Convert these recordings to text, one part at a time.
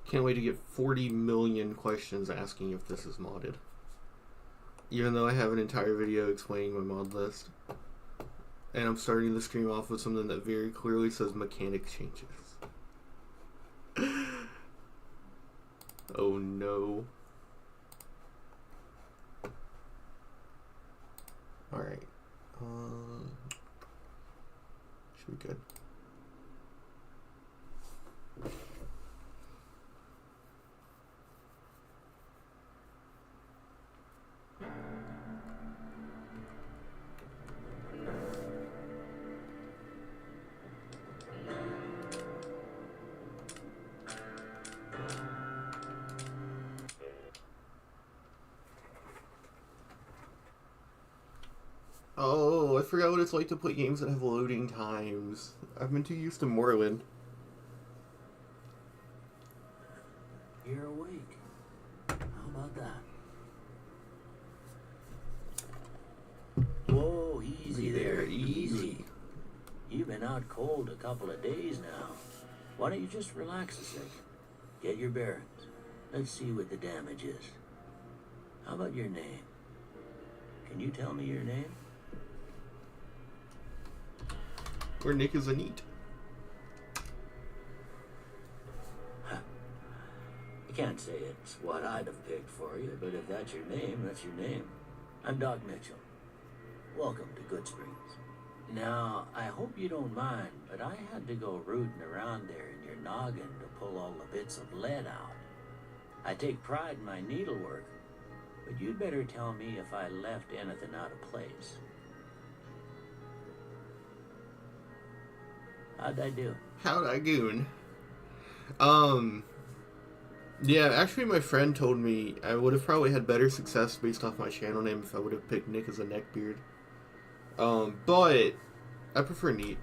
Can't wait to get 40 million questions asking if this is modded. Even though I have an entire video explaining my mod list. And I'm starting the stream off with something that very clearly says mechanic changes. Oh no. Alright. Should be good. Oh, I forgot what it's like to play games that have loading times. I've been too used to Morrowind. You're awake. How about that? Whoa, easy there, easy. You've been out cold a couple of days now. Why don't you just relax a second? Get your bearings. Let's see what the damage is. How about your name? Can you tell me your name? Or Nick is a neat. I can't say it's what I'd have picked for you, but if that's your name, that's your name. I'm Doc Mitchell. Welcome to Good Springs. Now, I hope you don't mind, but I had to go rooting around there in your noggin to pull all the bits of lead out. I take pride in my needlework, but you'd better tell me if I left anything out of place. How'd I do? How'd I goon? Yeah, actually my friend told me I would have probably had better success based off my channel name if I would have picked Nick as a neckbeard. But I prefer neat.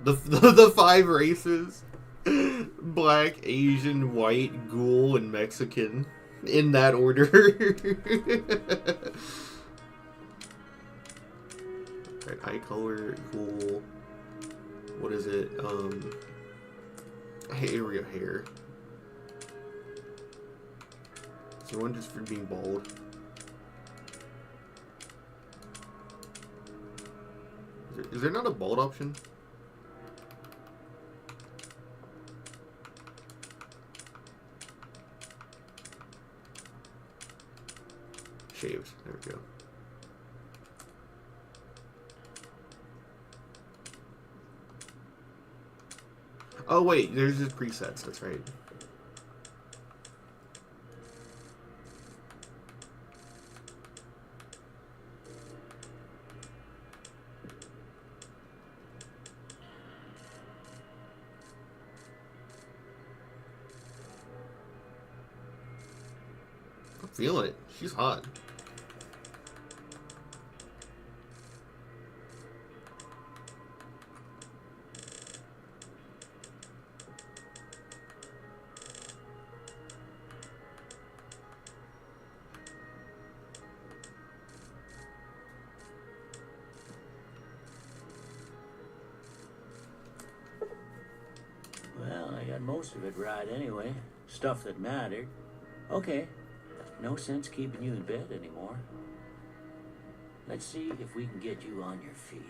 The 5 races. Black, Asian, white, ghoul, and Mexican. In that order. Right, eye color, ghoul. What is it? Area hair. Is there one just for being bald? Is there not a bald option? Shaved. There we go. Oh wait, there's just presets, that's right. I'm feeling it. She's hot. got most of it right anyway. Stuff that mattered. Okay, no sense keeping you in bed anymore. Let's see if we can get you on your feet.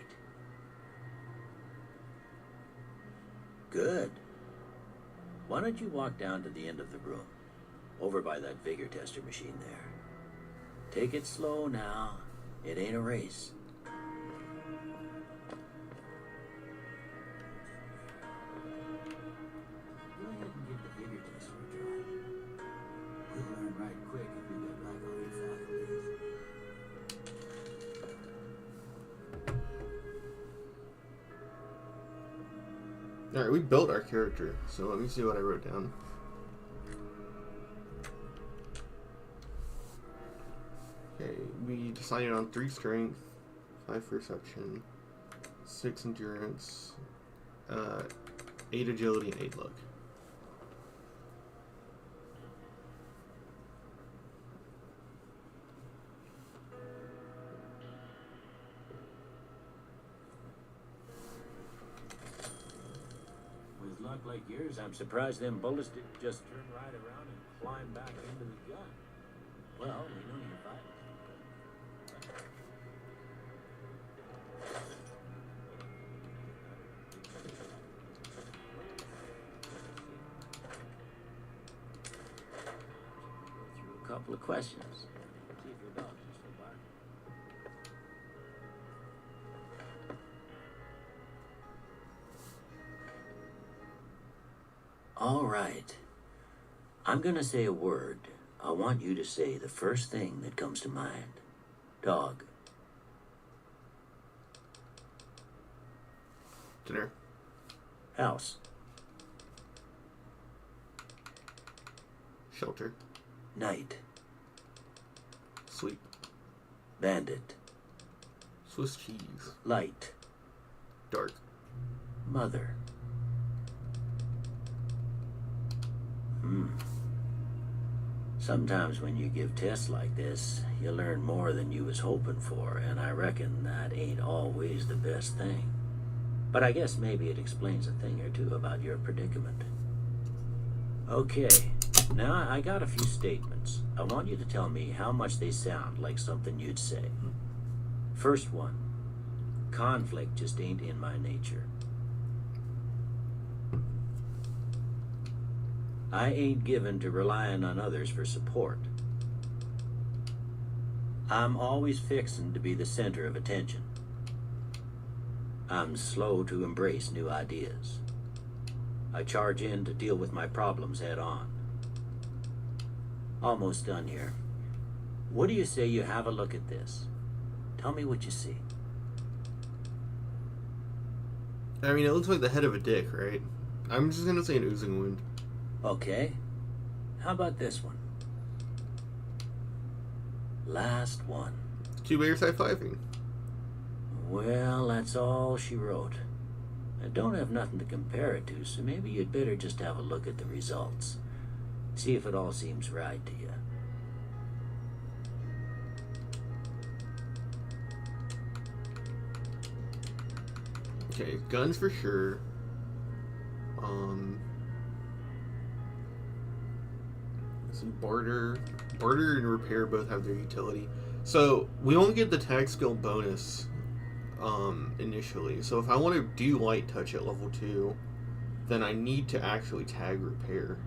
Good. Why don't you walk down to the end of the room, over by that vigor tester machine there. Take it slow now. It ain't a race. Go ahead and give the vigor tester a try. You'll learn right quick if you get back on your faculties. Alright, we built our character, so let me see what I wrote down. Okay, we decided on 3 strength, 5 perception, 6 endurance, 8 agility, and 8 luck. With luck like yours, I'm surprised them bullets didn't just turn right around and climb back into the gun. Well, we know you're vital. Through a couple of questions. See if your dogs are still barking. All right. I'm gonna say a word. I want you to say the first thing that comes to mind. Dog. Dinner. House. Shelter. Night. Sleep. Bandit. Swiss cheese. Light. Dark. Mother. Sometimes when you give tests like this, you learn more than you was hoping for, and I reckon that ain't always the best thing. But I guess maybe it explains a thing or two about your predicament. Okay, now I got a few statements. I want you to tell me how much they sound like something you'd say. First one, conflict just ain't in my nature. I ain't given to relying on others for support. I'm always fixin' to be the center of attention. I'm slow to embrace new ideas. I charge in to deal with my problems head on. Almost done here. What do you say you have a look at this? Tell me what you see. I mean, it looks like the head of a dick, right? I'm just gonna say an oozing wound. Okay. How about this one? Last one. 2 bears high-fiving. Well, that's all she wrote. I don't have nothing to compare it to, so maybe you'd better just have a look at the results. See if it all seems right to you. Okay, guns for sure. Let's see, barter and repair both have their utility. So we only get the tag skill bonus initially. So if I want to do light touch at level 2, then I need to actually tag repair.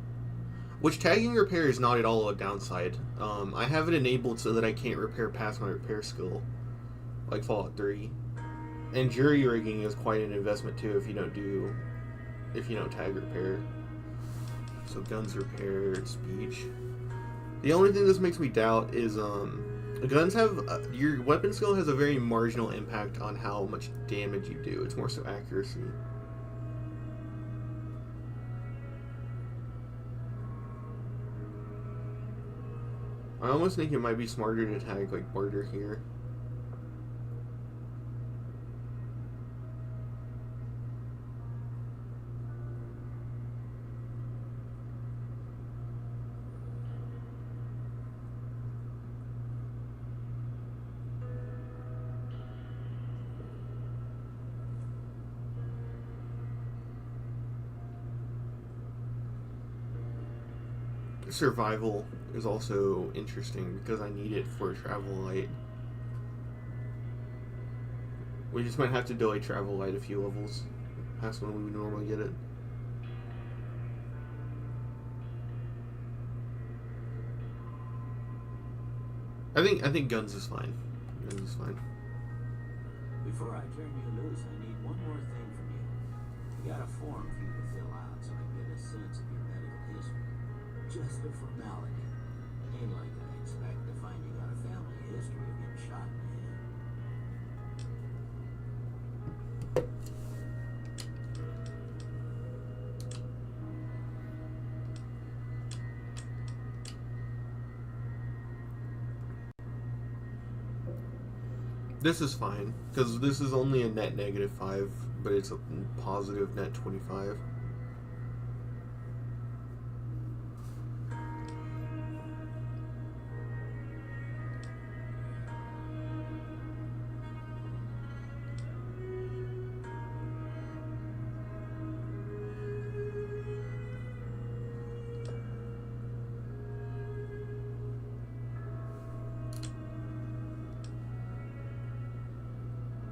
Which tagging repair is not at all a downside. I have it enabled so that I can't repair past my repair skill, like Fallout 3. And jury rigging is quite an investment too if you don't tag repair. So guns repair, speech. The only thing this makes me doubt is guns have your weapon skill has a very marginal impact on how much damage you do. It's more so accuracy. I almost think it might be smarter to tag like barter here. survival is also interesting because I need it for travel light. We just might have to delay travel light a few levels past when we would normally get it. I think guns is fine. Guns is fine. Before I turn you loose, I need one more thing from you. You got a form for you to fill out so I can get a sense of your medical history. Just a formality. Ain't like I expect to find you got a family history of getting shot in the head. This is fine, because this is only a net -5, but it's a positive net 25.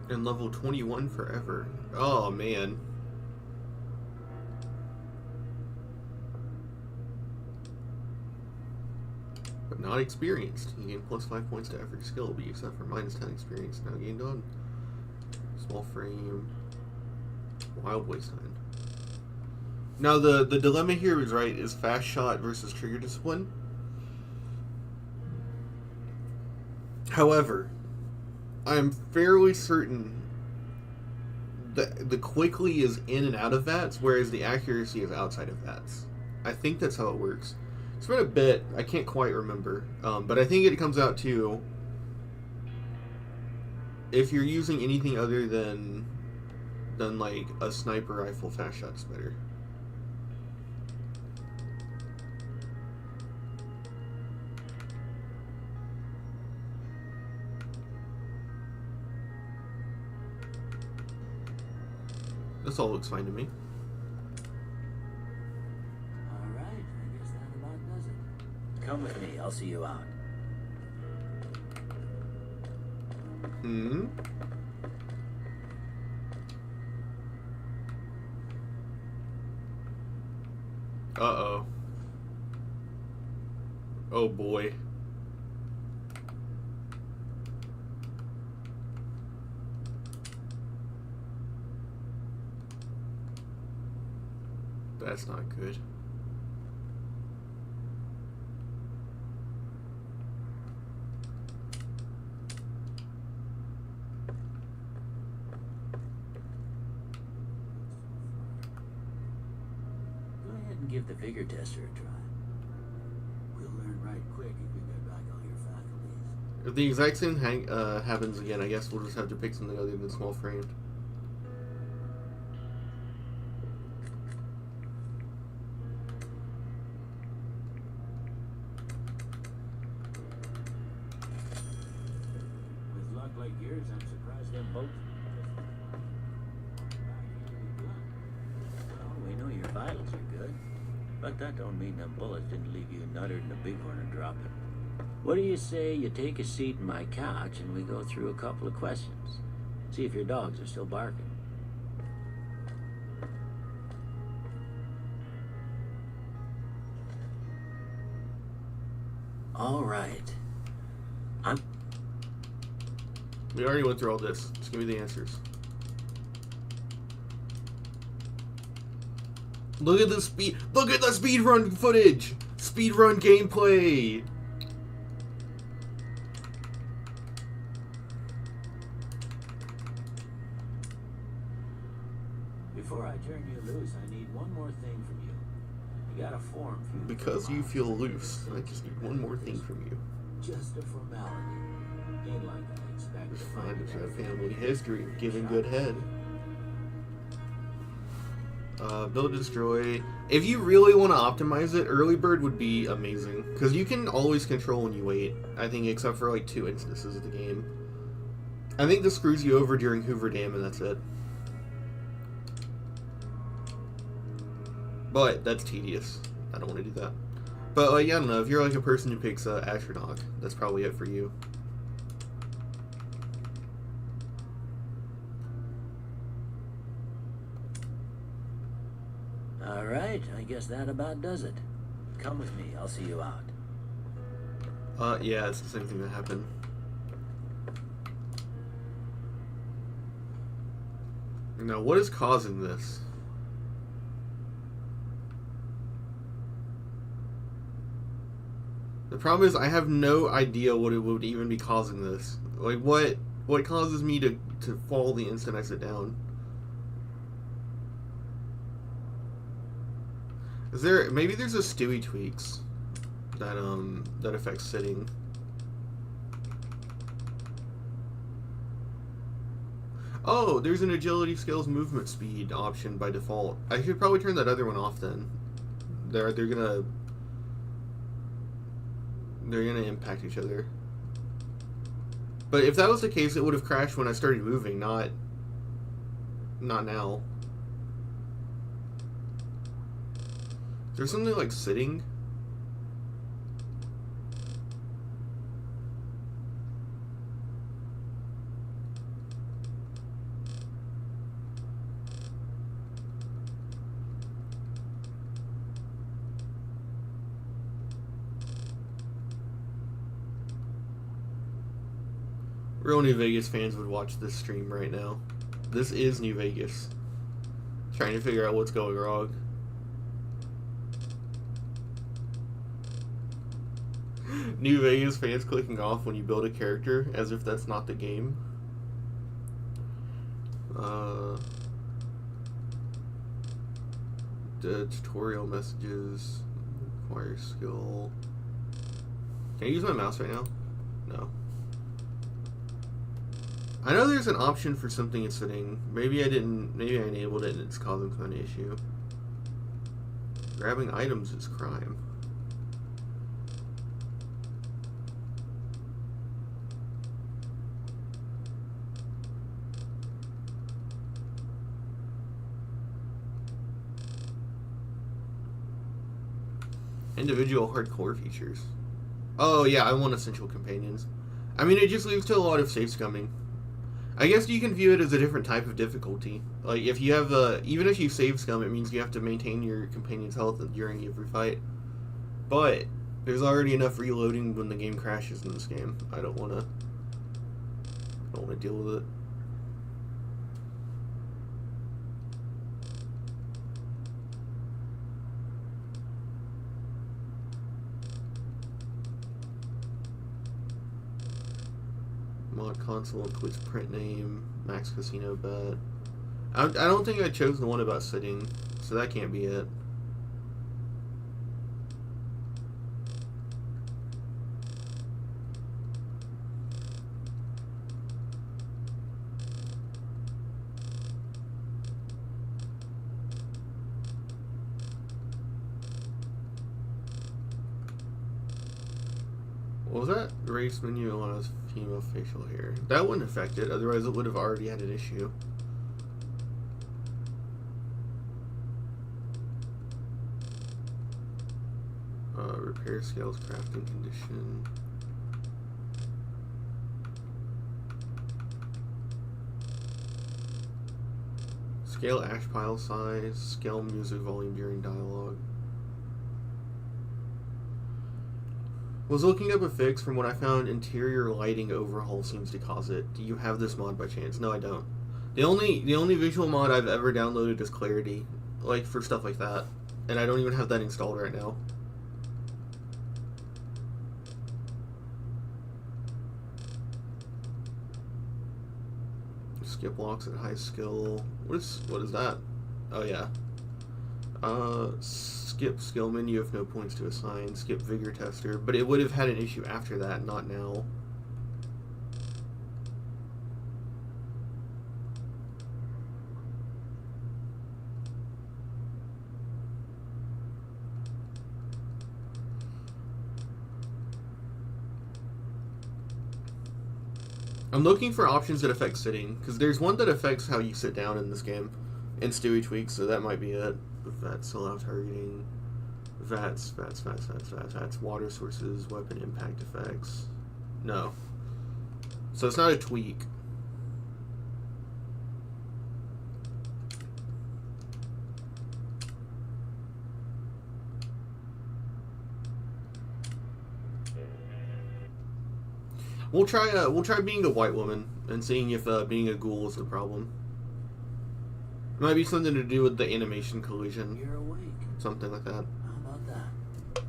And level 21 forever. Oh, man. But not experienced. You gain +5 points to every skill, but except for -10 experience. Now gained on. Small frame. Wild Wasteland. Now the dilemma here is right, is fast shot versus trigger discipline. However, I'm fairly certain that the quickly is in and out of VATS, whereas the accuracy is outside of VATS. I think that's how it works. It's been a bit, I can't quite remember, but I think it comes out to if you're using anything other than like a sniper rifle, fast shot's better. This all looks fine to me. Alright, I guess that about does it. Come with me, I'll see you out. Hmm? Uh-oh. Oh boy. That's not good. Go ahead and give the figure tester a try. We'll learn right quick if you get back all your faculties. If the exact same happens again, I guess we'll just have to pick something other than small framed. Like yours, I'm surprised them boats. Well, we know your vitals are good, but that don't mean them bullets didn't leave you nuttered in the bighorn and dropping. What do you say you take a seat in my couch and we go through a couple of questions? See if your dogs are still barking. All right. We already went through all this. Just give me the answers. Look at the speed. Look at the speedrun footage. Speedrun gameplay. Before I turn you loose, I need one more thing from you. You got a form for you. Because you feel loose, I just need one more thing from you. Just a formality. Ain't like I expect to Find find a family history of giving good head. Build, destroy. If you really want to optimize it, early bird would be amazing because you can always control when you wait. I think except for like 2 instances of the game. I think this screws you over during Hoover Dam and that's it. But that's tedious. I don't want to do that. But, like, I don't know, if you're, like, a person who picks Astronaut, that's probably it for you. Alright, I guess that about does it. Come with me, I'll see you out. Yeah, it's the same thing that happened. Now, what is causing this? The problem is I have no idea what it would even be causing this. Like, what causes me to fall the instant I sit down? Is there... Maybe there's a Stewie tweaks that affects sitting. Oh, there's an agility scales movement speed option by default. I should probably turn that other one off then. They're gonna impact each other. But if that was the case, it would have crashed when I started moving, not now. There's something like sitting. Real New Vegas fans would watch this stream right now. This is New Vegas. Trying to figure out what's going wrong. New Vegas fans clicking off when you build a character as if that's not the game. The tutorial messages require skill. Can I use my mouse right now? No. I know there's an option for something in sitting. Maybe I enabled it and it's causing some kind of issue. Grabbing items is crime. Individual hardcore features. Oh yeah, I want essential companions. I mean, it just leads to a lot of safe scumming. I guess you can view it as a different type of difficulty. Like, if you have even if you save scum, it means you have to maintain your companion's health during every fight. But there's already enough reloading when the game crashes in this game. I don't want to deal with it. Mod console includes print name, max casino bet. I don't think I chose the one about sitting, so that can't be it. What was that? Race menu allows female facial hair. That wouldn't affect it, otherwise it would have already had an issue. Repair scales, crafting condition. Scale ash pile size, scale music volume during dialogue. Was looking up a fix. From what I found, interior lighting overhaul seems to cause it. Do you have this mod by chance? No, I don't. The only visual mod I've ever downloaded is Clarity, like for stuff like that, and I don't even have that installed right now. Skip blocks at high skill. What is that? Oh yeah. Skip skill menu if no points to assign. Skip vigor tester, but it would have had an issue after that, not now. I'm looking for options that affect sitting, because there's one that affects how you sit down in this game, in Stewie tweaks, so that might be it. That's allow targeting. VATS, water sources, weapon impact effects. No. So it's not a tweak. We'll try being a white woman and seeing if being a ghoul is the problem. It might be something to do with the animation collision. You're awake. Something like that. How about that?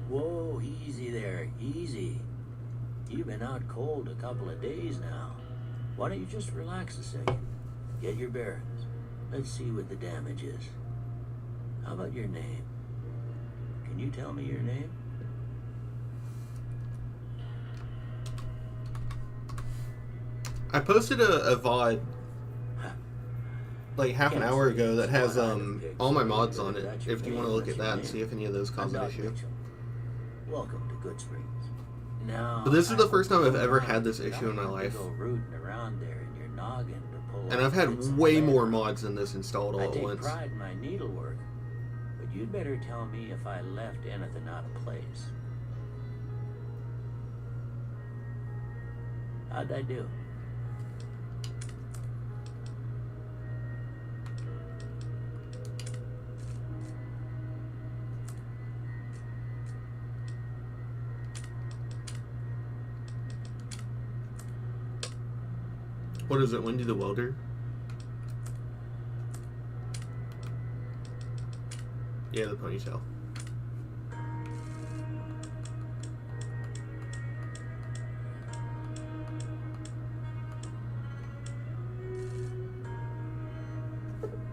Whoa, easy there, easy. You've been out cold a couple of days now. Why don't you just relax a second? Get your bearings. Let's see what the damage is. How about your name? Can you tell me your name? I posted a VOD like half an hour ago that has all my mods on it. If you want to look at that and see if any of those cause an issue. Welcome to Good Springs. Now, But this is the first time I've ever had this issue in my Go life, rooting around there in your noggin to pull and out I've had bits of way flavor. more mods than this installed all I at take once. pride in my needlework, but you'd better tell me if I left anything out of place. How'd I do? What is it, Wendy the Welder? Yeah, the ponytail.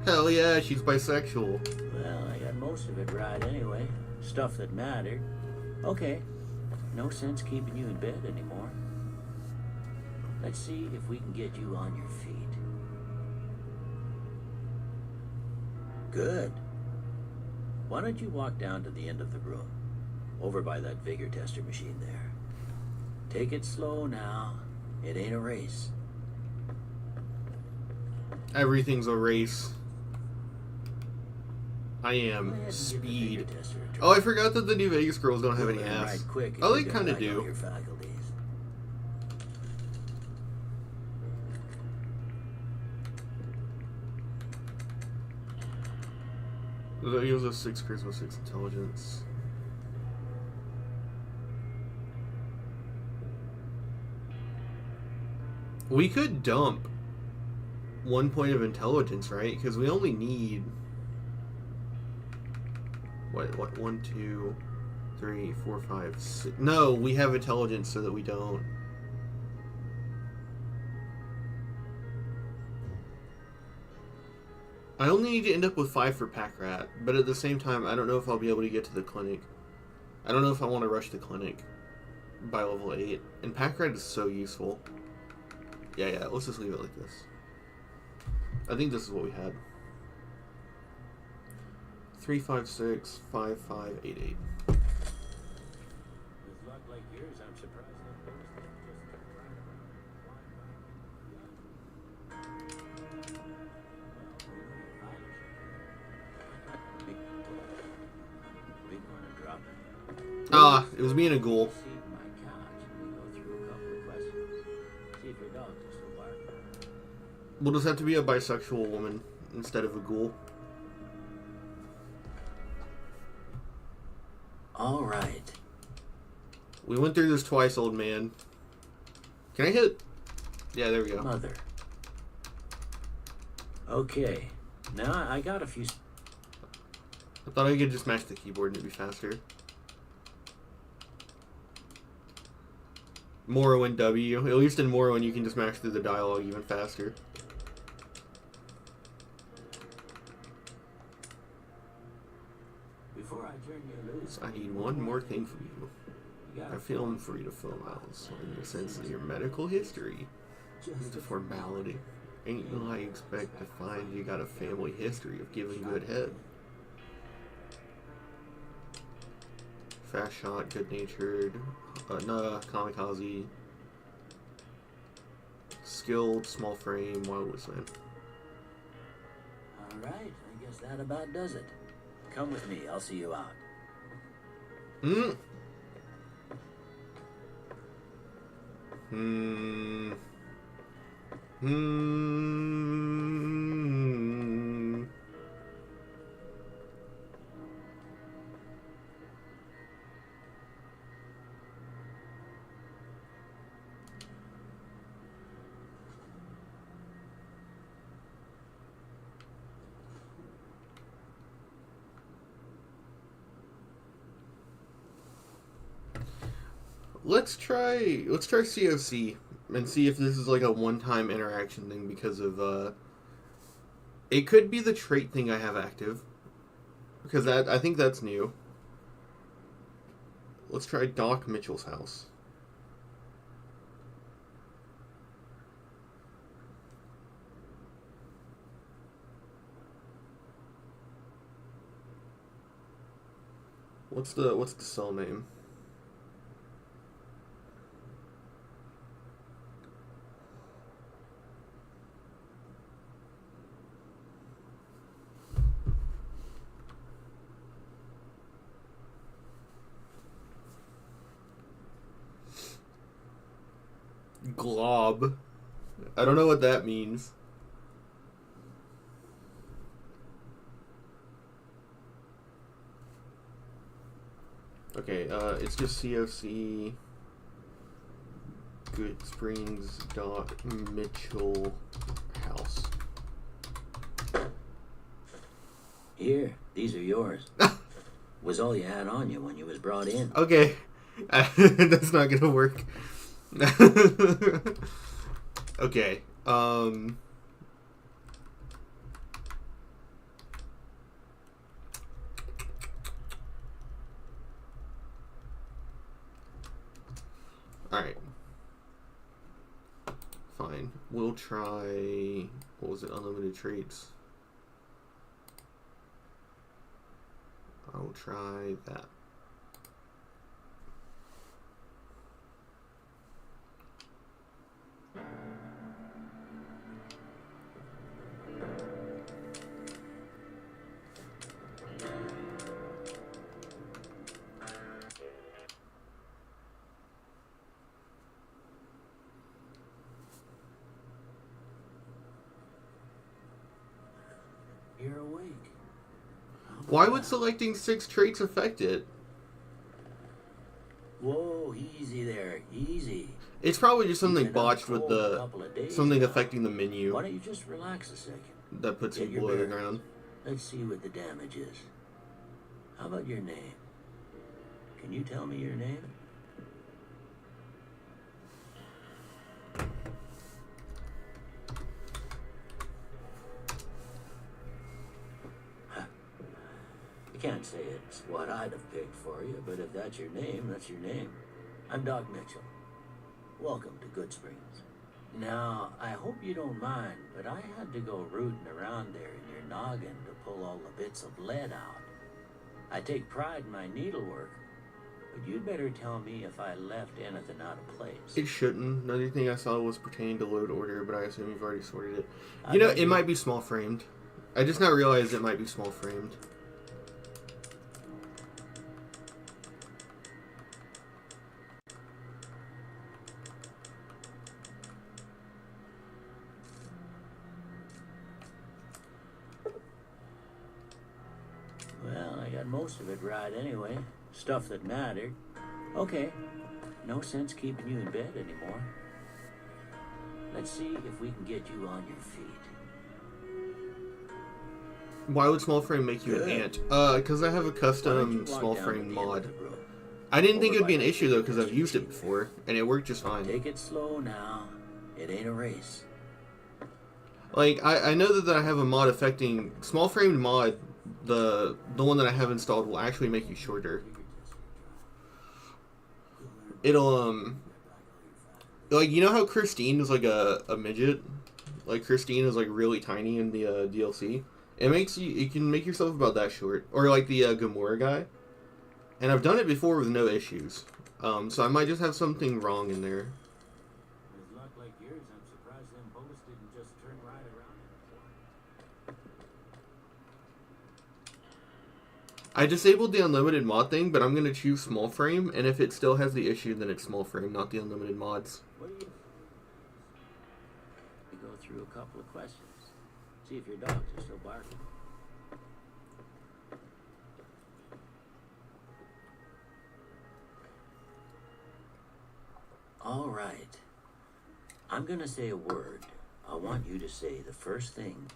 Hell yeah, she's bisexual. Well, I got most of it right anyway. Stuff that mattered. Okay. No sense keeping you in bed anymore. Let's see if we can get you on your feet. Good. Why don't you walk down to the end of the room, over by that vigor tester machine there. Take it slow now. It ain't a race. Everything's a race. I Go ahead am and give the speed. vigor tester a try. Oh, I forgot that the New Vegas girls don't have any Move in ass. right quick if Oh, you they got kind of back all do. your faculties. He was a 6 charisma, 6 intelligence. We could dump 1 point of intelligence, right? Because we only need what 1, 2, 3, 4, 5, 6. No, we have intelligence so that we don't. I only need to end up with 5 for Pack Rat, but at the same time, I don't know if I'll be able to get to the clinic. I don't know if I want to rush the clinic by level 8. And Pack Rat is so useful. Yeah, let's just leave it like this. I think this is what we had. 3, 5, 6, 5, 5, 8, 8. With luck like yours, I'm surprised that those things just come right around. Big one to drop it. Ah, it was being a ghoul. Seat in my couch and we go through a couple of questions. See if your dog is still barking. We'll just have to be a bisexual woman instead of a ghoul. All right. We went through this twice, old man. Can I hit? Yeah, there we go. Mother. Okay. Now I got a few. I thought I could just mash the keyboard and it'd be faster. Morrowind W. At least in Morrowind you can just mash through the dialogue even faster. Before I turn you loose, I need one more thing from you. you got A film for you to fill out, in the sense of your medical history. It's a formality. Ain't no I expect to find you got a family history of giving good head. Fast shot, good natured, nah, kamikaze. Skilled, small frame, wild whistle. Alright, I guess that about does it. Come with me, I'll see you out. Hmm. Hmm. Hmm. Let's try COC and see if this is like a one-time interaction thing because of it could be the trait thing I have active. Because I think that's new. Let's try Doc Mitchell's house. What's the cell name? Glob. I don't know what that means. Okay, it's just COC Good Springs Doc Mitchell house. Here, these are yours. Was all you had on you when you was brought in. Okay. That's not gonna work. Okay. Alright. Fine. We'll try... What was it? Unlimited traits. I'll try that. You're awake. Why would selecting 6 traits affect it? Whoa, easy there, easy. It's probably just something You've been out botched with cold a the... couple of days Something now. affecting the Why menu don't you just relax a second? that puts Get you your below the bearings. ground. Let's see what the damage is. How about your name? Can you tell me your name? I can't say it's what I'd have picked for you, but if that's your name, that's your name. I'm Doc Mitchell. Welcome to Good Springs. Now, I hope you don't mind, but I had to go rooting around there in your noggin to pull all the bits of lead out. I take pride in my needlework, but you'd better tell me if I left anything out of place. It shouldn't. Another thing I saw was pertaining to load order, but I assume you've already sorted it. I You know, bet it you- might be small framed. I just not realized it might be small framed. Well, I got most of it right anyway. Stuff that mattered. Okay, no sense keeping you in bed anymore. Let's see if we can get you on your feet. Why would small frame make you an Good. ant? Because I have a Why don't custom you walk small down to frame the end mod. of the room? I didn't think it Over would be by an the issue though, table because I've just used it you. before, and it worked just fine. Take it slow now. It ain't a race. Like, I know that I have a mod affecting... Small framed mod, the one that I have installed will actually make you shorter. It'll, like, you know how Christine is like a midget? Like, Christine is like really tiny in the DLC? You can make yourself about that short. Or like the Gamora guy. And I've done it before with no issues. So I might just have something wrong in there. With luck like yours, I'm surprised them bullets didn't just turn right around I disabled the unlimited mod thing, but I'm going to choose small frame, and if it still has the issue, then it's small frame, not the unlimited mods. What do you go through a couple of questions. See if your dogs are still barking. All right. I'm gonna say a word. I want you to say the first thing.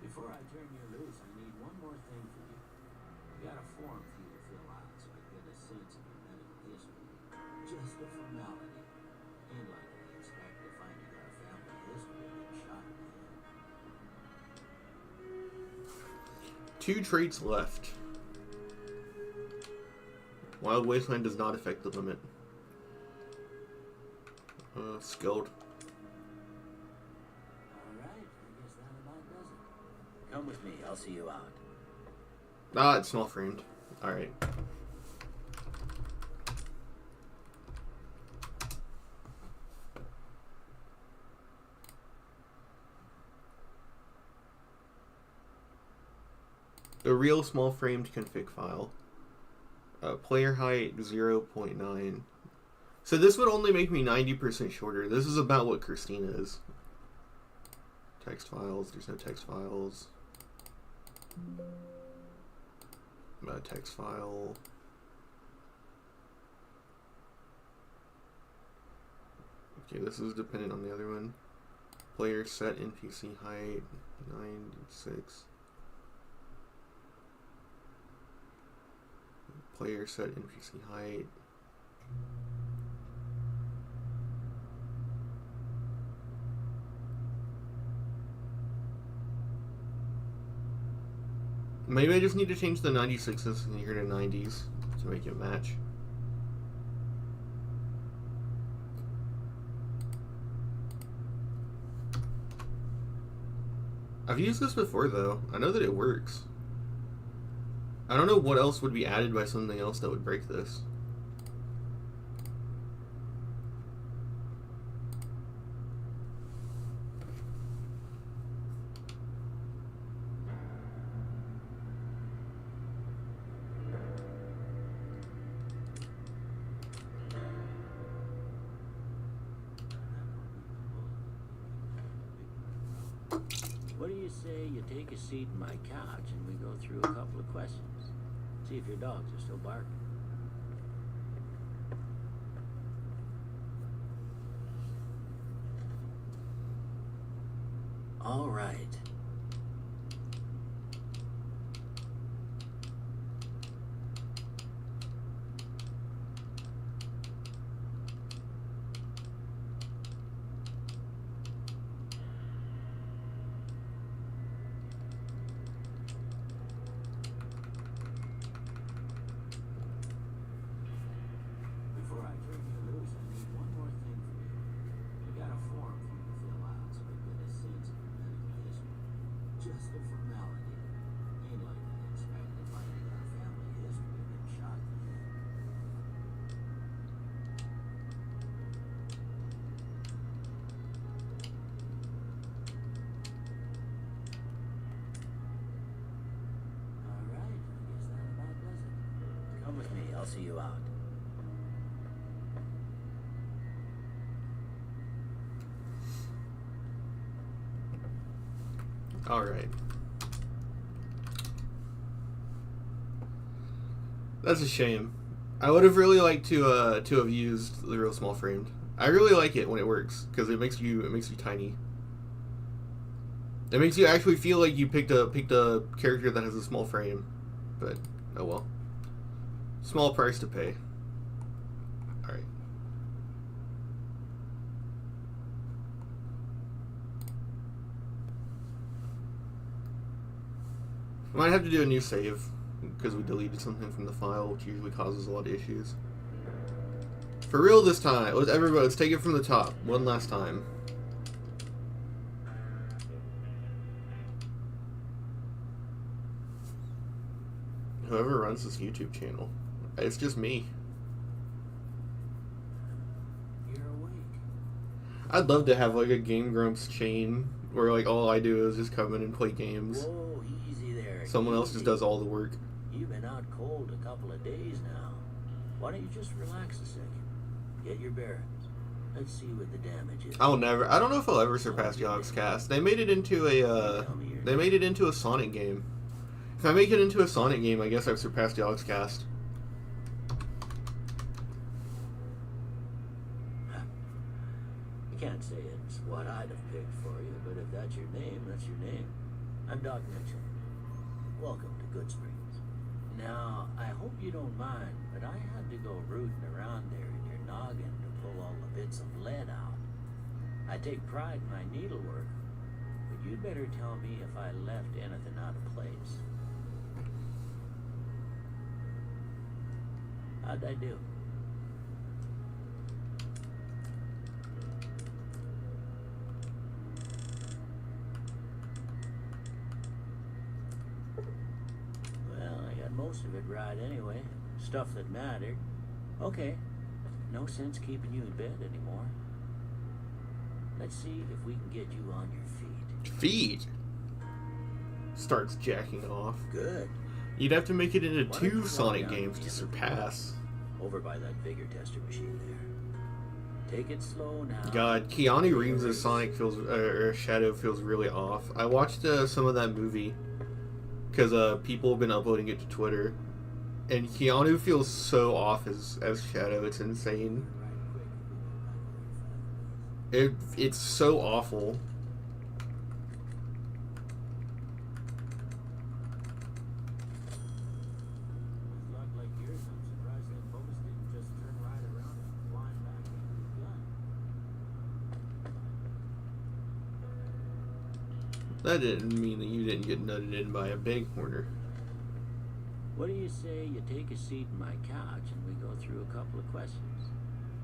Before I turn you loose, I need one more thing from you. I got a form for you to fill out so I get a sense of your medical history. Just a formality. Ain't like I expect to find you got a family history of being shot in the head. 2 traits left. Wild Wasteland does not affect the limit. Skilled. Alright, I guess that about does it. Come with me, I'll see you out. Ah, it's small framed. Alright. The real small framed config file. Player height 0.9. So this would only make me 90% shorter. This is about what Christina is. Text files. There's no text files. Text file. Okay, this is dependent on the other one. Player set NPC height 96. Player set NPC height. Maybe I just need to change the 96s in here to 90s to make it match. I've used this before though. I know that it works. I don't know what else would be added by something else that would break this. What do you say you take a seat in my couch and we go through a couple of questions? See if your dogs are still barking. All right. Before I turn you loose, I need one more thing from you. I got a form for you to fill out so I get a sense of your medical history. Just a formality. Ain't like I expect to find you got a family history of being shot in the head. Alright, I guess that about does it. Come with me, I'll see you out. Alright. That's a shame. I would have really liked to have used the real small framed. I really like it when it works because it makes you tiny. It makes you actually feel like you picked a character that has a small frame. But oh well. Small price to pay. Alright. I might have to do a new save because we deleted something from the file, which usually causes a lot of issues. For real this time. Everybody, let's take it from the top. One last time. runs this YouTube channel. It's just me. You're awake. I'd love to have like a Game Grumps chain where like all I do is just come in and play games. Whoa, easy there. Someone else just does all the work. You've been out cold a couple of days now. Why don't you just relax a second? Get your bearings. Let's see what the damage is. I don't know if I'll ever surpass Yogscast. They made it into a Sonic game. If I make it into a Sonic game, I guess I've surpassed Yogscast. You can't say it's what I'd have picked for you, but if that's your name, that's your name. I'm Doc Mitchell. Welcome to Good Springs. Now, I hope you don't mind, but I had to go rooting around there in your noggin to pull all the bits of lead out. I take pride in my needlework, but you'd better tell me if I left anything out of place. How'd I do? Well, I got most of it right anyway. Stuff that mattered. Okay. No sense keeping you in bed anymore. Let's see if we can get you on your feet. Feet? Starts jacking off. Good. You'd have to make it into Why don't 2 you Sonic walk down games to to the end of the surpass. Over by that vigor tester machine there. Take it slow now. God, Keanu Reeves' Sonic feels, or Shadow feels really off. I watched some of that movie because people have been uploading it to Twitter, and Keanu feels so off as Shadow. It's insane. It's so awful. That didn't mean that you didn't get nutted in by a bighorner. What do you say you take a seat in my couch and we go through a couple of questions?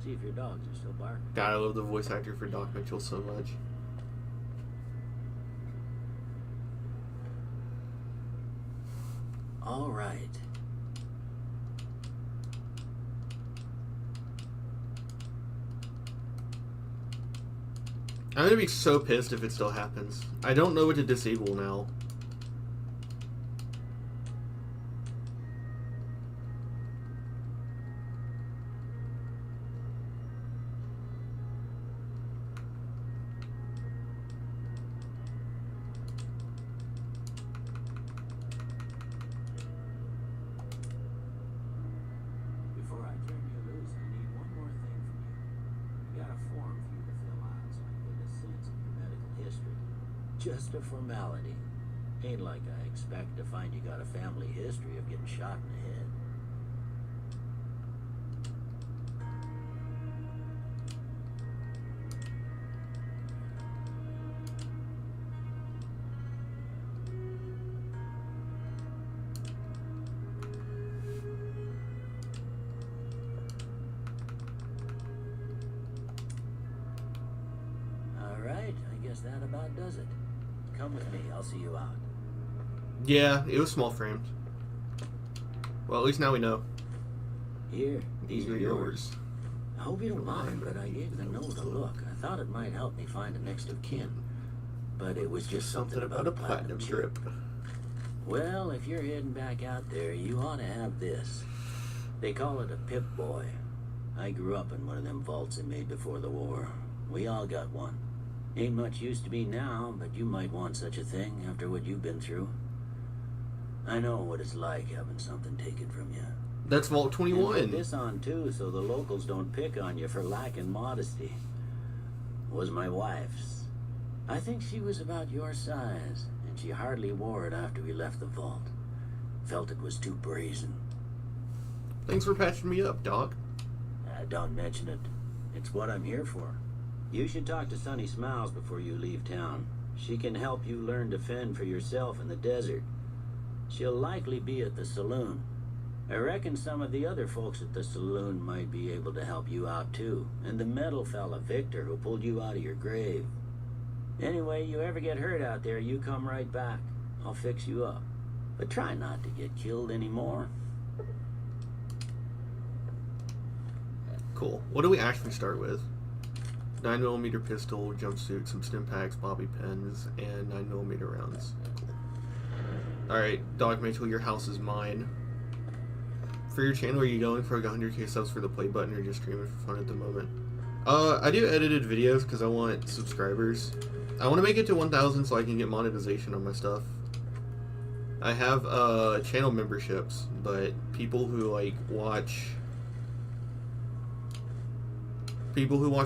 See if your dogs are still barking. God, I love the voice actor for Doc Mitchell so much. All right. I'm gonna be so pissed if it still happens. I don't know what to disable now. Before I turn you loose, I need one more thing from you. I got a form for you to fill out so I can get a sense of your medical history. Just a formality. Ain't like I expect to find you got a family history of getting shot in the head. All right, I guess that about does it. Come with me, I'll see you out. Yeah, it was small framed. Well, at least now we know. Here, These are yours. I hope you don't mind, but I gave the note a look. I thought it might help me find a next of kin. But it was just something about a platinum chip. Well, if you're heading back out there, you ought to have this. They call it a Pip-Boy. I grew up in one of them vaults they made before the war. We all got one. Ain't much use to me now, but you might want such a thing after what you've been through. I know what it's like having something taken from you. That's Vault And put 21. this on too, so the locals don't pick on you for lacking modesty. Was my wife's. I think she was about your size, and she hardly wore it after we left the vault. Felt it was too brazen. Thanks for patching me up, Doc. Don't mention it. It's what I'm here for. You should talk to Sunny Smiles before you leave town. She can help you learn to fend for yourself in the desert. She'll likely be at the saloon. I reckon some of the other folks at the saloon might be able to help you out too. And the metal fella, Victor, who pulled you out of your grave. Anyway, you ever get hurt out there, you come right back. I'll fix you up. But try not to get killed anymore. Cool. What do we actually start with? 9mm pistol, jumpsuit, some stim packs, bobby pins, and 9mm rounds. Cool. Alright, Dog Mitchell, your house is mine. For your channel, are you going for like 100k subs for the play button or just streaming for fun at the moment? I do edited videos because I want subscribers. I want to make it to 1,000 so I can get monetization on my stuff. I have channel memberships, but people who like watch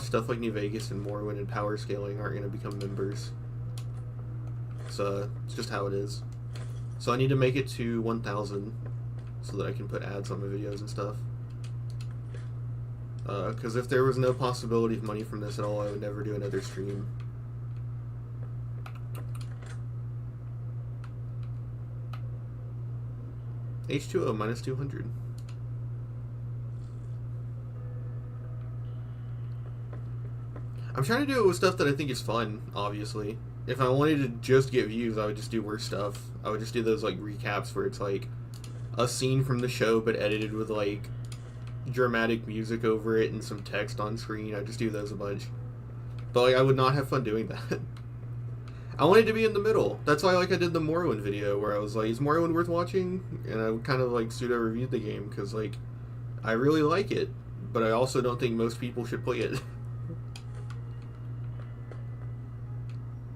stuff like New Vegas and Morrowind and power scaling aren't going to become members. So it's just how it is. So I need to make it to 1,000 so that I can put ads on my videos and stuff. Because if there was no possibility of money from this at all, I would never do another stream. H2O minus 200. I'm trying to do it with stuff that I think is fun, obviously. If I wanted to just get views, I would just do worse stuff. I would just do those like recaps where it's like a scene from the show but edited with like dramatic music over it and some text on screen. I just do those a bunch. But like I would not have fun doing that. I wanted to be in the middle. That's why like I did the Morrowind video where I was like, is Morrowind worth watching? And I kind of like pseudo reviewed the game because like I really like it, but I also don't think most people should play it.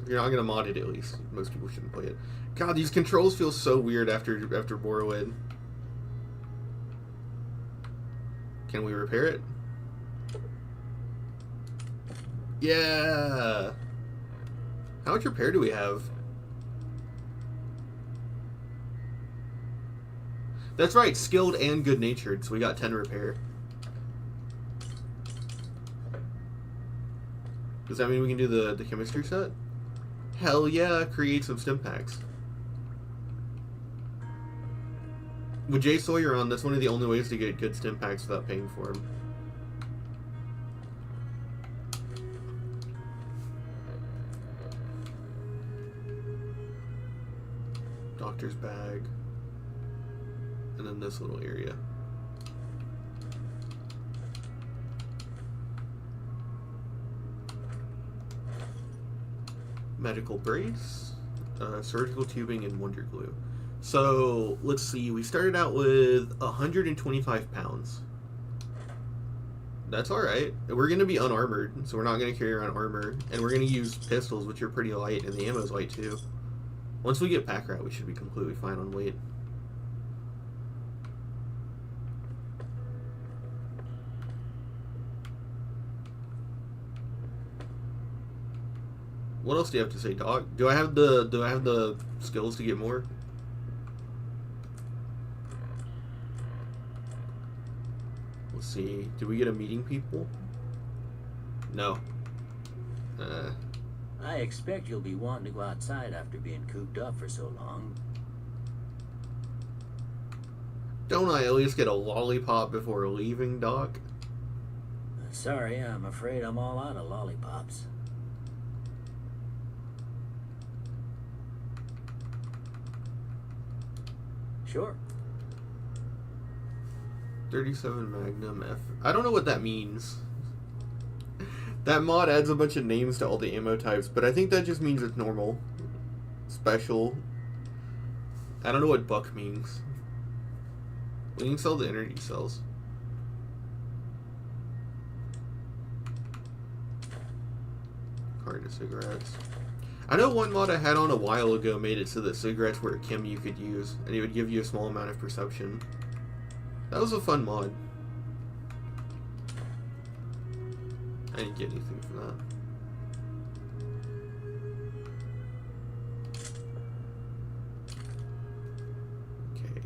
If you're not gonna mod it, at least most people shouldn't play it. God, these controls feel so weird after Morrowind. Can we repair it? Yeah! How much repair do we have? That's right, skilled and good-natured, so we got 10 repair. Does that mean we can do the chemistry set? Hell yeah, create some stim packs. With Jay Sawyer on, that's one of the only ways to get good stim packs without paying for them. Doctor's bag. And then this little area. Medical brace, surgical tubing, and wonder glue. So let's see, we started out with 125 pounds. That's alright. We're going to be unarmored, so we're not going to carry around armor. And we're going to use pistols, which are pretty light, and the ammo's light too. Once we get pack rat, we should be completely fine on weight. What else do you have to say, dog? Do I have the skills to get more? Let's see. Did we get a meeting people? No. I expect you'll be wanting to go outside after being cooped up for so long. Don't I at least get a lollipop before leaving, Doc? Sorry, I'm afraid I'm all out of lollipops. Sure. 37 Magnum F. I don't know what that means. That mod adds a bunch of names to all the ammo types, but I think that just means it's normal. Special. I don't know what buck means. We can sell the energy cells. Carton of cigarettes. I know one mod I had on a while ago made it so that cigarettes were a chem you could use, and it would give you a small amount of perception. That was a fun mod. I didn't get anything for that. Okay,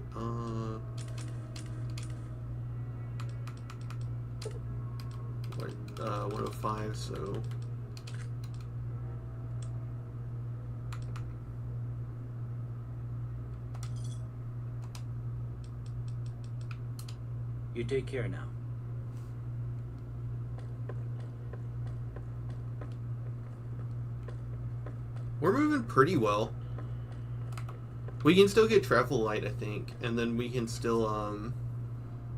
105, so... You take care now. We're moving pretty well. We can still get travel light, I think, and then we can still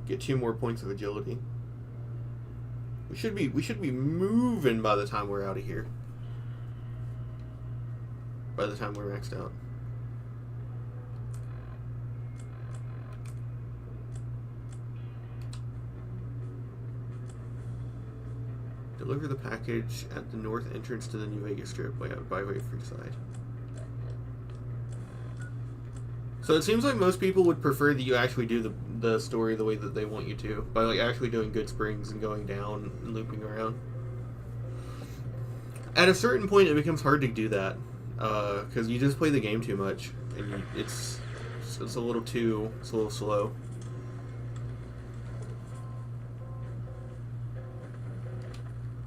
get 2 more points of agility. We should be moving by the time we're out of here. By the time we're maxed out. Deliver the package at the north entrance to the New Vegas Strip by way of Freeside. So it seems like most people would prefer that you actually do the story the way that they want you to, by like actually doing Good Springs and going down and looping around. At a certain point, it becomes hard to do that because you just play the game too much, and it's a little slow.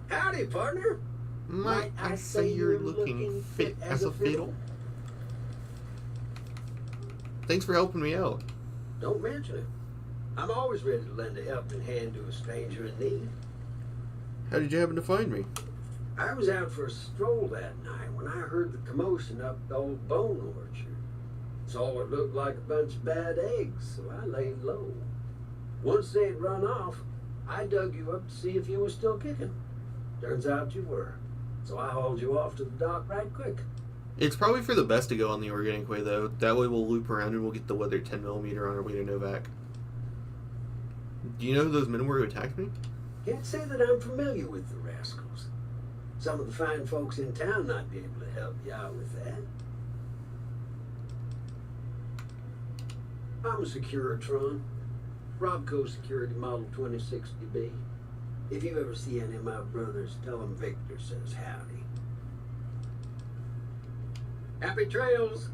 Howdy, partner. Might I say you're looking fit as a fiddle? Thanks for helping me out. Don't mention it. I'm always ready to lend a helping hand to a stranger in need. How did you happen to find me? I was out for a stroll that night when I heard the commotion up the old bone orchard. Saw what looked like a bunch of bad eggs, so I laid low. Once they'd run off, I dug you up to see if you were still kicking. Turns out you were, so I hauled you off to the dock right quick. It's probably for the best to go on the organic way, though. That way we'll loop around and we'll get the weathered 10mm on our way to Novak. Do you know who those men were who attacked me? Can't say that I'm familiar with the rascals. Some of the fine folks in town might be able to help you out with that. I'm a Securitron. Robco Security Model 2060B. If you ever see any of my brothers, tell them Victor says howdy. Happy trails!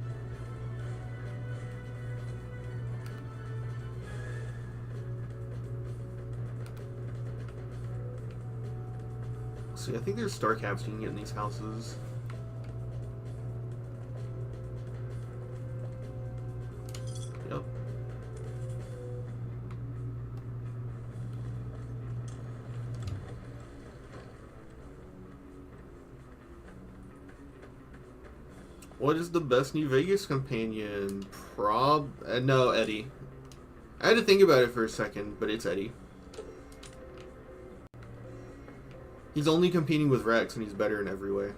See, I think there's star caps you can get in these houses. Yep. What is the best New Vegas companion? No, Eddie. I had to think about it for a second, but it's Eddie. He's only competing with Rex, and he's better in every way.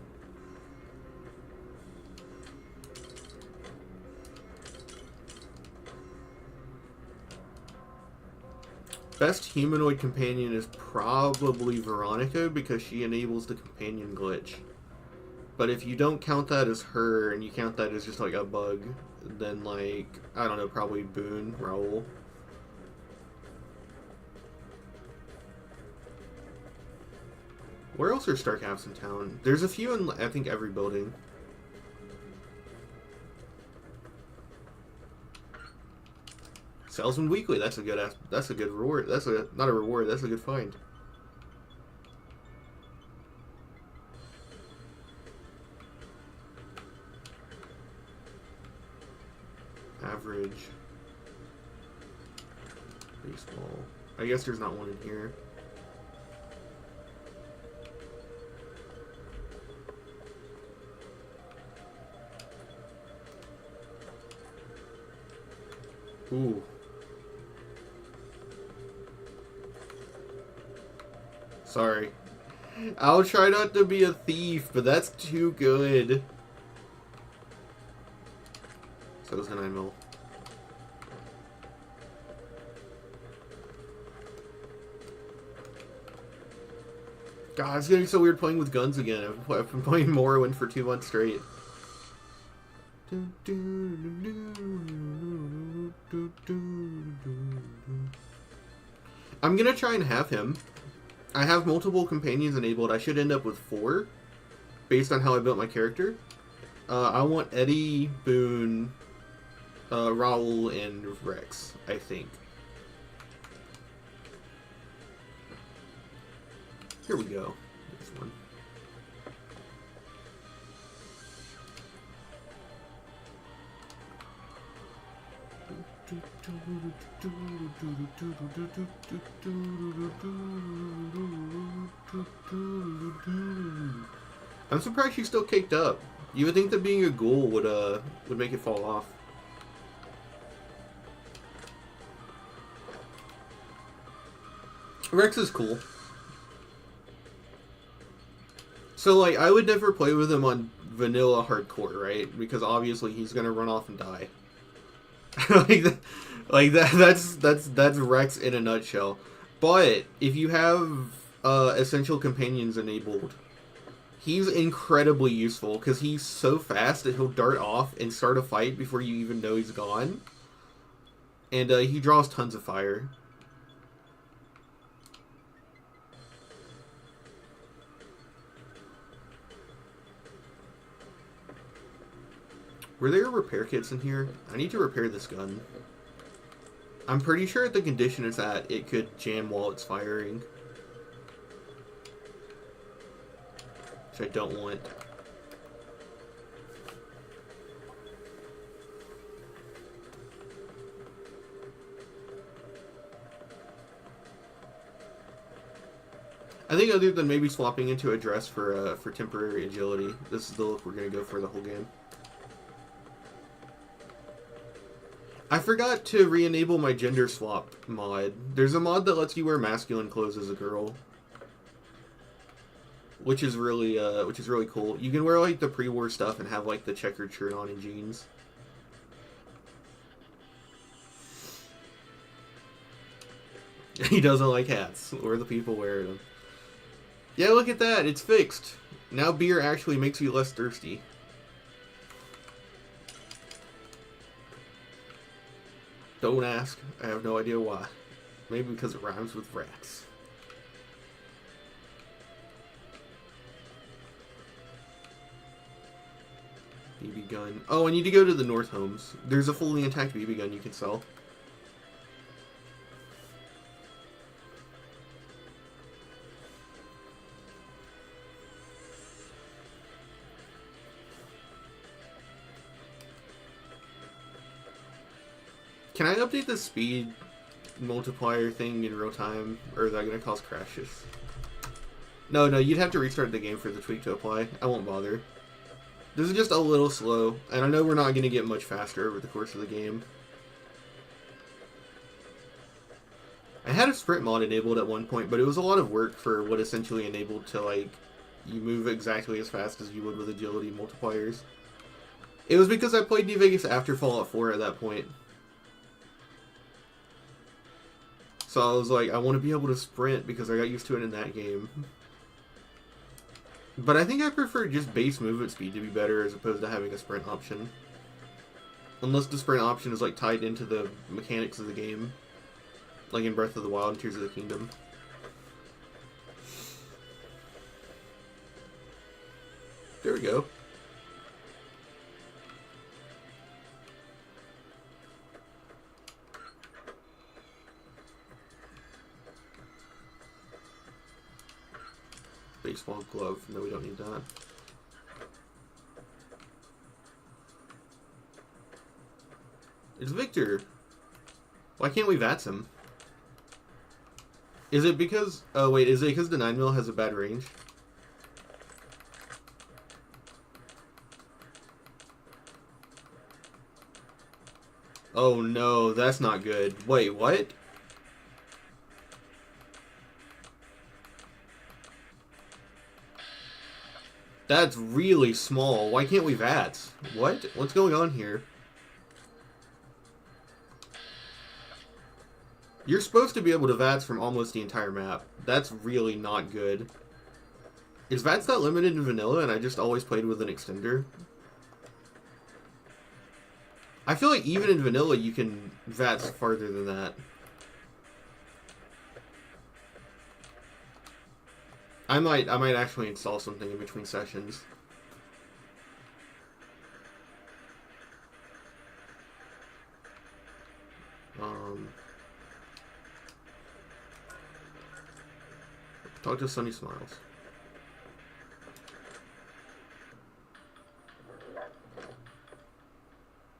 Best humanoid companion is probably Veronica, because she enables the companion glitch. But if you don't count that as her, and you count that as just like a bug, then like, I don't know, probably Boone, Raoul. Where else are star caps in town? There's a few in, I think, every building. Salesman Weekly, that's a good reward. Not a reward, that's a good find. Average. Baseball. I guess there's not one in here. Ooh. Sorry. I'll try not to be a thief, but that's too good. So is the 9mm. God, it's getting so weird playing with guns again. I've been playing Morrowind for 2 months straight. I'm gonna try and have him. I have multiple companions enabled. I should end up with 4, based on how I built my character. I want Eddie, Boone, Raoul, and Rex, I think. Here we go. This one. I'm surprised she's still caked up. You would think that being a ghoul would make it fall off. Rex is cool. So, like, I would never play with him on vanilla hardcore, right? Because obviously he's gonna run off and die. That's Rex in a nutshell. But if you have essential companions enabled, he's incredibly useful because he's so fast that he'll dart off and start a fight before you even know he's gone. And he draws tons of fire. Were there repair kits in here? I need to repair this gun. I'm pretty sure at the condition it's at, it could jam while it's firing. Which I don't want. I think other than maybe swapping into a dress for temporary agility, this is the look we're going to go for the whole game. I forgot to re-enable my gender swap mod. There's a mod that lets you wear masculine clothes as a girl, which is really cool. You can wear like the pre-war stuff and have like the checkered shirt on and jeans. He doesn't like hats or the people wearing them. Yeah, look at that. It's fixed. Now beer actually makes you less thirsty. Don't ask. I have no idea why. Maybe because it rhymes with rats. BB gun. Oh, I need to go to the North Homes. There's a fully intact BB gun you can sell. Can I update the speed multiplier thing in real time, or is that going to cause crashes? No, you'd have to restart the game for the tweak to apply. I won't bother. This is just a little slow, and I know we're not going to get much faster over the course of the game. I had a sprint mod enabled at one point, but it was a lot of work for what essentially enabled to, like, you move exactly as fast as you would with agility multipliers. It was because I played New Vegas after Fallout 4 at that point. So I was like, I want to be able to sprint because I got used to it in that game. But I think I prefer just base movement speed to be better as opposed to having a sprint option. Unless the sprint option is like tied into the mechanics of the game. Like in Breath of the Wild and Tears of the Kingdom. There we go. Baseball glove. No, we don't need that. It's Victor. Why can't we VATS him? Is it because... Oh, wait. Is it because the 9mm has a bad range? Oh, no. That's not good. Wait, what? That's really small. Why can't we VATS? What? What's going on here? You're supposed to be able to VATS from almost the entire map. That's really not good. Is VATS that limited in vanilla and I just always played with an extender? I feel like even in vanilla you can VATS farther than that. I might actually install something in between sessions. Talk to Sunny Smiles.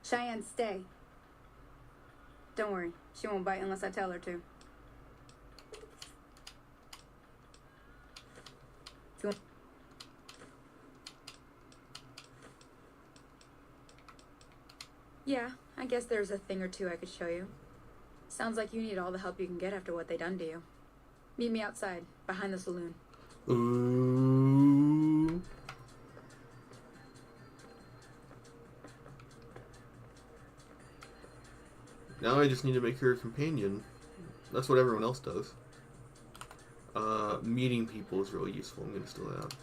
Cheyenne, stay. Don't worry, she won't bite unless I tell her to. Yeah, I guess there's a thing or two I could show you. Sounds like you need all the help you can get after what they done to you. Meet me outside, behind the saloon. Ooh. Now I just need to make her a companion. That's what everyone else does. Meeting people is really useful. I'm going to steal that.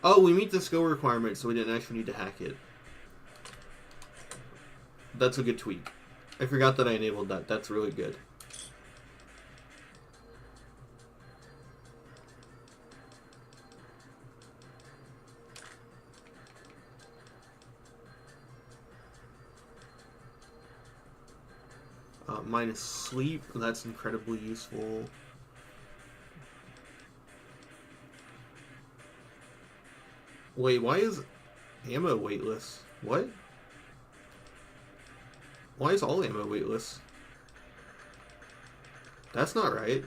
Oh, we meet the skill requirement, so we didn't actually need to hack it. That's a good tweak. I forgot that I enabled that. That's really good. Minus sleep. That's incredibly useful. Wait, why is ammo weightless? What? Why is all ammo weightless? That's not right.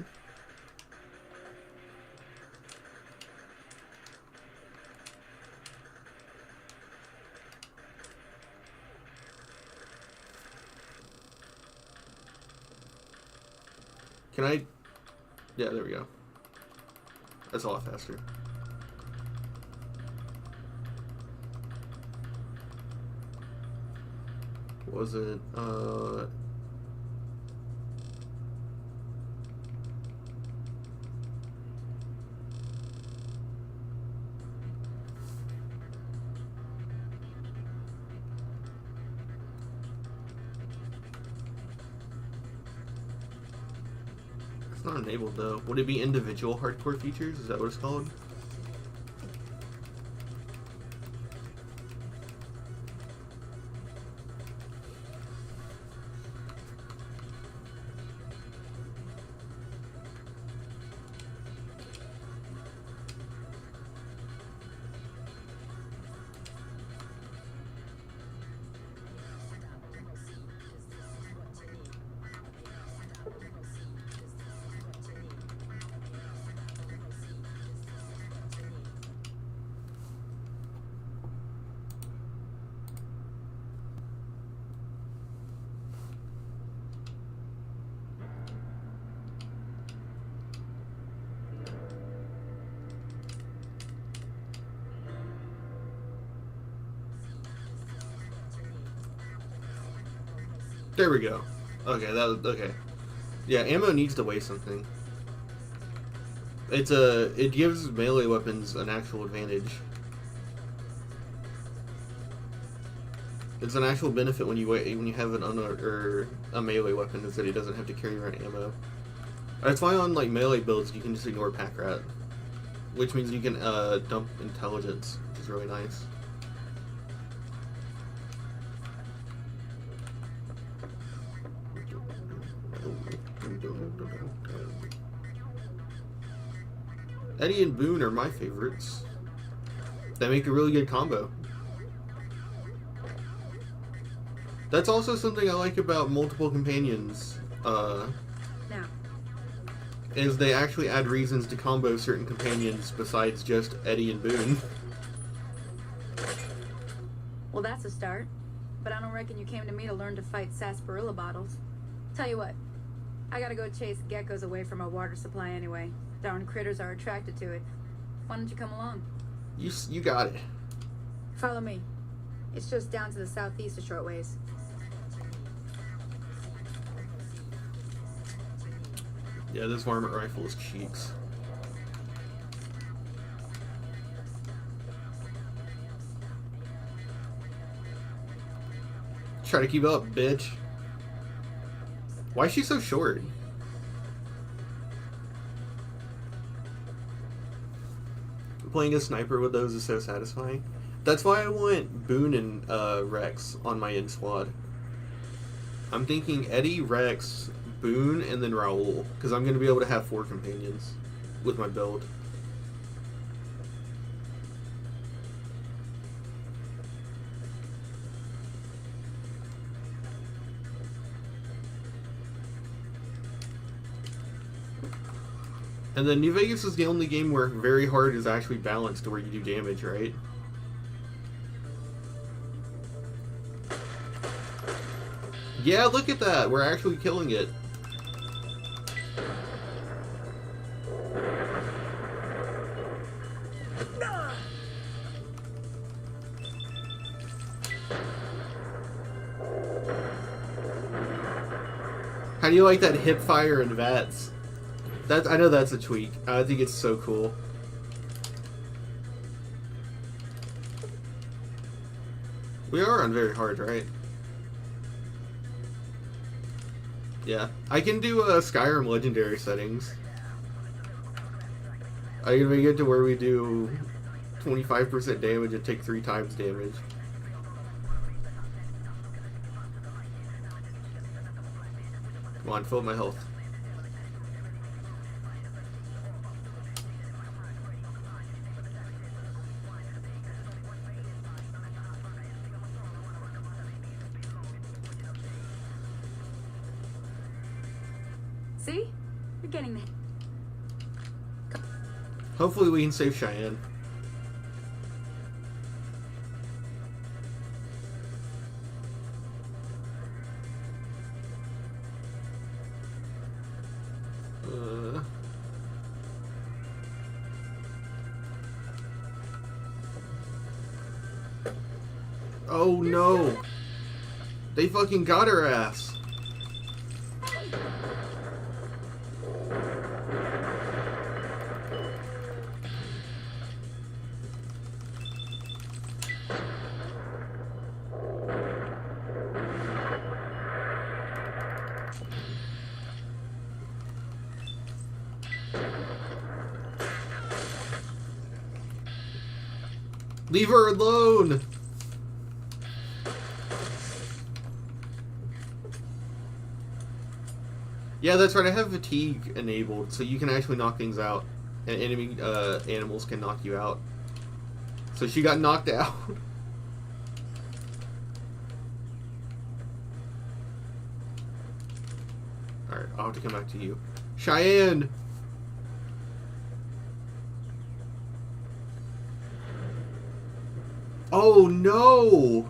Can I... Yeah, there we go. That's a lot faster. Was it, It's not enabled though. Would it be individual hardcore features? Is that what it's called? There we go. Okay, okay. Yeah, ammo needs to weigh something. It gives melee weapons an actual advantage. It's an actual benefit when you have a melee weapon is that it doesn't have to carry around ammo. That's why on like melee builds you can just ignore pack rat, which means you can dump intelligence, which is really nice. Eddie and Boone are my favorites. They make a really good combo. That's also something I like about multiple companions. Is they actually add reasons to combo certain companions besides just Eddie and Boone. Well, that's a start. But I don't reckon you came to me to learn to fight sarsaparilla bottles. Tell you what, I gotta go chase geckos away from our water supply anyway. Darn critters are attracted to it. Why don't you come along? You got it. Follow me. It's just down to the southeast a short ways. Yeah, this varmint rifle is cheeks. Try to keep up, bitch. Why is she so short? Playing a sniper with those is so satisfying. That's why I want Boone and Rex on my in squad. I'm thinking Eddie, Rex, Boone, and then Raoul, because I'm going to be able to have 4 companions with my build. And then New Vegas is the only game where very hard is actually balanced to where you do damage, right? Yeah, look at that. We're actually killing it. How do you like that hip fire and VATS? I know that's a tweak. I think it's so cool. We are on very hard, right? Yeah. I can do Skyrim legendary settings. I can make it to where we do 25% damage and take 3 times damage. Come on, fill up my health. See? You're getting the... Hopefully we can save Cheyenne. Oh no! They fucking got her ass! Leave her alone! Yeah, that's right. I have fatigue enabled, so you can actually knock things out, and enemy animals can knock you out. So she got knocked out. Alright, I'll have to come back to you. Cheyenne! Oh no!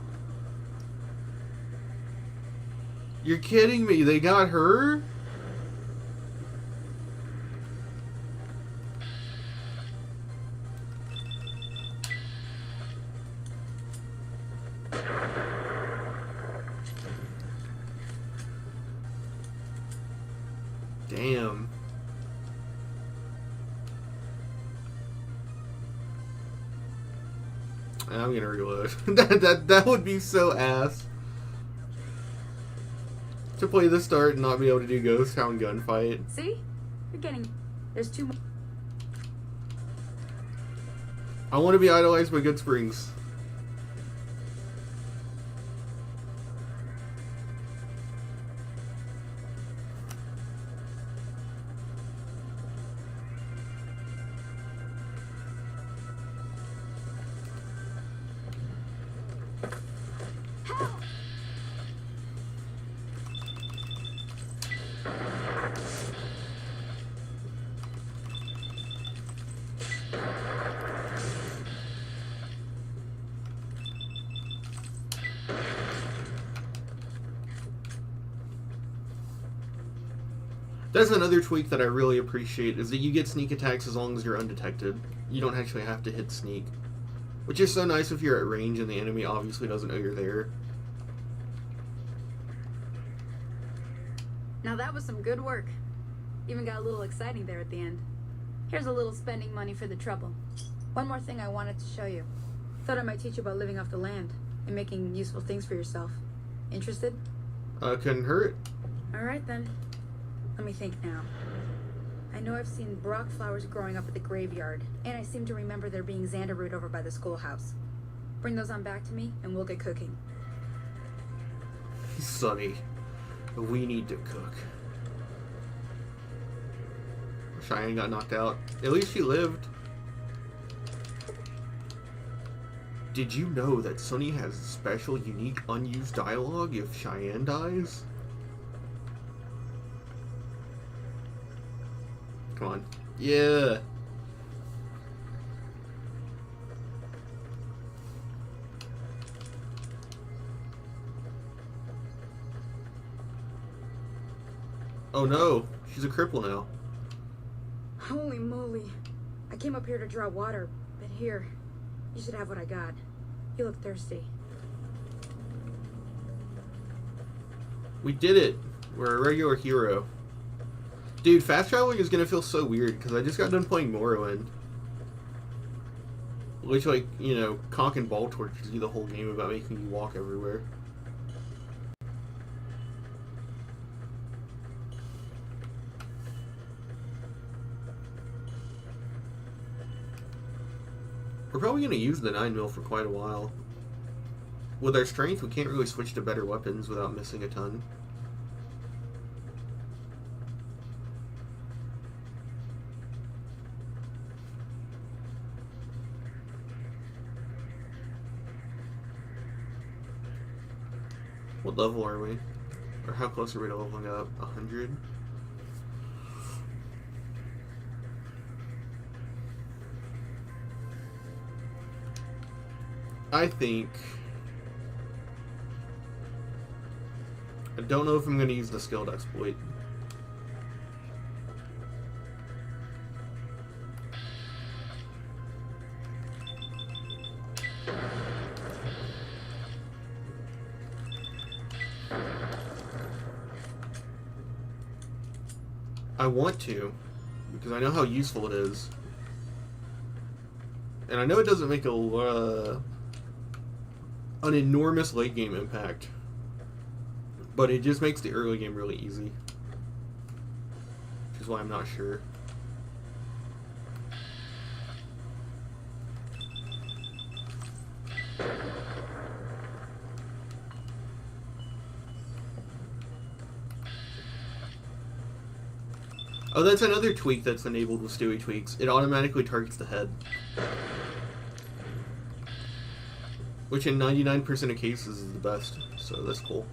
You're kidding me, they got her? Damn. I'm gonna reload. that would be so ass. To play the start and not be able to do Ghost Town gunfight. See? You're getting... There's 2 more... I want to be idolized by Good Springs. That's another tweak that I really appreciate, is that you get sneak attacks as long as you're undetected. You don't actually have to hit sneak. Which is so nice if you're at range and the enemy obviously doesn't know you're there. Now that was some good work. Even got a little exciting there at the end. Here's a little spending money for the trouble. One more thing I wanted to show you. Thought I might teach you about living off the land and making useful things for yourself. Interested? Couldn't hurt. Alright then. Let me think now. I know I've seen brock flowers growing up at the graveyard, and I seem to remember there being xanderroot over by the schoolhouse. Bring those on back to me, and we'll get cooking. Sonny, we need to cook. Cheyenne got knocked out. At least she lived. Did you know that Sonny has special, unique, unused dialogue if Cheyenne dies? Come on. Yeah. Oh no, she's a cripple now. Holy moly. I came up here to draw water, but here, you should have what I got. You look thirsty. We did it. We're a regular hero. Dude, fast traveling is gonna feel so weird because I just got done playing Morrowind. Which, like, you know, cock and ball tortures you the whole game about making you walk everywhere. We're probably going to use the 9mm for quite a while. With our strength, we can't really switch to better weapons without missing a ton. What level are we? Or how close are we to leveling up? 100? I think... I don't know if I'm going to use the skilled exploit. I want to, because I know how useful it is. And I know it doesn't make an enormous late game impact, but it just makes the early game really easy. Which is why I'm not sure. Oh, that's another tweak that's enabled with Stewie Tweaks. It automatically targets the head. Which in 99% of cases is the best, so that's cool.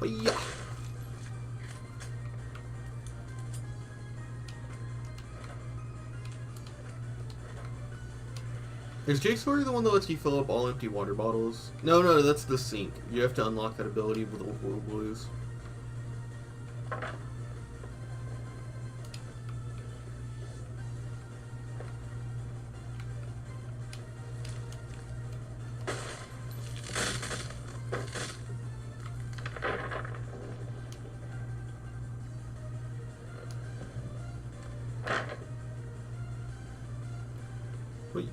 Yeah. Is Jigsaw the one that lets you fill up all empty water bottles? No, that's the sink. You have to unlock that ability with Old World Blues. Wait.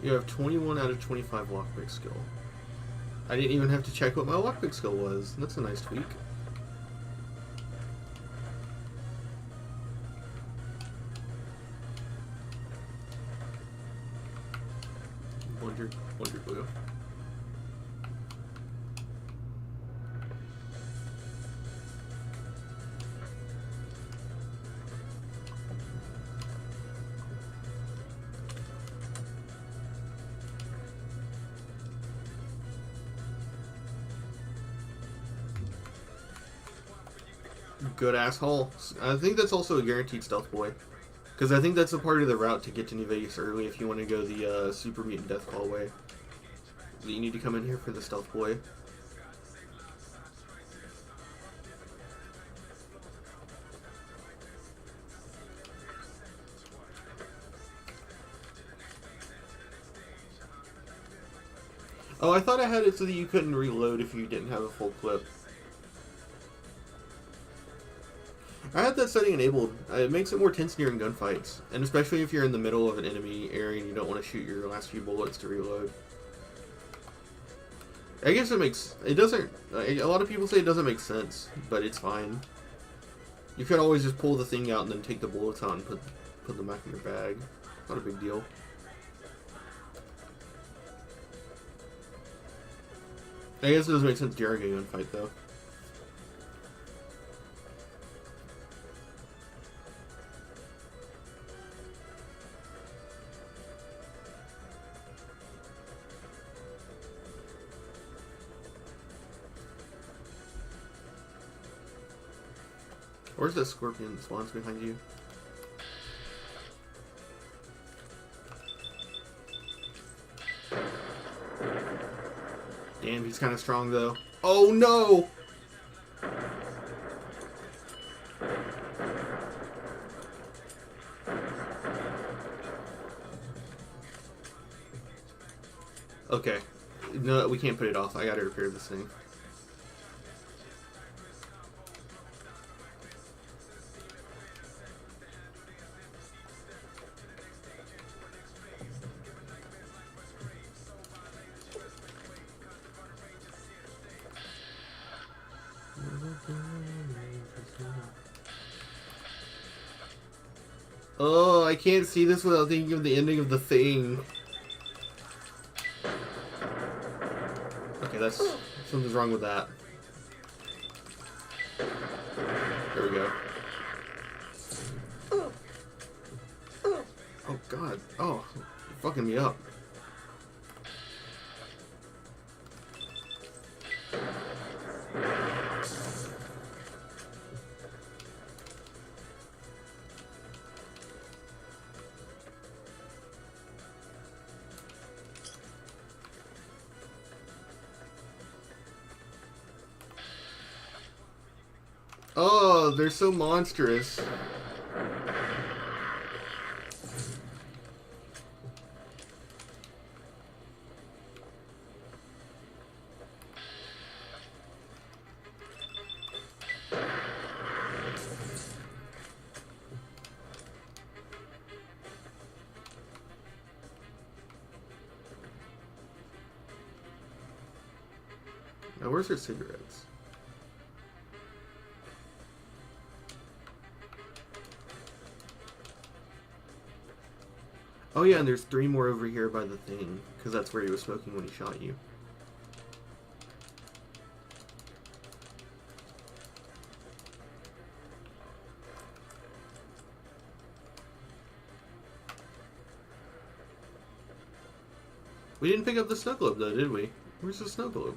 You have 21 out of 25 lockpick skill. I didn't even have to check what my lockpick skill was. That's a nice tweak. Wonder glue. Good asshole. I think that's also a guaranteed stealth boy. Because I think that's a part of the route to get to New Vegas early if you want to go the Super Mutant Deathclaw way. You need to come in here for the stealth boy. Oh, I thought I had it so that you couldn't reload if you didn't have a full clip. I had that setting enabled. It makes it more tense during gunfights, and especially if you're in the middle of an enemy area and you don't want to shoot your last few bullets to reload. I guess it doesn't, a lot of people say it doesn't make sense, but it's fine. You could always just pull the thing out and then take the bullets out and put them back in your bag. Not a big deal. I guess it doesn't make sense during a gunfight, though. Where's that scorpion that spawns behind you? Damn, he's kind of strong though. Oh no! Okay. No, we can't put it off. I gotta repair this thing. Oh, I can't see this without thinking of the ending of the thing. Okay, that's... something's wrong with that. There we go. Oh god. Oh, you're fucking me up. Oh, they're so monstrous. Now, where's her cigarettes? Oh yeah, and there's 3 more over here by the thing, because that's where he was smoking when he shot you. We didn't pick up the snow globe though, did we? Where's the snow globe?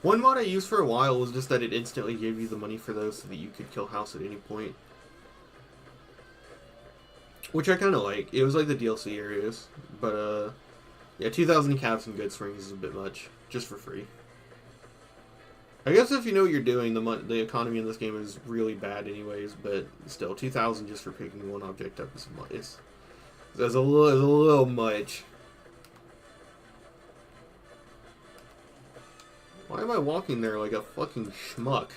One mod I used for a while was just that it instantly gave you the money for those so that you could kill House at any point. Which I kind of like. It was like the DLC areas. But, yeah, 2,000 caps and Good Springs is a bit much. Just for free. I guess if you know what you're doing, the economy in this game is really bad anyways, but still, 2,000 just for picking one object up is a little much. Why am I walking there like a fucking schmuck?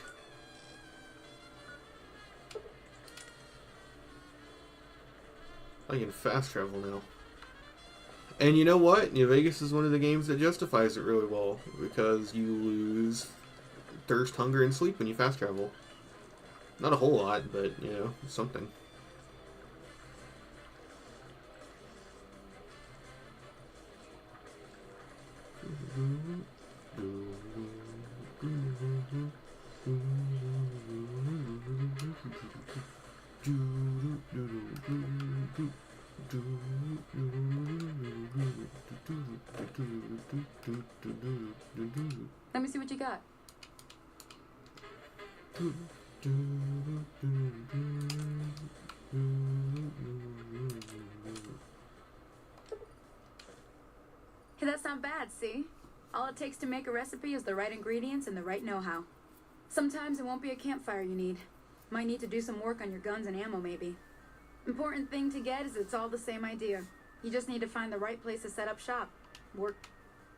I can fast travel now. And you know what? New Vegas is one of the games that justifies it really well, because you lose thirst, hunger, and sleep when you fast travel. Not a whole lot, but, you know, something. Let me see what you got. Hey, that's not bad, see? All it takes to make a recipe is the right ingredients and the right know-how. Sometimes it won't be a campfire you need. Might need to do some work on your guns and ammo, maybe. Important thing to get is it's all the same idea. You just need to find the right place to set up shop. Work.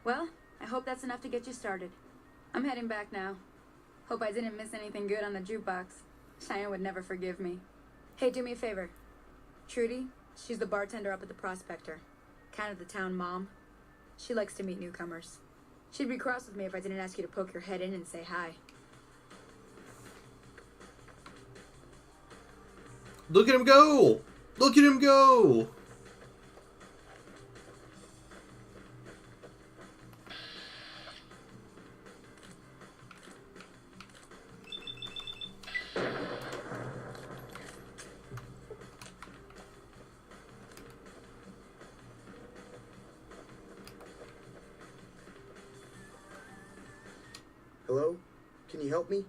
Well, I hope that's enough to get you started. I'm heading back now. Hope I didn't miss anything good on the jukebox. Cheyenne would never forgive me. Hey, do me a favor. Trudy, she's the bartender up at the Prospector. Kind of the town mom. She likes to meet newcomers. She'd be cross with me if I didn't ask you to poke your head in and say hi. Look at him go! Look at him go! Hello? Can you help me?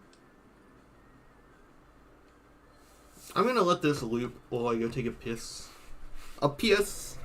I'm gonna let this loop while I go take a piss. A PS5.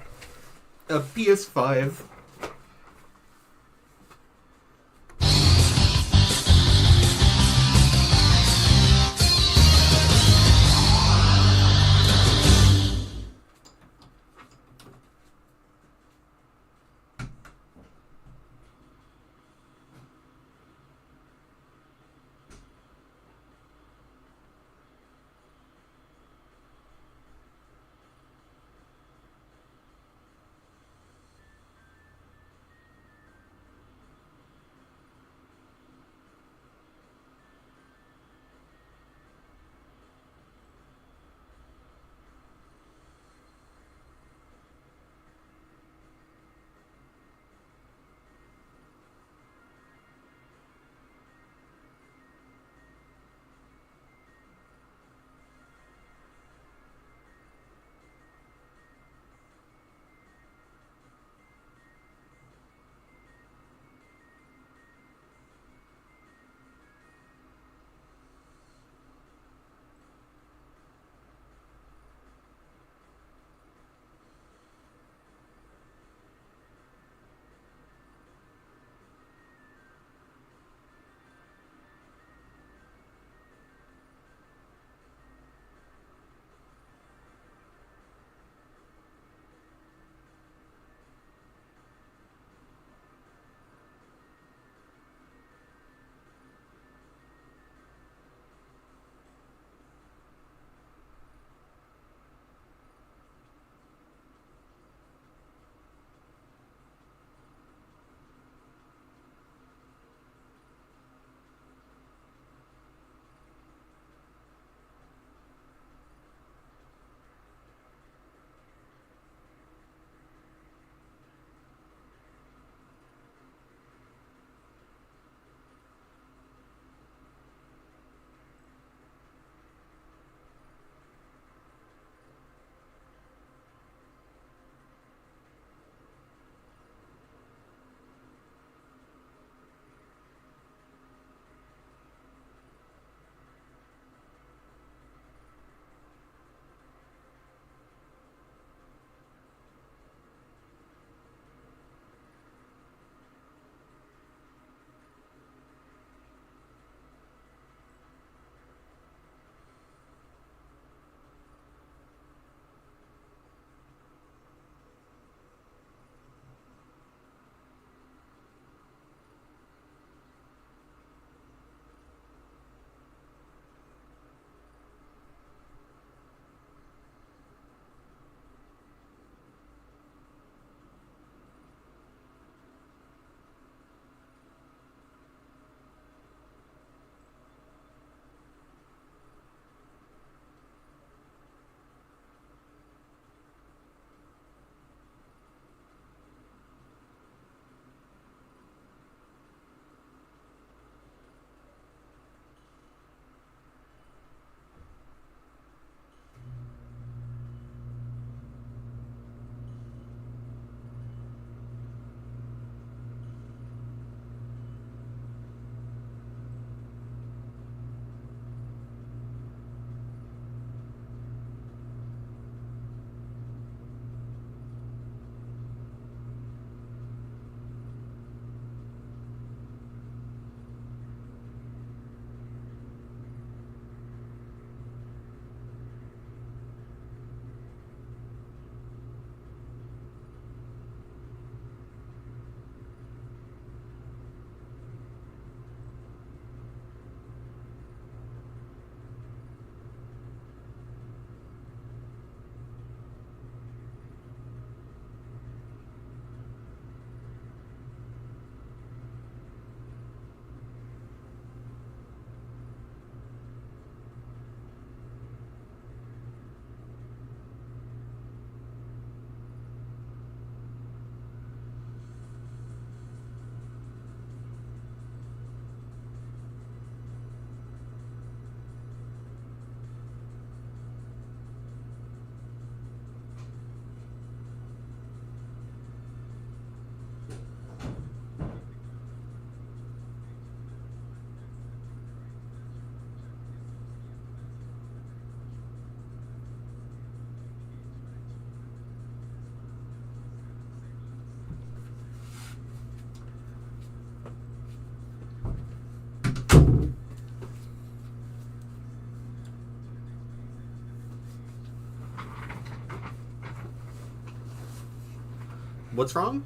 What's wrong?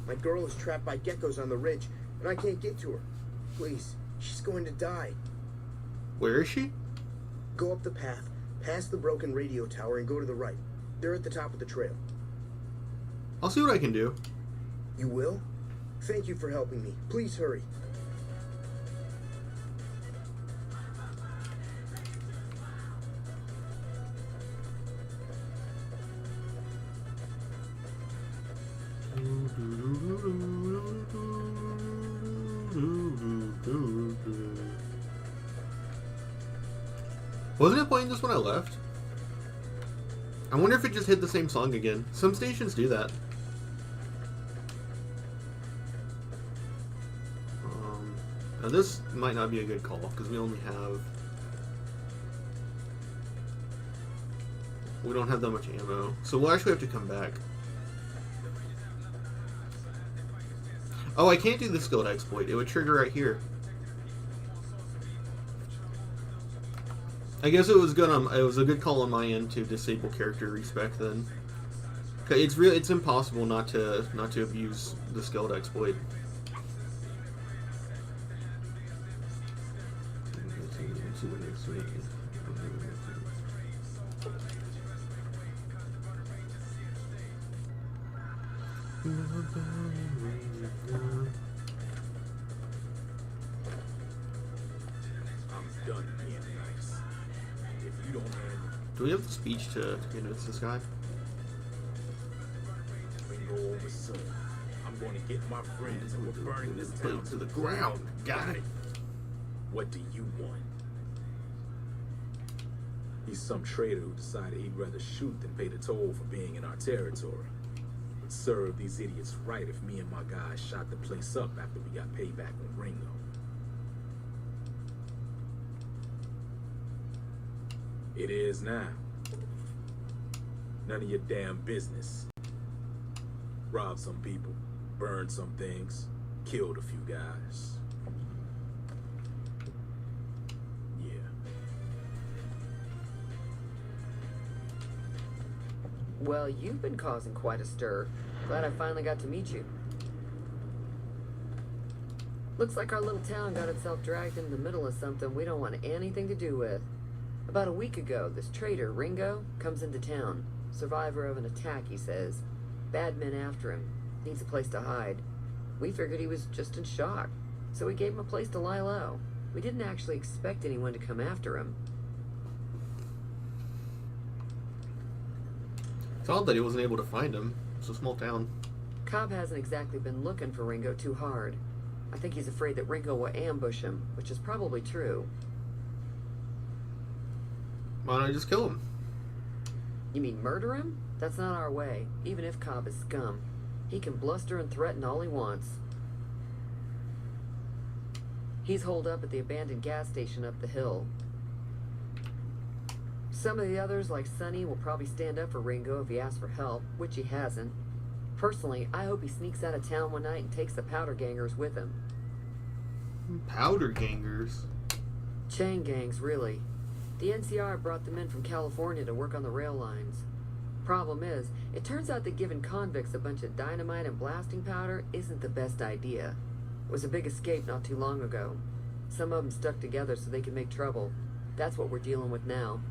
My girl is trapped by geckos on the ridge, and I can't get to her. Please, she's going to die. Where is she? Go up the path, past the broken radio tower, and go to the right. They're at the top of the trail. I'll see what I can do. You will? Thank you for helping me. Please hurry. Wasn't it playing this when I left? I wonder if it just hit the same song again. Some stations do that. Now this might not be a good call because we don't have that much ammo. So we'll actually have to come back. Oh, I can't do the skilled exploit. It would trigger right here. I guess it was good. It was a good call on my end to disable character respec then. It's impossible not to abuse the skilled exploit. Do we have the speech to convince this guy? I'm going to get my friends and we're burning this town to the ground. Got it. What do you want? He's some traitor who decided he'd rather shoot than pay the toll for being in our territory. It'd serve these idiots right if me and my guys shot the place up after we got payback on Ringo. It is now. None of your damn business. Robbed some people, burned some things, killed a few guys. Yeah. Well, you've been causing quite a stir. Glad I finally got to meet you. Looks like our little town got itself dragged into the middle of something we don't want anything to do with. About a week ago, this traitor, Ringo, comes into town. Survivor of an attack, he says. Bad men after him. Needs a place to hide. We figured he was just in shock, so we gave him a place to lie low. We didn't actually expect anyone to come after him. It's odd that he wasn't able to find him. It's a small town. Cobb hasn't exactly been looking for Ringo too hard. I think he's afraid that Ringo will ambush him, which is probably true. Why don't I just kill him? You mean murder him? That's not our way, even if Cobb is scum. He can bluster and threaten all he wants. He's holed up at the abandoned gas station up the hill. Some of the others, like Sonny, will probably stand up for Ringo if he asks for help, which he hasn't. Personally, I hope he sneaks out of town one night and takes the powder gangers with him. Powder gangers? Chain gangs, really. The NCR brought them in from California to work on the rail lines. Problem is, it turns out that giving convicts a bunch of dynamite and blasting powder isn't the best idea. It was a big escape not too long ago. Some of them stuck together so they could make trouble. That's what we're dealing with now.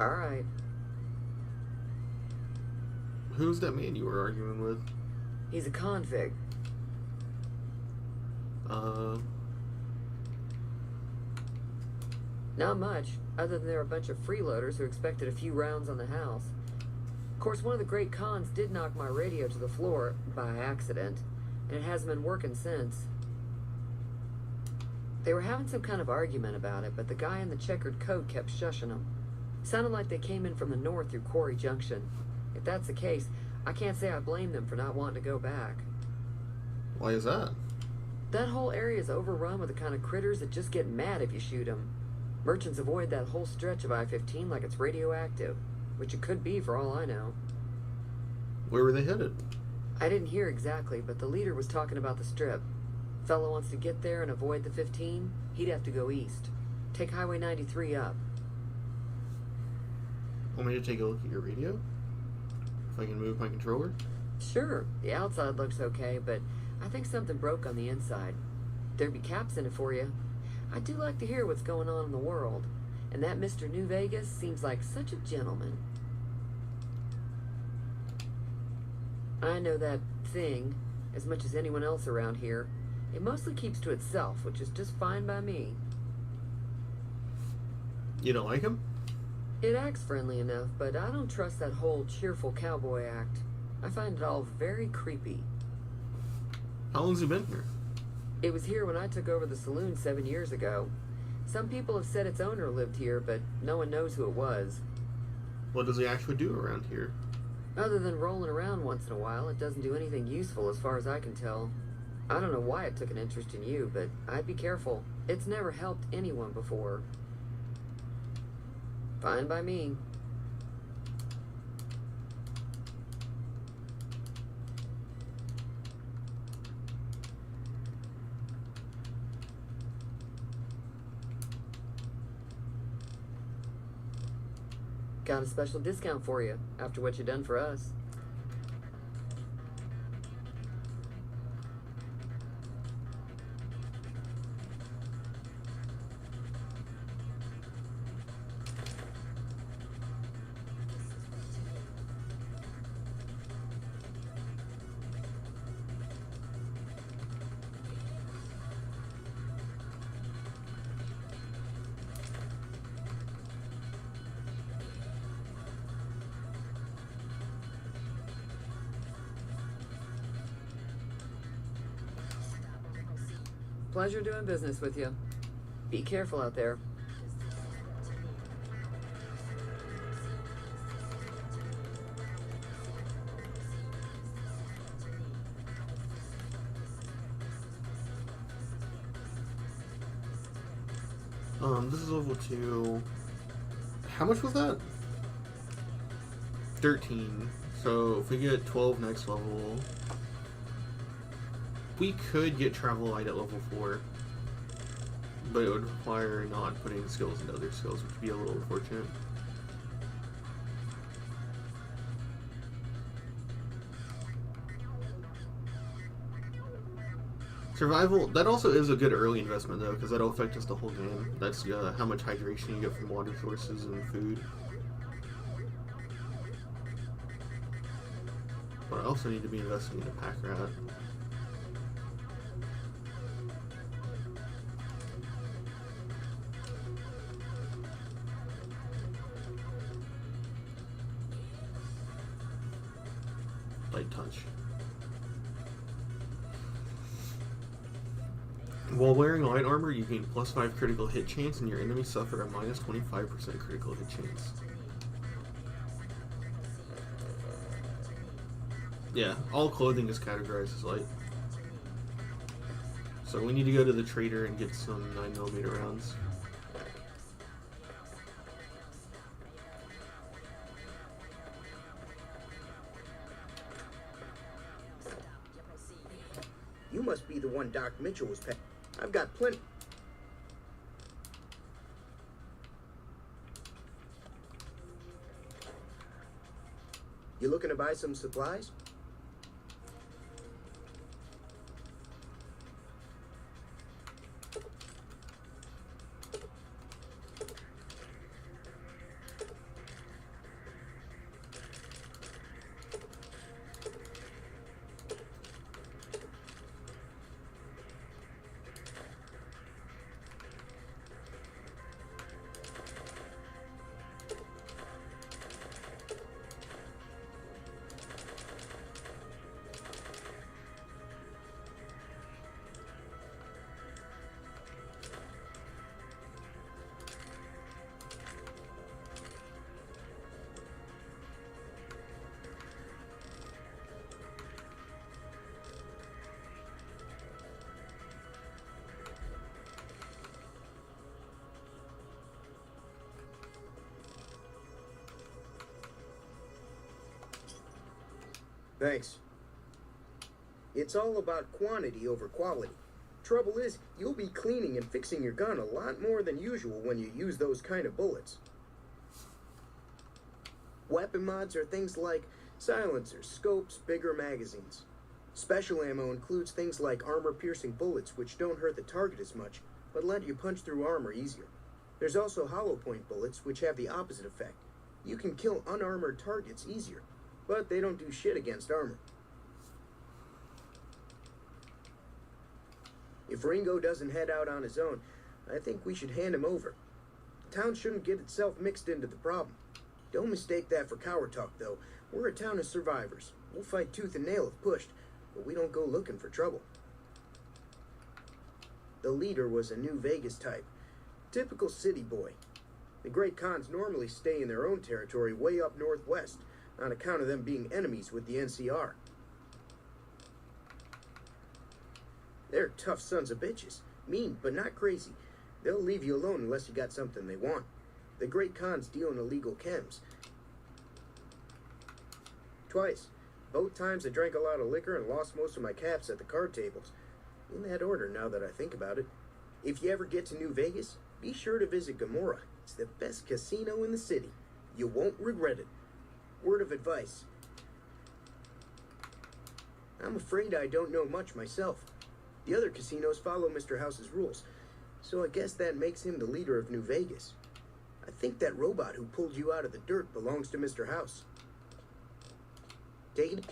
Alright. Who's that man you were arguing with? He's a convict. Not much, other than they're a bunch of freeloaders who expected a few rounds on the house. Of course, one of the great cons did knock my radio to the floor, by accident, and it hasn't been working since. They were having some kind of argument about it, but the guy in the checkered coat kept shushing them. Sounded like they came in from the north through Quarry Junction. If that's the case, I can't say I blame them for not wanting to go back. Why is that? That whole area is overrun with the kind of critters that just get mad if you shoot them. Merchants avoid that whole stretch of I-15 like it's radioactive, which it could be for all I know. Where were they headed? I didn't hear exactly, but the leader was talking about the strip. Fellow wants to get there and avoid the 15, he'd have to go east. Take Highway 93 up. Want me to take a look at your radio? If I can move my controller? Sure, the outside looks okay, but I think something broke on the inside. There'd be caps in it for you. I do like to hear what's going on in the world, and that Mr. New Vegas seems like such a gentleman. I know that thing as much as anyone else around here. It mostly keeps to itself, which is just fine by me. You don't like him? It acts friendly enough, but I don't trust that whole cheerful cowboy act. I find it all very creepy. How long's he been here? It was here when I took over the saloon 7 years ago. Some people have said its owner lived here, but no one knows who it was. What does he actually do around here? Other than rolling around once in a while, it doesn't do anything useful as far as I can tell. I don't know why it took an interest in you, but I'd be careful. It's never helped anyone before. Fine by me. Got a special discount for you after what you've done for us. Pleasure doing business with you. Be careful out there. This is level 2. How much was that? 13. So if we get 12 next level, we could get travel light at level 4, but it would require not putting skills into other skills, which would be a little unfortunate. Survival, that also is a good early investment though, because that'll affect us the whole game. That's how much hydration you get from water sources and food. But I also need to be investing in a pack rat. Light touch. While wearing light armor, you gain +5 critical hit chance, and your enemies suffer a -25% critical hit chance. Yeah, all clothing is categorized as light. So we need to go to the trader and get some 9mm rounds. You must be the one Doc Mitchell was paying. I've got plenty. You looking to buy some supplies? Thanks. It's all about quantity over quality. Trouble is, you'll be cleaning and fixing your gun a lot more than usual when you use those kind of bullets. Weapon mods are things like silencers, scopes, bigger magazines. Special ammo includes things like armor-piercing bullets, which don't hurt the target as much, but let you punch through armor easier. There's also hollow point bullets, which have the opposite effect. You can kill unarmored targets easier, but they don't do shit against armor. If Ringo doesn't head out on his own, I think we should hand him over. The town shouldn't get itself mixed into the problem. Don't mistake that for coward talk, though. We're a town of survivors. We'll fight tooth and nail if pushed, but we don't go looking for trouble. The leader was a New Vegas type. Typical city boy. The Great Khans normally stay in their own territory way up northwest, on account of them being enemies with the NCR. They're tough sons of bitches. Mean, but not crazy. They'll leave you alone unless you got something they want. The Great Khans deal in illegal chems. Twice. Both times I drank a lot of liquor and lost most of my caps at the card tables. In that order, now that I think about it. If you ever get to New Vegas, be sure to visit Gomorrah. It's the best casino in the city. You won't regret it. Word of advice. I'm afraid I don't know much myself. The other casinos follow Mr. House's rules, so I guess that makes him the leader of New Vegas. I think that robot who pulled you out of the dirt belongs to Mr. House. Take it.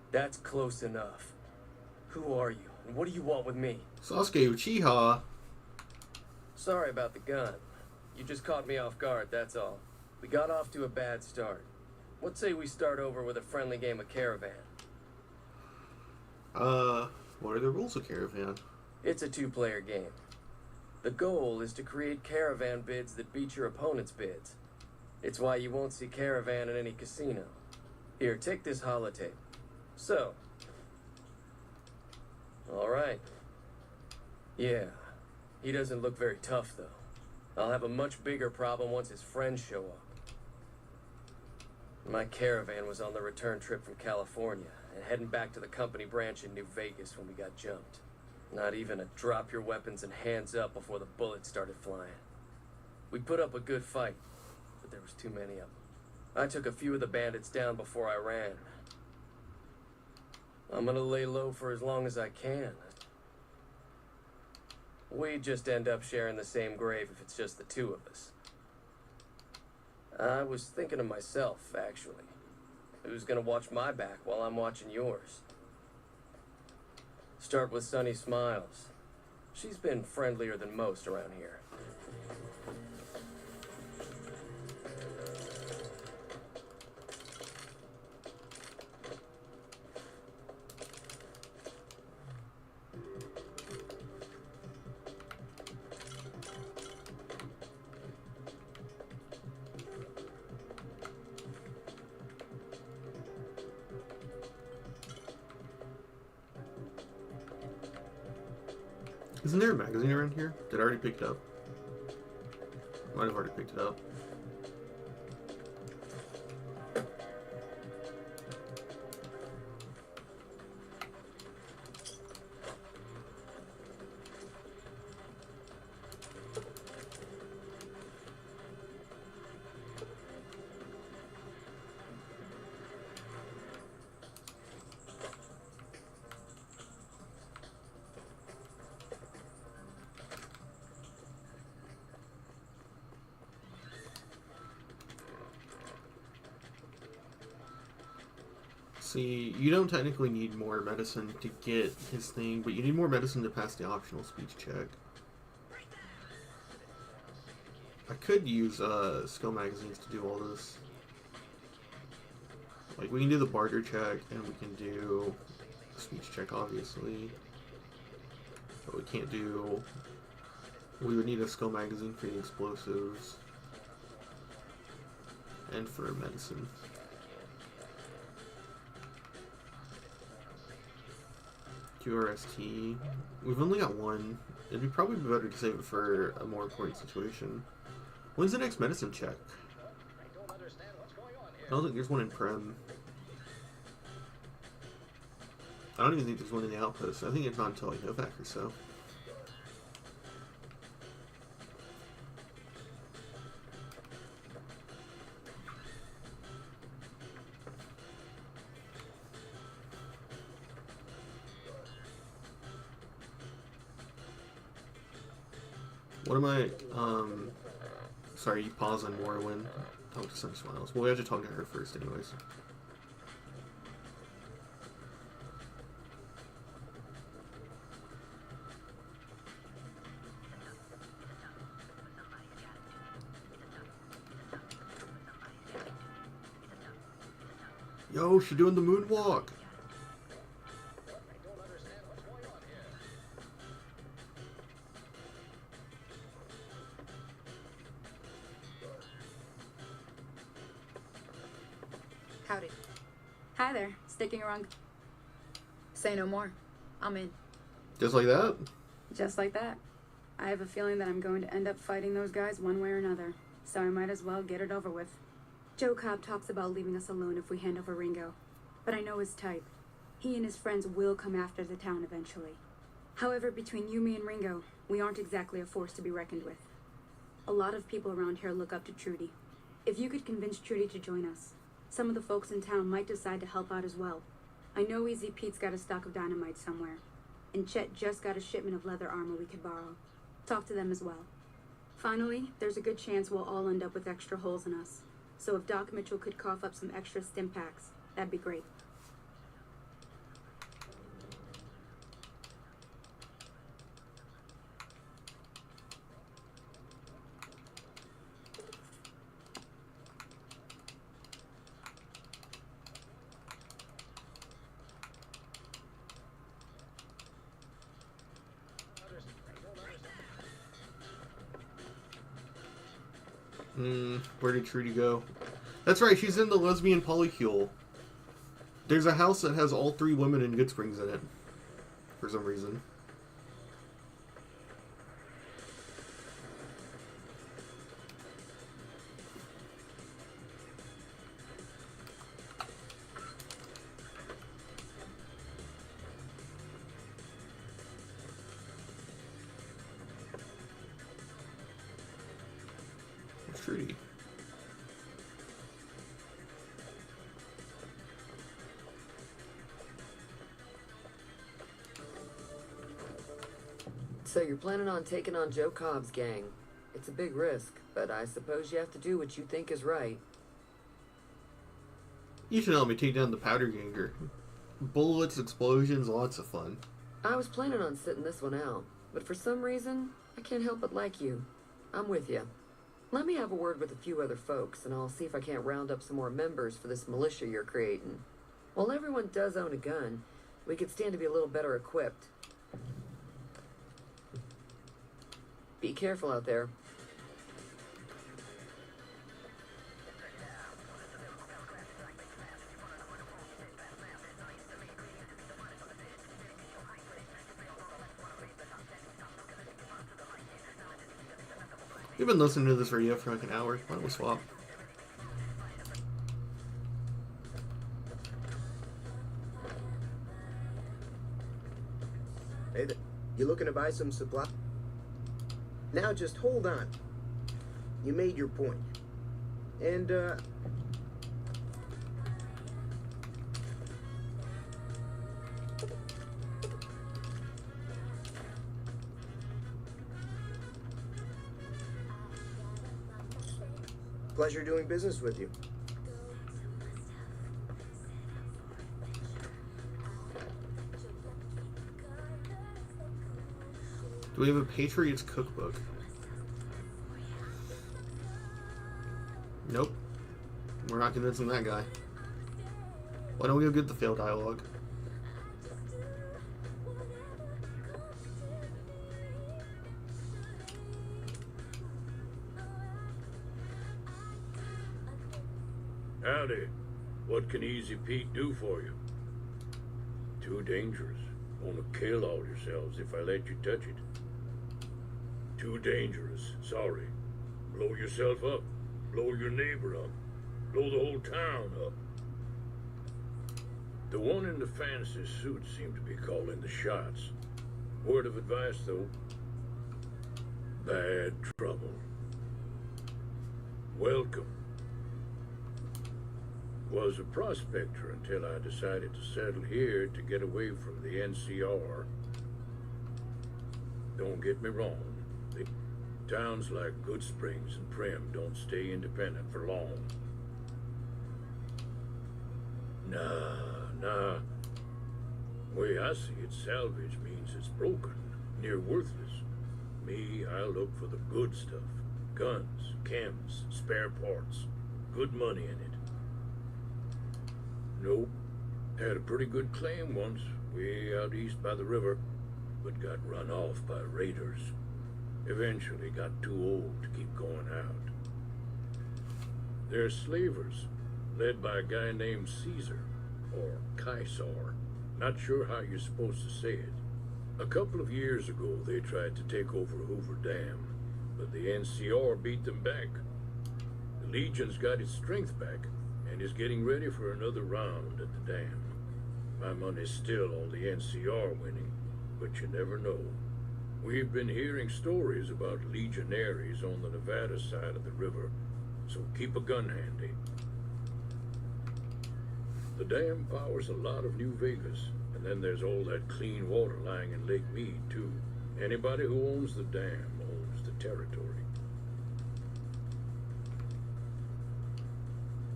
That's close enough. Who are you, and what do you want with me? Sasuke Uchiha. Sorry about the gun. You just caught me off guard, that's all. We got off to a bad start. What say we start over with a friendly game of Caravan? What are the rules of Caravan? It's a two-player game. The goal is to create Caravan bids that beat your opponent's bids. It's why you won't see Caravan in any casino. Here, take this holotape. So. Alright. Yeah. He doesn't look very tough, though. I'll have a much bigger problem once his friends show up. My Caravan was on the return trip from California and heading back to the company branch in New Vegas when we got jumped. Not even a drop your weapons and hands up before the bullets started flying. We put up a good fight, but there was too many of them. I took a few of the bandits down before I ran. I'm gonna lay low for as long as I can. We just end up sharing the same grave if it's just the two of us. I was thinking of myself, actually. Who's gonna watch my back while I'm watching yours? Start with Sunny Smiles. She's been friendlier than most around here. Isn't there a magazine around here? Did I already pick it up? Might have already picked it up. See, you don't technically need more medicine to get his thing, but you need more medicine to pass the optional speech check. I could use skill magazines to do all this. Like, we can do the barter check, and we can do the speech check, obviously. But we can't do... We would need a skill magazine for the explosives. And for medicine. QRST. We've only got one. It'd be probably better to save it for a more important situation. When's the next medicine check? I don't think there's one in Prem. I don't even think there's one in the Outpost. I think it's not until like Novak or so. What am I, sorry, you pause on Morrowind. Talk to some smiles. Well, we have to talk to her first anyways. Yo, she doing the moonwalk! Howdy. Hi there. Sticking around. Say no more. I'm in. Just like that? Just like that. I have a feeling that I'm going to end up fighting those guys one way or another, so I might as well get it over with. Joe Cobb talks about leaving us alone if we hand over Ringo, but I know his type. He and his friends will come after the town eventually. However, between you, me, and Ringo, we aren't exactly a force to be reckoned with. A lot of people around here look up to Trudy. If you could convince Trudy to join us, some of the folks in town might decide to help out as well. I know Easy Pete's got a stock of dynamite somewhere, and Chet just got a shipment of leather armor we could borrow. Talk to them as well. Finally, there's a good chance we'll all end up with extra holes in us. So if Doc Mitchell could cough up some extra stim packs, that'd be great. Where did Trudy go? That's right, she's in the lesbian polycule. There's a house that has all 3 women in Goodsprings in it. For some reason. Where's Trudy? So you're planning on taking on Joe Cobb's gang. It's a big risk, but I suppose you have to do what you think is right. You should help me take down the powder ganger. Bullets, explosions, lots of fun. I was planning on sitting this one out, but for some reason, I can't help but like you. I'm with you. Let me have a word with a few other folks, and I'll see if I can't round up some more members for this militia you're creating. While everyone does own a gun, we could stand to be a little better equipped. Be careful out there. We've been listening to this radio for like an hour. Why don't we swap? Hey there. You looking to buy some supply? Now just hold on. You made your point. And, pleasure doing business with you. Do we have a Patriots cookbook? Nope. We're not convincing that guy. Why don't we go get the failed dialogue? Howdy. What can Easy Pete do for you? Too dangerous. Gonna kill all yourselves if I let you touch it. Too dangerous, sorry. Blow yourself up. Blow your neighbor up. Blow the whole town up. The one in the fancy suit seemed to be calling the shots. Word of advice, though. Bad trouble. Welcome. Was a prospector until I decided to settle here to get away from the NCR. Don't get me wrong. The towns like Goodsprings and Prim don't stay independent for long. Nah. Way I see it, salvage means it's broken, near worthless. Me, I look for the good stuff. Guns, chems, spare parts. Good money in it. Nope. Had a pretty good claim once, way out east by the river, but got run off by raiders. Eventually got too old to keep going out. They're slavers, led by a guy named Caesar, or Caesar. Not sure how you're supposed to say it. A couple of years ago, they tried to take over Hoover Dam, but the NCR beat them back. The Legion's got its strength back, and is getting ready for another round at the dam. My money's still on the NCR winning, but you never know. We've been hearing stories about legionaries on the Nevada side of the river, so keep a gun handy. The dam powers a lot of New Vegas, and then there's all that clean water lying in Lake Mead, too. Anybody who owns the dam owns the territory.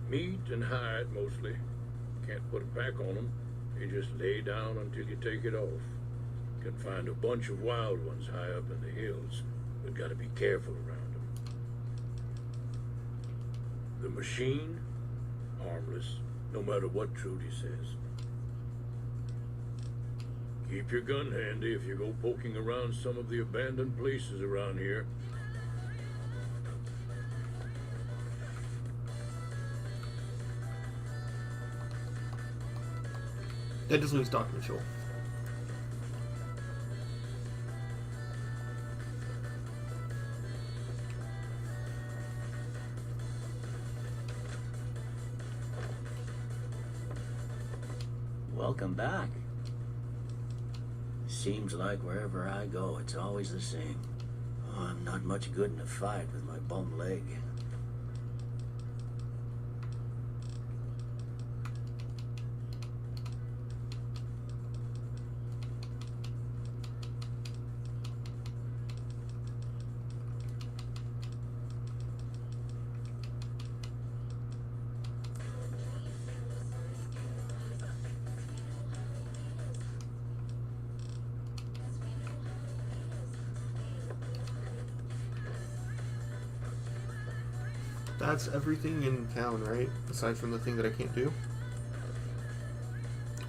Meat and hide, mostly. Can't put a pack on them. You just lay down until you take it off. Can find a bunch of wild ones high up in the hills, but gotta be careful around them. The machine, harmless, no matter what Trudy says. Keep your gun handy if you go poking around some of the abandoned places around here. That just leaves Doc Mitchell. Welcome back. Seems like wherever I go, it's always the same. Oh, I'm not much good in a fight with my bum leg. That's everything in town, right? Aside from the thing that I can't do.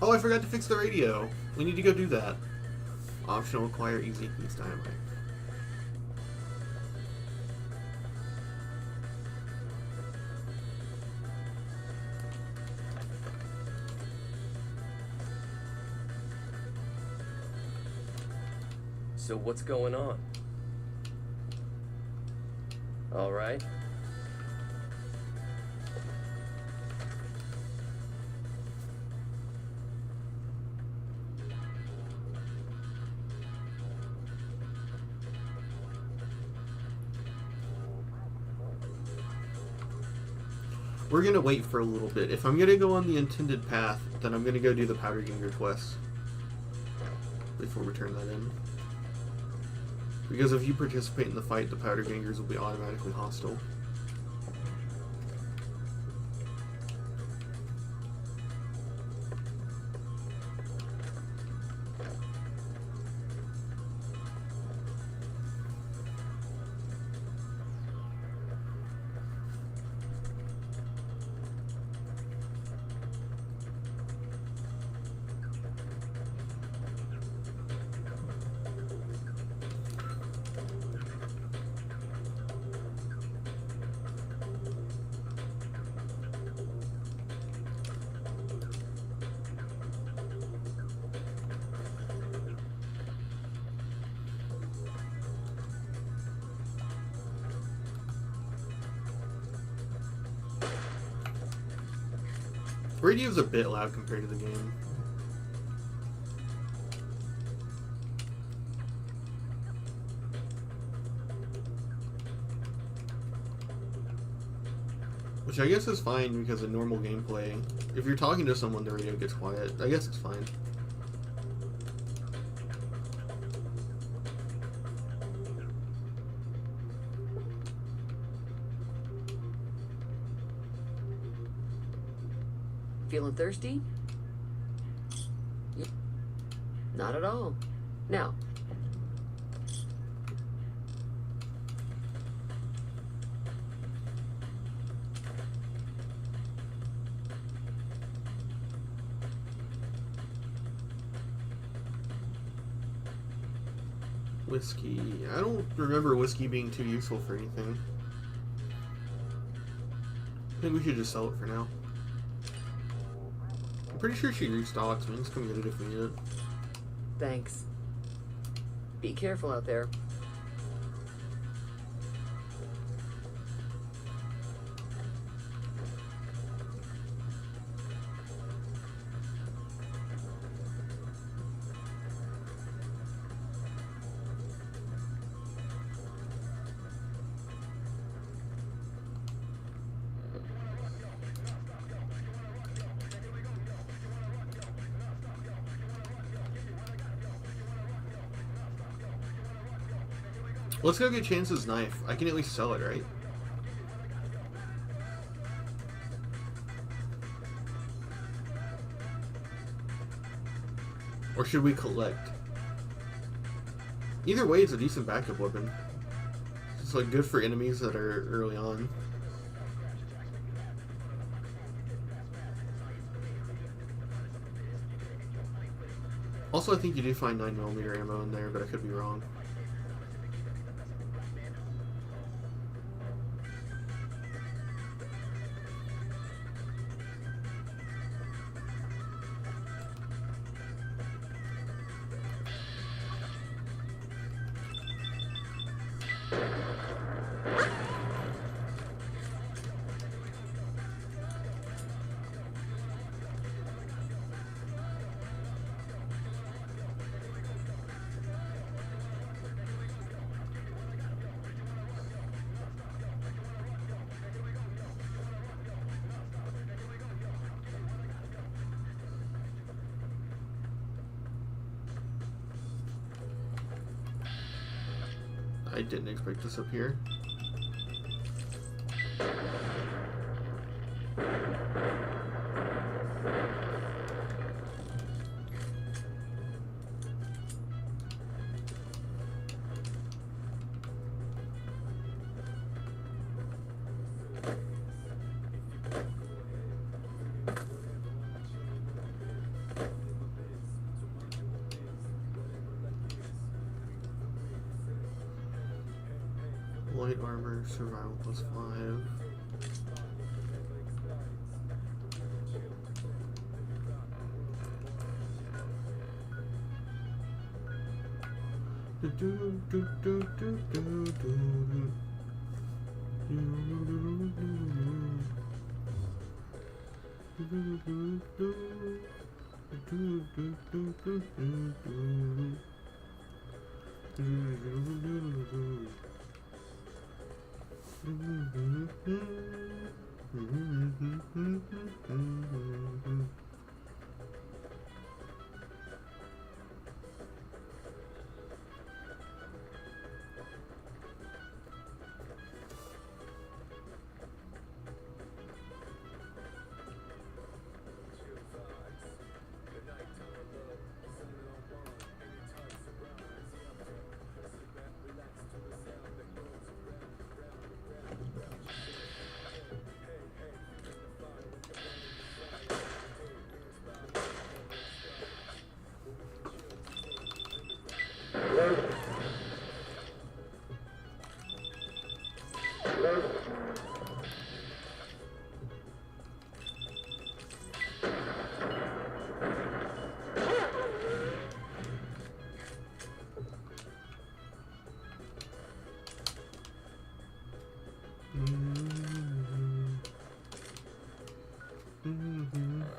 Oh, I forgot to fix the radio. We need to go do that. Optional, acquire easy keys dynamite. So what's going on? All right. We're gonna wait for a little bit. If I'm gonna go on the intended path, then I'm gonna go do the Powder Ganger quest before we turn that in. Because if you participate in the fight, the Powder Gangers will be automatically hostile. Radio's a bit loud compared to the game. Which I guess is fine because in normal gameplay, if you're talking to someone, the radio gets quiet. I guess it's fine. Feeling thirsty? Not at all. Now, Whiskey. I don't remember whiskey being too useful for anything. I think we should just sell it for now. I'm pretty sure she restocks. We can just come get it if we need it. thanks. Be careful out there. Let's go get Chance's knife. I can at least sell it, right? Or should we collect? Either way, it's a decent backup weapon. It's like good for enemies that are early on. Also, I think you do find 9mm ammo in there, but I could be wrong. I didn't expect this up here. Light armor, survival +5.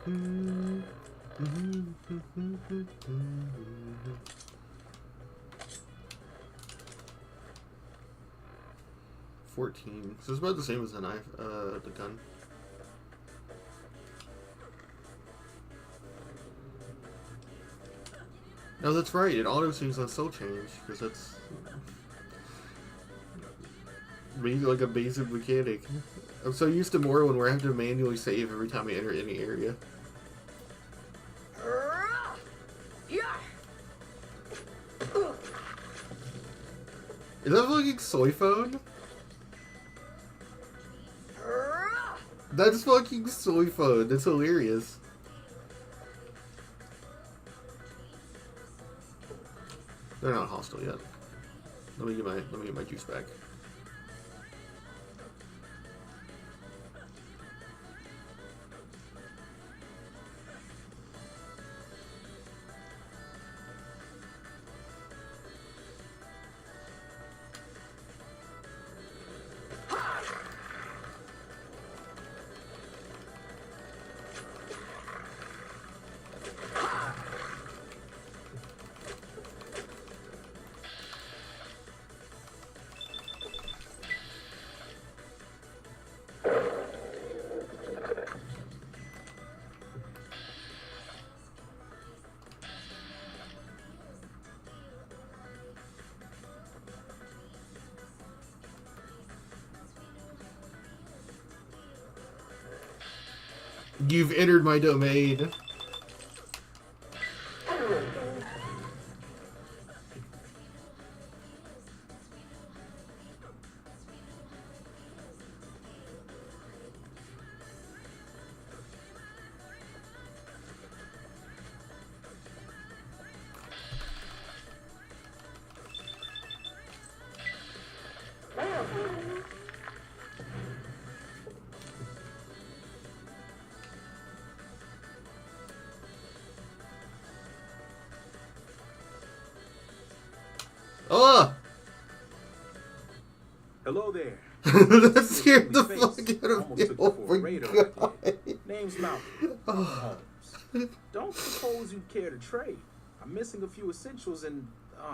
$14. So it's about the same as the knife, the gun. No, that's right. It auto saves on soul change because that's like a basic mechanic. I'm so used to Morrowind where I have to manually save every time I enter any area. Is that fucking soy phone? That's fucking soy phone. That's hilarious. They're not hostile yet. Let me get my juice back. You've entered my domain. Oh! Hello there. That scared the fuck out of me. Oh my god. Name's Malcolm. Oh. Holmes. Don't suppose you'd care to trade. I'm missing a few essentials and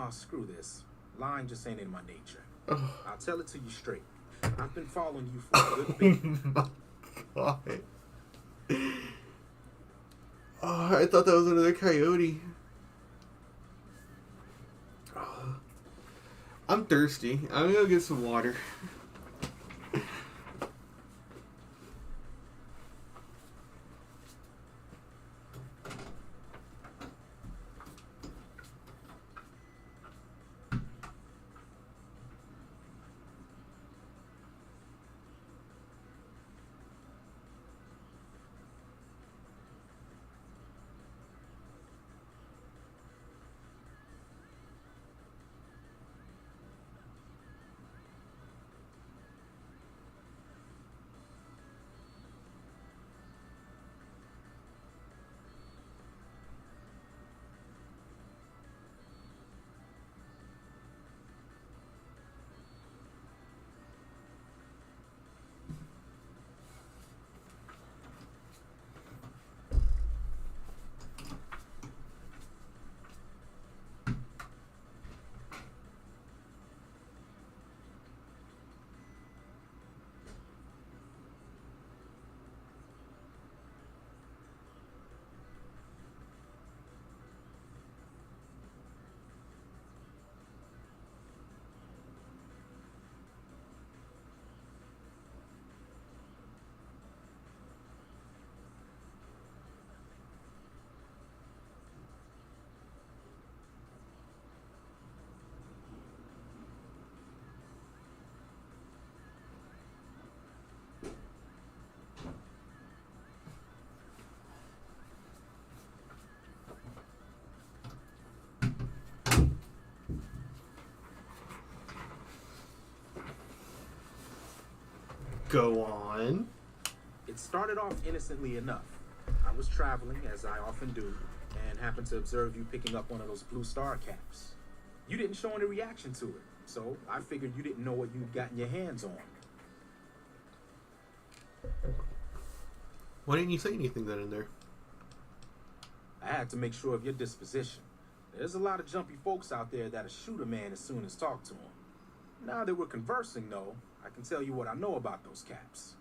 screw this. Lying just ain't in my nature. Oh. I'll tell it to you straight. I've been following you for a good bit. Oh my god. Oh, I thought that was another coyote. Oh. I'm thirsty. I'm gonna go get some water. Go on. It started off innocently enough. I was traveling, as I often do, and happened to observe you picking up one of those blue star caps. You didn't show any reaction to it, so I figured you didn't know what you'd gotten your hands on. Why didn't you say anything then in there? I had to make sure of your disposition. There's a lot of jumpy folks out there that'll shoot a man as soon as talk to him. Now that we're conversing, though, I can tell you what I know about those caps.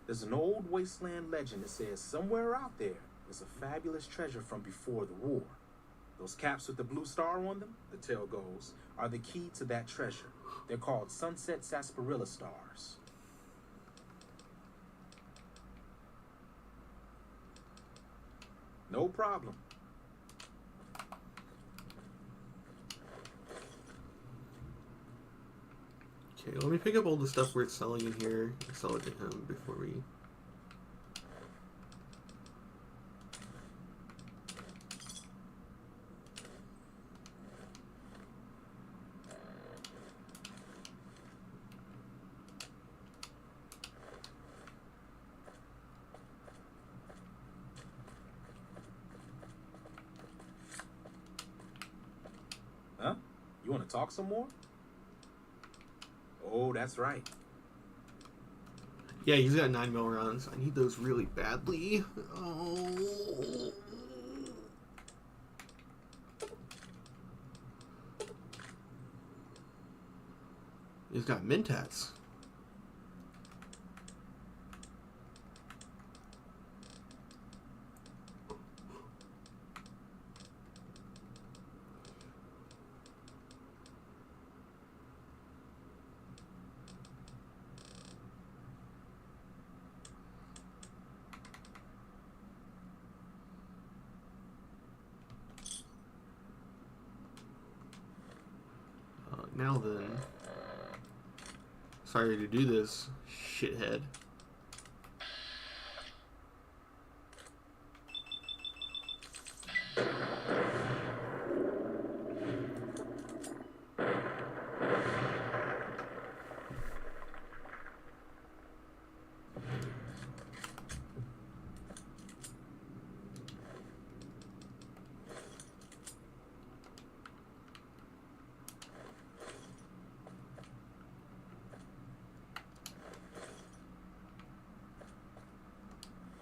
There's an old wasteland legend that says somewhere out there is a fabulous treasure from before the war. Those caps with the blue star on them, the tale goes, are the key to that treasure. They're called sunset sarsaparilla stars. No problem. Okay, let me pick up all the stuff we're selling in here and sell it to him before we... Huh? You want to talk some more? Oh, that's right. Yeah, he's got 9mm rounds. I need those really badly. Oh. He's got Mentats. Now then, sorry to do this, shithead.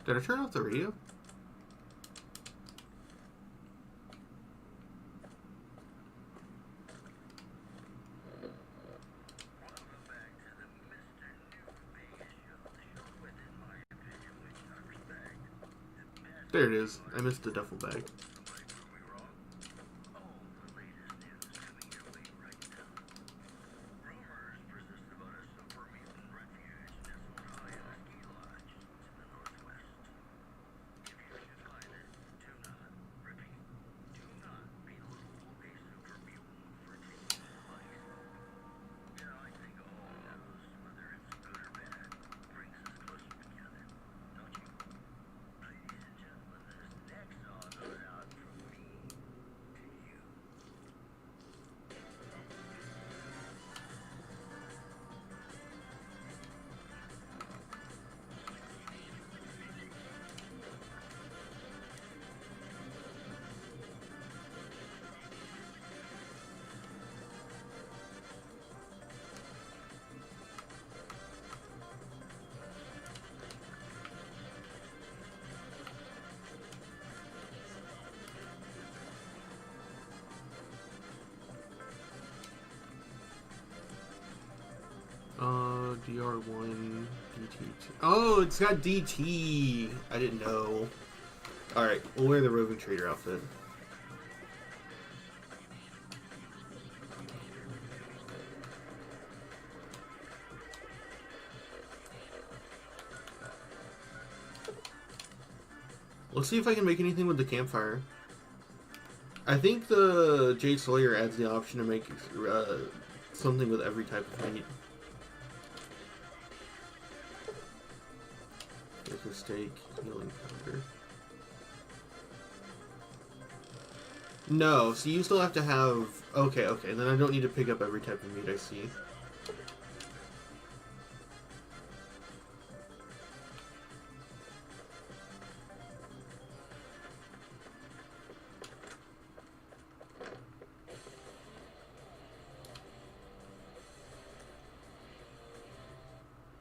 Did I turn off the radio? There it is. I missed the duffel bag. DR1, DT2. Oh, it's got DT. I didn't know. Alright, we'll wear the roving trader outfit. Let's see if I can make anything with the campfire. I think the Jade Sawyer adds the option to make something with every type of meat. Baker steak, healing powder. No, so you still have to have... Okay, then I don't need to pick up every type of meat I see.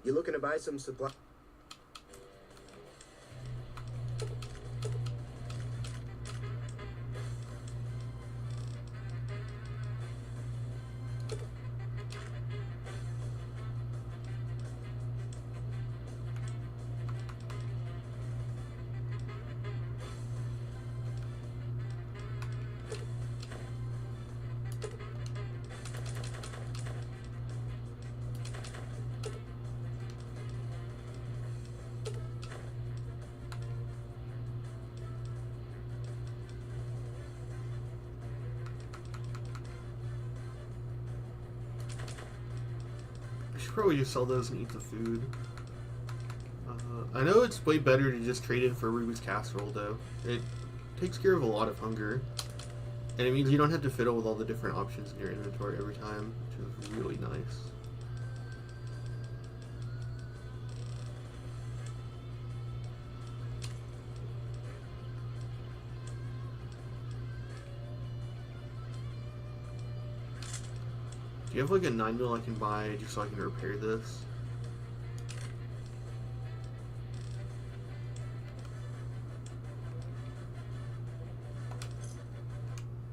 You looking to buy some supply? should probably just sell those and eat the food. I know it's way better to just trade in for Ruby's casserole, though. It takes care of a lot of hunger. And it means you don't have to fiddle with all the different options in your inventory every time, which is really nice. Do you have like a 9mm I can buy just so I can repair this?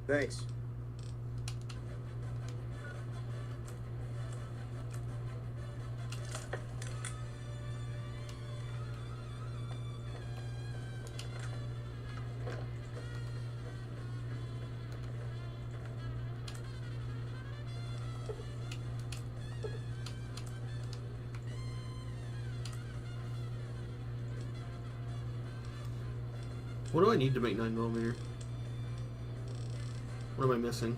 Thanks. What do I need to make 9mm? What am I missing?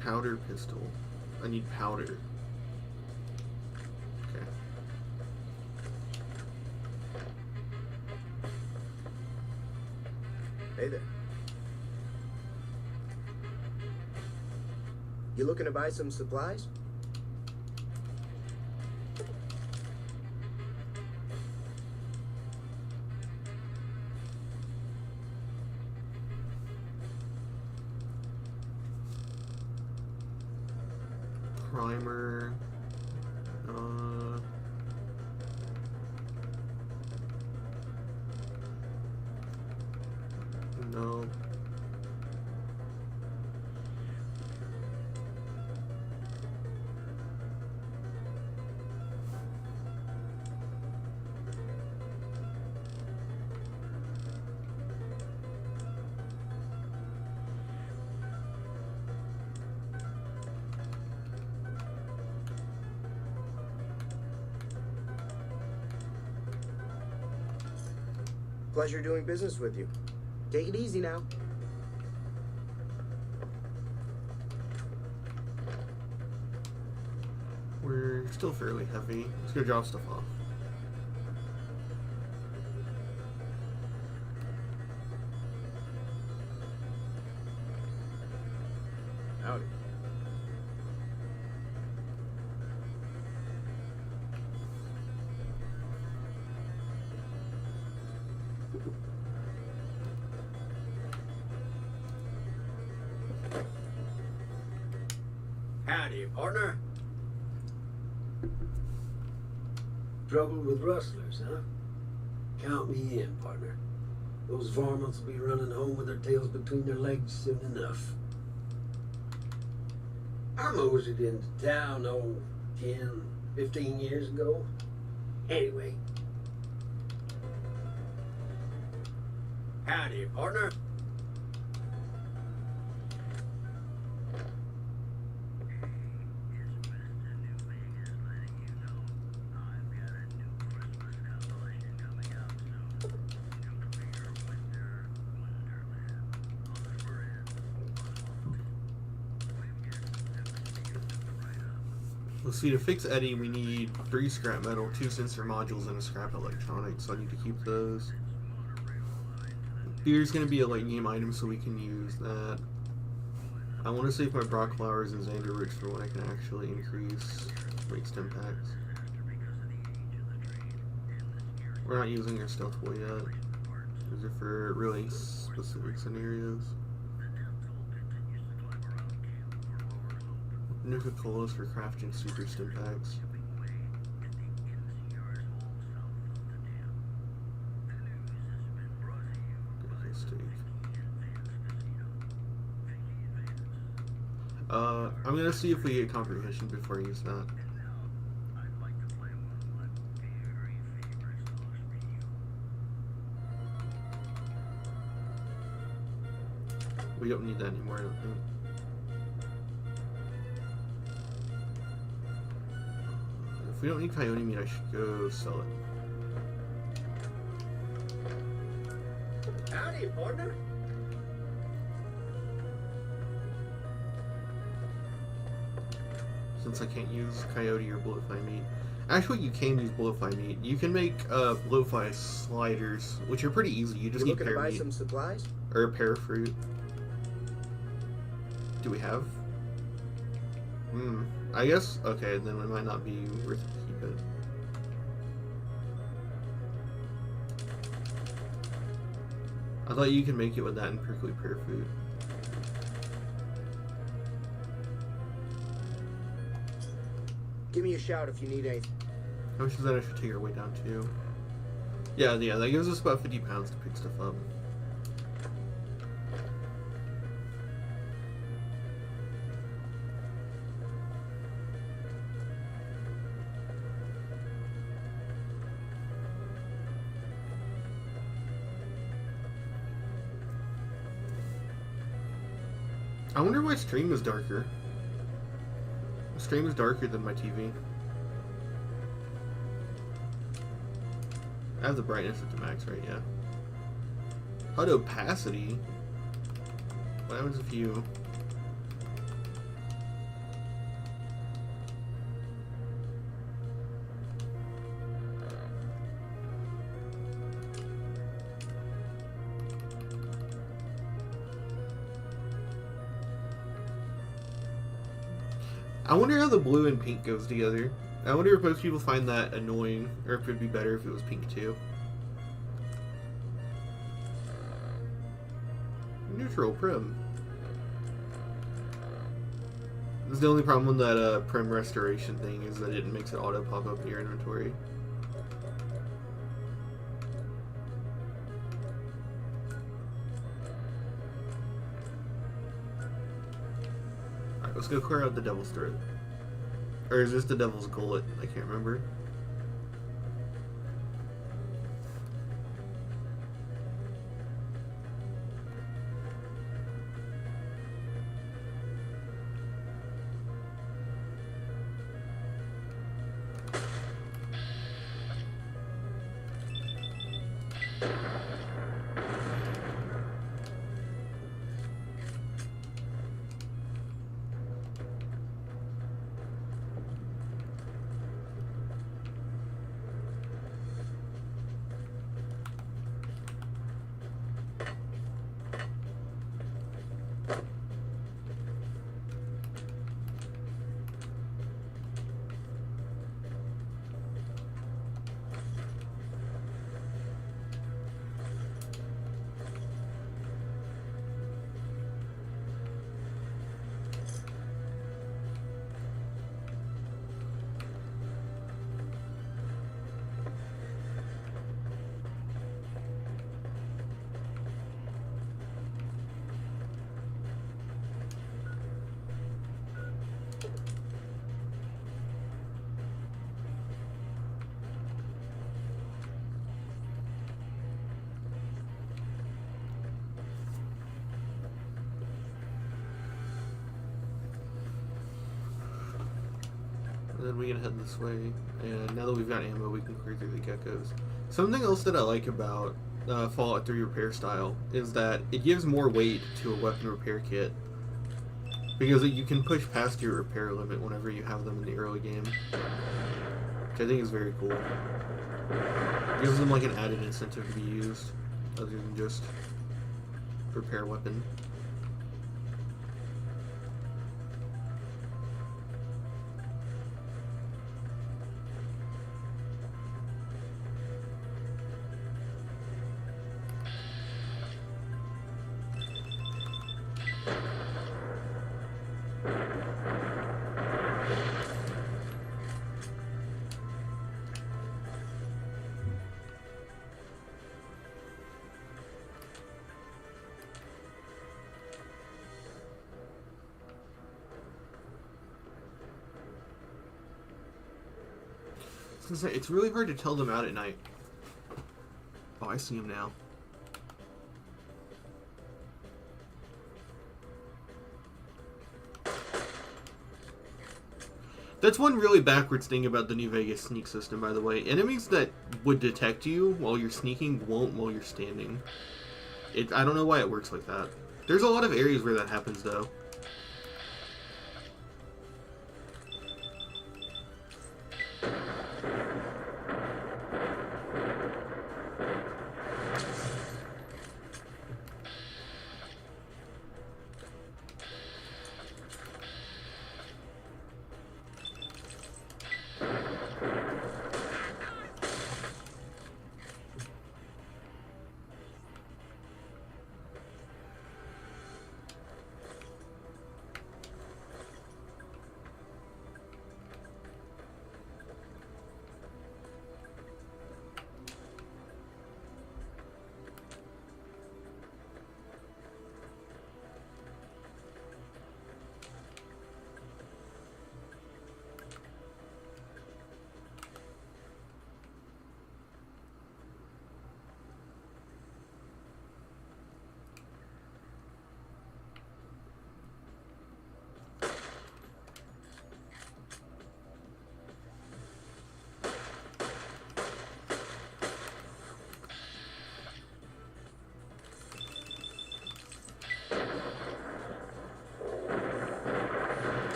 Powder pistol. I need powder. Okay. Hey there. You looking to buy some supplies? Primer. No. Pleasure doing business with you. Take it easy now. We're still fairly heavy. Let's go drop stuff off. Howdy. Howdy, partner. Trouble with rustlers, huh? Count me in, partner. Those varmints will be running home with their tails between their legs soon enough. I moseyed into town, 10, 15 years ago. Anyway. Howdy, partner. Let's see, to fix Eddie, we need 3 scrap metal, 2 sensor modules, and a scrap electronics, so I need to keep those. Beer's going to be a late game item, so we can use that. I want to save my Brock Flowers and Xander Roots for when I can actually increase weight stem packs. We're not using our stealth boy yet. These are for really specific scenarios. Nuka-Colas for crafting super stim packs. I'm gonna see if we get comprehension before I use that. We don't need that anymore, I don't think. If we don't need coyote meat, I should go sell it. Howdy, partner. since I can't use coyote or blowfly meat. Actually, you can use blowfly meat. You can make blowfly sliders, which are pretty easy. You just You need looking to pear buy meat some supplies? or a pear fruit. Do we have? I guess. Okay, then it might not be worth it to keep it. I thought you could make it with that and prickly pear fruit. Give me a shout if you need anything. How much does that actually take our way down to? Yeah, that gives us about 50 pounds to pick stuff up. I wonder why stream is darker. The stream is darker than my TV. I have the brightness at the max, right? Yeah. HUD opacity? What happens if you... I wonder how the blue and pink goes together. I wonder if most people find that annoying, or if it'd be better if it was pink too. Neutral prim. This is the only problem with that prim restoration thing, is that it makes it auto pop up in your inventory. Alright, let's go clear out the Devil's Throat. Or is this the Devil's Gullet? I can't remember. Then we can head this way, and now that we've got ammo, we can clear through the geckos. Something else that I like about Fallout 3 repair style is that it gives more weight to a weapon repair kit, because you can push past your repair limit whenever you have them in the early game, which I think is very cool. It gives them like an added incentive to be used, other than just repair weapon. It's really hard to tell them out at night. Oh, I see him now. That's one really backwards thing about the New Vegas sneak system, by the way. Enemies that would detect you while you're sneaking won't while you're standing. I don't know why it works like that. There's a lot of areas where that happens, though.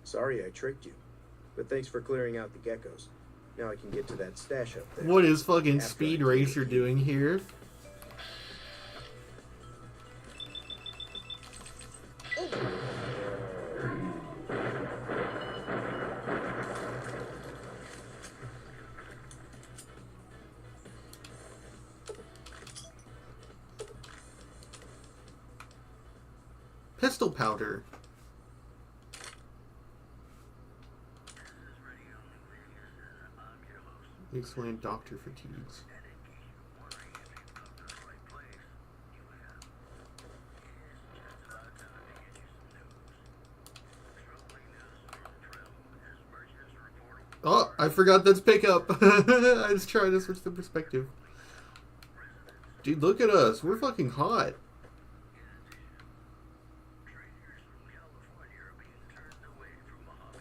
Sorry I tricked you. But thanks for clearing out the geckos. Now I can get to that stash up there. What is fucking After Speed I Racer clear doing here? Pistol powder. Explain Dr. Fatigues. Oh, I forgot that's pickup. I was trying to switch the perspective. Dude, look at us. We're fucking hot.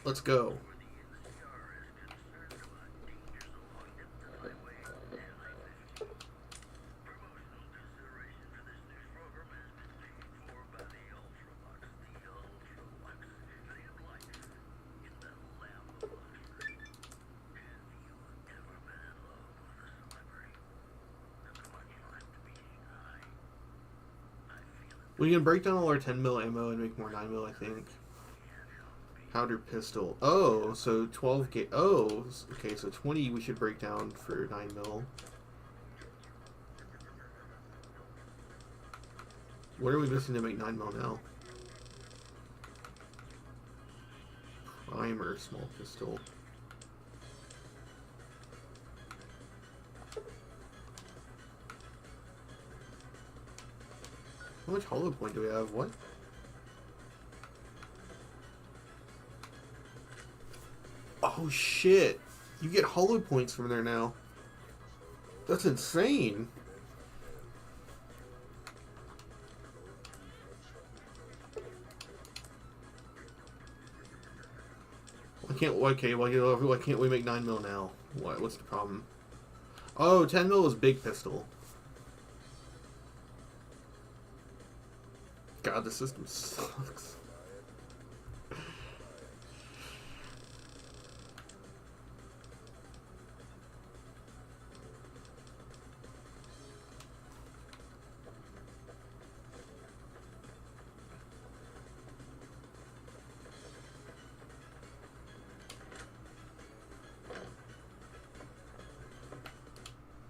Let's go. We can break down all our 10 mil ammo and make more 9 mil, I think. Powder pistol. Oh, so 12 ga. Oh, okay, so 20 we should break down for 9 mil. What are we missing to make 9 mil now? Primer, small pistol. How much hollow point do we have? What? Oh shit! You get hollow points from there now. That's insane. Why can't we make 9 mil now? What's the problem? Oh, 10 mil is big pistol. God, the system sucks.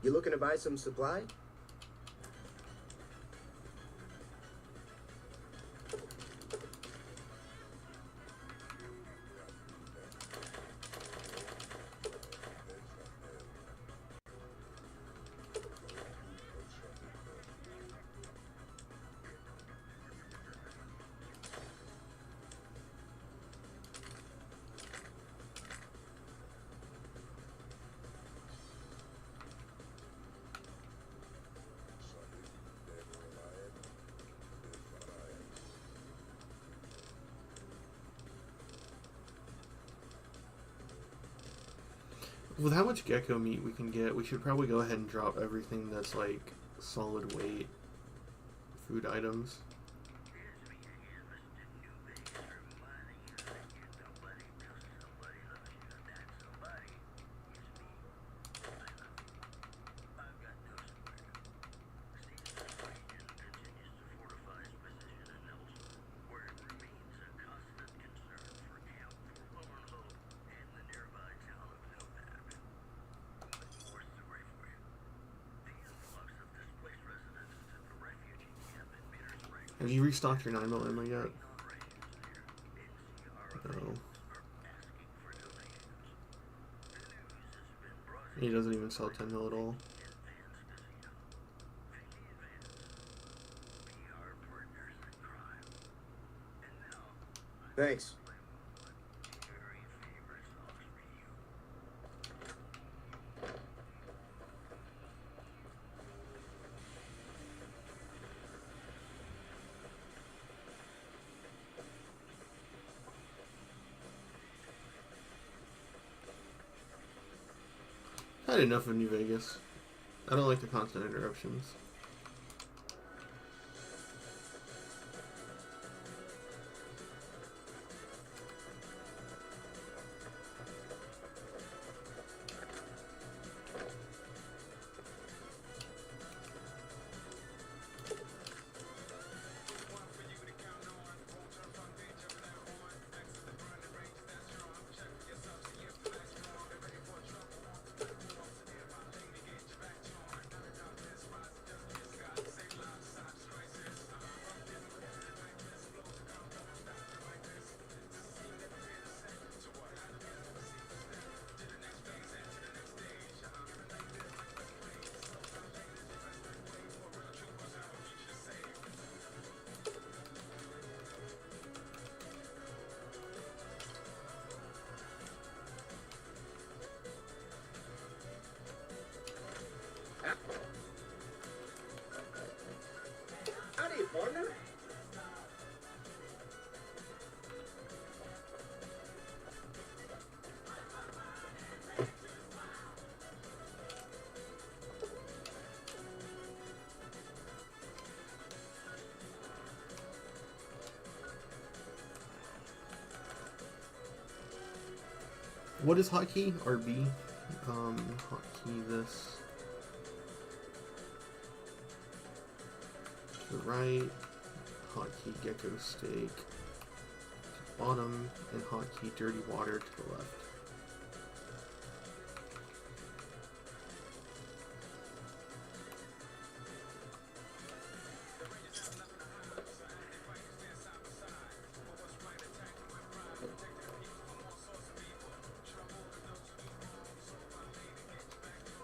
You looking to buy some supply? With how much gecko meat we can get, we should probably go ahead and drop everything that's like solid weight food items. Have you restocked your 9mm ammo yet? No. He doesn't even sell 10mm at all. Thanks. I had enough of New Vegas. I don't like the constant interruptions. What is hotkey? RB. Hotkey this. To the right. Hotkey gecko steak. To the bottom. And hotkey dirty water to the left.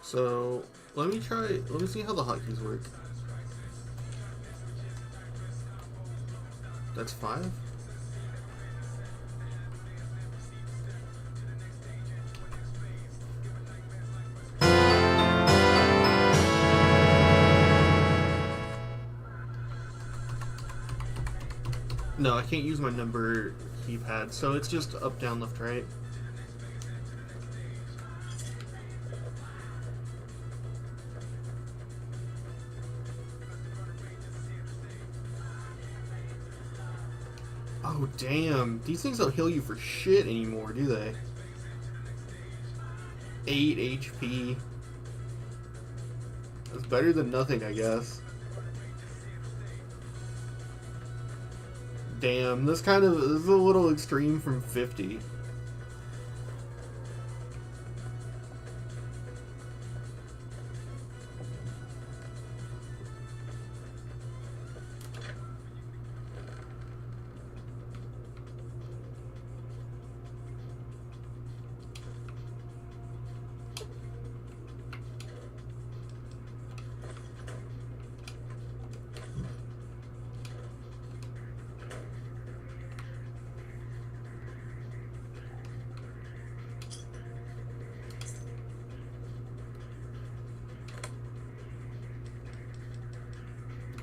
So, let me see how the hotkeys work. That's 5? No, I can't use my number keypad, so it's just up, down, left, right. Oh, damn. These things don't heal you for shit anymore, do they? 8 HP. That's better than nothing, I guess. Damn, this is a little extreme from 50.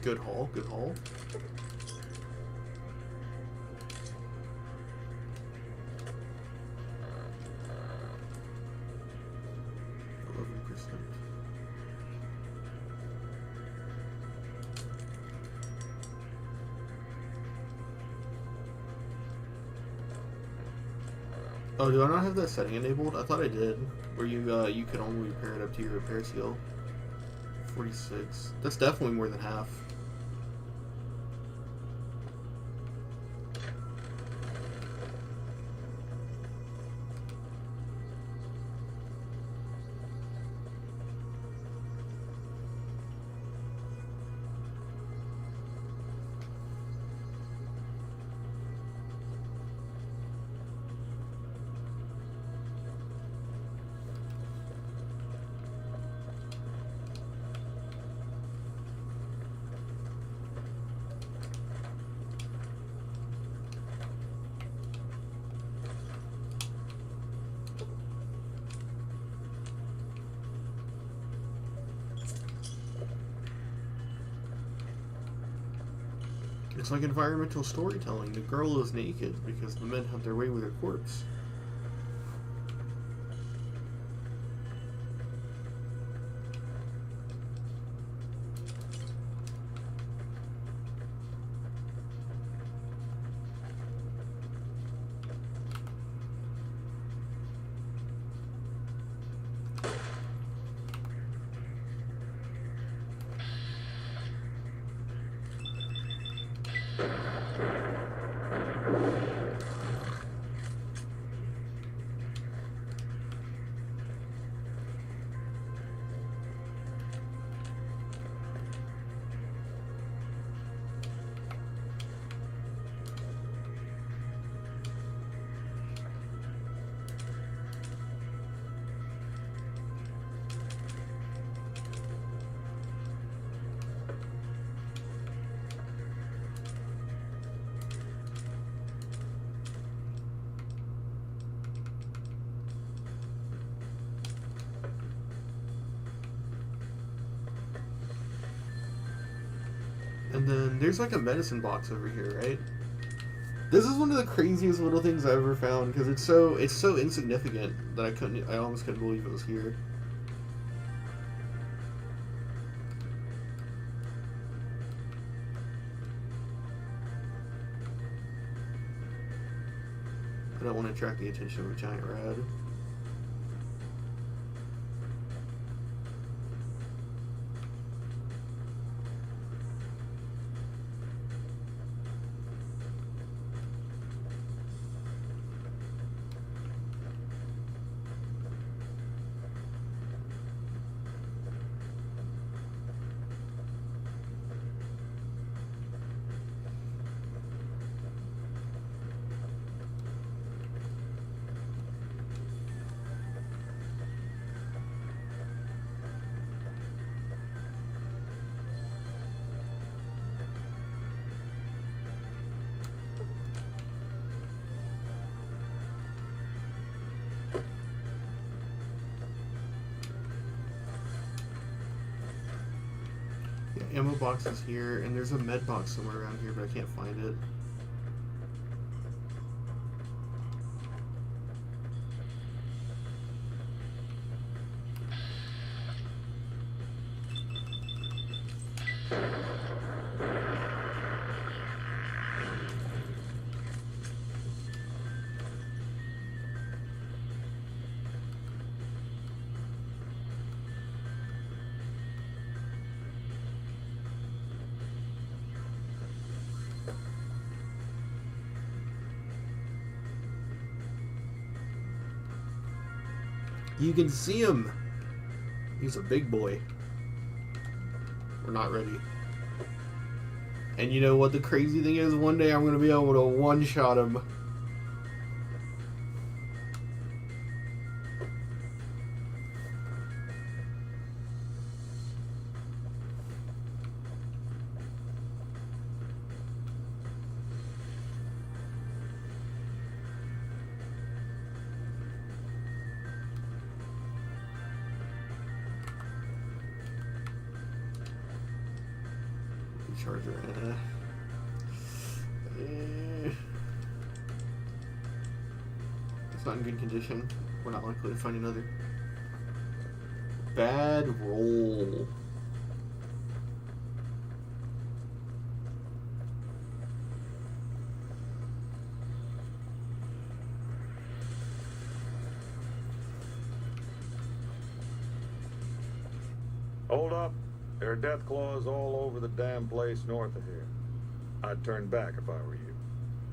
Good haul, good haul. Oh, do I not have that setting enabled? I thought I did. Where you could only repair it up to your repair skill. 46. That's definitely more than half. It's like environmental storytelling. The girl is naked because the men have their way with her corpse. And then there's like a medicine box over here, right? This is one of the craziest little things I ever found because it's so insignificant that I almost couldn't believe it was here. I don't want to attract the attention of a giant rad. Yeah, ammo box is here, and there's a med box somewhere around here, but I can't find it. You can see him. He's a big boy. We're not ready. And you know what the crazy thing is? One day I'm going to be able to one-shot him. Charger. It's not in good condition. We're not likely to find another. Bad roll. Hold up. There are death claws all over the damn place north of here. I'd turn back if I were you.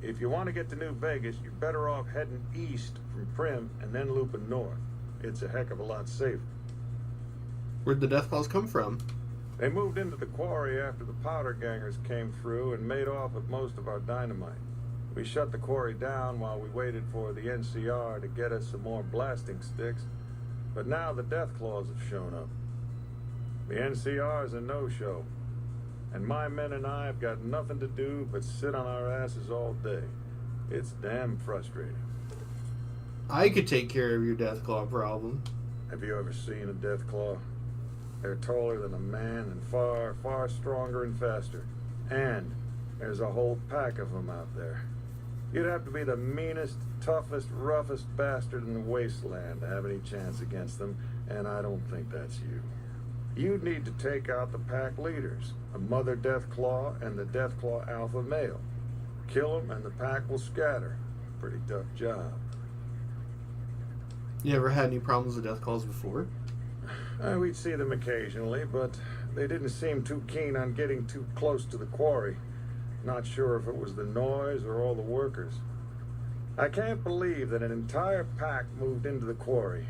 If you want to get to New Vegas, you're better off heading east from Prim and then looping north. It's a heck of a lot safer. Where'd the death claws come from? They moved into the quarry after the powder gangers came through and made off with most of our dynamite. We shut the quarry down while we waited for the NCR to get us some more blasting sticks, but now the death claws have shown up. The NCR is a no-show, and my men and I have got nothing to do but sit on our asses all day. It's damn frustrating. I could take care of your death claw problem. Have you ever seen a death claw? They're taller than a man and far, far stronger and faster. And there's a whole pack of them out there. You'd have to be the meanest, toughest, roughest bastard in the wasteland to have any chance against them, and I don't think that's you. You'd need to take out the pack leaders, a mother death claw and the death claw alpha male. Kill them and the pack will scatter. Pretty tough job. You ever had any problems with death claws before? We'd see them occasionally, but they didn't seem too keen on getting too close to the quarry. Not sure if it was the noise or all the workers. I can't believe that an entire pack moved into the quarry.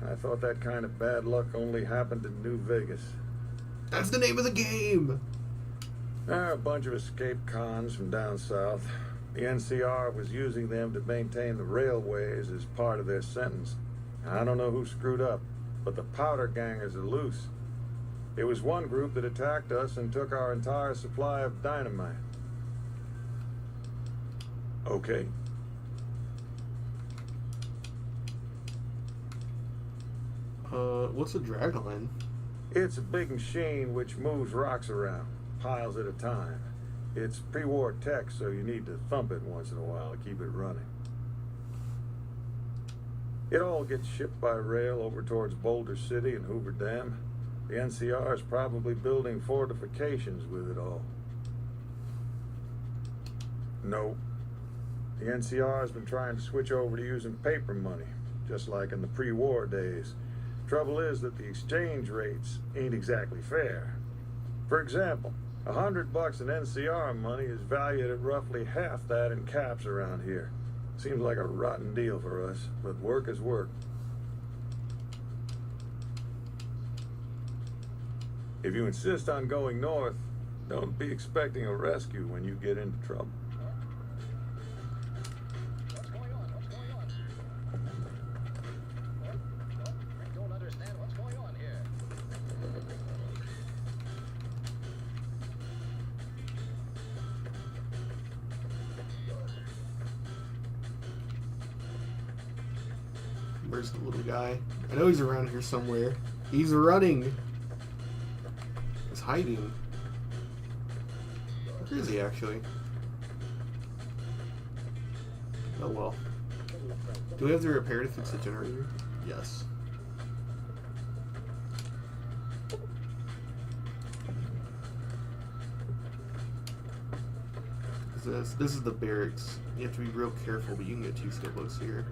I thought that kind of bad luck only happened in New Vegas. That's the name of the game! There are a bunch of escaped cons from down south. The NCR was using them to maintain the railways as part of their sentence. I don't know who screwed up, but the powder gangers are loose. It was one group that attacked us and took our entire supply of dynamite. Okay. What's a dragline? It's a big machine which moves rocks around, piles at a time. It's pre-war tech, so you need to thump it once in a while to keep it running. It all gets shipped by rail over towards Boulder City and Hoover Dam. The NCR is probably building fortifications with it all. No. The NCR has been trying to switch over to using paper money, just like in the pre-war days. Trouble is that the exchange rates ain't exactly fair. For example, $100 in NCR money is valued at roughly half that in caps around here. Seems like a rotten deal for us, but work is work. If you insist on going north, don't be expecting a rescue when you get into trouble. Where's the little guy? I know he's around here somewhere. He's running. He's hiding. Where is he actually? Oh well. Do we have the repair to fix the generator? Yes. This is the barracks. You have to be real careful, but you can get 2 skill books here.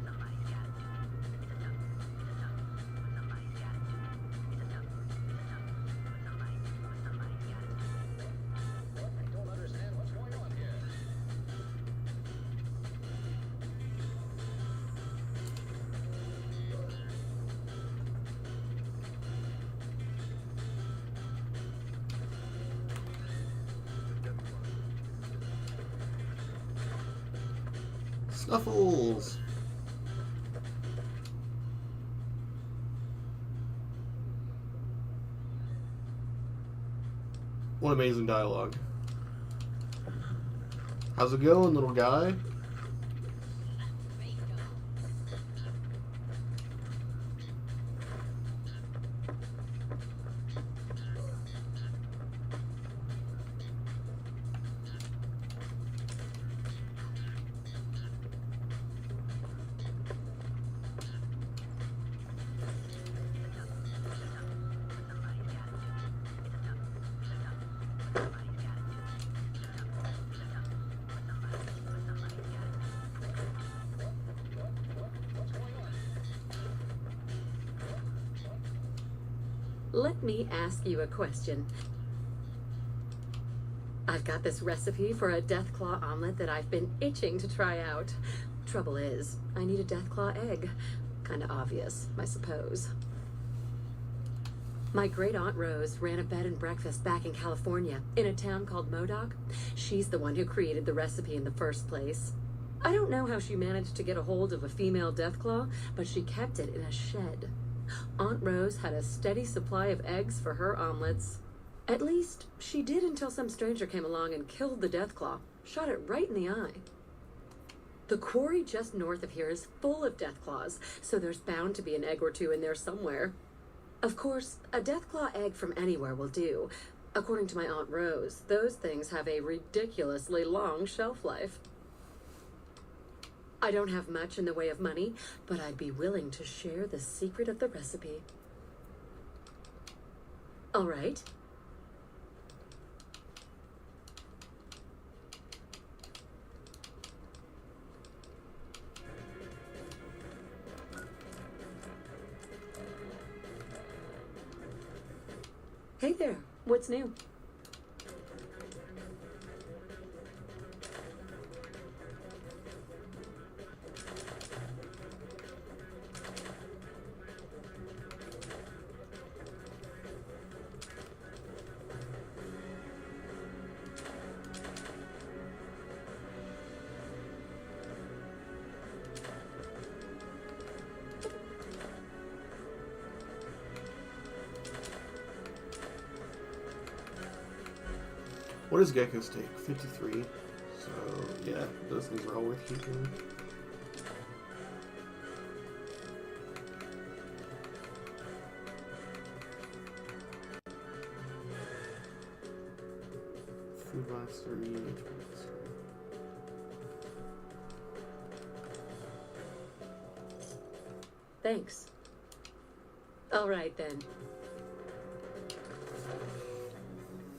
Snuffles! What amazing dialogue. How's it going, little guy? Let me ask you a question. I've got this recipe for a Deathclaw omelet that I've been itching to try out. Trouble is, I need a Deathclaw egg. Kinda obvious, I suppose. My great aunt Rose ran a bed and breakfast back in California, in a town called Modoc. She's the one who created the recipe in the first place. I don't know how she managed to get a hold of a female Deathclaw, but she kept it in a shed. Aunt Rose had a steady supply of eggs for her omelets. At least, she did until some stranger came along and killed the Deathclaw, shot it right in the eye. The quarry just north of here is full of Deathclaws, so there's bound to be an egg or 2 in there somewhere. Of course, a Deathclaw egg from anywhere will do. According to my Aunt Rose, those things have a ridiculously long shelf life. I don't have much in the way of money, but I'd be willing to share the secret of the recipe. All right. Hey there, what's new? What does Gecko's take? 53. So, yeah, those things are all worth keeping. Food lasts 3, HP lasts 3. Thanks. All right, then.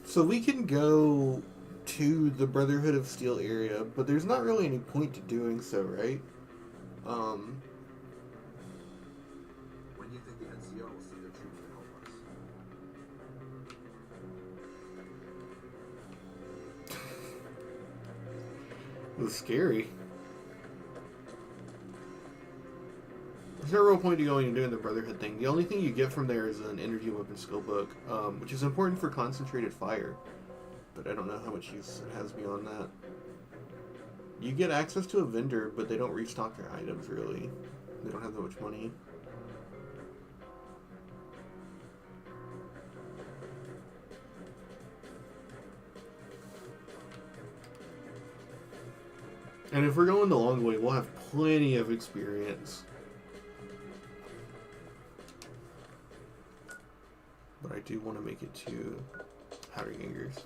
So we can go to the Brotherhood of Steel area, but there's not really any point to doing so, right? When do you think the NCO will see their troops to help us? It was scary. There's no real point to going and doing the Brotherhood thing. The only thing you get from there is an interview weapon skill book, which is important for concentrated fire. But I don't know how much use it has beyond that. You get access to a vendor, but they don't restock their items, really. They don't have that much money. And if we're going the long way, we'll have plenty of experience. But I do want to make it to Powdergangers.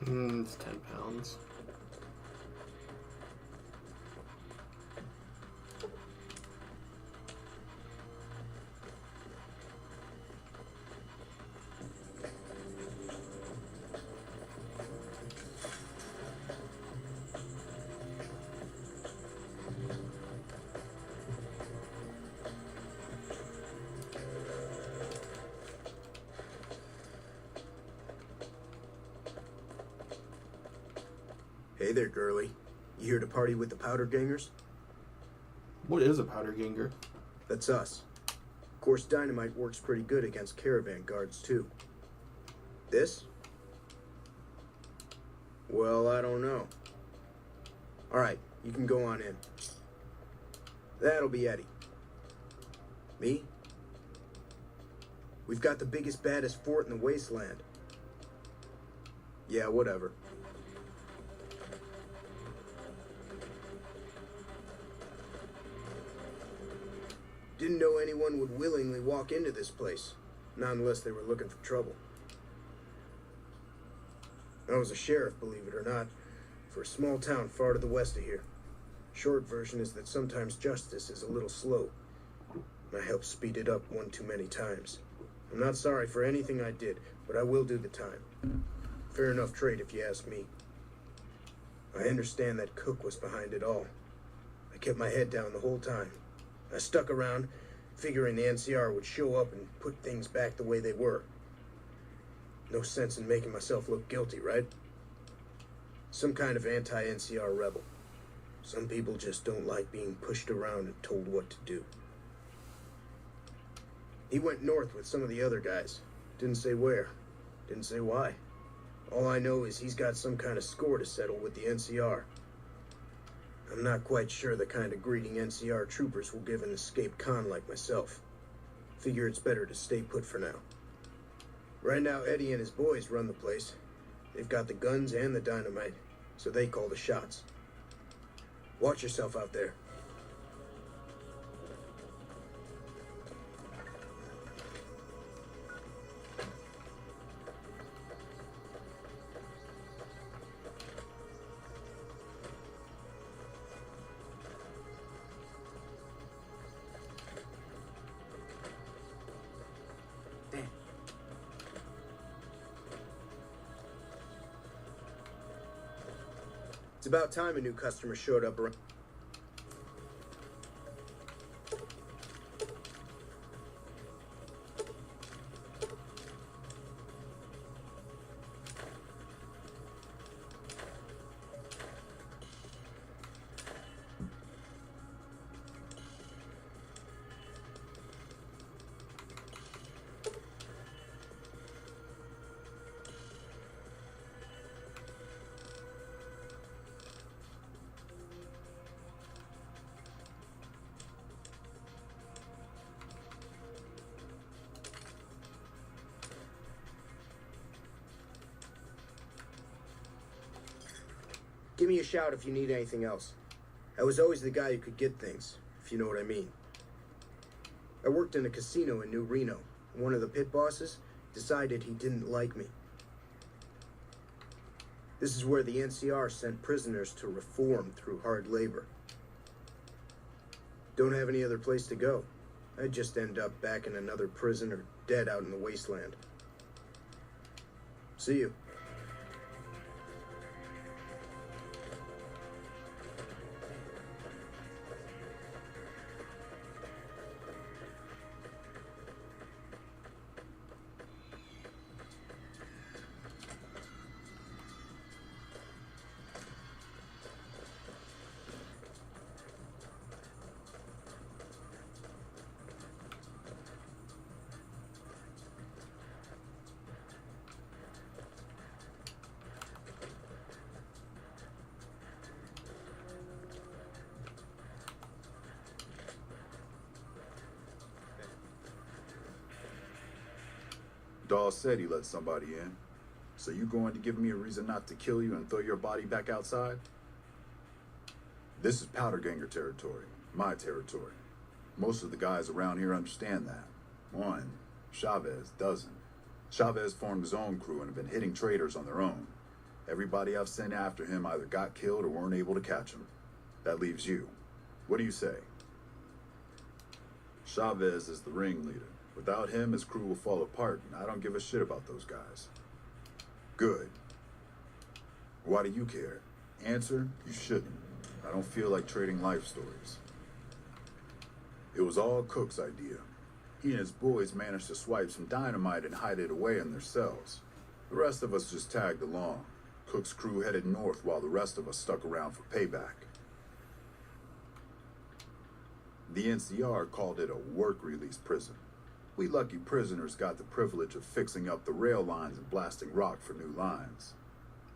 It's 10 pounds. Hey there, girlie. You here to party with the Powdergangers? What is a Powderganger? That's us. Of course, dynamite works pretty good against caravan guards, too. This? Well, I don't know. Alright, you can go on in. That'll be Eddie. Me? We've got the biggest, baddest fort in the wasteland. Yeah, whatever. Didn't know anyone would willingly walk into this place, not unless they were looking for trouble. I was a sheriff, believe it or not, for a small town far to the west of here. Short version is that sometimes justice is a little slow. I helped speed it up one too many times. I'm not sorry for anything I did, but I will do the time. Fair enough trade if you ask me. I understand that Cook was behind it all. I kept my head down the whole time. I stuck around, figuring the NCR would show up and put things back the way they were. No sense in making myself look guilty, right? Some kind of anti-NCR rebel. Some people just don't like being pushed around and told what to do. He went north with some of the other guys. Didn't say where. Didn't say why. All I know is he's got some kind of score to settle with the NCR. I'm not quite sure the kind of greeting NCR troopers will give an escaped con like myself. Figure it's better to stay put for now. Right now, Eddie and his boys run the place. They've got the guns and the dynamite, so they call the shots. Watch yourself out there. It's about time a new customer showed up around. Give me a shout if you need anything else. I was always the guy who could get things, if you know what I mean. I worked in a casino in New Reno. One of the pit bosses decided he didn't like me. This is where the NCR sent prisoners to reform through hard labor. Don't have any other place to go. I'd just end up back in another prison or dead out in the wasteland. See you. Dahl said he let somebody in. So you going to give me a reason not to kill you and throw your body back outside? This is Powder Ganger territory, my territory. Most of the guys around here understand that. One, Chavez doesn't. Chavez formed his own crew and have been hitting traders on their own. Everybody I've sent after him either got killed or weren't able to catch him. That leaves you. What do you say? Chavez is the ringleader. Without him, his crew will fall apart, and I don't give a shit about those guys. Good. Why do you care? Answer, you shouldn't. I don't feel like trading life stories. It was all Cook's idea. He and his boys managed to swipe some dynamite and hide it away in their cells. The rest of us just tagged along. Cook's crew headed north while the rest of us stuck around for payback. The NCR called it a work-release prison. We lucky prisoners got the privilege of fixing up the rail lines and blasting rock for new lines.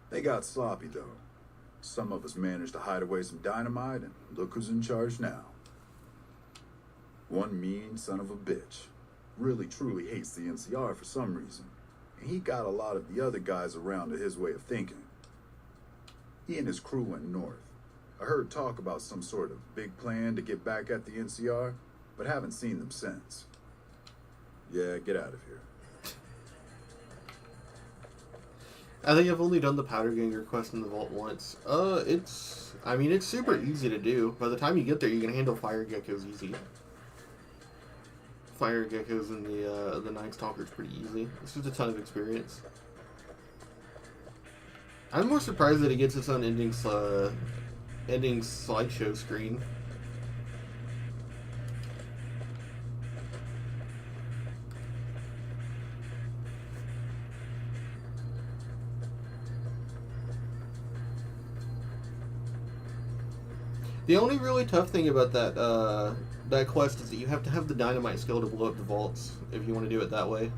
They got sloppy, though. Some of us managed to hide away some dynamite, and look who's in charge now. One mean son of a bitch. Really, truly hates the NCR for some reason. And he got a lot of the other guys around to his way of thinking. He and his crew went north. I heard talk about some sort of big plan to get back at the NCR, but haven't seen them since. Yeah, get out of here. I think I've only done the Powder Ganger quest in the vault once. It's super easy to do. By the time you get there, you can handle fire geckos easy. Fire geckos and the Night Stalker's pretty easy. It's just a ton of experience. I'm more surprised that it gets its own ending slideshow screen. The only really tough thing about that quest is that you have to have the dynamite skill to blow up the vaults if you want to do it that way.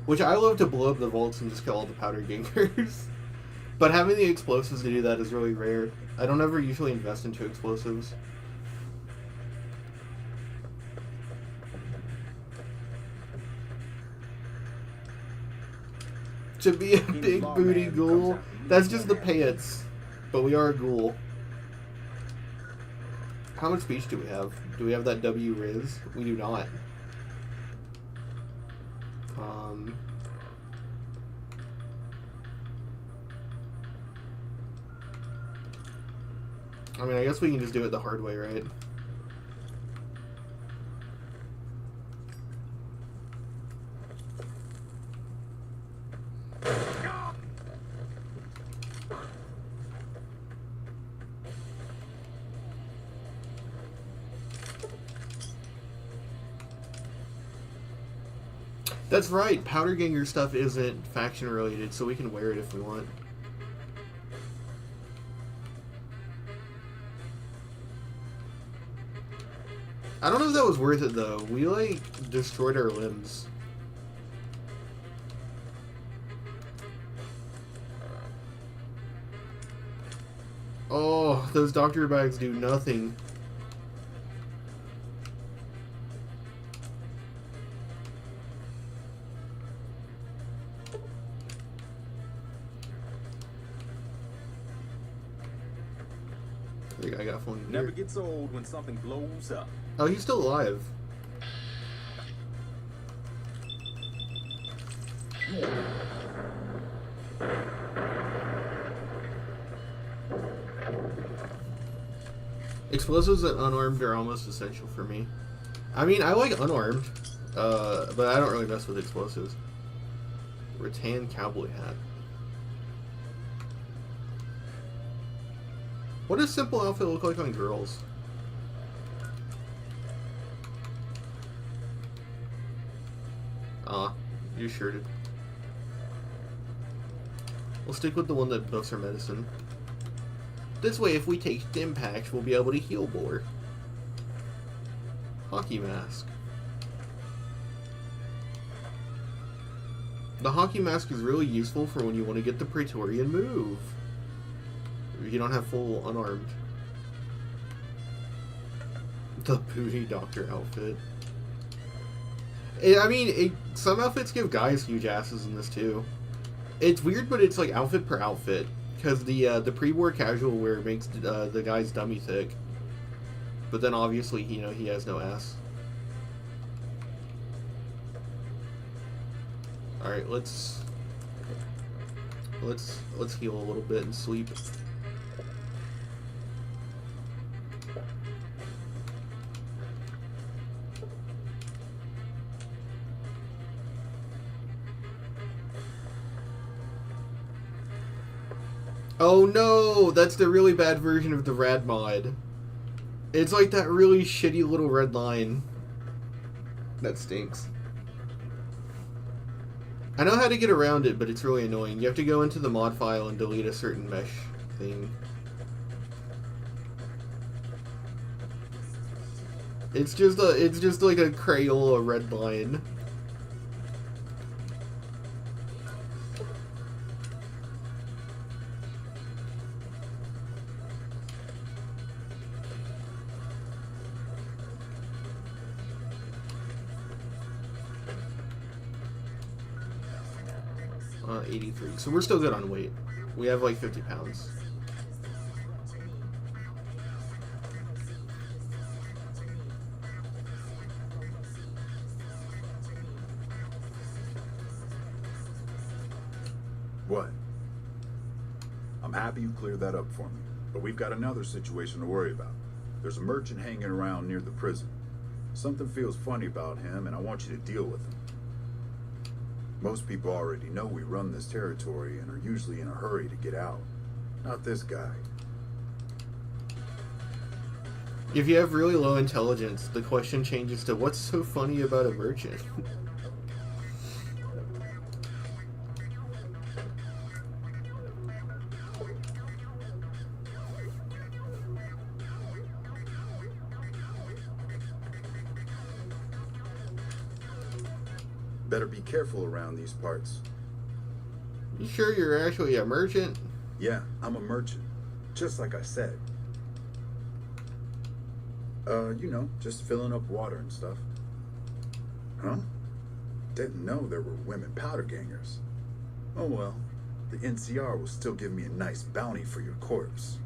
Which I love to blow up the vaults and just kill all the powder gangers. But having the explosives to do that is really rare. I don't ever usually invest into explosives. To be a big booty ghoul, that's just the pants. But we are a ghoul. How much speech do we have? Do we have that W Riz? We do not. I guess we can just do it the hard way, right? That's right, Powder Ganger stuff isn't faction related, so we can wear it if we want. I don't know if that was worth it though. We destroyed our limbs. Oh, those doctor bags do nothing. The guy got flown Never here. gets old when something blows up. Oh, he's still alive. Explosives and unarmed are almost essential for me. I mean, I like unarmed, but I don't really mess with explosives. Rattan cowboy hat. What does simple outfit look like on girls? Ah, you're shirted. We'll stick with the one that buffs our medicine. This way, if we take stim packs, we'll be able to heal more. Hockey mask. The hockey mask is really useful for when you want to get the Praetorian move. If you don't have full unarmed. The booty doctor outfit. I mean, some outfits give guys huge asses in this too. It's weird, but it's like outfit per outfit. Because the pre-war casual wear makes the guy's dummy thick. But then obviously, you know, he has no ass. Alright, let's heal a little bit and sleep. Oh no! That's the really bad version of the rad mod. It's like that really shitty little red line. That stinks. I know how to get around it, but it's really annoying. You have to go into the mod file and delete a certain mesh thing. It's just like a Crayola red line. Uh, 83. So we're still good on weight. We have like 50 pounds. What? I'm happy you cleared that up for me, but we've got another situation to worry about. There's a merchant hanging around near the prison. Something feels funny about him, and I want you to deal with him. Most people already know we run this territory and are usually in a hurry to get out. Not this guy. If you have really low intelligence, the question changes to what's so funny about a merchant? Better be careful around these parts. You sure you're actually a merchant? Yeah, I'm a merchant. Just like I said. You know, just filling up water and stuff. Huh? Didn't know there were women powder gangers. Oh well, the NCR will still give me a nice bounty for your corpse.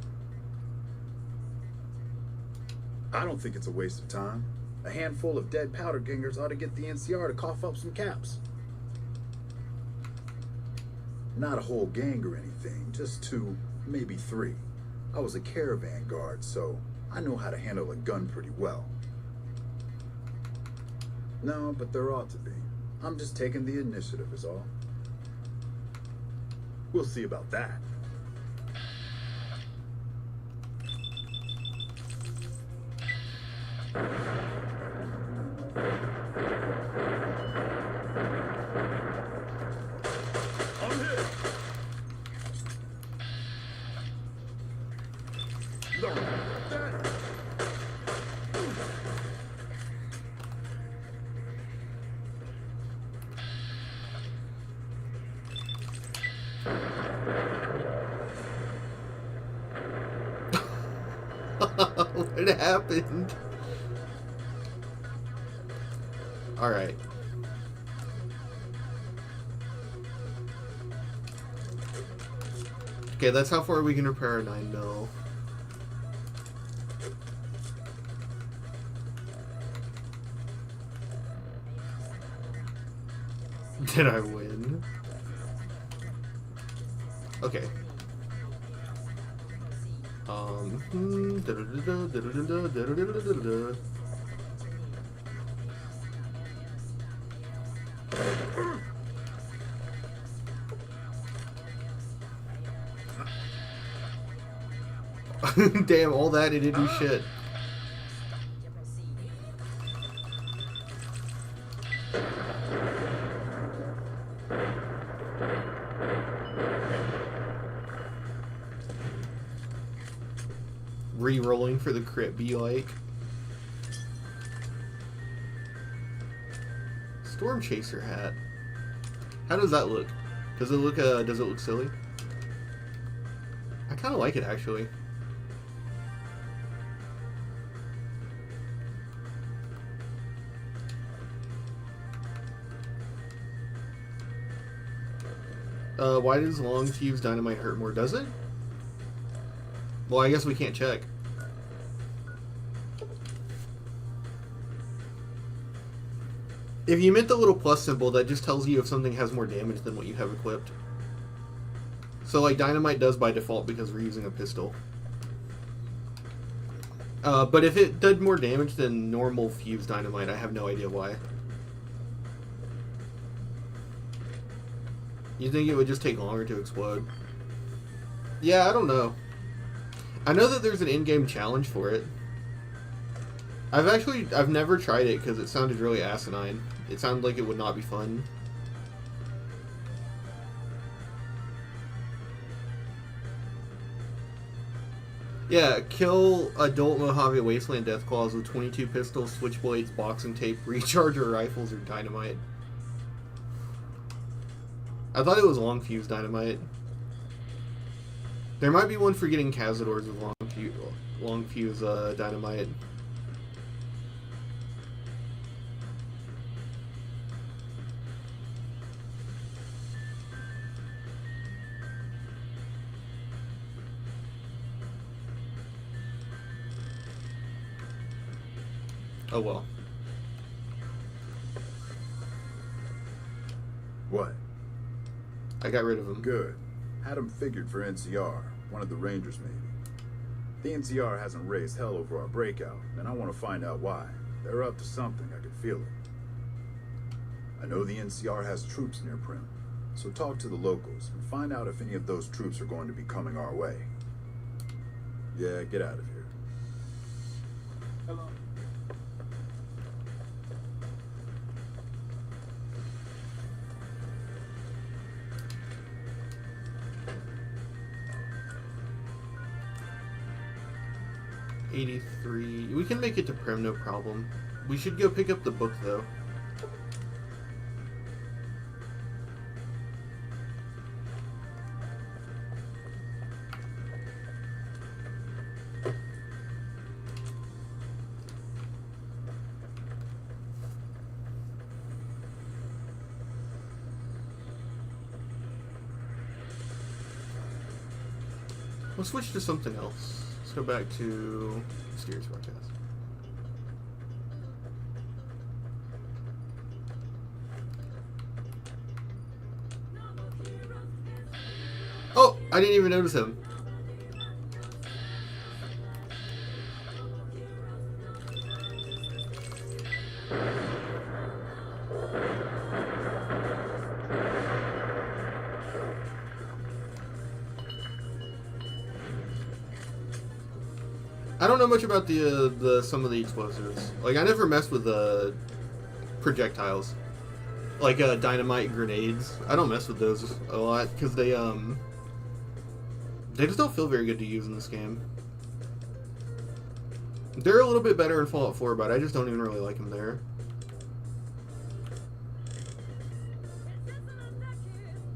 I don't think it's a waste of time. A handful of dead powder gangers ought to get the NCR to cough up some caps. Not a whole gang or anything, just 2, maybe 3. I was a caravan guard, so I know how to handle a gun pretty well. No, but there ought to be. I'm just taking the initiative is all. We'll see about that. What happened? Alright. Okay, that's how far we can repair our 9mm. Did I win? Okay. Damn, all that, it didn't do shit. Re-rolling for the crit be like. Storm Chaser hat. How does that look? Does it look silly? I kind of like it actually. Why does long fuse dynamite hurt more? Does it? Well, I guess we can't check. If you meant the little plus symbol, that just tells you if something has more damage than what you have equipped. So, like, dynamite does by default because we're using a pistol. But if it did more damage than normal fuse dynamite, I have no idea why. You think it would just take longer to explode? Yeah, I don't know. I know that there's an in-game challenge for it. I've never tried it because it sounded really asinine. It sounded like it would not be fun. Yeah, kill adult Mojave Wasteland Deathclaws with 22 pistols, switchblades, boxing tape, recharger rifles, or dynamite. I thought it was long fuse dynamite. There might be one for getting Cazadors with long fuse dynamite. Oh well. What? I got rid of him. Good. Had him figured for NCR, one of the Rangers maybe. The NCR hasn't raised hell over our breakout, and I want to find out why. They're up to something, I can feel it. I know the NCR has troops near Prim, so talk to the locals and find out if any of those troops are going to be coming our way. Yeah, get out of here. Hello. $83. We can make it to Prim, no problem. We should go pick up the book, though. We'll switch to something else. Let's go back to Mysterious Broadcast. Oh, I didn't even notice him. I don't know much about the some of the explosives. Like, I never messed with the projectiles, like dynamite grenades. I don't mess with those a lot because they just don't feel very good to use in this game. They're a little bit better in Fallout 4, but I just don't even really like them there.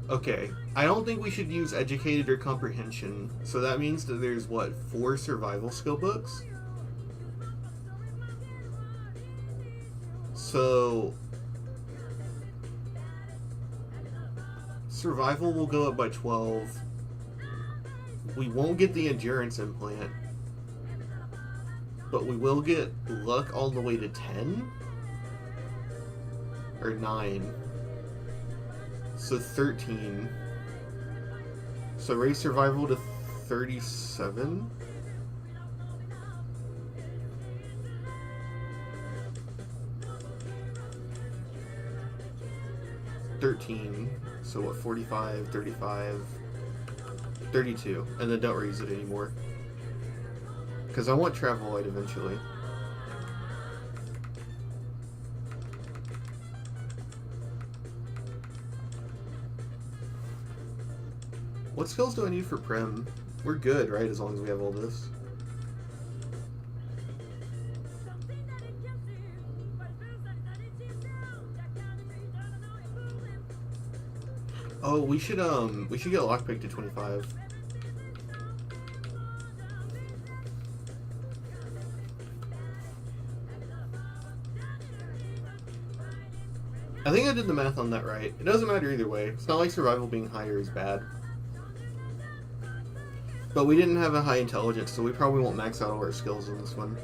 Okay, I don't think we should use Educated or Comprehension, so that means that there's, what, 4 survival skill books? So, survival will go up by 12. We won't get the endurance implant, but we will get luck all the way to 10? Or 9. So 13. So raise survival to 37. So what, 45, 35, 32, and then don't raise it anymore. Because I want travel light eventually. What skills do I need for Prem? We're good, right? As long as we have all this. Oh, we should get lockpick to 25. I think I did the math on that right. It doesn't matter either way. It's not like survival being higher is bad. But we didn't have a high intelligence, so we probably won't max out all our skills in this one.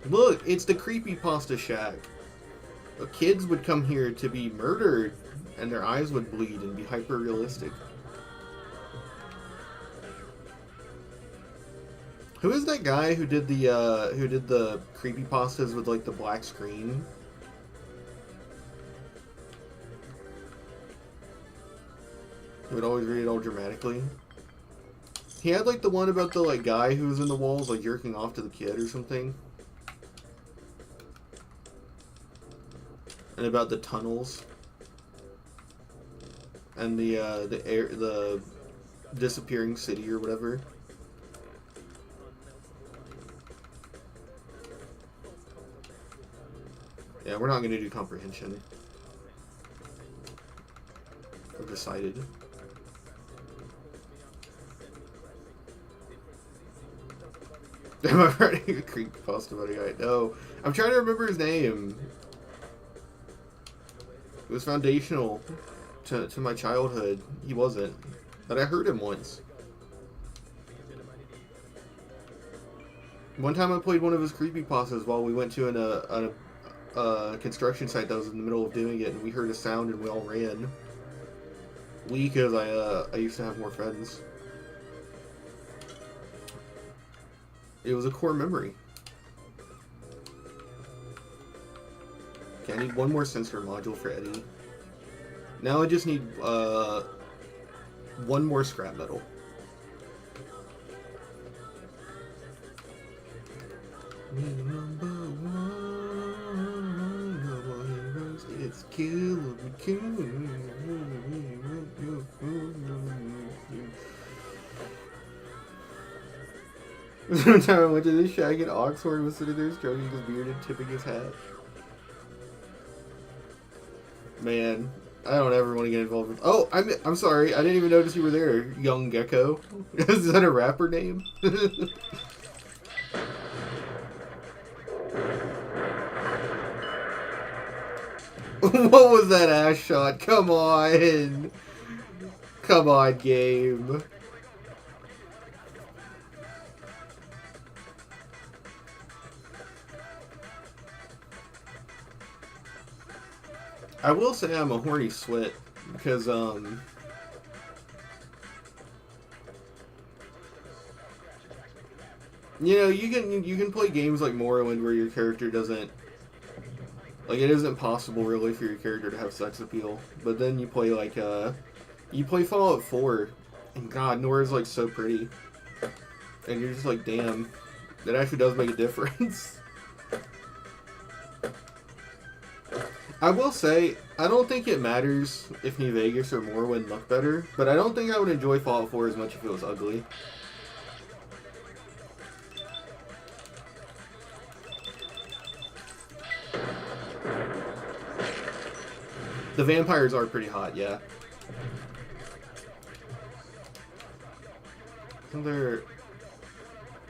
Look, it's the creepypasta shack. Kids would come here to be murdered, and their eyes would bleed and be hyper realistic. Who is that guy who did the creepypastas with like the black screen? He would always read it all dramatically. He had like the one about the like guy who was in the walls like jerking off to the kid or something. And about the tunnels. And the disappearing city or whatever. Yeah, we're not going to do comprehension. I've decided. Am I writing a creepypasta about a guy? No. I'm trying to remember his name. It was foundational to my childhood. He wasn't. But I heard him once. One time I played one of his creepypastas while we went to a construction site that was in the middle of doing it, and we heard a sound and we all ran. Because I used to have more friends. It was a core memory. Okay, I need one more sensor module for Eddie. Now I just need one more scrap metal. It's killing me. One time I went to this shack and Oxford was sitting there stroking his beard and tipping his hat. Man, I don't ever want to get involved with... Oh, I'm sorry. I didn't even notice you were there, Young Gecko. Is that a rapper name? What was that ass shot? Come on. Come on, game. I will say I'm a horny sweat because you know, you can play games like Morrowind where your character doesn't, like, it isn't possible really for your character to have sex appeal, but then you play like you play Fallout 4 and God, Nora's like so pretty and you're just like, damn, that actually does make a difference. I will say, I don't think it matters if New Vegas or Morrowind look better, but I don't think I would enjoy Fallout 4 as much if it was ugly. The vampires are pretty hot, yeah.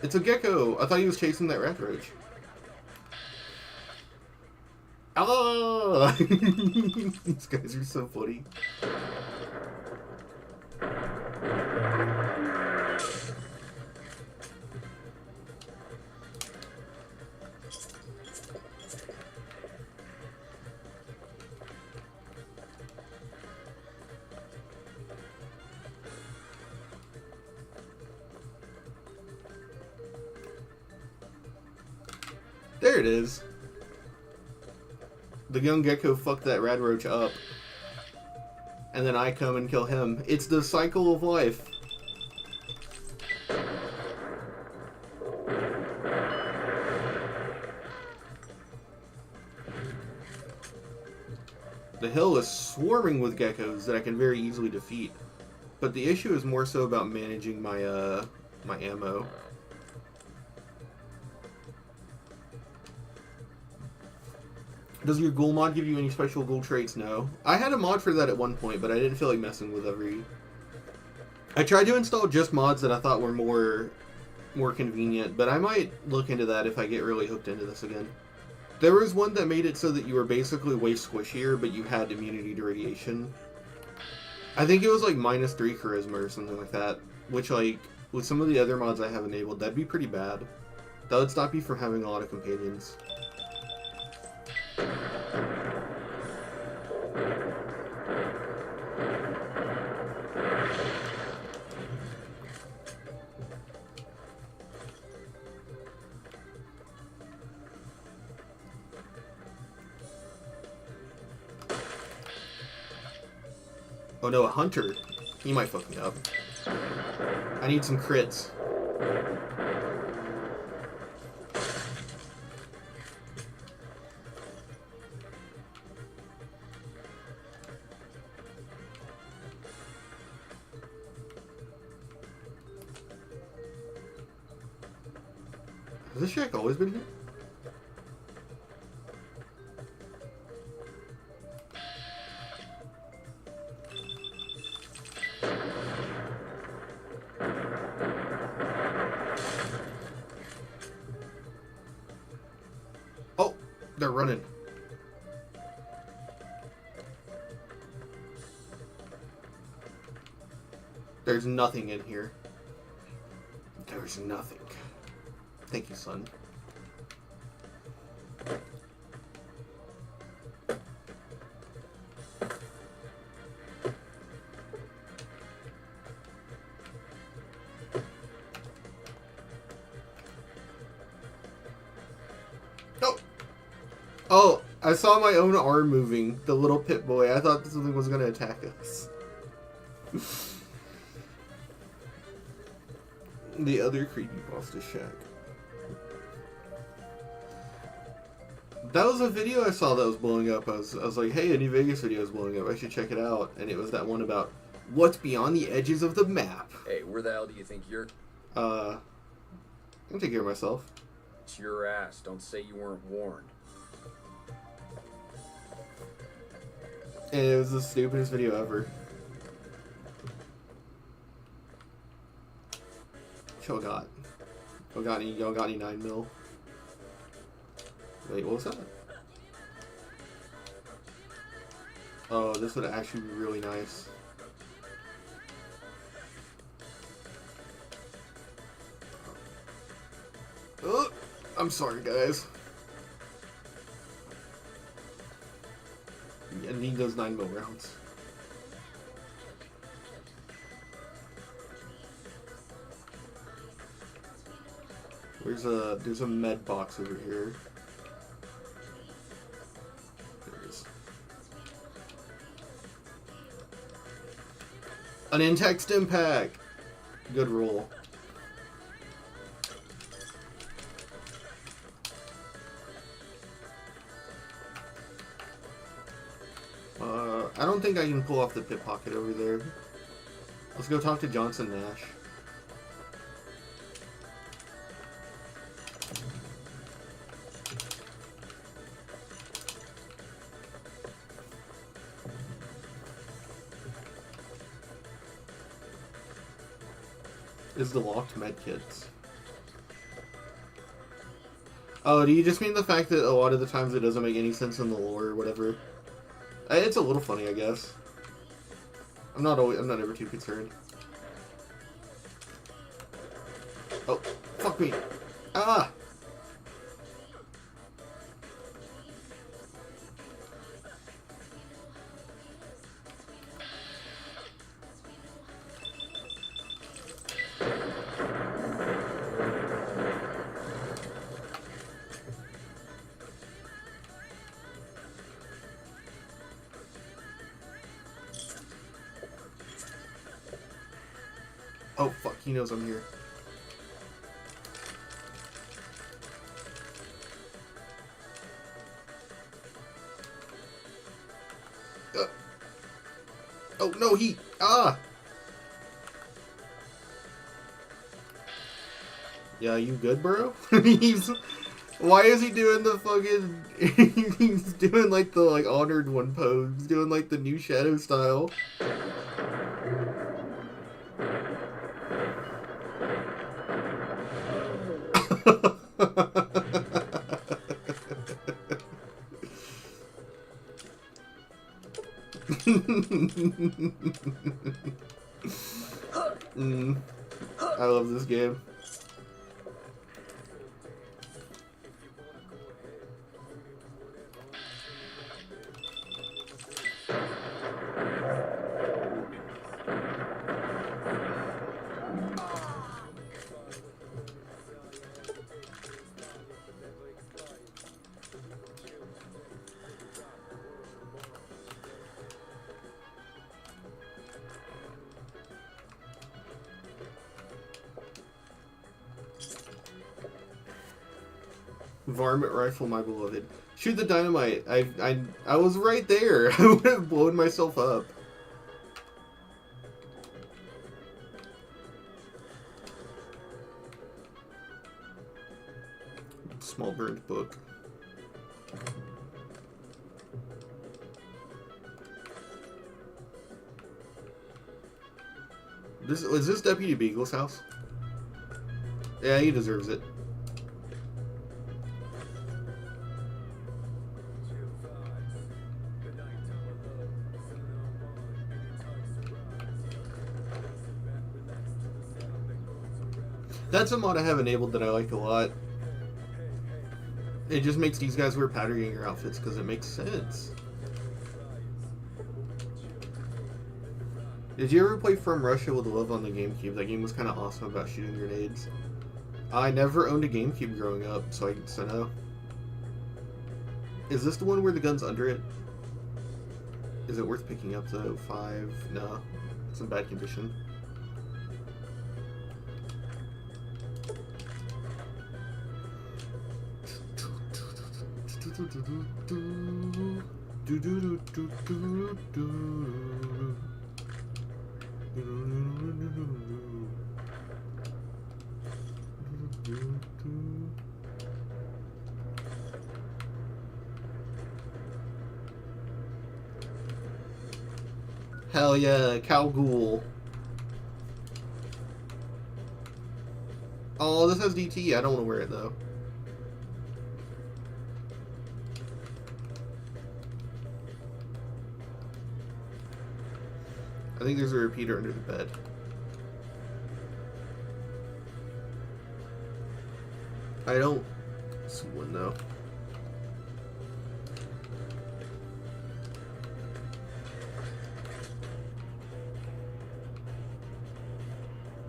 It's a gecko! I thought he was chasing that rat roach. Ah! These guys are so funny. There it is. The young gecko fucked that rad roach up. And then I come and kill him. It's the cycle of life. The hill is swarming with geckos that I can very easily defeat. But the issue is more so about managing my my ammo. Does your ghoul mod give you any special ghoul traits? No. I had a mod for that at one point, but I didn't feel like messing with every... I tried to install just mods that I thought were more convenient, but I might look into that if I get really hooked into this again. There was one that made it so that you were basically way squishier, but you had immunity to radiation. I think it was like -3 charisma or something like that, which, like, with some of the other mods I have enabled, that'd be pretty bad. That would stop you from having a lot of companions. Oh no, a hunter. He might fuck me up. I need some crits. Has this shack always been here? Oh, they're running. There's nothing in here. There's nothing. Thank you, son. Oh! Oh, I saw my own arm moving. The little pit boy. I thought something was going to attack us. The other creepypasta shack. That was a video I saw that was blowing up. I was like, hey, a New Vegas video is blowing up. I should check it out. And it was that one about what's beyond the edges of the map. Hey, where the hell do you think you're... I can take care of myself. It's your ass. Don't say you weren't warned. And it was the stupidest video ever. Y'all got any 9mm? Wait, what was that? Oh, this would actually be really nice. Oh, I'm sorry, guys. I need those 9mm rounds. There's a med box over here. There it is. An intact stim pack. Good roll. I don't think I can pull off the pit pocket over there. Let's go talk to Johnson Nash. Is the locked med kits. Oh, do you just mean the fact that a lot of the times it doesn't make any sense in the lore or whatever? It's a little funny, I guess. I'm not ever too concerned. Oh, fuck me. Ah! Oh, fuck, he knows I'm here. Oh, no, he... Ah! Yeah, you good, bro? Why is he doing the fucking... He's doing, like, the, like, honored one pose. He's doing, like, the new Shadow style. I love this game. Varmint rifle, my beloved. Shoot the dynamite. I was right there. I would have blown myself up. Small burned book. Is this Deputy Beagle's house? Yeah, he deserves it. That's a mod I have enabled that I like a lot. It just makes these guys wear powder ganger outfits because it makes sense. Did you ever play From Russia with Love on the GameCube? That game was kind of awesome about shooting grenades. I never owned a GameCube growing up, so no. Is this the one where the gun's under it? Is it worth picking up though? 5? No. It's in bad condition. Hell yeah, Cow Ghoul. Oh, this has DT. I don't want to wear it though. I think there's a repeater under the bed. I don't see one though.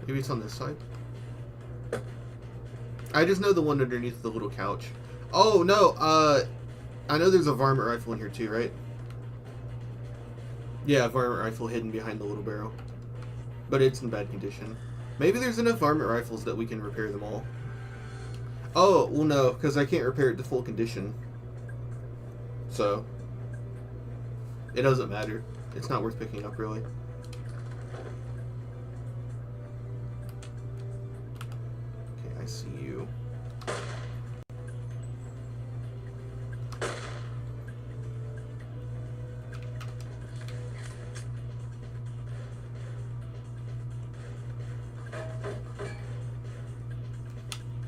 Maybe it's on this side. I just know the one underneath the little couch. Oh no, I know there's a varmint rifle in here too, right? Yeah, varmint rifle hidden behind the little barrel. But it's in bad condition. Maybe there's enough varmint rifles that we can repair them all. Oh, well no, because I can't repair it to full condition. So, it doesn't matter. It's not worth picking up, really. Okay, I see you.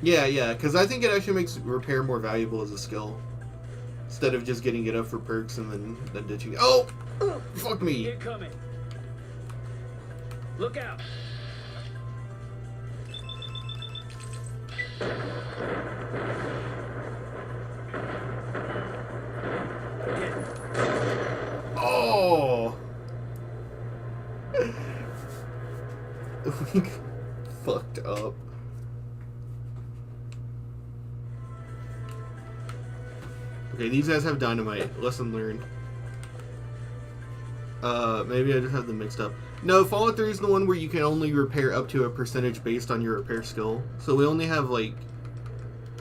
Yeah, because I think it actually makes repair more valuable as a skill. Instead of just getting it up for perks and then ditching. Oh! Fuck me! Incoming. Look out. Oh! We fucked up. Okay, these guys have dynamite. Lesson learned. Maybe I just have them mixed up. No, Fallout 3 is the one where you can only repair up to a percentage based on your repair skill. So we only have, like,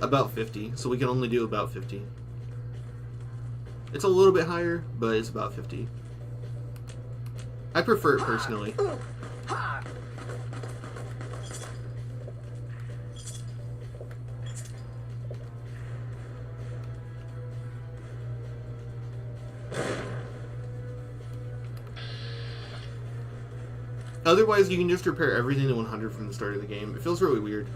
about 50. So we can only do about 50. It's a little bit higher, but it's about 50. I prefer it personally. Otherwise, you can just repair everything to 100 from the start of the game. It feels really weird.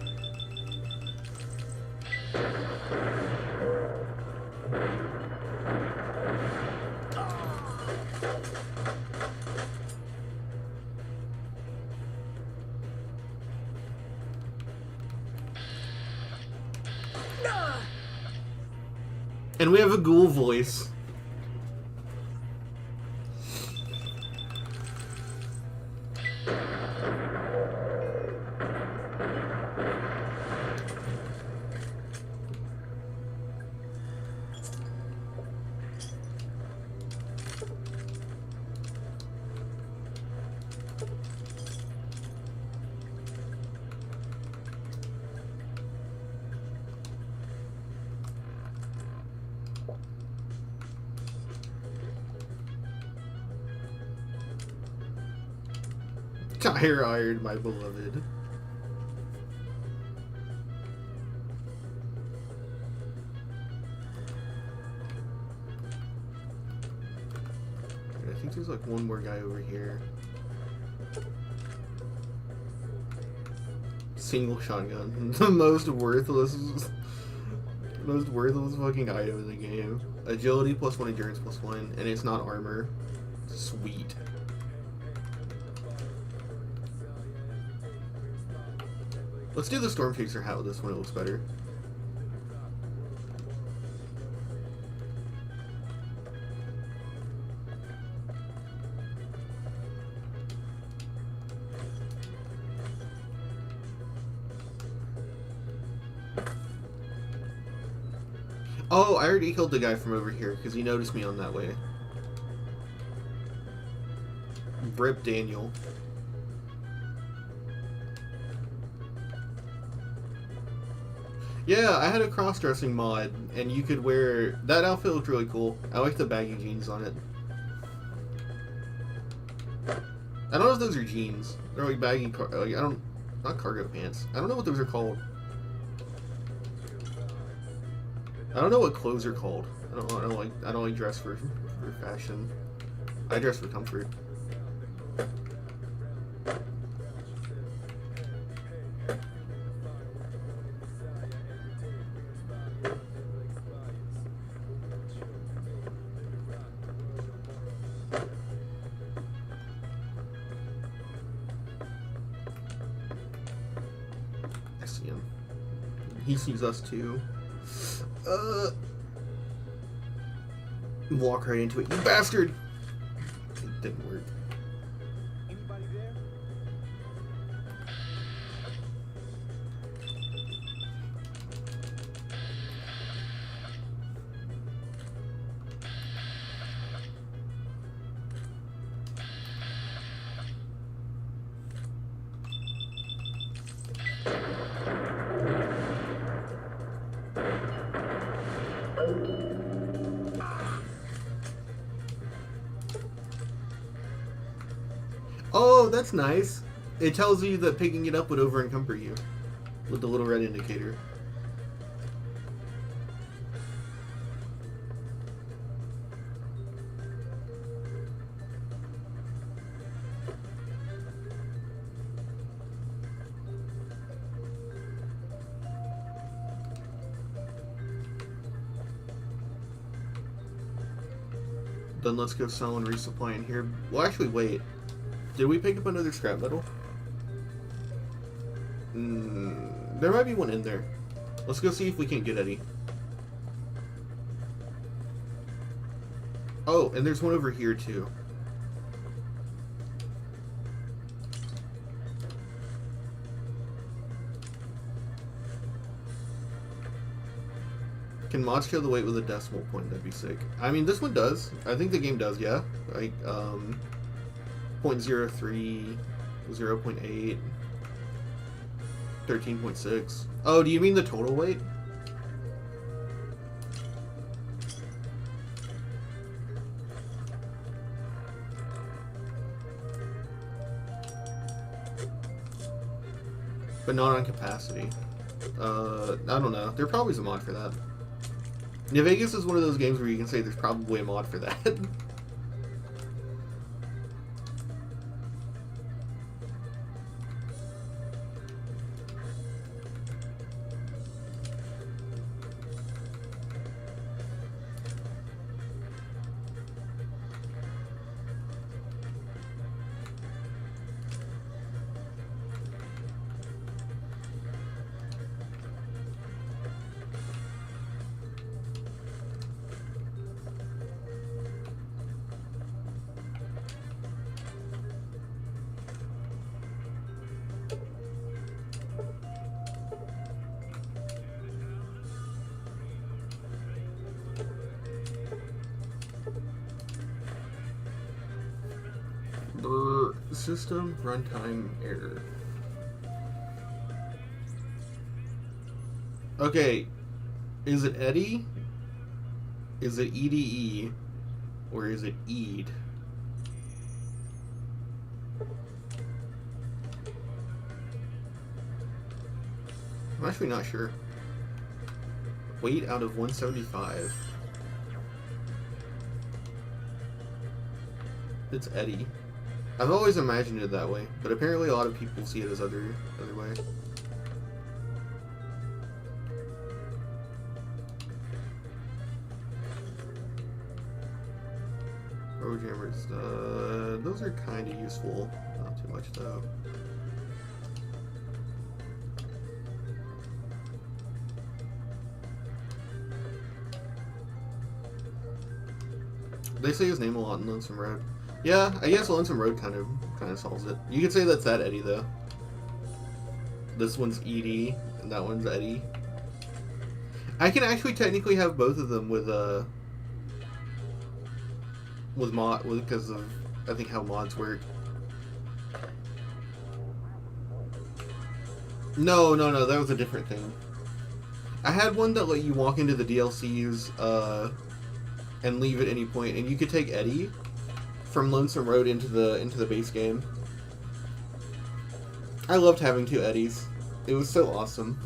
And we have a ghoul voice. Tire iron, my beloved. I think there's like one more guy over here. Single shotgun. The most worthless fucking item in the game. Agility +1, endurance +1, and it's not armor. Sweet. Let's do the Storm Chaser hat with this one, it looks better. Oh, I already killed the guy from over here because he noticed me on that way. Rip Daniel. Yeah, I had a cross-dressing mod, and you could wear... That outfit looked really cool. I like the baggy jeans on it. I don't know if those are jeans. They're like baggy... Not cargo pants. I don't know what those are called. I don't know what clothes are called. I don't like dress for fashion. I dress for comfort. I see him. He sees us too. Walk right into it, you bastard! It didn't work. Anybody there? Oh, that's nice. It tells you that picking it up would over encumber you with the little red indicator. Then let's go sell and resupply in here. Well, actually, wait. Did we pick up another scrap metal? There might be one in there. Let's go see if we can get any. Oh, and there's one over here too. Can mods kill the weight with a decimal point? That'd be sick. I mean, this one does. I think the game does, yeah. Like, 0.03, 0.8, 13.6. Oh, do you mean the total weight? But not on capacity. I don't know. There probably is a mod for that. New Vegas is one of those games where you can say there's probably a mod for that. System runtime error. Okay, is it Eddie? Is it EDE? Or is it ED? I'm actually not sure. Weight out of 175. It's Eddie. I've always imagined it that way, but apparently a lot of people see it as other way. Road jammers, those are kind of useful. Not too much though. They say his name a lot in Lonesome Road. Yeah, I guess Lonesome Road kind of solves it. You could say that's that Eddie though. This one's ED and that one's Eddie. I can actually technically have both of them with mod because of I think how mods work. No, that was a different thing. I had one that let you walk into the DLCs and leave at any point, and you could take Eddie from Lonesome Road into the base game. I loved having two Eddies. It was so awesome.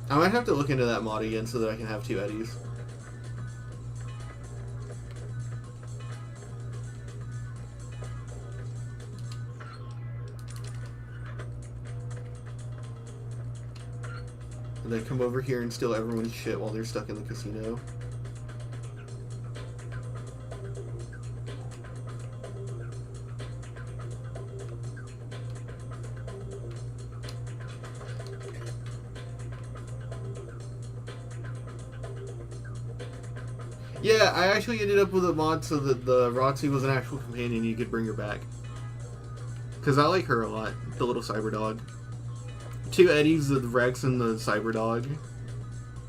I might have to look into that mod again so that I can have two Eddies. And then come over here and steal everyone's shit while they're stuck in the casino. Yeah, I actually ended up with a mod so that the Roxy was an actual companion you could bring her back. Because I like her a lot, the little cyber dog. Two Eddies, the Rex and the cyber dog.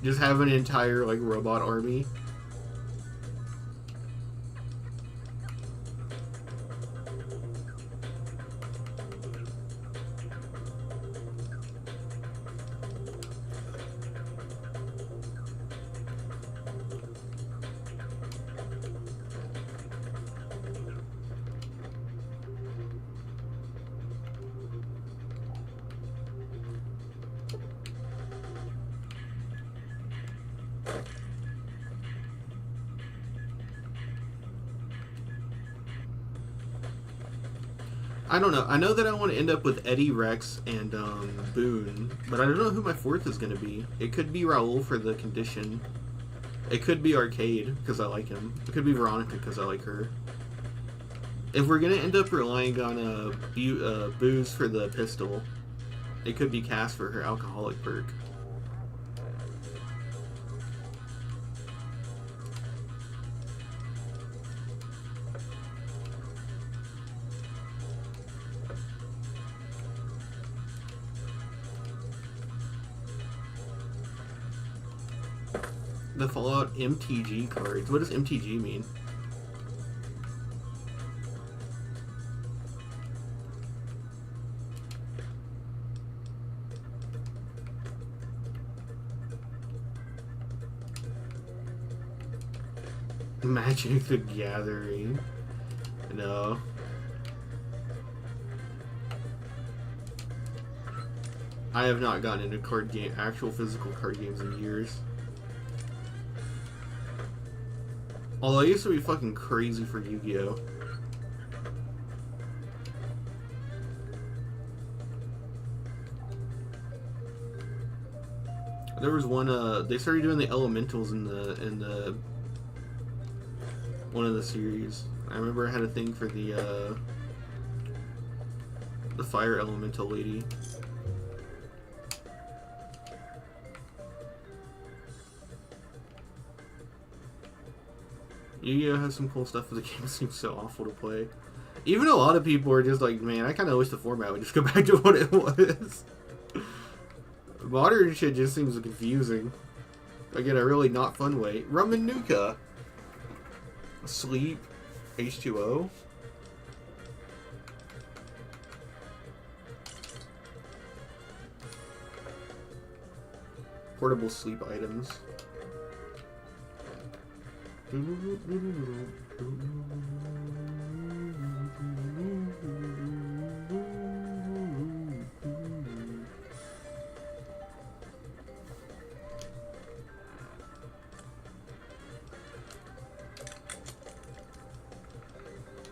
Just have an entire, like, robot army. I don't know. I know that I want to end up with Eddie, Rex, and Boone, but I don't know who my fourth is going to be. It could be Raul for the condition. It could be Arcade, because I like him. It could be Veronica, because I like her. If we're going to end up relying on booze for the pistol, it could be Cass for her alcoholic perk. The Fallout MTG cards. What does MTG mean? Magic the Gathering. No. I have not gotten into card game, actual physical card games in years. Although I used to be fucking crazy for Yu-Gi-Oh! There was one, they started doing the elementals in the one of the series. I remember I had a thing for the fire elemental lady. Yu-Gi-Oh! Has some cool stuff, but the game seems so awful to play. Even a lot of people are just like, man, I kind of wish the format would just go back to what it was. Modern shit just seems confusing. Again, a really not fun way. Rum and Nuka. Sleep. H2O. Portable sleep items.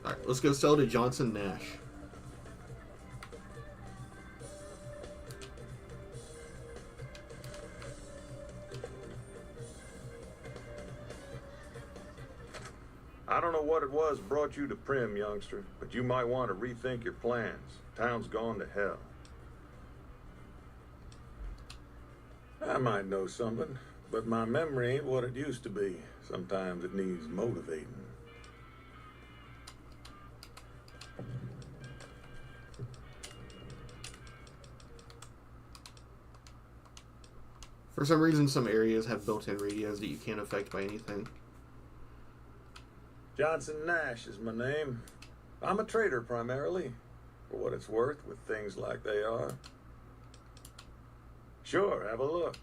Alright, let's go sell to Johnson Nash. I don't know what it was brought you to Prim, youngster, but you might want to rethink your plans. Town's gone to hell. I might know something, but my memory ain't what it used to be. Sometimes it needs motivating. For some reason, some areas have built-in radios that you can't affect by anything. Johnson Nash is my name. I'm a trader primarily, for what it's worth with things like they are. Sure, have a look.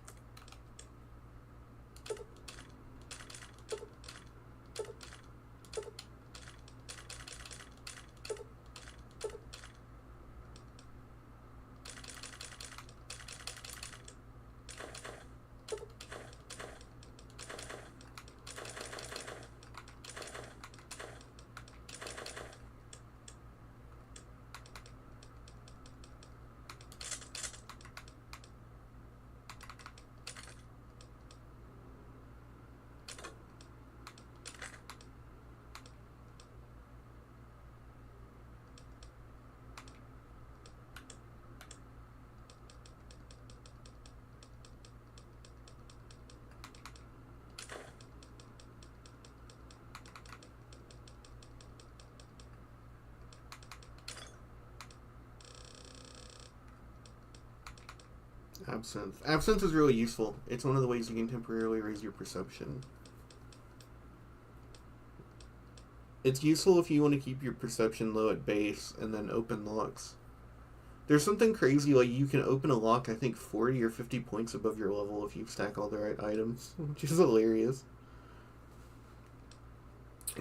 Absinthe. Absinthe is really useful. It's one of the ways you can temporarily raise your perception. It's useful if you want to keep your perception low at base and then open locks. There's something crazy, like you can open a lock, I think 40 or 50 points above your level if you stack all the right items, which is hilarious.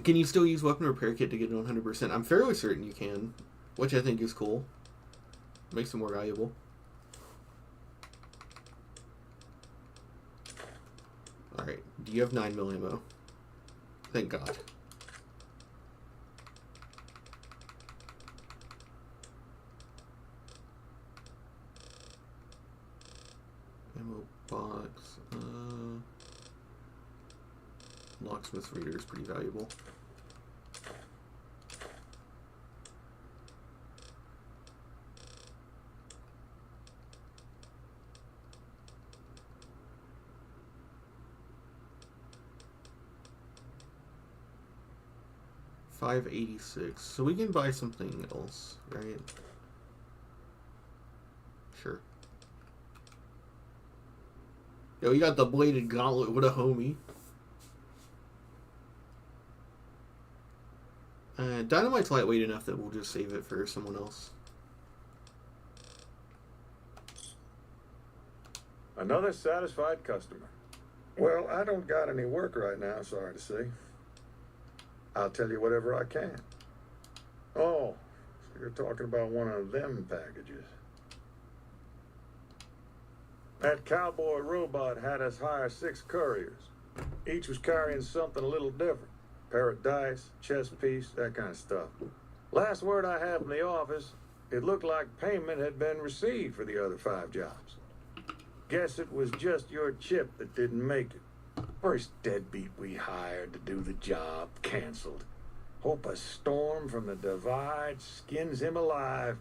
Can you still use weapon repair kit to get it 100%? I'm fairly certain you can, which I think is cool. Makes it more valuable. Alright, do you have 9mm ammo? Thank God. Ammo box. Locksmith's reader is pretty valuable. $586. So we can buy something else, right? Sure. Yo, you got the bladed gauntlet. What a homie. Dynamite's lightweight enough that we'll just save it for someone else. Another satisfied customer. Well, I don't got any work right now, sorry to say. I'll tell you whatever I can. Oh, so you're talking about one of them packages. That cowboy robot had us hire 6 couriers. Each was carrying something a little different. Pair of dice, chess piece, that kind of stuff. Last word I had from the office, it looked like payment had been received for the other 5 jobs. Guess it was just your chip that didn't make it. First deadbeat we hired to do the job canceled. Hope a storm from the divide skins him alive.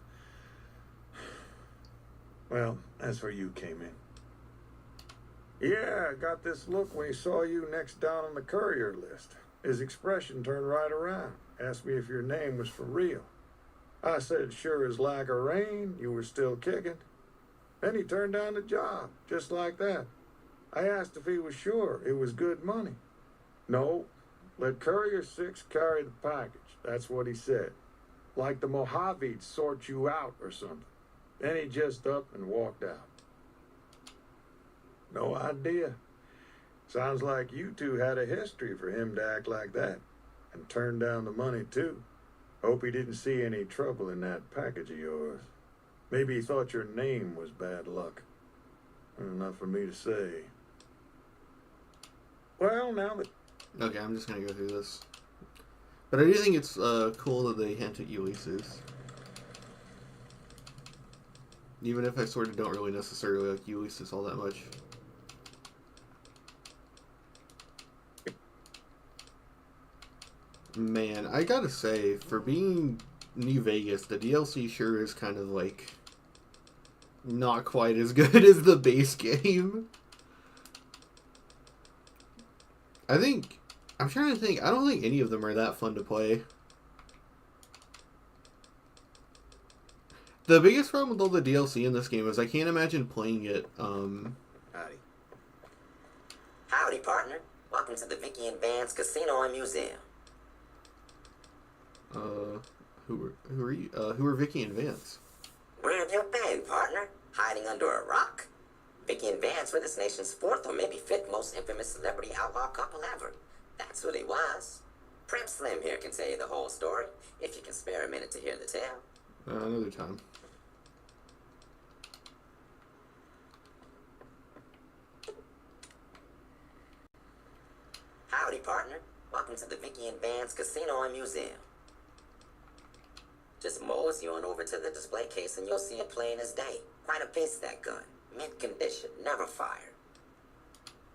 Well, that's where you came in. Yeah, I got this look when he saw you next down on the courier list. His expression turned right around. Asked me if your name was for real. I said, sure as like a rain, you were still kicking. Then he turned down the job, just like that. I asked if he was sure it was good money. No, let Courier 6 carry the package. That's what he said. Like the Mojaves sort you out or something. Then he just up and walked out. No idea. Sounds like you two had a history for him to act like that. And turn down the money too. Hope he didn't see any trouble in that package of yours. Maybe he thought your name was bad luck. Not for me to say. Well, now that... Okay, I'm just gonna go through this. But I do think it's cool that they hint at Ulysses. Even if I sort of don't really necessarily like Ulysses all that much. Man, I gotta say, for being New Vegas, the DLC sure is kind of like not quite as good as the base game. I'm trying to think, I don't think any of them are that fun to play. The biggest problem with all the DLC in this game is I can't imagine playing it, Howdy. Howdy, partner. Welcome to the Vicky and Vance Casino and Museum. who are you? Who are Vicky and Vance? Where have you been, partner? Hiding under a rock? Vicky and Vance were this nation's 4th or maybe 5th most infamous celebrity outlaw couple ever. That's who they was. Prep Slim here can tell you the whole story, if you can spare a minute to hear the tale. Another time. Howdy, partner. Welcome to the Vicky and Vance Casino and Museum. Just mosey on over to the display case and you'll see it plain as day. Quite a piece, that gun. Mint condition, never fired.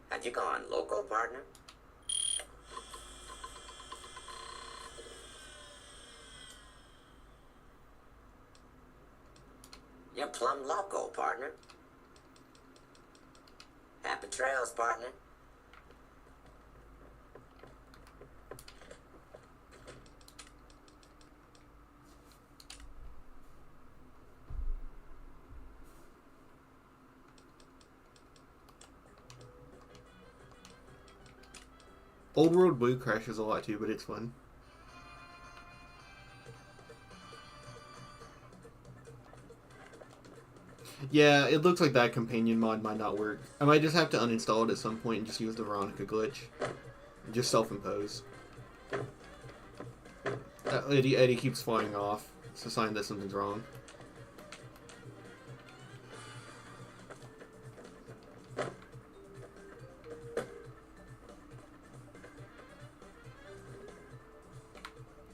Have you gone local, partner? You're plumb loco, partner. Happy trails, partner. Old World Blue crashes a lot too, but it's fun. Yeah, it looks like that companion mod might not work. I might just have to uninstall it at some point and just use the Veronica glitch. Just self-impose. Eddie keeps flying off. It's a sign that something's wrong.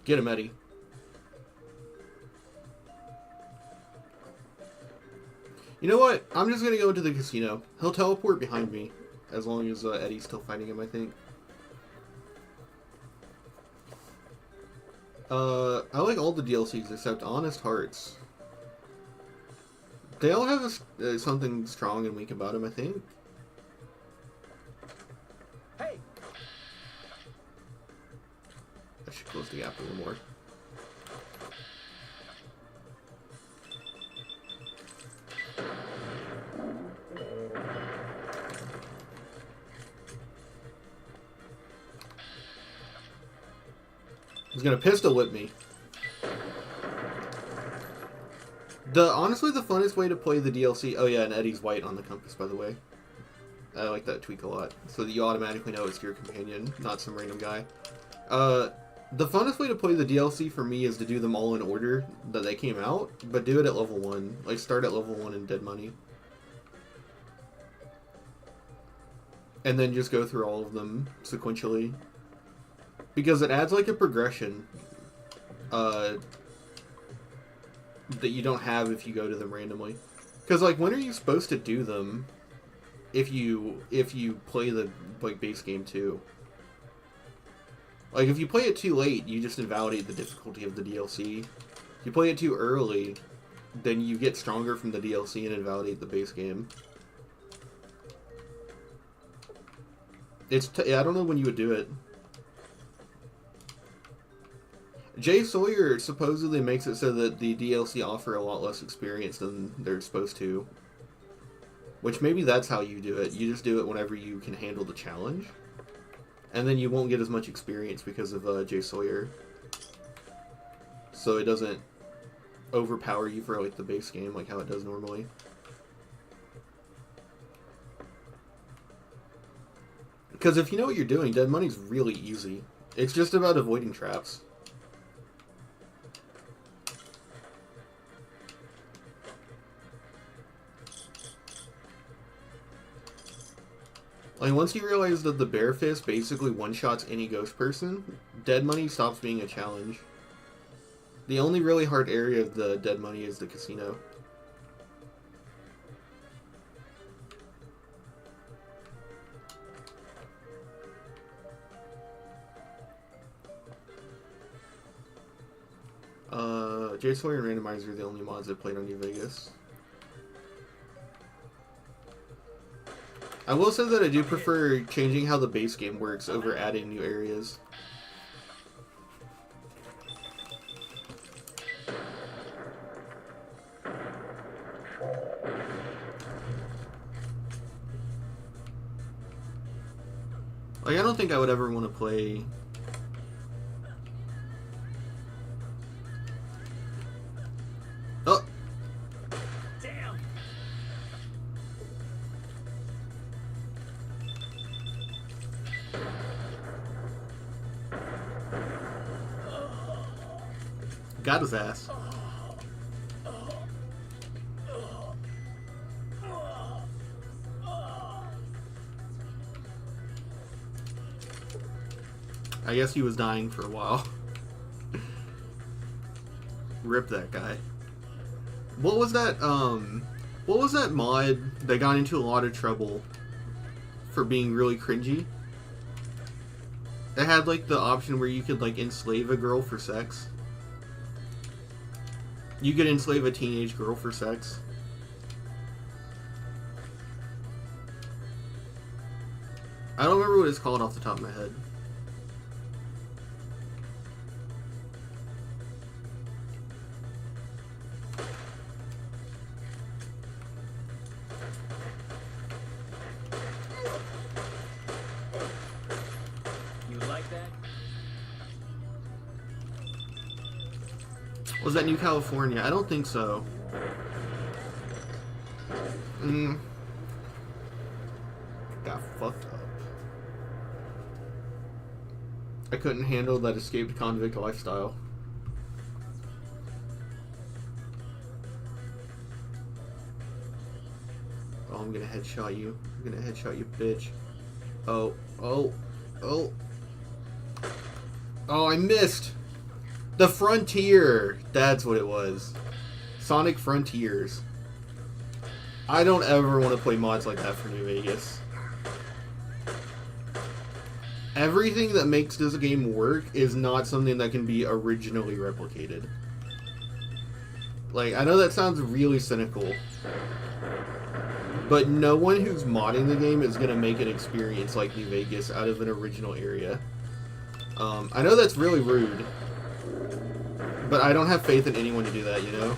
Get him, Eddie. You know what? I'm just gonna go into the casino. He'll teleport behind me, as long as Eddie's still fighting him, I think. I like all the DLCs except Honest Hearts. They all have something strong and weak about them, I think. Hey! I should close the gap a little more. He's gonna pistol whip me. Honestly, the funnest way to play the DLC... Oh yeah, and Eddie's white on the compass, by the way. I like that tweak a lot. So that you automatically know it's your companion, not some random guy. The funnest way to play the DLC for me is to do them all in order that they came out, but do it at level 1. Like, start at level 1 in Dead Money. And then just go through all of them sequentially. Because it adds, like, a progression. That you don't have if you go to them randomly. Because, like, when are you supposed to do them if you play the, like, base game too? Like, if you play it too late, you just invalidate the difficulty of the DLC. If you play it too early, then you get stronger from the DLC and invalidate the base game. I don't know when you would do it. Jay Sawyer supposedly makes it so that the DLC offer a lot less experience than they're supposed to. Which maybe that's how you do it. You just do it whenever you can handle the challenge. And then you won't get as much experience because of Jay Sawyer. So it doesn't overpower you for like the base game like how it does normally. Because if you know what you're doing, Dead Money's really easy. It's just about avoiding traps. Like, once you realize that the Bear Fist basically one-shots any ghost person, Dead Money stops being a challenge. The only really hard area of the Dead Money is the casino. Jay Sawyer and Randomizer are the only mods I've played on New Vegas. I will say that I do prefer changing how the base game works over adding new areas. Like, I don't think I would ever want to play... Oh! Damn! Got his ass. I guess he was dying for a while. Rip that guy. What was that mod that got into a lot of trouble for being really cringy? It had like the option where you could like enslave a girl for sex. You could enslave a teenage girl for sex. I don't remember what it's called off the top of my head. You like that? Was that New California? I don't think so. Got fucked up. I couldn't handle that escaped convict lifestyle. Oh, I'm gonna headshot you. I'm gonna headshot you, bitch. Oh, oh, oh. Oh, I missed! The Frontier! That's what it was. Sonic Frontiers. I don't ever want to play mods like that for New Vegas. everything that makes this game work is not something that can be originally replicated. Like, I know that sounds really cynical, but no one who's modding the game is going to make an experience like New Vegas out of an original area. I know that's really rude, but I don't have faith in anyone to do that, you know?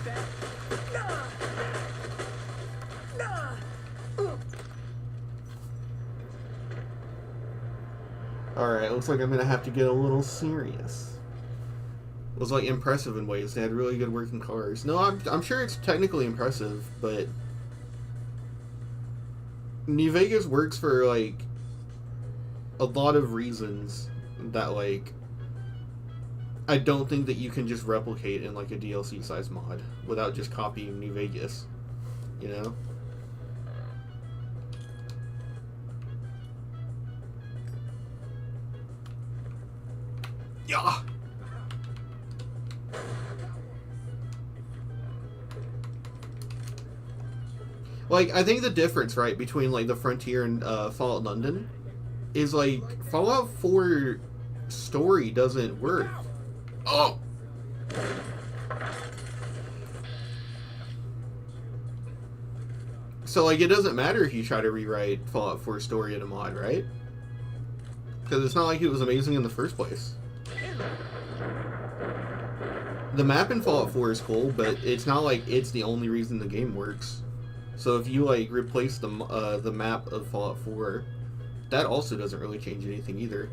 Alright, looks like I'm going to have to get a little serious. It was, like, impressive in ways. They had really good working cars. No, I'm sure it's technically impressive, but New Vegas works for, like, a lot of reasons that, like, I don't think that you can just replicate in, like, a DLC-sized mod without just copying New Vegas, you know? Yeah! Like, I think the difference, right, between, like, the Frontier and Fallout London is, like, Fallout 4 story doesn't work. Oh! So, like, it doesn't matter if you try to rewrite Fallout 4 story in a mod, right? Because it's not like it was amazing in the first place. The map in Fallout 4 is cool, but it's not like it's the only reason the game works. So if you, like, replace the map of Fallout 4, that also doesn't really change anything either.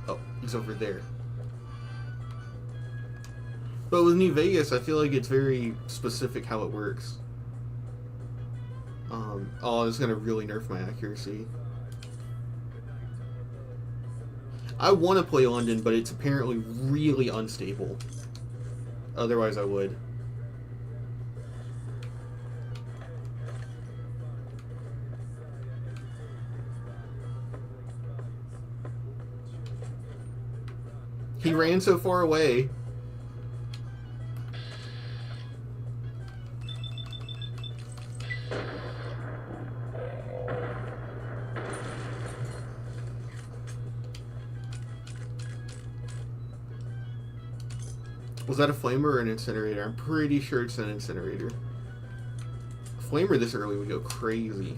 Oh, he's over there. But with New Vegas, I feel like it's very specific how it works. Oh, it's gonna really nerf my accuracy. I want to play London, but it's apparently really unstable. Otherwise, I would. He ran so far away. Was that a flamer or an incinerator? I'm pretty sure it's an incinerator. A flamer this early would go crazy.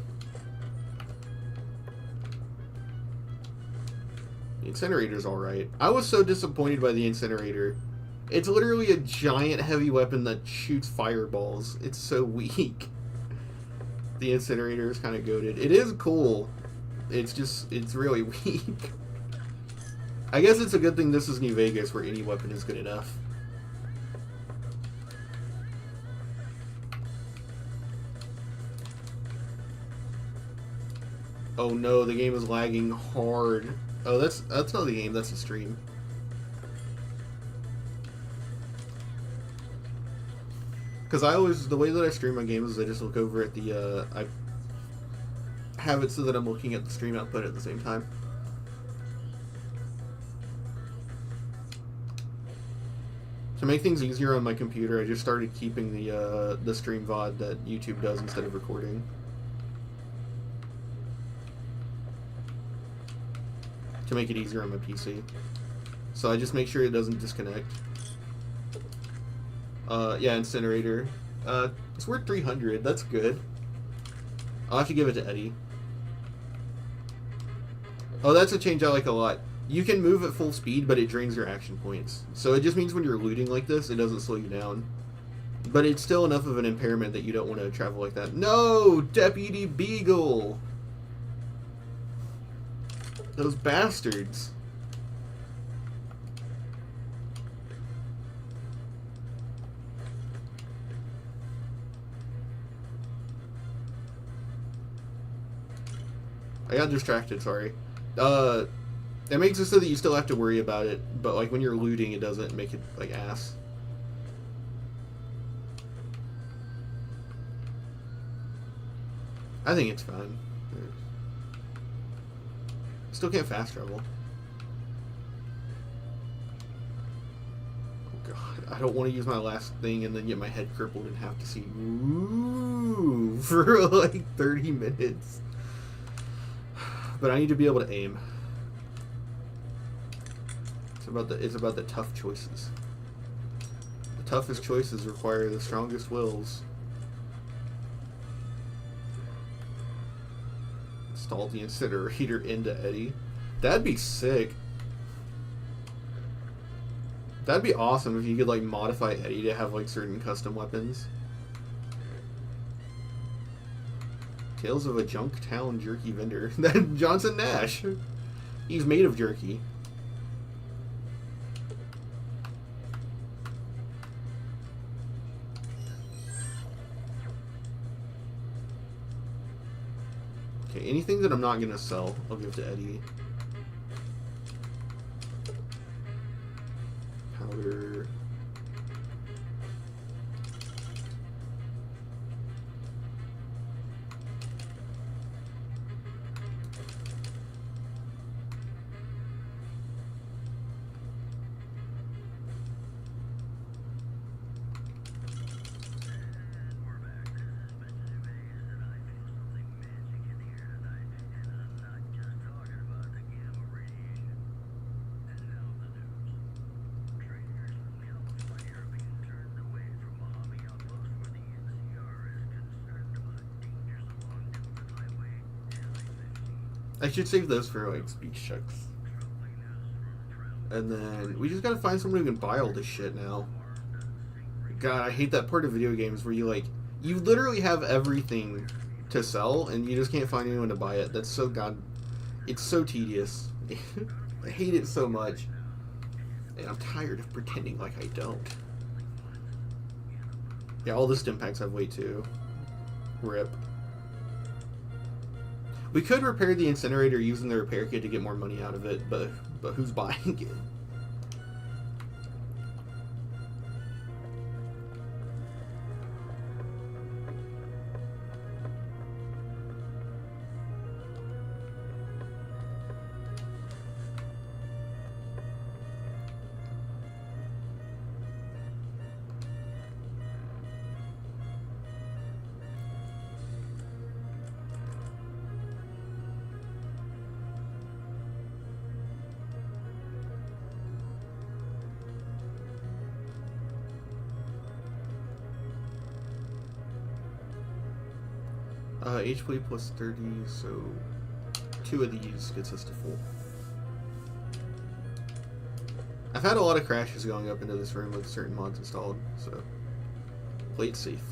The incinerator's alright. I was so disappointed by the incinerator. It's literally a giant heavy weapon that shoots fireballs. It's so weak. The incinerator is kind of goated. It is cool. It's just, it's really weak. I guess it's a good thing this is New Vegas where any weapon is good enough. Oh no, the game is lagging hard. Oh, that's not the game, that's the stream. Because the way that I stream my games is I just look over at the, I have it so that I'm looking at the stream output at the same time. To make things easier on my computer, I just started keeping the stream VOD that YouTube does instead of recording. To make it easier on my PC. So I just make sure it doesn't disconnect. Yeah, incinerator. It's worth 300, that's good. I'll have to give it to Eddie. Oh, that's a change I like a lot. You can move at full speed, but it drains your action points. So it just means when you're looting like this, it doesn't slow you down. But it's still enough of an impairment that you don't want to travel like that. No! Deputy Beagle! Those bastards. I got distracted, sorry. It makes it so that you still have to worry about it, but like when you're looting, it doesn't make it like ass. I think it's fine. Still can't fast travel. I don't want to use my last thing and then get my head crippled and have to see move for like 30 minutes. But I need to be able to aim. It's about the tough choices. The toughest choices require the strongest wills. Install the incinerator into Eddie. That'd be sick. That'd be awesome if you could like modify Eddie to have like certain custom weapons. Tales of a Junk Town jerky vendor. That Johnson Nash. He's made of jerky. Okay, anything that I'm not gonna sell, I'll give to Eddie. Powder. I should save those for like speech checks. And then we just gotta find someone who can buy all this shit now. God, I hate that part of video games where you literally have everything to sell and you just can't find anyone to buy it. That's so it's so tedious. I hate it so much. And I'm tired of pretending like I don't. Yeah, all the stim packs have weight too. RIP. We could repair the incinerator using the repair kit to get more money out of it, but who's buying it? HP plus 30, so 2 of these gets us to full. I've had a lot of crashes going up into this room with certain mods installed, so play it safe.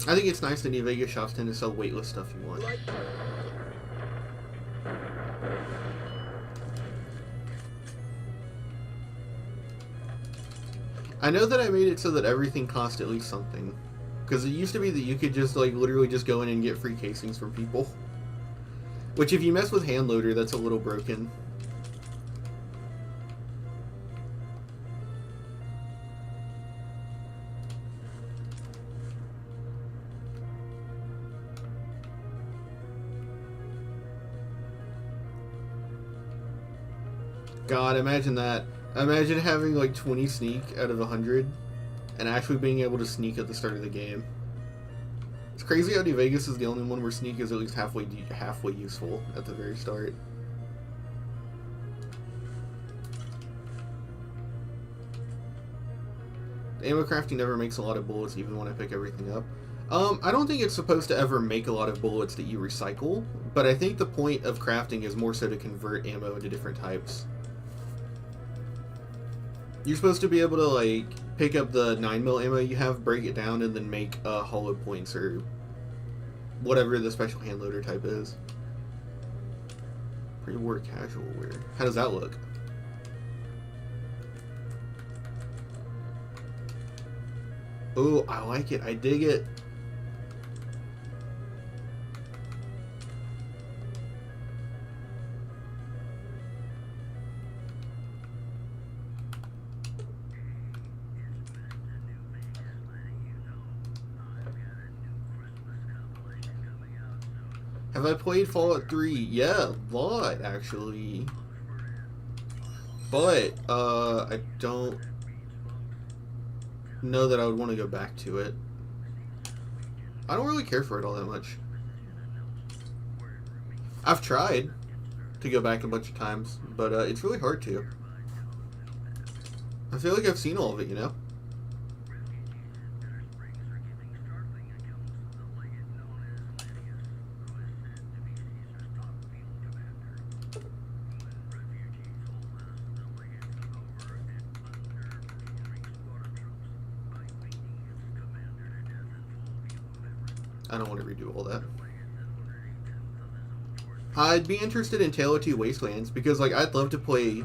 I think it's nice that New Vegas shops tend to sell weightless stuff you want. I know that I made it so that everything cost at least something. Because it used to be that you could just, like, literally just go in and get free casings from people. Which, if you mess with hand loader, that's a little broken. God, imagine that. Imagine having like 20 sneak out of 100 and actually being able to sneak at the start of the game. It's crazy how New Vegas is the only one where sneak is at least halfway useful at the very start. Ammo crafting never makes a lot of bullets even when I pick everything up. I don't think it's supposed to ever make a lot of bullets that you recycle, but I think the point of crafting is more so to convert ammo into different types. You're supposed to be able to, like, pick up the 9mm ammo you have, break it down, and then make hollow points or whatever the special hand loader type is. Pre-war casual wear. How does that look? Oh, I like it. I dig it. Have I played Fallout 3? Yeah, a lot, actually. But, I don't know that I would want to go back to it. I don't really care for it all that much. I've tried to go back a bunch of times, but it's really hard to. I feel like I've seen all of it, you know? I don't want to redo all that. I'd be interested in Tale of Two Wastelands because, like, I'd love to play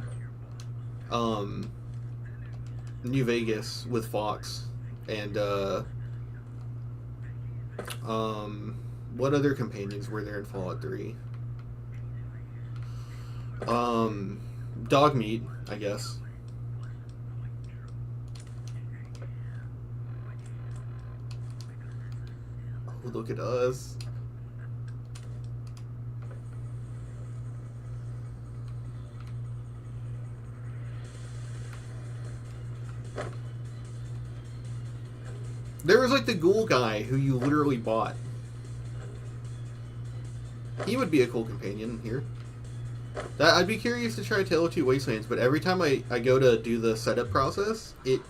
New Vegas with Fox and what other companions were there in Fallout 3? Dogmeat, I guess. Oh, look at us. There was like the ghoul guy who you literally bought. He would be a cool companion here. I'd be curious to try Tale of Two Wastelands, but every time I go to do the setup process, it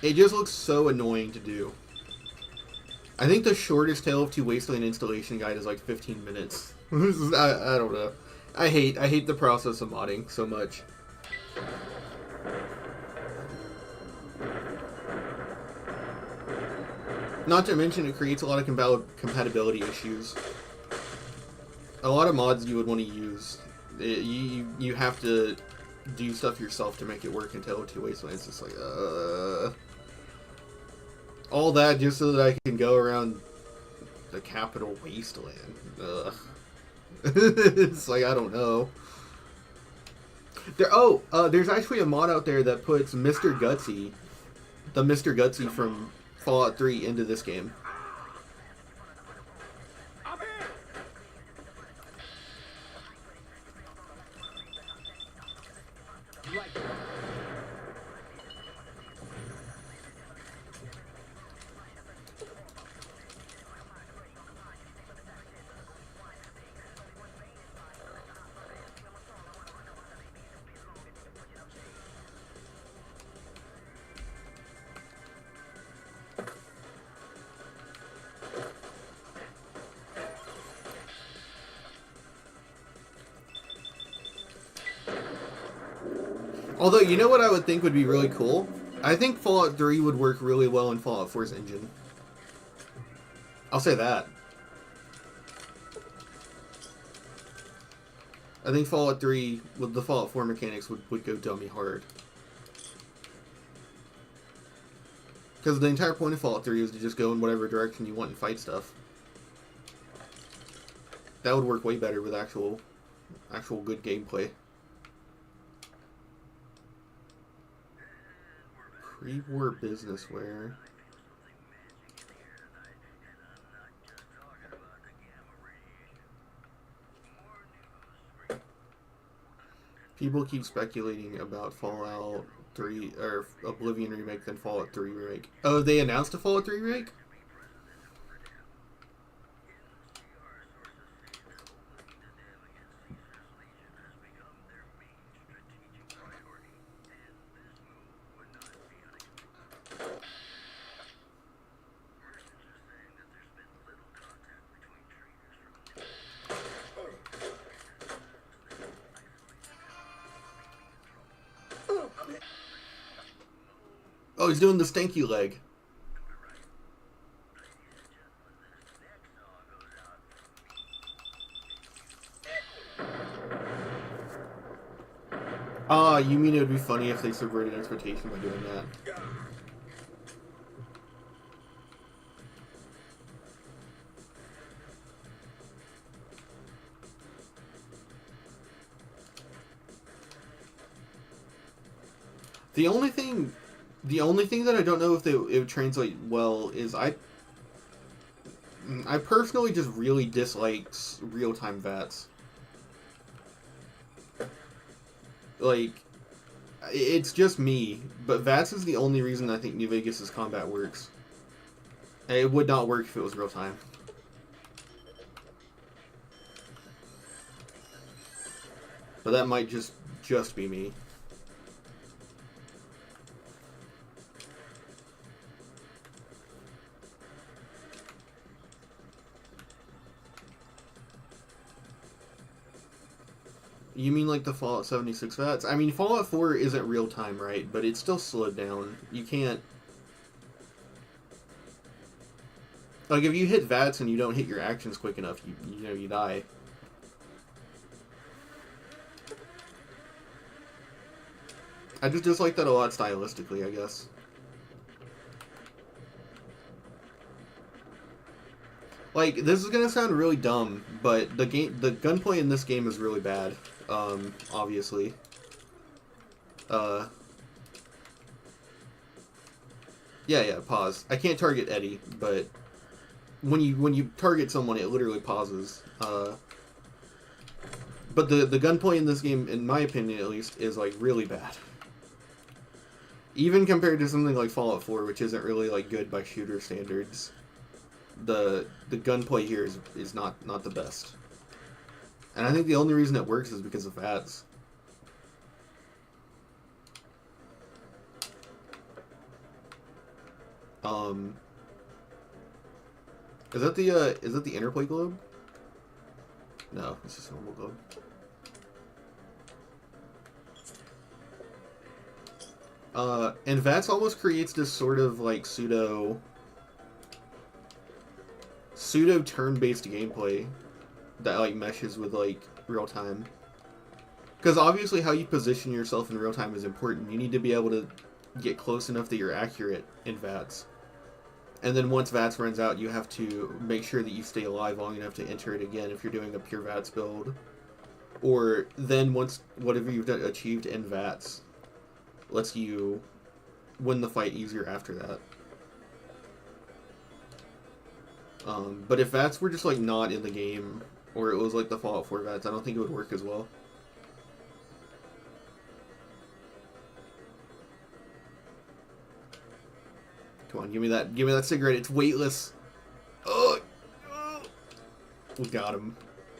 just looks so annoying to do. I think the shortest Tale of Two Wasteland installation guide is like 15 minutes. I don't know. I hate the process of modding so much. Not to mention it creates a lot of compatibility issues. A lot of mods you would want to use, you have to do stuff yourself to make it work in Tale of Two Wastelands. It's like, all that just so that I can go around the capital wasteland. It's like, I don't know. There's actually a mod out there that puts Mr. Gutsy, the Mr. Gutsy from Fallout 3 into this game. Although, you know what I would think would be really cool? I think Fallout 3 would work really well in Fallout 4's engine. I'll say that. I think Fallout 3, with the Fallout 4 mechanics, would go dummy hard. Because the entire point of Fallout 3 is to just go in whatever direction you want and fight stuff. That would work way better with actual good gameplay. Pre-war business wear. People keep speculating about Fallout 3 or Oblivion remake than Fallout 3 remake. Oh, they announced a Fallout 3 remake? Oh, he's doing the stanky leg. Ah, you mean it would be funny if they subverted expectation by doing that? The only thing that I don't know if it would translate well is I personally just really dislike real-time VATS. Like, it's just me, but VATS is the only reason I think New Vegas' combat works. And it would not work if it was real-time. But that might just be me. You mean like the Fallout 76 VATS? I mean, Fallout 4 isn't real time, right? But it's still slowed down. You can't... Like, if you hit VATS and you don't hit your actions quick enough, you know, you die. I just dislike that a lot stylistically, I guess. Like, this is gonna sound really dumb, but the gunplay in this game is really bad. Obviously. Yeah, pause. I can't target Eddie, but when you target someone, it literally pauses. But the gunplay in this game, in my opinion at least, is like really bad. Even compared to something like Fallout 4, which isn't really like good by shooter standards, the gunplay here is not the best. And I think the only reason it works is because of VATS. Is that the interplay globe? No, it's just a normal globe. And VATS almost creates this sort of like pseudo turn-based gameplay that like meshes with like real time. Because obviously how you position yourself in real time is important. You need to be able to get close enough that you're accurate in VATS. And then once VATS runs out, you have to make sure that you stay alive long enough to enter it again if you're doing a pure VATS build. Or then once whatever you've achieved in VATS lets you win the fight easier after that. But if VATS were just like not in the game, or it was like the Fallout 4 VATS, I don't think it would work as well. Come on, give me that cigarette. It's weightless. Oh, we got him,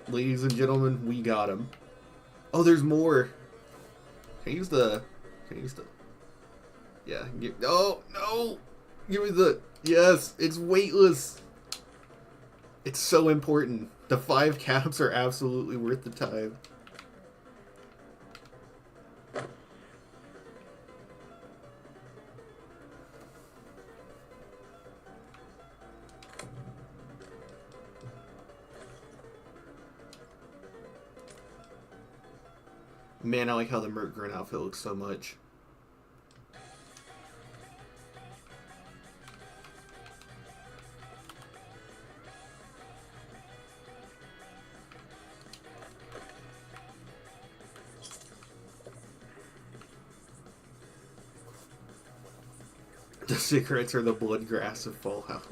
ladies and gentlemen. We got him. Oh, there's more. Can I use the? Yeah. Oh no! Give me the. Yes, it's weightless. It's so important. The 5 caps are absolutely worth the time. Man, I like how the Merc Grunt outfit looks so much. The cigarettes are the blood grass of Fallout.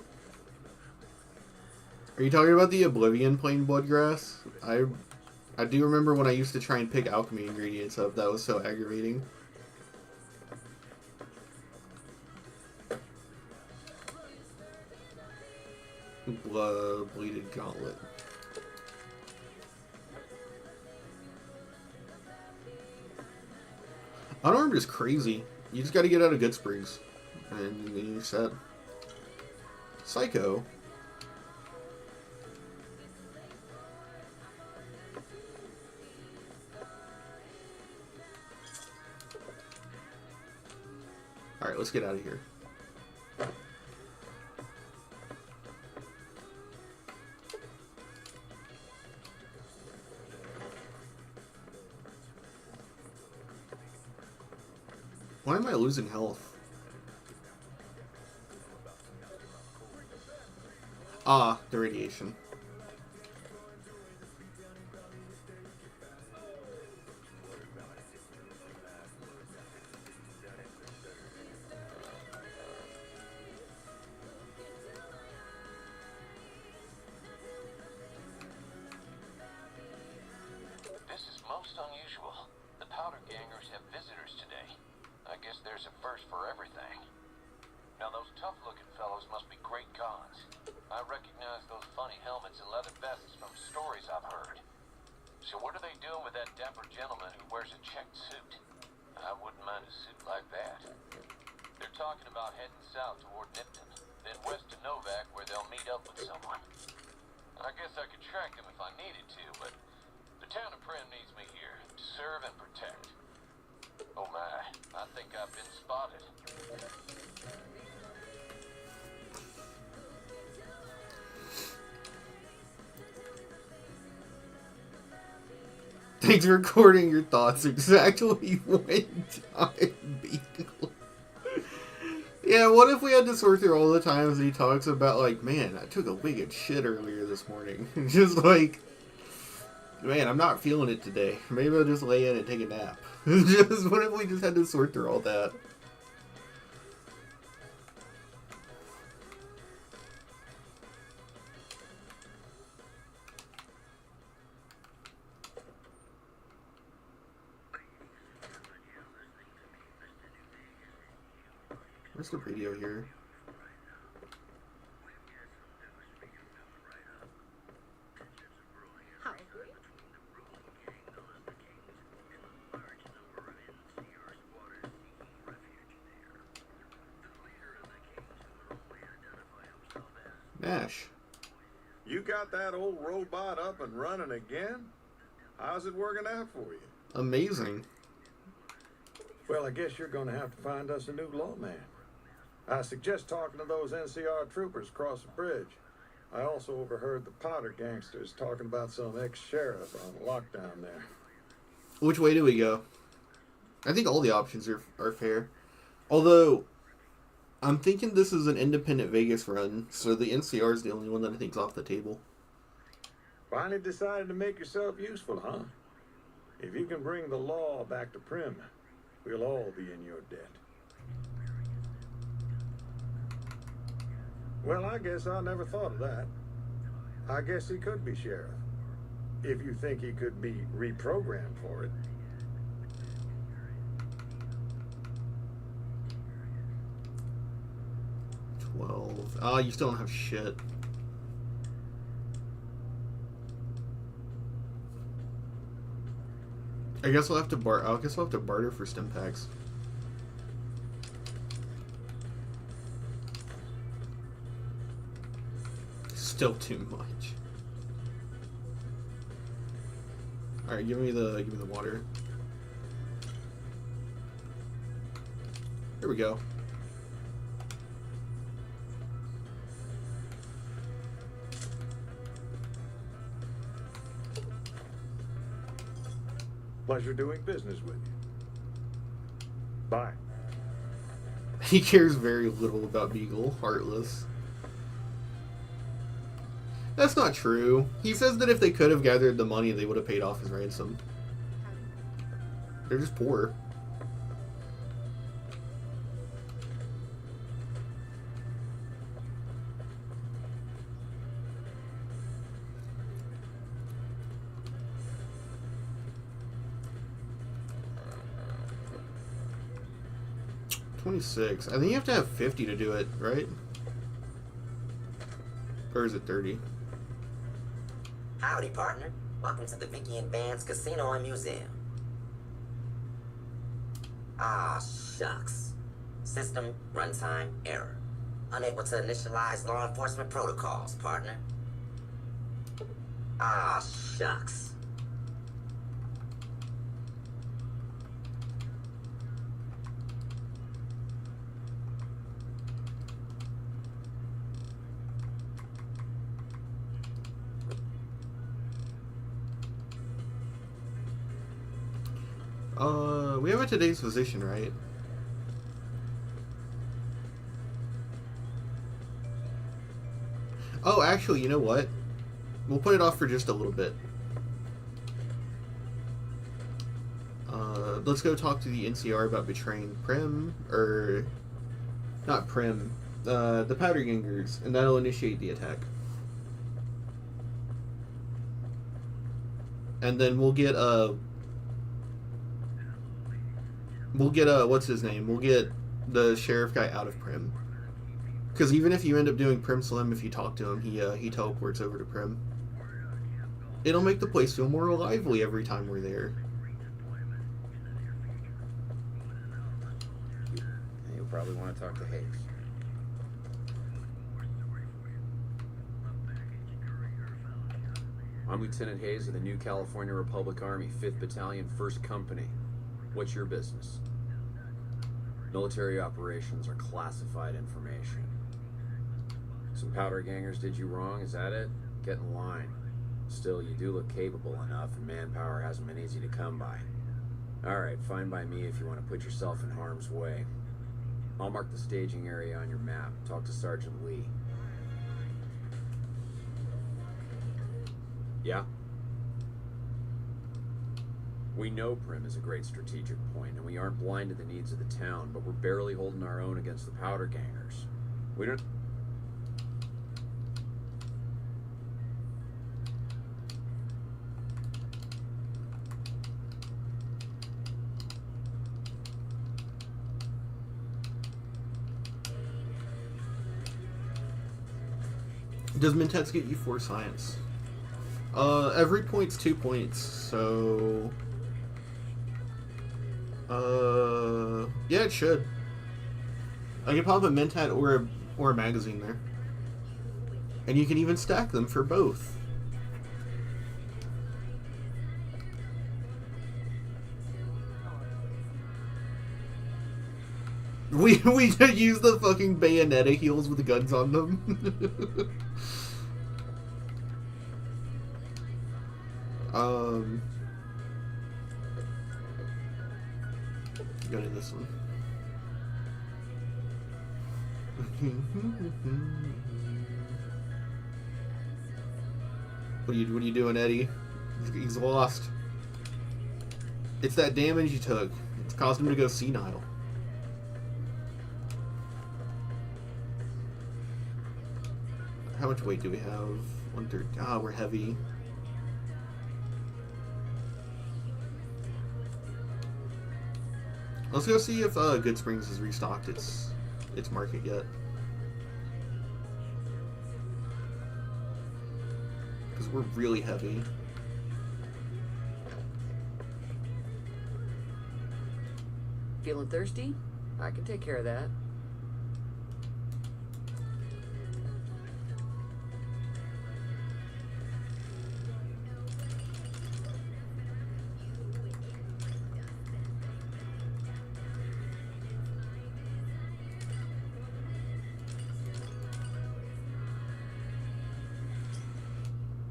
Are you talking about the Oblivion plain blood grass? I do remember when I used to try and pick alchemy ingredients up. That was so aggravating. Bleeded gauntlet. Unarmed is crazy. You just got to get out of Good Springs, and you're set. Psycho. Alright, let's get out of here. Why am I losing health? Ah, the radiation. there's a first for everything. Now those tough-looking fellows must be great gods. I recognize those funny helmets and leather vests from stories I've heard. So what are they doing with that dapper gentleman who wears a checked suit? I wouldn't mind a suit like that. They're talking about heading south toward Nipton, then west to Novak where they'll meet up with someone. I guess I could track them if I needed to, but the town of Prim needs me here to serve and protect. Oh my, I think I've been spotted. Thanks for recording your thoughts exactly one time, Beagle. Yeah, what if we had to sort through all the times he talks about, like, man, I took a wicked shit earlier this morning. Just like, man, I'm not feeling it today. Maybe I'll just lay in and take a nap. Just, what if we just had to sort through all that? Where's the radio here? Nash. You got that old robot up and running again? How's it working out for you? Amazing. Well, I guess you're going to have to find us a new lawman. I suggest talking to those NCR troopers across the bridge. I also overheard the Potter gangsters talking about some ex-sheriff on lockdown there. Which way do we go? I think all the options are fair. Although, I'm thinking this is an independent Vegas run, so the NCR is the only one that I think is off the table. Finally decided to make yourself useful, huh? If you can bring the law back to Prim, we'll all be in your debt. Well, I guess I never thought of that. I guess he could be sheriff. If you think he could be reprogrammed for it. Ah, you still don't have shit. I guess we'll have to barter for stim packs. Still too much. All right, give me the water. Here we go. Pleasure doing business with you. Bye. He cares very little about Beagle, heartless. That's not true. He says that if they could have gathered the money, they would have paid off his ransom. They're just poor. $26. I think you have to have 50 to do it, right? Or is it 30? Howdy, partner. Welcome to the Vicky and Vance Casino and Museum. Ah, shucks. System runtime error. Unable to initialize law enforcement protocols, partner. Ah, shucks. We have a today's physician, right? Oh, actually, you know what? We'll put it off for just a little bit. Let's go talk to the NCR about betraying Prim, or not Prim, the Powder Gangers, and that'll initiate the attack. And then we'll We'll get what's his name? We'll get the sheriff guy out of Prim. Because even if you end up doing Prim Slim, if you talk to him, he teleports over to Prim. It'll make the place feel more lively every time we're there. You'll probably want to talk to Hayes. I'm Lieutenant Hayes of the New California Republic Army, 5th Battalion, 1st Company. What's your business? Military operations are classified information. Some powder gangers did you wrong, is that it? Get in line. Still, you do look capable enough, and manpower hasn't been easy to come by. Alright, fine by me if you want to put yourself in harm's way. I'll mark the staging area on your map. Talk to Sergeant Lee. Yeah? We know Prim is a great strategic point, and we aren't blind to the needs of the town, but we're barely holding our own against the powder gangers. We don't... Does Mentats get you 4 science? Every point's 2 points, so... yeah, it should. I can pop a Mentat or a magazine there. And you can even stack them for both. We just use the fucking Bayonetta heels with the guns on them. Go to this one. What are you doing, Eddie? He's lost. It's that damage you took. It's caused him to go senile. How much weight do we have? 1/3. Ah, we're heavy. Let's go see if Good Springs has restocked its market yet. Because we're really heavy. Feeling thirsty? I can take care of that.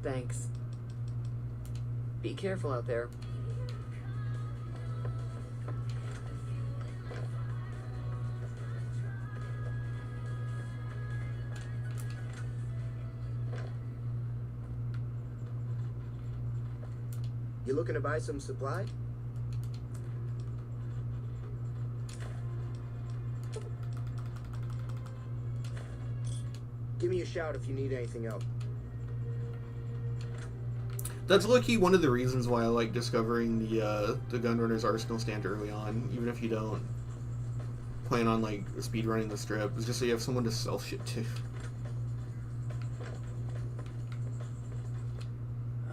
Thanks. Be careful out there. You looking to buy some supply? Give me a shout if you need anything else. That's low-key one of the reasons why I like discovering the Gunrunner's Arsenal stand early on, even if you don't plan on like speedrunning the strip, is just so you have someone to sell shit to.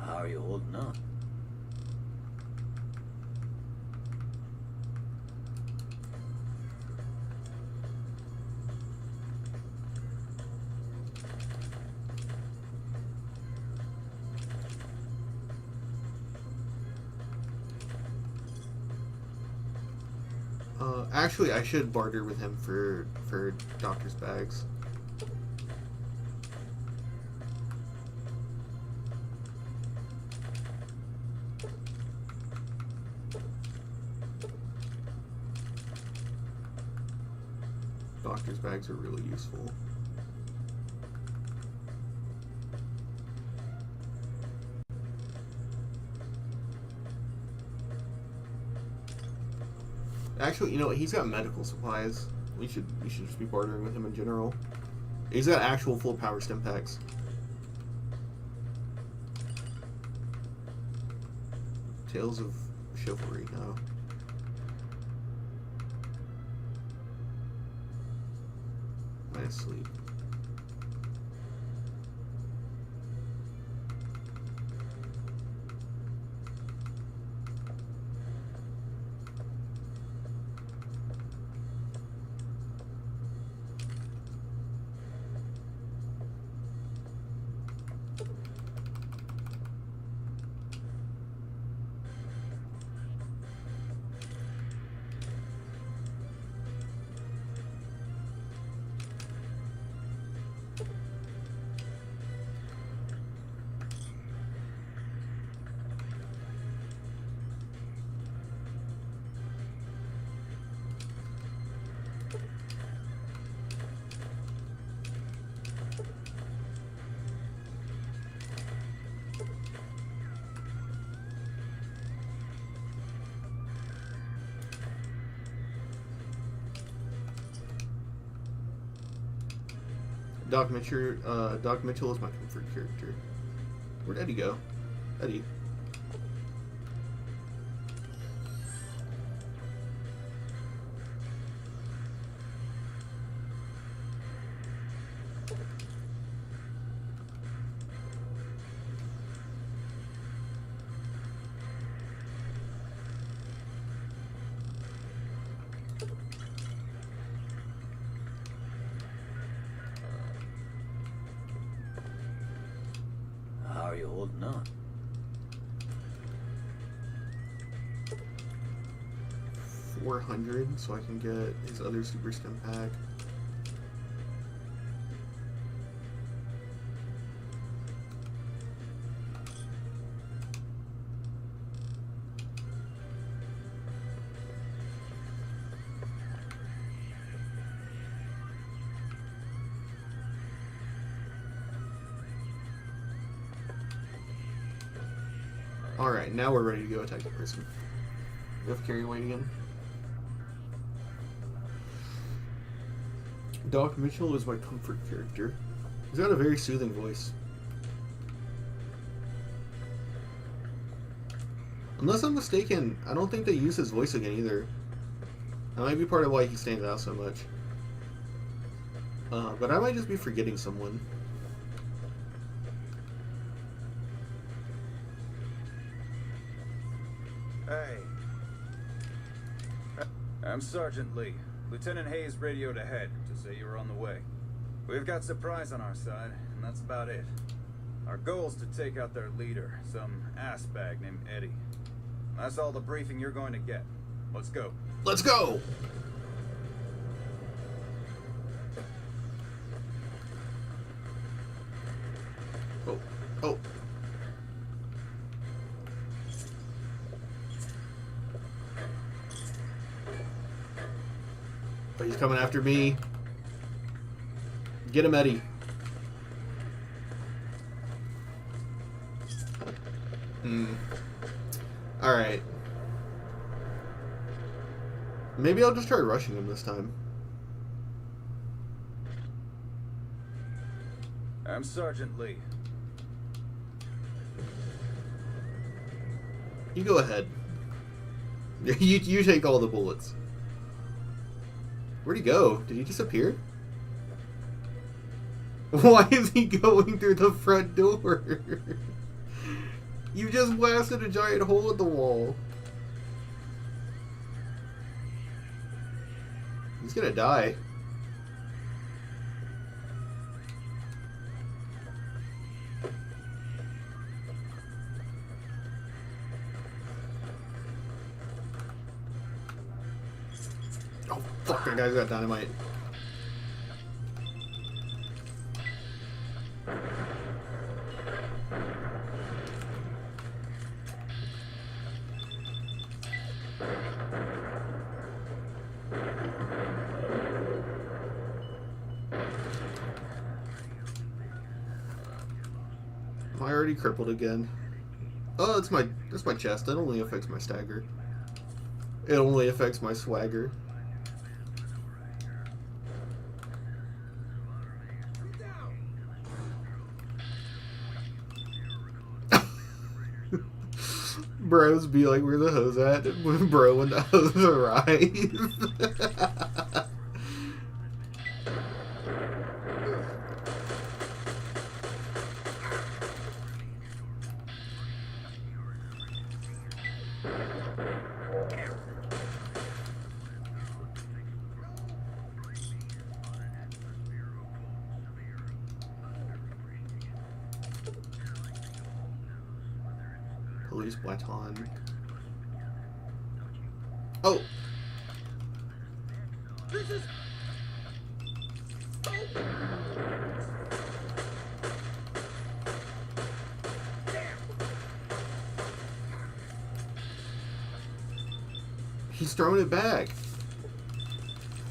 How are you holding up? Actually, I should barter with him for doctor's bags. Doctor's bags are really useful. Actually, you know what? He's got medical supplies. We should just be bartering with him in general. He's got actual full power stim packs. Tales of Chivalry, no. minus sleep. Doc Mitchell is my comfort character. Where'd Eddie go? Eddie. How are you holding on? $400, so I can get his other super stim pack. Alright, now we're ready to go attack the person. We have carry weight again. Doc Mitchell is my comfort character. He's got a very soothing voice. Unless I'm mistaken, I don't think they use his voice again either. That might be part of why he stands out so much. But I might just be forgetting someone. Hey. I'm Sergeant Lee. Lieutenant Hayes radioed ahead to say you were on the way. We've got supplies on our side, and that's about it. Our goal is to take out their leader, some ass bag named Eddie. That's all the briefing you're going to get. Let's go. Let's go! Oh. Oh. But he's coming after me. Get him, Eddie. Alright. Maybe I'll just try rushing him this time. I'm Sergeant Lee. You go ahead. You take all the bullets. Where'd he go? Did he disappear? Why is he going through the front door? You just blasted a giant hole in the wall. He's gonna die. Oh, fuck, that guy's got dynamite. Am I already crippled again? Oh, that's my chest. That only affects my stagger. It only affects my swagger. Bros be like, where the hose at? Bro, when the hose arrives. Police baton. Oh! This is... He's throwing it back.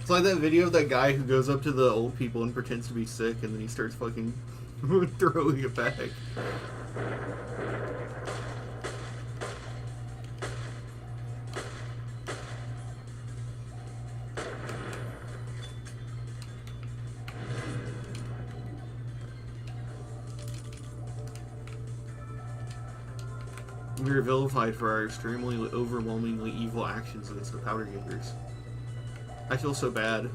It's like that video of that guy who goes up to the old people and pretends to be sick, and then he starts fucking throwing it back. We were vilified for our extremely overwhelmingly evil actions against the Powder Givers. I feel so bad.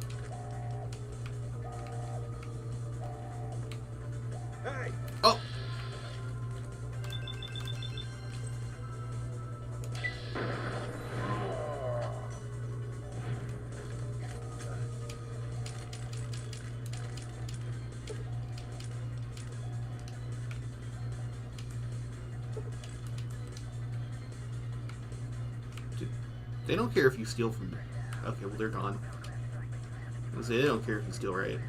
Hey! Oh! They don't care if you steal from them. Okay, well, they're gone. They don't care if you steal, right?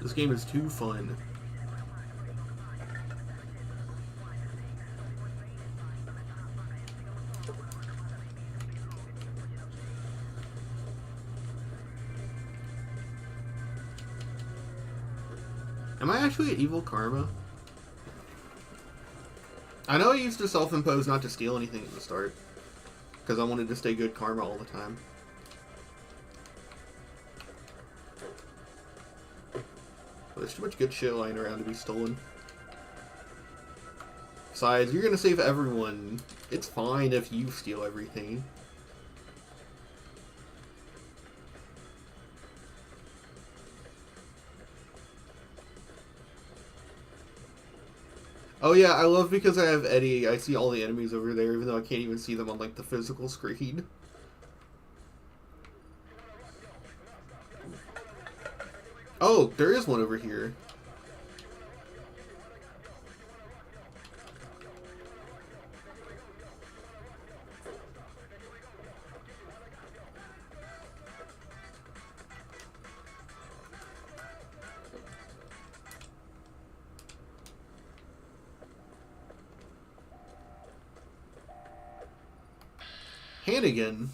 This game is too fun. Am I actually at evil karma? I know I used to self-impose not to steal anything at the start, because I wanted to stay good karma all the time. But there's too much good shit lying around to be stolen. Besides, you're gonna save everyone. It's fine if you steal everything. Oh yeah, I love because I have Eddie, I see all the enemies over there, even though I can't even see them on, like, the physical screen. Oh, there is one over here. Hannigan.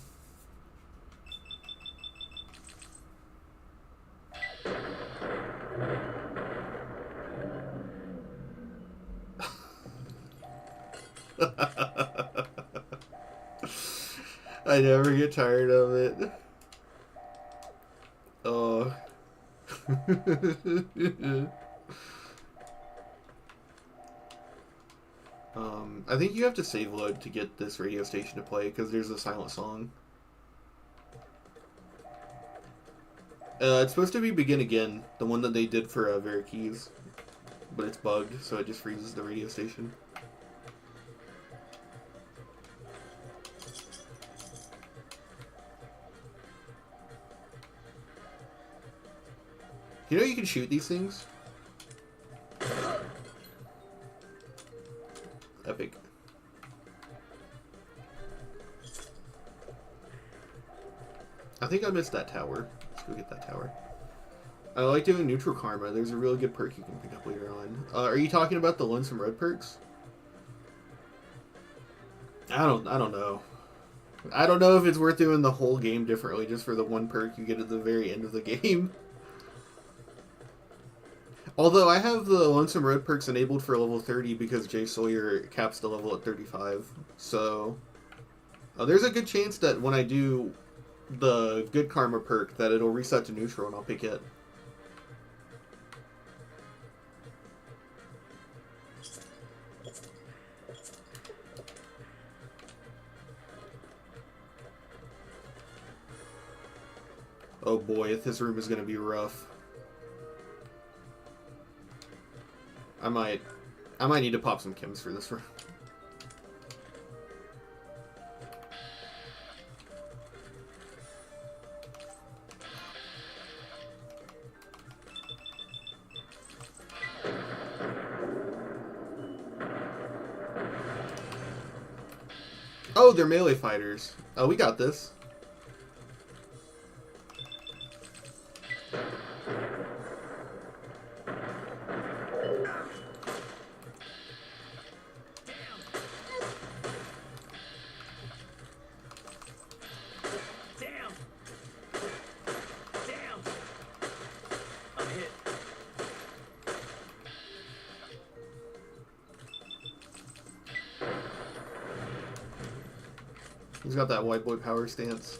I never get tired of it. Oh. I think you have to save load to get this radio station to play, because there's a silent song. It's supposed to be Begin Again, the one that they did for Veracruz, but it's bugged, so it just freezes the radio station. You know you can shoot these things? Epic. I think I missed that tower. Let's go get that tower. I like doing neutral karma. There's a really good perk you can pick up later on. Are you talking about the Lonesome Road perks? I don't know. I don't know if it's worth doing the whole game differently just for the one perk you get at the very end of the game. Although I have the Lonesome Road perks enabled for level 30 because Jay Sawyer caps the level at 35. So there's a good chance that when I do the good karma perk that it'll reset to neutral and I'll pick it. Oh boy, this room is gonna be rough. I might need to pop some chems for this room. Oh, they're melee fighters. Oh, we got this. He's got that white boy power stance.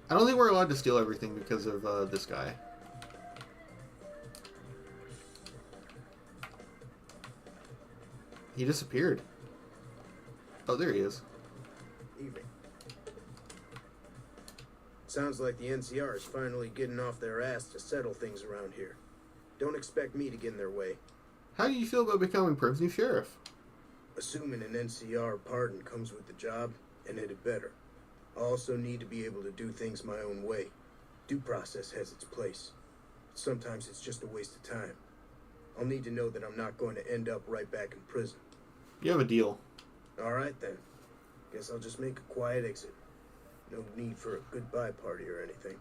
I don't think we're allowed to steal everything because of this guy. He disappeared. Oh, there he is. Evening. Sounds like the NCR is finally getting off their ass to settle things around here. Don't expect me to get in their way. How do you feel about becoming Prim's new sheriff? Assuming an NCR pardon comes with the job, and it had better. I also need to be able to do things my own way. Due process has its place. But sometimes it's just a waste of time. I'll need to know that I'm not going to end up right back in prison. You have a deal. All right, then. Guess I'll just make a quiet exit. No need for a goodbye party or anything.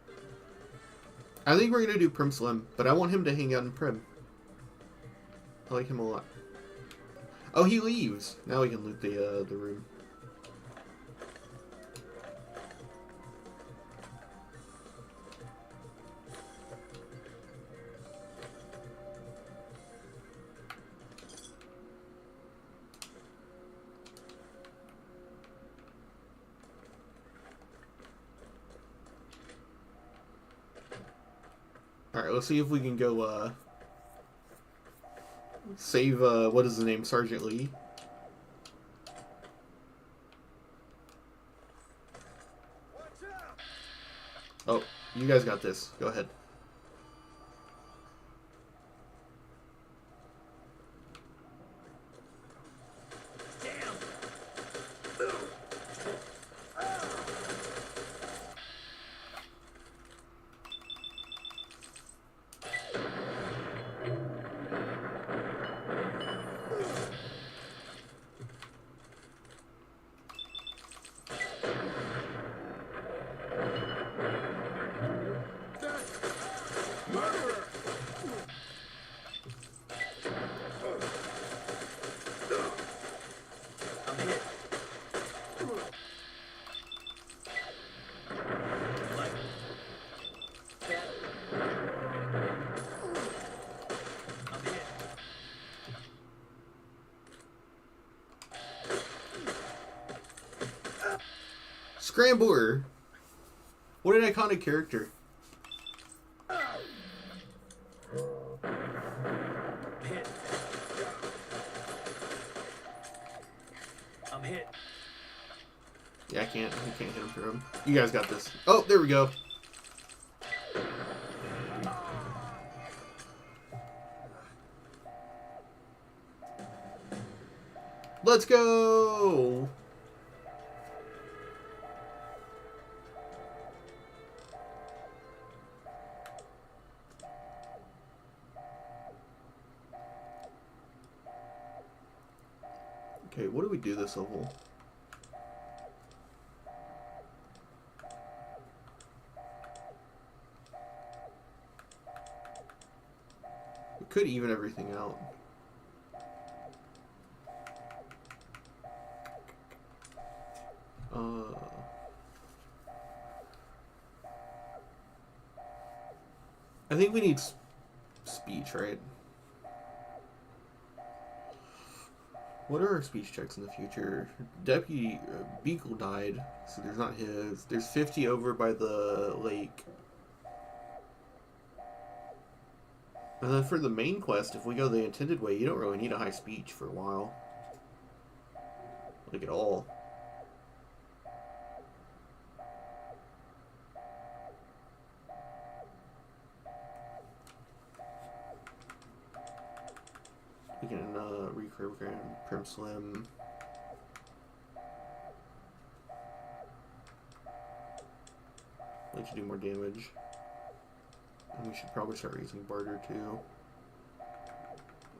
I think we're going to do Prim Slim, but I want him to hang out in Prim. I like him a lot. Oh, he leaves. Now we can loot the room. Alright, let's see if we can go, save, what is his name? Sergeant Lee. Oh, you guys got this. Go ahead. Scrambler! What an iconic character. I'm hit. Yeah, I can't hit him through him. You guys got this. Oh, there we go. Let's go! Okay, what do we do this level? We could even everything out. I think we need speech, right? What are our speech checks in the future? Deputy Beagle died, so there's not his. There's 50 over by the lake. And then for the main quest, if we go the intended way, you don't really need a high speech for a while. Like at all. We can reprogram Prim Slim. Let you do more damage. And we should probably start using barter too.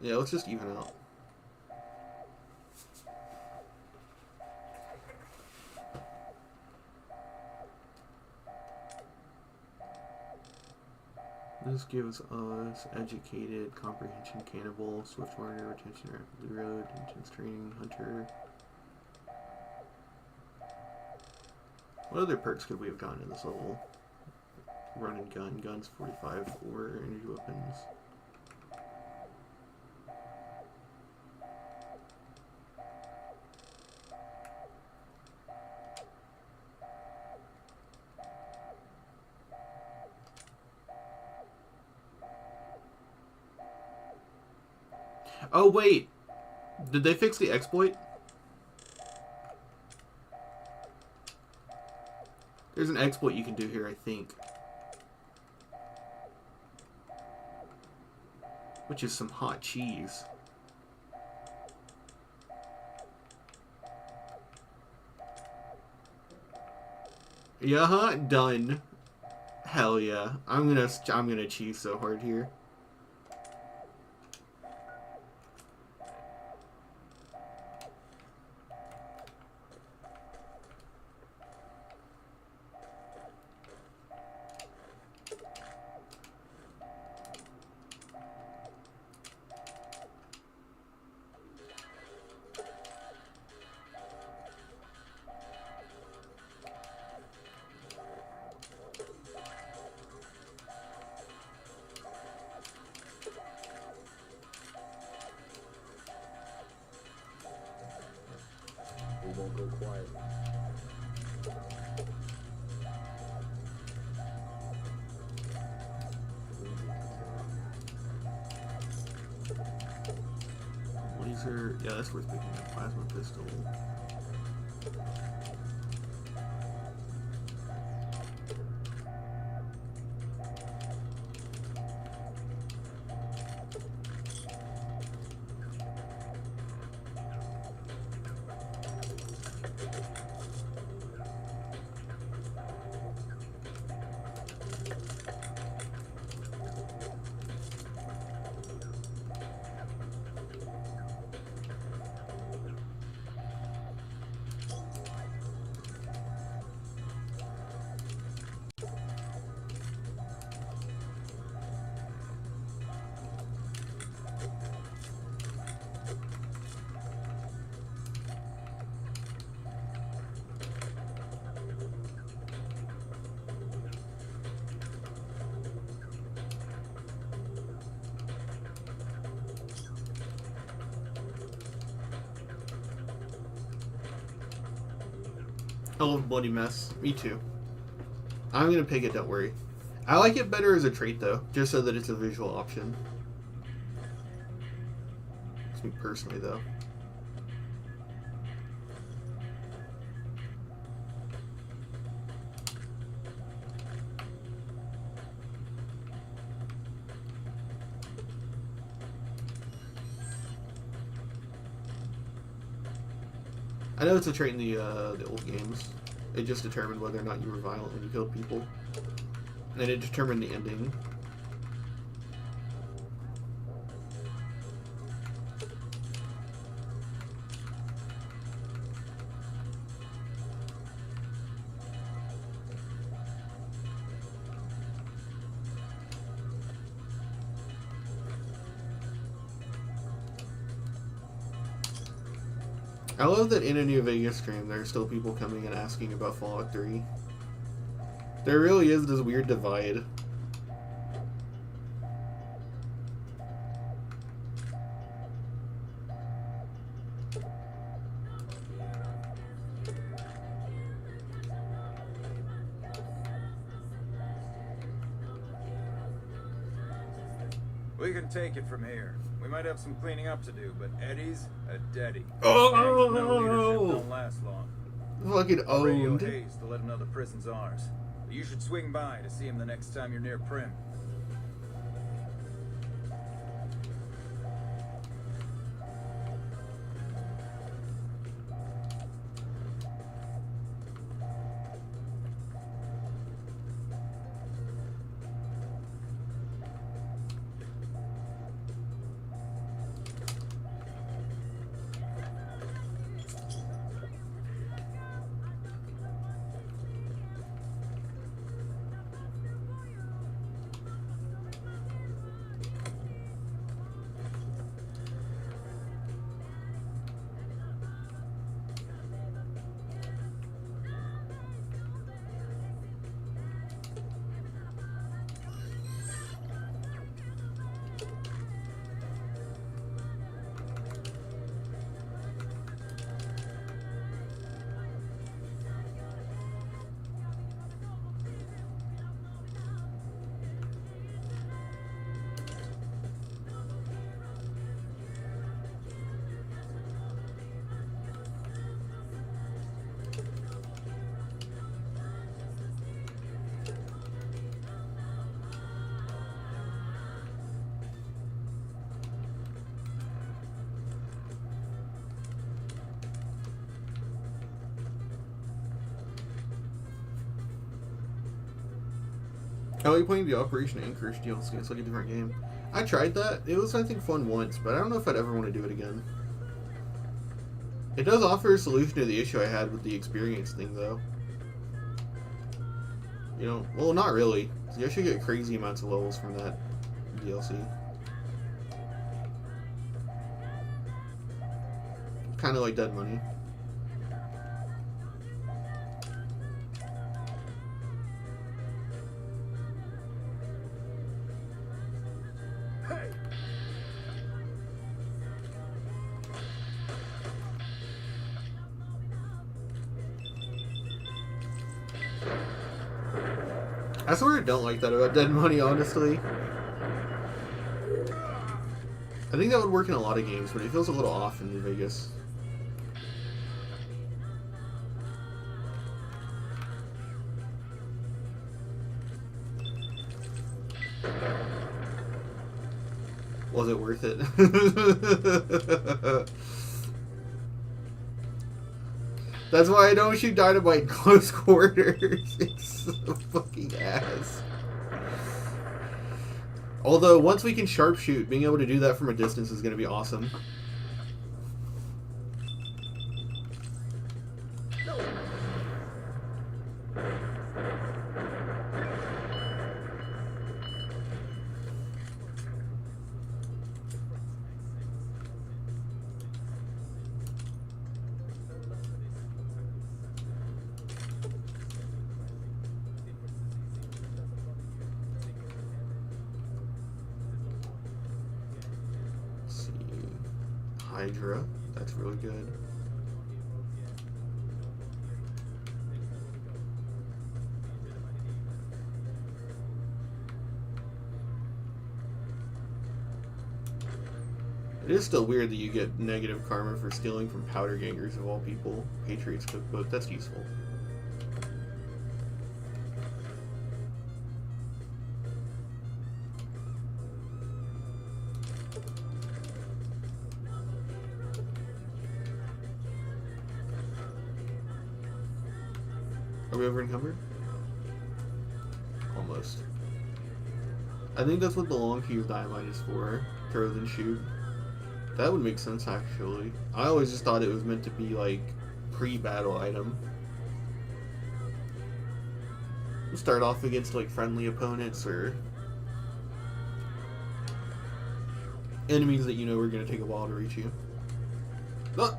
Yeah, let's just even out. This gives us educated, comprehension, cannibal, swift learner, retention, rapidly road, intense training, hunter. What other perks could we have gotten in this level? Run and gun, guns 45 or energy weapons. Oh wait, did they fix the exploit? There's an exploit you can do here, I think. Which is some hot cheese. Yeah, done. Hell yeah. I'm gonna cheese so hard here. We won't go quiet. Laser, yeah, that's worth picking up. Plasma pistol. I love Bloody Mess. Me too. I'm gonna pick it, don't worry. I like it better as a trait though, just so that it's a visual option. It's me personally though. I know it's a trait in the old games. It just determined whether or not you were violent when you killed people. And it determined the ending. I love that in a New Vegas stream, there are still people coming and asking about Fallout 3. There really is this weird divide. We can take it from here. We might have some cleaning up to do, but Eddie's a deadie. Oh! Gangs with no leadership don't last long. Fucking I'll radio owned. Hayes to let him know the prison's ours. You should swing by to see him the next time you're near Prim. How are you playing the Operation Anchorage DLC? It's like a different game. I tried that. It was, I think, fun once, but I don't know if I'd ever want to do it again. It does offer a solution to the issue I had with the experience thing, though. You know, well, not really. You actually get crazy amounts of levels from that DLC. Kind of like Dead Money. I swear I don't like that about Dead Money, honestly. I think that would work in a lot of games, but it feels a little off in New Vegas. Was it worth it? That's why I don't shoot dynamite in close quarters. It's so fucking ass. Although, once we can sharpshoot, being able to do that from a distance is going to be awesome. Hydra, that's really good. It is still weird that you get negative karma for stealing from powder gangers of all people. Patriots Cookbook, that's useful. Are we over encumbered? Almost. I think that's what the long fuse dynamite is for. Throw then shoot. That would make sense, actually. I always just thought it was meant to be, like, pre-battle item. We'll start off against, like, friendly opponents or enemies that you know are going to take a while to reach you. Ah!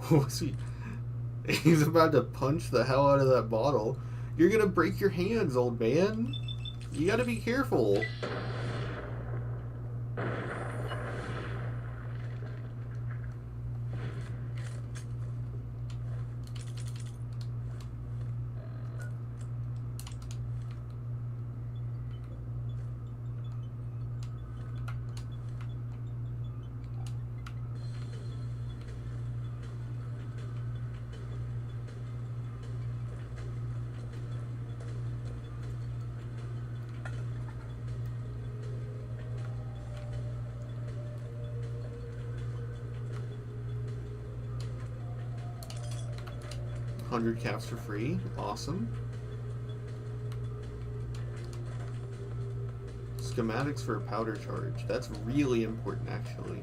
What's he? He's about to punch the hell out of that bottle. You're gonna break your hands, old man. You gotta be careful. $100 caps for free. Awesome. Schematics for a powder charge. That's really important, actually.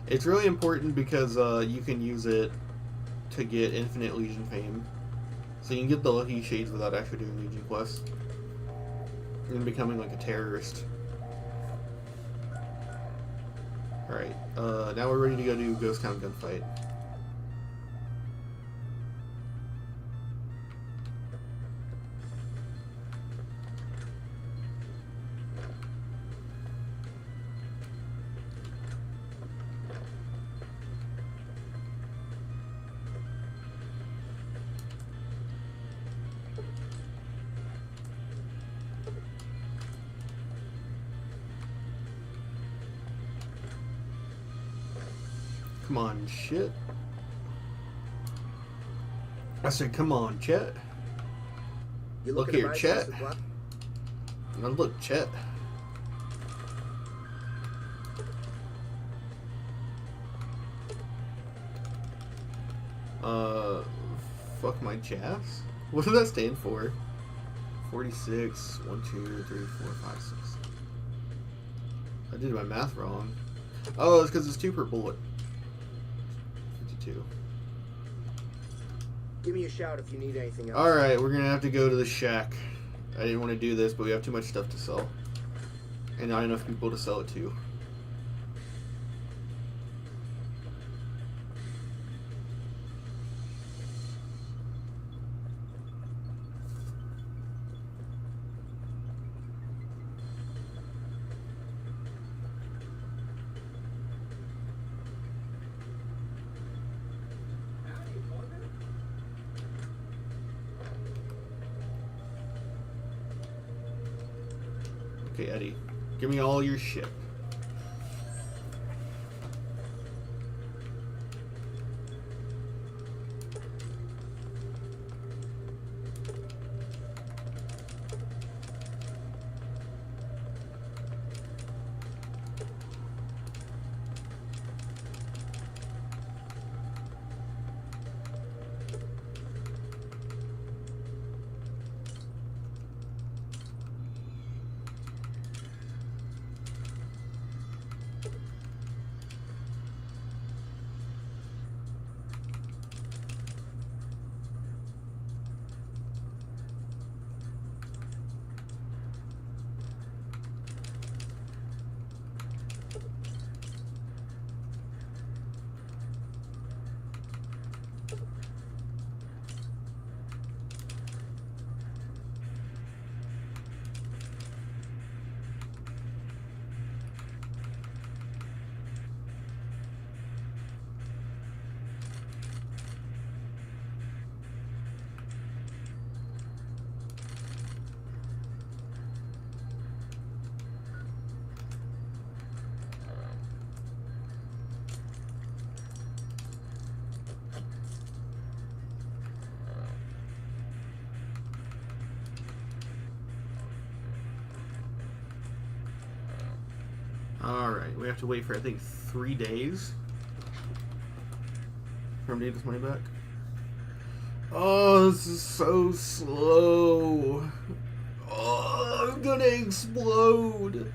It's really important because you can use it to get infinite Legion fame. So you can get the lucky shades without actually doing Legion quests. And becoming like a terrorist. Alright, now we're ready to go do Ghost Town Gunfight. Come on, shit. I said, come on, Chet. Look here, Chet. Now look, Chet. Fuck my jazz? What does that stand for? 46, 1, 2, 3, 4, 5, 6. I did my math wrong. Oh, it's because it's 2 per bullet. 52. Give me a shout if you need anything else. Alright, we're gonna have to go to the shack. I didn't want to do this, but we have too much stuff to sell. And not enough people to sell it to. Okay, Eddie, give me all your shit. Alright, we have to wait for, I think, 3 days for him to get his money back. Oh, this is so slow. Oh, I'm gonna explode.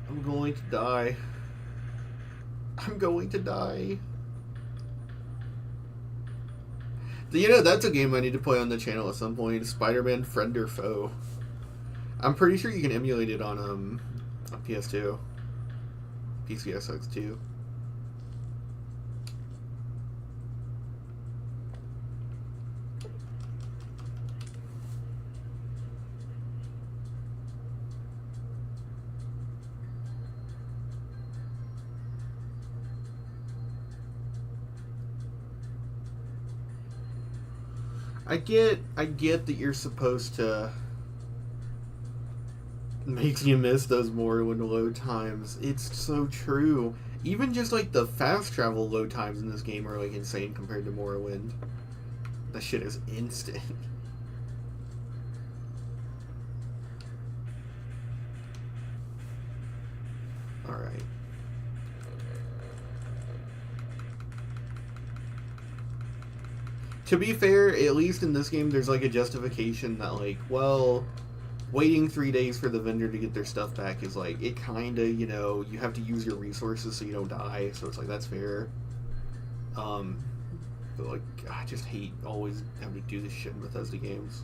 I'm going to die. I'm going to die. You know, that's a game I need to play on the channel at some point. Spider-Man Friend or Foe. I'm pretty sure you can emulate it on PS2. PCSX 2. I get that you're supposed to makes you miss those Morrowind load times. It's so true. Even just like the fast travel load times in this game are like insane compared to Morrowind. That shit is instant. Alright. To be fair, at least in this game, there's like a justification that like, well, waiting 3 days for the vendor to get their stuff back is like, it kinda, you know, you have to use your resources so you don't die, so it's like, that's fair. But like, I just hate always having to do this shit in Bethesda games.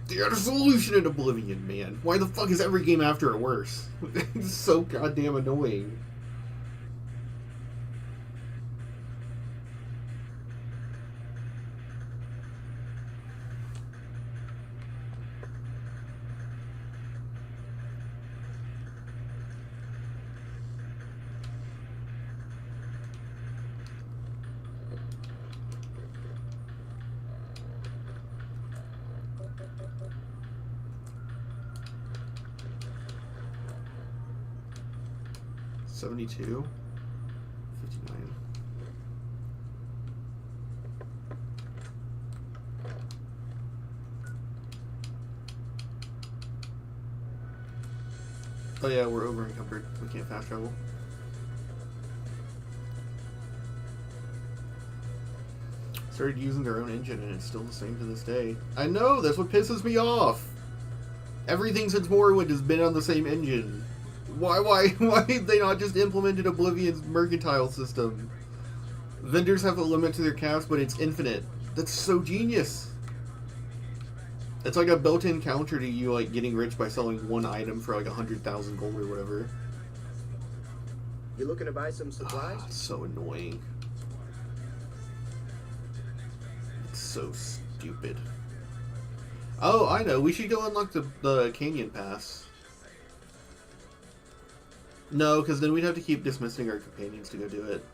They had a solution in Oblivion, man. Why the fuck is every game after it worse? It's so goddamn annoying. $72, $59. Oh yeah, we're over encumbered. We can't fast travel. Started using their own engine and it's still the same to this day. I know, that's what pisses me off. Everything since Morrowind has been on the same engine. Why have they not just implemented Oblivion's mercantile system? Vendors have a limit to their caps, but it's infinite. That's so genius. It's like a built-in counter to you like getting rich by selling one item for like 100,000 gold or whatever. You looking to buy some supplies? It's so annoying. It's so stupid. Oh, I know. We should go unlock the Canyon Pass. No, because then we'd have to keep dismissing our companions to go do it.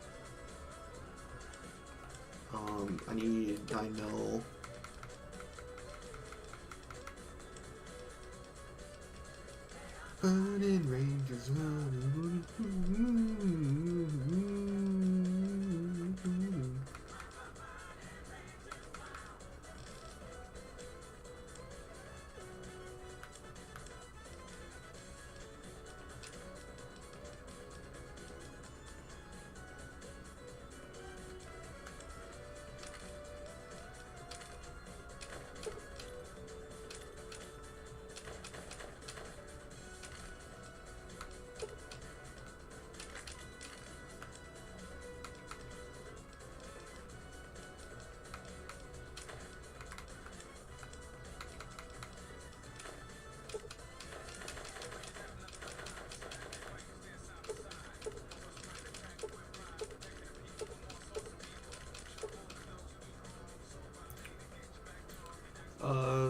I need 9 mil. Burning Rangers running.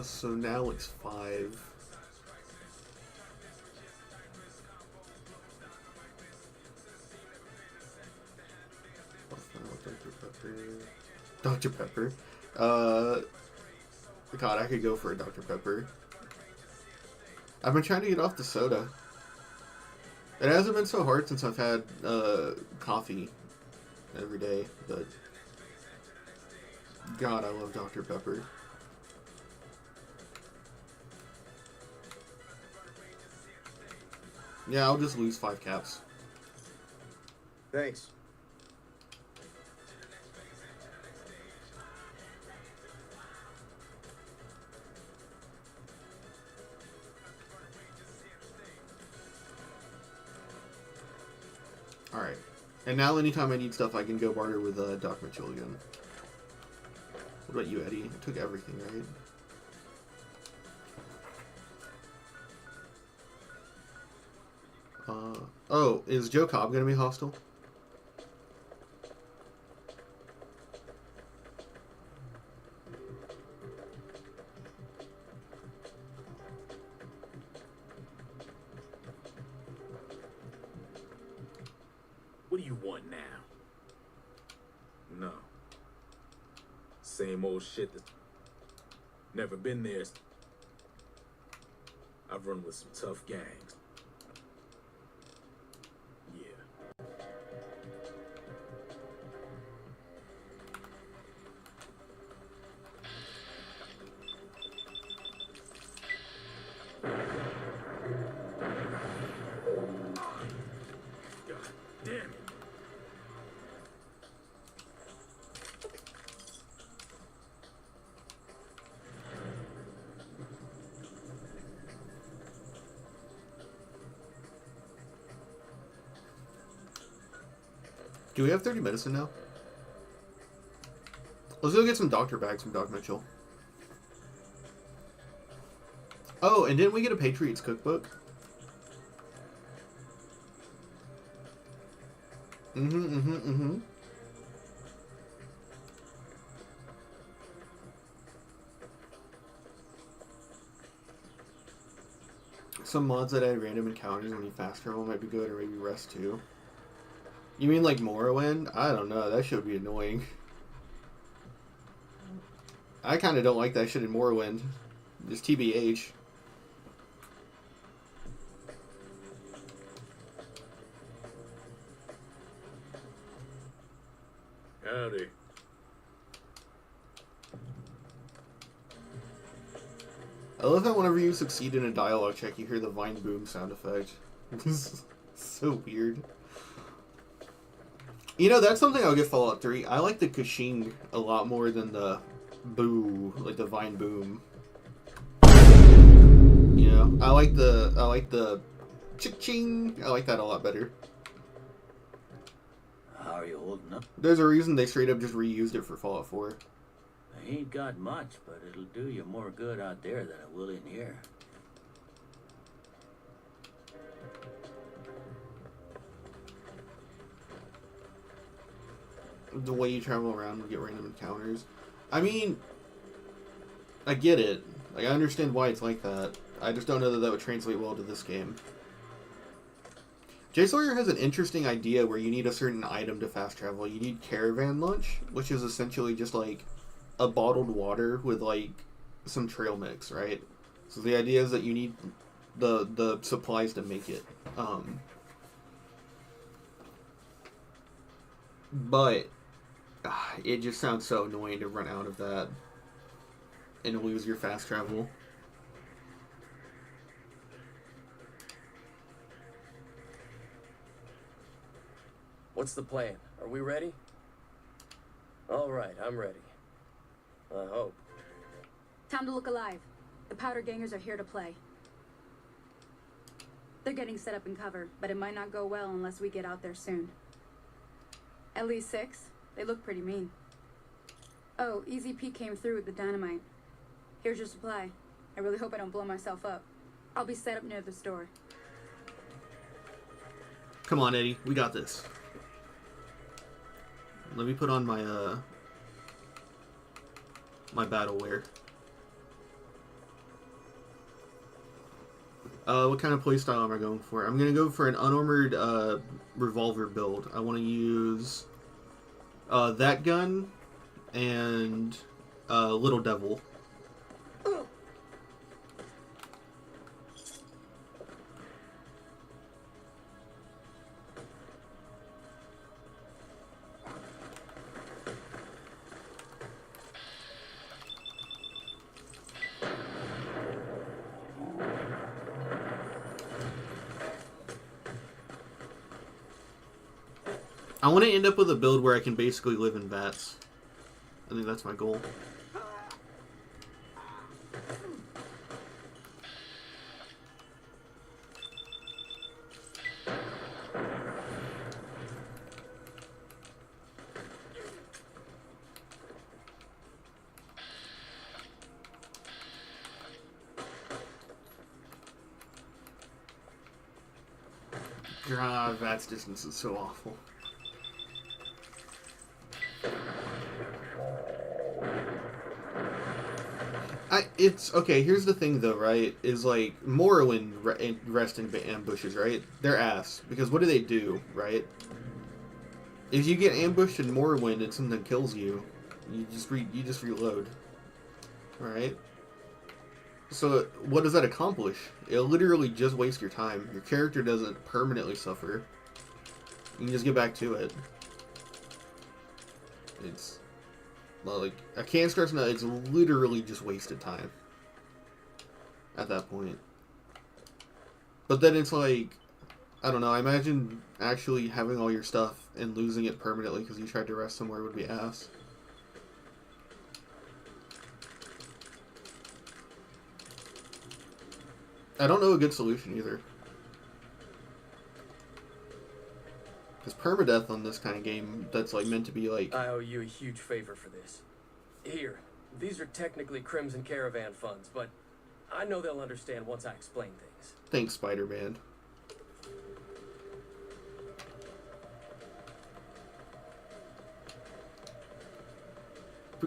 So now it's 5. Dr. Pepper. God, I could go for a Dr. Pepper. I've been trying to get off the soda. It hasn't been so hard since I've had coffee every day, but God, I love Dr. Pepper. Yeah, I'll just lose 5 caps. Thanks. Alright. And now anytime I need stuff, I can go barter with Doc Mitchell again. What about you, Eddie? I took everything, right? Oh, is Joe Cobb gonna be hostile? What do you want now? No. Same old shit that's never been there. I've run with some tough gangs. Yeah. God damn it. Do we have 30 medicine now? Let's go get some doctor bags from Doc Mitchell. Oh, and didn't we get a Patriots cookbook? Some mods that add random encounters when you fast travel might be good, or maybe rest too. You mean like Morrowind? I don't know, that shit would be annoying. I kind of don't like that shit in Morrowind. Just TBH. Howdy. I love that whenever you succeed in a dialogue check, you hear the Vine Boom sound effect. This is so weird. You know, that's something I'll give Fallout 3. I like the Kashing a lot more than the boo, like the Vine Boom. You know, I like the ching. I like that a lot better. How are you holding up? There's a reason they straight up just reused it for Fallout 4. I ain't got much, but it'll do you more good out there than it will in here. The way you travel around and get random encounters. I mean, I get it. Like, I understand why it's like that. I just don't know that that would translate well to this game. Jay Sawyer has an interesting idea where you need a certain item to fast travel. You need caravan lunch, which is essentially just like a bottled water with like some trail mix, right? So the idea is that you need the supplies to make it. But it just sounds so annoying to run out of that and lose your fast travel. What's the plan? Are we ready? All right, I'm ready. I hope. Time to look alive. The powder gangers are here to play. They're getting set up in cover, but it might not go well unless we get out there soon. At least 6. They look pretty mean. Oh, Easy Pete came through with the dynamite. Here's your supply. I really hope I don't blow myself up. I'll be set up near the store. Come on, Eddie. We got this. Let me put on my my battle wear. What kind of playstyle am I going for? I'm gonna go for an unarmored revolver build. I want to use that gun and Little Devil. I want to end up with a build where I can basically live in vats. I think that's my goal. God, VATS distance is so awful. It's okay. Here's the thing, though, right? Is like Morrowind rest in ambushes, right? They're ass because what do, right? If you get ambushed in Morrowind and something kills you, you just reload, right? So what does that accomplish? It'll literally just waste your time. Your character doesn't permanently suffer. You can just get back to it. It's like I can't stress enough. It's literally just wasted time at that point. But then it's like, I don't know. I imagine actually having all your stuff and losing it permanently because you tried to rest somewhere would be ass. I don't know a good solution either. Because permadeath on this kind of game that's like meant to be like... I owe you a huge favor for this. Here, these are technically Crimson Caravan funds, but I know they'll understand once I explain things. Thanks, Spider-Man.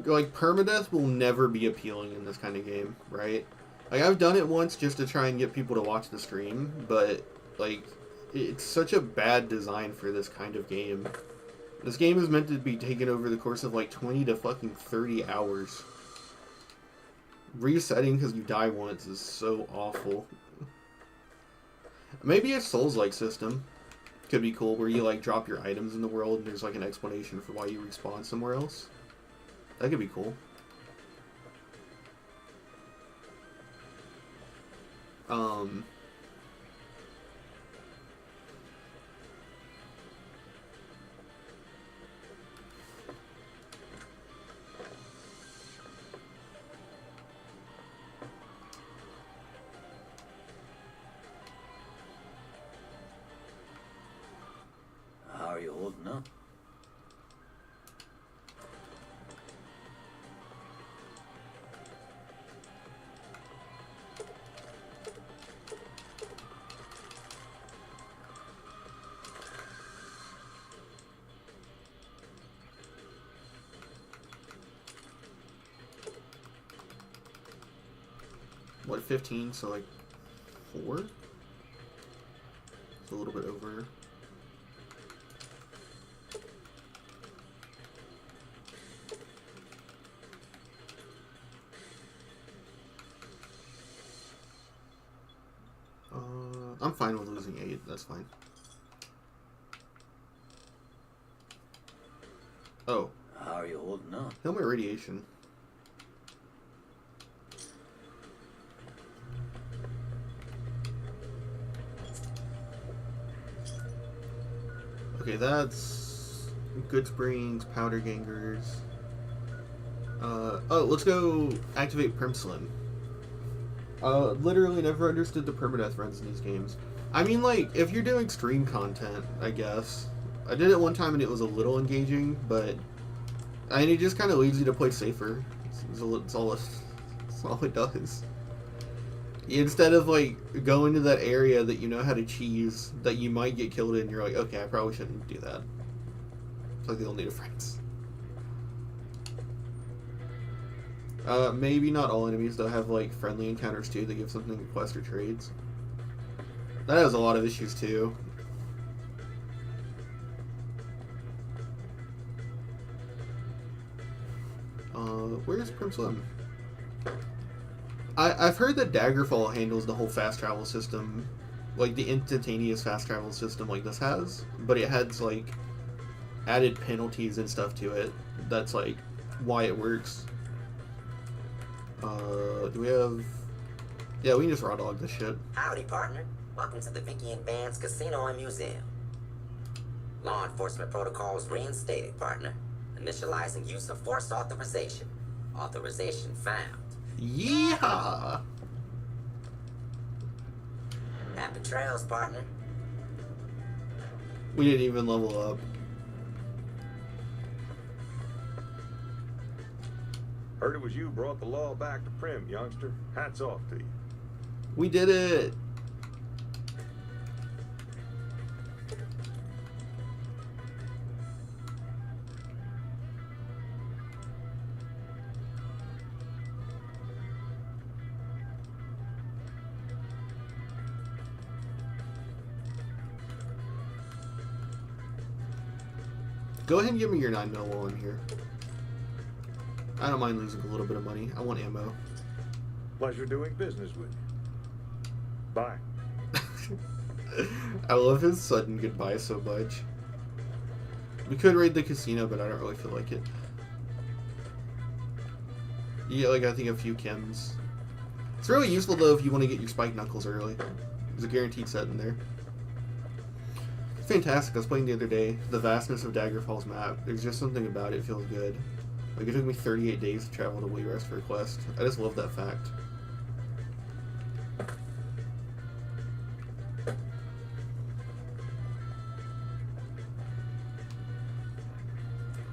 Like, permadeath will never be appealing in this kind of game, right? Like, I've done it once just to try and get people to watch the stream, but, like, it's such a bad design for this kind of game. This game is meant to be taken over the course of, like, 20 to fucking 30 hours. Resetting because you die once is so awful. Maybe a Souls-like system could be cool, where you, like, drop your items in the world and there's, like, an explanation for why you respawn somewhere else. That could be cool. How are you holding up? What, 15? So like 4? It's a little bit over. I'm fine with losing 8. That's fine. Oh. How are you holding up? Helmet radiation. Okay, that's Good Springs, Powder Gangers. Oh, let's go activate Primslim. Literally never understood the permadeath runs in these games. I mean, like, if you're doing stream content, I guess. I did it one time and it was a little engaging, but I mean, it just kind of leads you to play safer. It's all it does. Instead of, like, going to that area that you know how to cheese, that you might get killed in, you're like, okay, I probably shouldn't do that. It's like the only difference. Maybe not all enemies, though, have, like, friendly encounters, too, that give something to quest or trades. That has a lot of issues, too. Where's Primslim? I've heard that Daggerfall handles the whole fast travel system, like the instantaneous fast travel system like this has, but it has, like, added penalties and stuff to it. That's, like, why it works. Do we have... Yeah, we can just raw dog this shit. Howdy, partner. Welcome to the Vicky and Band's Casino and Museum. Law enforcement protocols reinstated, partner. Initializing use of force authorization. Authorization found. Yeehaw! Happy trails, partner. We didn't even level up. Heard it was you brought the law back to Prim, youngster. Hats off to you. We did it! Go ahead and give me your 9mm while I'm here. I don't mind losing a little bit of money. I want ammo. Pleasure doing business with you. Bye. I love his sudden goodbye so much. We could raid the casino, but I don't really feel like it. Yeah, like I think a few chems. It's really useful though if you want to get your spike knuckles early. There's a guaranteed set in there. It's fantastic. I was playing the other day. The vastness of Daggerfall's map. There's just something about it. It feels good. Like it took me 38 days to travel to Wayrest for a quest. I just love that fact.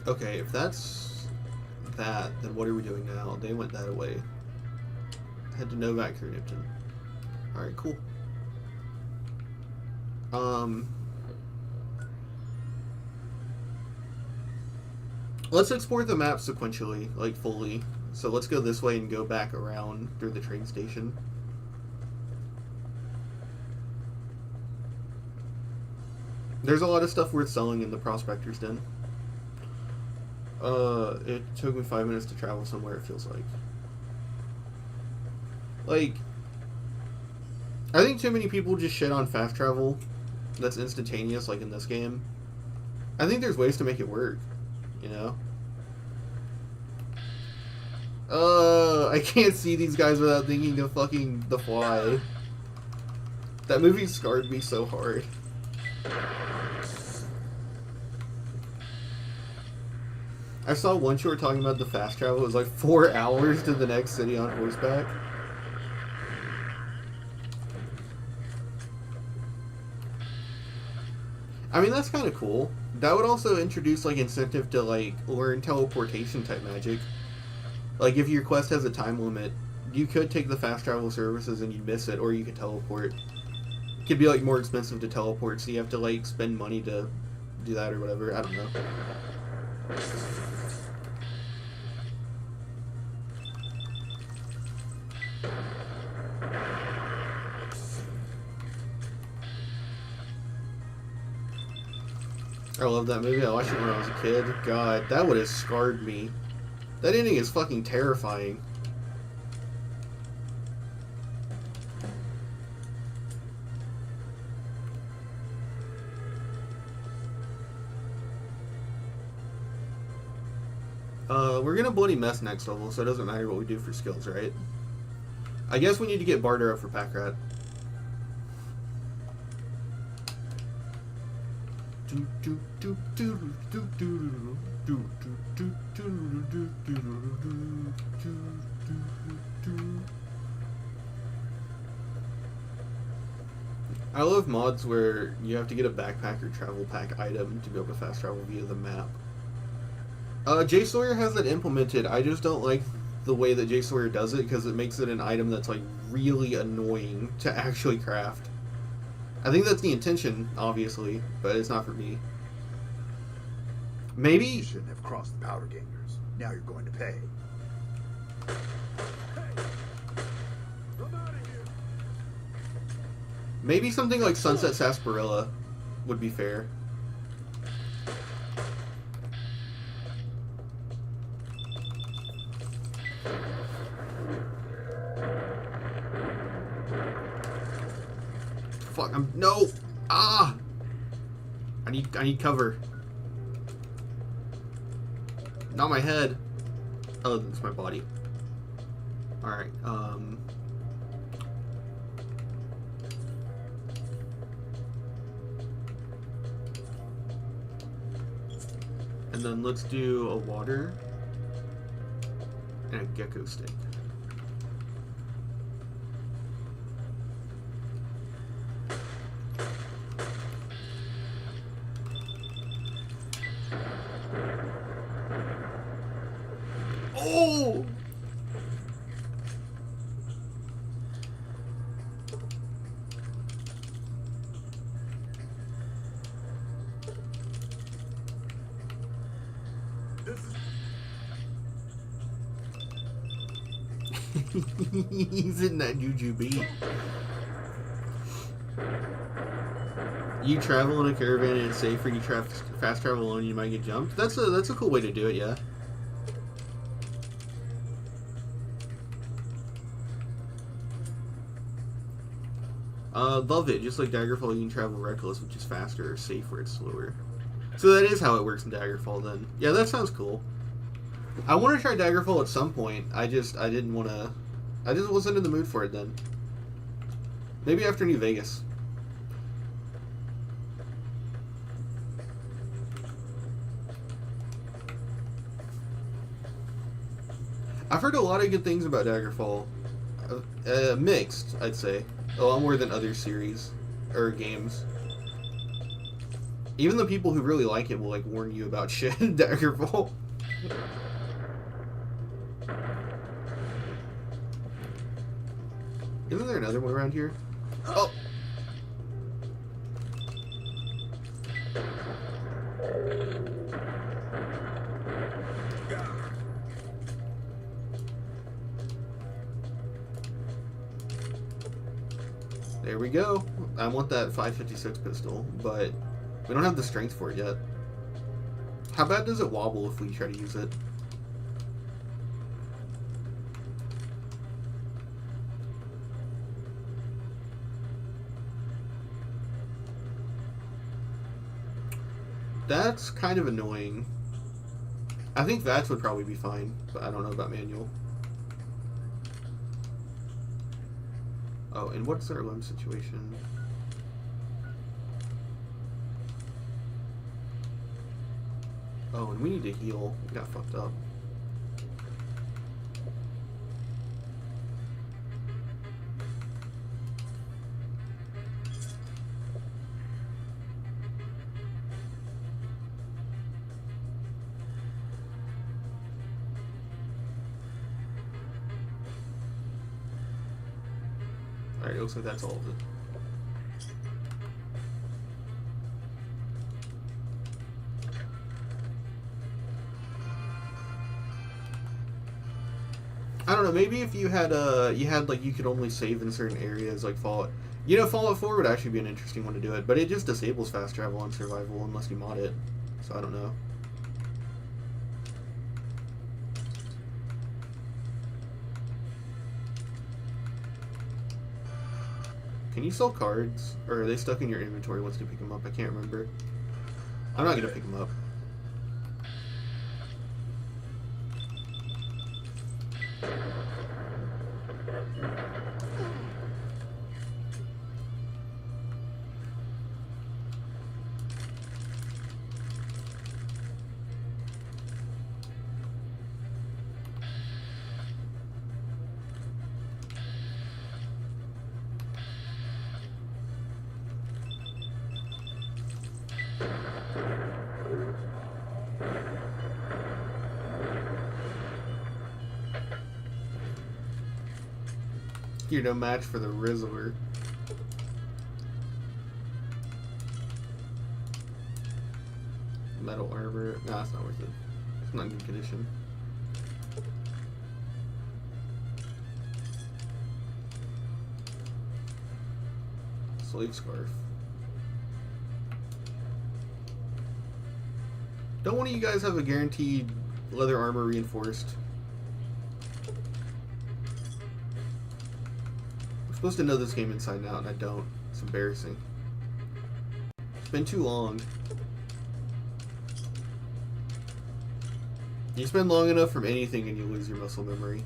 Okay, if that's that, then what are we doing now? They went that away. Head to Novak or Nipton. Alright, cool. Let's explore the map sequentially, like fully. So let's go this way and go back around through the train station. There's a lot of stuff worth selling in the Prospector's Den. It took me 5 minutes to travel somewhere, it feels like. Like, I think too many people just shit on fast travel that's instantaneous, like in this game. I think there's ways to make it work, you know? I can't see these guys without thinking of fucking The Fly. That movie scarred me so hard. I saw one short talking about the fast travel. It was like 4 hours to the next city on horseback. I mean, that's kind of cool. That would also introduce, like, incentive to, like, learn teleportation type magic. Like, if your quest has a time limit, you could take the fast travel services and you'd miss it, or you could teleport. It could be, like, more expensive to teleport, so you have to, like, spend money to do that or whatever. I don't know. I love that movie. I watched it when I was a kid. God, that would have scarred me. That ending is fucking terrifying. We're gonna bloody mess next level, so it doesn't matter what we do for skills, right? I guess we need to get Barter up for Pack Rat. I love mods where you have to get a backpack or travel pack item to be able to fast travel via the map. J Sawyer has it implemented. I just don't like the way that J Sawyer does it because it makes it an item that's like really annoying to actually craft. I think that's the intention, obviously, but it's not for me. Maybe you shouldn't have crossed the powder gangers. Now you're going to pay. Maybe something like Sunset Sarsaparilla would be fair. Fuck, no! Ah! I need cover. Not my head. Oh, that's my body. Alright, and then let's do a water and a gecko stick. Oh! He's in that jujube. You travel in a caravan and it's safer. You fast travel alone, you might get jumped. That's a cool way to do it, yeah. Love it. Just like Daggerfall, you can travel reckless, which is faster or safe where it's slower. So that is how it works in Daggerfall then. Yeah, that sounds cool. I want to try Daggerfall at some point. I just wasn't in the mood for it then. Maybe after New Vegas. I've heard a lot of good things about Daggerfall. Mixed, I'd say. A lot more than other series or games. Even the people who really like it will like warn you about shit in Daggerfall. Isn't there another one around here? Oh! There we go. I want that 556 pistol, but we don't have the strength for it yet. How bad does it wobble if we try to use it? That's kind of annoying. I think VATS would probably be fine, but I don't know about manual. Oh, and what's our limb situation? Oh, and we need to heal. We got fucked up. Alright, it looks like that's all of it. I don't know, maybe if you had like you could only save in certain areas like Fallout. You know, Fallout 4 would actually be an interesting one to do it, but it just disables fast travel on survival unless you mod it. So I don't know. Can you sell cards? Or are they stuck in your inventory once you pick them up? I can't remember. I'm not gonna pick them up. You're no match for the Rizzler. Metal armor. Nah, it's not worth it. It's not in good condition. Slave scarf. Don't one of you guys have a guaranteed leather armor reinforced? I'm supposed to know this game inside and out, and I don't. It's embarrassing. It's been too long. You spend long enough from anything and you lose your muscle memory.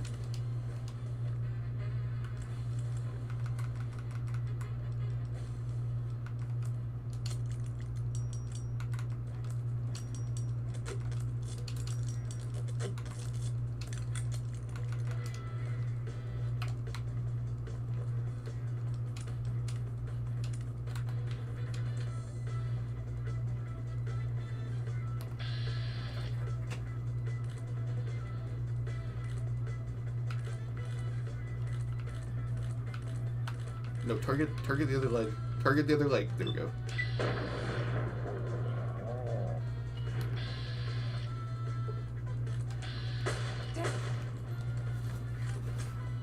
No, target the other leg. Target the other leg. There we go.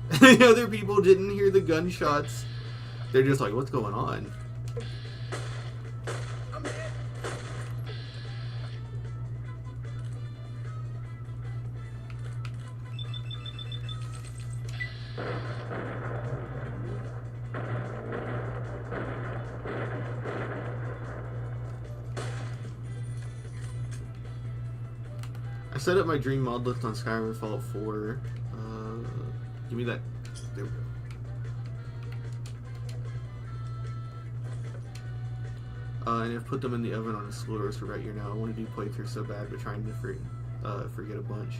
The other people didn't hear the gunshots. They're just like, what's going on? I set up my dream mod list on Skyrim and Fallout 4. Give me that. There we go. And I've put them in the oven on a slow roaster right here now. I want to do playthroughs so bad, but trying to forget a bunch.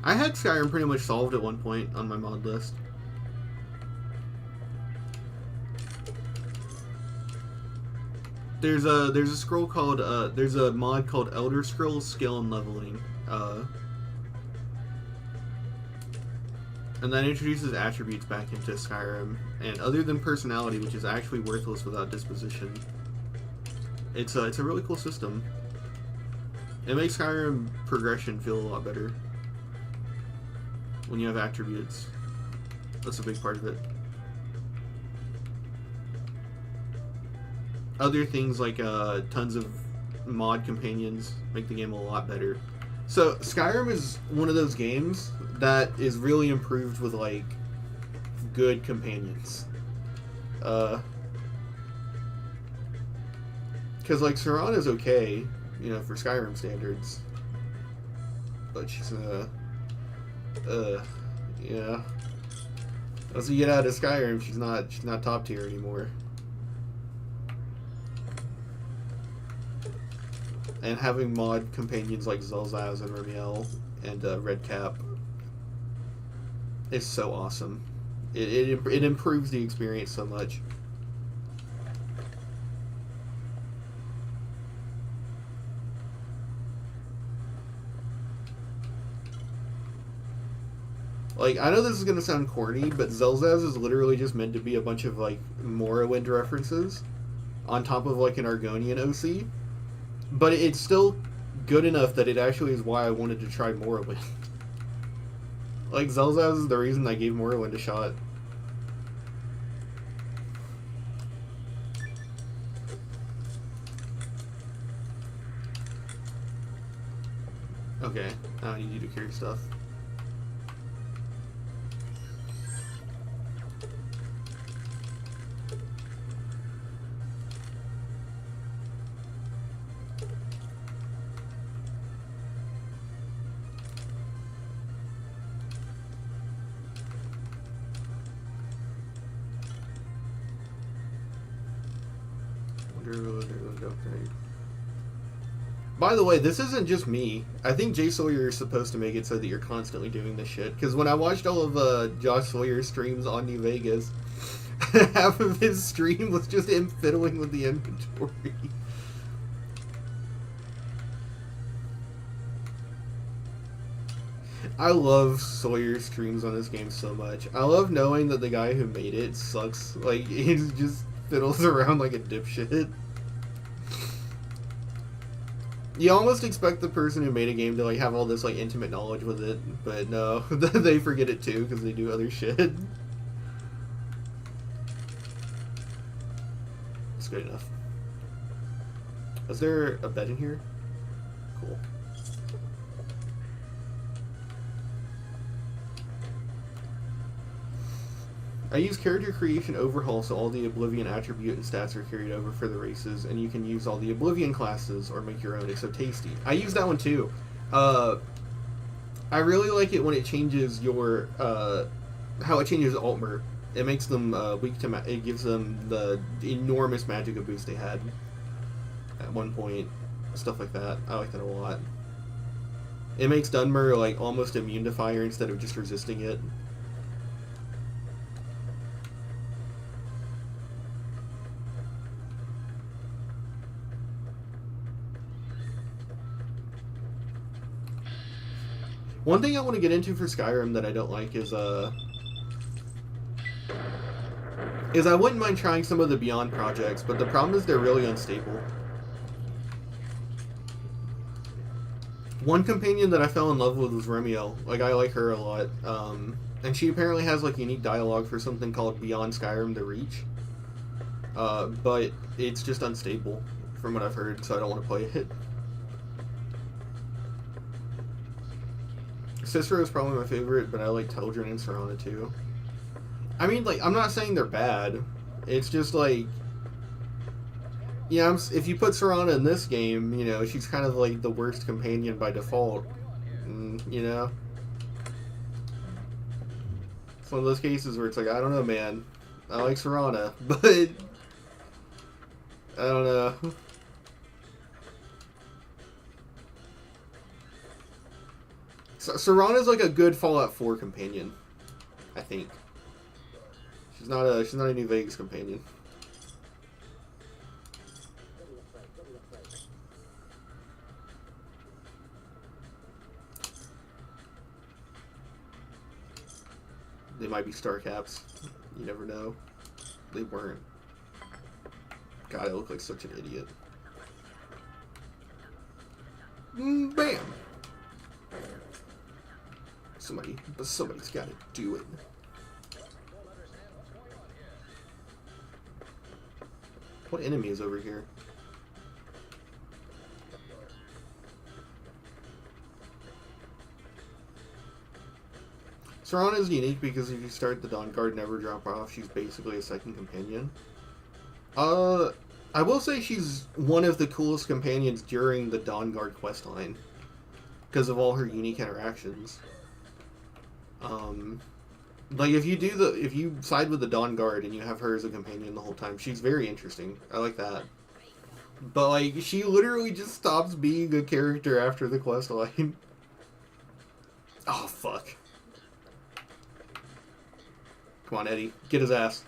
I had Skyrim pretty much solved at one point on my mod list. There's a scroll called there's a mod called Elder Scrolls Skill and Leveling. And that introduces attributes back into Skyrim, and other than personality, which is actually worthless without disposition, it's a really cool system. It makes Skyrim progression feel a lot better when you have attributes. That's a big part of it. Other things like tons of mod companions make the game a lot better. So Skyrim is one of those games that is really improved with like good companions. Because like Serana's okay, you know, for Skyrim standards, but she's yeah. Once you get out of Skyrim, she's not top tier anymore. And having mod companions like Zelzaz and Ramiel and Redcap is so awesome. It improves the experience so much. Like, I know this is gonna sound corny, but Zelzaz is literally just meant to be a bunch of like Morrowind references on top of like an Argonian OC. But it's still good enough that it actually is why I wanted to try Morrowind. Like, Zelzaz is the reason I gave Morrowind a shot. Okay, now I need you to carry stuff. By the way, this isn't just me. I think Jay Sawyer is supposed to make it so that you're constantly doing this shit. Because when I watched all of Josh Sawyer's streams on New Vegas, half of his stream was just him fiddling with the inventory. I love Sawyer's streams on this game so much. I love knowing that the guy who made it sucks. Like, he just fiddles around like a dipshit. You almost expect the person who made a game to like have all this like intimate knowledge with it, but no, they forget it too because they do other shit. It's good enough. Is there a bed in here? Cool. I use character creation overhaul so all the Oblivion attribute and stats are carried over for the races, and you can use all the Oblivion classes or make your own. It's so tasty. I use that one too. I really like it when it changes your how it changes Altmer. It makes them weak to it gives them the enormous Magicka boost they had at one point. Stuff like that. I like that a lot. It makes Dunmer like almost immune to fire instead of just resisting it. One thing I want to get into for Skyrim that I don't like is I wouldn't mind trying some of the Beyond projects, but the problem is they're really unstable. One companion that I fell in love with was Remiel. Like, I like her a lot. And she apparently has like unique dialogue for something called Beyond Skyrim: The Reach. But it's just unstable from what I've heard, so I don't want to play it. Cicero is probably my favorite, but I like Teldrin and Serana too. I mean, like, I'm not saying they're bad. It's just like Yeah, if you put Serana in this game, you know, she's kind of like the worst companion by default. You know? It's one of those cases where it's like, I don't know, man. I like Serana, but I don't know. Serana's like a good Fallout 4 companion, I think. She's not a New Vegas companion. They might be star caps. You never know. They weren't. God, I look like such an idiot. Bam! Somebody's got to do it. What enemy is over here? Serana is unique because if you start the Dawn Guard Never Drop Off, she's basically a second companion. I will say she's one of the coolest companions during the Dawn Guard questline because of all her unique interactions. Like if you side with the Dawn Guard and you have her as a companion the whole time, she's very interesting. I like that. But like she literally just stops being a character after the questline. Oh fuck. Come on, Eddie. Get his ass.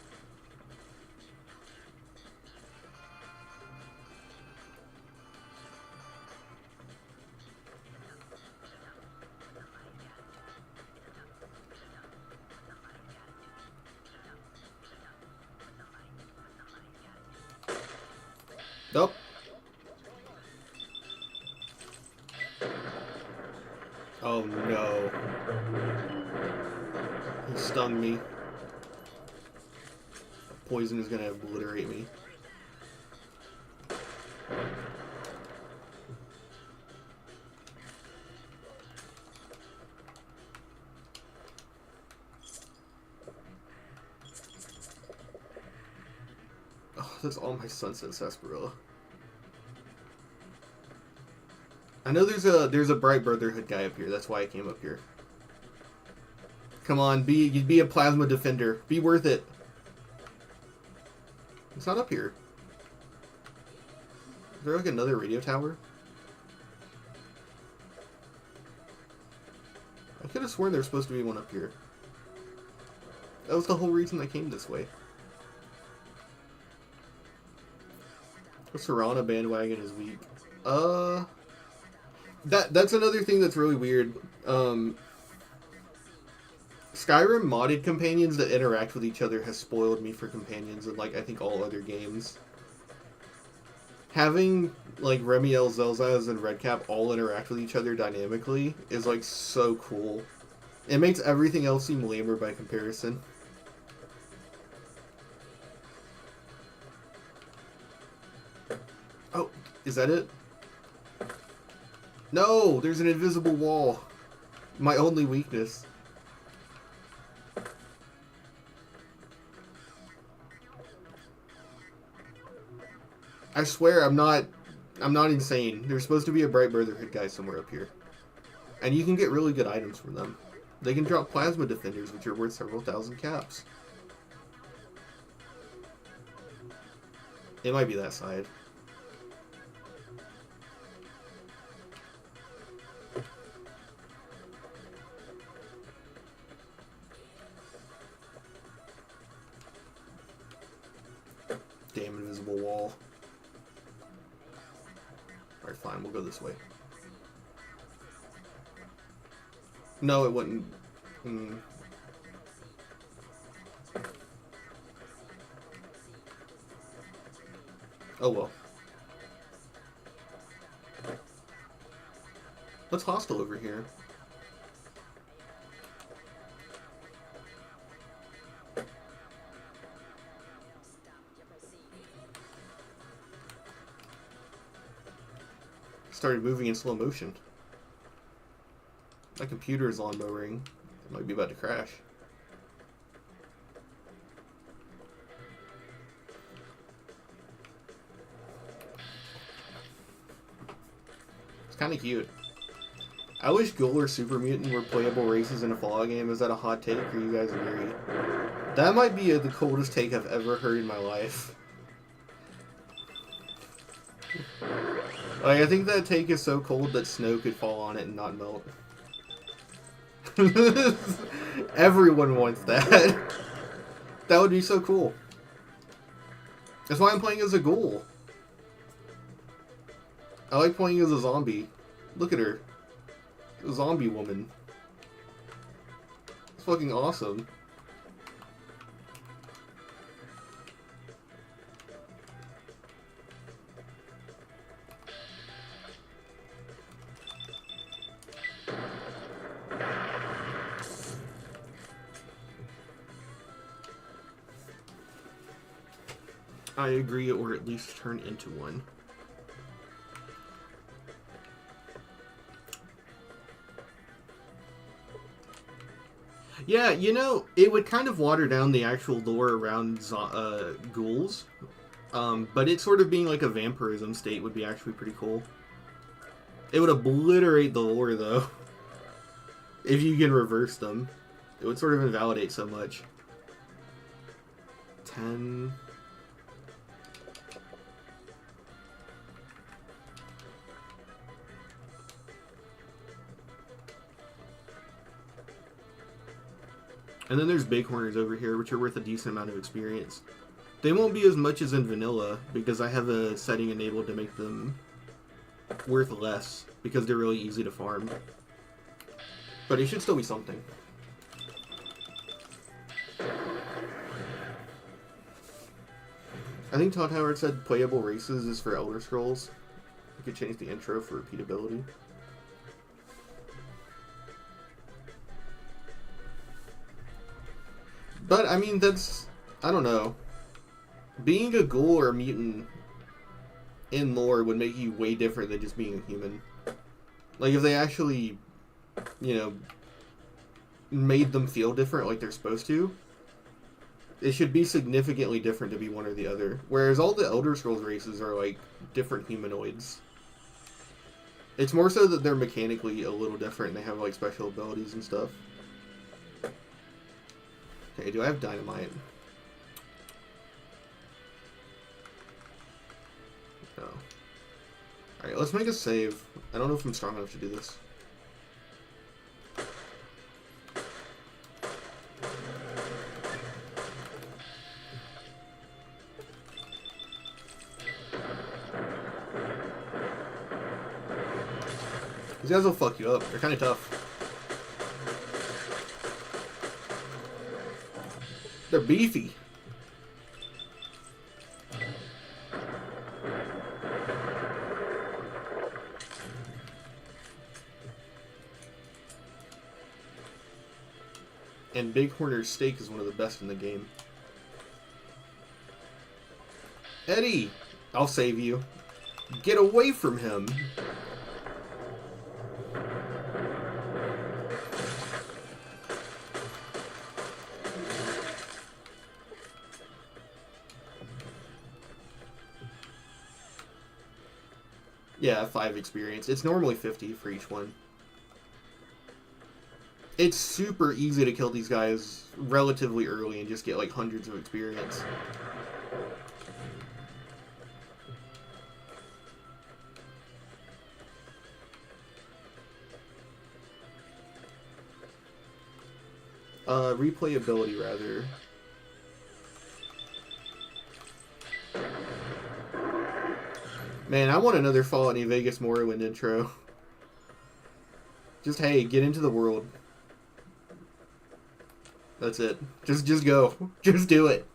Nope. Oh no. He stung me. Poison is gonna obliterate me. Oh, that's all my Sunset Sarsaparilla. I know there's a Bright Brotherhood guy up here. That's why I came up here. Come on, you'd be a plasma defender. Be worth it. It's not up here. Is there like another radio tower? I could have sworn there's supposed to be one up here. That was the whole reason I came this way. The Serana bandwagon is weak. That's another thing that's really weird. Skyrim modded companions that interact with each other has spoiled me for companions in, like, I think all other games. Having, like, Remiel, Zelzaz, and Redcap all interact with each other dynamically is, like, so cool. It makes everything else seem lamer by comparison. Oh, is that it? No, there's an invisible wall. My only weakness. I swear I'm not insane. There's supposed to be a Bright Brotherhood guy somewhere up here. And you can get really good items from them. They can drop plasma defenders, which are worth several thousand caps. It might be that side. Damn invisible wall. Alright, fine, we'll go this way. No, it wouldn't. Oh well. What's hostile over here? Started moving in slow motion. My computer is lawnmowering. It might be about to crash. It's kind of cute. I wish Ghoul or Super Mutant were playable races in a Fallout game. Is that a hot take, or you guys agree? That might be the coldest take I've ever heard in my life. Like, I think that take is so cold that snow could fall on it and not melt. Everyone wants that. That would be so cool. That's why I'm playing as a ghoul. I like playing as a zombie. Look at her. A zombie woman. It's fucking awesome. I agree, or at least turn into one. Yeah, you know, it would kind of water down the actual lore around ghouls, but it sort of being like a vampirism state would be actually pretty cool. It would obliterate the lore, though. If you can reverse them. It would sort of invalidate so much. 10... And then there's Bighorners over here, which are worth a decent amount of experience. They won't be as much as in vanilla, because I have a setting enabled to make them worth less, because they're really easy to farm. But it should still be something. I think Todd Howard said playable races is for Elder Scrolls. You could change the intro for repeatability. But, I mean, that's... I don't know. Being a ghoul or a mutant in lore would make you way different than just being a human. Like, if they actually, you know, made them feel different like they're supposed to, it should be significantly different to be one or the other. Whereas all the Elder Scrolls races are, like, different humanoids. It's more so that they're mechanically a little different and they have, like, special abilities and stuff. Okay, do I have dynamite? No. Alright, let's make a save. I don't know if I'm strong enough to do this. These guys will fuck you up. They're kind of tough. They're beefy. And Bighorner's steak is one of the best in the game. Eddie! I'll save you. Get away from him! Yeah, 5 experience. It's normally 50 for each one. It's super easy to kill these guys relatively early and just get like hundreds of experience. Replayability, rather. Man, I want another Fallout New Vegas Morrowind intro. Just, hey, get into the world. That's it. Just go. Just do it.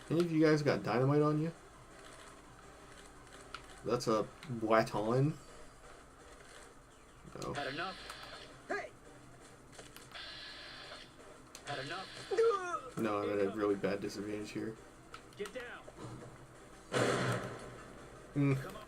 Any of you guys got dynamite on you? That's a Waton. No. Had enough? Hey! Had enough? No, I'm at a really bad disadvantage here. Get down. Mm. Come on.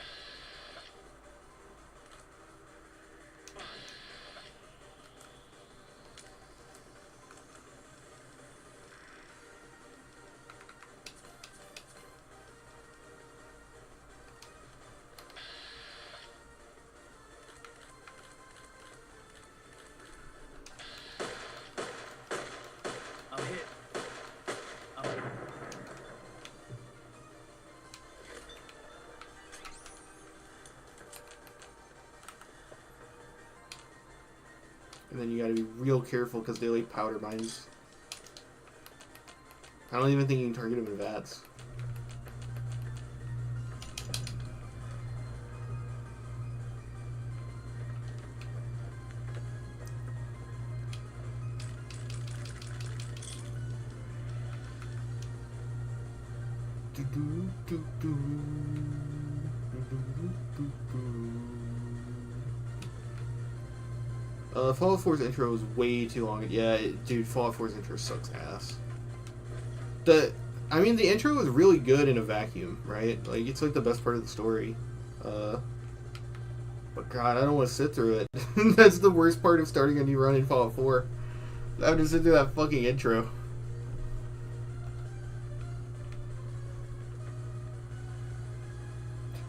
And then you gotta be real careful because they lay powder mines. I don't even think you can target them in VATS. Fallout 4's intro is way too long. Yeah, dude, Fallout 4's intro sucks ass. I mean, the intro is really good in a vacuum, right? Like, it's like the best part of the story. But God, I don't want to sit through it. That's the worst part of starting a new run in Fallout 4. I have to sit through that fucking intro.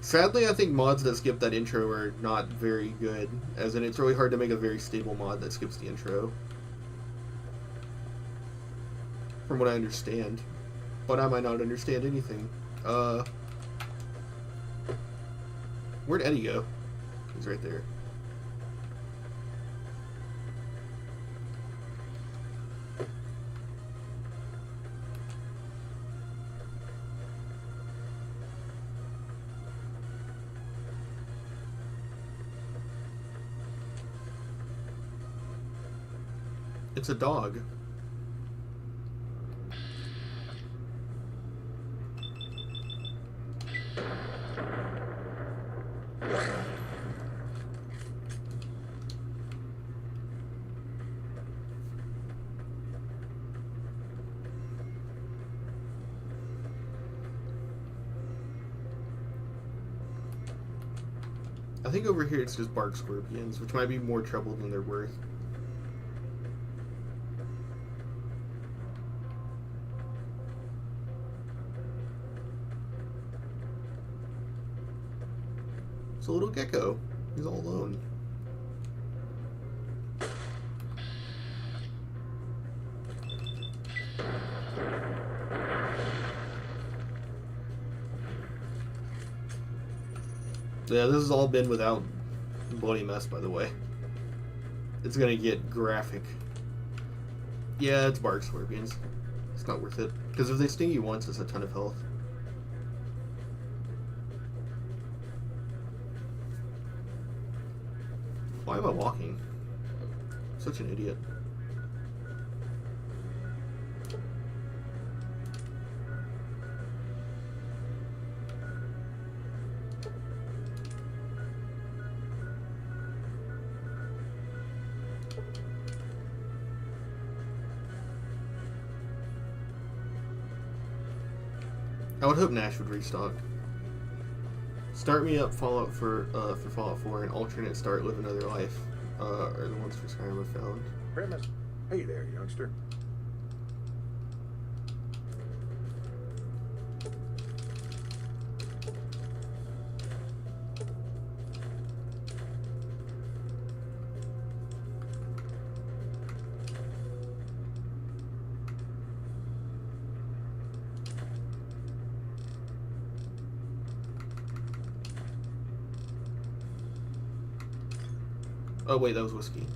Sadly, I think mods that skip that intro are not very good, as in it's really hard to make a very stable mod that skips the intro. From what I understand. But I might not understand anything. Where'd Eddie go? He's right there. It's a dog. I think over here it's just bark scorpions, which might be more trouble than they're worth. It's a little gecko. He's all alone. Yeah, this has all been without Bloody Mess, by the way. It's gonna get graphic. Yeah, it's bark scorpions. It's not worth it. Because if they sting you once, it's a ton of health. Why am I walking? Such an idiot. I would hope Nash would restock. Start Me Up Fallout for Fallout 4 and alternate start Live Another Life are the ones for Skyrim I found. Premise. Hey there, youngster. Oh wait, that was whiskey.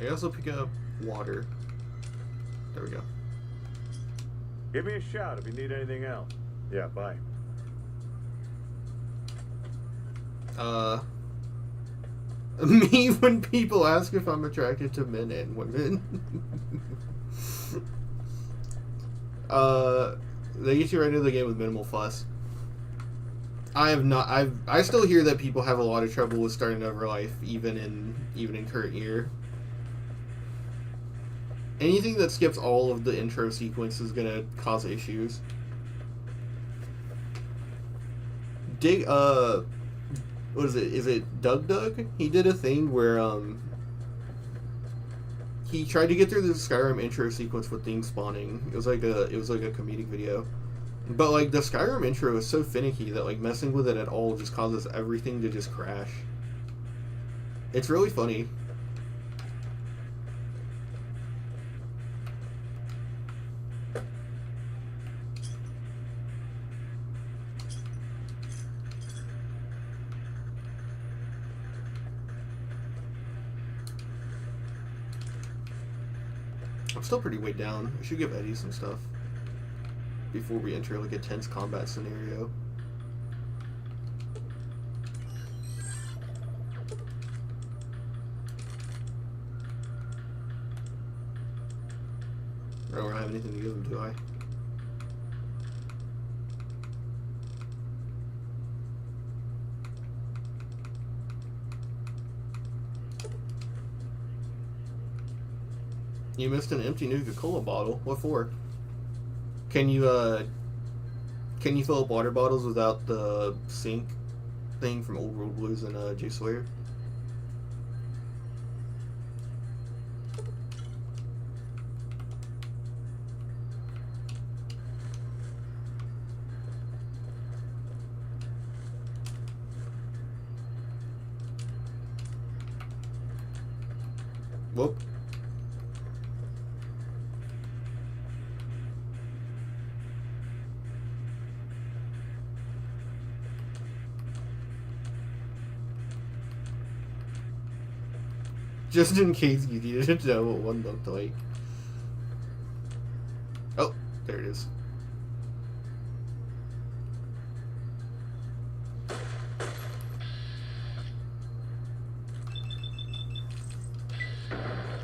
I also pick up water. There we go. Give me a shout if you need anything else. Yeah, bye. Me when people ask if I'm attracted to men and women. They get you right into the game with minimal fuss. I have not. I still hear that people have a lot of trouble with starting over life, even in current year. Anything that skips all of the intro sequence is gonna cause issues. What is it? Is it Doug? He did a thing where he tried to get through the Skyrim intro sequence with things spawning. It was like a comedic video. But like the Skyrim intro is so finicky that like messing with it at all just causes everything to just crash. It's really funny. I'm still pretty weighed down. I should give Eddie some stuff before we enter like a tense combat scenario. I don't have anything to give him, do I? You missed an empty Nuka-Cola bottle. What for? Can you fill up water bottles without the sink thing from Old World Blues and Jay Sawyer? Whoop. Just in case you needed to know what one looked like. Oh, there it is.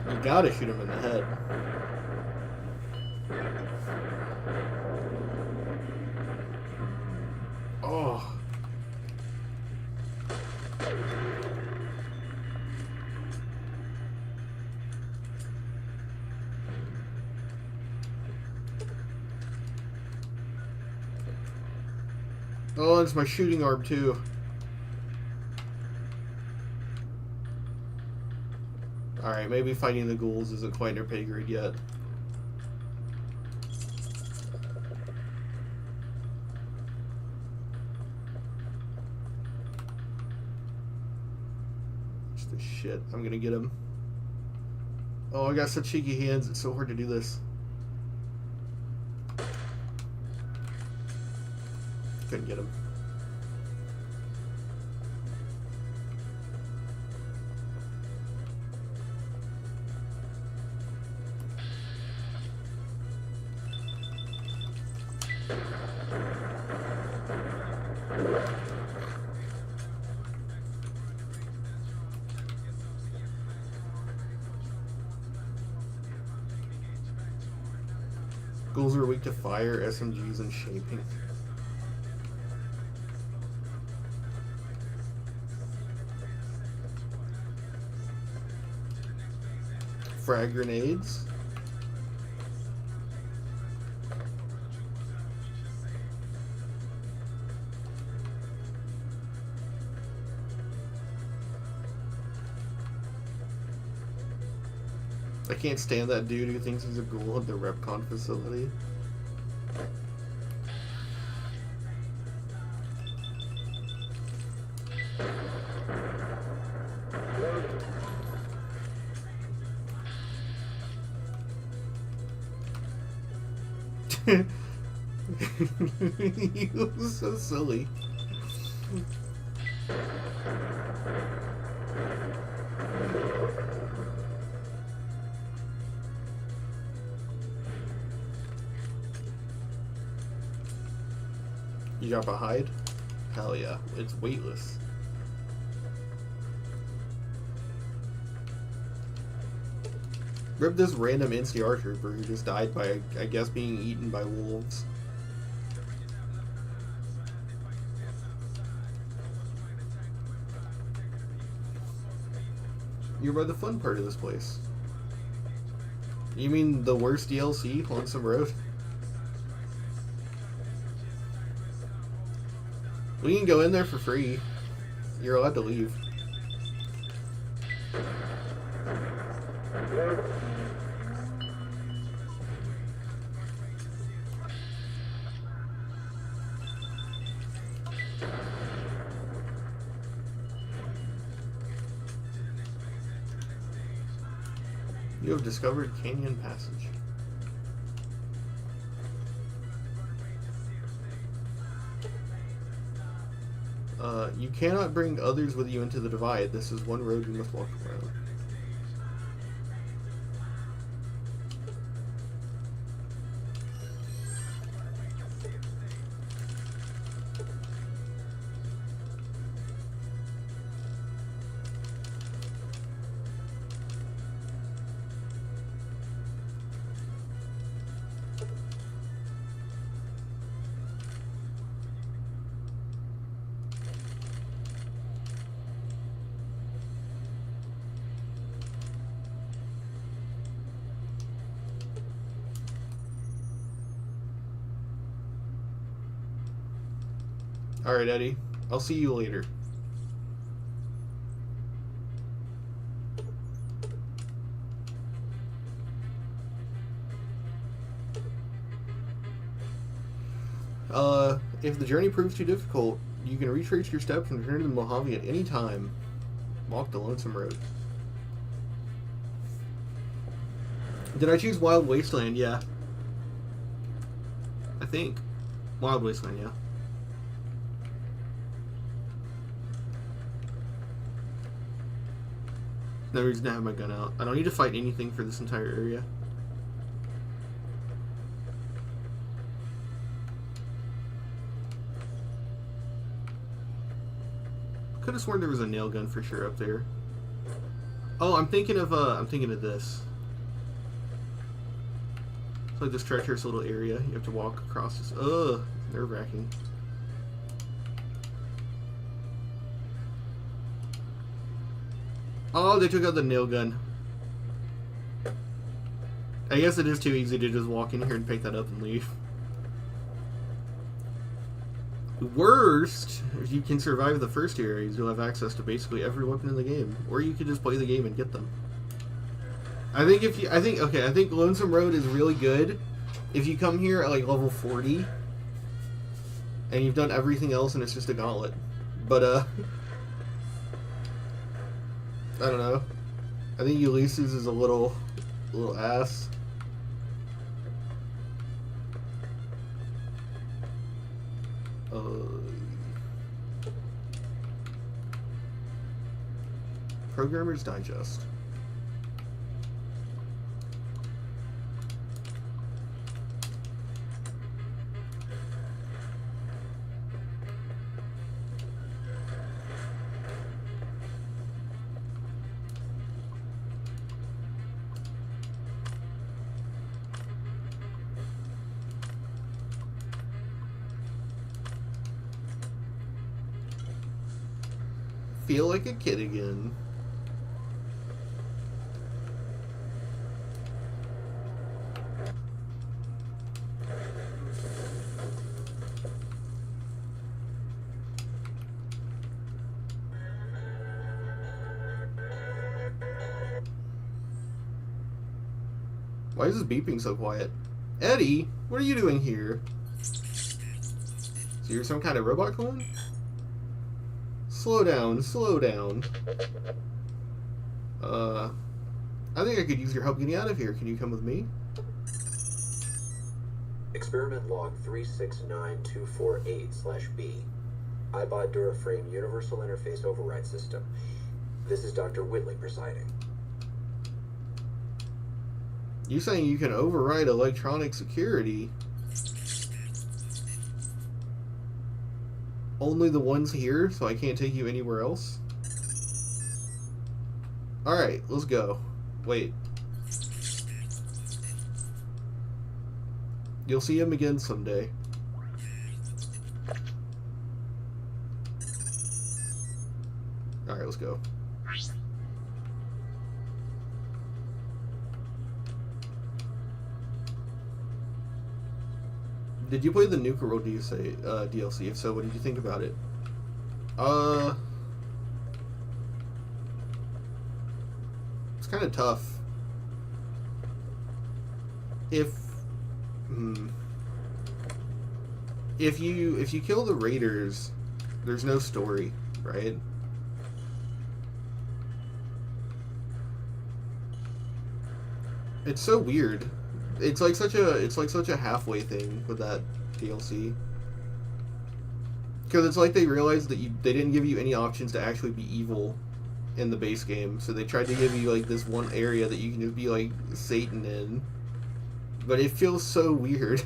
You gotta shoot him in the head. Oh. Oh, it's my shooting arm too. Alright, maybe fighting the ghouls isn't quite their pay grade yet. Just the shit. I'm gonna get him. Oh, I got such cheeky hands, it's so hard to do this. Couldn't get him. Ghouls are weak to fire, SMGs, and shaping. Frag grenades. I can't stand that dude who thinks he's a ghoul at the RepCon facility. He was so silly. You drop a hide? Hell yeah, it's weightless. Rip this random NCR trooper who just died by, I guess, being eaten by wolves. You're by the fun part of this place. You mean the worst DLC, Lonesome Road? We can go in there for free. You're allowed to leave. You have discovered Canyon Passage. You cannot bring others with you into the divide. This is one road you must walk around. Alright, Eddie. I'll see you later. If the journey proves too difficult, you can retrace your steps and return to the Mojave at any time. Walk the Lonesome Road. Did I choose Wild Wasteland? Yeah. I think. Wild Wasteland, yeah. No reason to have my gun out. I don't need to fight anything for this entire area. Could have sworn there was a nail gun for sure up there. Oh, I'm thinking of this. It's like this treacherous little area. You have to walk across this. Ugh, nerve-wracking. Oh, they took out the nail gun. I guess it is too easy to just walk in here and pick that up and leave. Worst, if you can survive the first areas, you'll have access to basically every weapon in the game. Or you could just play the game and get them. I think Lonesome Road is really good if you come here at like level 40 and you've done everything else and it's just a gauntlet. But I don't know. I think Ulysses is a little ass. Programmer's Digest. Feel like a kid again. Why is this beeping so quiet? Eddie, what are you doing here? So you're some kind of robot clone? Slow down, slow down. I think I could use your help getting out of here. Can you come with me? Experiment log 369248/B. iBot Duraframe Universal Interface Override System. This is Dr. Whitley presiding. You saying you can override electronic security? Only the ones here, so I can't take you anywhere else? Alright, let's go. Wait. You'll see him again someday. Alright, let's go. Did you play the Nuka World DLC? If so, what did you think about it? It's kind of tough. If you kill the raiders, there's no story, right? It's so weird. It's like such a halfway thing with that DLC. Because it's like they realized that they didn't give you any options to actually be evil in the base game, so they tried to give you like this one area that you can just be like Satan in. But it feels so weird.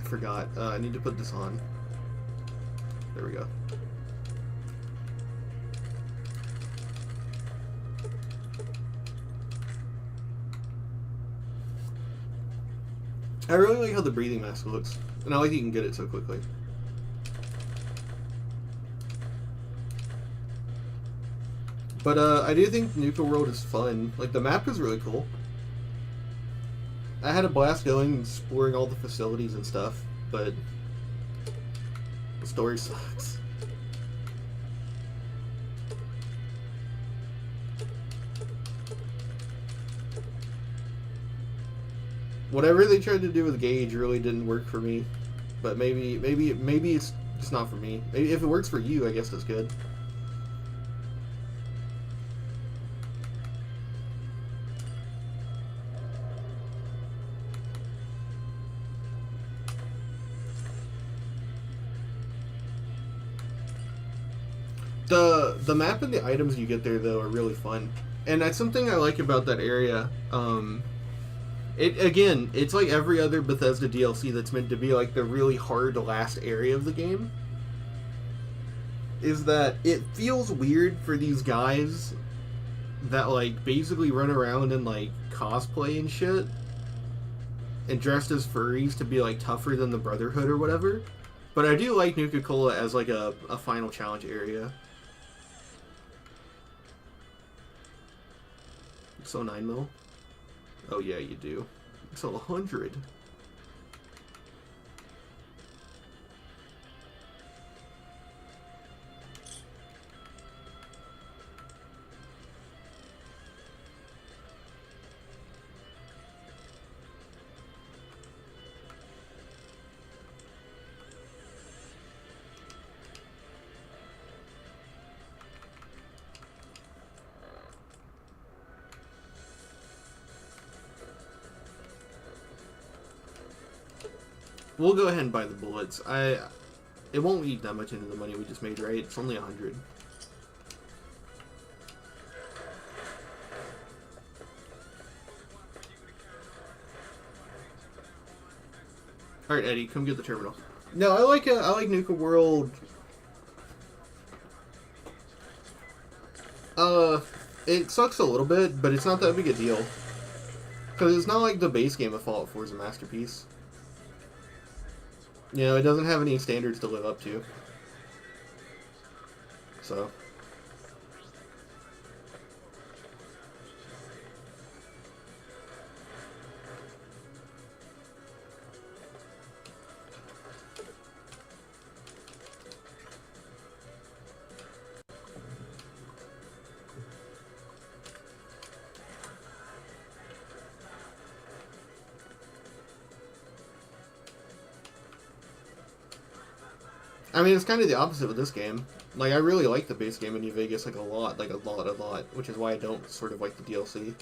Forgot. I need to put this on. There we go. I really like how the breathing mask looks, and I like you can get it so quickly. But I do think Nuka World is fun. Like, the map is really cool. I had a blast going, exploring all the facilities and stuff, but the story sucks. Whatever they tried to do with Gage really didn't work for me, but maybe it's just not for me. Maybe if it works for you, I guess that's good. The map and the items you get there, though, are really fun. And that's something I like about that area. It's like every other Bethesda DLC that's meant to be like the really hard last area of the game. Is that it feels weird for these guys that like basically run around in like cosplay and shit and dressed as furries to be like tougher than the Brotherhood or whatever. But I do like Nuka-Cola as like a final challenge area. So 9 mil? Oh yeah, you do. So 100. We'll go ahead and buy the bullets. It won't eat that much into the money we just made, right? It's only 100. All right, Eddie, come get the terminal. No, I like Nuka World. It sucks a little bit, but it's not that big a deal. Because it's not like the base game of Fallout 4 is a masterpiece. You know, it doesn't have any standards to live up to. So. I mean, it's kind of the opposite with this game. Like, I really like the base game in New Vegas, like, a lot, which is why I don't sort of like the DLC.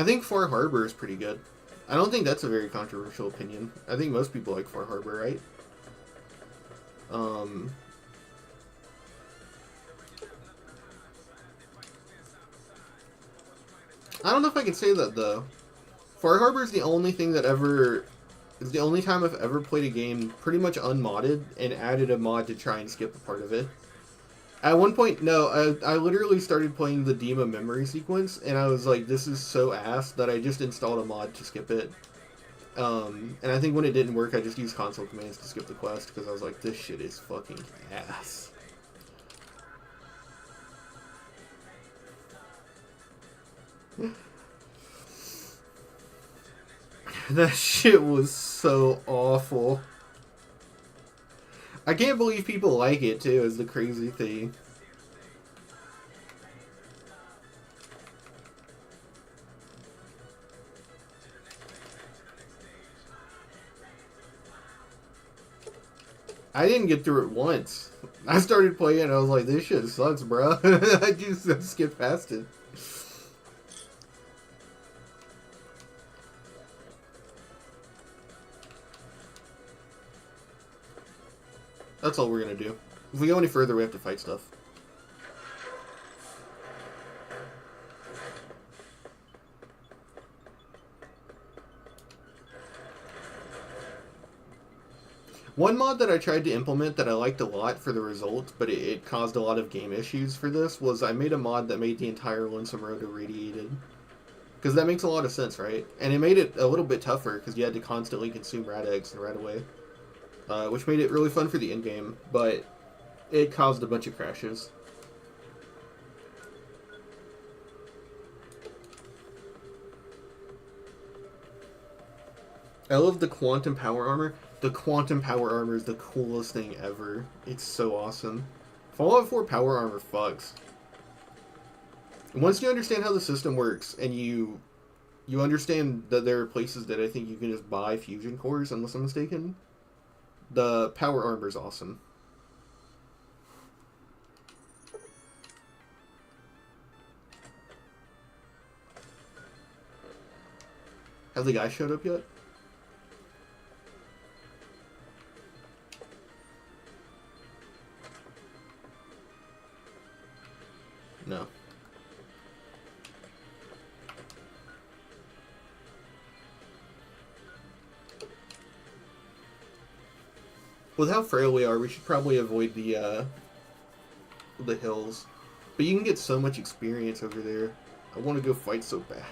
I think Far Harbor is pretty good. I don't think that's a very controversial opinion. I think most people like Far Harbor, right? I don't know if I can say that though. Far Harbor is the only thing that ever is the only time I've ever played a game pretty much unmodded and added a mod to try and skip a part of it. At one point, no, I literally started playing the Dima memory sequence, and I was like, this is so ass that I just installed a mod to skip it. And I think when it didn't work, I just used console commands to skip the quest, because I was like, this shit is fucking ass. That shit was so awful. I can't believe people like it, too, is the crazy thing. I didn't get through it once. I started playing and I was like, this shit sucks, bro. I just skipped past it. That's all we're gonna do. If we go any further, we have to fight stuff. One mod that I tried to implement that I liked a lot for the results, but it caused a lot of game issues for this, was I made a mod that made the entire Lonesome Road irradiated. Because that makes a lot of sense, right? And it made it a little bit tougher, because you had to constantly consume rat eggs and rat away. Which made it really fun for the endgame, but it caused a bunch of crashes. I love the quantum power armor. The quantum power armor is the coolest thing ever. It's so awesome. Fallout 4 power armor fucks. Once you understand how the system works, and you understand that there are places that I think you can just buy fusion cores, unless I'm mistaken, the power armor is awesome. Have the guys showed up yet? No. With how frail we are, we should probably avoid the hills. But you can get so much experience over there. I want to go fight so bad.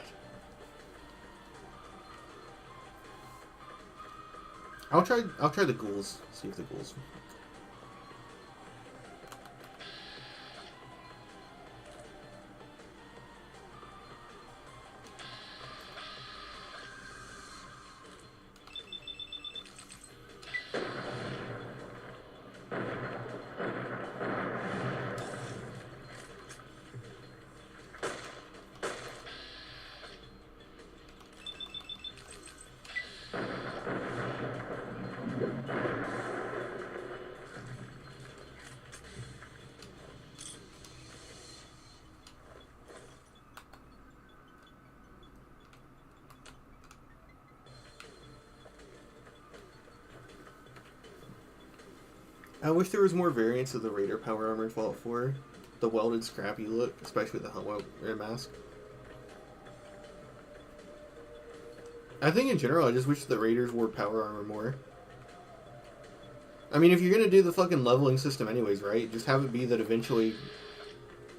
I'll try the ghouls. See if the ghouls. I wish there was more variants of the Raider power armor in Fallout 4. The welded, scrappy look, especially with the helmet and mask. I think in general, I just wish the Raiders wore power armor more. I mean, if you're gonna do the fucking leveling system anyways, right? Just have it be that eventually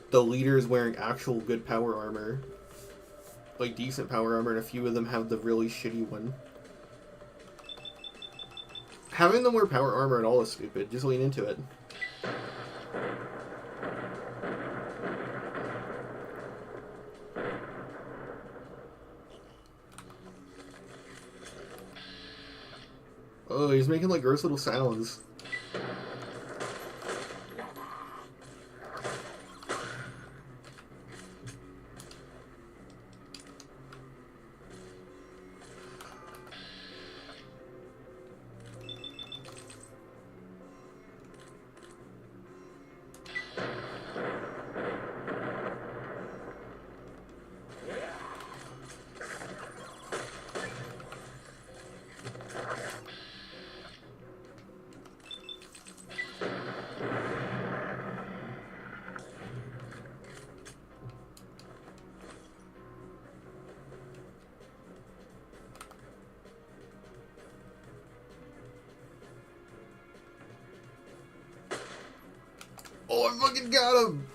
the leader is wearing actual good power armor. Like, decent power armor, and a few of them have the really shitty one. Having them wear power armor at all is stupid. Just lean into it. Oh, he's making like gross little sounds. Oh, I fucking got him!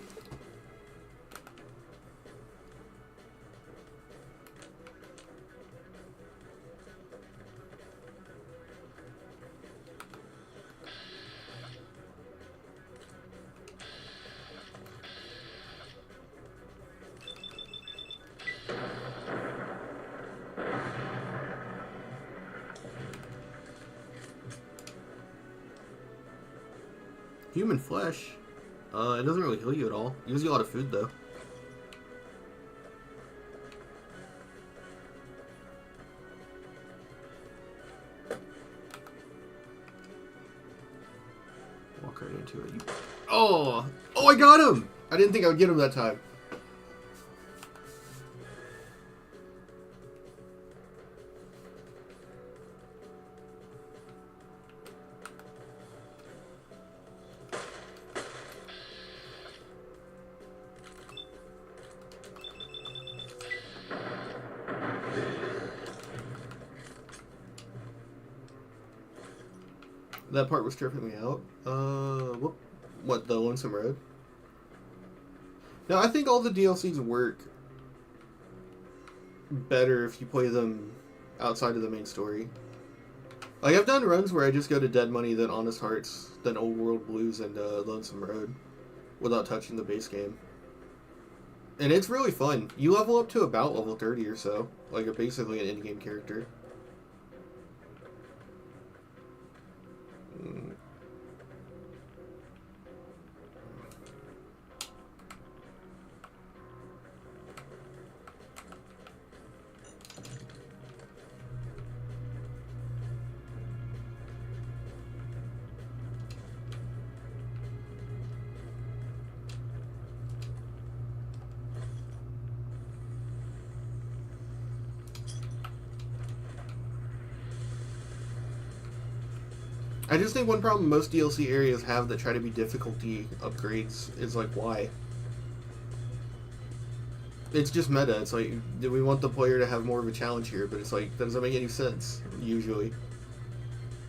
Human flesh? It doesn't really heal you at all. It gives you a lot of food, though. Walk right into it. Oh! Oh, I got him! I didn't think I would get him that time. That part was tripping me out. What, the Lonesome Road? Now, I think all the DLCs work better if you play them outside of the main story. Like, I've done runs where I just go to Dead Money, then Honest Hearts, then Old World Blues, and Lonesome Road without touching the base game. And it's really fun. You level up to about level 30 or so. Like, basically an in-game character. I just think one problem most DLC areas have that try to be difficulty upgrades is like, why? It's just meta. It's like, do we want the player to have more of a challenge here? But it's like, that doesn't make any sense, usually.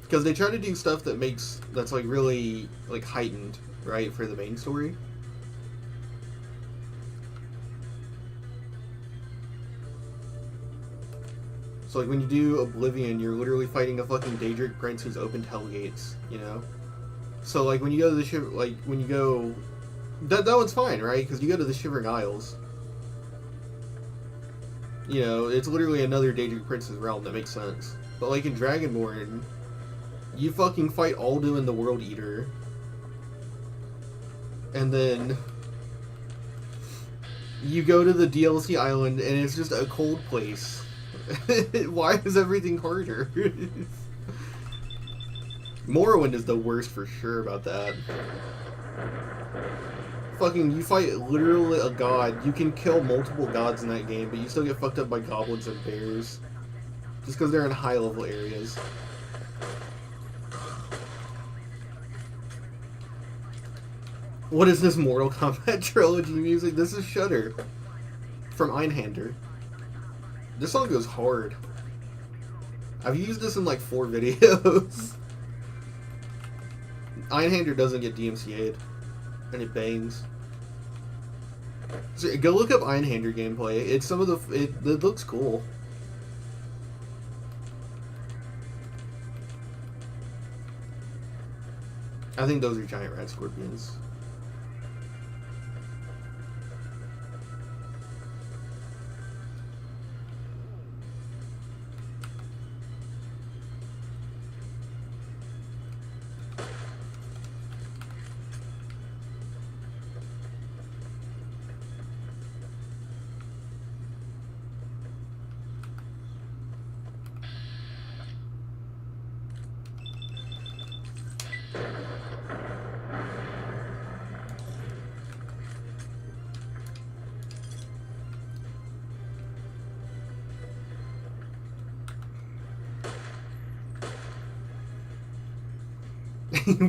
Because they try to do stuff that's like really like heightened, right, for the main story. So like when you do Oblivion, you're literally fighting a fucking Daedric prince who's opened hell gates, you know? So like when you go to the that one's fine, right? Because you go to the Shivering Isles. You know, it's literally another Daedric prince's realm. That makes sense. But like in Dragonborn, you fucking fight Alduin the World Eater. And then you go to the DLC island and it's just a cold place. Why is everything harder? Morrowind is the worst for sure about that. Fucking, you fight literally a god. You can kill multiple gods in that game, but you still get fucked up by goblins and bears. Just because they're in high level areas. What is this Mortal Kombat trilogy music? This is Shudder. From Einhander. This song goes hard. I've used this in like 4 videos. Einhander doesn't get DMCA'd. And it bangs. So go look up Einhander gameplay. It's some of the... It looks cool. I think those are giant rat scorpions.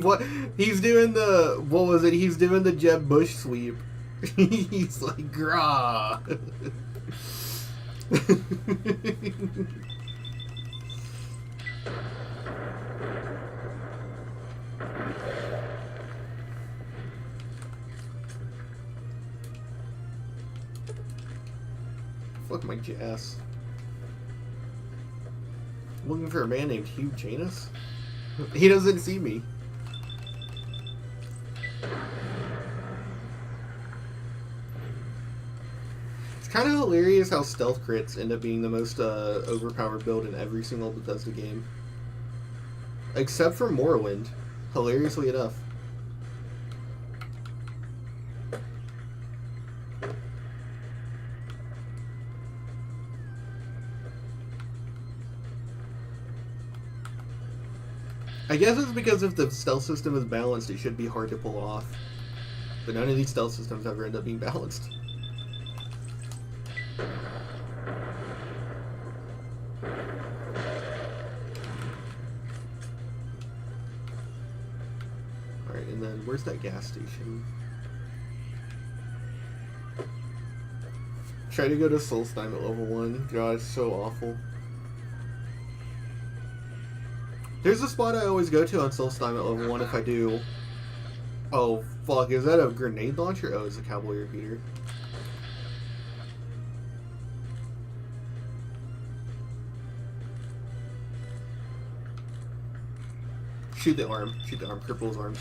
What? He's doing the... What was it? He's doing the Jeb Bush sweep. He's like, grah. Fuck my Jas. Looking for a man named Hugh Janus? He doesn't see me. It's kind of hilarious how stealth crits end up being the most overpowered build in every single Bethesda game. Except for Morrowind, hilariously enough. I guess it's because if the stealth system is balanced, it should be hard to pull off. But none of these stealth systems ever end up being balanced. Alright, and then where's that gas station? Try to go to Solstheim at level 1. God, it's so awful. There's a spot I always go to on Solstheim at level 1 if I do. Oh, fuck. Is that a grenade launcher? Oh, it's a cavalry repeater. Shoot the arm. Shoot the arm. Cripple his arms.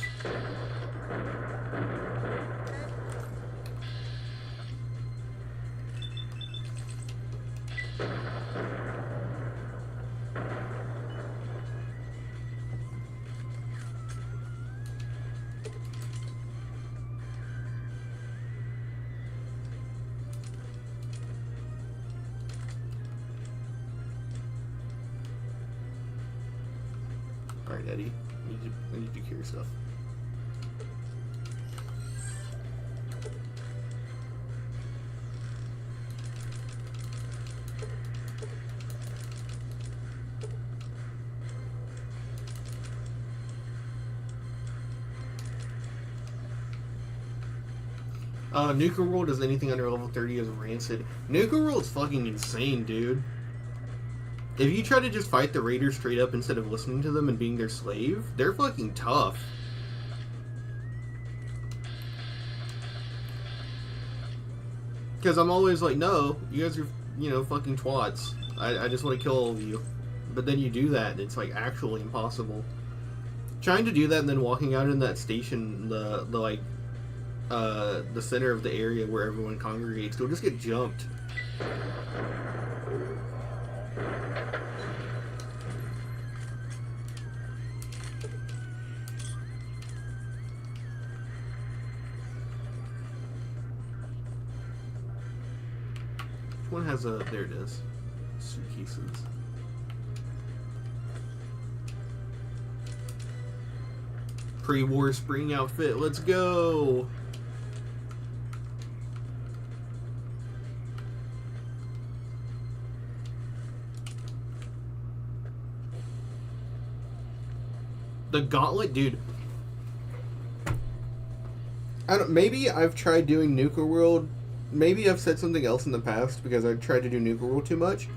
Alright, Eddie. I need to cure stuff. Nuka World is anything under level 30 is rancid. Nuka World's fucking insane, dude. If you try to just fight the raiders straight up instead of listening to them and being their slave, they're fucking tough. Because I'm always like, no, you guys are, you know, fucking twats. I just want to kill all of you. But then you do that, and it's like actually impossible. Trying to do that and then walking out in that station, the center of the area where everyone congregates, you'll just get jumped. Which one has a... there it is. Suitcases. Pre-war spring outfit, let's go! The gauntlet, dude. I don't. Maybe I've tried doing Nuka World. Maybe I've said something else in the past because I tried to do Nuka World too much.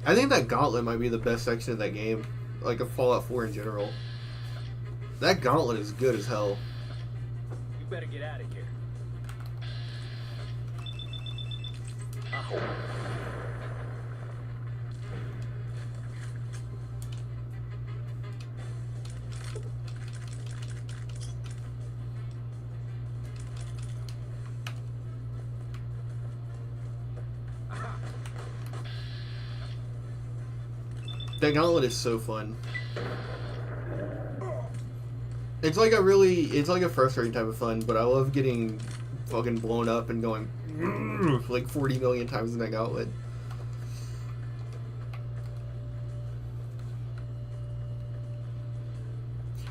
I think that gauntlet might be the best section of that game, like a Fallout 4 in general. That gauntlet is good as hell. You better get out of here. That gauntlet is so fun. It's like a frustrating type of fun, but I love getting fucking blown up and going like 40 million times in that gauntlet.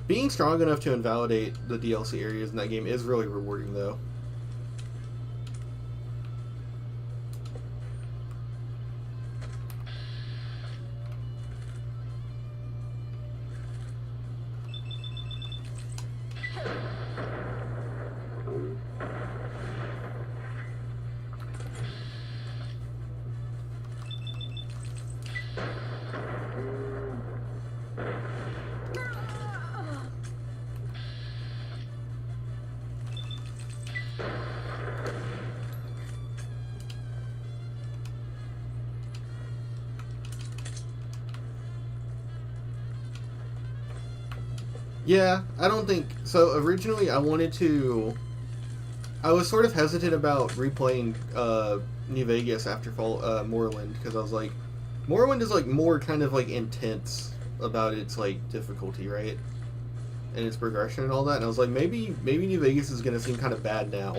Being strong enough to invalidate the DLC areas in that game is really rewarding, though. Yeah, I don't think so. Originally, I was sort of hesitant about replaying New Vegas after Morrowind, because I was like, Morrowind is like more kind of like intense about its like difficulty, right? And its progression and all that. And I was like, maybe New Vegas is gonna seem kind of bad now.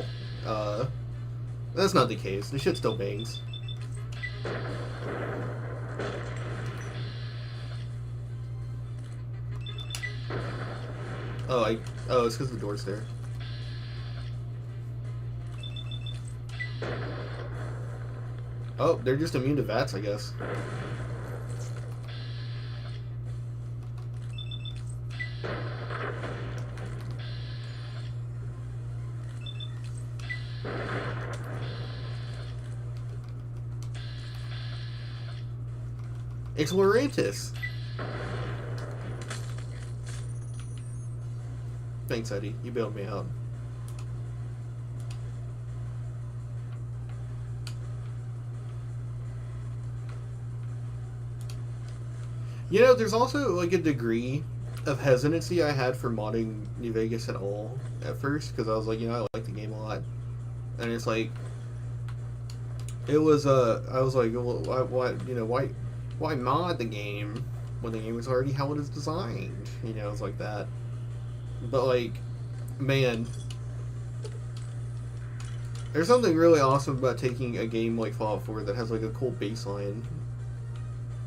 That's not the case. The shit still bangs. Oh, it's because the door's there. Oh, they're just immune to VATS, I guess. Exploratus. Thanks, Eddie. You bailed me out. You know, there's also like a degree of hesitancy I had for modding New Vegas at all at first, because I was like, you know, I like the game a lot, and it's like, it was I was like, well, why mod the game when the game was already how it is designed? You know, it's like that. But like, man, there's something really awesome about taking a game like Fallout 4 that has like a cool baseline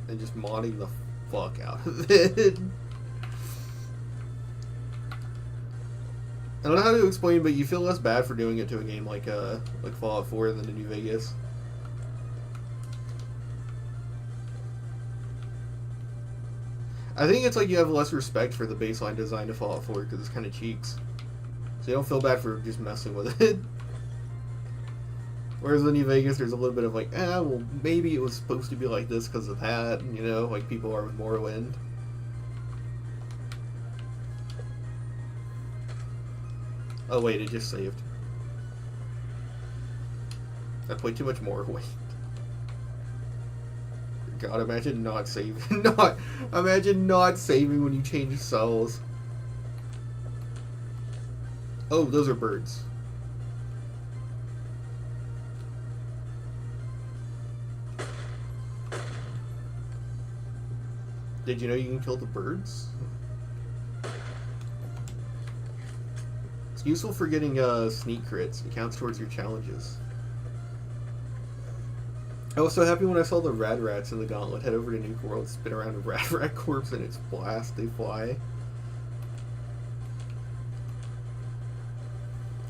and just modding the fuck out of it. I don't know how to explain, but you feel less bad for doing it to a game like Fallout 4 than to New Vegas. I think it's like you have less respect for the baseline design of Fallout 4 because it's kind of cheeks. So you don't feel bad for just messing with it. Whereas in New Vegas, there's a little bit of like, well, maybe it was supposed to be like this because of that, you know, like people are with Morrowind. Oh wait, it just saved. I played too much Morrowind. God, imagine not saving. Imagine not saving when you change cells. Oh, those are birds. Did you know you can kill the birds? It's useful for getting sneak crits. It counts towards your challenges. I was so happy when I saw the rad rats in the gauntlet head over to Nuke World, spin around a rad rat corpse, and it's blast. They fly.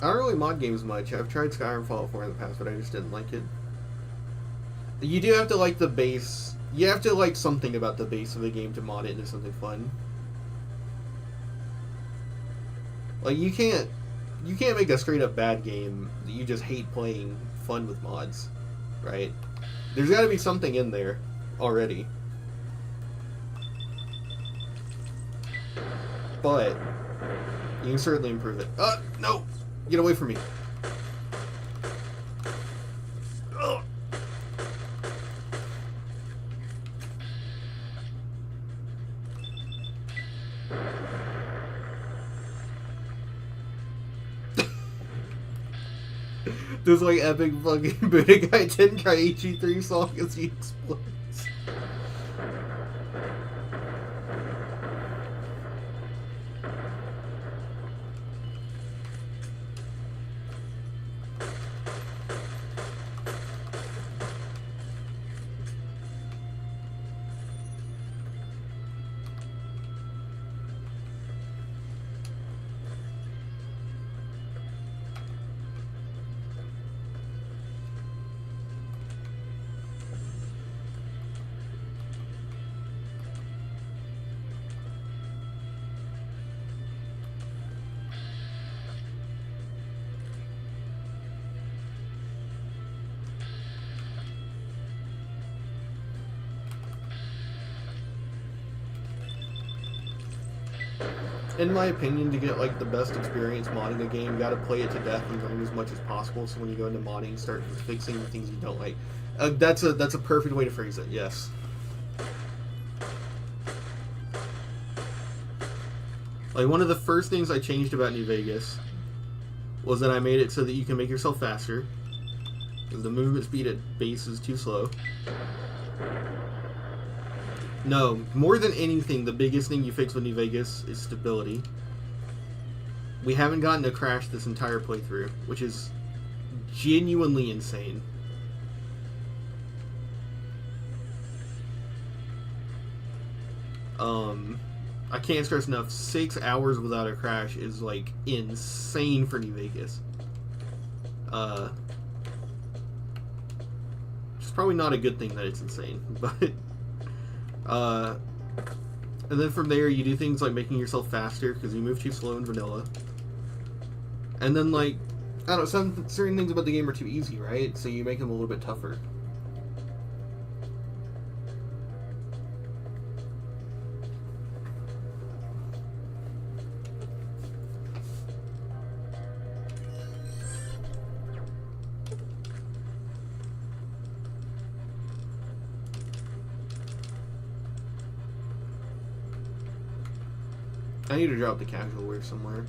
I don't really mod games much. I've tried Skyrim, Fallout 4 in the past, but I just didn't like it. You do have to like the base. You have to like something about the base of the game to mod it into something fun. Like you can't make a straight up bad game that you just hate playing fun with mods, right? There's got to be something in there already. But you can certainly improve it. No! Get away from me. Ugh. This like epic fucking Budokai Tenkaichi 3 song as he explodes. In my opinion, to get like the best experience modding a game, you gotta play it to death and learn as much as possible. So when you go into modding, start fixing the things you don't like. That's a perfect way to phrase it. Yes. Like, one of the first things I changed about New Vegas was that I made it so that you can make yourself faster, because the movement speed at base is too slow. No, more than anything, the biggest thing you fix with New Vegas is stability. We haven't gotten a crash this entire playthrough, which is genuinely insane. I can't stress enough, 6 hours without a crash is, like, insane for New Vegas. It's probably not a good thing that it's insane, but, and then from there you do things like making yourself faster, because you move too slow in vanilla. And then, like, I don't know, some certain things about the game are too easy, right? So you make them a little bit tougher. I need to drop the casual wear somewhere.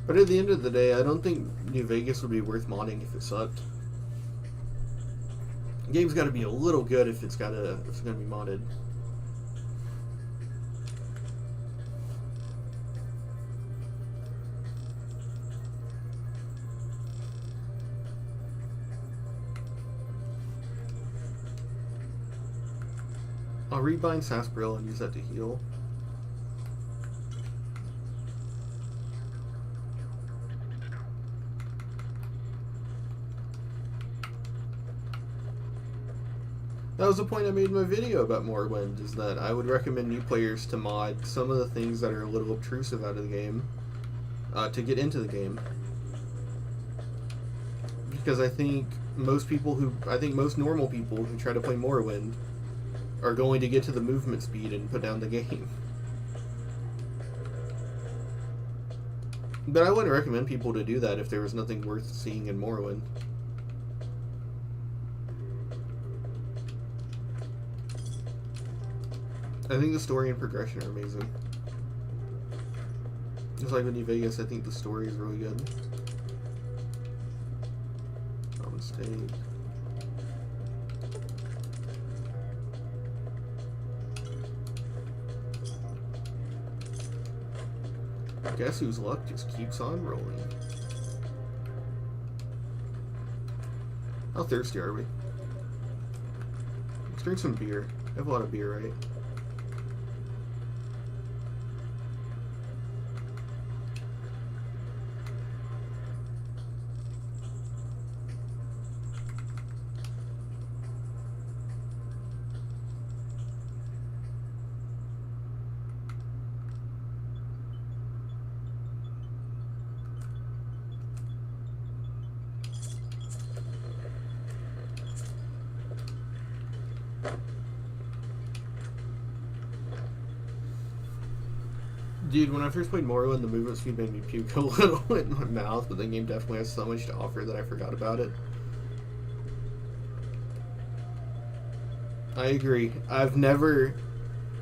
But at the end of the day, I don't think New Vegas would be worth modding if it sucked. The game's got to be a little good if it's gonna be modded. I'll rebind sarsaparilla and use that to heal. That was the point I made in my video about Morrowind, is that I would recommend new players to mod some of the things that are a little obtrusive out of the game to get into the game. Because I think most normal people who try to play Morrowind are going to get to the movement speed and put down the game. But I wouldn't recommend people to do that if there was nothing worth seeing in Morrowind. I think the story and progression are amazing. Just like with New Vegas, I think the story is really good. Common state. Guess whose luck just keeps on rolling. How thirsty are we? Let's drink some beer. I have a lot of beer, right? Dude, when I first played Morrowind, the movement speed made me puke a little in my mouth, but the game definitely has so much to offer that I forgot about it. I agree. I've never...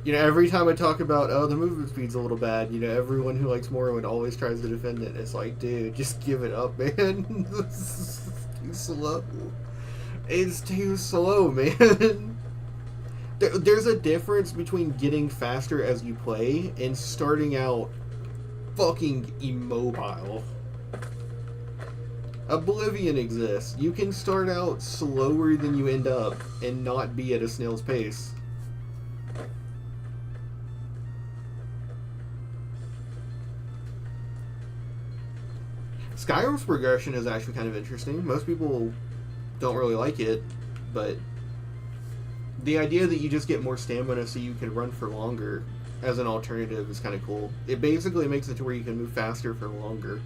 every time I talk about, oh, the movement speed's a little bad, everyone who likes Morrowind always tries to defend it. It's like, dude, just give it up, man. This is too slow. It's too slow, man. There's a difference between getting faster as you play and starting out fucking immobile. Oblivion exists. You can start out slower than you end up and not be at a snail's pace. Skyrim's progression is actually kind of interesting. Most people don't really like it, but the idea that you just get more stamina so you can run for longer as an alternative is kind of cool. It basically makes it to where you can move faster for longer.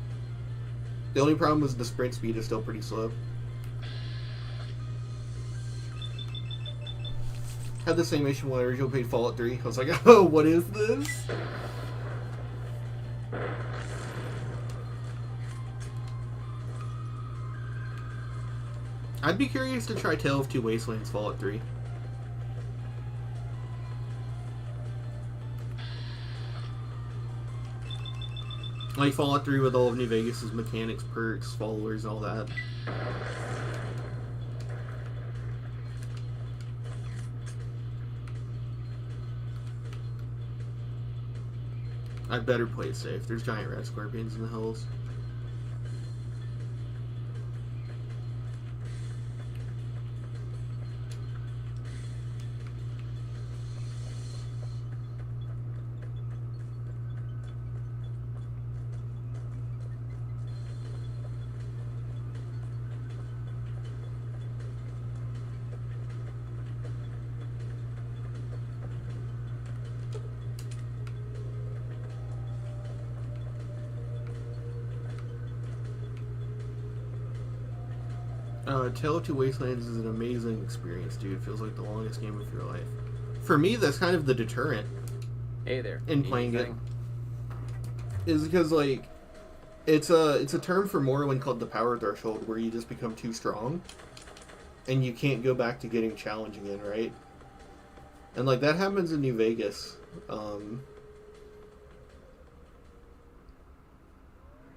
The only problem is the sprint speed is still pretty slow. Had the same issue when I originally played Fallout 3. I was like, oh, what is this? I'd be curious to try Tale of Two Wastelands Fallout 3. Like Fallout 3 with all of New Vegas' mechanics, perks, followers, all that. I better play it safe. There's giant red scorpions in the hills. Tale of Two Wastelands is an amazing experience, dude. It feels like the longest game of your life. For me, that's kind of the deterrent. Hey there. In playing it, is because like it's a term for Morrowind called the power threshold, where you just become too strong, and you can't go back to getting challenged again, right? And like that happens in New Vegas.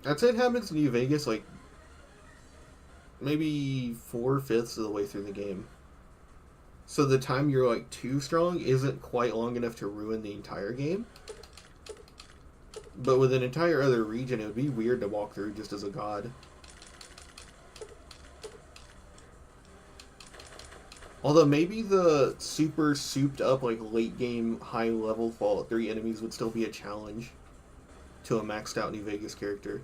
I'd say it happens in New Vegas like maybe 4/5 of the way through the game. So the time you're like too strong isn't quite long enough to ruin the entire game. But with an entire other region, it would be weird to walk through just as a god. Although maybe the super souped up like late game high level Fallout 3 enemies would still be a challenge to a maxed out New Vegas character.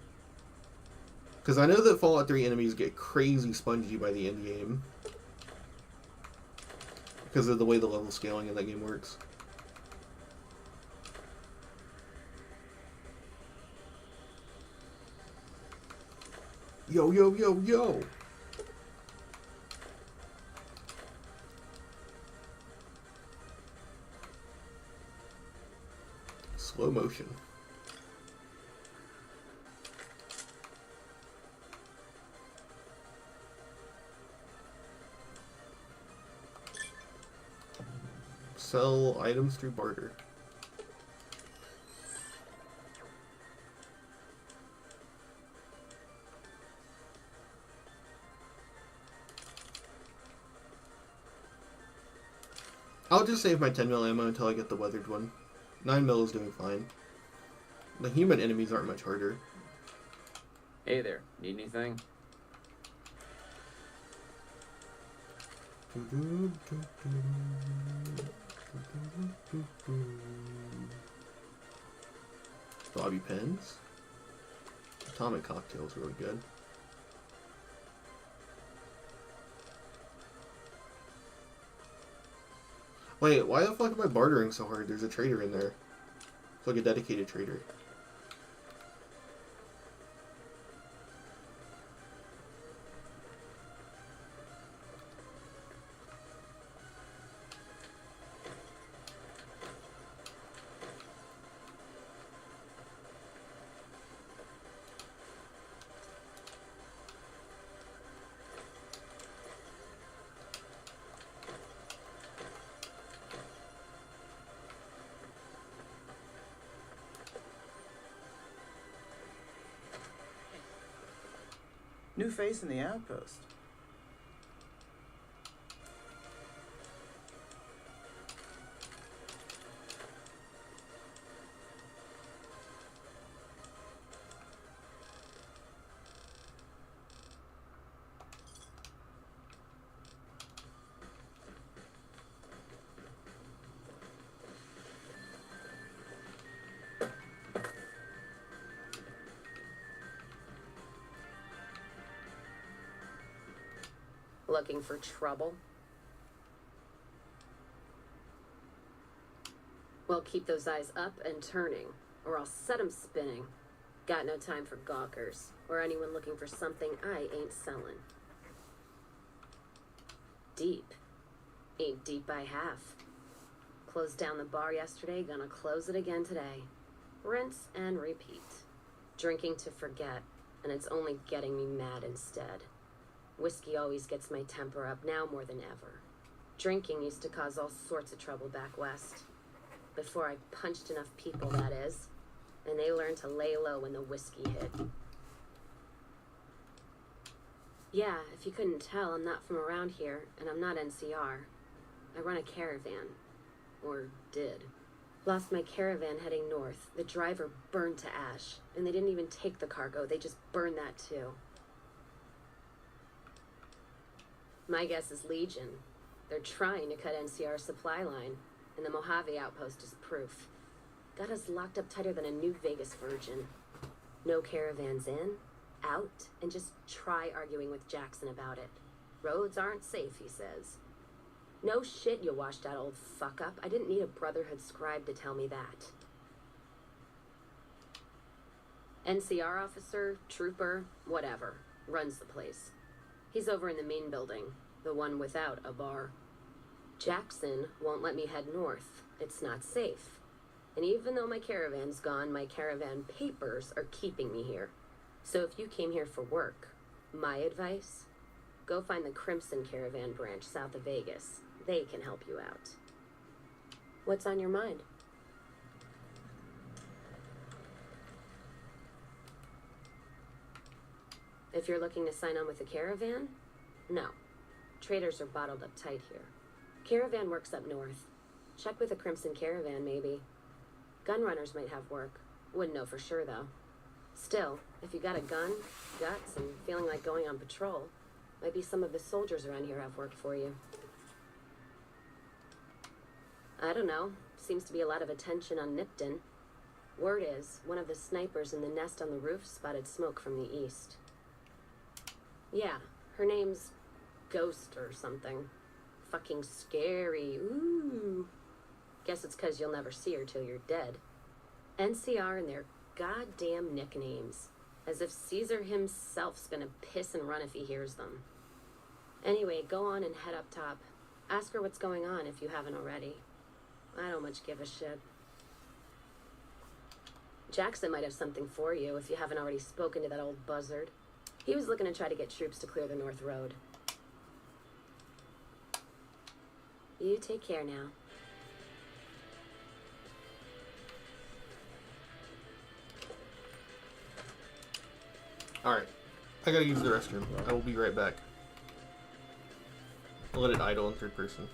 Because I know that Fallout 3 enemies get crazy spongy by the end game. Because of the way the level scaling in that game works. Yo, yo, yo, yo! Slow motion. Sell items through barter. I'll just save my 10 mil ammo until I get the weathered one. 9 mil is doing fine. The human enemies aren't much harder. Hey there. Need anything? Bobby pins. Atomic cocktail's really good. Wait, why the fuck am I bartering so hard? There's a trader in there. It's like a dedicated trader. New face in the outpost. Looking for trouble? Well, keep those eyes up and turning, or I'll set 'em spinning. Got no time for gawkers, or anyone looking for something I ain't selling. Deep. Ain't deep by half. Closed down the bar yesterday, gonna close it again today. Rinse and repeat. Drinking to forget, and it's only getting me mad instead. Whiskey always gets my temper up, now more than ever. Drinking used to cause all sorts of trouble back west. Before I punched enough people, that is. And they learned to lay low when the whiskey hit. Yeah, if you couldn't tell, I'm not from around here, and I'm not NCR. I run a caravan. Or did. Lost my caravan heading north. The driver burned to ash. And they didn't even take the cargo, they just burned that too. My guess is Legion. They're trying to cut NCR's supply line, and the Mojave outpost is proof. Got us locked up tighter than a New Vegas virgin. No caravans in, out, and just try arguing with Jackson about it. Roads aren't safe, he says. No shit, you washed out old fuck up. I didn't need a Brotherhood scribe to tell me that. NCR officer, trooper, whatever, runs the place. He's over in the main building, the one without a bar. Jackson won't let me head north. It's not safe. And even though my caravan's gone, my caravan papers are keeping me here. So if you came here for work, my advice, go find the Crimson Caravan branch south of Vegas. They can help you out. What's on your mind? If you're looking to sign on with a caravan, no. Traders are bottled up tight here. Caravan works up north. Check with a Crimson Caravan, maybe. Gunrunners might have work. Wouldn't know for sure, though. Still, if you got a gun, guts, and feeling like going on patrol, might be some of the soldiers around here have work for you. I don't know. Seems to be a lot of attention on Nipton. Word is, one of the snipers in the nest on the roof spotted smoke from the east. Yeah, her name's Ghost or something. Fucking scary. Ooh. Guess it's 'cause you'll never see her till you're dead. NCR and their goddamn nicknames. As if Caesar himself's gonna piss and run if he hears them. Anyway, go on and head up top. Ask her what's going on if you haven't already. I don't much give a shit. Jackson might have something for you if you haven't already spoken to that old buzzard. He was looking to try to get troops to clear the North Road. You take care now. Alright. I gotta use the restroom. I will be right back. I'll let it idle in third person.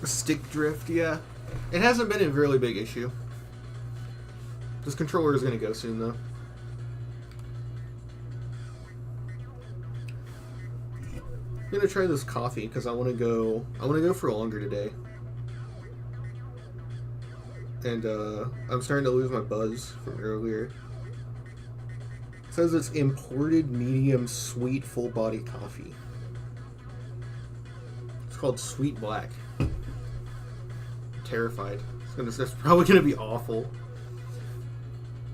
Stick drift, yeah. It hasn't been a really big issue. This controller is going to go soon, though. I'm going to try this coffee because I want to go for longer today. And I'm starting to lose my buzz from earlier. It says it's imported medium sweet full body coffee. It's called Sweet Black. I'm terrified. It's probably gonna be awful.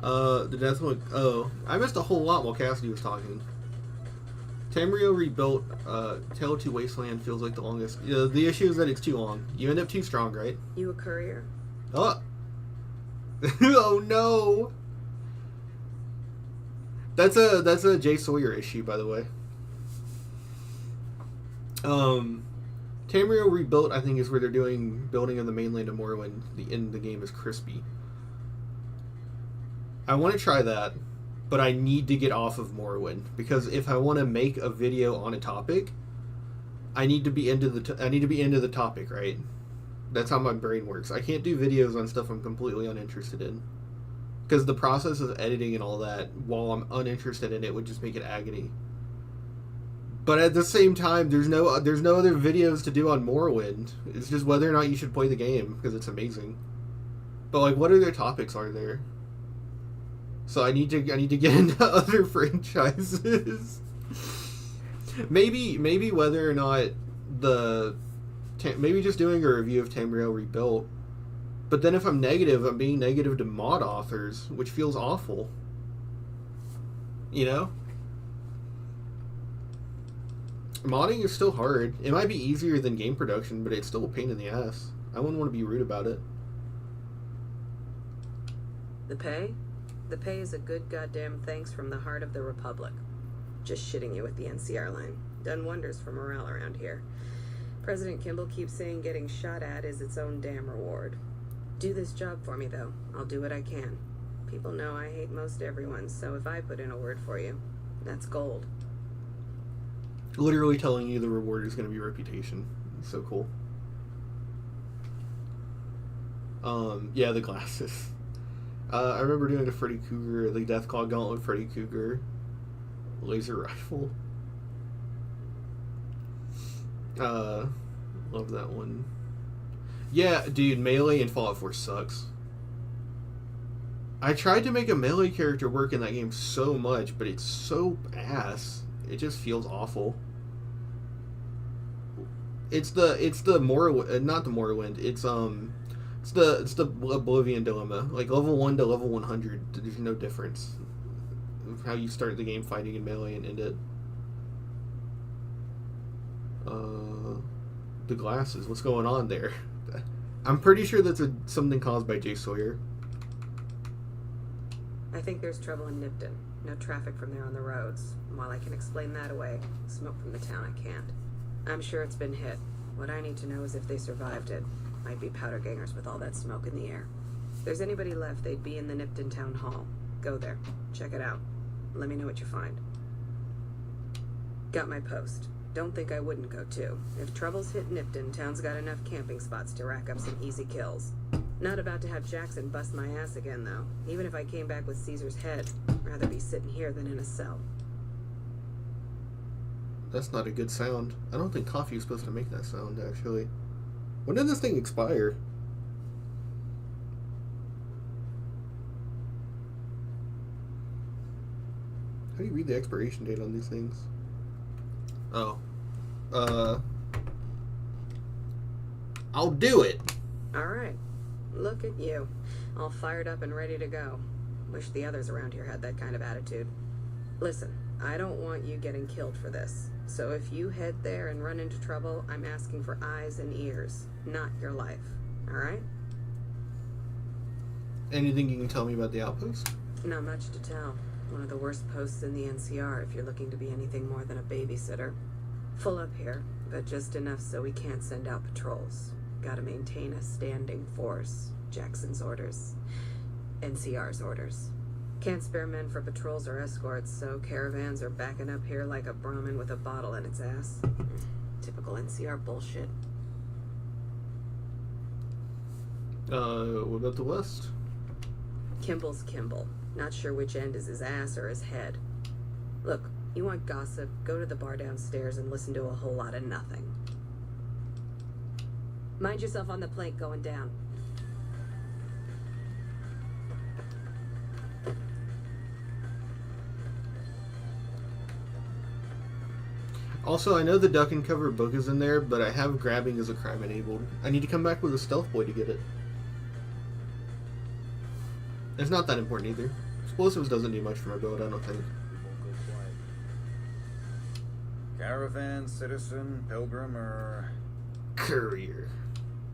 The death one. Oh, I missed a whole lot while Cassidy was talking. Tamriel rebuilt. Tale of Two Wasteland feels like the longest. The issue is that it's too long. You end up too strong, right? You a courier? Oh. Oh no. That's a Jay Sawyer issue, by the way. Tamriel Rebuilt, I think, is where they're doing building on the mainland of Morrowind. The end of the game is crispy. I want to try that, but I need to get off of Morrowind because if I want to make a video on a topic, I need to be into the topic, right? That's how my brain works. I can't do videos on stuff I'm completely uninterested in. Because the process of editing and all that, while I'm uninterested in it, would just make it agony. But at the same time, there's no other videos to do on Morrowind. It's just whether or not you should play the game, because it's amazing. But like, what other topics are there? So I need to get into other franchises. maybe whether or not maybe just doing a review of Tamriel Rebuilt. But then if I'm negative, I'm being negative to mod authors, which feels awful. You know? Modding is still hard. It might be easier than game production, but it's still a pain in the ass. I wouldn't want to be rude about it. The pay? The pay is a good goddamn thanks from the heart of the Republic. Just shitting you with the NCR line. Done wonders for morale around here. President Kimball keeps saying getting shot at is its own damn reward. Do this job for me, though. I'll do what I can. People know I hate most everyone, so if I put in a word for you, that's gold. Literally telling you the reward is going to be reputation. It's so cool. Yeah, the glasses. I remember doing a Freddy Krueger, the Deathclaw Gauntlet Freddy Krueger laser rifle. Love that one. Yeah, dude, Melee in Fallout 4 sucks. I tried to make a Melee character work in that game so much, but it's so ass. It just feels awful. It's the Morrowind, not the Morrowind. It's the Oblivion dilemma. Like level 1 to level 100, there's no difference of how you start the game fighting in Melee and end it. The glasses. What's going on there? I'm pretty sure that's something caused by Jay Sawyer. I think there's trouble in Nipton. No traffic from there on the roads. While I can explain that away, smoke from the town I can't. I'm sure it's been hit. What I need to know is if they survived it. Might be powder gangers with all that smoke in the air. If there's anybody left, they'd be in the Nipton Town Hall. Go there. Check it out. Let me know what you find. Got my post. Don't think I wouldn't go too. If troubles hit Nipton, town's got enough camping spots to rack up some easy kills. Not about to have Jackson bust my ass again, though. Even if I came back with Caesar's head, I'd rather be sitting here than in a cell. That's not a good sound. I don't think coffee is supposed to make that sound, actually. When did this thing expire? How do you read the expiration date on these things? Oh. I'll do it. Alright. Look at you. All fired up and ready to go. Wish the others around here had that kind of attitude. Listen, I don't want you getting killed for this. So if you head there and run into trouble, I'm asking for eyes and ears, not your life. Alright? Anything you can tell me about the outpost? Not much to tell. One of the worst posts in the NCR if you're looking to be anything more than a babysitter. Full up here, but just enough so we can't send out patrols. Gotta maintain a standing force. Jackson's orders. NCR's orders. Can't spare men for patrols or escorts, so caravans are backing up here like a Brahmin with a bottle in its ass. Typical NCR bullshit. What about the west? Kimball's Kimball. Not sure which end is his ass or his head. Look, you want gossip, go to the bar downstairs and listen to a whole lot of nothing. Mind yourself on the plank going down. Also, I know the duck and cover book is in there, but I have grabbing as a crime enabled. I need to come back with a stealth boy to get it. It's not that important either. Explosives doesn't do much for my build, I don't think. Caravan, citizen, pilgrim, or... Courier.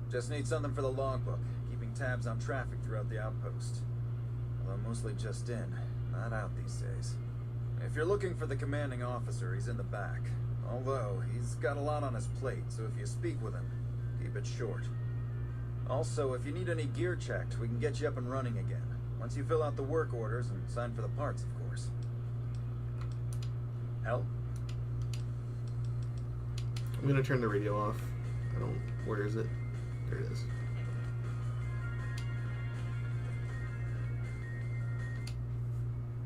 Just need something for the logbook, keeping tabs on traffic throughout the outpost. Although mostly just in, not out these days. If you're looking for the commanding officer, he's in the back. Although, he's got a lot on his plate, so if you speak with him, keep it short. Also, if you need any gear checked, we can get you up and running again. Once you fill out the work orders and sign for the parts, of course. Help? I'm gonna turn the radio off. Where is it? There it is.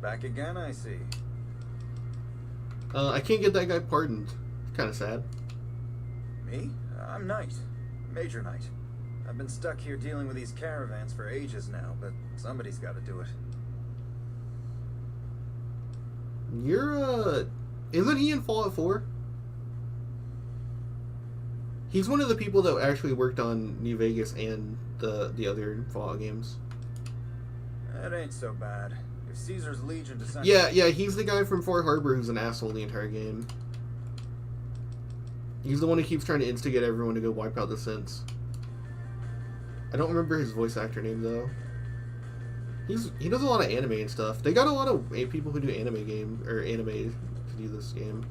Back again, I see. I can't get that guy pardoned. Kind of sad. Me? I'm Knight. Major Knight. I've been stuck here dealing with these caravans for ages now, but somebody's got to do it. You're, isn't he in Fallout 4? He's one of the people that actually worked on New Vegas and the other Fallout games. That ain't so bad. If Caesar's Legion decides... Yeah, he's the guy from Fort Harbor who's an asshole the entire game. He's the one who keeps trying to instigate everyone to go wipe out the synths. I don't remember his voice actor name, though. He does a lot of anime and stuff. They got a lot of people who do anime to do this game.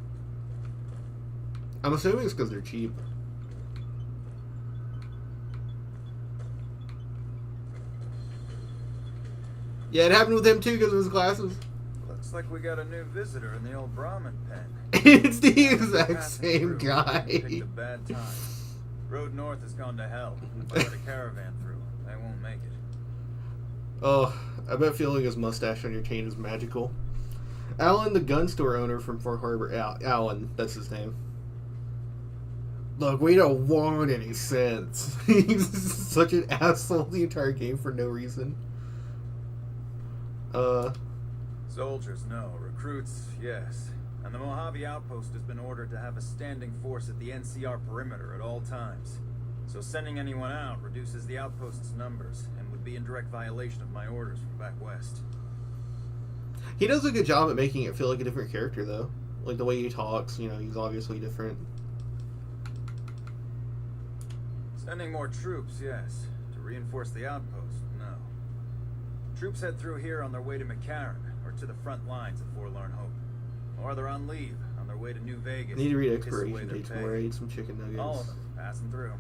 I'm assuming it's because they're cheap. Yeah, it happened with him too because of his glasses. Looks like we got a new visitor in the old Brahmin pen. It's the exact same guy. Picked a bad time. Road north has gone to hell. If I let a caravan through, I won't make it. Oh, I bet feeling his mustache on your chain is magical. Alan, the gun store owner from Fort Harbor. Alan, that's his name. Look, we don't want any sense. He's such an asshole the entire game for no reason. Soldiers, no. Recruits, yes. And the Mojave outpost has been ordered to have a standing force at the NCR perimeter at all times. So sending anyone out reduces the outpost's numbers and would be in direct violation of my orders from back west. He does a good job at making it feel like a different character, though. Like the way he talks, he's obviously different. Sending more troops, yes. To reinforce the outpost, no. Troops head through here on their way to McCarran, or to the front lines at Forlorn Hope. Or they're on leave, on their way to New Vegas. I need to read expiration dates more. I eat some chicken nuggets. All of them, passing through.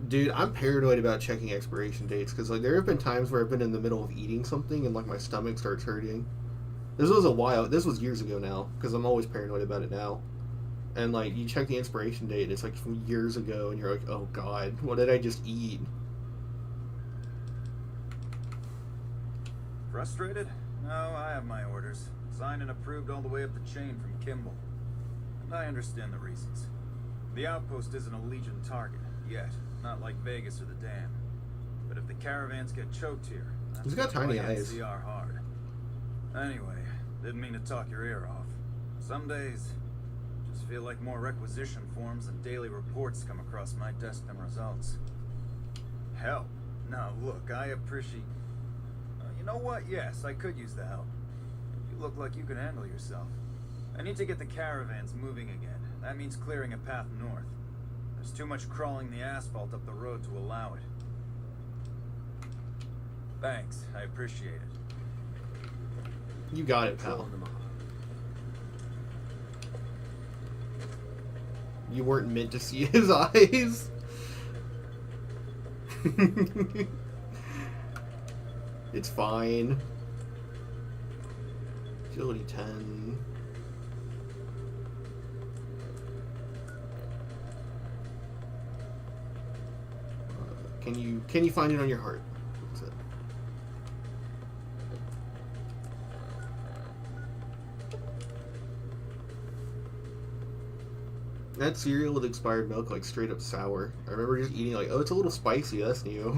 Dude, I'm paranoid about checking expiration dates, because there have been times where I've been in the middle of eating something and my stomach starts hurting. This was years ago now, because I'm always paranoid about it now. And you check the expiration date and it's from years ago and you're like, oh god, what did I just eat? Frustrated? No, I have my orders. Signed and approved all the way up the chain from Kimball. And I understand the reasons. The outpost isn't a Legion target, yet. Not like Vegas or the Dam. But if the caravans get choked here, that's He's got tiny eyes. NCR hard. Anyway, didn't mean to talk your ear off. Some days, just feel like more requisition forms and daily reports come across my desk than results. Help? Now look, I appreciate... you know what? Yes, I could use the help. You look like you can handle yourself. I need to get the caravans moving again. That means clearing a path north. There's too much crawling the asphalt up the road to allow it. Thanks, I appreciate it. You got it, pal. You weren't meant to see his eyes. It's fine. Agility 10. Can you find it on your heart? That's it. That cereal with expired milk, like straight up sour. I remember just eating like, oh, it's a little spicy. That's new.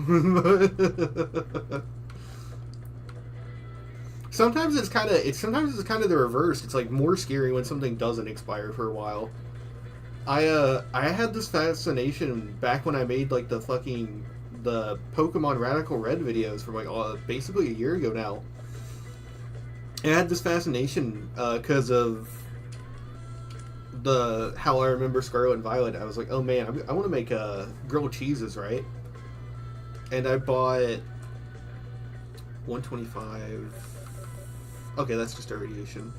Sometimes it's kind of the reverse. It's like more scary when something doesn't expire for a while. I had this fascination back when I made like the Pokemon Radical Red videos from like basically a year ago now. And I had this fascination because of how I remember Scarlet and Violet. I was like, oh man, I want to make grilled cheeses, right? And I bought 125. Okay, that's just a radiation.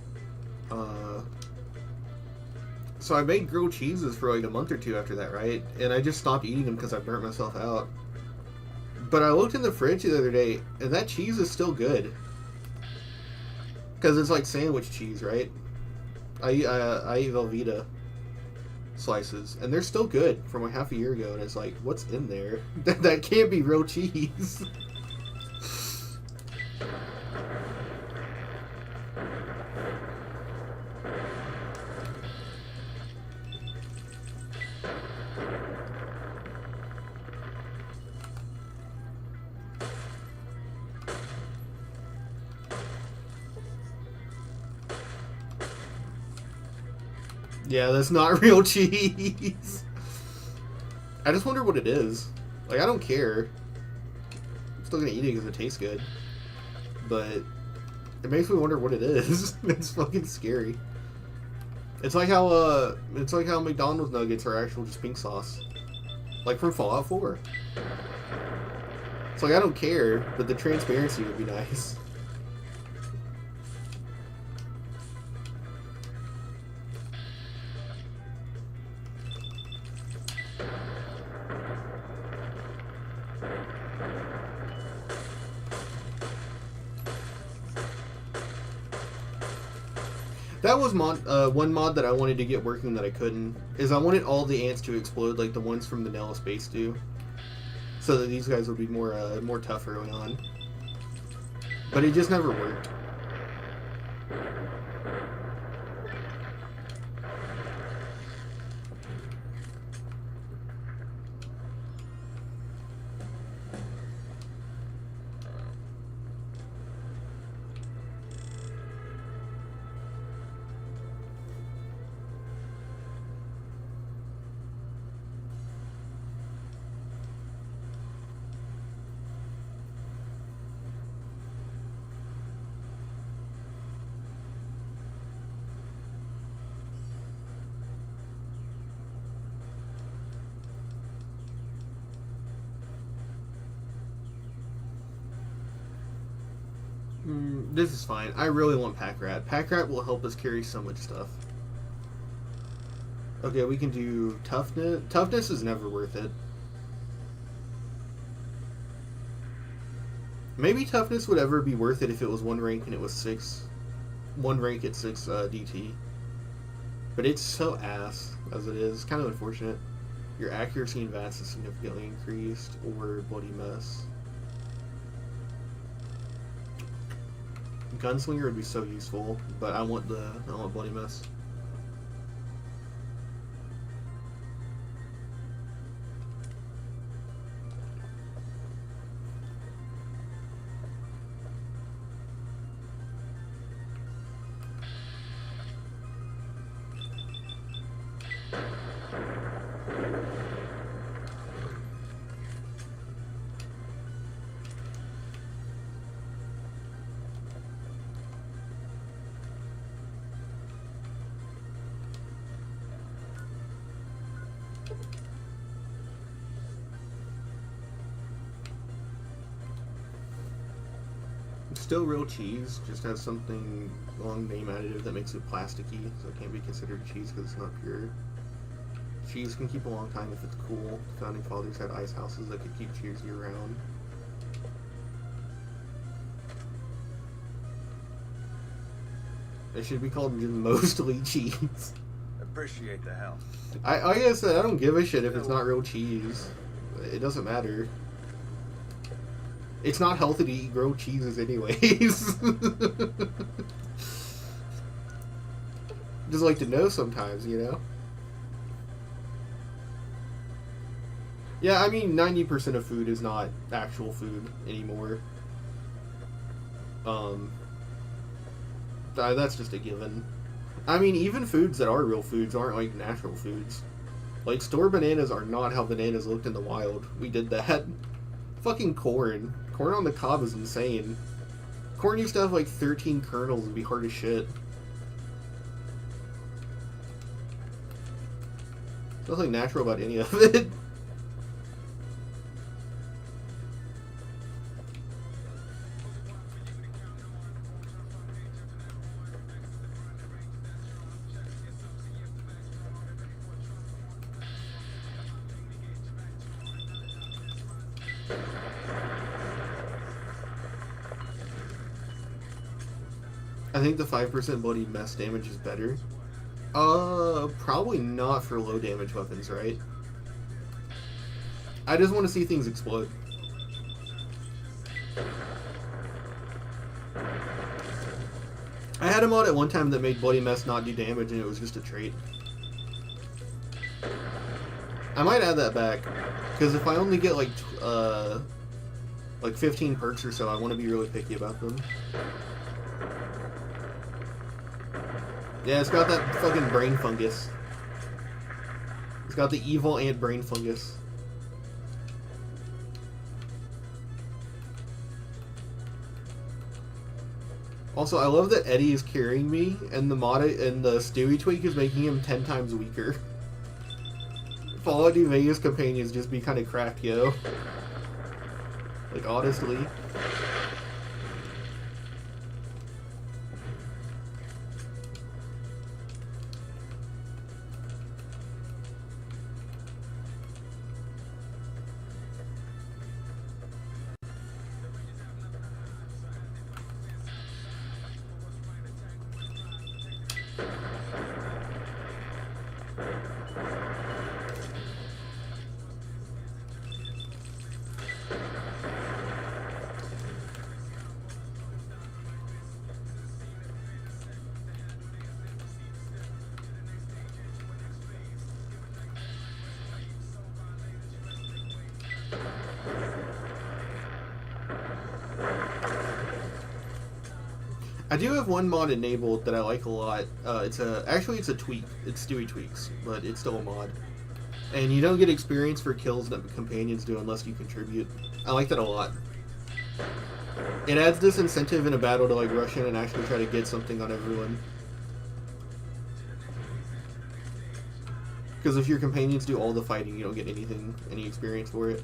So I made grilled cheeses for like a month or two after that, right? And I just stopped eating them because I burnt myself out. But I looked in the fridge the other day, and that cheese is still good. Because it's like sandwich cheese, right? I eat Velveeta slices, and they're still good from like half a year ago, and it's like, what's in there? That can't be real cheese. Yeah, that's not real cheese. I just wonder what it is. Like, I don't care. I'm still gonna eat it because it tastes good. But it makes me wonder what it is. It's fucking scary. It's like how McDonald's nuggets are actual just pink sauce. Like from Fallout 4. It's like, I don't care, but the transparency would be nice. That was one mod that I wanted to get working that I couldn't. Is I wanted all the ants to explode like the ones from the Vanilla Space do, so that these guys would be more tough early on. But it just never worked. This is fine. I really want Pack Rat. Pack Rat will help us carry so much stuff. Okay, we can do Toughness. Toughness is never worth it. Maybe Toughness would ever be worth it if it was one rank and it was 6. One rank at 6 DT. But it's so ass as it is. It's kind of unfortunate. Your accuracy and VATS is significantly increased, or Bloody Mess. Gunslinger would be so useful, but I want Bloody Mess. Still real cheese, just has something long name additive that makes it plasticky, so it can't be considered cheese because it's not pure. Cheese can keep a long time if it's cool. The founding fathers had ice houses that could keep cheese year round. It should be called mostly cheese. Appreciate the help. Like I said, I don't give a shit if it's not real cheese. It doesn't matter. It's not healthy to eat grilled cheeses anyways. Just like to know sometimes, you know? Yeah, I mean, 90% of food is not actual food anymore. That's just a given. I mean, even foods that are real foods aren't like natural foods. Like, store bananas are not how bananas looked in the wild. We did that. Fucking corn. Corn on the cob is insane. Corn used to have like 13 kernels and be hard as shit. There's nothing natural about any of it. I think the 5% bloody mess damage is better. Probably not for low damage weapons, right? I just want to see things explode. I had a mod at one time that made bloody mess not do damage, and it was just a trait. I might add that back, because if I only get like 15 perks or so, I want to be really picky about them. Yeah, it's got that fucking brain fungus. It's got the evil ant brain fungus. Also, I love that Eddie is carrying me, and the Stewie tweak is making him 10 times weaker. Fallout New Vegas companions just be kind of cracked, yo. Like, honestly. I do have one mod enabled that I like a lot. It's a tweak. It's Stewie tweaks, but it's still a mod. And you don't get experience for kills that companions do unless you contribute. I like that a lot. It adds this incentive in a battle to like rush in and actually try to get something on everyone. Because if your companions do all the fighting, you don't get any experience for it.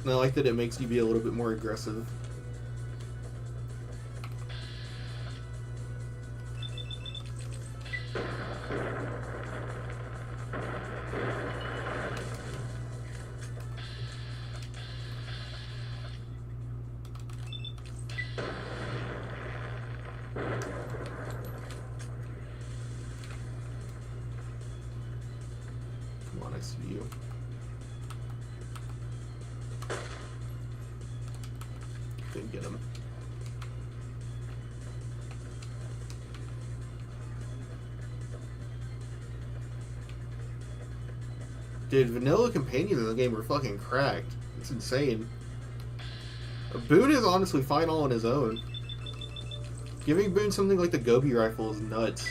And I like that it makes you be a little bit more aggressive. Get him. Dude, vanilla companions in the game were fucking cracked. It's insane. Boone is honestly fine all on his own. Giving Boone something like the Gobi rifle is nuts.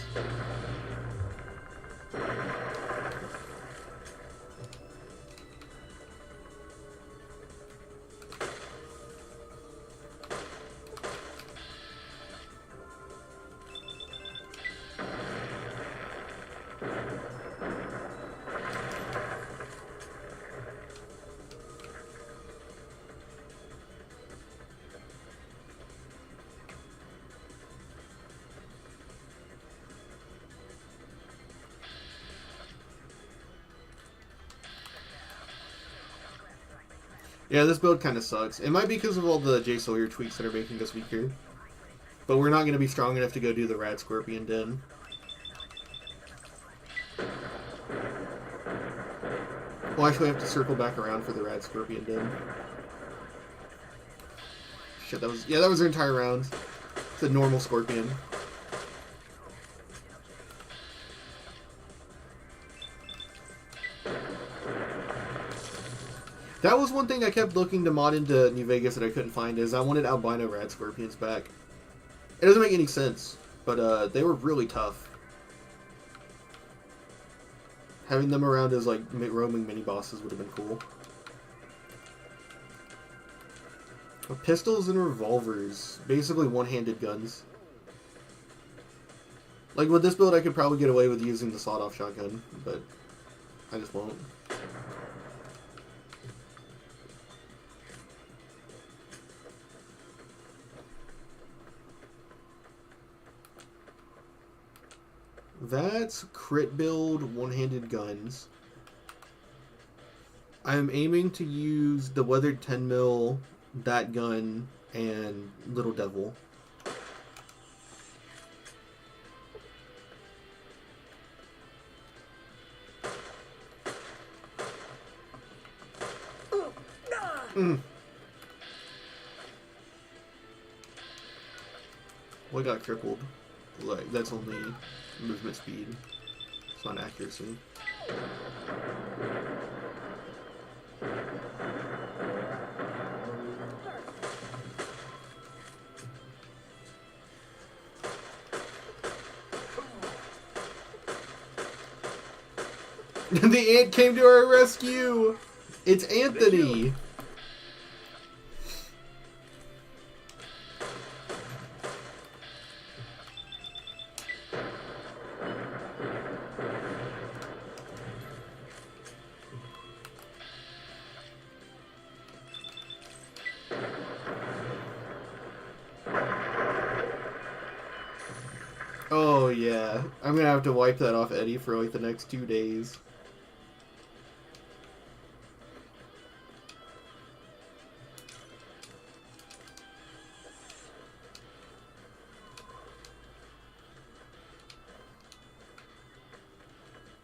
Yeah, this build kind of sucks. It might be because of all the Jay Sawyer tweaks that are making us weaker. But we're not going to be strong enough to go do the Rad Scorpion Den. Well, actually, I have to circle back around for the Rad Scorpion Den. Shit, that was... Yeah, that was their entire round. It's a normal Scorpion. That was one thing I kept looking to mod into New Vegas that I couldn't find, is I wanted albino Rad Scorpions back. It doesn't make any sense, but they were really tough. Having them around as like roaming mini bosses would have been cool. Pistols and revolvers, basically one-handed guns. Like with this build, I could probably get away with using the sawed-off shotgun, but I just won't. That's crit build, one-handed guns. I'm aiming to use the weathered 10mm, that gun, and Little Devil. Well, I got crippled. Like, that's only movement speed. It's not accuracy. The ant came to our rescue! It's Anthony! Oh yeah, I'm gonna have to wipe that off Eddie for like the next 2 days.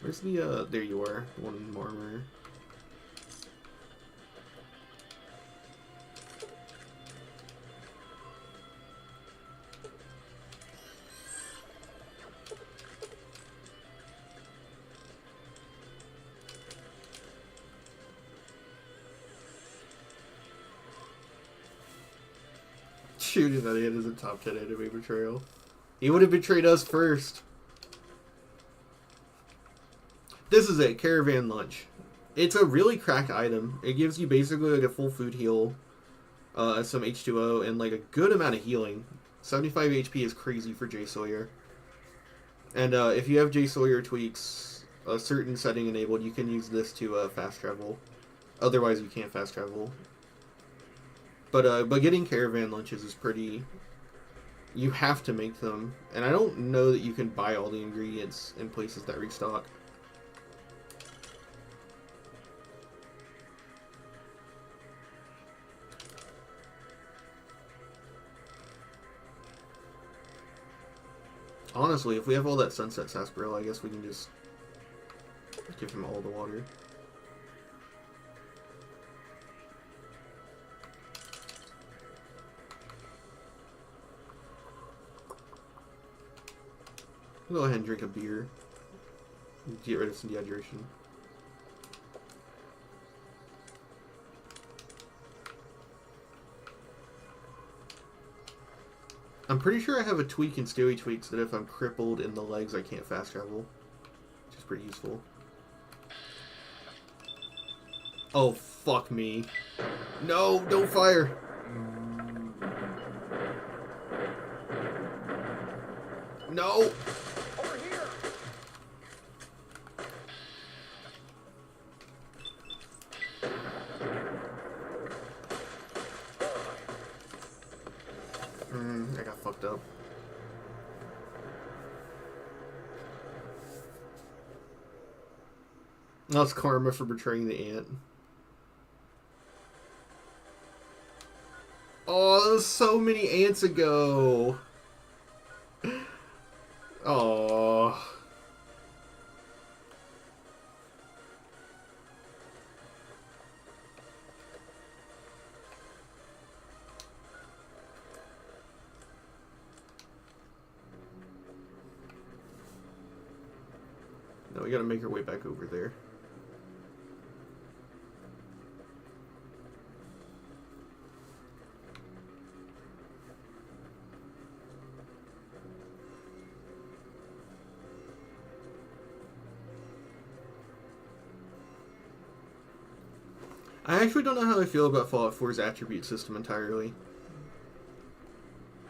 Where's the, there you are, one armor. Shooting that in is a top 10 enemy betrayal. He would have betrayed us first. This is it, Caravan Lunch. It's a really cracked item. It gives you basically like a full food heal, some H2O, and like a good amount of healing. 75 HP is crazy for Jay Sawyer. And if you have Jay Sawyer tweaks, a certain setting enabled, you can use this to fast travel. Otherwise you can't fast travel. But getting Caravan Lunches is pretty... You have to make them. And I don't know that you can buy all the ingredients in places that restock. Honestly, if we have all that Sunset Sarsaparilla, I guess we can just give him all the water. I'll go ahead and drink a beer. Get rid of some dehydration. I'm pretty sure I have a tweak in Stewie Tweaks that if I'm crippled in the legs, I can't fast travel. Which is pretty useful. Oh, fuck me. No, don't fire! No! Over here! I got fucked up. That's karma for betraying the ant. Oh, that was so many ants ago. Oh. gotta make our way back over there. I actually don't know how I feel about Fallout 4's attribute system entirely.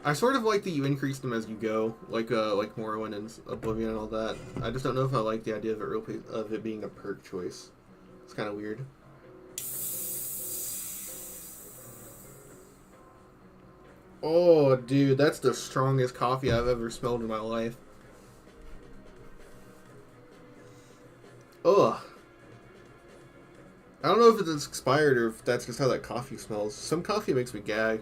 I sort of like that you increase them as you go, like Morrowind and Oblivion and all that. I just don't know if I like the idea of it being a perk choice. It's kind of weird. Oh, dude, that's the strongest coffee I've ever smelled in my life. Ugh. I don't know if it's expired or if that's just how that coffee smells. Some coffee makes me gag.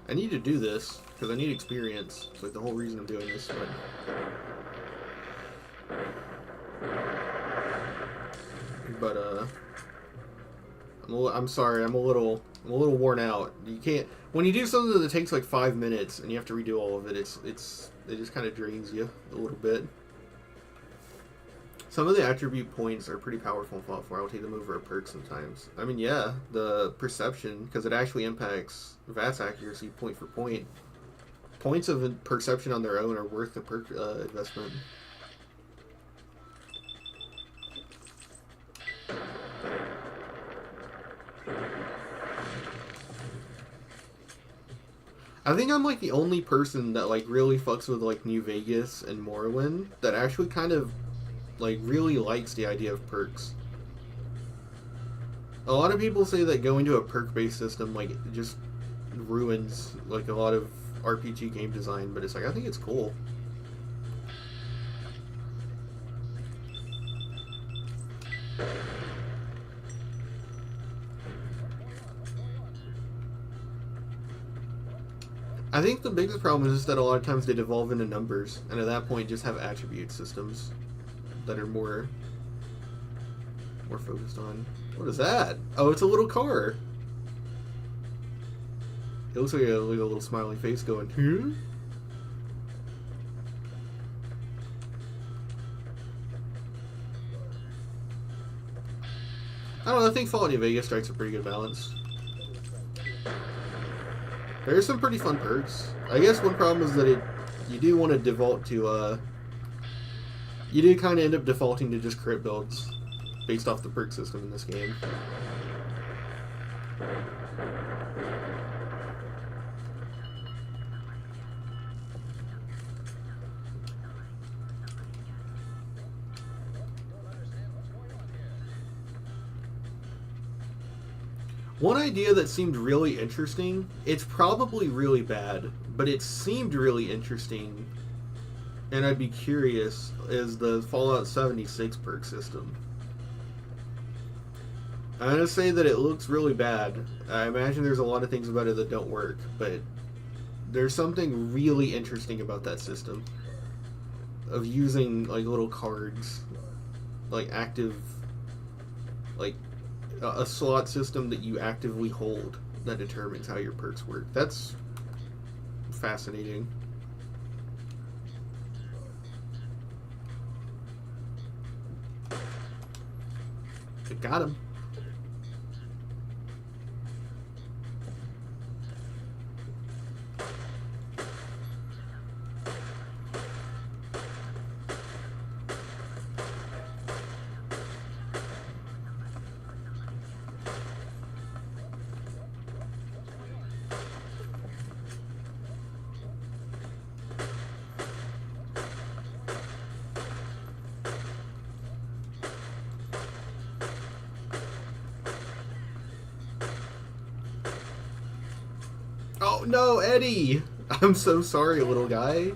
I need to do this, because I need experience. It's like the whole reason I'm doing this. But I'm sorry, I'm a little worn out. You can't, when you do something that takes like 5 minutes and you have to redo all of it, it just kind of drains you a little bit. Some of the attribute points are pretty powerful in Fallout 4. I'll take them over a perk sometimes. I mean, yeah, the perception, because it actually impacts VATS accuracy point for point. Points of perception on their own are worth the perk investment. I think I'm like the only person that like really fucks with like New Vegas and Morrowind that actually kind of like really likes the idea of perks. A lot of people say that going to a perk-based system like just ruins like a lot of RPG game design, but it's like I think it's cool. I think the biggest problem is just that a lot of times they devolve into numbers, and at that point just have attribute systems that are more focused on. What is that? Oh, it's a little car. It looks like a little smiley face going, huh? I don't know, I think Fallout New Vegas strikes a pretty good balance. There's some pretty fun perks. I guess one problem is that you do want to default to, you do kind of end up defaulting to just crit builds based off the perk system in this game. One idea that seemed really interesting, it's probably really bad, but it seemed really interesting, and I'd be curious, is the Fallout 76 perk system. I'm going to say that it looks really bad. I imagine there's a lot of things about it that don't work, but there's something really interesting about that system. of using like little cards, like active, like a slot system that you actively hold that determines how your perks work. That's fascinating. I got him. Oh no, Eddie! I'm so sorry, little guy.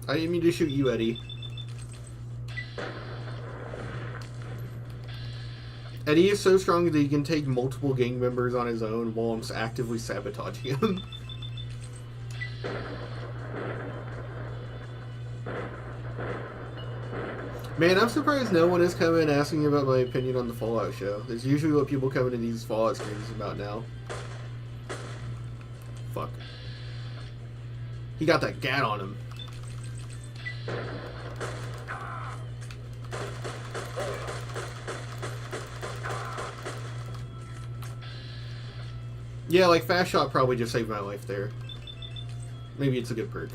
I didn't mean to shoot you, Eddie. Eddie is so strong that he can take multiple gang members on his own while I'm actively sabotaging him. Man, I'm surprised no one has come in asking about my opinion on the Fallout show. There's usually what people come into these Fallout streams about now. Fuck. He got that gat on him. Yeah, like Fast Shot probably just saved my life there. Maybe it's a good perk.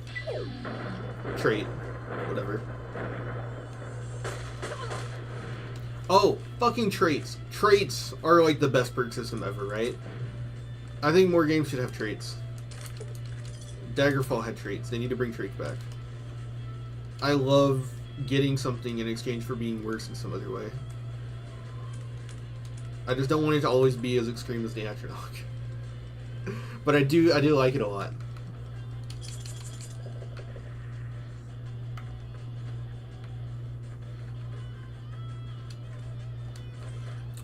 Trait. Whatever. Oh, fucking traits. Traits are like the best perk system ever, right? I think more games should have traits. Daggerfall had traits. They need to bring traits back. I love getting something in exchange for being worse in some other way. I just don't want it to always be as extreme as the Atronach. But I do like it a lot.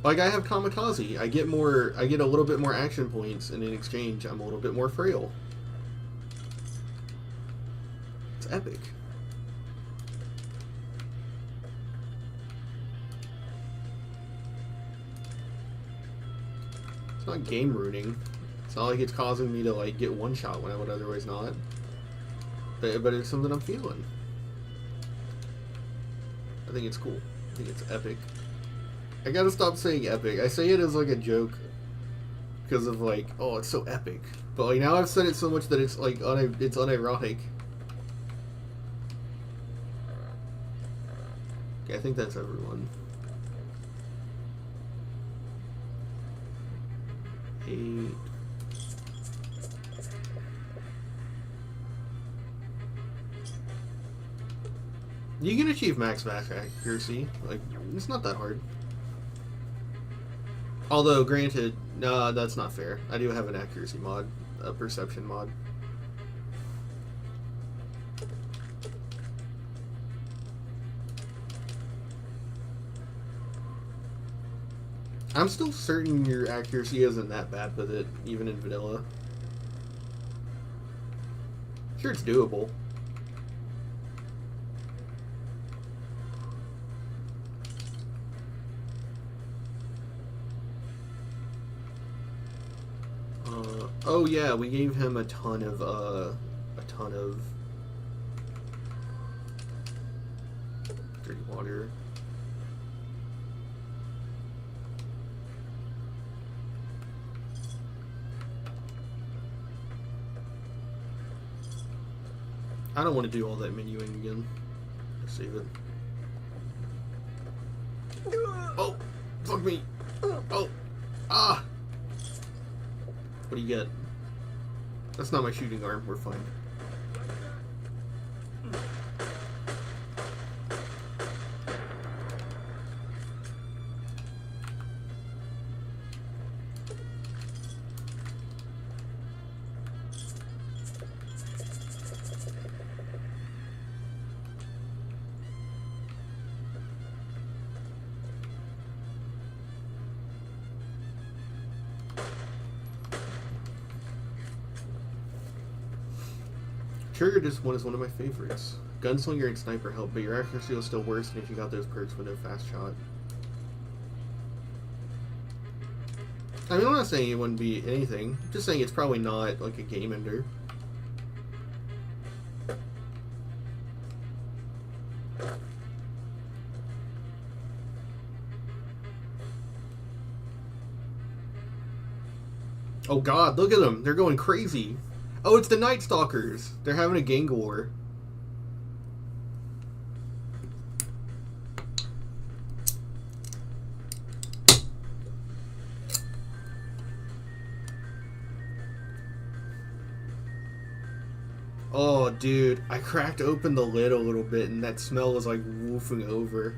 Like, I have Kamikaze. I get a little bit more action points, and in exchange, I'm a little bit more frail. It's epic. It's not game ruining. It's not like it's causing me to, like, get one shot when I would otherwise not. But it's something I'm feeling. I think it's cool. I think it's epic. I gotta stop saying epic. I say it as like a joke because of like, oh, it's so epic. But like now I've said it so much that it's like it's unironic. Okay, I think that's everyone. 8. You can achieve max back accuracy. Like, it's not that hard. Although, granted, no, that's not fair. I do have an accuracy mod, a perception mod. I'm still certain your accuracy isn't that bad with it, even in vanilla. Sure, it's doable. Oh yeah, we gave him a ton of dirty water. I don't want to do all that menuing again. Let's save it. Oh, fuck me. Oh, ah. What do you get? That's not my shooting arm. We're fine. Courier one is one of my favorites. Gunslinger and Sniper help, but your accuracy was still worse than if you got those perks with no fast shot. I mean, I'm not saying it wouldn't be anything. I'm just saying it's probably not like a game ender. Oh god, look at them. They're going crazy. Oh, it's the Night Stalkers. They're having a gang war. Oh, dude. I cracked open the lid a little bit and that smell was like woofing over.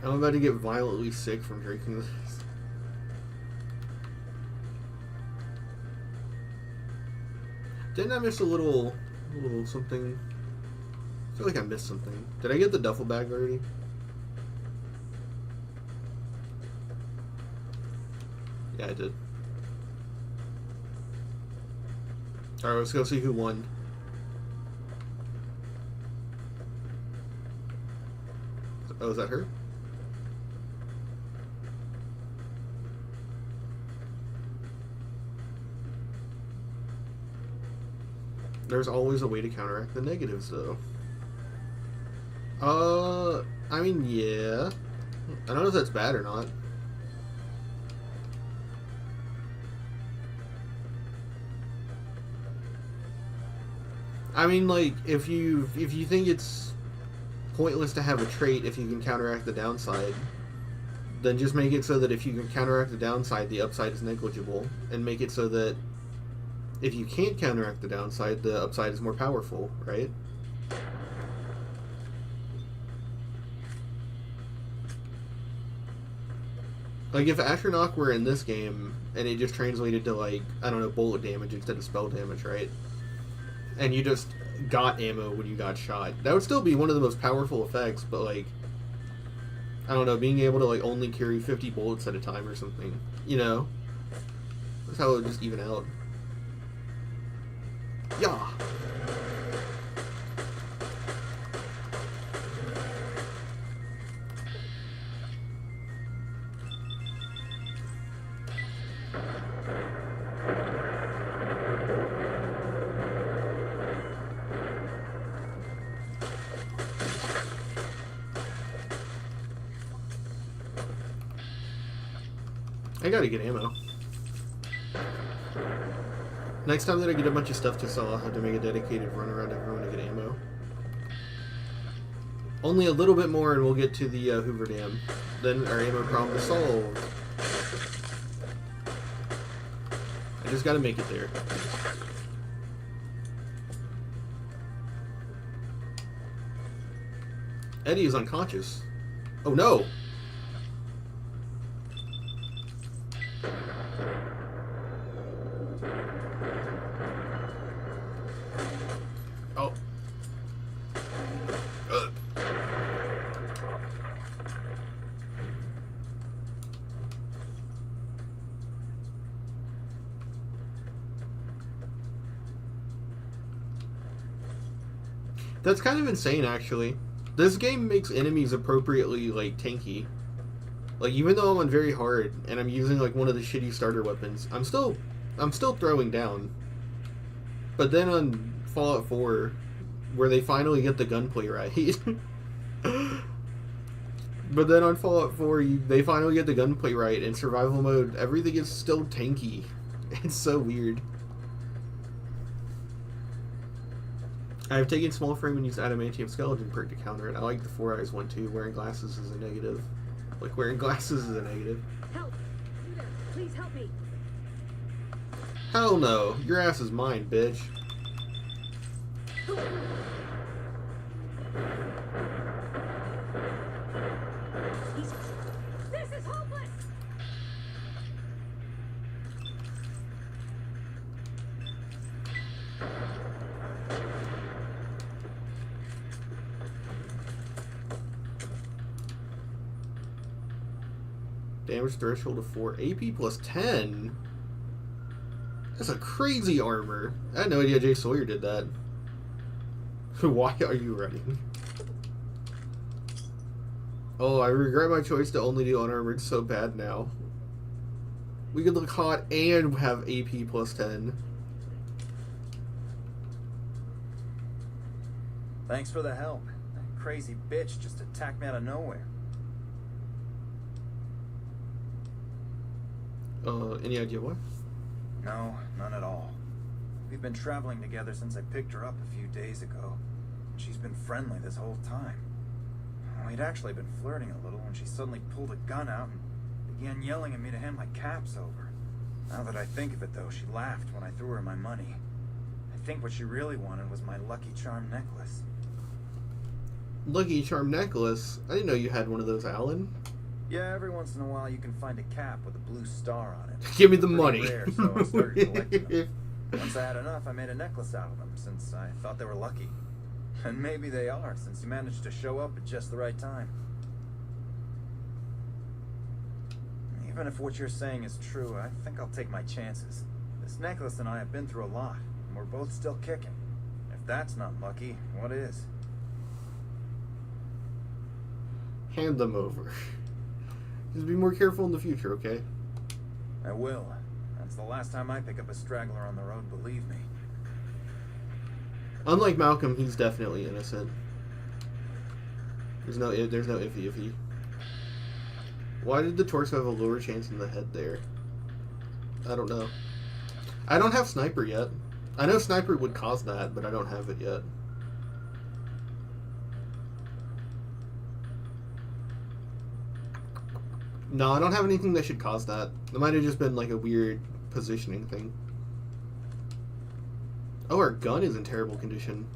I'm about to get violently sick from drinking this. Didn't I miss a little something? I feel like I missed something. Did I get the duffel bag already? Yeah, I did. Alright, let's go see who won. Oh, is that her? There's always a way to counteract the negatives, though. I mean, yeah. I don't know if that's bad or not. I mean, like, if you think it's pointless to have a trait if you can counteract the downside, then just make it so that if you can counteract the downside, the upside is negligible, and make it so that if you can't counteract the downside, the upside is more powerful, right? Like, if Atronach were in this game, and it just translated to, like, I don't know, bullet damage instead of spell damage, right? And you just got ammo when you got shot, that would still be one of the most powerful effects, but, like, I don't know, being able to, like, only carry 50 bullets at a time or something, you know? That's how it would just even out. Yeah. I gotta get ammo. Next time that I get a bunch of stuff to sell, I'll have to make a dedicated run around everyone to get ammo. Only a little bit more and we'll get to the Hoover Dam. Then our ammo problem is solved. I just gotta make it there. Eddie is unconscious. Oh no! Oh. That's kind of insane, actually. This game makes enemies appropriately, like, tanky. Like, even though I'm on very hard, and I'm using, like, one of the shitty starter weapons, I'm still throwing down. But then on Fallout 4, where they finally get the gunplay right. But then on Fallout 4, they finally get the gunplay right. In survival mode, everything is still tanky. It's so weird. I've taken small frame and used adamantium skeleton perk to counter it. I like the 4 Eyes one too. Wearing glasses is a negative. Like, wearing glasses is a negative. Help! Rita, please help me. Hell no. Your ass is mine, bitch. This is hopeless! Damage threshold of 4. AP plus 10. That's a crazy armor. I had no idea Jay Sawyer did that. Why are you running? Oh, I regret my choice to only do unarmored so bad now. We could look hot and have AP plus 10. Thanks for the help. That crazy bitch just attacked me out of nowhere. Any idea what? No, none at all. We've been traveling together since I picked her up a few days ago. She's been friendly this whole time. We'd actually been flirting a little when she suddenly pulled a gun out and began yelling at me to hand my caps over. Now that I think of it, though, she laughed when I threw her my money. I think what she really wanted was my Lucky Charm necklace. Lucky Charm necklace? I didn't know you had one of those, Alan. Yeah, every once in a while you can find a cap with a blue star on it. Give me the Pretty money. Rare, so I started collecting them. Once I had enough, I made a necklace out of them, since I thought they were lucky. And maybe they are, since you managed to show up at just the right time. Even if what you're saying is true, I think I'll take my chances. This necklace and I have been through a lot, and we're both still kicking. If that's not lucky, what is? Hand them over. Just be more careful in the future, okay? I will. That's the last time I pick up a straggler on the road, believe me. Unlike Malcolm, he's definitely innocent. There's no iffy. Why did the torso have a lower chance in the head there? I don't know. I don't have Sniper yet. I know Sniper would cause that, but I don't have it yet. No, I don't have anything that should cause that. It might have just been like a weird positioning thing. Oh, our gun is in terrible condition.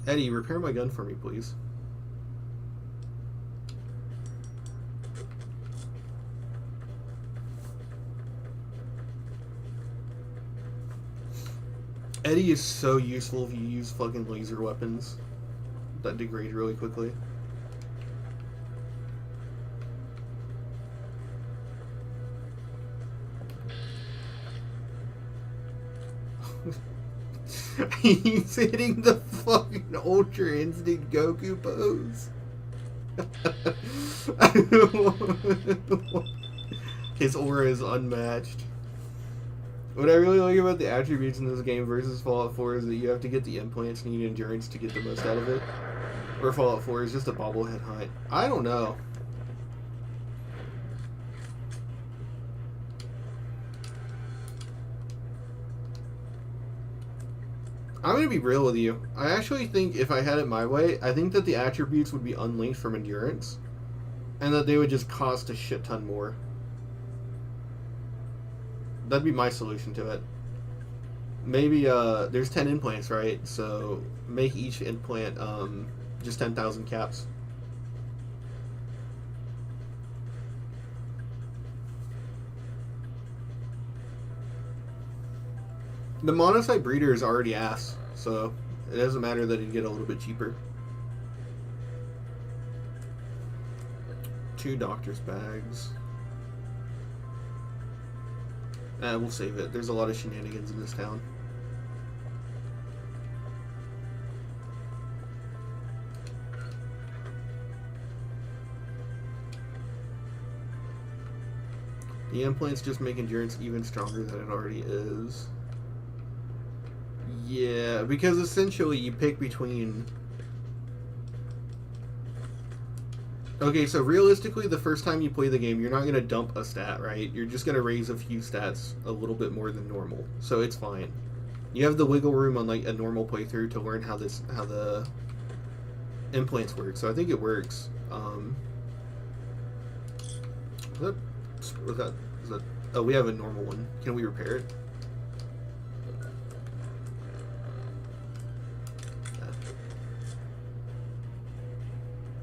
Eddie, repair my gun for me, please. Eddie is so useful if you use fucking laser weapons that degrade really quickly. He's hitting the fucking Ultra Instinct Goku pose. His aura is unmatched. What I really like about the attributes in this game versus Fallout 4 is that you have to get the implants and you need endurance to get the most out of it. Or Fallout 4 is just a bobblehead hunt. I don't know. I'm going to be real with you. I actually think if I had it my way, I think that the attributes would be unlinked from endurance. And that they would just cost a shit ton more. That'd be my solution to it. Maybe, there's 10 implants, right? So, make each implant, just 10,000 caps. The monocyte breeder is already ass, so it doesn't matter that it'd get a little bit cheaper. 2 doctor's bags. We'll save it. There's a lot of shenanigans in this town. The implants just make endurance even stronger than it already is. Yeah, because essentially you pick between... Okay, so realistically, the first time you play the game, you're not going to dump a stat, right? You're just going to raise a few stats a little bit more than normal, so it's fine. You have the wiggle room on like a normal playthrough to learn how the implants work, so I think it works. Is that, oh, we have a normal one. Can we repair it?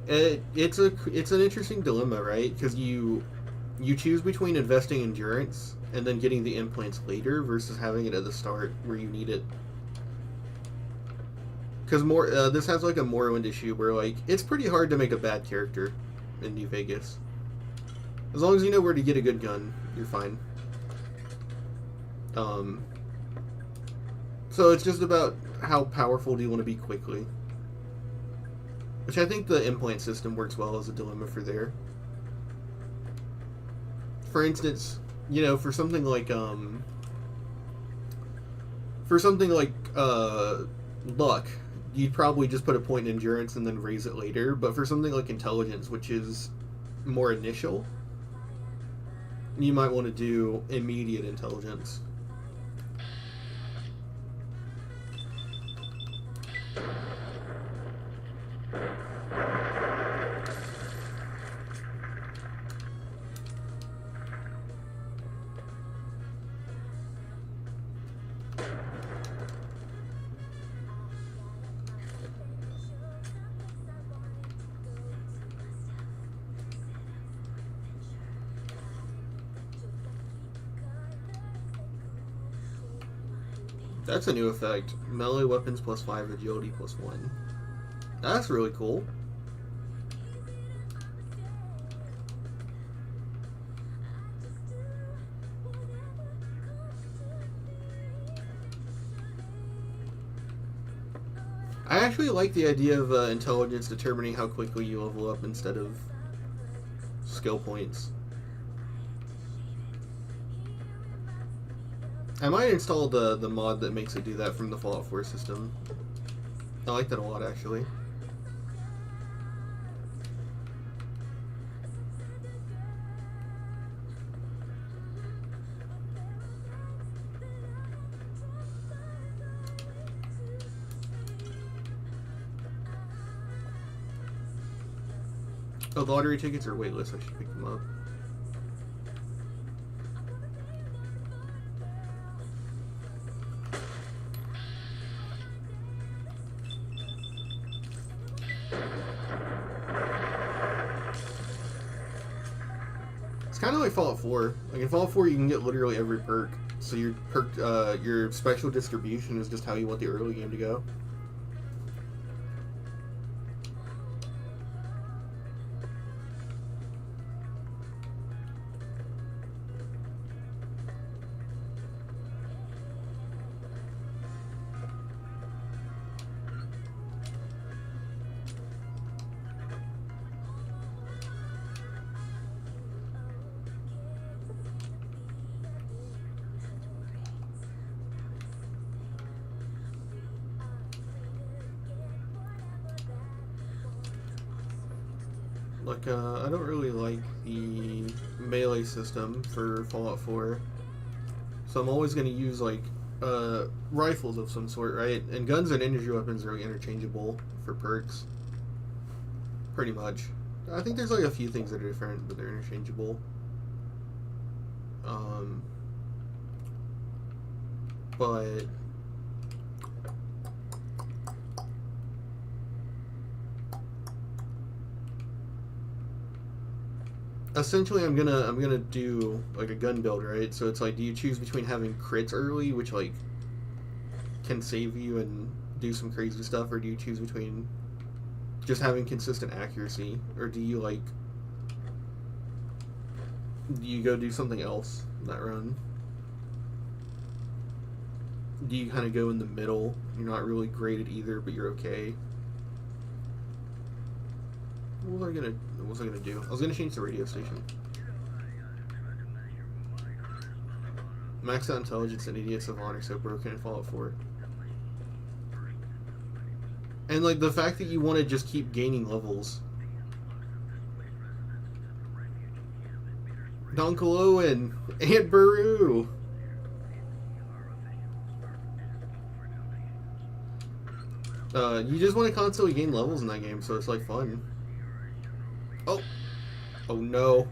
It's an interesting dilemma, right? Because you choose between investing endurance and then getting the implants later versus having it at the start where you need it. Because this has like a Morrowind issue where like it's pretty hard to make a bad character in New Vegas. As long as you know where to get a good gun, you're fine. So it's just about how powerful do you want to be quickly. Which I think the implant system works well as a dilemma for there. For instance, you know, for something like luck, you'd probably just put a point in endurance and then raise it later. But for something like intelligence, which is more initial, you might want to do immediate intelligence. That's a new effect. Melee weapons +5, agility +1. That's really cool. I actually like the idea of intelligence determining how quickly you level up instead of skill points. I might install the mod that makes it do that from the Fallout 4 system. I like that a lot, actually. Oh, lottery tickets are waitlist. I should pick them up. It's kind of like Fallout 4. Like in Fallout 4, you can get literally every perk. So your special distribution is just how you want the early game to go. Like, I don't really like the melee system for Fallout 4. So I'm always going to use, like, rifles of some sort, right? And guns and energy weapons are interchangeable for perks. Pretty much. I think there's, like, a few things that are different, but they're interchangeable. But... essentially, I'm gonna do like a gun build, right? So it's like, do you choose between having crits early, which like can save you and do some crazy stuff, or do you choose between just having consistent accuracy, or do you go do something else in that run? Do you kind of go in the middle? You're not really great at either, but you're okay. What was I gonna do? I was gonna change the radio station. Maxed out intelligence and idiots of honor so broken in Fallout 4. And like the fact that you want to just keep gaining levels. Donkel Owen, Aunt Baru. You just want to constantly gain levels in that game, so it's like fun. Oh. Oh no.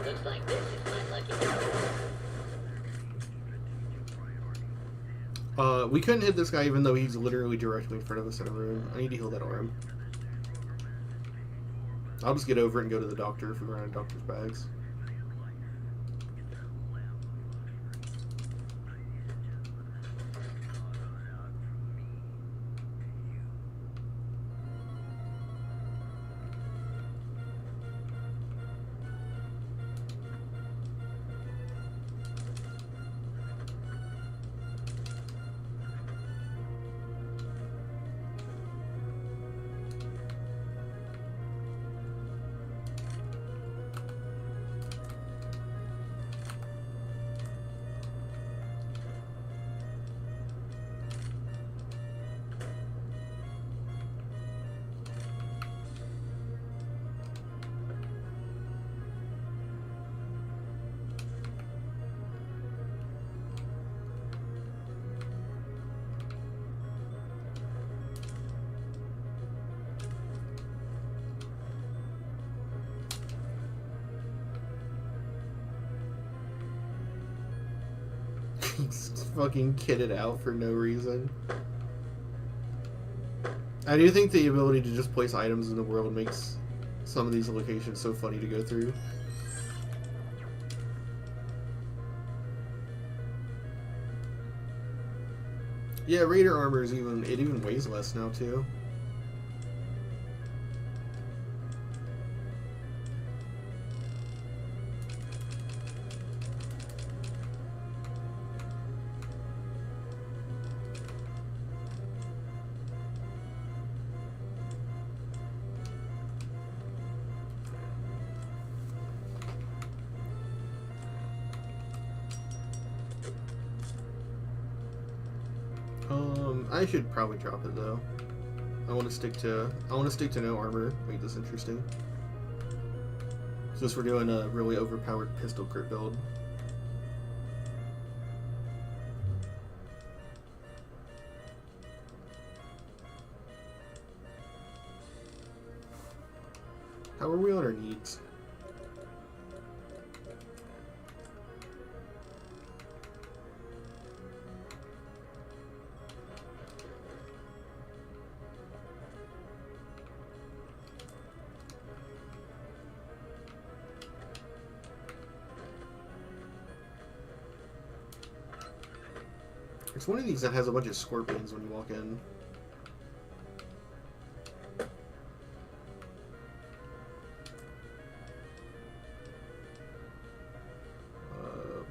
Looks like this is my lucky number. We couldn't hit this guy even though he's literally directly in front of us in a room. I need to heal that arm. I'll just get over it and go to the doctor if we run out of doctor's bags. fucking kitted out for no reason. I do think the ability to just place items in the world makes some of these locations so funny to go through. Yeah, Raider armor is even weighs less now too. I should probably drop it though. I want to stick to no armor. Make this interesting. Since we're doing a really overpowered pistol crit build. How are we on our needs? There's one of these that has a bunch of scorpions when you walk in.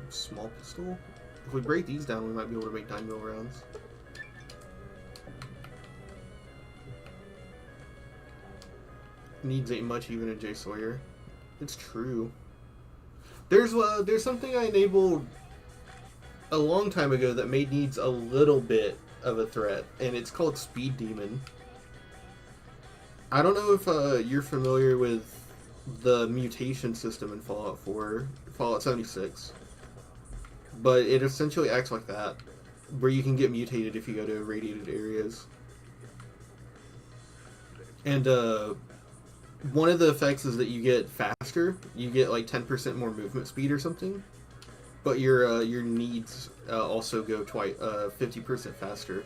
Small pistol? If we break these down, we might be able to make 9mm rounds. Needs ain't much even in J. Sawyer. It's true. There's something I enabled a long time ago that made needs a little bit of a threat, and it's called Speed Demon. I don't know if you're familiar with the mutation system in Fallout 76, but it essentially acts like that, where you can get mutated if you go to irradiated areas. And one of the effects is that you get faster. You get like 10% more movement speed or something. But your needs also go 50% faster.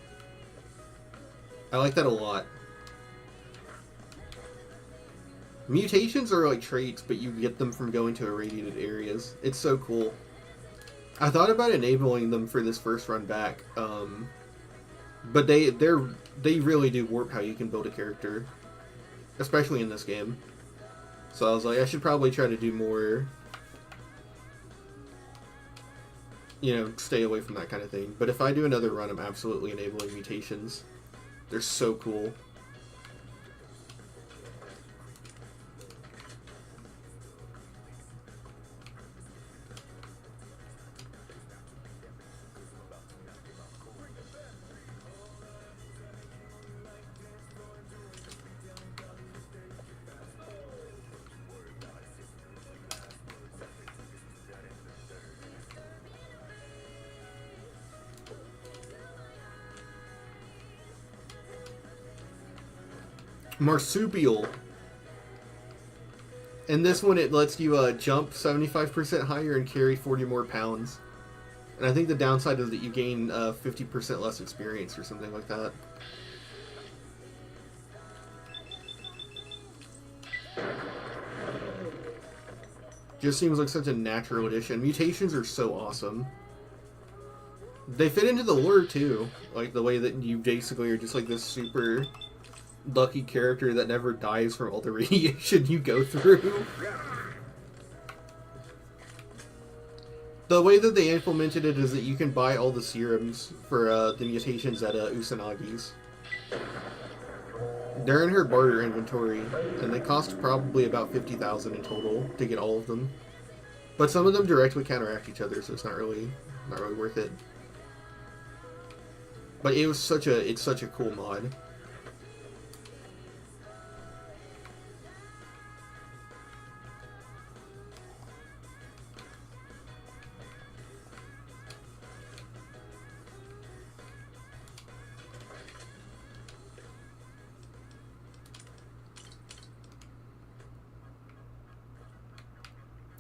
I like that a lot. Mutations are like traits, but you get them from going to irradiated areas. It's so cool. I thought about enabling them for this first run back, but they really do warp how you can build a character, especially in this game. So I was like, I should probably try to do more. You know, stay away from that kind of thing. But if I do another run, I'm absolutely enabling mutations. They're so cool. Marsupial. And this one, it lets you jump 75% higher and carry 40 more pounds. And I think the downside is that you gain 50% less experience or something like that. Just seems like such a natural addition. Mutations are so awesome. They fit into the lore too. Like the way that you basically are just like this super lucky character that never dies from all the radiation you go through. The way that they implemented it is that you can buy all the serums for the mutations at Usanagi's. They're in her barter inventory, and they cost probably about 50,000 in total to get all of them. But some of them directly counteract each other, so it's not really worth it. But it's such a cool mod.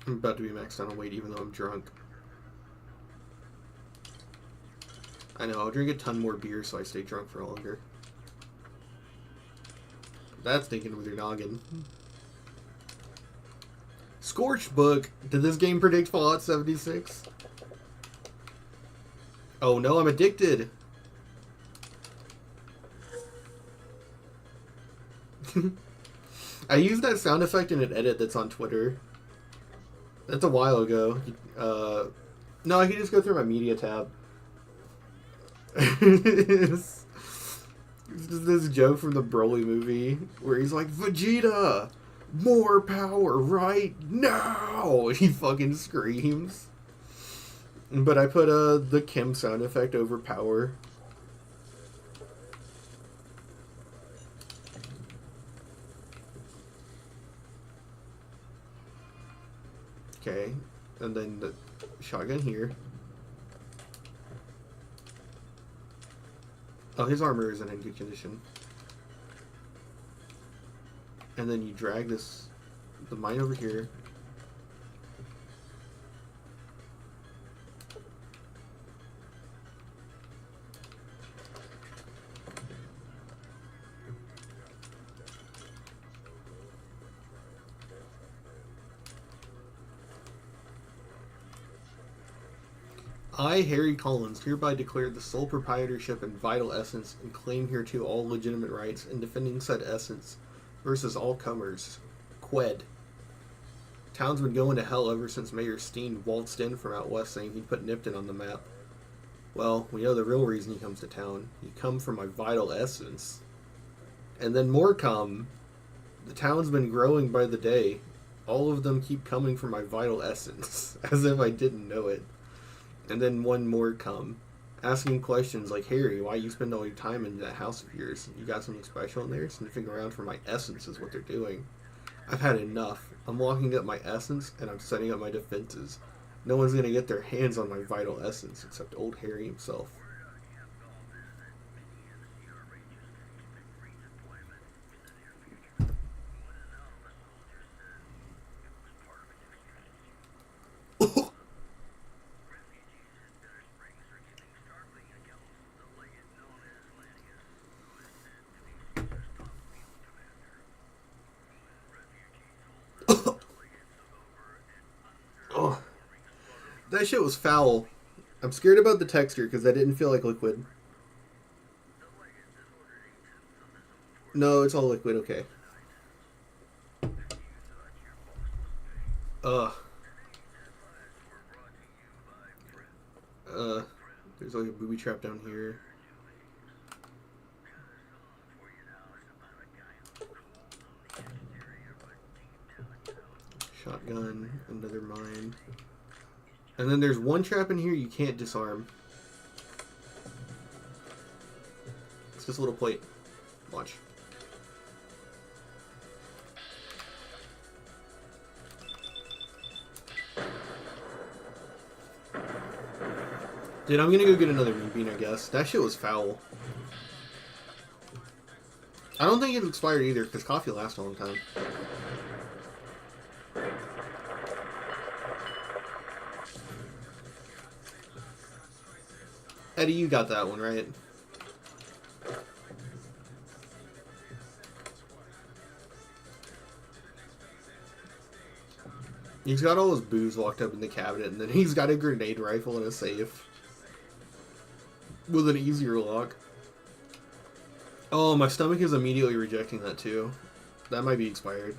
I'm about to be maxed out on weight even though I'm drunk. I know, I'll drink a ton more beer so I stay drunk for longer. That's thinking with your noggin. Scorched Book. Did this game predict Fallout 76? Oh no, I'm addicted. I used that sound effect in an edit that's on Twitter. That's a while ago. No, I can just go through my media tab. It's just this joke from the Broly movie where he's like, Vegeta, more power right now! He fucking screams. But I put the Kim sound effect over power. Okay, and then the shotgun here. Oh, his armor isn't in good condition. And then you drag the mine over here. I, Harry Collins, hereby declare the sole proprietorship and vital essence and claim hereto all legitimate rights in defending said essence versus all comers. Qued. Town's been going to hell ever since Mayor Steen waltzed in from out west saying he'd put Nipton on the map. Well, we know the real reason he comes to town. He come for my vital essence. And then more come. The town's been growing by the day. All of them keep coming for my vital essence. As if I didn't know it. And then one more come, asking questions like, Harry, why you spend all your time in that house of yours? You got something special in there? Sniffing around for my essence is what they're doing. I've had enough. I'm locking up my essence, and I'm setting up my defenses. No one's going to get their hands on my vital essence, except old Harry himself. That shit was foul. I'm scared about the texture because that didn't feel like liquid. No, it's all liquid, okay. There's like a booby trap down here. Shotgun, another mine. And then there's one trap in here you can't disarm. It's this little plate. Watch. Dude, I'm gonna go get another meat bean, I guess. That shit was foul. I don't think it's expired either, because coffee lasts a long time. Eddie, you got that one, right? He's got all his booze locked up in the cabinet, and then he's got a grenade rifle in a safe. With an easier lock. Oh, my stomach is immediately rejecting that too. That might be expired.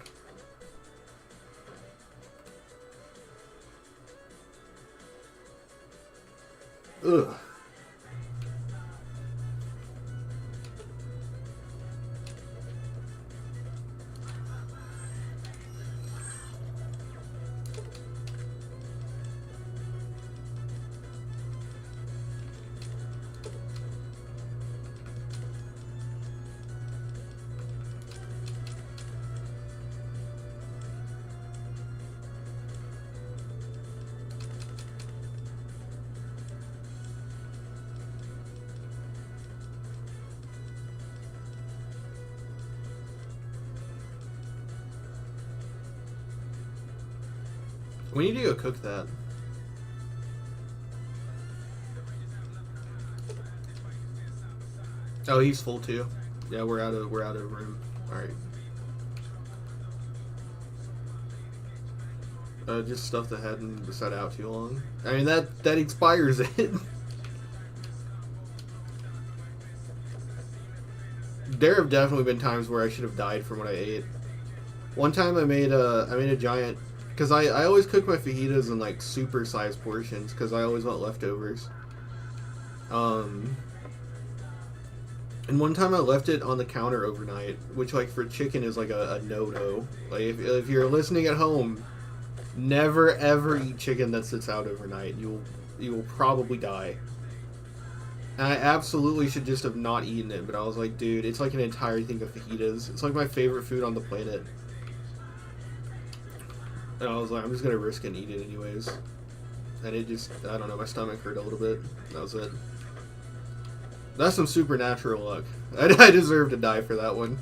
Ugh. We need to go cook that. Oh, he's full too. Yeah, we're out of room. All right. Just stuff that hadn't set out too long. I mean that expires it. There have definitely been times where I should have died from what I ate. One time I made a giant, because I always cook my fajitas in like super sized portions because I always want leftovers. And one time I left it on the counter overnight, which like for chicken is like a no-no. Like if you're listening at home, never ever eat chicken that sits out overnight. You will probably die. And I absolutely should just have not eaten it, but I was like, dude, it's like an entire thing of fajitas. It's like my favorite food on the planet. And I was like, I'm just gonna risk it and eat it anyways. And it just, I don't know, my stomach hurt a little bit. That was it. That's some supernatural luck. I deserve to die for that one.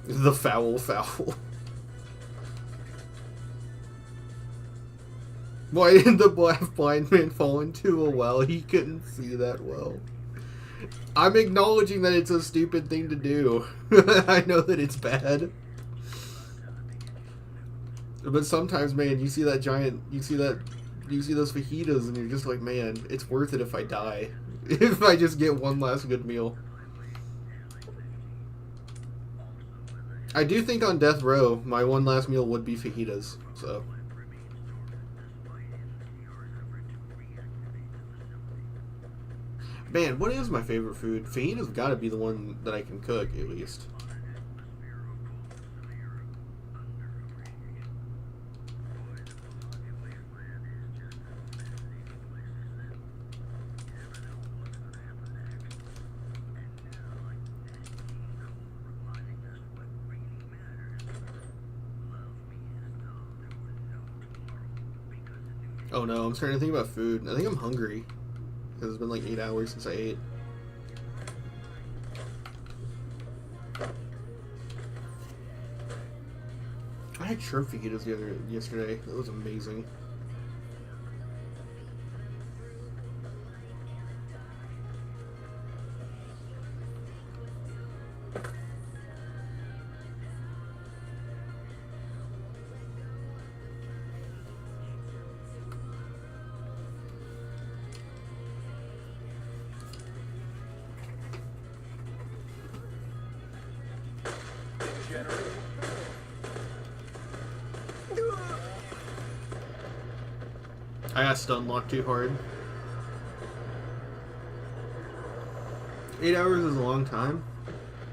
The foul. Why did the blind man fall into a well? He couldn't see that well. I'm acknowledging that it's a stupid thing to do. I know that it's bad. But sometimes, man, you see that giant, you see those fajitas and you're just like, man, it's worth it if I die. If I just get one last good meal. I do think on death row, my one last meal would be fajitas, so... Man, what is my favorite food? Fajita's got to be the one that I can cook, at least. Oh no, I'm starting to think about food. I think I'm hungry. Because it's been like 8 hours since I ate. I had shrimp fajitas yesterday. That was amazing. I got stun locked too hard. 8 hours is a long time.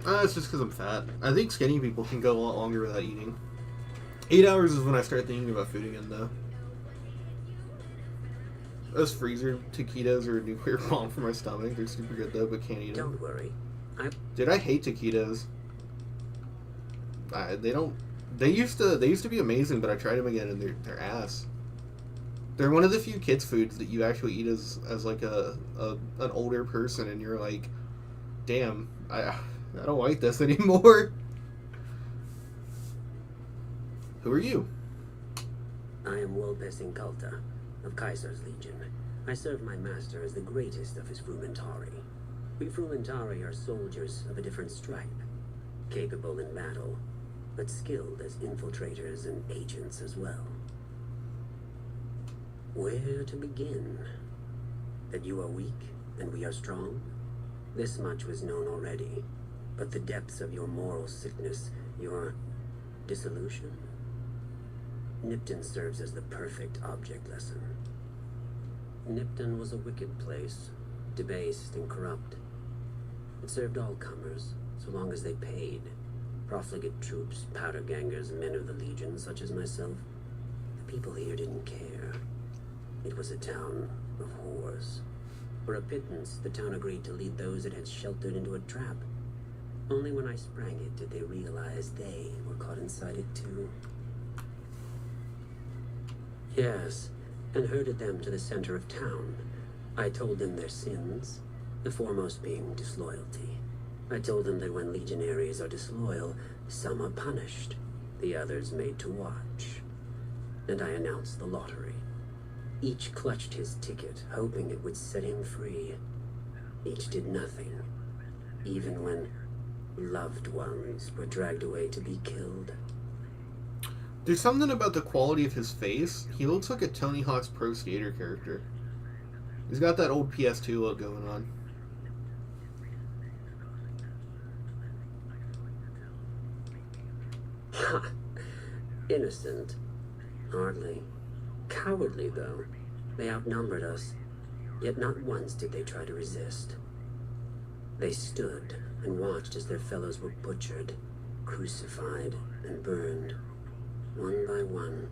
It's just because I'm fat. I think skinny people can go a lot longer without eating. 8 hours is when I start thinking about food again, though. Those freezer taquitos are a nuclear bomb for my stomach. They're super good though, but can't eat them. Don't worry. Dude, I hate taquitos. They used to be amazing, but I tried them again and they're ass. They're one of the few kids' foods that you actually eat as like an older person, and you're like, damn, I don't like this anymore. Who are you? I am Wolpes Inculta, of Kaiser's Legion. I serve my master as the greatest of his Frumentari. We Frumentari are soldiers of a different stripe, capable in battle, but skilled as infiltrators and agents as well. Where to begin? That you are weak and we are strong? This much was known already, but the depths of your moral sickness, your dissolution? Nipton serves as the perfect object lesson. Nipton was a wicked place, debased and corrupt. It served all comers, so long as they paid. Profligate troops, powder gangers, men of the Legion, such as myself. The people here didn't care. It was a town of whores. For a pittance, the town agreed to lead those it had sheltered into a trap. Only when I sprang it did they realize they were caught inside it too. Yes, and herded them to the center of town. I told them their sins, the foremost being disloyalty. I told them that when legionaries are disloyal, some are punished, the others made to watch. And I announced the lottery. Each clutched his ticket, hoping it would set him free. Each did nothing, even when loved ones were dragged away to be killed. There's something about the quality of his face. He looks like a Tony Hawk's Pro Skater character. He's got that old PS2 look going on. Ha! Innocent. Hardly. Cowardly, though. They outnumbered us. Yet not once did they try to resist. They stood and watched as their fellows were butchered, crucified, and burned. One by one,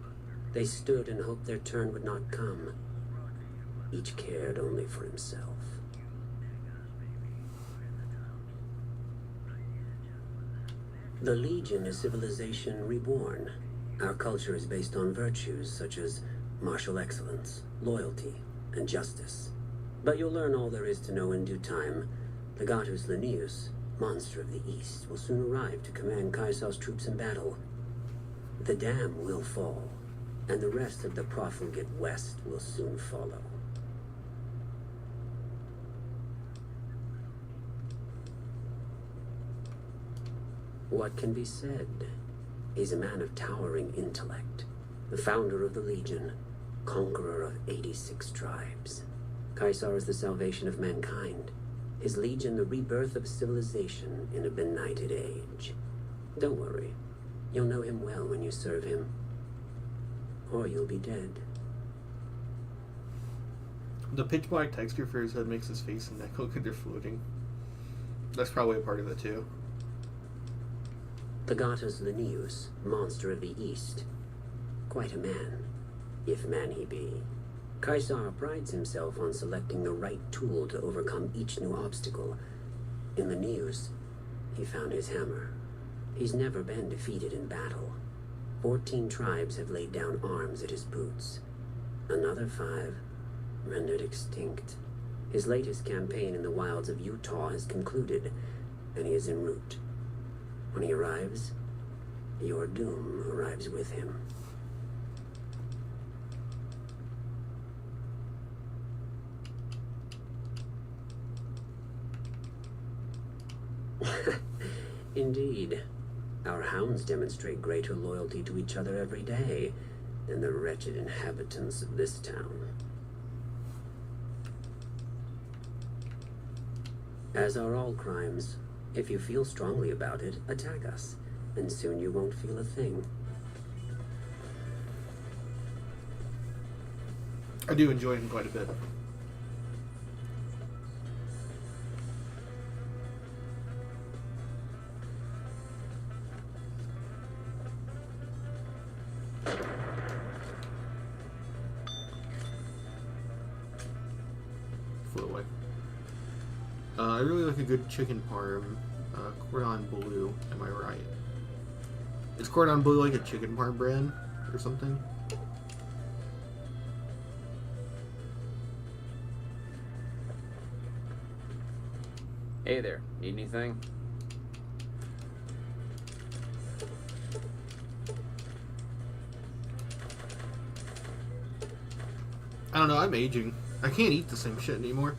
they stood and hoped their turn would not come. Each cared only for himself. The Legion is civilization reborn. Our culture is based on virtues such as martial excellence, loyalty, and justice. But you'll learn all there is to know in due time. Legatus Linnaeus, monster of the East, will soon arrive to command Caesar's troops in battle. The dam will fall, and the rest of the profligate West will soon follow. What can be said? He's a man of towering intellect, the founder of the Legion, conqueror of 86 tribes. Caesar is the salvation of mankind, his Legion the rebirth of civilization in a benighted age. Don't worry, you'll know him well when you serve him, or you'll be dead. The pitch black texture for his head makes his face and neck look like they're floating. That's probably a part of it too. Legatus Linnaeus, monster of the East. Quite a man, if man he be. Caesar prides himself on selecting the right tool to overcome each new obstacle. In Linnaeus, he found his hammer. He's never been defeated in battle. 14 tribes have laid down arms at his boots. Another 5 rendered extinct. His latest campaign in the wilds of Utah has concluded, and he is en route. When he arrives, your doom arrives with him. Indeed. Our hounds demonstrate greater loyalty to each other every day than the wretched inhabitants of this town. As are all crimes. If you feel strongly about it, attack us, and soon you won't feel a thing. I do enjoy him quite a bit. Flew away. I really like a good chicken parm. Cordon Bleu, am I right? Is Cordon Bleu like a chicken parm brand or something? Hey there, need anything? I don't know, I'm aging. I can't eat the same shit anymore.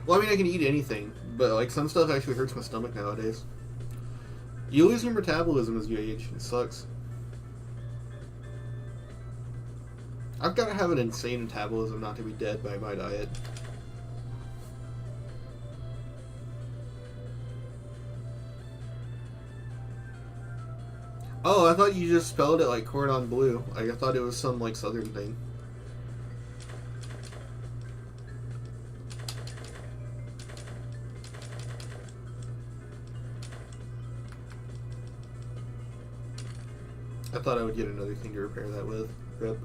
Well, I mean, I can eat anything, but like some stuff actually hurts my stomach nowadays. You lose your metabolism as you age. It sucks. I've got to have an insane metabolism not to be dead by my diet. Oh, I thought you just spelled it like Cordon Bleu. Like, I thought it was some like southern thing. I thought I would get another thing to repair that with. Rip.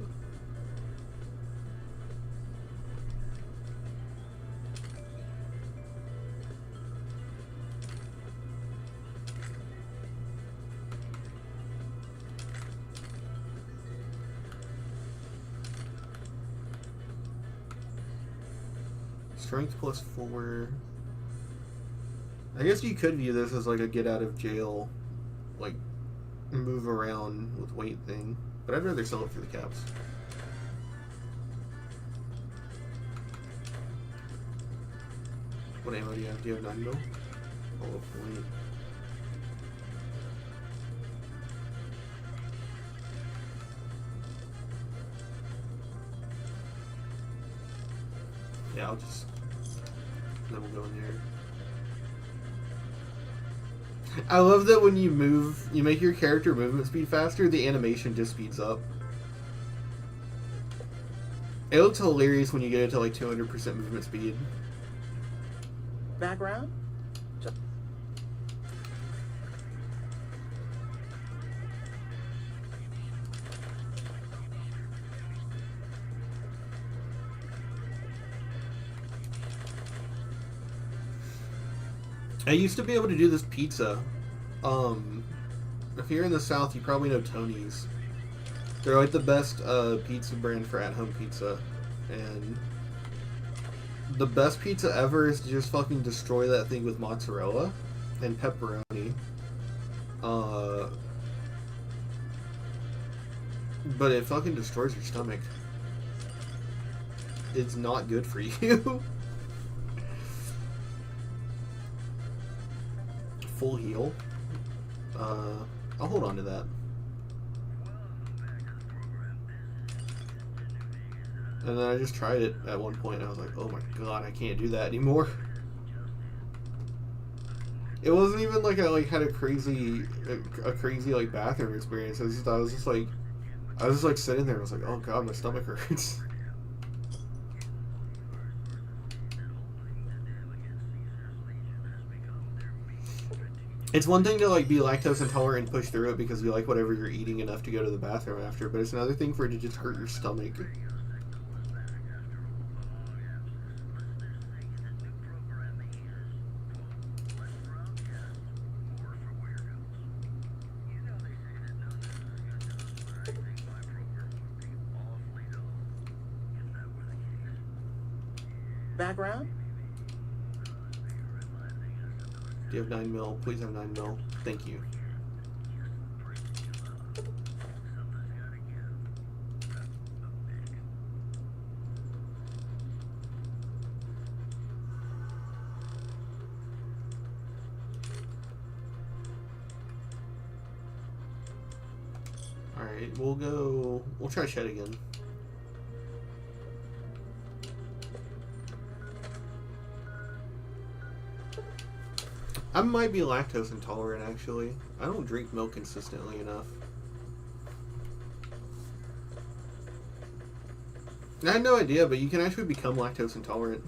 Strength plus 4. I guess you could view this as like a get out of jail, like, move around with weight thing, but I'd rather sell it for the caps. What ammo do you have? Do you have 9 mil? Oh, wait. Yeah, I'll just... Then we'll go in there. I love that when you move, you make your character movement speed faster, the animation just speeds up. It looks hilarious when you get it to like 200% movement speed. Background? I used to be able to do this pizza. If you're in the South, you probably know Tony's. They're like the best pizza brand for at-home pizza. And the best pizza ever is to just fucking destroy that thing with mozzarella and pepperoni. But it fucking destroys your stomach. It's not good for you. Full heal. I'll hold on to that. And then I just tried it at one point and I was like, oh my god, I can't do that anymore. It wasn't even like I had a crazy like bathroom experience. I was just like sitting there and I was like, oh god, my stomach hurts. It's one thing to like be lactose intolerant and push through it because you like whatever you're eating enough to go to the bathroom after, but it's another thing for it to just hurt your stomach. Background? Do you have 9 mil? Please have 9 mil. Thank you. Alright, we'll try Shed again. I might be lactose intolerant, actually. I don't drink milk consistently enough. I had no idea, but you can actually become lactose intolerant.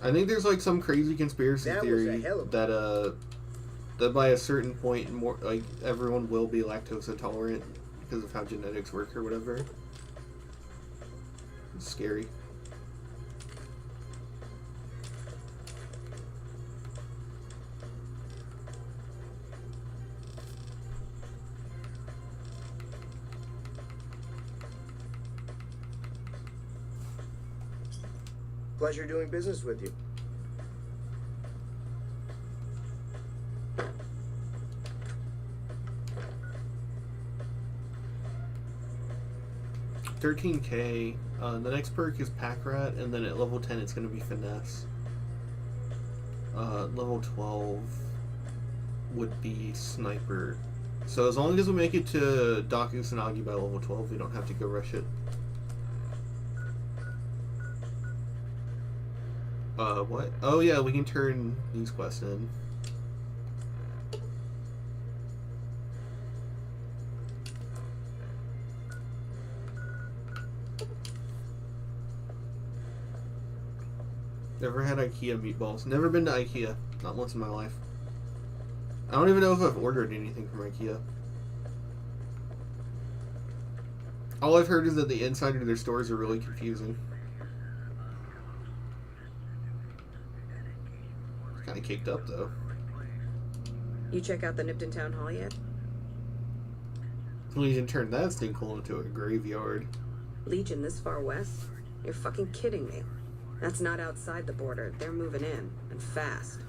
I think there's like some crazy conspiracy theory that that by a certain point, more like everyone will be lactose intolerant because of how genetics work or whatever. It's scary. Pleasure doing business with you. $13K. The next perk is Pack Rat, and then at level 10 it's going to be Finesse. Level 12 would be Sniper. So as long as we make it to Doc Usanagi by level 12, we don't have to go rush it. What? Oh yeah, we can turn these quests in. Never had IKEA meatballs. Never been to IKEA. Not once in my life. I don't even know if I've ordered anything from IKEA. All I've heard is that the inside of their stores are really confusing. Kind of caked up though. You check out the Nipton Town Hall yet? Legion turned that stinkhole into a graveyard. Legion this far west? You're fucking kidding me. That's not outside the border. They're moving in, and fast.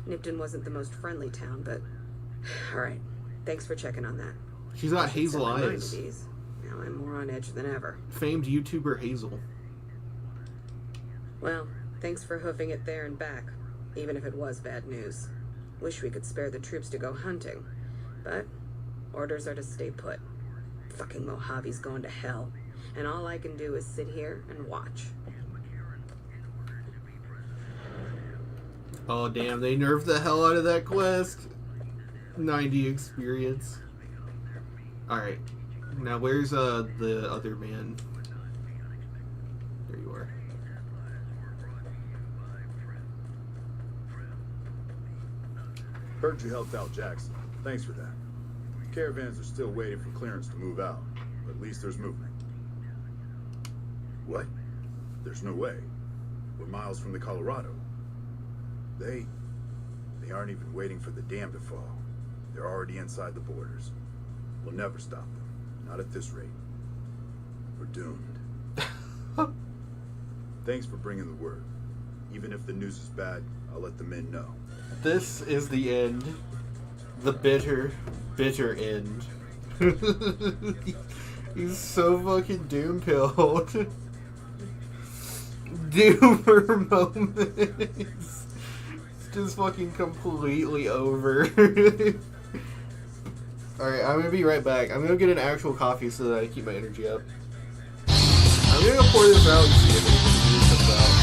Nipton wasn't the most friendly town, but... Alright, thanks for checking on that. She's got hazel eyes. Now I'm more on edge than ever. Famed YouTuber Hazel. Well, thanks for hoofing it there and back, even if it was bad news. Wish we could spare the troops to go hunting, but orders are to stay put. Fucking Mojave's going to hell, and all I can do is sit here and watch. Oh damn, they nerfed the hell out of that quest. 90 experience. Alright. Now where's the other man? There you are. Heard you helped out Jackson. Thanks for that. Caravans are still waiting for clearance to move out, but at least there's movement. What? There's no way. We're miles from the Colorado. They aren't even waiting for the dam to fall. They're already inside the borders. We'll never stop them. Not at this rate. We're doomed. Thanks for bringing the word. Even if the news is bad, I'll let the men know. This is the end. The bitter, bitter end. He's so fucking doom-pilled. Doomer moments. It's just fucking completely over. Alright, I'm gonna be right back. I'm gonna get an actual coffee so that I keep my energy up. I'm gonna pour this out and see if anything comes out.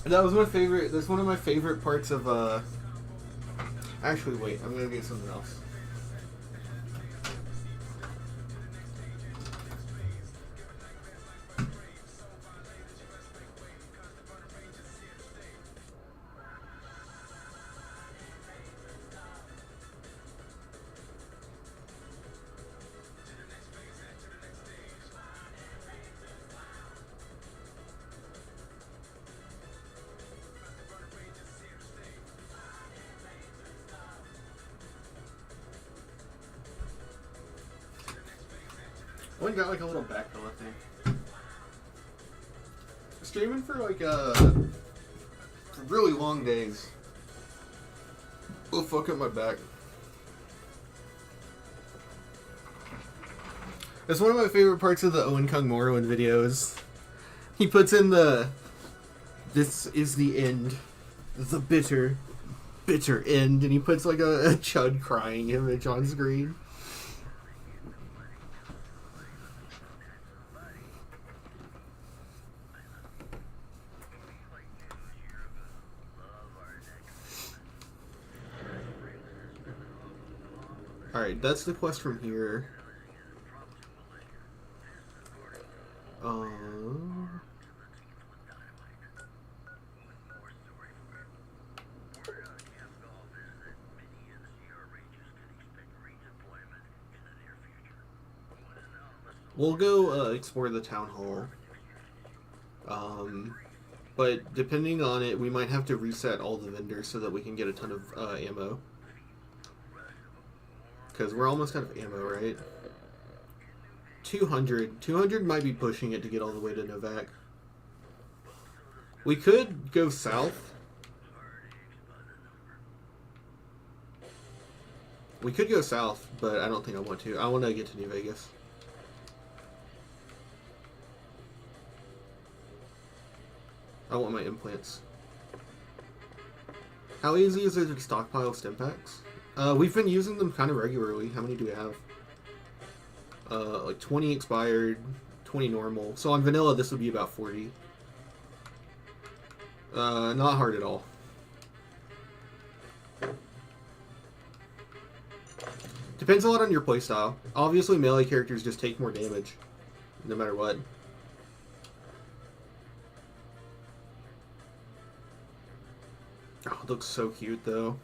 That was my favorite. That's one of my favorite parts of. Actually, wait. I'm gonna get something else. One got like a little back pillow thing. Streaming for like for really long days will fuck up my back. It's one of my favorite parts of the Owen Kung Morrowind videos. He puts in the "This is the end, the bitter, bitter end," and he puts like a Chud crying image on screen. Alright, that's the quest from here. We'll go explore the town hall. But depending on it, we might have to reset all the vendors so that we can get a ton of ammo. Because we're almost out of ammo, right? 200. 200 might be pushing it to get all the way to Novak. We could go south. We could go south, but I don't think I want to. I want to get to New Vegas. I want my implants. How easy is it to stockpile stim packs? We've been using them kind of regularly. How many do we have? Like 20 expired, 20 normal. So on vanilla, this would be about 40. Not hard at all. Depends a lot on your playstyle. Obviously, melee characters just take more damage, no matter what. Oh, it looks so cute, though.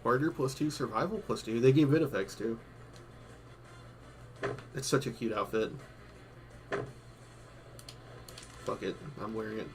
Barter +2, survival +2. They gave it effects, too. It's such a cute outfit. Fuck it. I'm wearing it.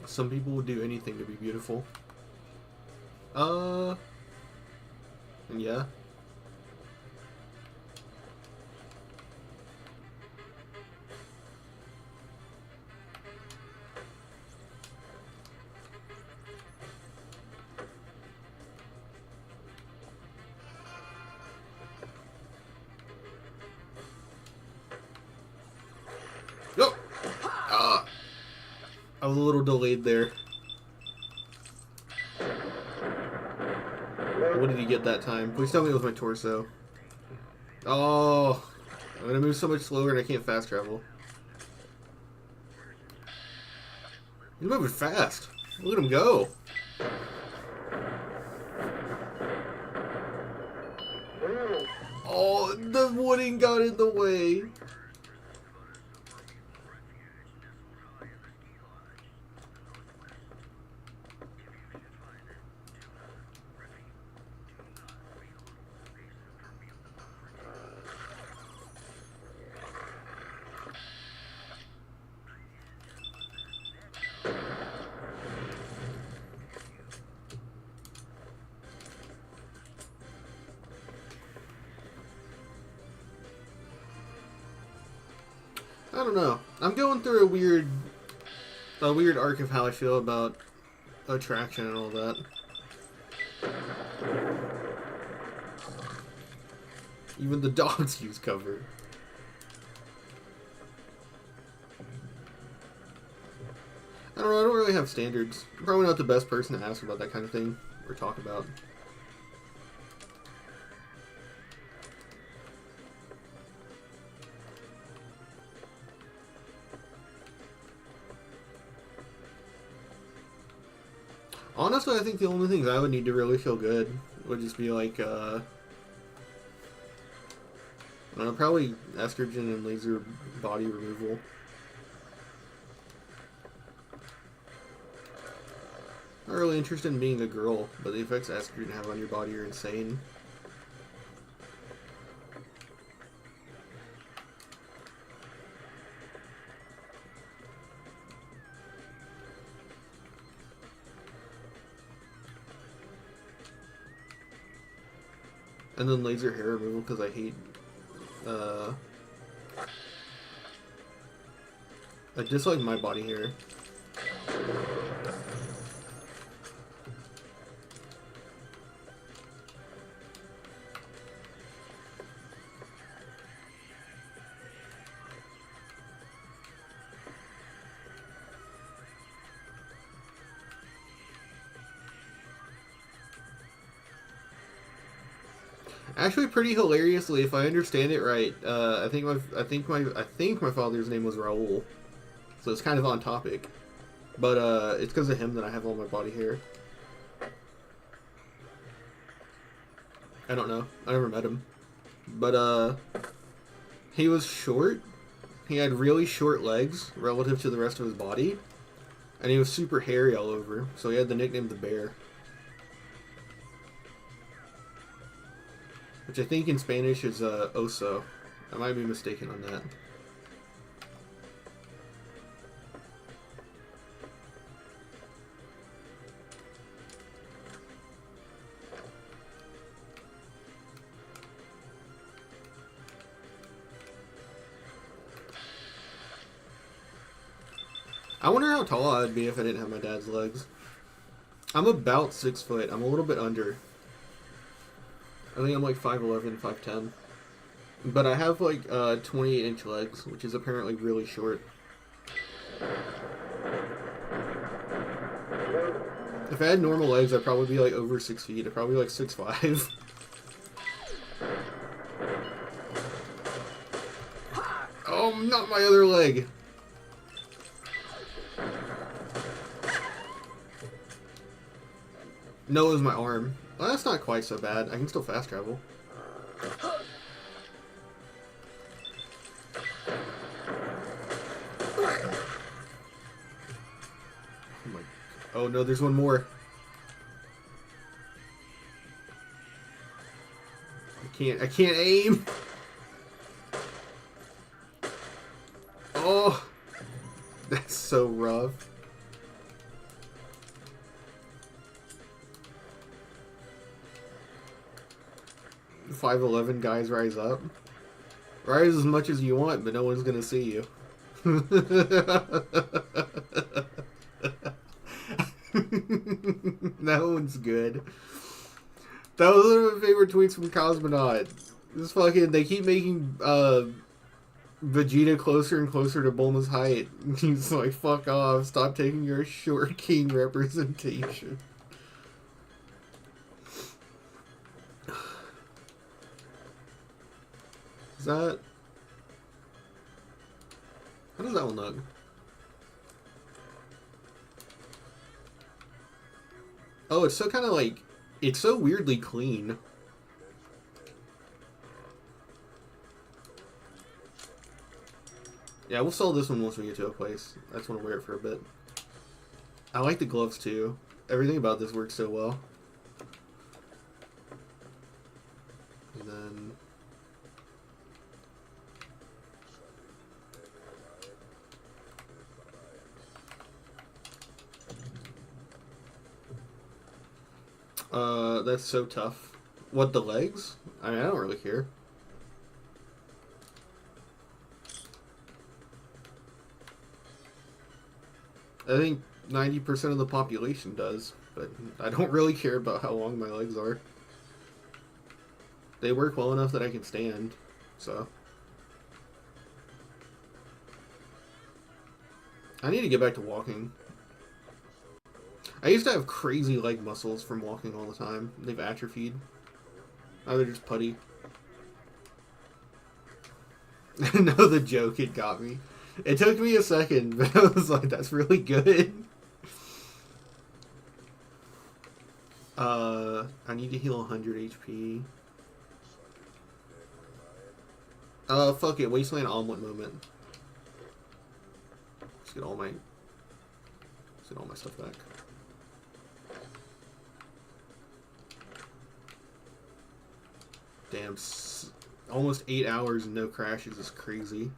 Some people would do anything to be beautiful. Yeah. Nope. I was a little delayed there. What did he get that time? Please tell me it was my torso. Oh, I'm gonna move so much slower and I can't fast travel. He's moving fast. Look at him go. Oh, the wooding got in the way. I don't know. I'm going through a weird arc of how I feel about attraction and all that. Even the dogs use cover. I don't know. I don't really have standards. I'm probably not the best person to ask about that kind of thing or talk about. Honestly, I think the only things I would need to really feel good would just be like, I don't know, probably estrogen and laser body removal. Not really interested in being a girl, but the effects estrogen have on your body are insane. And then laser hair removal because I hate, I dislike my body hair. Actually, pretty hilariously, if I understand it right, I think my father's name was Raul, so it's kind of on topic. But it's because of him that I have all my body hair. I don't know. I never met him, but he was short. He had really short legs relative to the rest of his body, and he was super hairy all over. So he had the nickname the Bear. Which I think in Spanish is oso. I might be mistaken on that. I wonder how tall I'd be if I didn't have my dad's legs. I'm about 6 foot. I'm a little bit under. I think I'm like 5'11", 5'10". But I have like 28-inch legs, which is apparently really short. If I had normal legs, I'd probably be like over 6 feet. I'd probably be like 6'5". Oh, not my other leg. No, it was my arm. Well, that's not quite so bad. I can still fast travel. Oh no, there's one more. I can't aim. Oh, that's so rough. 5'11" guys rise up. Rise as much as you want, but no one's gonna see you. That one's good. That was one of my favorite tweets from Cosmonaut. This fucking, they keep making Vegeta closer and closer to Bulma's height. He's like, fuck off, stop taking your short king representation. Is that... How does that one look? Oh, it's so kind of like... It's so weirdly clean. Yeah, we'll sell this one once we get to a place. I just want to wear it for a bit. I like the gloves too. Everything about this works so well. And then... that's so tough. What, the legs? I mean, I don't really care. I think 90% of the population does, but I don't really care about how long my legs are. They work well enough that I can stand, so. I need to get back to walking. I used to have crazy leg muscles from walking all the time. They've atrophied. Now they're just putty. No, the joke, it got me. It took me a second, but I was like, that's really good. I need to heal 100 HP. Fuck it, Wasteland Omelet Moment. Let's get all my stuff back. Damn, almost 8 hours and no crashes is crazy.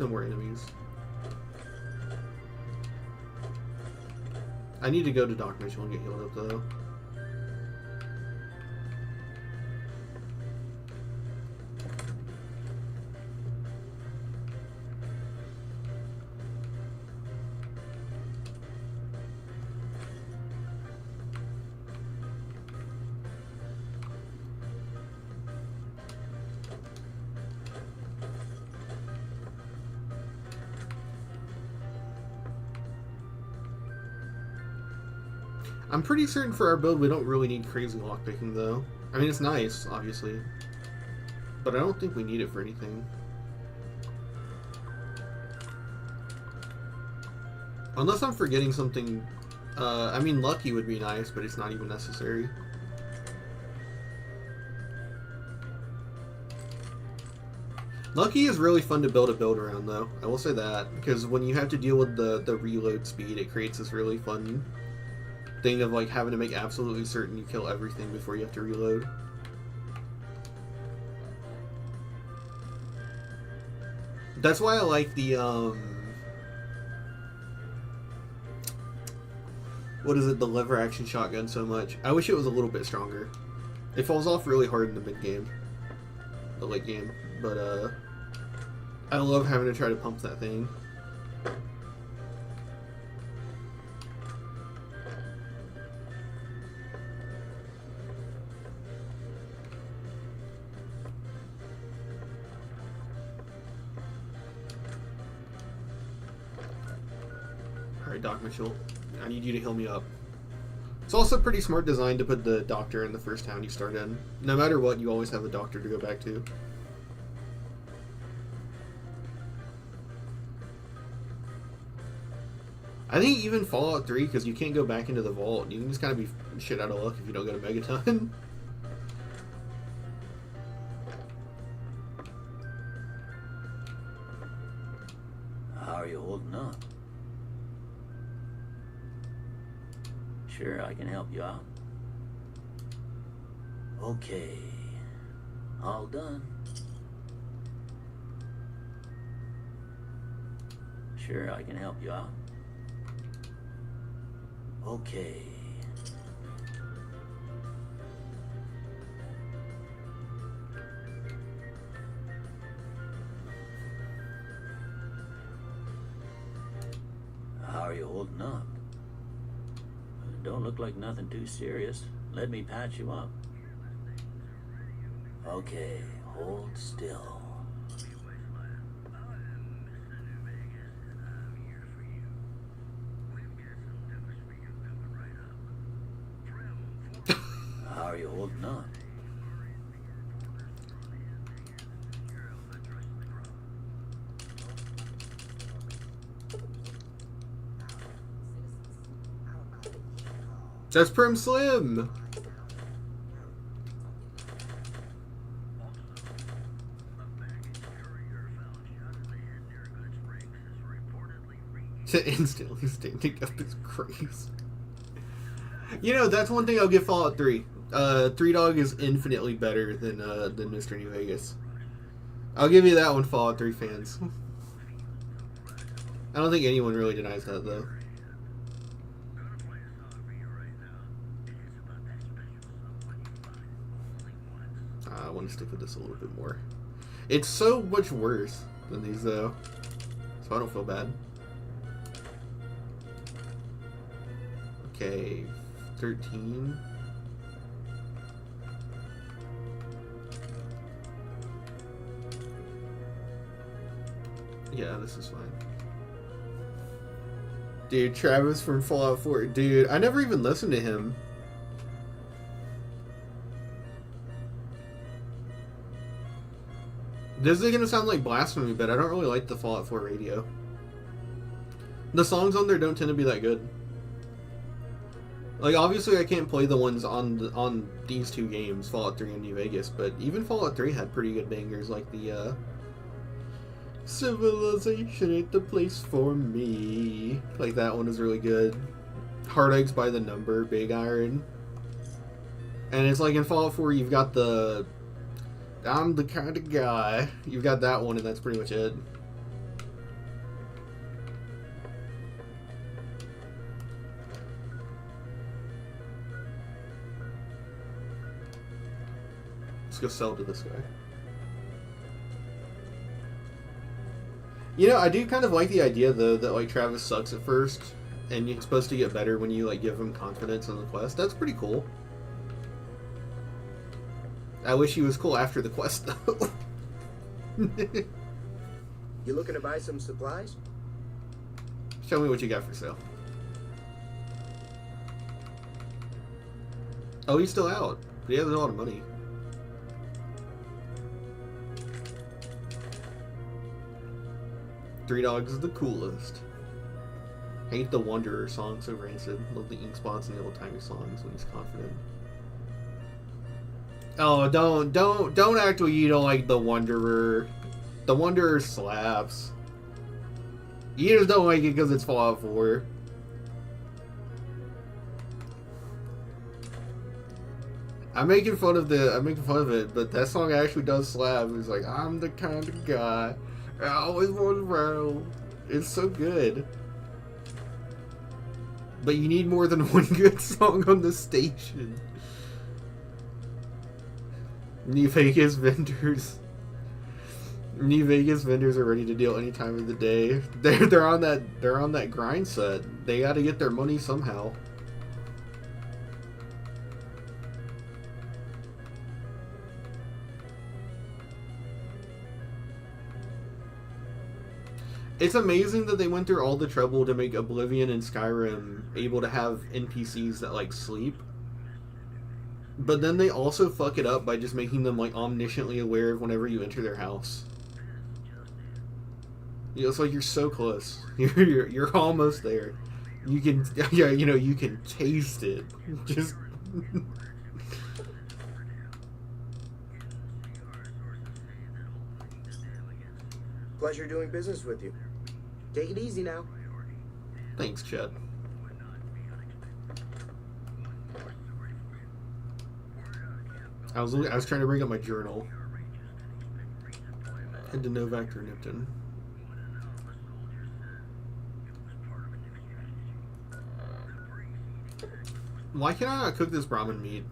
No more enemies. I need to go to Doc Mitchell and get healed up though. I'm pretty certain for our build we don't really need crazy lockpicking though. I mean, it's nice, obviously, but I don't think we need it for anything. Unless I'm forgetting something. I mean, lucky would be nice, but it's not even necessary. Lucky is really fun to build around, though. I will say that, because when you have to deal with the reload speed, it creates this really fun thing of like having to make absolutely certain you kill everything before you have to reload. That's why I like the what is it, the lever action shotgun so much. I wish it was a little bit stronger. It falls off really hard in the mid game, the late game, but I love having to try to pump that thing. Alright, Doc Mitchell, I need you to heal me up. It's also pretty smart design to put the doctor in the first town you start in. No matter what, you always have a doctor to go back to. I think even Fallout 3, because you can't go back into the vault, you can just kind of be shit out of luck if you don't get a megaton. How are you holding up? Sure, I can help you out. Okay. All done. Sure, I can help you out. Okay. How are you holding up? Don't look like nothing too serious. Let me patch you up. Okay, hold still. How are you holding up? That's Prim Slim! To instantly standing up his grace. You know, that's one thing I'll give Fallout 3. 3 Dog is infinitely better than Mr. New Vegas. I'll give you that one, Fallout 3 fans. I don't think anyone really denies that, though. I want to stick with this a little bit more. It's so much worse than these, though, so I don't feel bad. Okay, 13. Yeah, this is fine. Dude, Travis from Fallout 4. Dude, I never even listened to him. This is gonna sound like blasphemy, but I don't really like the Fallout 4 radio. The songs on there don't tend to be that good. Like, obviously I can't play the ones on these two games, Fallout 3 and New Vegas, but even Fallout 3 had pretty good bangers, like the, Civilization ain't the place for me. Like, that one is really good. Hard Eggs by the Number, Big Iron. And it's like in Fallout 4, you've got the I'm the kind of guy. You've got that one, and that's pretty much it. Let's go sell to this guy. You know, I do kind of like the idea, though, that, like, Travis sucks at first, and you're supposed to get better when you, like, give him confidence in the quest. That's pretty cool. I wish he was cool after the quest, though. You looking to buy some supplies? Show me what you got for sale. Oh, he's still out. But he has a lot of money. Three Dogs is the coolest. Hate the Wanderer song, so rancid. Love the ink spots and the old-timey songs when he's confident. Oh, don't act like you don't like the Wanderer. The Wanderer slaps. You just don't like it because it's Fallout 4. I'm making fun of it, but that song actually does slap. It's like, I'm the kind of guy I always want around. It's so good. But you need more than one good song on the station. New Vegas vendors are ready to deal any time of the day. They're on that grind set. They got to get their money somehow. It's amazing that they went through all the trouble to make Oblivion and Skyrim able to have NPCs that like sleep. But then they also fuck it up by just making them like omnisciently aware of whenever you enter their house. You know, it's like you're so close. You're almost there. You can you can taste it. Just Pleasure doing business with you. Take it easy now. Thanks, Chad. I was trying to bring up my journal. Head to Novak or Nipton. Why can I not cook this Brahmin meat?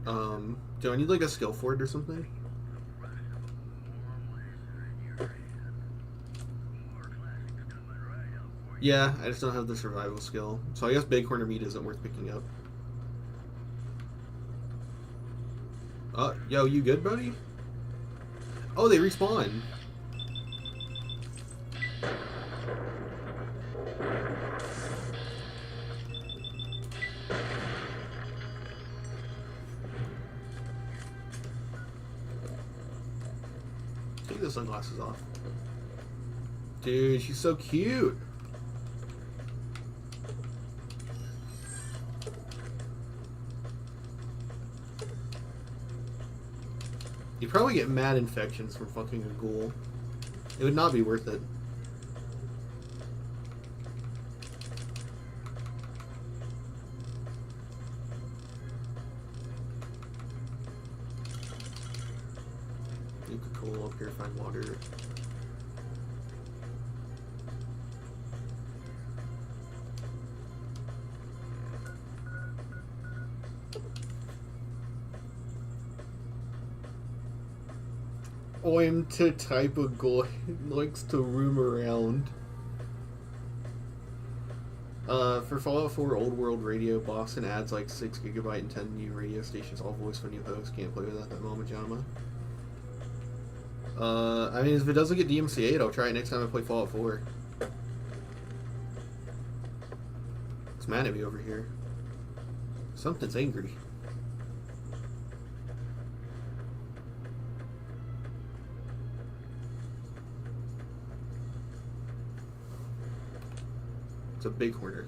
Do I need like a skill for it or something? Yeah, I just don't have the survival skill. So I guess bighorn or meat isn't worth picking up. Yo, you good, buddy? Oh, they respawn. Take the sunglasses off. Dude, she's so cute. You'd probably get mad infections from fucking a ghoul. It would not be worth it. Nuka-Cola, purified water. I'm the type of guy who likes to roam around. For Fallout 4 Old World Radio, Boston adds like 6 GB and 10 new radio stations, all voiced for new hosts. Can't play with that at the moment, Jama. I mean, if it doesn't get DMCA'd, I'll try it next time I play Fallout 4. It's mad at me over here. Something's angry. It's a big hoarder.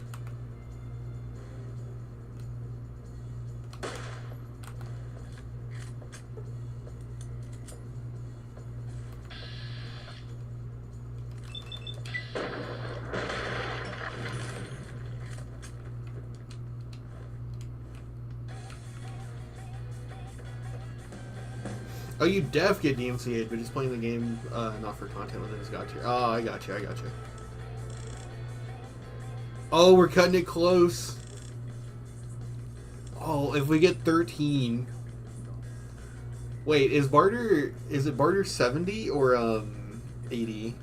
Oh, you def get DMCA'd, but just playing the game, not for content within his gotcha. Oh, I got you. Oh, we're cutting it close. Oh, if we get 13. Wait, is it barter 70 or 80?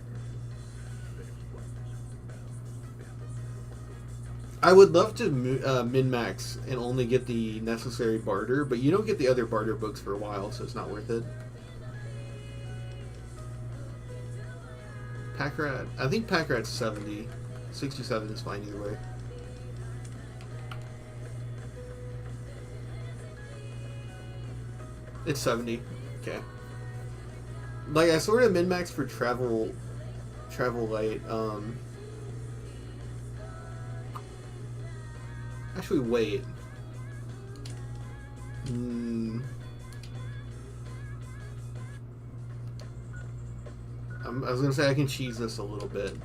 I would love to min-max and only get the necessary barter, but you don't get the other barter books for a while, so it's not worth it. Pack rat. I think pack rat's 70. 67 is fine either way. It's 70. Okay. Like, I sort of min-max for travel light. Actually, wait. I was gonna say I can cheese this a little bit.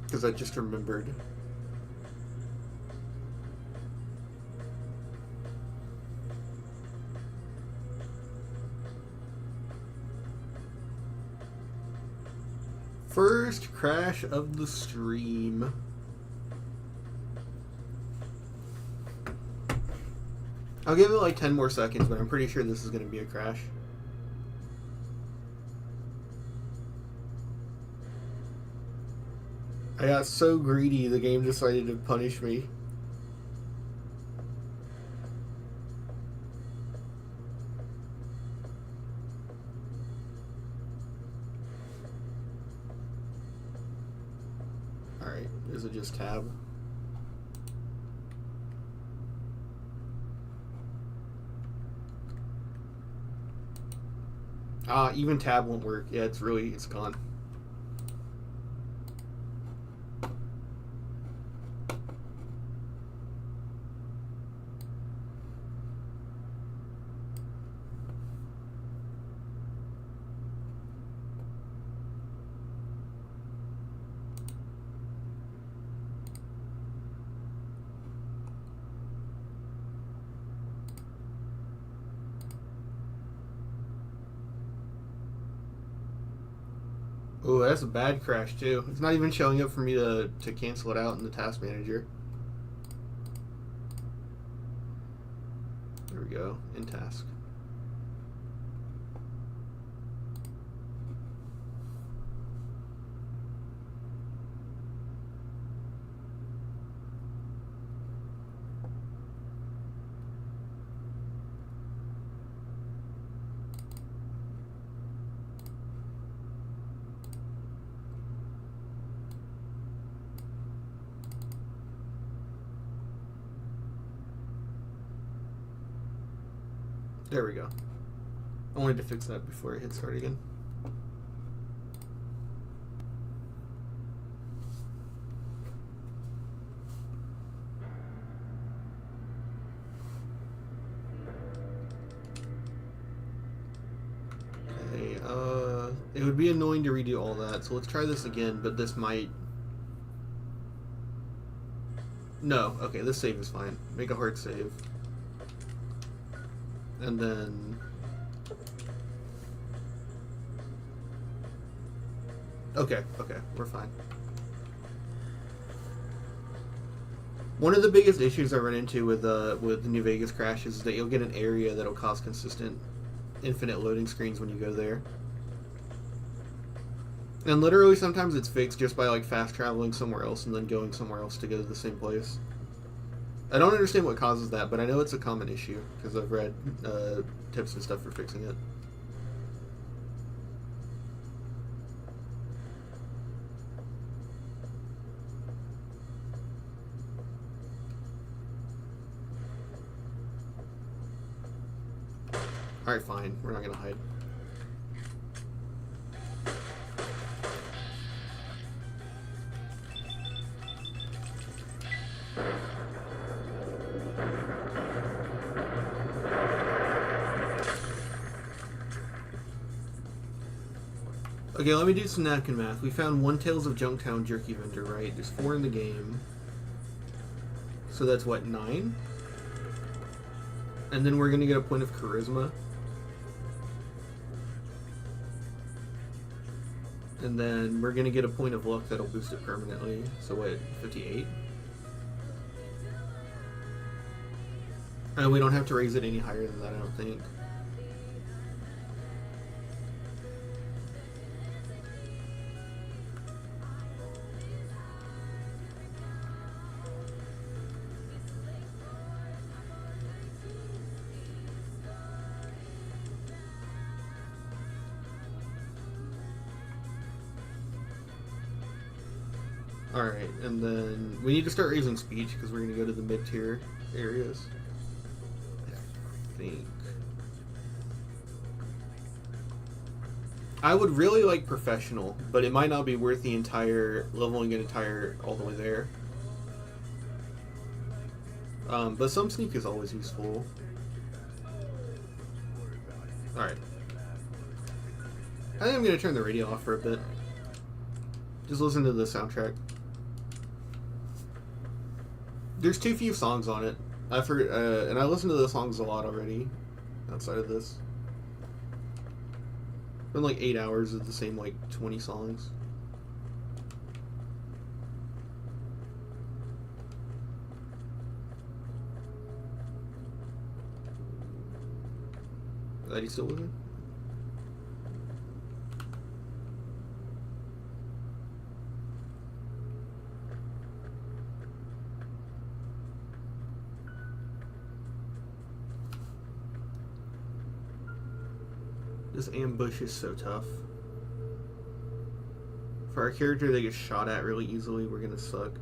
Because I just remembered. First crash of the stream. I'll give it like 10 more seconds, but I'm pretty sure this is going to be a crash. I got so greedy, the game decided to punish me. Alright, is it just tab? Even tab won't work. Yeah, it's gone. Oh, that's a bad crash too. It's not even showing up for me to cancel it out in the task manager. There we go, in task. There we go. I wanted to fix that before I hit start again. Okay, it would be annoying to redo all that, so let's try this again, but this might... No, okay, this save is fine. Make a hard save. And then... Okay, we're fine. One of the biggest issues I run into with New Vegas crashes is that you'll get an area that'll cause consistent infinite loading screens when you go there. And literally sometimes it's fixed just by like fast traveling somewhere else and then going somewhere else to go to the same place. I don't understand what causes that, but I know it's a common issue because I've read tips and stuff for fixing it. Alright, fine. We're not going to hide. Okay, let me do some napkin math. We found one Tales of Junktown jerky vendor, right? There's 4 in the game. So that's what, 9? And then we're going to get a point of charisma. And then we're going to get a point of luck that'll boost it permanently. So what, 58? And we don't have to raise it any higher than that, I don't think. Alright, and then we need to start raising speech because we're going to go to the mid-tier areas. I think. I would really like professional, but it might not be worth the entire leveling an entire all the way there. But some sneak is always useful. Alright. I think I'm going to turn the radio off for a bit. Just listen to the soundtrack. There's too few songs on it. I've heard, and I listened to the songs a lot already, outside of this. Been like 8 hours of the same like 20 songs. Are you still with me? This ambush is so tough. For our character that gets shot at really easily, we're gonna suck.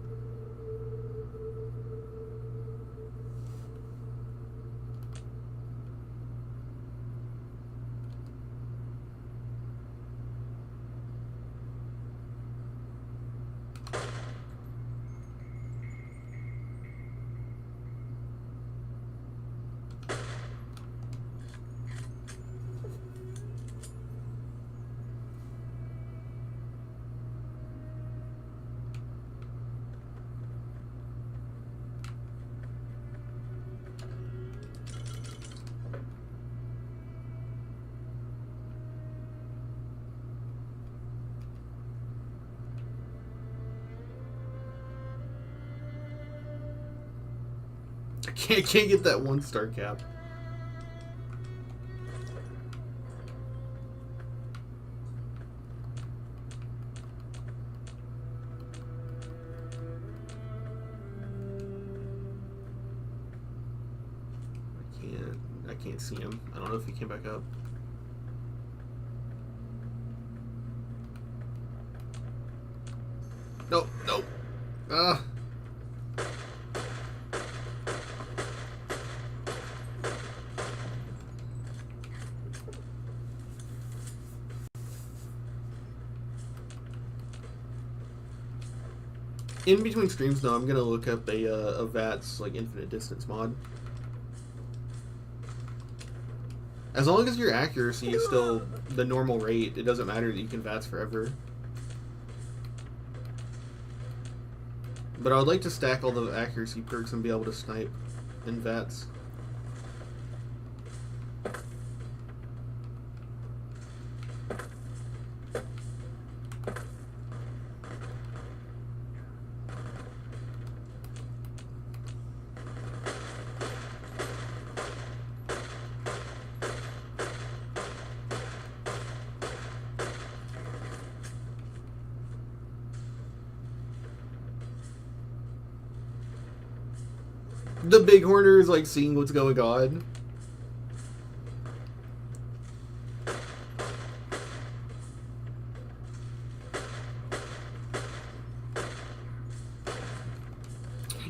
I can't get that 1-star cap. I can't see him. I don't know if he came back up. Nope, nope. In between streams, though, I'm gonna look up a VATS like infinite distance mod. As long as your accuracy is still the normal rate, it doesn't matter that you can VATS forever. But I would like to stack all the accuracy perks and be able to snipe in VATS. The bighorner is like seeing what's going on.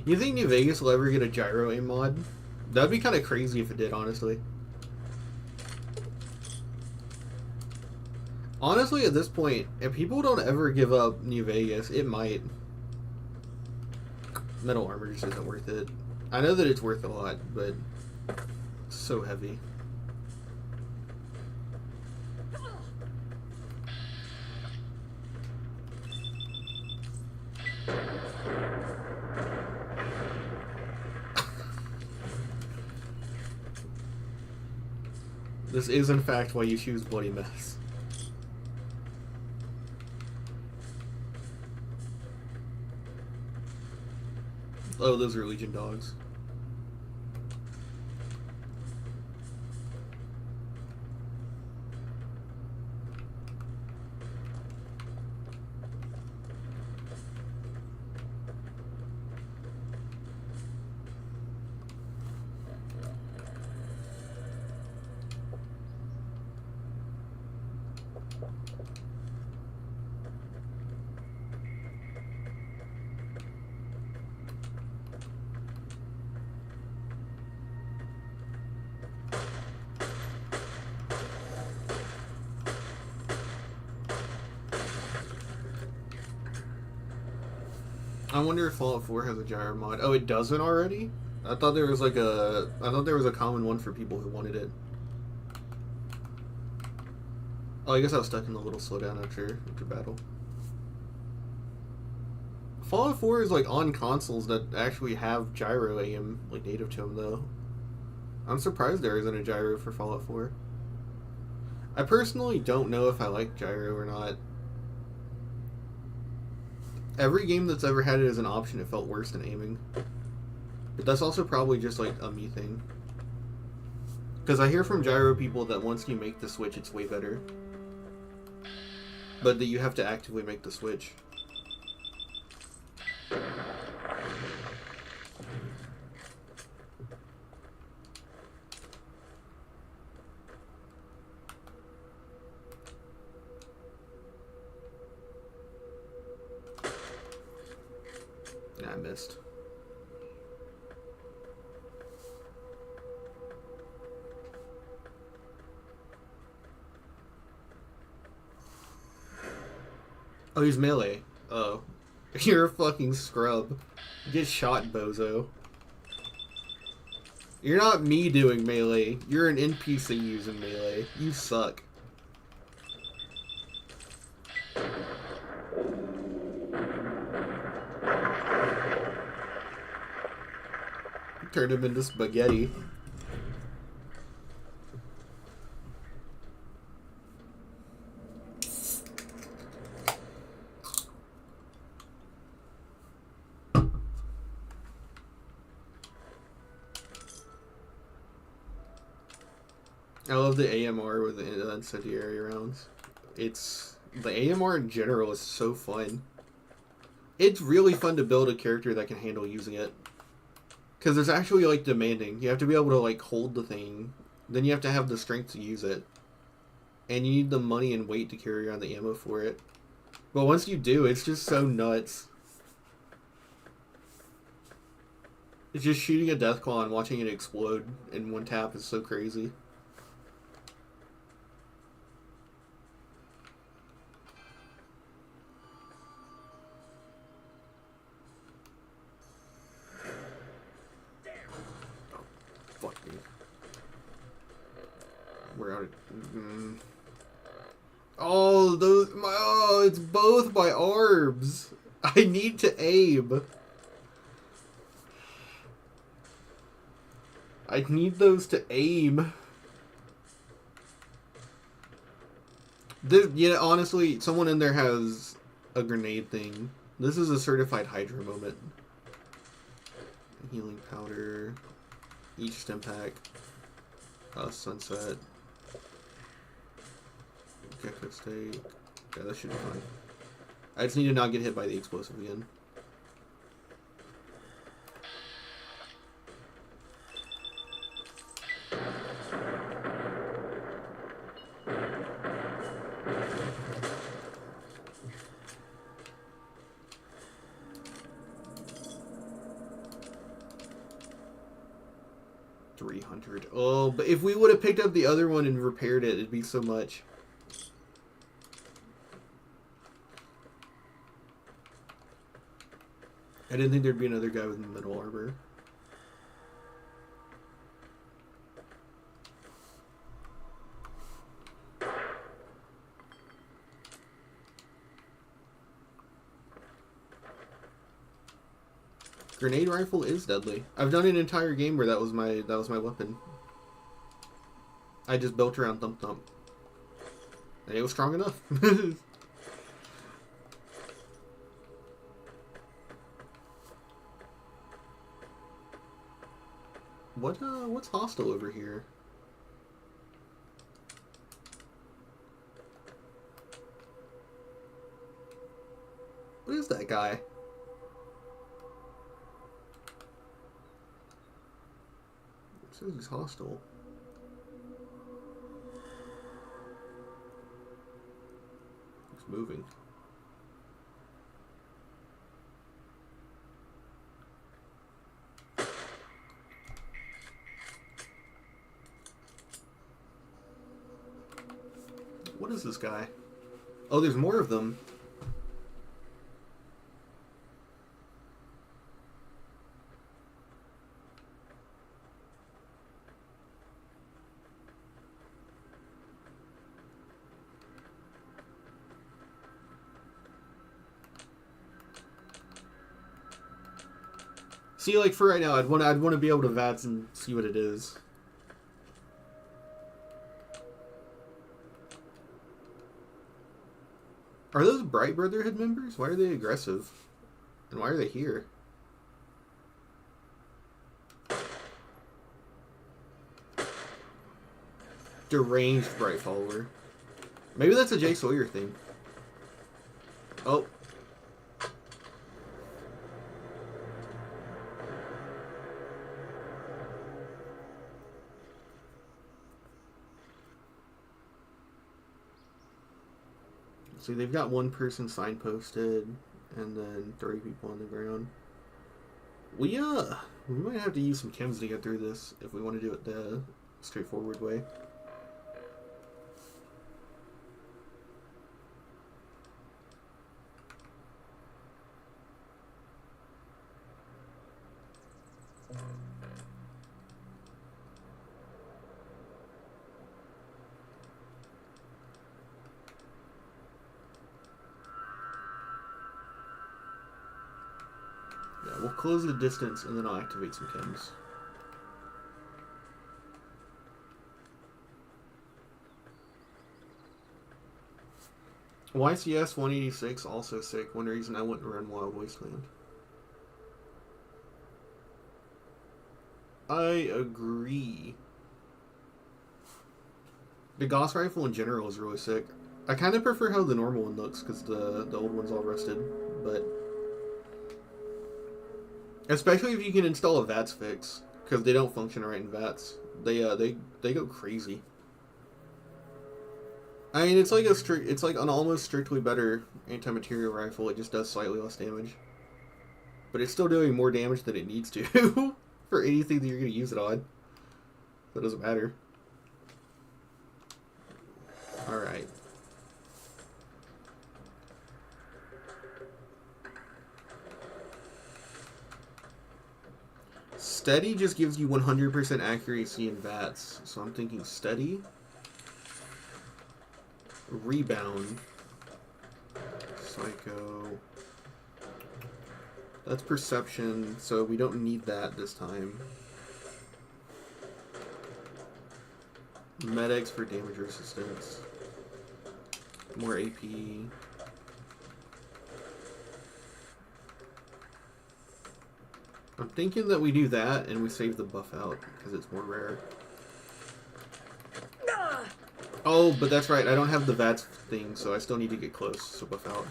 You think New Vegas will ever get a gyro aim mod? That'd be kind of crazy if it did, honestly. Honestly, at this point, if people don't ever give up New Vegas, it might. Metal armor just isn't worth it. I know that it's worth a lot, but it's so heavy. This is, in fact, why you choose Bloody Mess. Oh, those are Legion dogs. I wonder if Fallout 4 has a gyro mod. Oh, it doesn't already? I thought there was like a... I thought there was a common one for people who wanted it. Oh, I guess I was stuck in the little slowdown after battle. Fallout 4 is like on consoles that actually have gyro aim like native to them though. I'm surprised there isn't a gyro for Fallout 4. I personally don't know if I like gyro or not. Every game that's ever had it as an option, it felt worse than aiming. But that's also probably just like a me thing. Because I hear from gyro people that once you make the switch, it's way better. But that you have to actively make the switch. I missed. Oh, he's melee. Oh. You're a fucking scrub. Get shot, bozo. You're not me doing melee. You're an NPC using melee. You suck. Turned him into spaghetti. I love the AMR with the incendiary rounds. It's... the AMR in general is so fun. It's really fun to build a character that can handle using it. Because it's actually, like, demanding. You have to be able to, like, hold the thing. Then you have to have the strength to use it. And you need the money and weight to carry around the ammo for it. But once you do, it's just so nuts. It's just shooting a Deathclaw and watching it explode in one tap is so crazy. We're out of... Oh, those... oh, it's both my arms. I need to aim. I need those to aim. This, yeah, honestly, someone in there has a grenade thing. This is a certified Hydra moment. Healing powder. Each stim pack. Sunset. Gecko steak. Yeah, that should be fine. I just need to not get hit by the explosive again. $300. Oh, but if we would have picked up the other one and repaired it, it'd be so much. I didn't think there'd be another guy with metal armor. Grenade rifle is deadly. I've done an entire game where that was my weapon. I just built around Thump Thump. And it was strong enough. What's hostile over here? What is that guy? It says he's hostile. He's moving. What is this guy? Oh, there's more of them. See, like for right now, I'd want to be able to VATS and see what it is. Are those Bright Brotherhood members? Why are they aggressive? And why are they here? Deranged Bright Follower. Maybe that's a Jay Sawyer thing. Oh. See, they've got one person signposted, and then 3 people on the ground. We might have to use some chems to get through this if we want to do it the straightforward way. Yeah, we'll close the distance and then I'll activate some chems. YCS 186 also sick. One reason I wouldn't run Wild Wasteland. I agree. The Gauss rifle in general is really sick. I kind of prefer how the normal one looks because the old one's all rusted, but especially if you can install a VATS fix, because they don't function right in VATS. They go crazy. I mean, it's like an almost strictly better anti-material rifle. It just does slightly less damage, but it's still doing more damage than it needs to for anything that you're going to use it on. That doesn't matter. All right. Steady just gives you 100% accuracy in VATS, so I'm thinking steady. Rebound. Psycho. That's perception, so we don't need that this time. Medics for damage resistance. More AP. I'm thinking that we do that and we save the buff out because it's more rare. Oh, but that's right. I don't have the VATS thing, so I still need to get close, so buff out.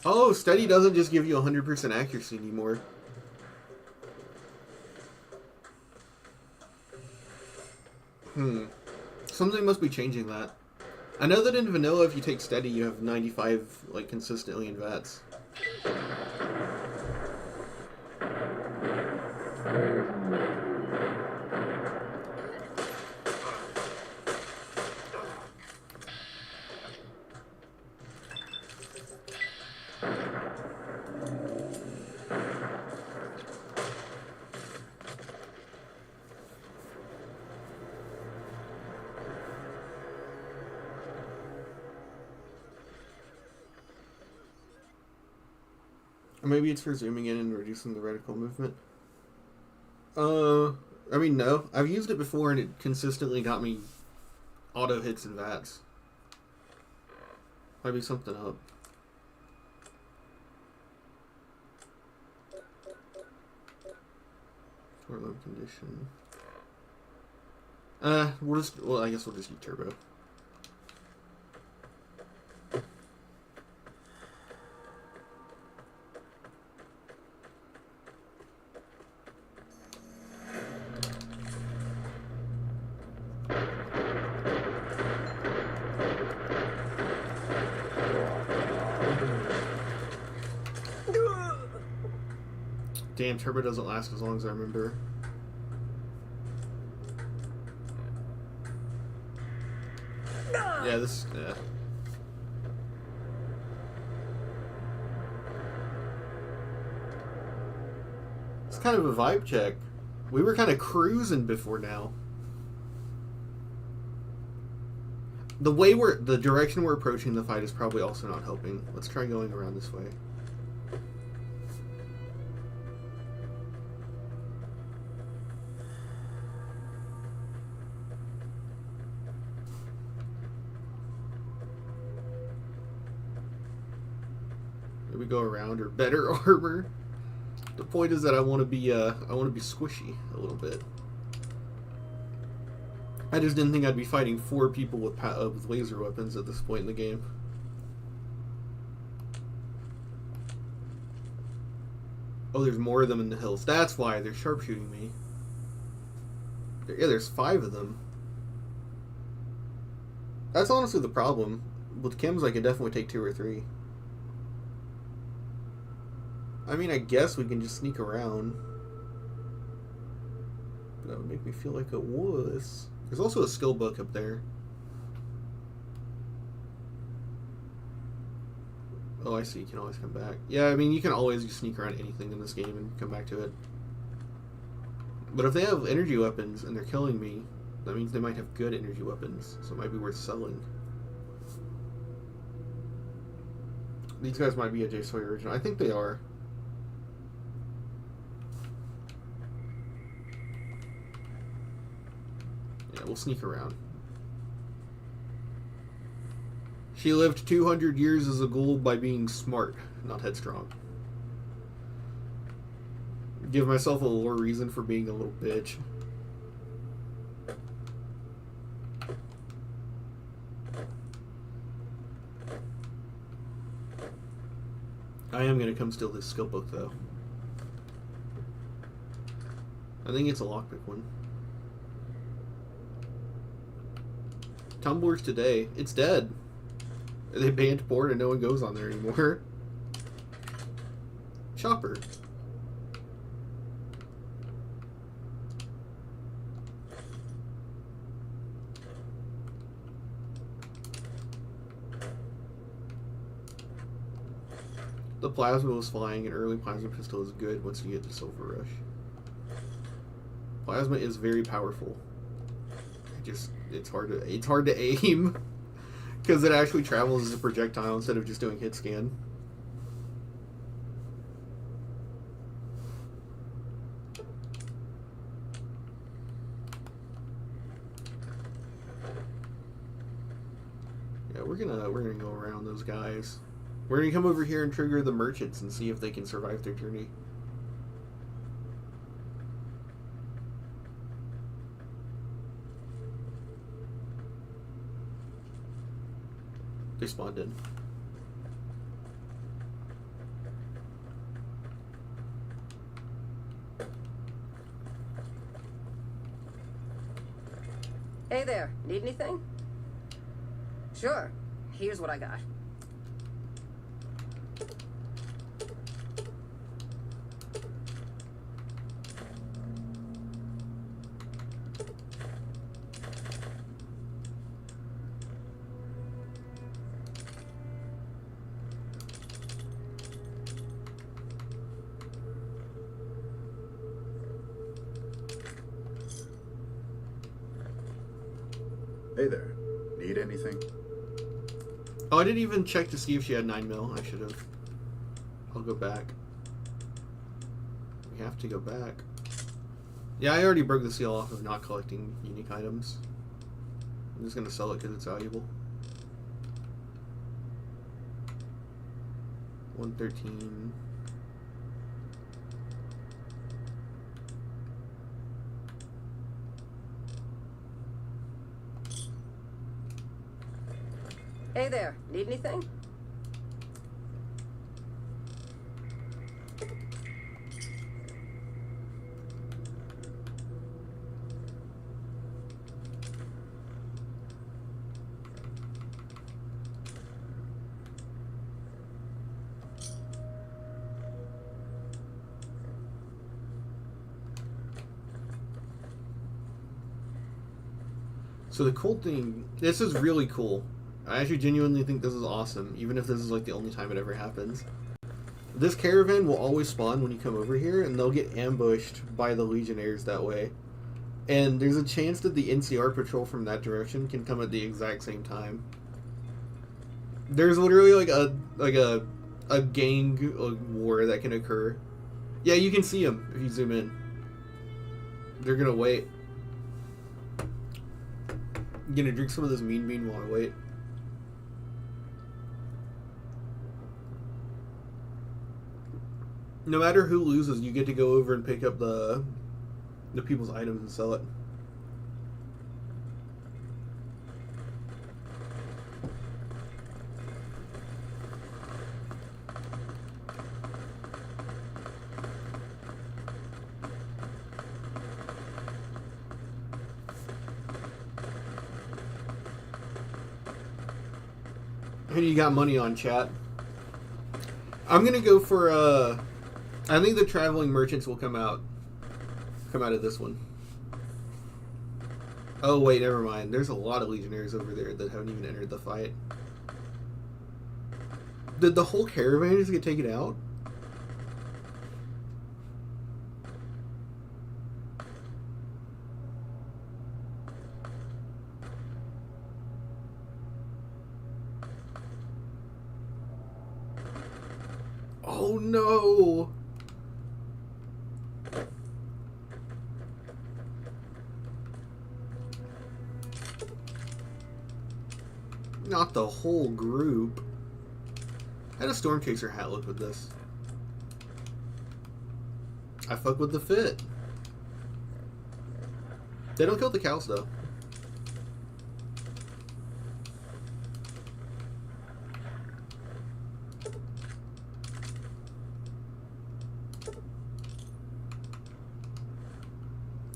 Oh, steady doesn't just give you 100% accuracy anymore. Something must be changing that. I know that in vanilla, if you take steady, you have 95, like, consistently in VATS. Maybe it's for zooming in and reducing the reticle movement. I mean, no. I've used it before and it consistently got me auto hits and VATS. Might be something up. For low condition. Well, I guess we'll just use turbo. Damn, turbo doesn't last as long as I remember. Yeah, this... yeah. It's kind of a vibe check. We were kind of cruising before now. The direction we're approaching the fight is probably also not helping. Let's try going around this way. we go around, or better armor. The point is that I want to be squishy a little bit. I just didn't think I'd be fighting 4 people with laser weapons at this point in the game. Oh, there's more of them in the hills. That's why they're sharpshooting me. Yeah, there's 5 of them. That's honestly the problem. With chems, I could definitely take 2 or 3. I mean, I guess we can just sneak around. That would make me feel like a wuss. There's also a skill book up there. Oh, I see. You can always come back. Yeah, I mean, you can always just sneak around anything in this game and come back to it. But if they have energy weapons and they're killing me, that means they might have good energy weapons, so it might be worth selling. These guys might be a J. Sawyer original. I think they are. Yeah, we'll sneak around. She lived 200 years as a ghoul by being smart, not headstrong. Give myself a little reason for being a little bitch. I am going to come steal this skill book, though. I think it's a lockpick one. Tumblr's today. It's dead. They banned porn and no one goes on there anymore. Chopper. The plasma was flying, and early plasma pistol is good once you get the Silver Rush. Plasma is very powerful. It's hard to aim because it actually travels as a projectile instead of just doing hit scan. Yeah, we're gonna go around those guys. We're gonna come over here and trigger the merchants and see if they can survive their journey. They spawned in. Hey there, need anything? Sure, here's what I got. Hey there. Need anything? Oh, I didn't even check to see if she had 9mm. I should have. I'll go back. We have to go back. Yeah, I already broke the seal off of not collecting unique items. I'm just gonna sell it because it's valuable. 113. Hey there, need anything? So the cool thing, this is really cool. I actually genuinely think this is awesome, even if this is like the only time it ever happens. This caravan will always spawn when you come over here, and they'll get ambushed by the Legionnaires that way. And there's a chance that the NCR patrol from that direction can come at the exact same time. There's literally like a gang war that can occur. Yeah, you can see them if you zoom in. They're gonna wait. I'm gonna drink some of this mean bean while I wait. No matter who loses, you get to go over and pick up the people's items and sell it. Who do you got money on, chat? I'm gonna go for I think the traveling merchants will come out of this one. Oh wait, never mind. There's a lot of legionnaires over there that haven't even entered the fight. Did the whole caravan just get taken out? Oh no! Not the whole group. How does Storm Chaser hat look with this? I fuck with the fit. They don't kill the cows though.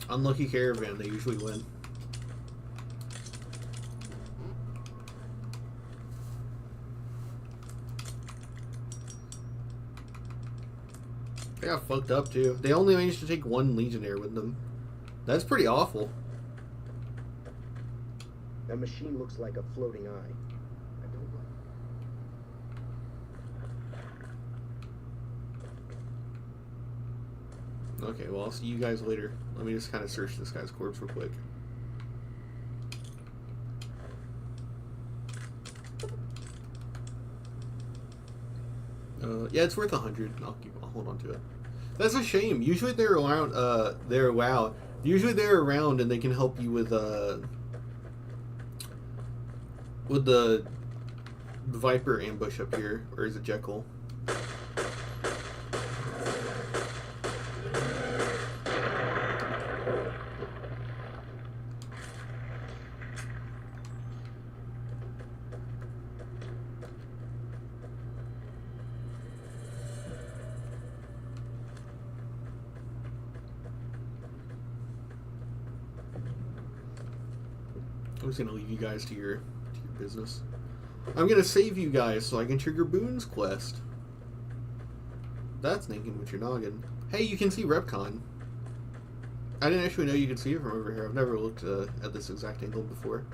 Unlucky caravan, they usually win. They got fucked up too. They only managed to take one legionnaire with them. That's pretty awful. That machine looks like a floating eye. I don't like. Okay, well, I'll see you guys later. Let me just kind of search this guy's corpse real quick. Yeah, it's worth 100. I'll hold on to it. That's a shame. Usually they're around. Usually they're around and they can help you with the Viper ambush up here, or is it Jekyll? I'm just gonna leave you guys to your business. I'm gonna save you guys so I can trigger Boone's quest. That's thinking with your noggin. Hey, you can see Repcon. I didn't actually know you could see it from over here. I've never looked at this exact angle before.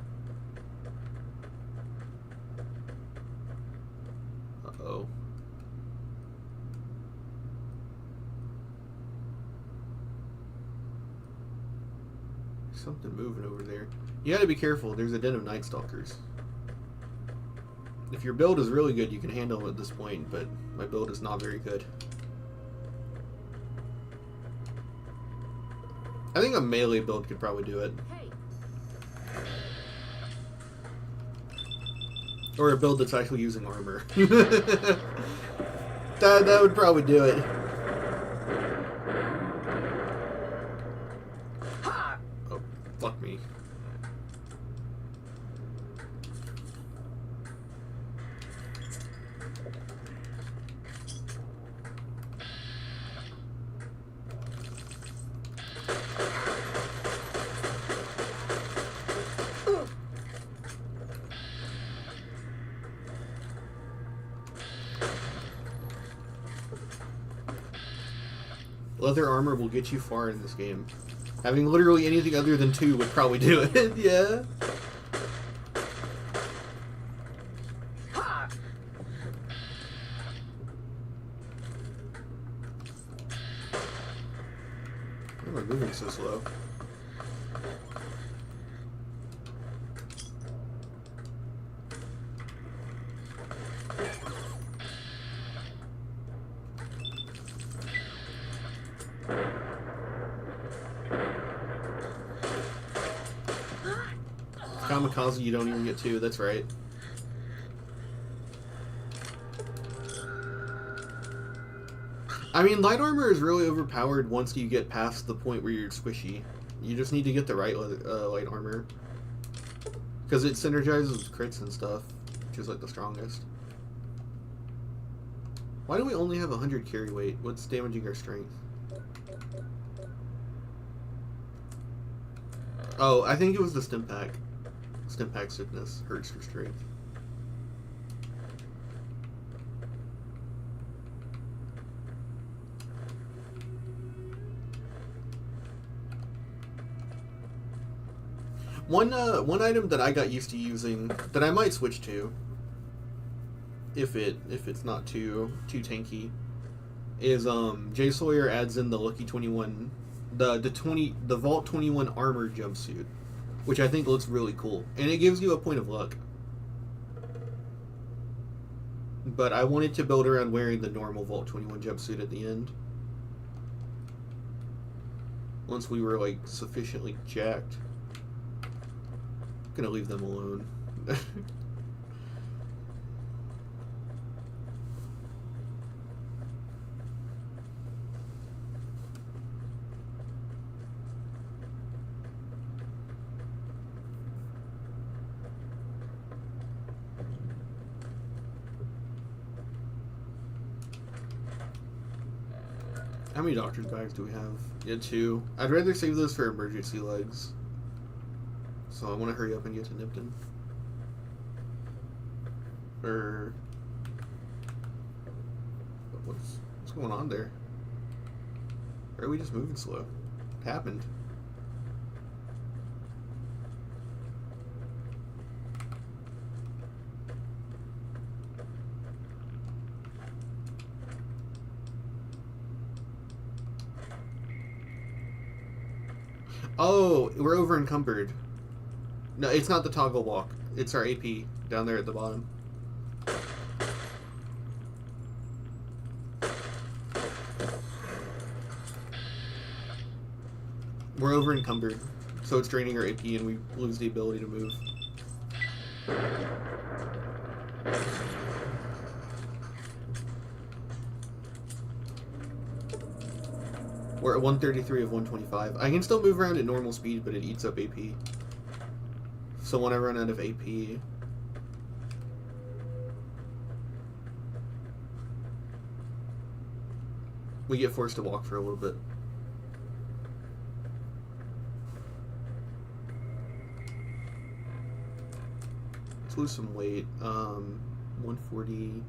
Uh-oh. Something moving over there. You gotta be careful. There's a den of Night Stalkers. If your build is really good, you can handle it at this point, but my build is not very good. I think a melee build could probably do it. Or a build that's actually using armor. that would probably do it. Oh, fuck me. Leather armor will get you far in this game. Having literally anything other than 2 would probably do it. Yeah. Why am I moving so slow? Kamikaze, you don't even get 2, that's right. I mean, light armor is really overpowered once you get past the point where you're squishy. You just need to get the right light armor. Because it synergizes with crits and stuff, which is like the strongest. Why do we only have 100 carry weight? What's damaging our strength? Oh, I think it was the stim pack. Stim pack sickness hurts your strength. One item that I got used to using that I might switch to if it's not too tanky is Jay Sawyer adds in the Lucky 21 the Vault 21 armor jumpsuit, which I think looks really cool, and it gives you a point of luck. But I wanted to build around wearing the normal Vault 21 jumpsuit at the end. Once we were like sufficiently jacked. Gonna leave them alone. How many doctor's bags do we have? Yeah, 2. I'd rather save those for emergency legs. So I want to hurry up and get to Nipton. What's going on there? Or are we just moving slow? What happened? Oh, we're over encumbered. No, it's not the toggle walk. It's our AP down there at the bottom. We're over encumbered, so it's draining our AP and we lose the ability to move. We're at 133 of 125. I can still move around at normal speed, but it eats up AP. So when I run out of AP, we get forced to walk for a little bit. Let's lose some weight. 140.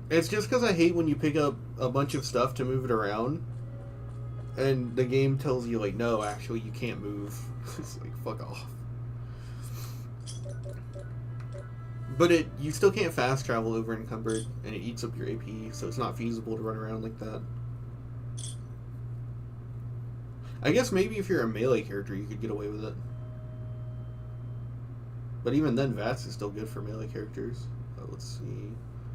It's just because I hate when you pick up a bunch of stuff to move it around, and the game tells you, like, no, actually, you can't move. It's like, fuck off. But you still can't fast travel over encumbered, and it eats up your AP, so it's not feasible to run around like that. I guess maybe if you're a melee character, you could get away with it. But even then, VATS is still good for melee characters. Let's see.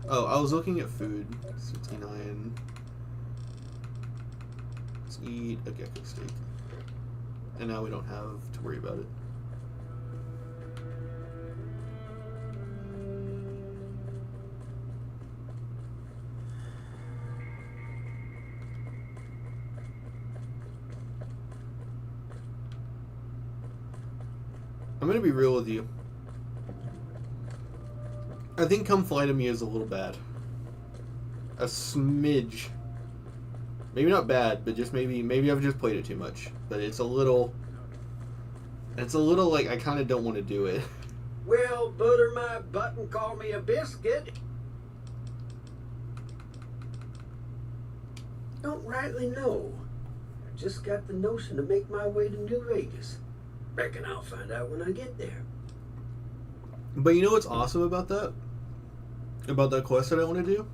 Oh, I was looking at food. 69. Let's eat a gecko steak. And now we don't have to worry about it. I'm gonna be real with you. I think Come Fly to Me is a little bad. A smidge. Maybe not bad, but just maybe I've just played it too much. But it's a little like I kind of don't want to do it. Well, butter my butt and call me a biscuit. Don't rightly know. I just got the notion to make my way to New Vegas. Reckon I'll find out when I get there. But you know what's awesome about that? About that quest that I want to do?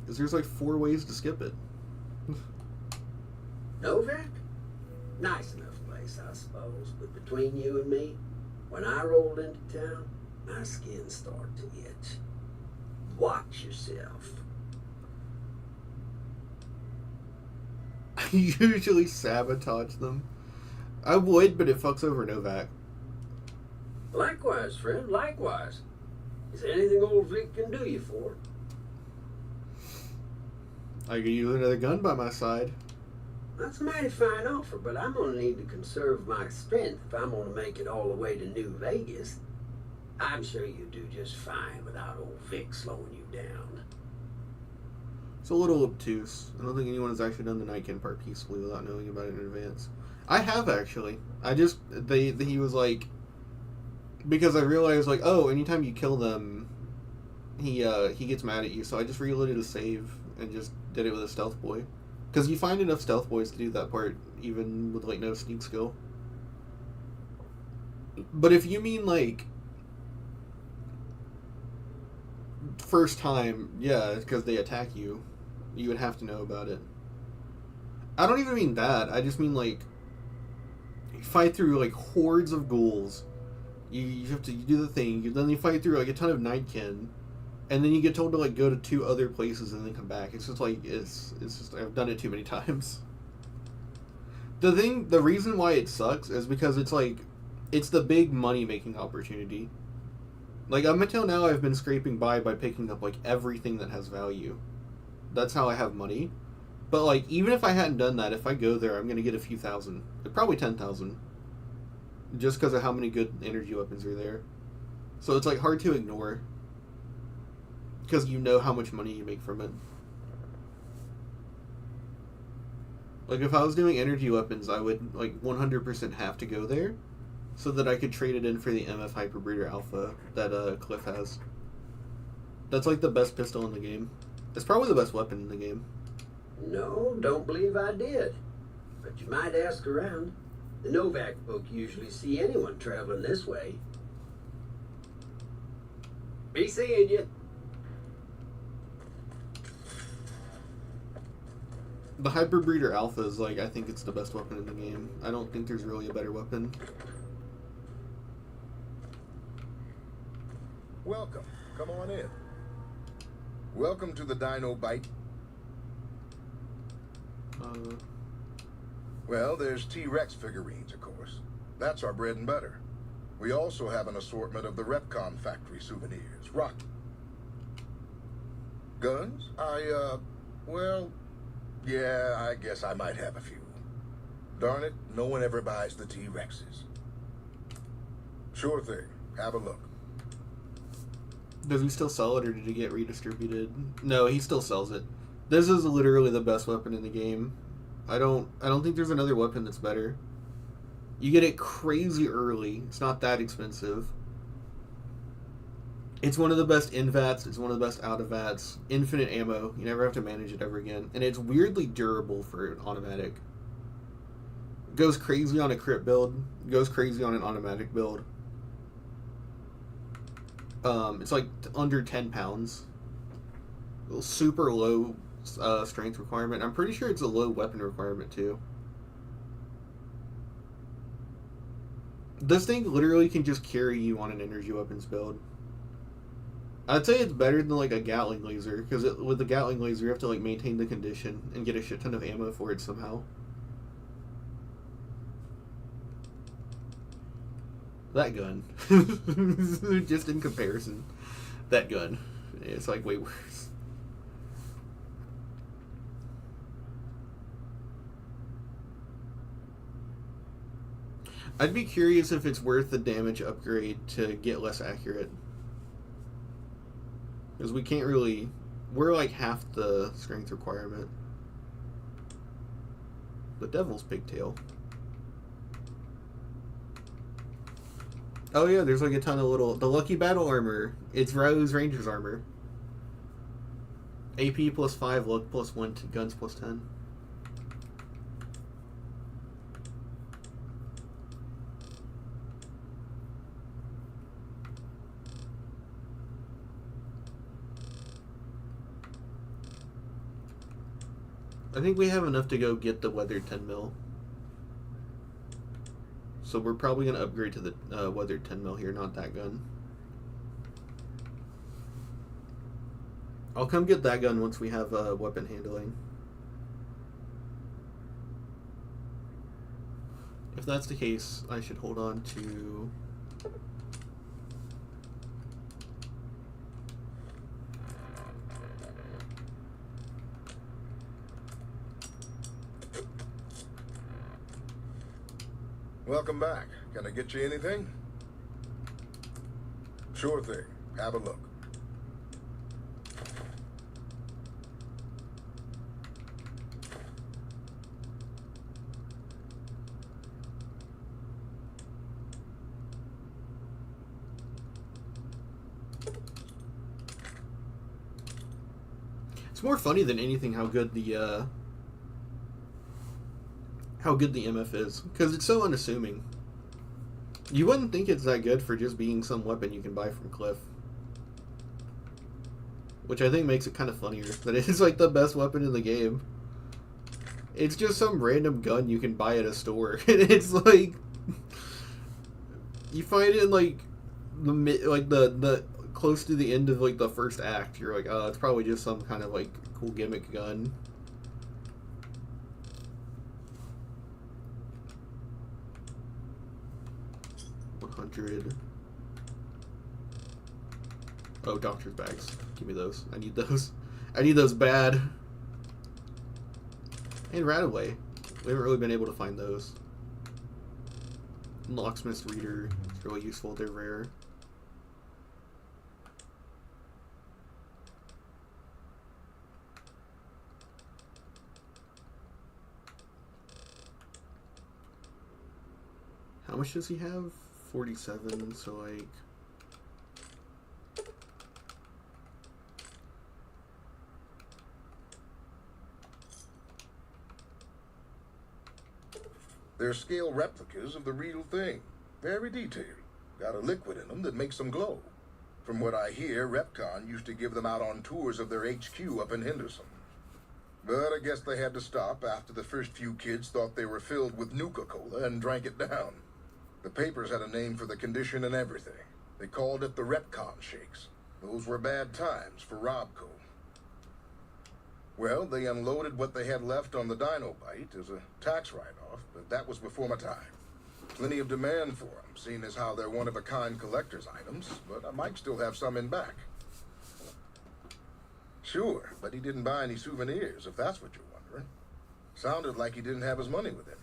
Is there's like 4 ways to skip it. Novak? Nice enough place, I suppose. But between you and me, when I rolled into town, my skin started to itch. Watch yourself. I usually sabotage them. I would, but it fucks over Novak. Likewise, friend, likewise. Is there anything old Vic can do you for? I could use another gun by my side. That's a mighty fine offer, but I'm gonna need to conserve my strength if I'm gonna make it all the way to New Vegas. I'm sure you do just fine without old Vic slowing you down. It's a little obtuse. I don't think anyone has actually done the Nightkin part peacefully without knowing about it in advance. I have actually. He was like, because I realized like, oh, anytime you kill them, he gets mad at you. So I just reloaded a save and just did it with a stealth boy. Because you find enough stealth boys to do that part, even with like no sneak skill. But if you mean like first time, yeah, because they attack you, you would have to know about it. I don't even mean that. I just mean like you fight through like hordes of ghouls. You have to do the thing. Then you fight through like a ton of Nightkin. And then you get told to like go to 2 other places and then come back. It's just like it's just I've done it too many times. The reason why it sucks is because it's like it's the big money making opportunity. Like up until now I've been scraping by picking up like everything that has value. That's how I have money. But like even if I hadn't done that, if I go there I'm gonna get a few thousand. Probably 10,000. Just because of how many good energy weapons are there. So it's like hard to ignore. Because you know how much money you make from it. Like if I was doing energy weapons, I would like 100% have to go there, so that I could trade it in for the MF Hyperbreeder Alpha that Cliff has. That's like the best pistol in the game. It's probably the best weapon in the game. No, don't believe I did. But you might ask around. The Novak book usually see anyone traveling this way. Be seeing you. The Hyperbreeder Alpha is like, I think it's the best weapon in the game. I don't think there's really a better weapon. Welcome. Come on in. Welcome to the Dino Bite. Well, there's T-Rex figurines, of course. That's our bread and butter. We also have an assortment of the Repcon factory souvenirs. Rock. Guns? Well, yeah, I guess I might have a few. Darn it, no one ever buys the T-Rexes. Sure thing. Have a look. Does he still sell it, or did it get redistributed? No, he still sells it. This is literally the best weapon in the game. I don't think there's another weapon that's better. You get it crazy early. It's not that expensive. It's one of the best in VATs. It's one of the best out of VATs. Infinite ammo. You never have to manage it ever again. And it's weirdly durable for an automatic. Goes crazy on a crit build. Goes crazy on an automatic build. It's like under 10 pounds. Super low strength requirement. I'm pretty sure it's a low weapon requirement too. This thing literally can just carry you on an energy weapons build. I'd say it's better than like a Gatling laser, because with the Gatling laser you have to like maintain the condition and get a shit ton of ammo for it somehow. That gun, just in comparison, that gun, it's like way worse. I'd be curious if it's worth the damage upgrade to get less accurate. Because we can't really... We're like half the strength requirement. The Devil's Pigtail. Oh yeah, there's like a ton of little... The Lucky Battle Armor. It's Rose Ranger's armor. AP plus 5, luck plus 1, guns plus 10. I think we have enough to go get the weathered 10 mil. So we're probably going to upgrade to the weathered 10 mil here, not that gun. I'll come get that gun once we have weapon handling. If that's the case, I should hold on to... Welcome back. Can I get you anything? Sure thing. Have a look. It's more funny than anything how good the MF is, because it's so unassuming. You wouldn't think it's that good for just being some weapon you can buy from Cliff. Which I think makes it kind of funnier, that it's like the best weapon in the game. It's just some random gun you can buy at a store, and it's like... You find it in like the close to the end of like the first act. You're like, oh, it's probably just some kind of like cool gimmick gun. Oh, doctor's bags. Give me those. I need those. I need those bad. And Radaway. We haven't really been able to find those. Locksmith's Reader. It's really useful. They're rare. How much does he have? 47, so like... They're scale replicas of the real thing. Very detailed. Got a liquid in them that makes them glow. From what I hear, Repcon used to give them out on tours of their HQ up in Henderson. But I guess they had to stop after the first few kids thought they were filled with Nuka-Cola and drank it down. The papers had a name for the condition and everything. They called it the Repcon Shakes. Those were bad times for Robco. Well, they unloaded what they had left on the Dino Bite as a tax write-off, but that was before my time. Plenty of demand for them, seeing as how they're one-of-a-kind collector's items, but I might still have some in back. Sure, but he didn't buy any souvenirs, if that's what you're wondering. Sounded like he didn't have his money with him.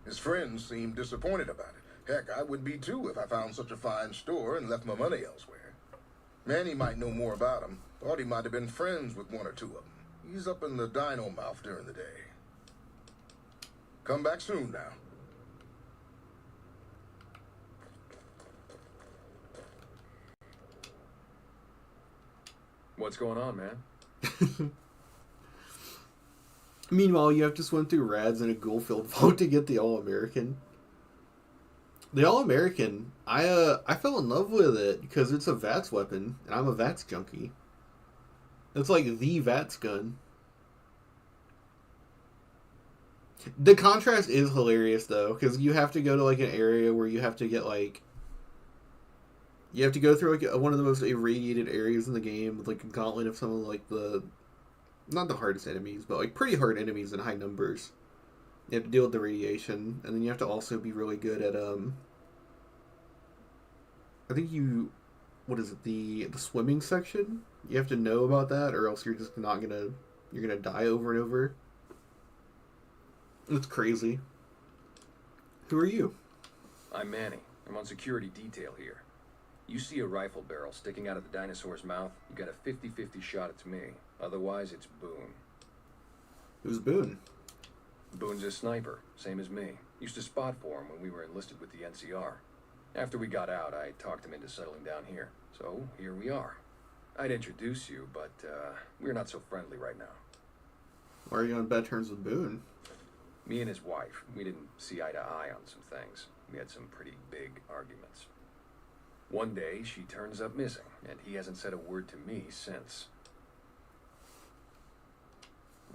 His friends seemed disappointed about it. Heck, I would be too if I found such a fine store and left my money elsewhere. Manny might know more about him. Thought he might have been friends with one or two of them. He's up in the dino mouth during the day. Come back soon now. What's going on, man? Meanwhile, you have to swim through rads in a ghoul-filled vault to get the All-American. The All-American, I fell in love with it because it's a VATS weapon, and I'm a VATS junkie. It's like the VATS gun. The contrast is hilarious, though, because you have to go to, like, an area where you have to get, like... You have to go through, like, one of the most irradiated areas in the game with, like, a gauntlet of some of, like, the... Not the hardest enemies, but, like, pretty hard enemies in high numbers. You have to deal with the radiation, and then you have to also be really good at, I think you... What is it? The swimming section? You have to know about that, or else you're just not gonna... You're gonna die over and over. It's crazy. Who are you? I'm Manny. I'm on security detail here. You see a rifle barrel sticking out of the dinosaur's mouth, you got a 50-50 shot it's me. Otherwise, it's Boone. Who's Boone? Boone's a sniper, same as me. Used to spot for him when we were enlisted with the NCR. After we got out, I talked him into settling down here. So, here we are. I'd introduce you, but we're not so friendly right now. Why are you on bad terms with Boone? Me and his wife, we didn't see eye to eye on some things. We had some pretty big arguments. One day, she turns up missing, and he hasn't said a word to me since.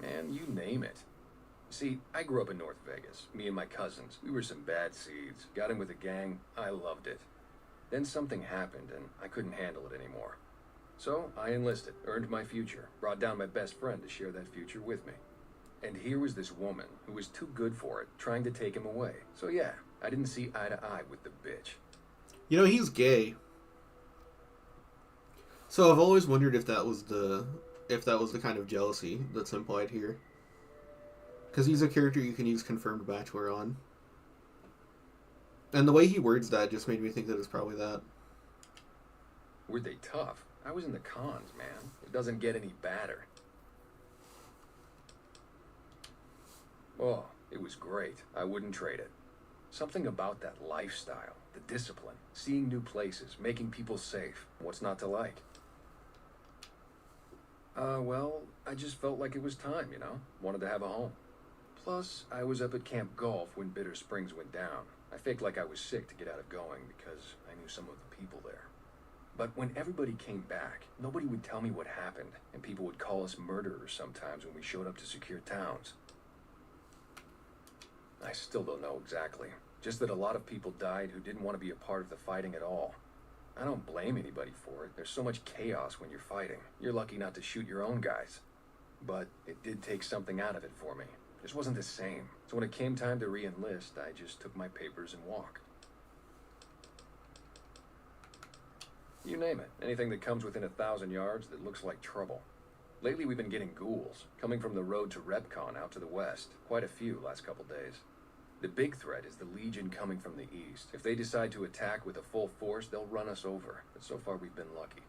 Man, you name it. See, I grew up in North Vegas. Me and my cousins, we were some bad seeds. Got in with a gang, I loved it. Then something happened, and I couldn't handle it anymore. So, I enlisted, earned my future, brought down my best friend to share that future with me. And here was this woman who was too good for it, trying to take him away. So yeah, I didn't see eye to eye with the bitch. You know, he's gay. So I've always wondered if that was the kind of jealousy that's implied here. Because he's a character you can use confirmed bachelor on. And the way he words that just made me think that it's probably that. Were they tough? I was in the cons, man. It doesn't get any badder. Oh, it was great. I wouldn't trade it. Something about that lifestyle, the discipline, seeing new places, making people safe. What's not to like? Well, I just felt like it was time, you know? Wanted to have a home. Plus, I was up at Camp Golf when Bitter Springs went down. I faked like I was sick to get out of going because I knew some of the people there. But when everybody came back, nobody would tell me what happened, and people would call us murderers sometimes when we showed up to secure towns. I still don't know exactly. Just that a lot of people died who didn't want to be a part of the fighting at all. I don't blame anybody for it. There's so much chaos when you're fighting. You're lucky not to shoot your own guys. But it did take something out of it for me. It just wasn't the same. So when it came time to re-enlist, I just took my papers and walked. You name it. Anything that comes within 1,000 yards that looks like trouble. Lately we've been getting ghouls, coming from the road to Repcon out to the west. Quite a few last couple days. The big threat is the Legion coming from the east. If they decide to attack with a full force, they'll run us over. But so far we've been lucky.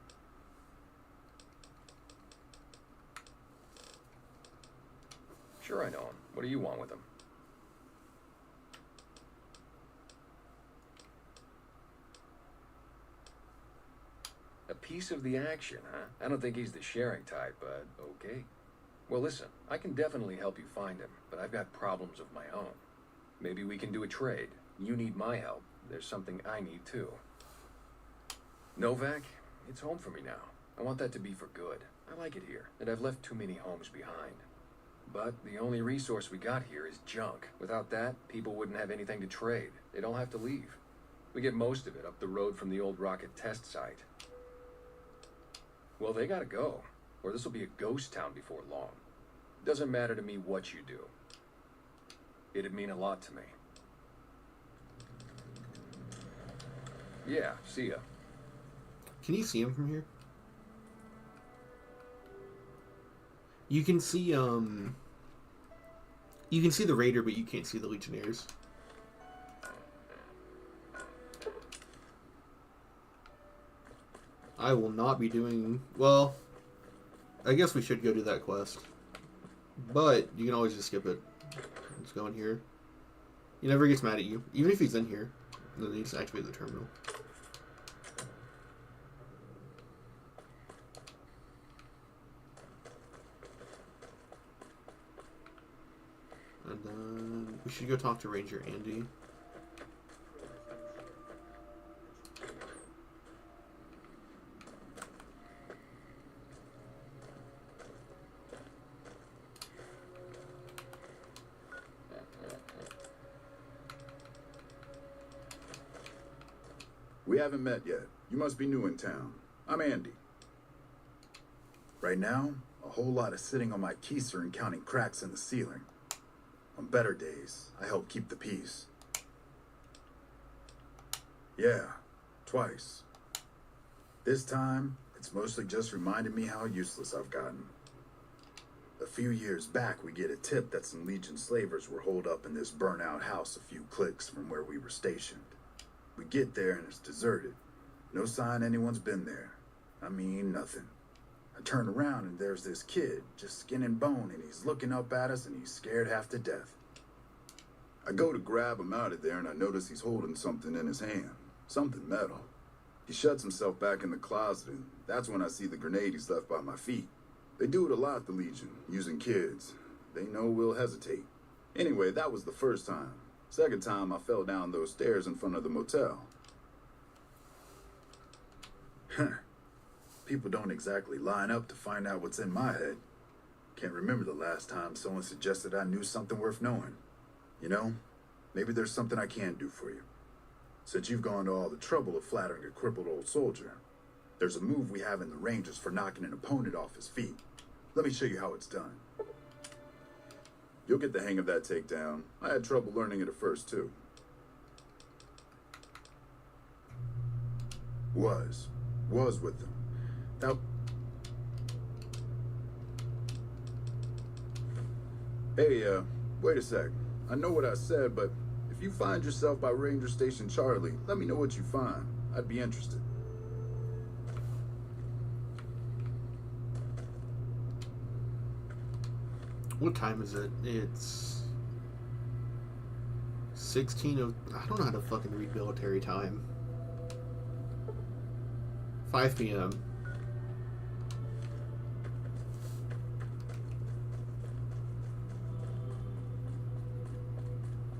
Sure I know him. What do you want with him? A piece of the action, huh? I don't think he's the sharing type, but okay. Well, listen, I can definitely help you find him, but I've got problems of my own. Maybe we can do a trade. You need my help. There's something I need too. Novak, it's home for me now. I want that to be for good. I like it here, and I've left too many homes behind. But the only resource we got here is junk. Without that, people wouldn't have anything to trade. They'd all have to leave. We get most of it up the road from the old rocket test site. Well, they gotta go, or this will be a ghost town before long. Doesn't matter to me what you do. It'd mean a lot to me. Yeah, see ya. Can you see him from here? You can see the Raider, but you can't see the Legionnaires. I will not be doing... Well, I guess we should go do that quest. But you can always just skip it. Let's go in here. He never gets mad at you. Even if he's in here. Then you just activate the terminal. And then we should go talk to Ranger Andy. We haven't met yet. You must be new in town. I'm Andy. Right now, a whole lot of sitting on my keister and counting cracks in the ceiling. On better days, I help keep the peace. Yeah, twice. This time, it's mostly just reminded me how useless I've gotten. A few years back, we get a tip that some Legion slavers were holed up in this burnt-out house a few clicks from where we were stationed. We get there and it's deserted. No sign anyone's been there. I mean, nothing. I turn around and there's this kid, just skin and bone, and he's looking up at us and he's scared half to death. I go to grab him out of there and I notice he's holding something in his hand. Something metal. He shuts himself back in the closet, and that's when I see the grenade he's left by my feet. They do it a lot, the Legion, using kids. They know we'll hesitate. Anyway, that was the first time. Second time, I fell down those stairs in front of the motel. People don't exactly line up to find out what's in my head. Can't remember the last time someone suggested I knew something worth knowing. You know, maybe there's something I can do for you. Since you've gone to all the trouble of flattering a crippled old soldier, there's a move we have in the Rangers for knocking an opponent off his feet. Let me show you how it's done. You'll get the hang of that takedown. I had trouble learning it at first, too. Was with them. Now, hey, wait a sec. I know what I said, but if you find yourself by Ranger Station Charlie, let me know what you find. I'd be interested. What time is it? It's 16 of... I don't know how to fucking read military time. 5 p.m.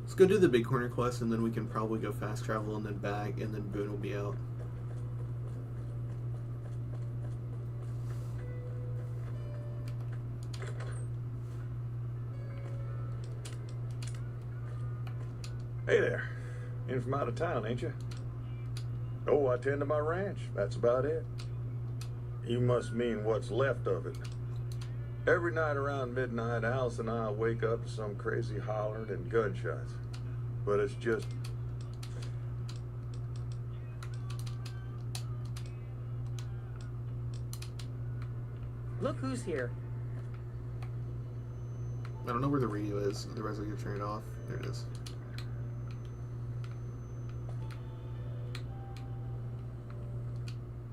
Let's go do the big corner quest, and then we can probably go fast travel and then back, and then Boone will be out. Hey there. In from out of town, ain't you? Oh, I tend to my ranch. That's about it. You must mean what's left of it. Every night around midnight, Alice and I wake up to some crazy hollering and gunshots. But it's just... Look who's here. I don't know where the radio is. Otherwise I could turn it off. There it is.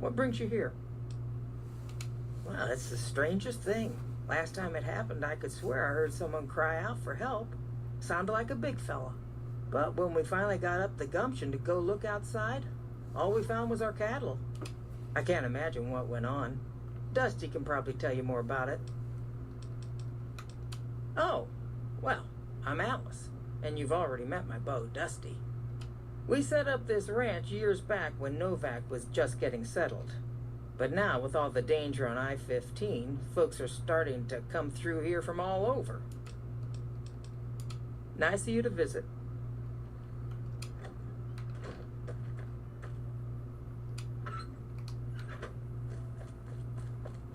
What brings you here? Well, it's the strangest thing. Last time it happened, I could swear I heard someone cry out for help. Sounded like a big fella. But when we finally got up the gumption to go look outside, all we found was our cattle. I can't imagine what went on. Dusty can probably tell you more about it. Oh, well, I'm Alice, and you've already met my beau, Dusty. We set up this ranch years back when Novak was just getting settled. But now, with all the danger on I-15, folks are starting to come through here from all over. Nice of you to visit.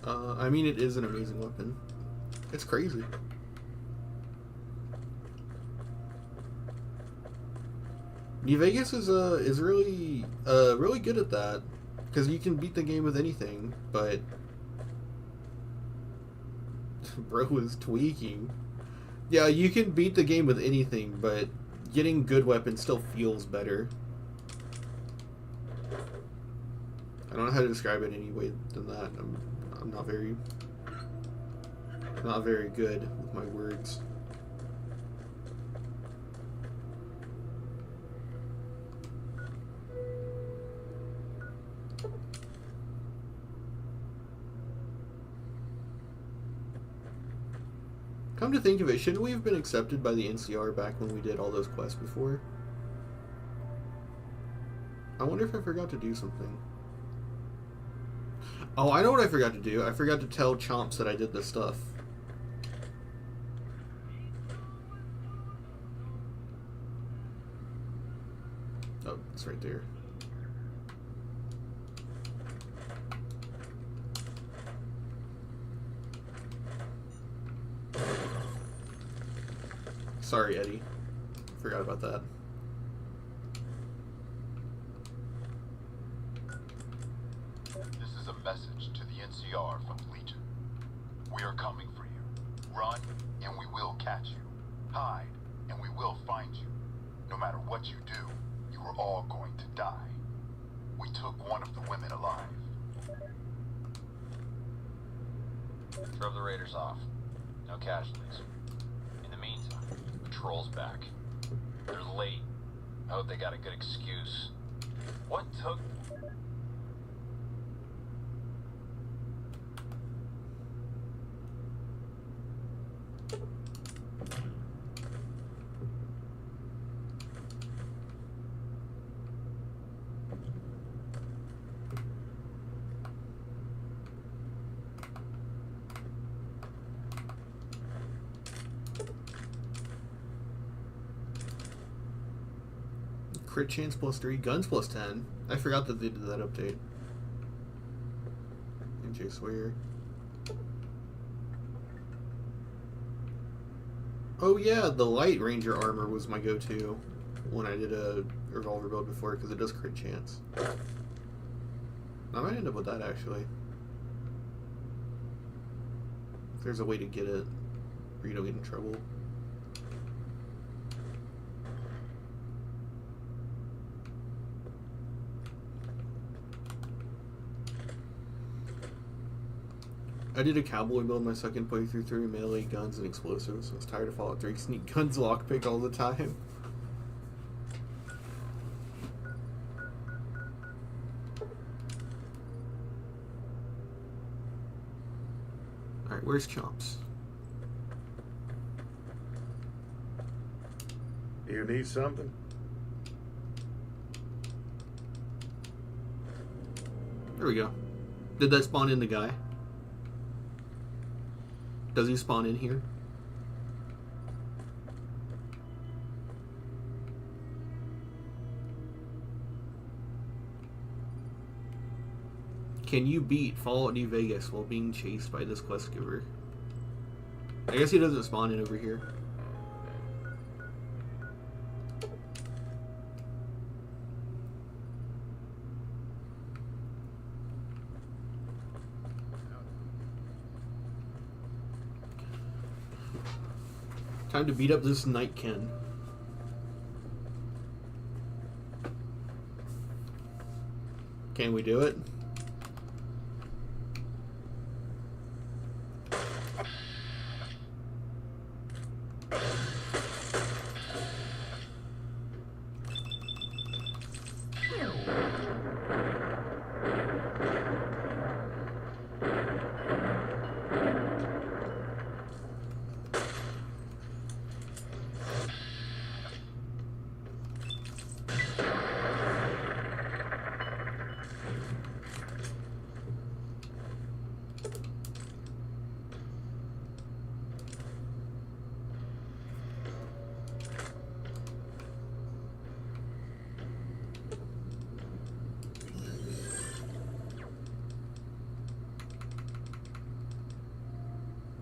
I mean, it is an amazing weapon. It's crazy. New Vegas is really really good at that, because you can beat the game with anything, but bro is tweaking. Yeah, you can beat the game with anything, but getting good weapons still feels better. I don't know how to describe it any way than that. I'm not very good with my words. Come to think of it, shouldn't we have been accepted by the NCR back when we did all those quests before? I wonder if I forgot to do something. Oh, I know what I forgot to do. I forgot to tell Chomps that I did this stuff. Oh, it's right there. Sorry, Eddie. Forgot about that. This is a message to the NCR from Legion. We are coming for you. Run, and we will catch you. Hide, and we will find you. No matter what you do, you are all going to die. We took one of the women alive. Drove the raiders off. No casualties. In the meantime, patrol's back. They're late. I hope they got a good excuse. What took... Crit chance +3, guns +10. I forgot that they did that update. NJ Sawyer. Oh yeah, the Light Ranger armor was my go-to when I did a revolver build before, because it does crit chance. I might end up with that, actually. If there's a way to get it where you don't get in trouble. I did a cowboy build my second playthrough through melee, guns, and explosives. I was tired of Fallout 3 sneak guns lockpick all the time. Alright, where's Chomps? You need something? There we go. Did that spawn in the guy? Does he spawn in here? Can you beat Fallout New Vegas while being chased by this quest giver? I guess he doesn't spawn in over here. Time to beat up this Nightkin. Can we do it?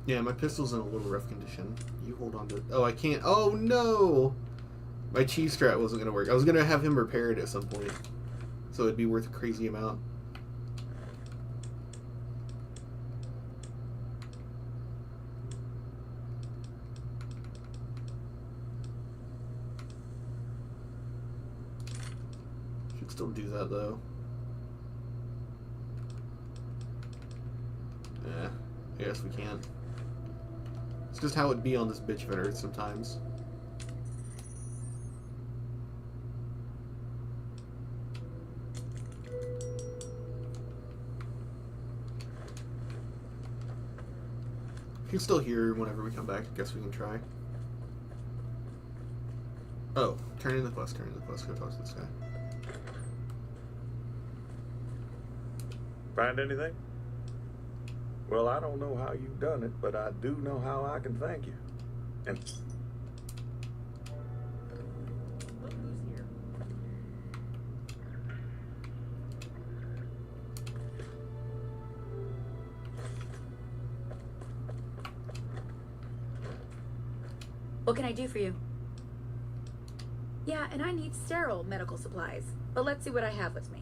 Yeah, my pistol's in a little rough condition. You hold on to it. Oh, I can't. Oh, no! My cheese strat wasn't going to work. I was going to have him repair it at some point. So it'd be worth a crazy amount. Should still do that, though. Yeah, I guess we can't. It's just how it'd be on this bitch of an earth sometimes. If he's still here whenever we come back, I guess we can try. Oh, turn in the quest, go talk to this guy. Find anything? Well, I don't know how you've done it, but I do know how I can thank you. And what can I do for you? Yeah, and I need sterile medical supplies. But let's see what I have with me.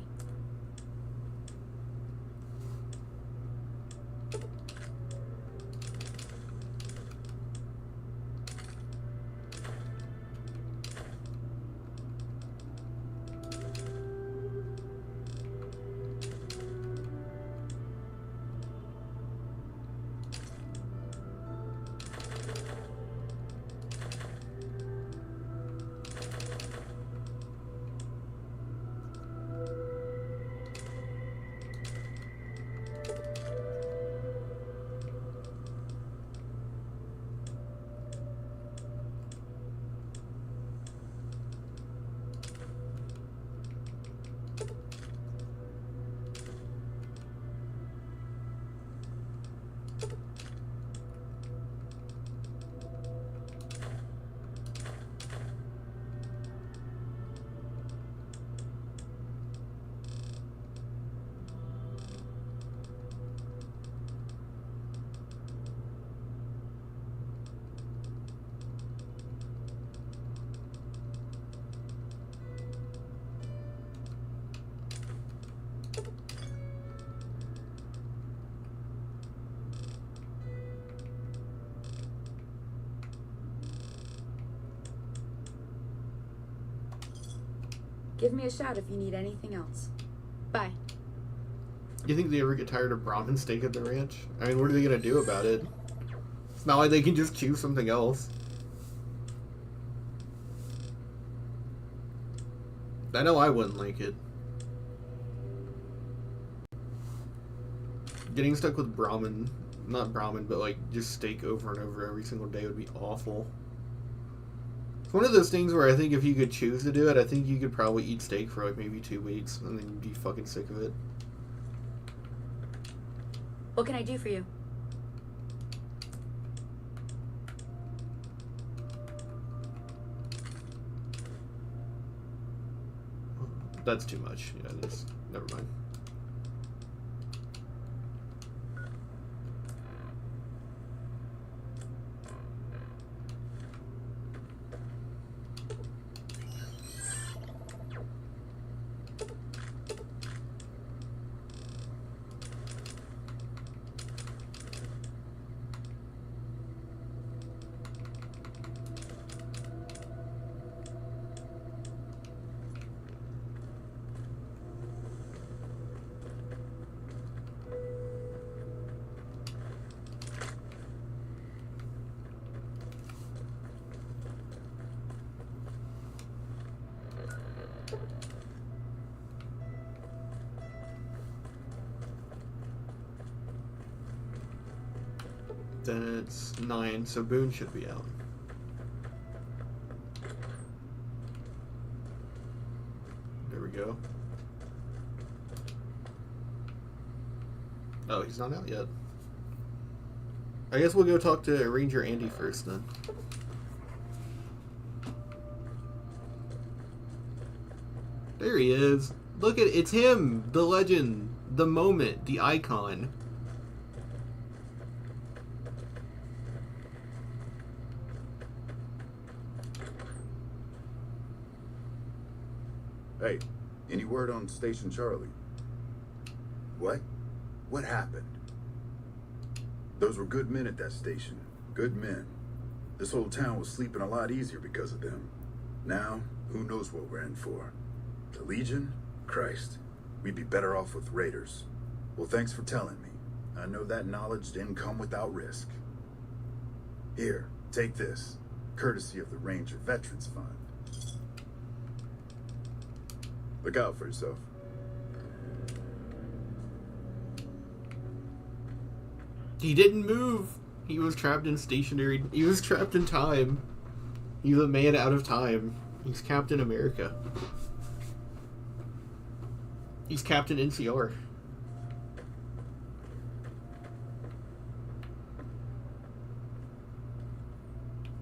Give me a shout if you need anything else. Bye. You think they ever get tired of Brahmin steak at the ranch? I mean, what are they gonna do about it? It's not like they can just choose something else. I know I wouldn't like it. Getting stuck with Brahmin, not Brahmin, but like just steak over and over every single day would be awful. It's one of those things where I think if you could choose to do it, I think you could probably eat steak for like maybe 2 weeks and then you'd be fucking sick of it. What can I do for you? That's too much. Yeah, that's never mind. Then it's 9, so Boone should be out. There we go. Oh, he's not out yet. I guess we'll go talk to Ranger Andy first then. There he is. Look at it's him, the legend, the moment, the icon. Hey, any word on Station Charlie? What? What happened? Those were good men at that station. Good men. This whole town was sleeping a lot easier because of them. Now, who knows what we're in for? The Legion? Christ. We'd be better off with raiders. Well, thanks for telling me. I know that knowledge didn't come without risk. Here, take this. Courtesy of the Ranger Veterans Fund. Look out for yourself. He didn't move. He was trapped in stationary. He was trapped in time. He's a man out of time. He's Captain America. He's Captain NCR.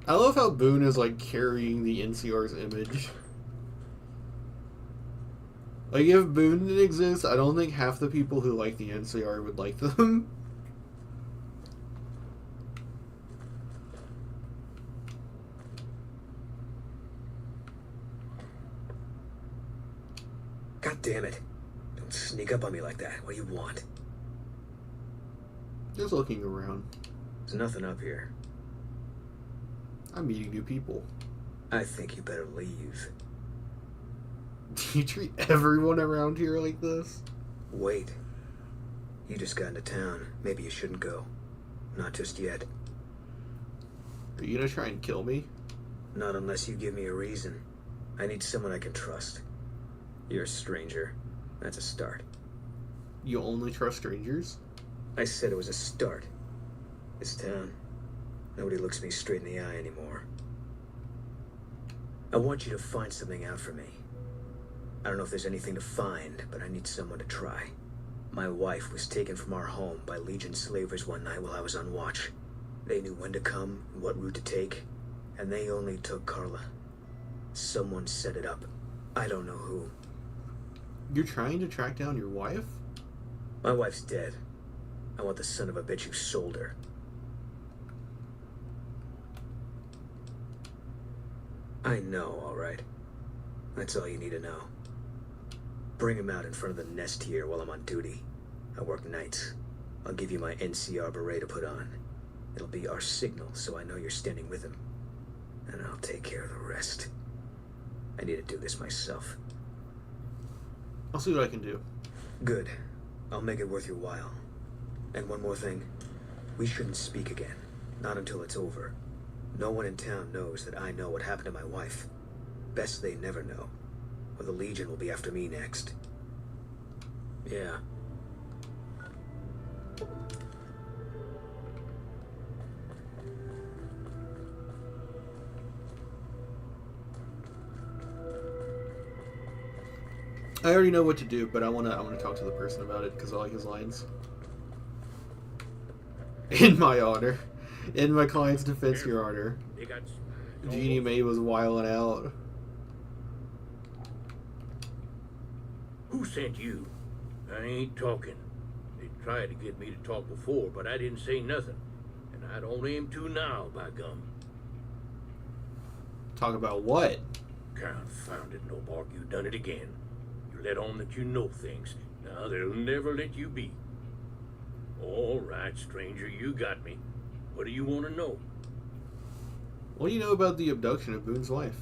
I love how Boone is like carrying the NCR's image. Like, if Boone didn't exist, I don't think half the people who like the NCR would like them. God damn it. Don't sneak up on me like that. What do you want? Just looking around. There's nothing up here. I'm meeting new people. I think you better leave. Do you treat everyone around here like this? Wait. You just got into town. Maybe you shouldn't go. Not just yet. Are you gonna try and kill me? Not unless you give me a reason. I need someone I can trust. You're a stranger. That's a start. You only trust strangers? I said it was a start. This town, nobody looks me straight in the eye anymore. I want you to find something out for me. I don't know if there's anything to find, but I need someone to try. My wife was taken from our home by Legion slavers one night while I was on watch. They knew when to come and what route to take, and they only took Carla. Someone set it up. I don't know who. You're trying to track down your wife? My wife's dead. I want the son of a bitch who sold her. I know, all right. That's all you need to know. Bring him out in front of the nest here while I'm on duty. I work nights. I'll give you my NCR beret to put on. It'll be our signal so I know you're standing with him. And I'll take care of the rest. I need to do this myself. I'll see what I can do. Good. I'll make it worth your while. And one more thing. We shouldn't speak again. Not until it's over. No one in town knows that I know what happened to my wife. Best they never know. Or the Legion will be after me next. Yeah. I already know what to do, but I wanna talk to the person about it because I like his lines. In my honor, in my client's defense, Your Honor, Jeannie Mae was wilding out. Who sent you? I ain't talking. They tried to get me to talk before, but I didn't say nothing. And I don't aim to now, by gum. Talk about what? Confounded Nobark, you done it again. You let on that you know things. Now they'll never let you be. All right, stranger, you got me. What do you want to know? What do you know about the abduction of Boone's wife?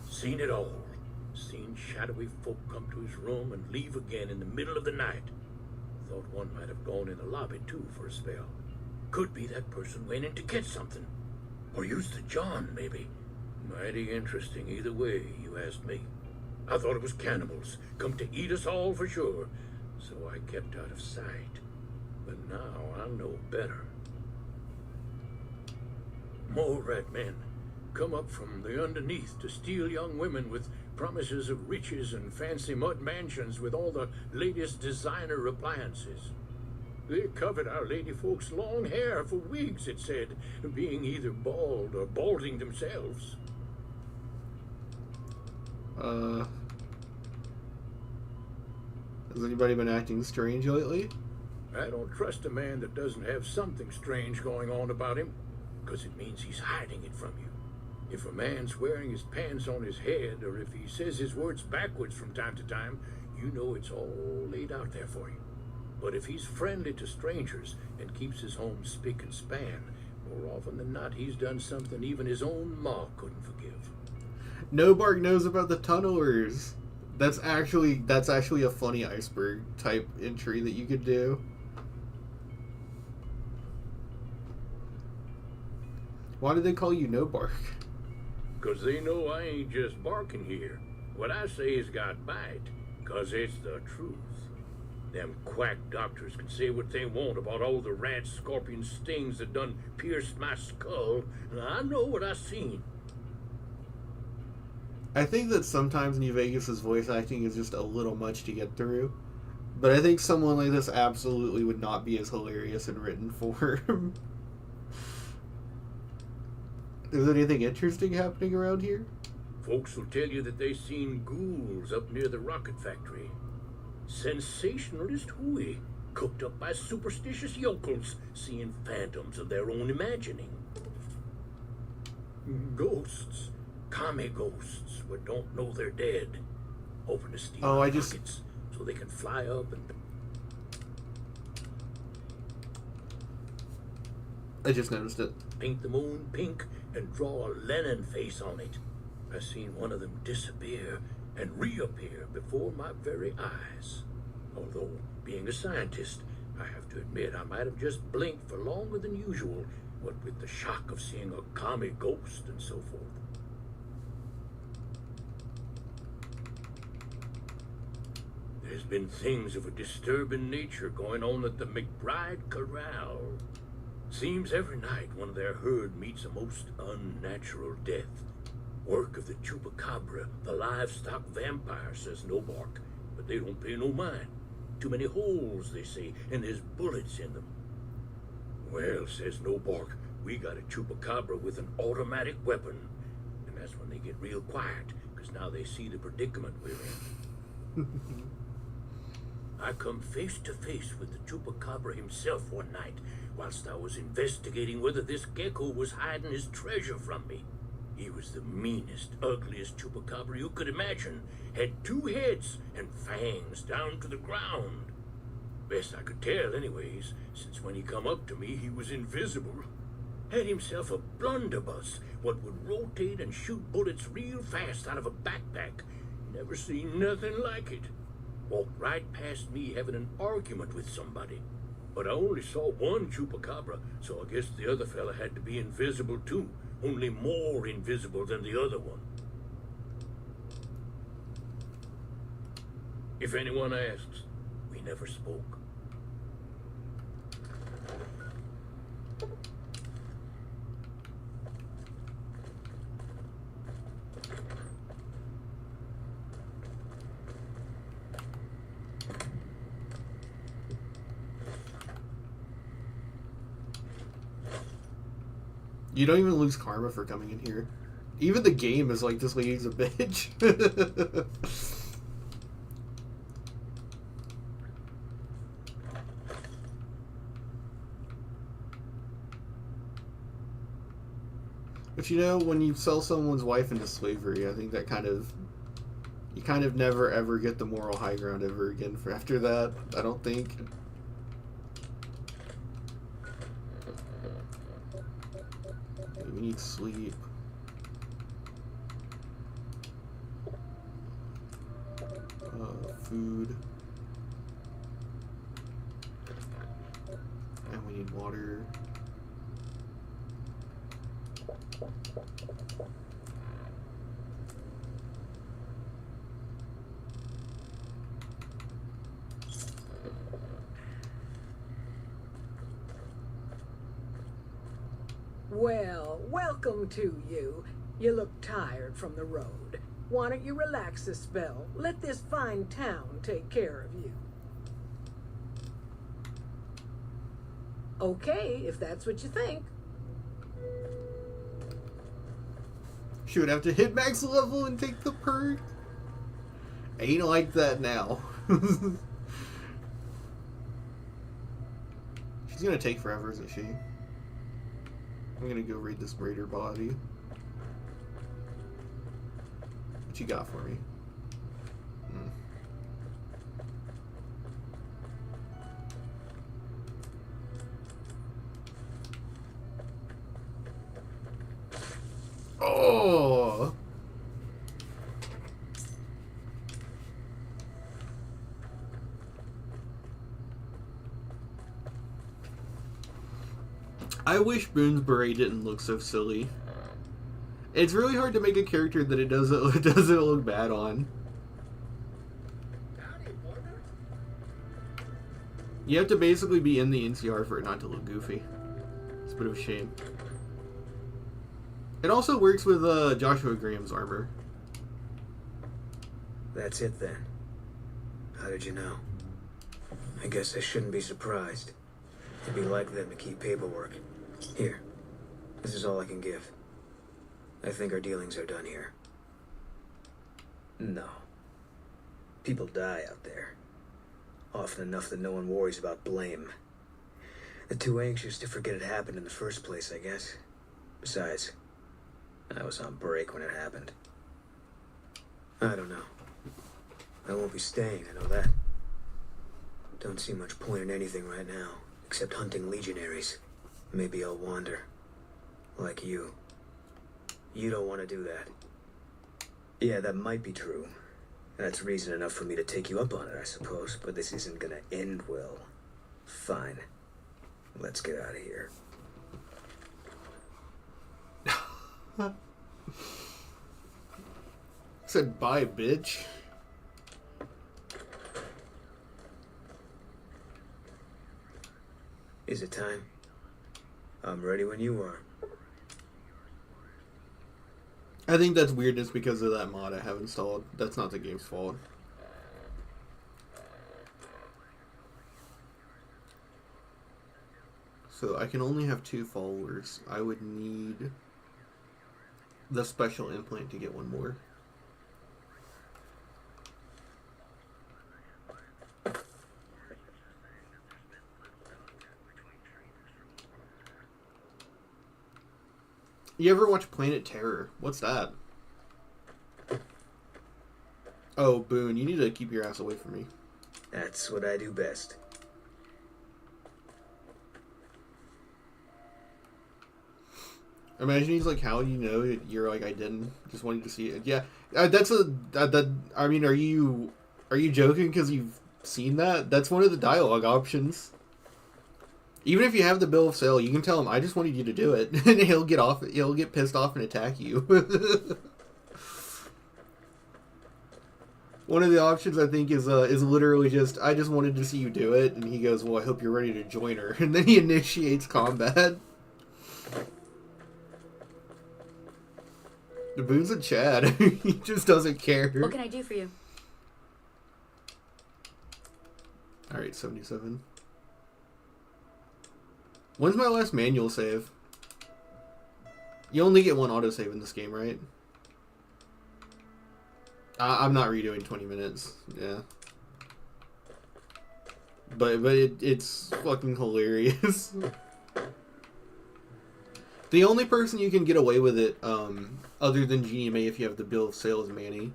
Seen it all. Seen shadowy folk come to his room and leave again in the middle of the night. Thought one might have gone in the lobby, too, for a spell. Could be that person went in to get something. Or used the John, maybe. Mighty interesting either way, you asked me. I thought it was cannibals, come to eat us all for sure. So I kept out of sight. But now I know better. More red men come up from the underneath to steal young women with promises of riches and fancy mud mansions with all the latest designer appliances. They covered our lady folks' long hair for wigs, it said, being either bald or balding themselves. Has anybody been acting strange lately? I don't trust a man that doesn't have something strange going on about him, because it means he's hiding it from you. If a man's wearing his pants on his head, or if he says his words backwards from time to time, you know it's all laid out there for you. But if he's friendly to strangers and keeps his home spick and span, more often than not he's done something even his own ma couldn't forgive. Nobark knows about the tunnelers. That's actually a funny iceberg type entry that you could do. Why do they call you Nobark? 'Cause they know I ain't just barking here. What I say's got bite, 'cause it's the truth. Them quack doctors can say what they want about all the rat scorpion stings that done pierced my skull, and I know what I seen. I think that sometimes New Vegas's voice acting is just a little much to get through. But I think someone like this absolutely would not be as hilarious in written form. Is anything interesting happening around here? Folks will tell you that they seen ghouls up near the rocket factory. Sensationalist hooey, cooked up by superstitious yokels, seeing phantoms of their own imagining. Ghosts, commie ghosts, what don't know they're dead, hoping to steal rockets so they can fly up and... I just noticed it. Paint the moon pink and draw a Lenin face on it. I seen one of them disappear and reappear before my very eyes. Although, being a scientist, I have to admit I might have just blinked for longer than usual, what with the shock of seeing a commie ghost and so forth. There's been things of a disturbing nature going on at the McBride Corral. Seems every night one of their herd meets a most unnatural death. Work of the chupacabra, the livestock vampire, says Nobark, but they don't pay no mind. Too many holes, they say, and there's bullets in them. Well, says Nobark, we got a chupacabra with an automatic weapon. And that's when they get real quiet, because now they see the predicament we're in. I come face to face with the chupacabra himself one night, whilst I was investigating whether this gecko was hiding his treasure from me. He was the meanest, ugliest chupacabra you could imagine. Had 2 heads and fangs down to the ground. Best I could tell anyways, since when he come up to me he was invisible. Had himself a blunderbuss, what would rotate and shoot bullets real fast out of a backpack. Never seen nothing like it. walked right past me having an argument with somebody. But I only saw one chupacabra, so I guess the other fella had to be invisible too, only more invisible than the other one. If anyone asks, we never spoke. You don't even lose karma for coming in here. Even the game is like, this lady's a bitch. But you know, when you sell someone's wife into slavery, I think that you kind of never ever get the moral high ground ever again for after that, I don't think. We need sleep. Food. And we need water. Well, welcome to you. You look tired from the road. Why don't you relax a spell? Let this fine town take care of you. Okay, if that's what you think. She would have to hit max level and take the perk. Ain't like that now. She's gonna take forever, isn't she? I'm gonna go read this raider body. What you got for me? Oh! I wish Boone's beret didn't look so silly. It's really hard to make a character that it doesn't look bad on. You have to basically be in the NCR for it not to look goofy. It's a bit of a shame. It also works with Joshua Graham's armor. That's it then. How did you know? I guess I shouldn't be surprised. It'd be like them to keep paperwork. Here. This is all I can give. I think our dealings are done here. No. People die out there. Often enough that no one worries about blame. They're too anxious to forget it happened in the first place, I guess. Besides, I was on break when it happened. I don't know. I won't be staying, I know that. Don't see much point in anything right now, except hunting legionaries. Maybe I'll wander. Like you. You don't want to do that. Yeah, that might be true. That's reason enough for me to take you up on it, I suppose. But this isn't gonna end well. Fine. Let's get out of here. Said bye, bitch. Is it time? I'm ready when you are. I think that's weirdness because of that mod I have installed. That's not the game's fault. So I can only have 2 followers. I would need the special implant to get one more. You ever watch Planet Terror? What's that? Oh, Boone, you need to keep your ass away from me. That's what I do best. Imagine he's like, how do you know? You're like, I didn't. Just wanted to see it. Yeah, that's I mean, are you Are you joking because you've seen that? That's one of the dialogue options. Even if you have the bill of sale, you can tell him, I just wanted you to do it. And he'll get pissed off and attack you. One of the options, I think, is literally just, I just wanted to see you do it. And he goes, well, I hope you're ready to join her. And then he initiates combat. The Boone's a Chad. He just doesn't care. What can I do for you? Alright, 77. When's my last manual save? You only get one autosave in this game, right? I'm not redoing 20 minutes. Yeah. But it's fucking hilarious. The only person you can get away with it, other than GMA if you have the bill of sale, is Manny.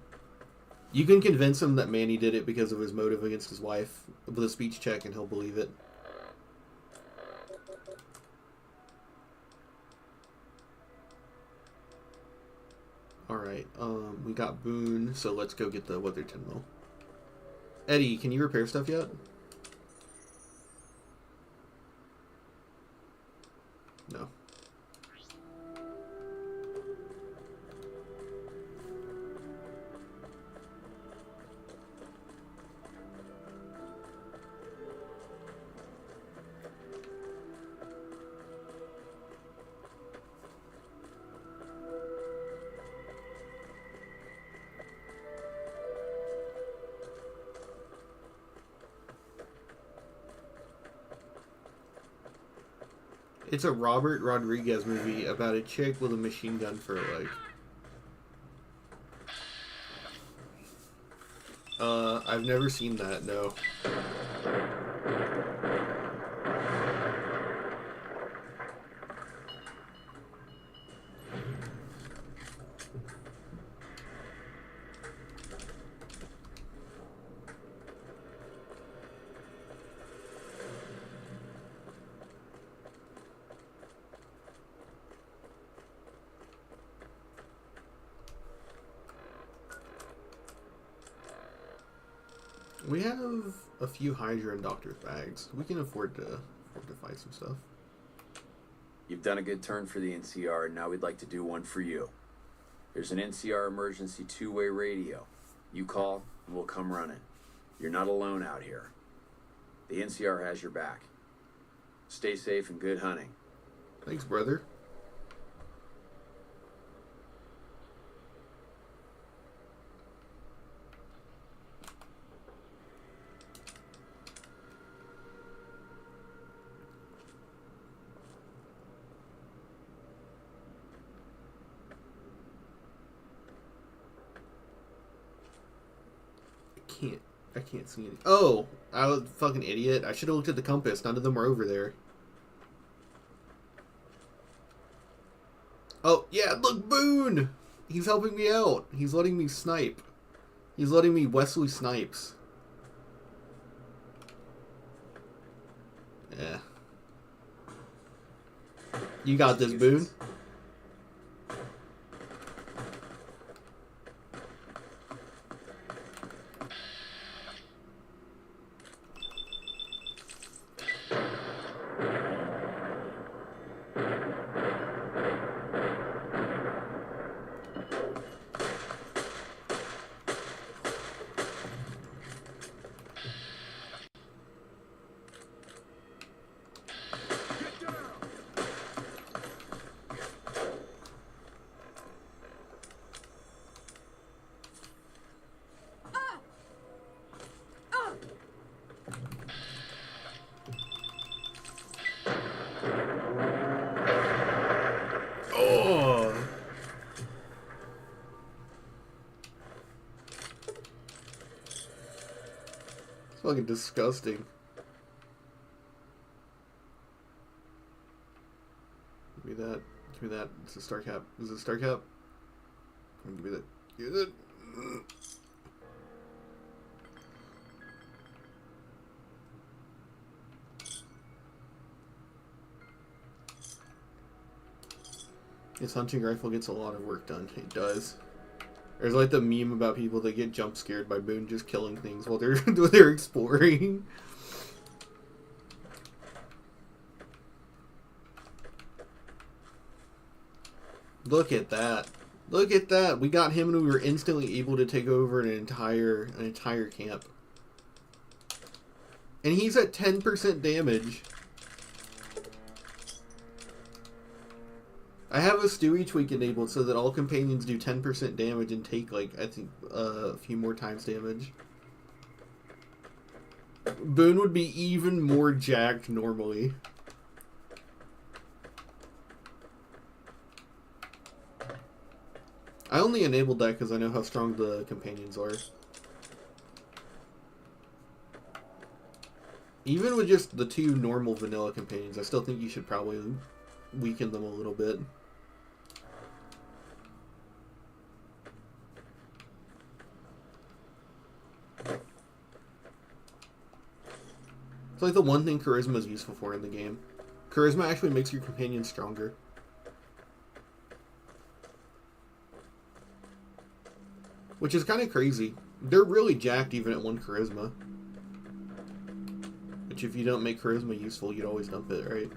You can convince him that Manny did it because of his motive against his wife with a speech check and he'll believe it. Alright, we got Boone, so let's go get the Weatherton Mill. Eddie, can you repair stuff yet? No. It's a Robert Rodriguez movie about a chick with a machine gun for a leg. I've never seen that, no. We have a few Hydra and Doctor's bags. We can afford to fight some stuff. You've done a good turn for the NCR, and now we'd like to do one for you. There's an NCR emergency two-way radio. You call, and we'll come running. You're not alone out here. The NCR has your back. Stay safe and good hunting. Thanks, brother. I can't see any. Oh, I was a fucking idiot. I should have looked at the compass. None of them were over there. Oh, yeah, look, Boone! He's helping me out. He's letting me snipe. He's letting me Wesley Snipes. Yeah. You got this, Boone. Fucking disgusting. Give me that. Give me that. It's a star cap. Is it a star cap? Give me that. Give me that. This hunting rifle gets a lot of work done. It does. There's like the meme about people that get jump scared by Boone just killing things while they're exploring. Look at that. Look at that. We got him and we were instantly able to take over an entire camp. And he's at 10% damage. I have a Stewie tweak enabled so that all companions do 10% damage and take, like, I think, a few more times damage. Boone would be even more jacked normally. I only enabled that because I know how strong the companions are. Even with just the 2 normal vanilla companions, I still think you should probably weaken them a little bit. It's like the one thing charisma is useful for in the game. Charisma actually makes your companions stronger. Which is kind of crazy. They're really jacked even at 1 charisma. Which if you don't make charisma useful, you'd always dump it, right?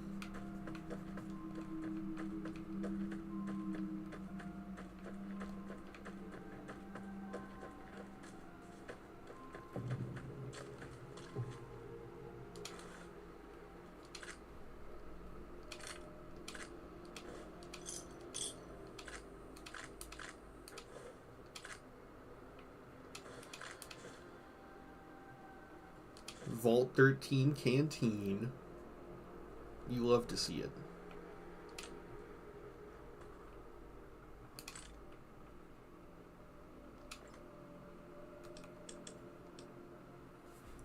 Vault 13 Canteen. You love to see it.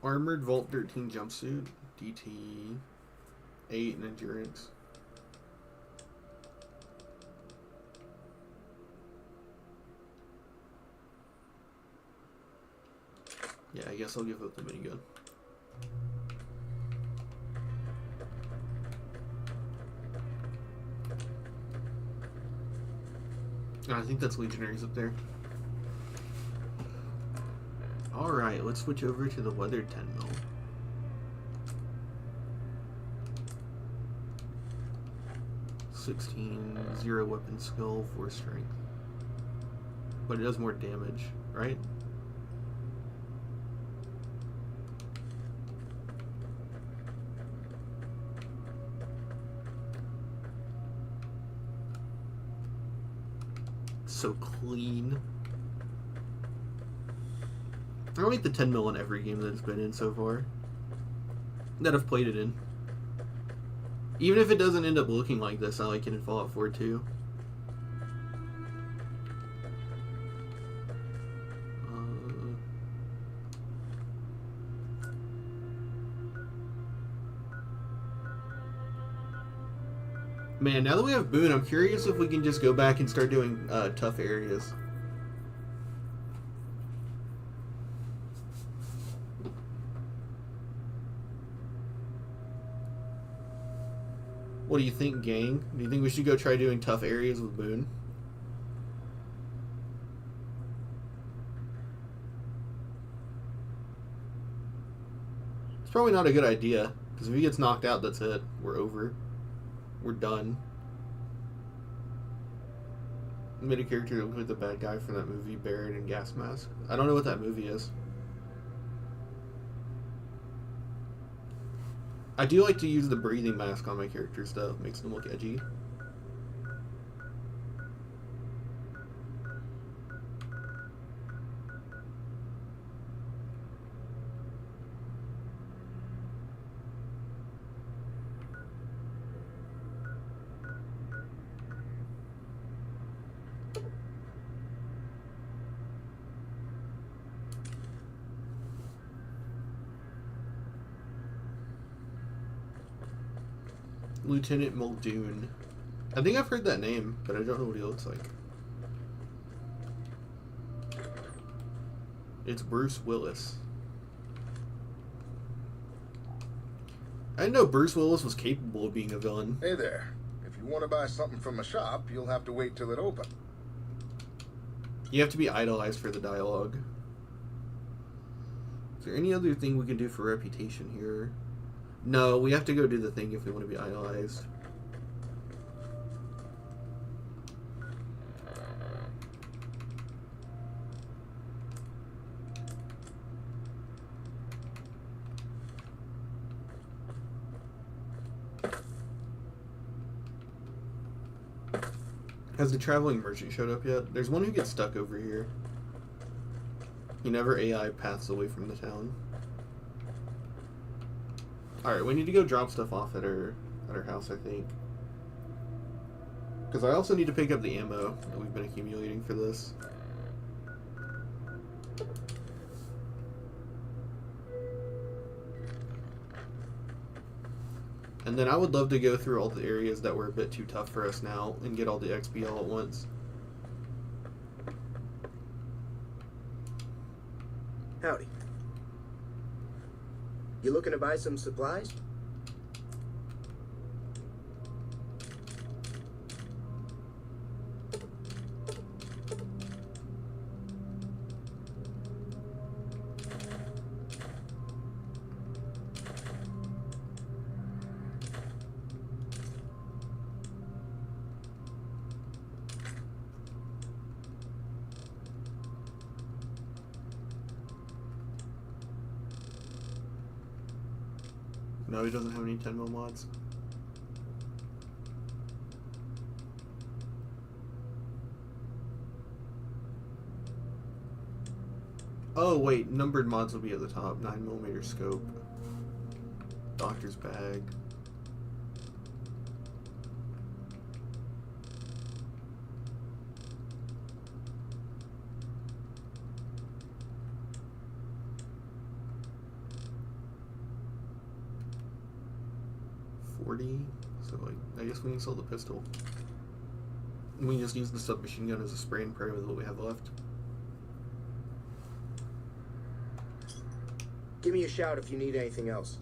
Armored Vault 13 jumpsuit. DT 8 and endurance. Yeah, I guess I'll give up the minigun. I think that's Legionaries up there. Alright, let's switch over to the weathered 10mm. $16, 0 weapon skill, 4 strength. But it does more damage, right? So clean. I like the 10mm in every game that it's been in so far. That I've played it in. Even if it doesn't end up looking like this, I like it in Fallout 4 too. Man, now that we have Boone, I'm curious if we can just go back and start doing tough areas. What do you think, gang? Do you think we should go try doing tough areas with Boone? It's probably not a good idea, because if he gets knocked out, that's it. We're over. We're done. Made a character that looked like the bad guy from that movie, Baron and Gas Mask. I don't know what that movie is. I do like to use the breathing mask on my characters though. Makes them look edgy. Lieutenant Muldoon. I think I've heard that name, but I don't know what he looks like. It's Bruce Willis. I didn't know Bruce Willis was capable of being a villain. Hey there. If you want to buy something from a shop, you'll have to wait till it opens. You have to be idolized for the dialogue. Is there any other thing we can do for reputation here? No, we have to go do the thing if we want to be idolized. Has the traveling merchant showed up yet? There's one who gets stuck over here. He never AI paths away from the town. Alright, we need to go drop stuff off at her house, I think. Because I also need to pick up the ammo that we've been accumulating for this. And then I would love to go through all the areas that were a bit too tough for us now and get all the XP all at once. Howdy. You looking to buy some supplies? No, he doesn't have any 10mm mods. Oh wait, numbered mods will be at the top. 9mm scope. Doctor's bag. So I guess we can sell the pistol. We can just use the submachine gun as a spray and pray with what we have left. Give me a shout if you need anything else.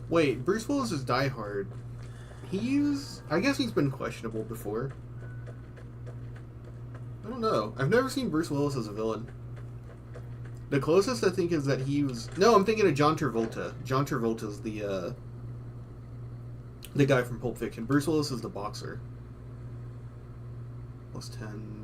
Wait, Bruce Willis is Die Hard. I guess he's been questionable before. I don't know. I've never seen Bruce Willis as a villain. The closest I think is that he was... No, I'm thinking of John Travolta. John Travolta's the guy from Pulp Fiction. Bruce Willis is the boxer. Plus 10...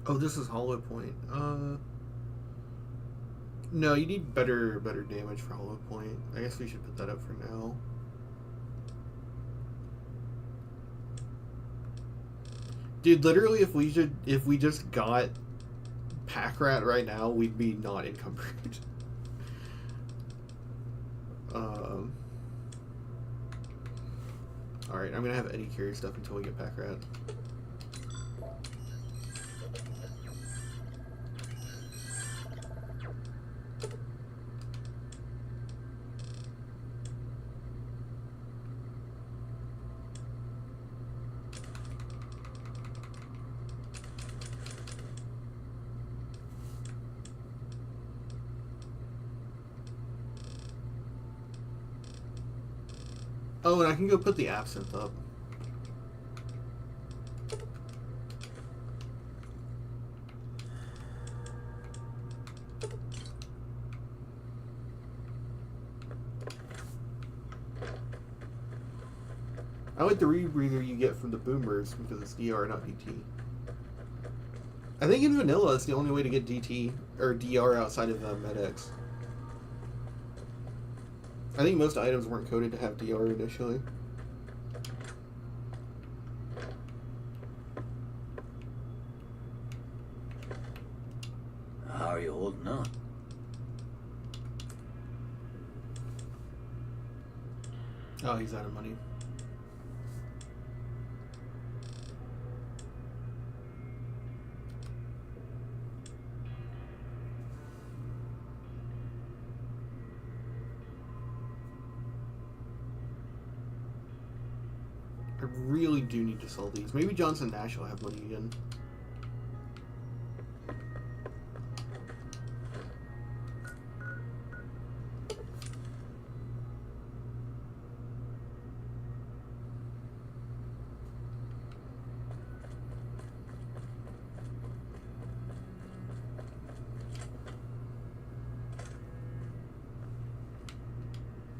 Oh, this is Hollow Point. No, you need better damage for Hollow Point. I guess we should put that up for now. Dude, literally, if we just got Pack Rat right now, we'd be not encumbered. Alright, I'm gonna have Eddie carry stuff until we get Pack Rat. Oh, and I can go put the absinthe up. I like the rebreather you get from the boomers because it's DR, not DT. I think in vanilla it's the only way to get DT or DR outside of MedX. I think most items weren't coded to have DR initially. How are you holding up? Oh, he's out of money. I really do need to sell these. Maybe Johnson Nash will have money again.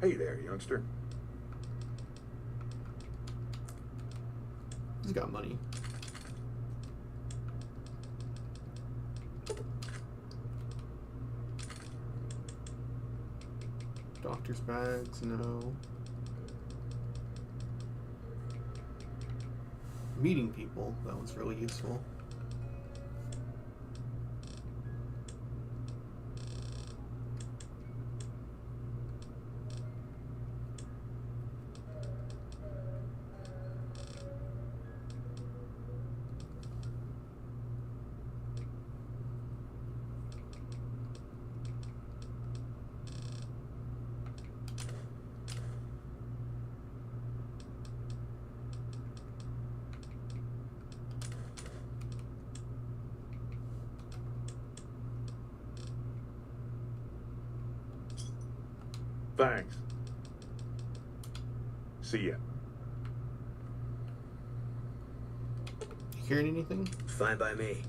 Hey there, youngster. He's got money. Doctor's bags, no. Meeting people, that one's really useful. Thanks. See ya. You hearing anything? Fine by me.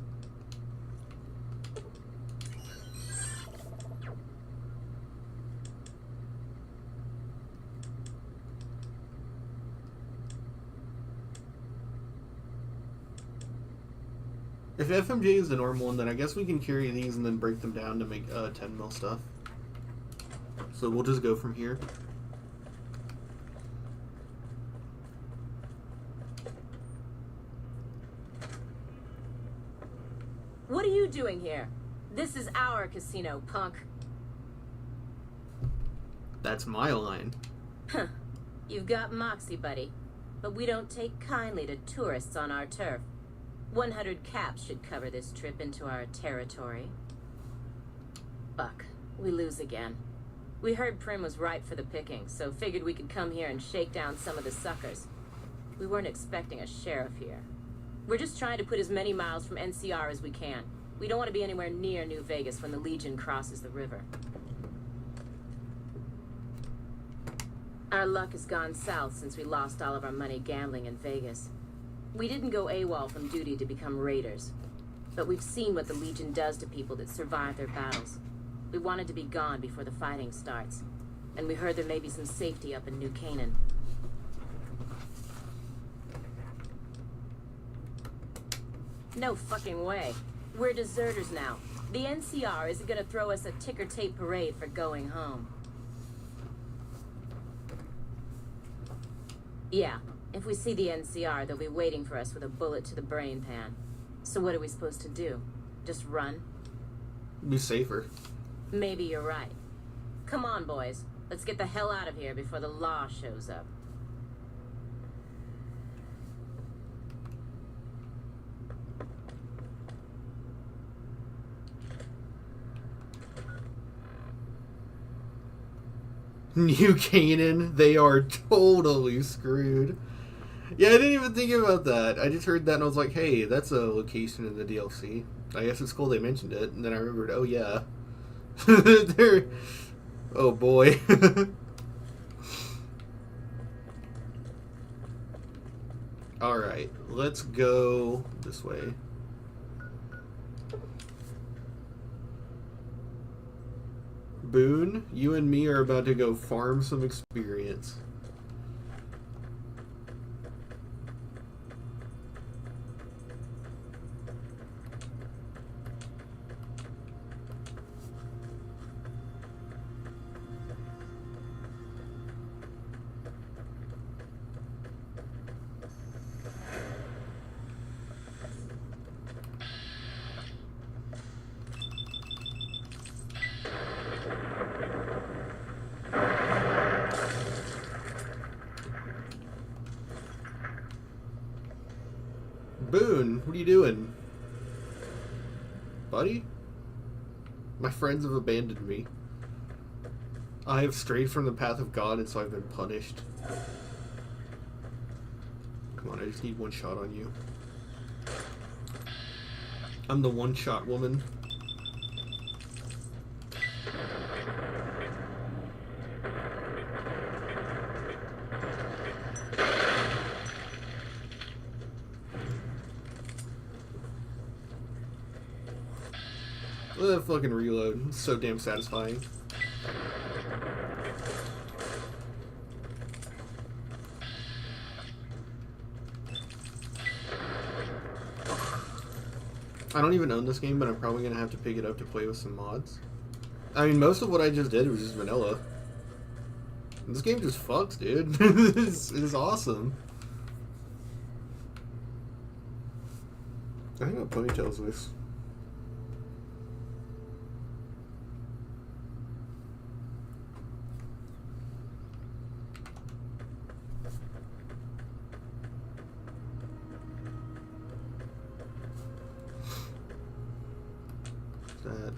If FMJ is the normal one, then I guess we can carry these and then break them down to make 10 mil stuff. So we'll just go from here. What are you doing here? This is our casino, punk. That's my line. Huh. You've got moxie, buddy. But we don't take kindly to tourists on our turf. 100 caps should cover this trip into our territory. Fuck. We lose again. We heard Prim was ripe for the picking, so figured we could come here and shake down some of the suckers. We weren't expecting a sheriff here. We're just trying to put as many miles from NCR as we can. We don't want to be anywhere near New Vegas when the Legion crosses the river. Our luck has gone south since we lost all of our money gambling in Vegas. We didn't go AWOL from duty to become raiders, but we've seen what the Legion does to people that survive their battles. We wanted to be gone before the fighting starts, and we heard there may be some safety up in New Canaan. No fucking way. We're deserters now. The NCR isn't gonna throw us a ticker tape parade for going home. Yeah, if we see the NCR, they'll be waiting for us with a bullet to the brain pan. So what are we supposed to do? Just run? Be safer. Maybe you're right. Come on, boys. Let's get the hell out of here before the law shows up. New Canaan, they are totally screwed. Yeah, I didn't even think about that. I just heard that and I was like, hey, that's a location in the DLC. I guess it's cool they mentioned it. And then I remembered, oh yeah. They're... Oh boy. Alright, let's go this way. Boone, you and me are about to go farm some experience. Boone, what are you doing? Buddy? My friends have abandoned me. I have strayed from the path of God, and so I've been punished. Come on, I just need one shot on you. I'm the one-shot woman. Look at that fucking reload. It's so damn satisfying. I don't even own this game, but I'm probably going to have to pick it up to play with some mods. I mean, most of what I just did was just vanilla. This game just fucks, dude. It's awesome. I think what Ponytail's voice. That.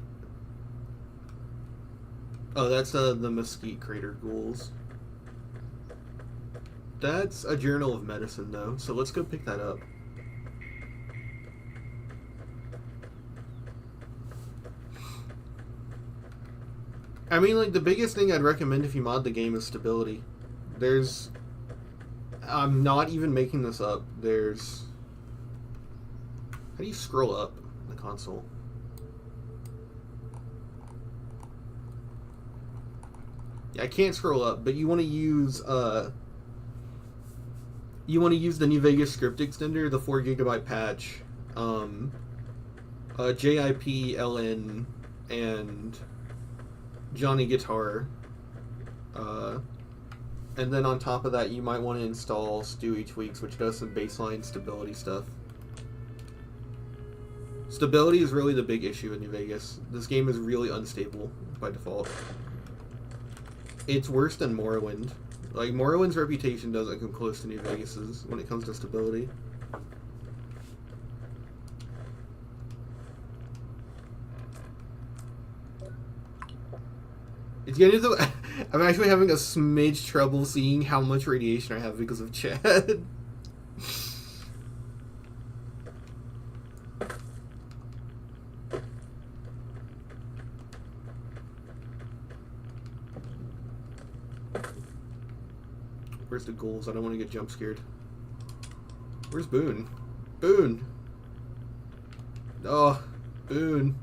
Oh, that's the Mesquite Crater Ghouls. That's a Journal of Medicine, though, so let's go pick that up. I mean, like, the biggest thing I'd recommend if you mod the game is stability. There's... I'm not even making this up. There's... How do you scroll up the console? I can't scroll up, but you want to use the New Vegas script extender, the 4GB patch, JIP, LN, and Johnny Guitar, and then on top of that, you might want to install Stewie Tweaks, which does some baseline stability stuff. Stability is really the big issue in New Vegas. This game is really unstable by default. It's worse than Morrowind. Like, Morrowind's reputation doesn't come close to New Vegas's when it comes to stability. It's getting to the... I'm actually having a smidge trouble seeing how much radiation I have because of Chad. Where's the ghouls? I don't want to get jump scared. Where's Boone? Boone! Oh, Boone.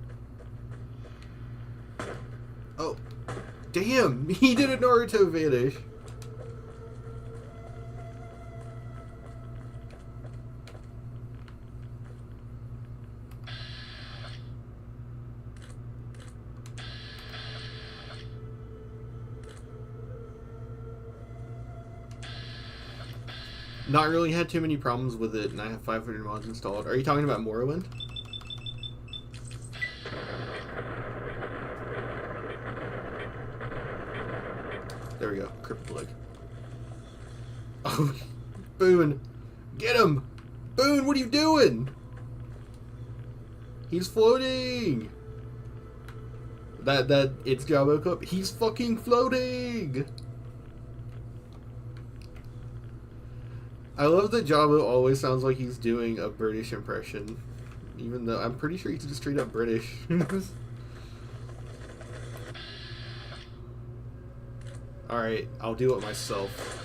Oh, damn! He did a Naruto vanish. Not really had too many problems with it, and I have 500 mods installed. Are you talking about Morrowind? There we go. Crippled leg. Oh, Boone! Get him! Boone, what are you doing? He's floating! It's Jabba Cup. He's fucking floating! I love that Jabba always sounds like he's doing a British impression. Even though I'm pretty sure he's just straight up British. Alright, I'll do it myself.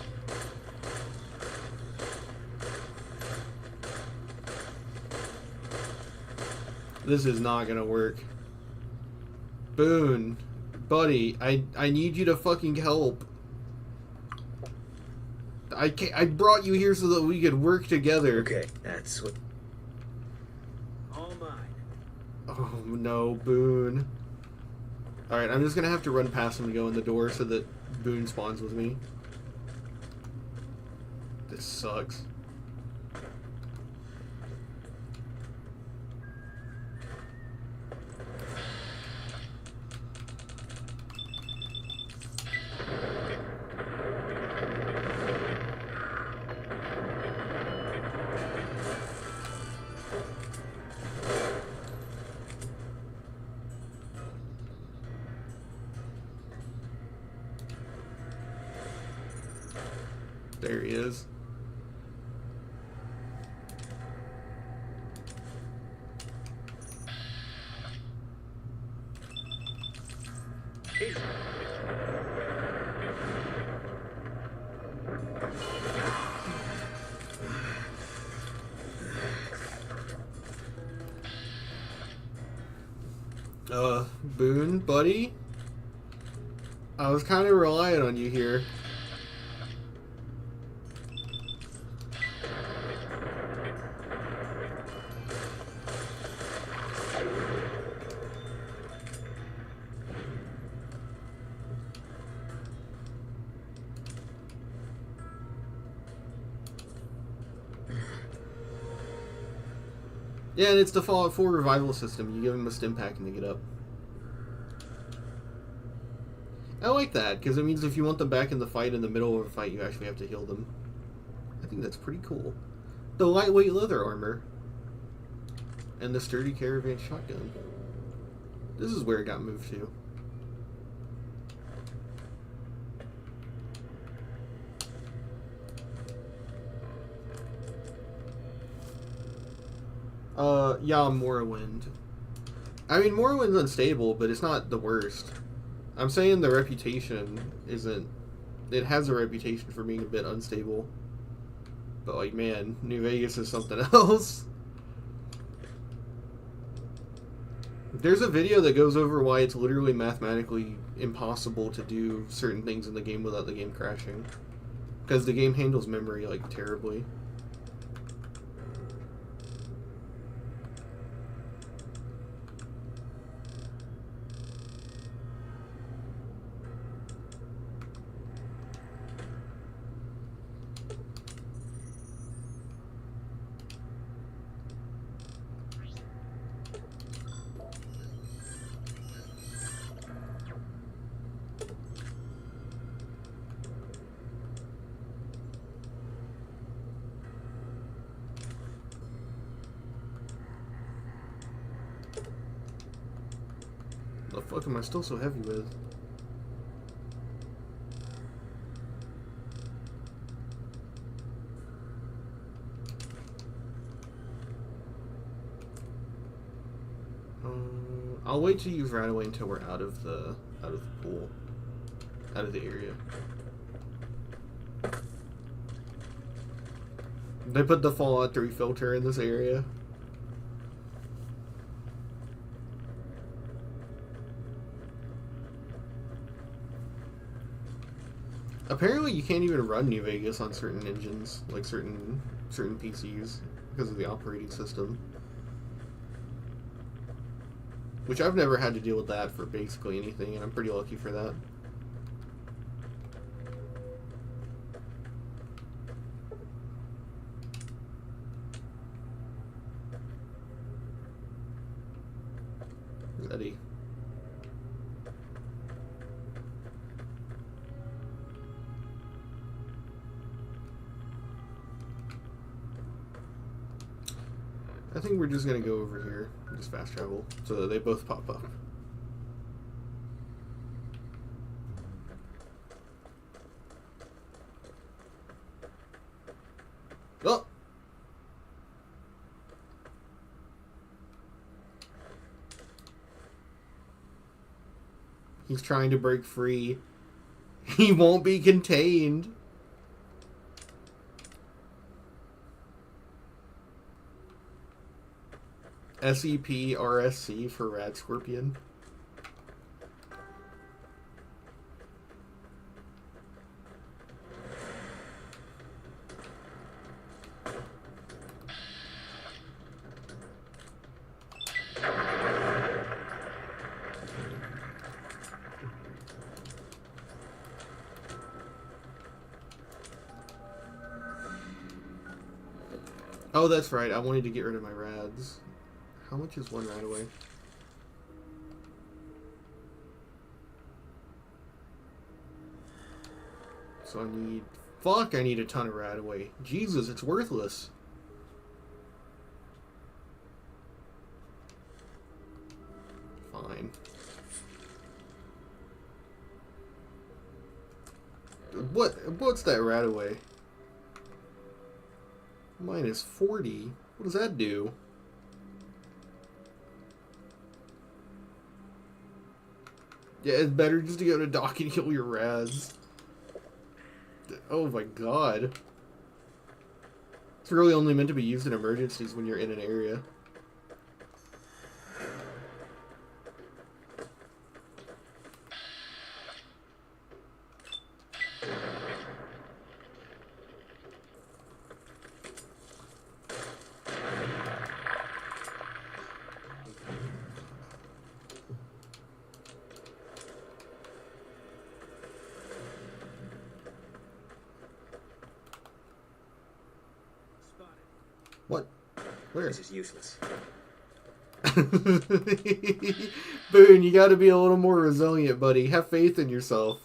This is not gonna work. Boone, buddy, I need you to fucking help. I brought you here so that we could work together. Okay, that's what... All mine. Oh no, Boone. Alright, I'm just gonna have to run past him to go in the door so that Boone spawns with me. This sucks. There he is. Boone, buddy? I was kind of relying on you here. Yeah, and it's the Fallout 4 revival system. You give him a stim pack and they get up. I like that, because it means if you want them back in the fight, in the middle of a fight, you actually have to heal them. I think that's pretty cool. The lightweight leather armor. And the sturdy caravan shotgun. This is where it got moved to. Yeah, Morrowind. I mean, Morrowind's unstable, but it's not the worst. I'm saying the reputation isn't... It has a reputation for being a bit unstable. But, like, man, New Vegas is something else. There's a video that goes over why it's literally mathematically impossible to do certain things in the game without the game crashing. Because the game handles memory, like, terribly. The fuck am I still so heavy with? I'll wait to use right away until we're out of the pool, out of the area. They put the Fallout 3 filter in this area. Apparently, you can't even run New Vegas on certain engines, like certain PCs, because of the operating system. Which I've never had to deal with that for basically anything, and I'm pretty lucky for that. I think we're just gonna go over here and just fast travel so that they both pop up. Oh! He's trying to break free. He won't be contained. SEP RSC for Rad Scorpion. Oh, that's right. I wanted to get rid of my rads. How much is one rad away? So I need... Fuck, I need a ton of rad away. Jesus, it's worthless. Fine. What's that rad away? Minus 40? What does that do? Yeah, it's better just to go to dock and heal your rads. Oh my god. It's really only meant to be used in emergencies when you're in an area. What? Where? This is useless. Boone, you gotta be a little more resilient, buddy. Have faith in yourself.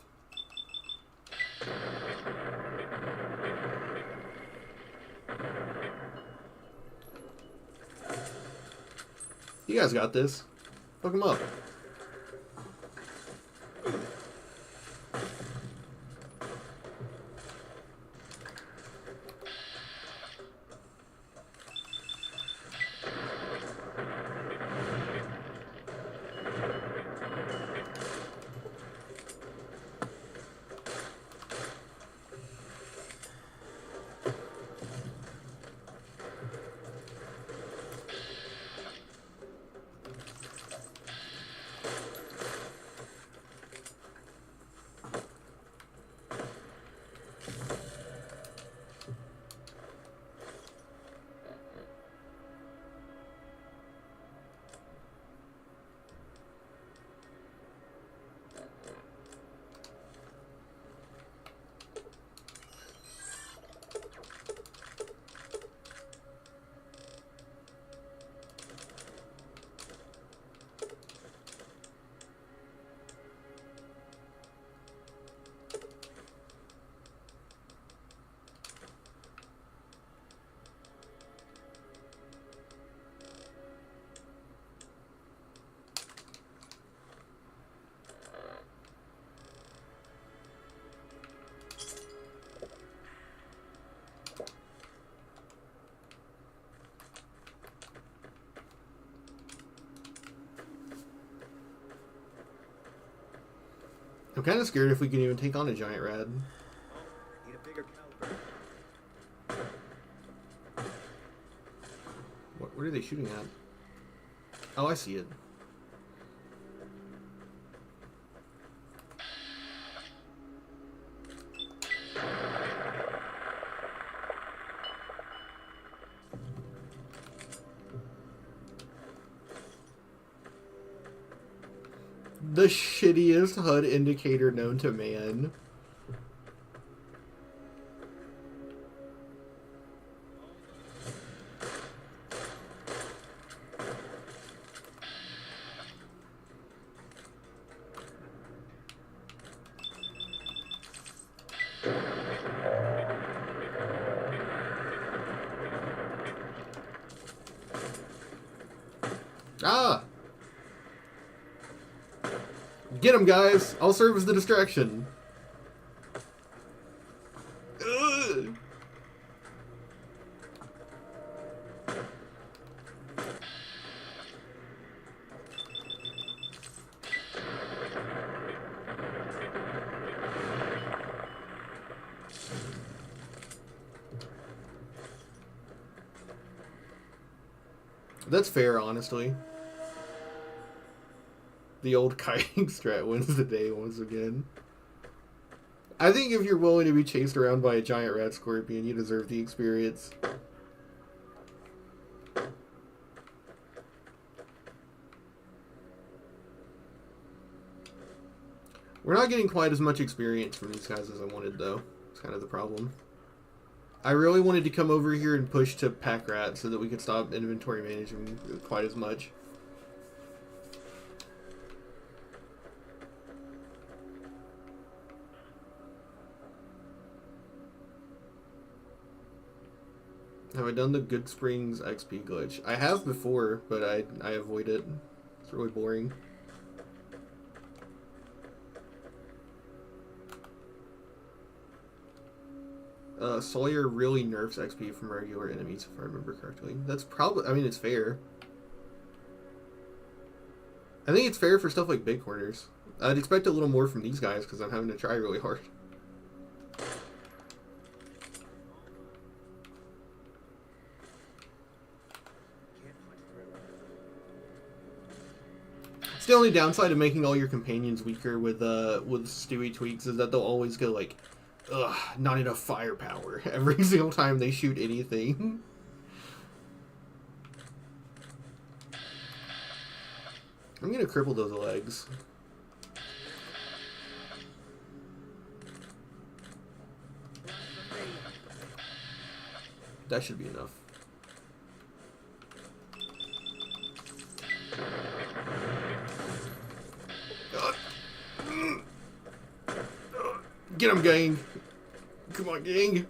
You guys got this. Fuck him up. I'm kind of scared if we can even take on a giant rad. Need a bigger caliber. What are they shooting at? Oh, I see it. The shittiest HUD indicator known to man. Ah! Get him, guys! I'll serve as the distraction. Ugh. That's fair, honestly. The old kiting strat wins the day once again. I think if you're willing to be chased around by a giant rat scorpion, you deserve the experience. We're not getting quite as much experience from these guys as I wanted, though. It's kind of the problem. I really wanted to come over here and push to pack rat so that we could stop inventory management quite as much. Have I done the Good Springs XP glitch? I have before, but I avoid it. It's really boring. Sawyer really nerfs XP from regular enemies, if I remember correctly. That's probably... I mean, it's fair. I think it's fair for stuff like Big Corners. I'd expect a little more from these guys, because I'm having to try really hard. It's the only downside of making all your companions weaker with Stewie tweaks is that they'll always go like, ugh, not enough firepower every single time they shoot anything. I'm gonna cripple those legs. That should be enough. Get him, gang. Come on, gang.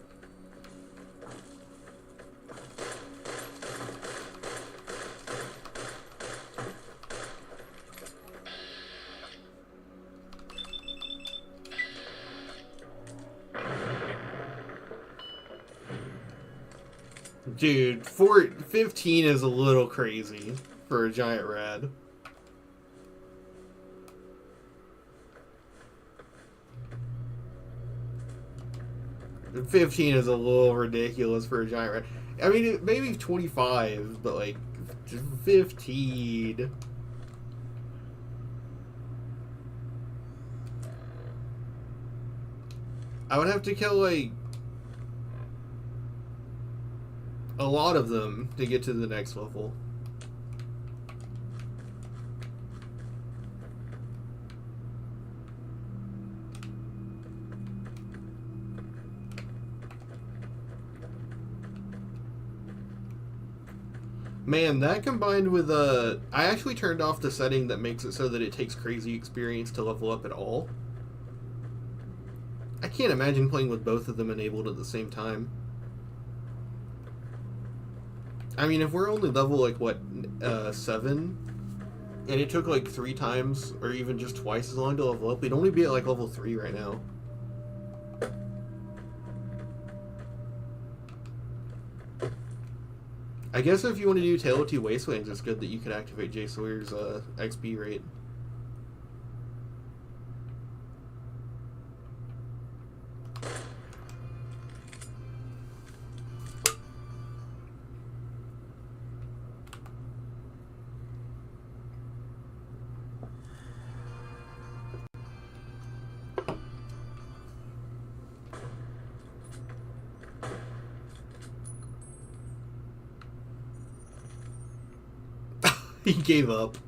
Dude, 15 is a little crazy for a giant rad. And 15 is a little ridiculous for a giant rat. I mean, maybe 25, but like 15. I would have to kill like a lot of them to get to the next level. Man, that combined with I actually turned off the setting that makes it so that it takes crazy experience to level up at all. I can't imagine playing with both of them enabled at the same time. I mean, if we're only level like what 7, and it took like 3 times or even just twice as long to level up, we'd only be at like level 3 right now. I guess if you want to do Tale of Two Wastelands, it's good that you can activate Jay Sawyer's XP rate. He gave up.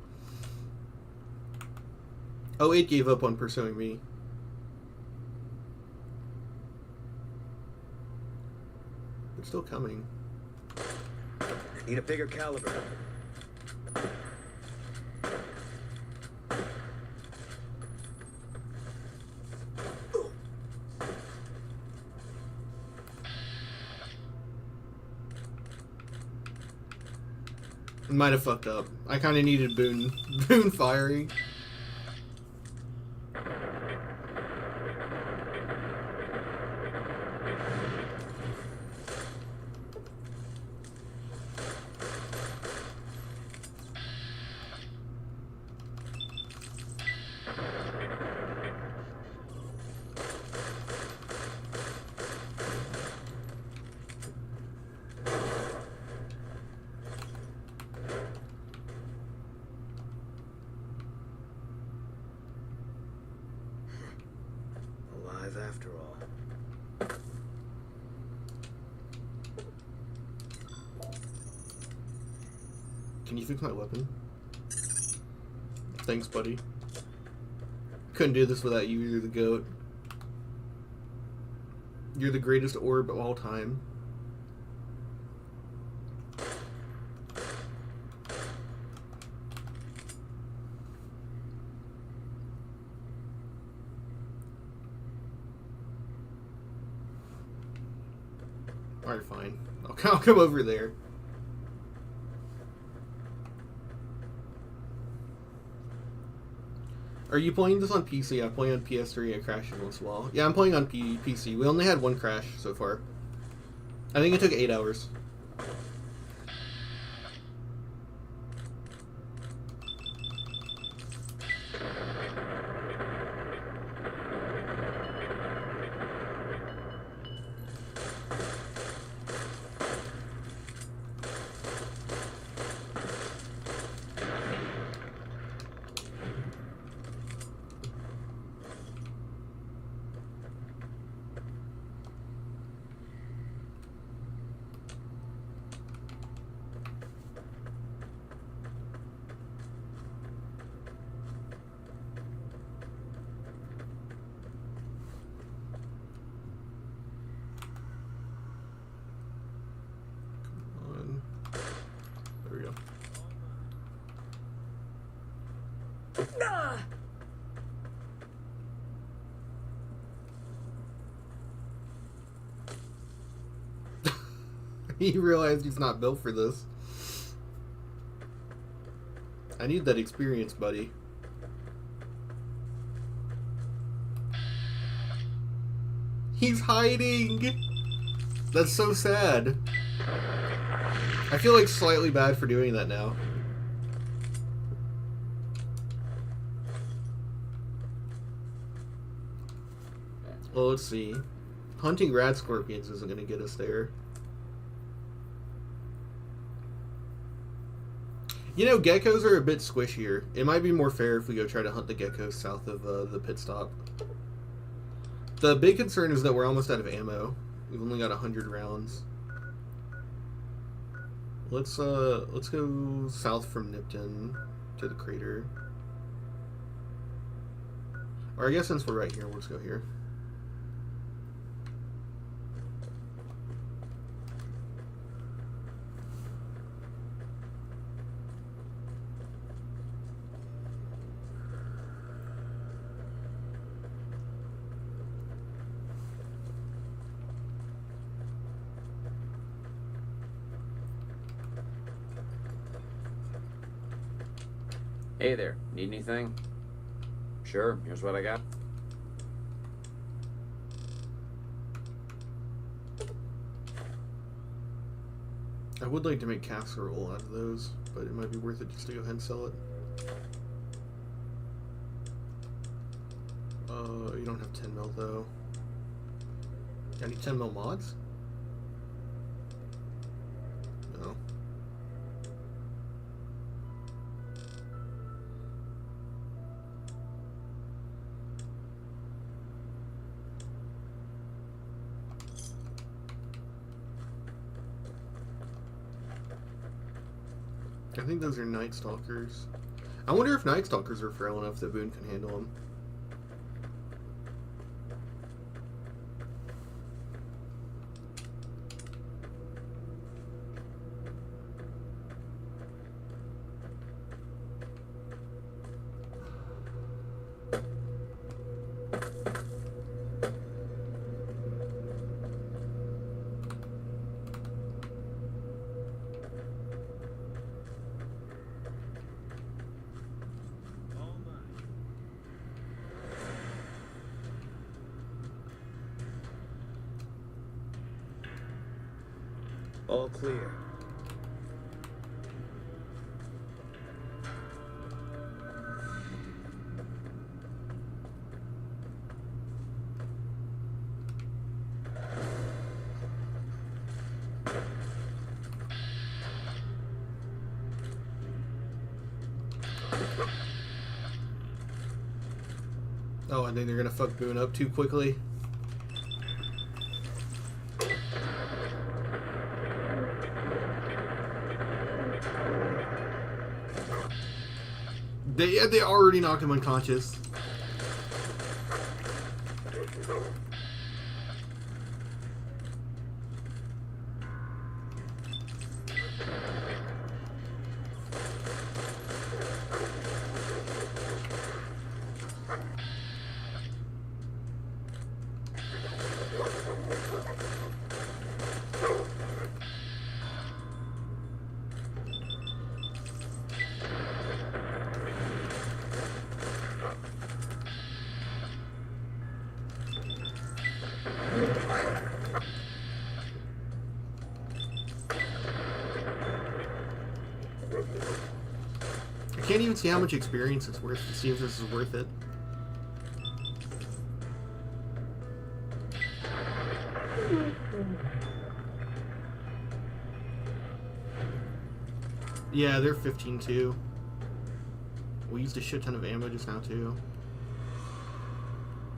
Oh, it gave up on pursuing me. It's still coming. I need a bigger caliber. Might have fucked up. I kind of needed Boone firing. Alive after all. Can you fix my weapon? Thanks, buddy. Couldn't do this without you. You're the GOAT. You're the greatest orb of all time. Alright, fine. I'll come over there. Are you playing this on PC? I play on PS3. I crash it once in a while. Yeah, I'm playing on PC. We only had one crash so far. I think it took 8 hours. He realized he's not built for this. I need that experience, buddy. He's hiding! That's so sad. I feel like slightly bad for doing that now. Well, let's see. Hunting rad scorpions isn't going to get us there. You know, geckos are a bit squishier. It might be more fair if we go try to hunt the geckos south of the pit stop. The big concern is that we're almost out of ammo. We've only got 100 rounds. Let's go south from Nipton to the crater. Or I guess since we're right here, we'll just go here. Hey there, need anything? Sure, here's what I got. I would like to make casserole out of those, but it might be worth it just to go ahead and sell it. You don't have 10 mil though. Any 10 mil mods? No. I think those are Night Stalkers. I wonder if Night Stalkers are frail enough that Boone can handle them. All clear. Oh, I think they're gonna fuck Boone up too quickly. They already knocked him unconscious. I can't even see how much experience it's worth to see if this is worth it. Yeah, they're 15 too. We used a shit ton of ammo just now too.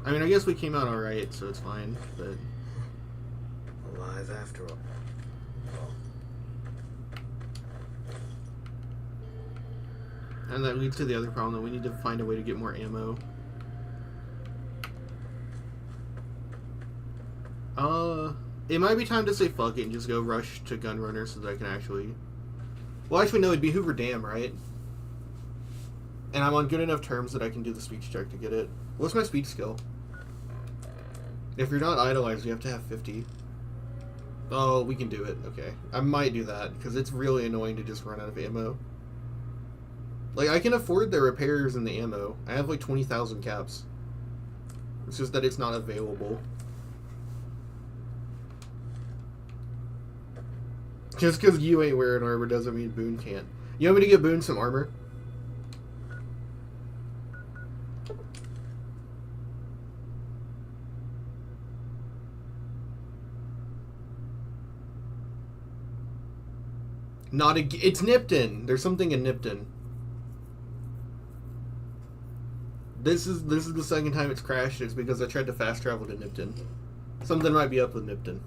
I mean, I guess we came out alright, so it's fine, but... Alive after all. And that leads to the other problem, that we need to find a way to get more ammo. It might be time to say fuck it and just go rush to Gunrunner so that I can actually... Well, actually, no, it'd be Hoover Dam, right? And I'm on good enough terms that I can do the speech check to get it. What's my speech skill? If you're not idolized, you have to have 50. Oh, we can do it. Okay. I might do that, because it's really annoying to just run out of ammo. Like, I can afford the repairs and the ammo. I have like 20,000 caps. It's just that it's not available. Just because you ain't wearing armor doesn't mean Boone can't. You want me to get Boone some armor? Not a... It's Nipton. There's something in Nipton. This is the second time it's crashed. It's because I tried to fast travel to Nipton. Something might be up with Nipton.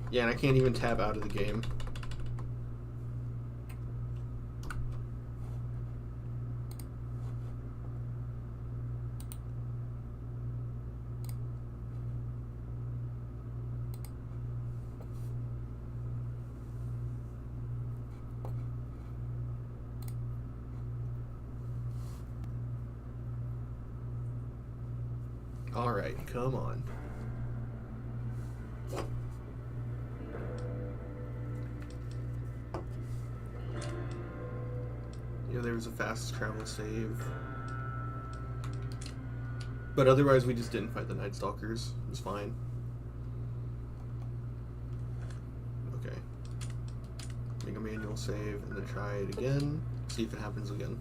Yeah, and I can't even tab out of the game. Alright, come on. Yeah, there was a fast travel save. But otherwise, we just didn't fight the Night Stalkers. It was fine. Okay. Make a manual save and then try it again. See if it happens again.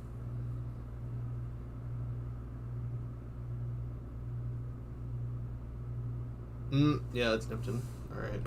Yeah, it's Nipton. Alright.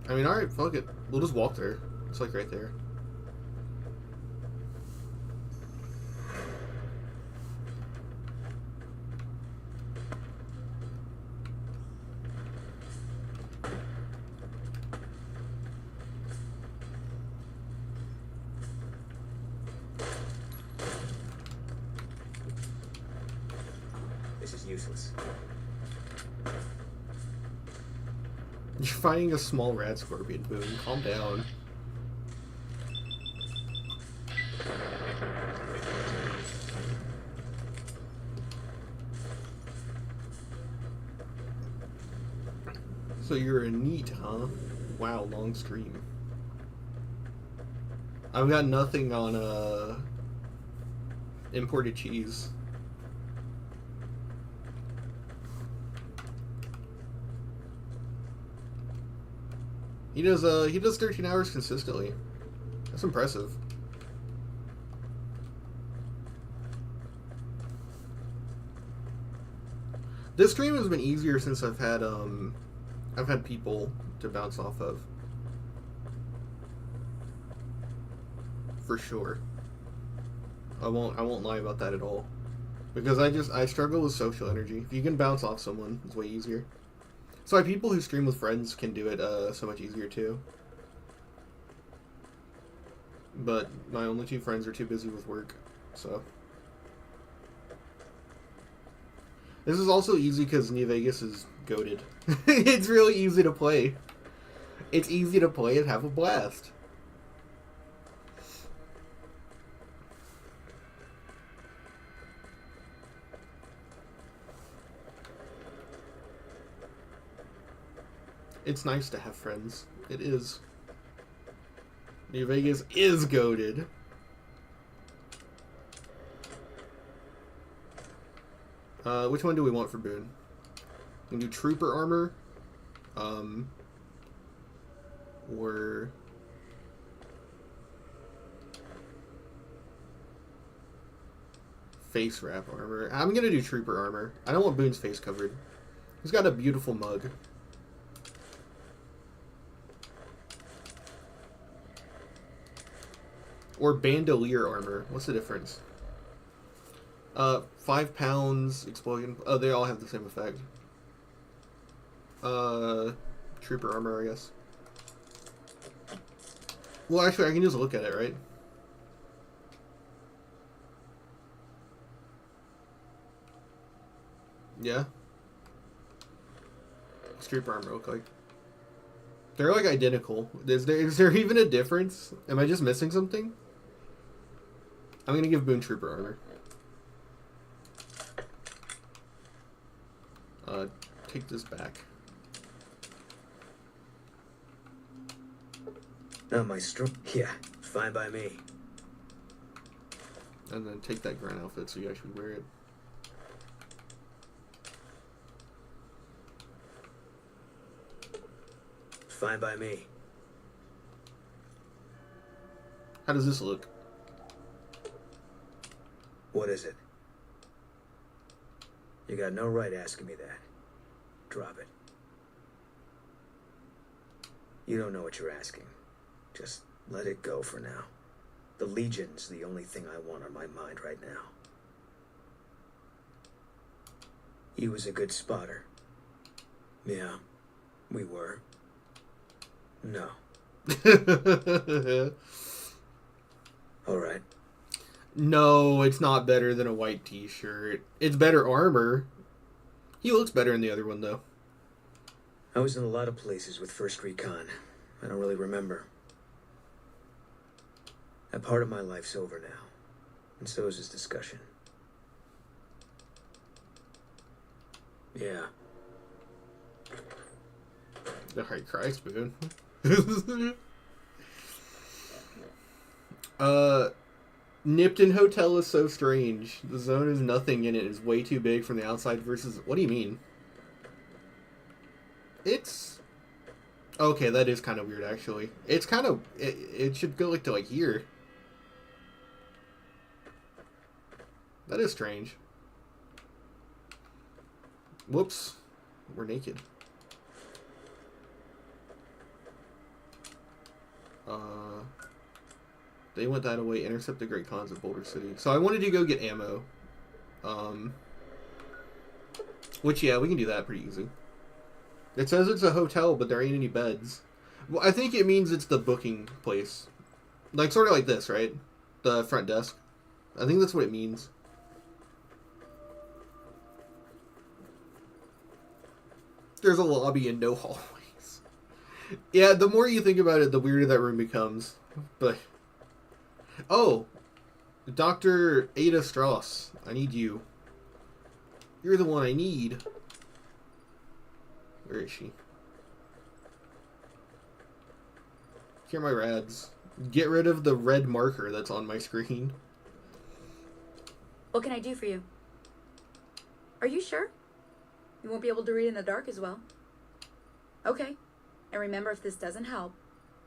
I mean, alright, fuck it. We'll just walk there. It's like right there. This is useless. You're fighting a small rat scorpion, Boone. Calm down. So you're a neat, huh? Wow, long stream. I've got nothing on imported cheese. He does 13 hours consistently. That's impressive. This stream has been easier since I've had people to bounce off of. For sure. I won't lie about that at all. Because I struggle with social energy. If you can bounce off someone, it's way easier. So why people who stream with friends can do it so much easier too. But my only two friends are too busy with work, so. This is also easy because New Vegas is goated. It's really easy to play. It's easy to play and have a blast. It's nice to have friends. It is. New Vegas is goated. Which one do we want for Boone? We can do trooper armor. Or face wrap armor. I'm gonna do trooper armor. I don't want Boone's face covered. He's got a beautiful mug. Or bandolier armor. What's the difference? 5 pounds explosion. Oh, they all have the same effect. Trooper armor, I guess. Well, actually, I can just look at it, right? Yeah. What's trooper armor look like? They're like identical. Is there even a difference? Am I just missing something? I'm gonna give Boone trooper armor. Take this back. Maestro. Yeah, fine by me. And then take that grunt outfit so you actually wear it. Fine by me. How does this look? What is it? You got no right asking me that. Drop it. You don't know what you're asking. Just let it go for now. The Legion's the only thing I want on my mind right now. He was a good spotter. Yeah, we were. No. All right. No, it's not better than a white t-shirt. It's better armor. He looks better in the other one, though. I was in a lot of places with 1st Recon. I don't really remember. That part of my life's over now. And so is this discussion. Yeah. Alright, Christ, Boone. Nipton Hotel is so strange. The zone is nothing in it. It's way too big from the outside versus... What do you mean? It's... Okay, that is kind of weird, actually. It's kind of... It should go like to like here. That is strange. Whoops. We're naked. They went that away. Intercept the Great Khans at Boulder City. So I wanted to go get ammo. Which, yeah, we can do that pretty easy. It says it's a hotel, but there ain't any beds. Well, I think it means it's the booking place. Like, sort of like this, right? The front desk. I think that's what it means. There's a lobby and no hallways. Yeah, the more you think about it, the weirder that room becomes. But oh, Dr. Ada Strauss, I need you. You're the one I need. Where is she? Here are my rads. Get rid of the red marker that's on my screen. What can I do for you? Are you sure? You won't be able to read in the dark as well. Okay. And remember, if this doesn't help,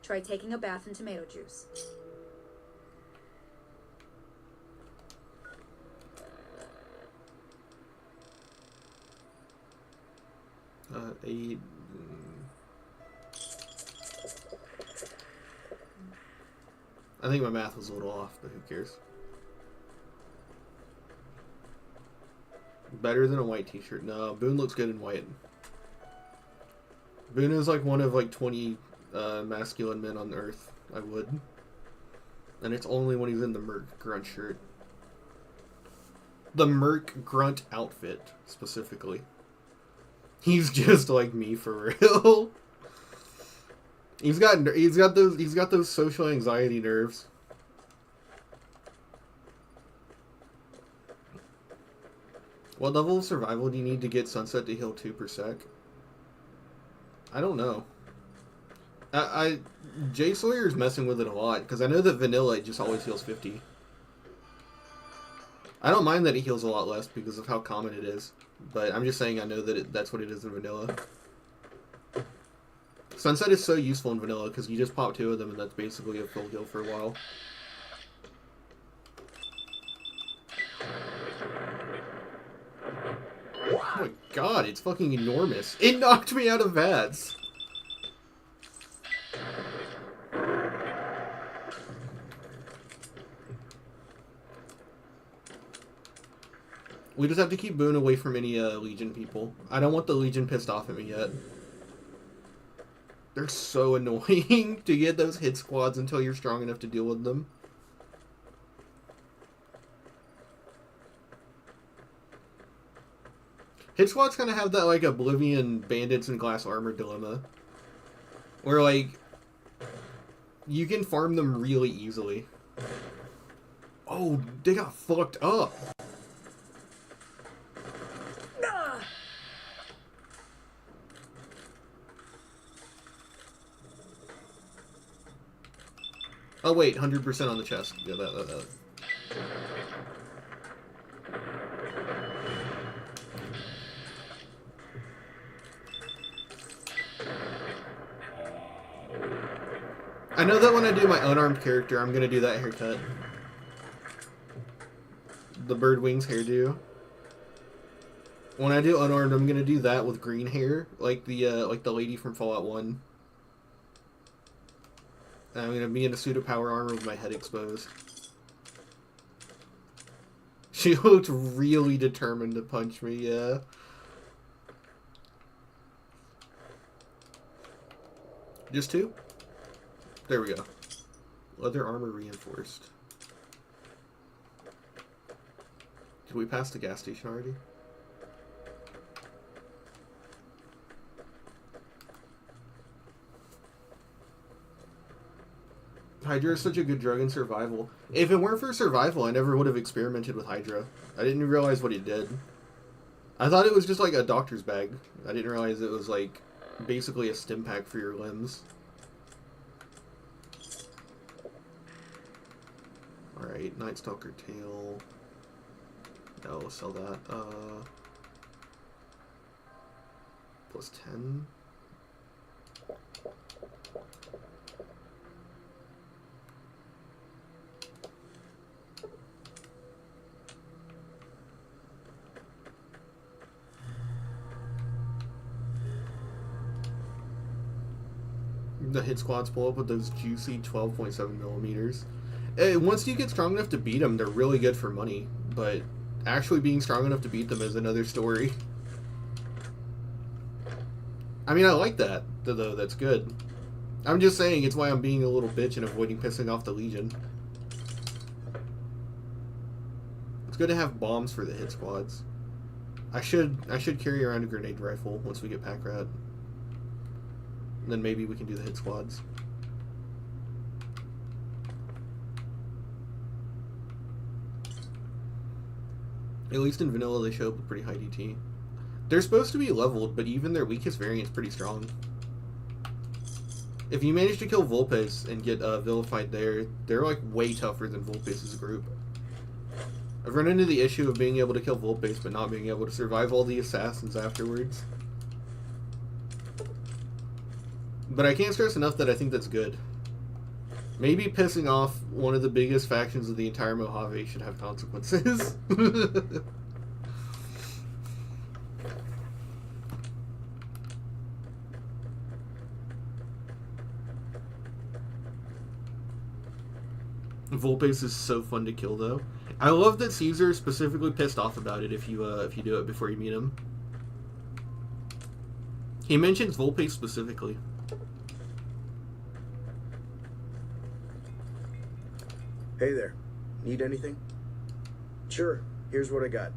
try taking a bath in tomato juice. I think my math was a little off, but who cares? Better than a white t-shirt. No, Boone looks good in white. Boone is like one of like 20 masculine men on Earth. I would. And it's only when he's in the Merc Grunt shirt. The Merc Grunt outfit, specifically. He's just like me for real. He's got those social anxiety nerves. What level of survival do you need to get Sunset to heal 2 per sec? I don't know. Jay Sawyer's messing with it a lot, because I know that vanilla just always heals 50. I don't mind that he heals a lot less because of how common it is, but I'm just saying I know that that's what it is in vanilla. Sunset is so useful in vanilla because you just pop 2 of them and that's basically a full heal for a while. Oh my god, it's fucking enormous. It knocked me out of VADs. We just have to keep Boone away from any Legion people. I don't want the Legion pissed off at me yet. They're so annoying to get those hit squads until you're strong enough to deal with them. Hit squads kind of have that like Oblivion Bandits and Glass Armor dilemma. Where like, you can farm them really easily. Oh, they got fucked up. Oh wait, 100% on the chest. Yeah, that. I know that when I do my unarmed character, I'm gonna do that haircut. The bird wings hairdo. When I do unarmed, I'm gonna do that with green hair, like the lady from Fallout 1. I'm gonna be in a suit of power armor with my head exposed. She looked really determined to punch me, yeah. Just 2? There we go. Leather armor reinforced. Did we pass the gas station already? Hydra is such a good drug in survival. If it weren't for survival, I never would have experimented with Hydra. I didn't realize what it did. I thought it was just like a doctor's bag. I didn't realize it was like basically a stim pack for your limbs. Alright, Night Stalker tail. No, we'll sell that. Plus 10. The hit squads pull up with those juicy 12.7 millimeters. Once you get strong enough to beat them, they're really good for money. But actually being strong enough to beat them is another story. I mean, I like that, though. That's good. I'm just saying it's why I'm being a little bitch and avoiding pissing off the Legion. It's good to have bombs for the hit squads. I should carry around a grenade rifle once we get pack rat. then maybe we can do the hit squads. At least in vanilla, they show up with pretty high DT. They're supposed to be leveled, but even their weakest variant's pretty strong. If you manage to kill Vulpes and get vilified there, they're like way tougher than Vulpes as a group. I've run into the issue of being able to kill Vulpes but not being able to survive all the assassins afterwards. But I can't stress enough that I think that's good. Maybe pissing off one of the biggest factions of the entire Mojave should have consequences. Vulpes is so fun to kill, though. I love that Caesar is specifically pissed off about it if you do it before you meet him. He mentions Vulpes specifically. Hey there. Need anything? Sure. Here's what I got.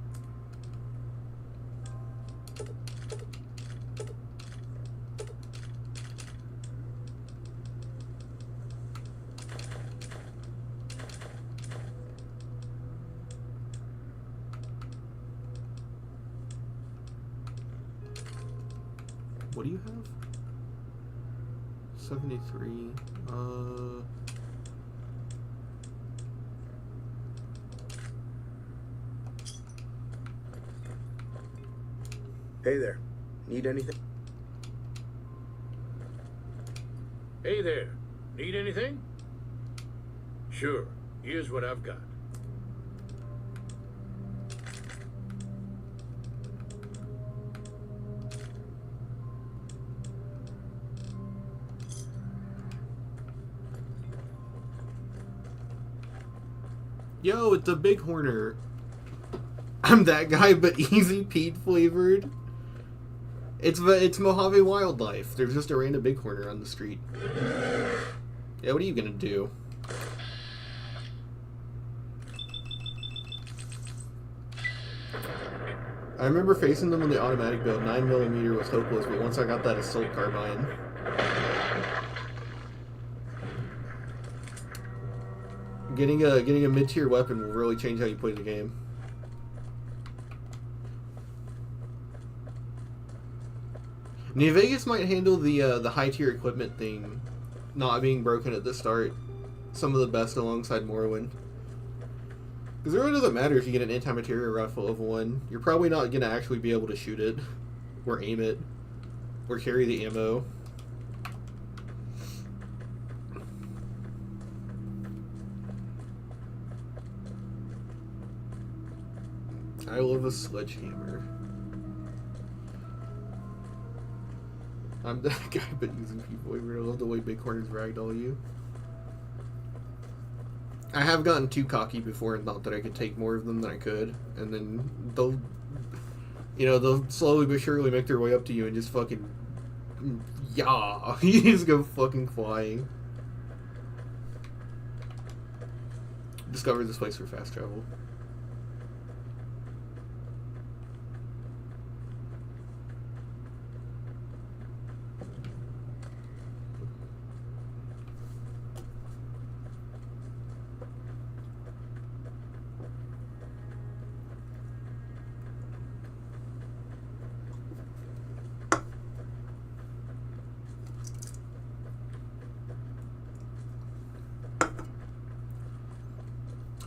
What do you have? 73. Hey there. Need anything? Hey there. Need anything? Sure. Here's what I've got. Yo, it's a Big Horner. I'm that guy, but easy Pete flavored. It's Mojave wildlife. There's just a random Big Horner on the street. Yeah, what are you gonna do? I remember facing them on the automatic build. 9mm was hopeless, but once I got that assault carbine. Getting a mid-tier weapon will really change how you play the game. New Vegas might handle the high-tier equipment thing not being broken at the start some of the best alongside Morrowind. Because it really doesn't matter if you get an anti-material rifle level 1. You're probably not going to actually be able to shoot it, or aim it, or carry the ammo. I love a sledgehammer. I'm that guy, but using people. I really love the way Big Horners ragdoll you. I have gotten too cocky before and thought that I could take more of them than I could, and then they'll slowly but surely make their way up to you and just fucking, you just go fucking flying. Discover this place for fast travel.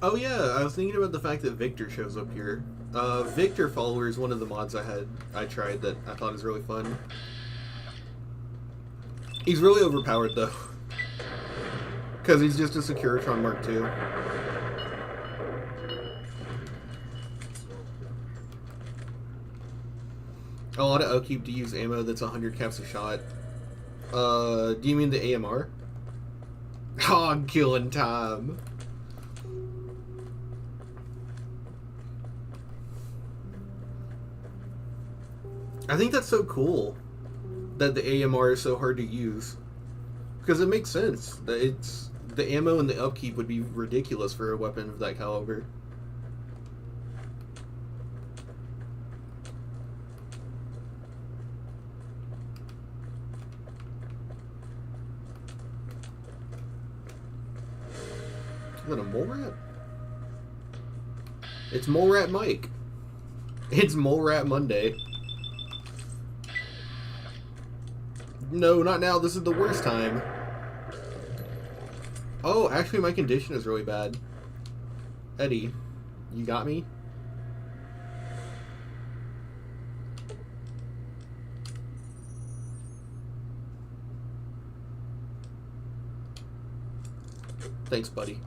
Oh yeah, I was thinking about the fact that Victor shows up here. Victor Follower is one of the mods I tried that I thought was really fun. He's really overpowered though, because he's just a Securitron Mark II. A lot of upkeep to use ammo that's 100 caps a shot. Do you mean the AMR? Hog killing time. I think that's so cool that the AMR is so hard to use, because it makes sense that it's the ammo and the upkeep would be ridiculous for a weapon of that caliber. Is it a mole rat? It's Mole Rat Mike. It's Mole Rat Monday. No, not now. This is the worst time. Oh, actually my condition is really bad. Eddie, you got me? Thanks, buddy.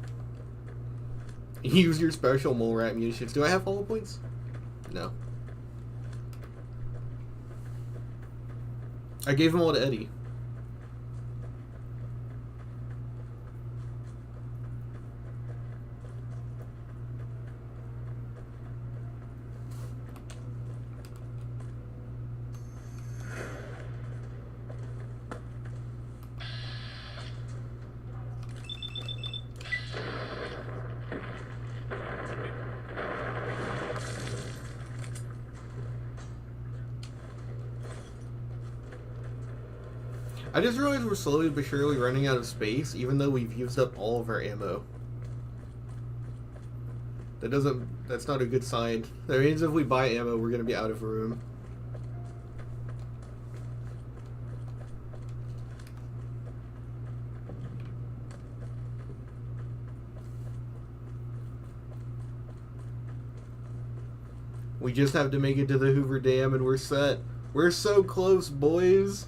Use your special mole rat munitions. Do I have follow points? No. I gave them all to Eddie. I just realized we're slowly but surely running out of space, even though we've used up all of our ammo. That's not a good sign. That means if we buy ammo, we're gonna be out of room. We just have to make it to the Hoover Dam and we're set. We're so close, boys.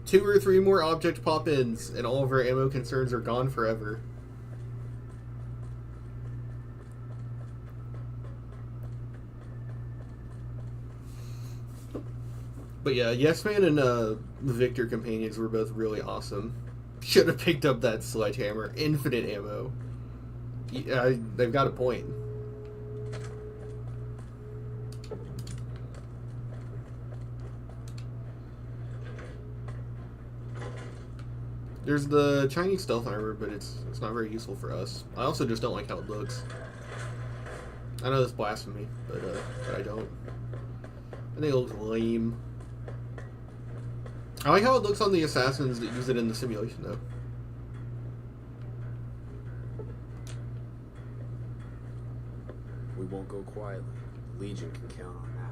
2 or 3 more object pop-ins, and all of our ammo concerns are gone forever. But yeah, Yes Man and the Victor companions were both really awesome. Should have picked up that sledgehammer. Infinite ammo. Yeah, they've got a point. There's the Chinese stealth armor, but it's not very useful for us. I also just don't like how it looks. I know that's blasphemy, but I don't. I think it looks lame. I like how it looks on the assassins that use it in the simulation, though. We won't go quietly. The Legion can count on that.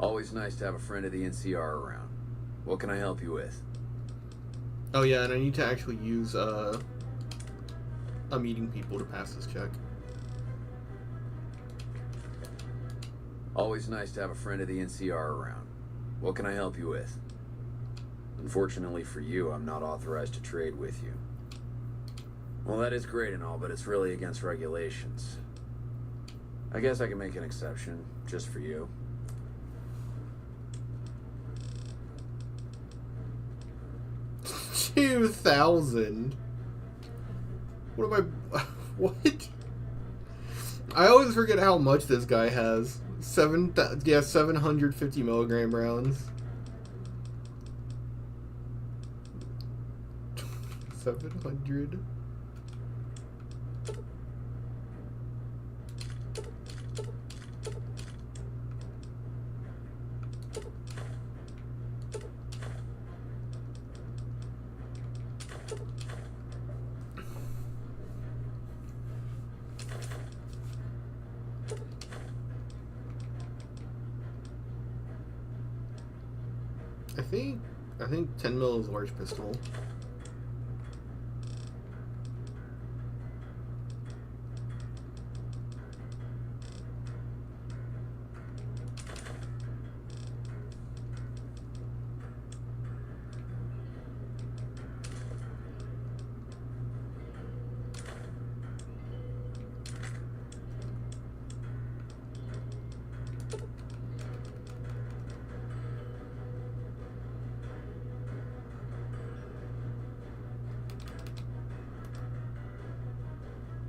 Always nice to have a friend of the NCR around. What can I help you with? Oh yeah, and I need to actually use a meeting people to pass this check. Always nice to have a friend of the NCR around. What can I help you with? Unfortunately for you, I'm not authorized to trade with you. Well, that is great and all, but it's really against regulations. I guess I can make an exception, just for you. $2,000. What am I? What? I always forget how much this guy has. 750 milligram rounds. 700. I think 10 mil is a large pistol.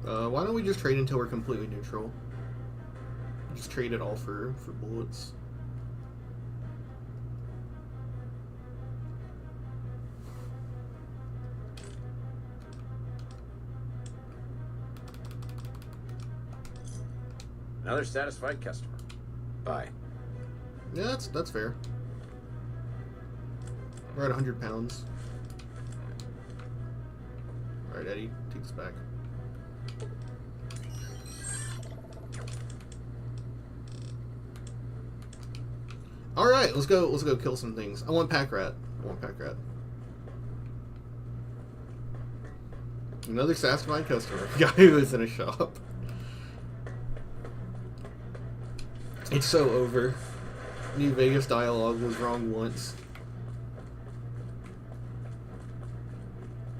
Why don't we just trade until we're completely neutral? Just trade it all for bullets. Another satisfied customer. Bye. Yeah, that's fair. We're at 100 pounds. Alright, Eddie, take this back. Alright, let's go kill some things. I want pack rat. Another satisfied customer. Guy who is in a shop. It's so over. New Vegas dialogue was wrong once.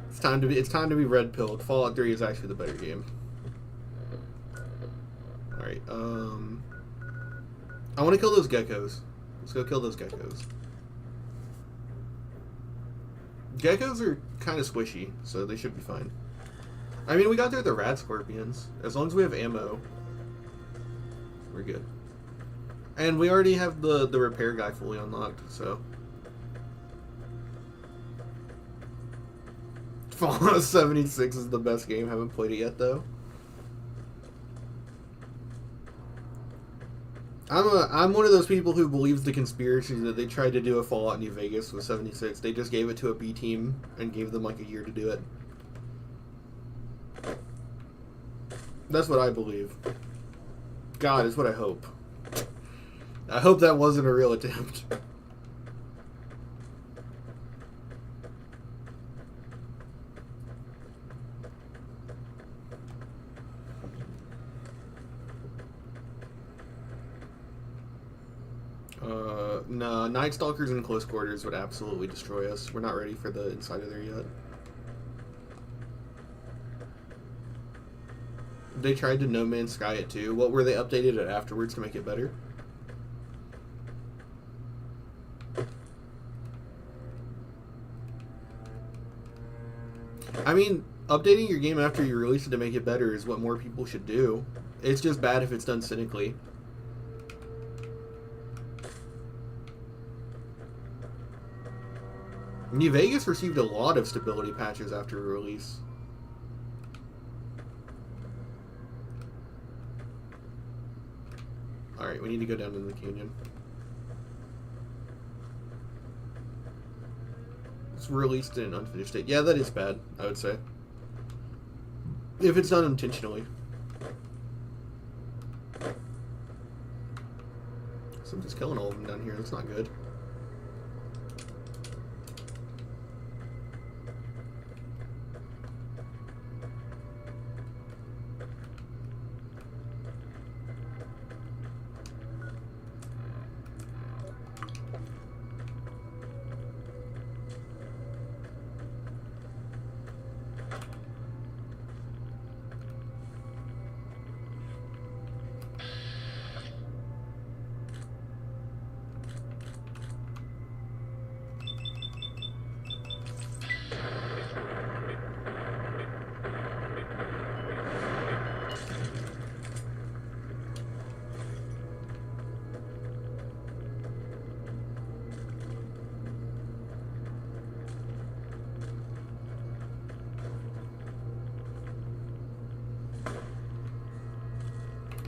It's time to be red pilled. Fallout 3 is actually the better game. Alright, I want to kill those geckos. Let's go kill those geckos. Geckos are kind of squishy, so they should be fine. I mean, we got through the rat scorpions. As long as we have ammo, we're good. And we already have the repair guy fully unlocked, so. Fallout 76 is the best game. Haven't played it yet, though. I'm one of those people who believes the conspiracy that they tried to do a Fallout New Vegas with 76. They just gave it to a B team and gave them like a year to do it. That's what I believe. God, is what I hope. I hope that wasn't a real attempt. No, Night Stalkers in close quarters would absolutely destroy us. We're not ready for the inside of there yet. They tried to No Man's Sky it too. What were they updated it afterwards to make it better? I mean, updating your game after you release it to make it better is what more people should do. It's just bad if it's done cynically. New Vegas received a lot of stability patches after release. Alright, we need to go down to the canyon. It's released in an unfinished state. Yeah, that is bad, I would say. If it's done intentionally. So I'm just killing all of them down here. That's not good.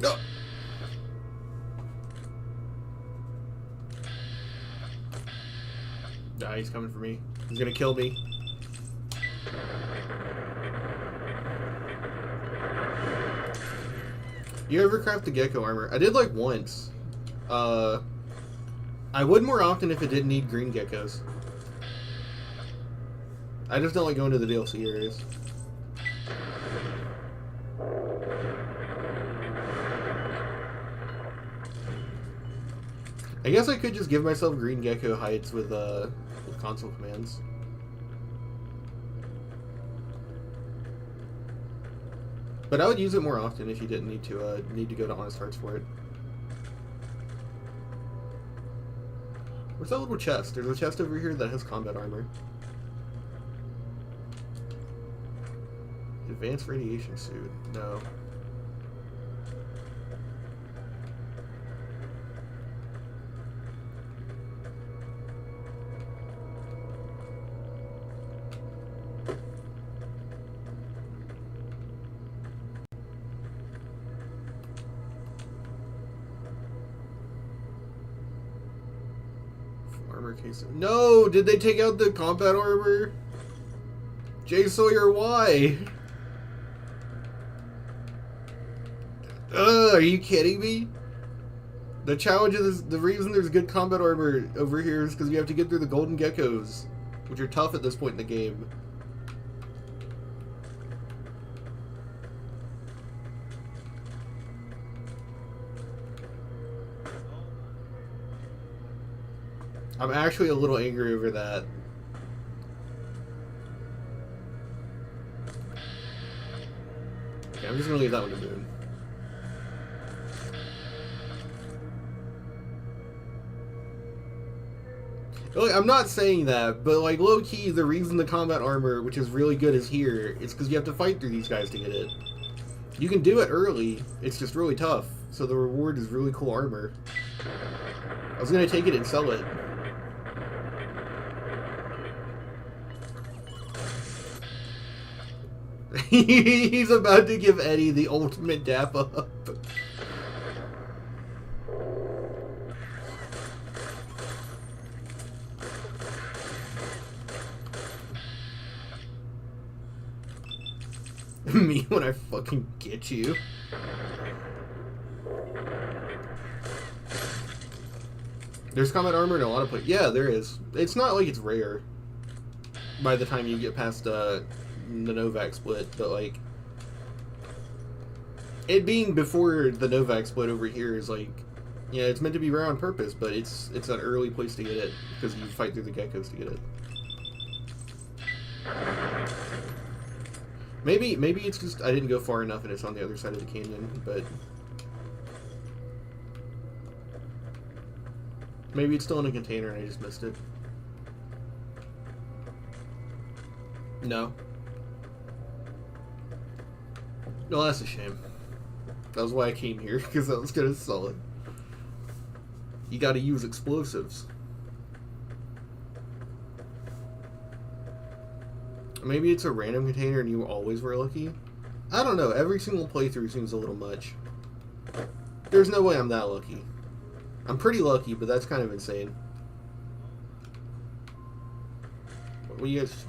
No. Nah, he's coming for me. He's gonna kill me. You ever craft the gecko armor? I did like once. I would more often if it didn't need green geckos. I just don't like going to the DLC areas. I guess I could just give myself green gecko heights with console commands. But I would use it more often if you didn't need to go to Honest Hearts for it. Where's that little chest? There's a chest over here that has combat armor. Advanced radiation suit. No. Armor case. No! Did they take out the combat armor? Jay Sawyer, why? Are you kidding me? The challenge is the reason there's good combat armor over here is because you have to get through the golden geckos, which are tough at this point in the game. I'm actually a little angry over that. Okay, I'm just gonna leave that one to Boone. Like, I'm not saying that, but like low-key, the reason the combat armor, which is really good, is here, it's because you have to fight through these guys to get it. You can do it early, it's just really tough, so the reward is really cool armor. I was gonna take it and sell it. He's about to give Eddie the ultimate dap up. Me when I fucking get you. There's combat armor in a lot of places. Yeah, there is. It's not like it's rare by the time you get past the Novak split, but like it being before the Novak split over here is like, yeah, it's meant to be rare on purpose, but it's an early place to get it because you fight through the geckos to get it. Maybe it's just I didn't go far enough and it's on the other side of the canyon, but maybe it's still in a container and I just missed it. No. No, that's a shame. That was why I came here, because I was gonna sell it. You gotta use explosives. Maybe it's a random container and you always were lucky? I don't know, every single playthrough seems a little much. There's no way I'm that lucky. I'm pretty lucky, but that's kind of insane. What do you guys...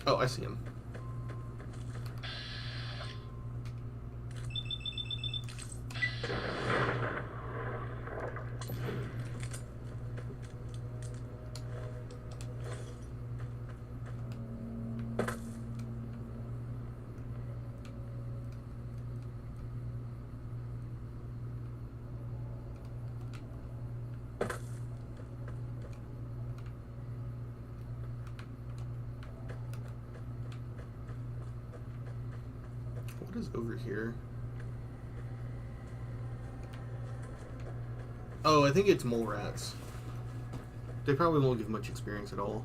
Oh, I see him. What is over here? Oh, I think it's mole rats. They probably won't give much experience at all.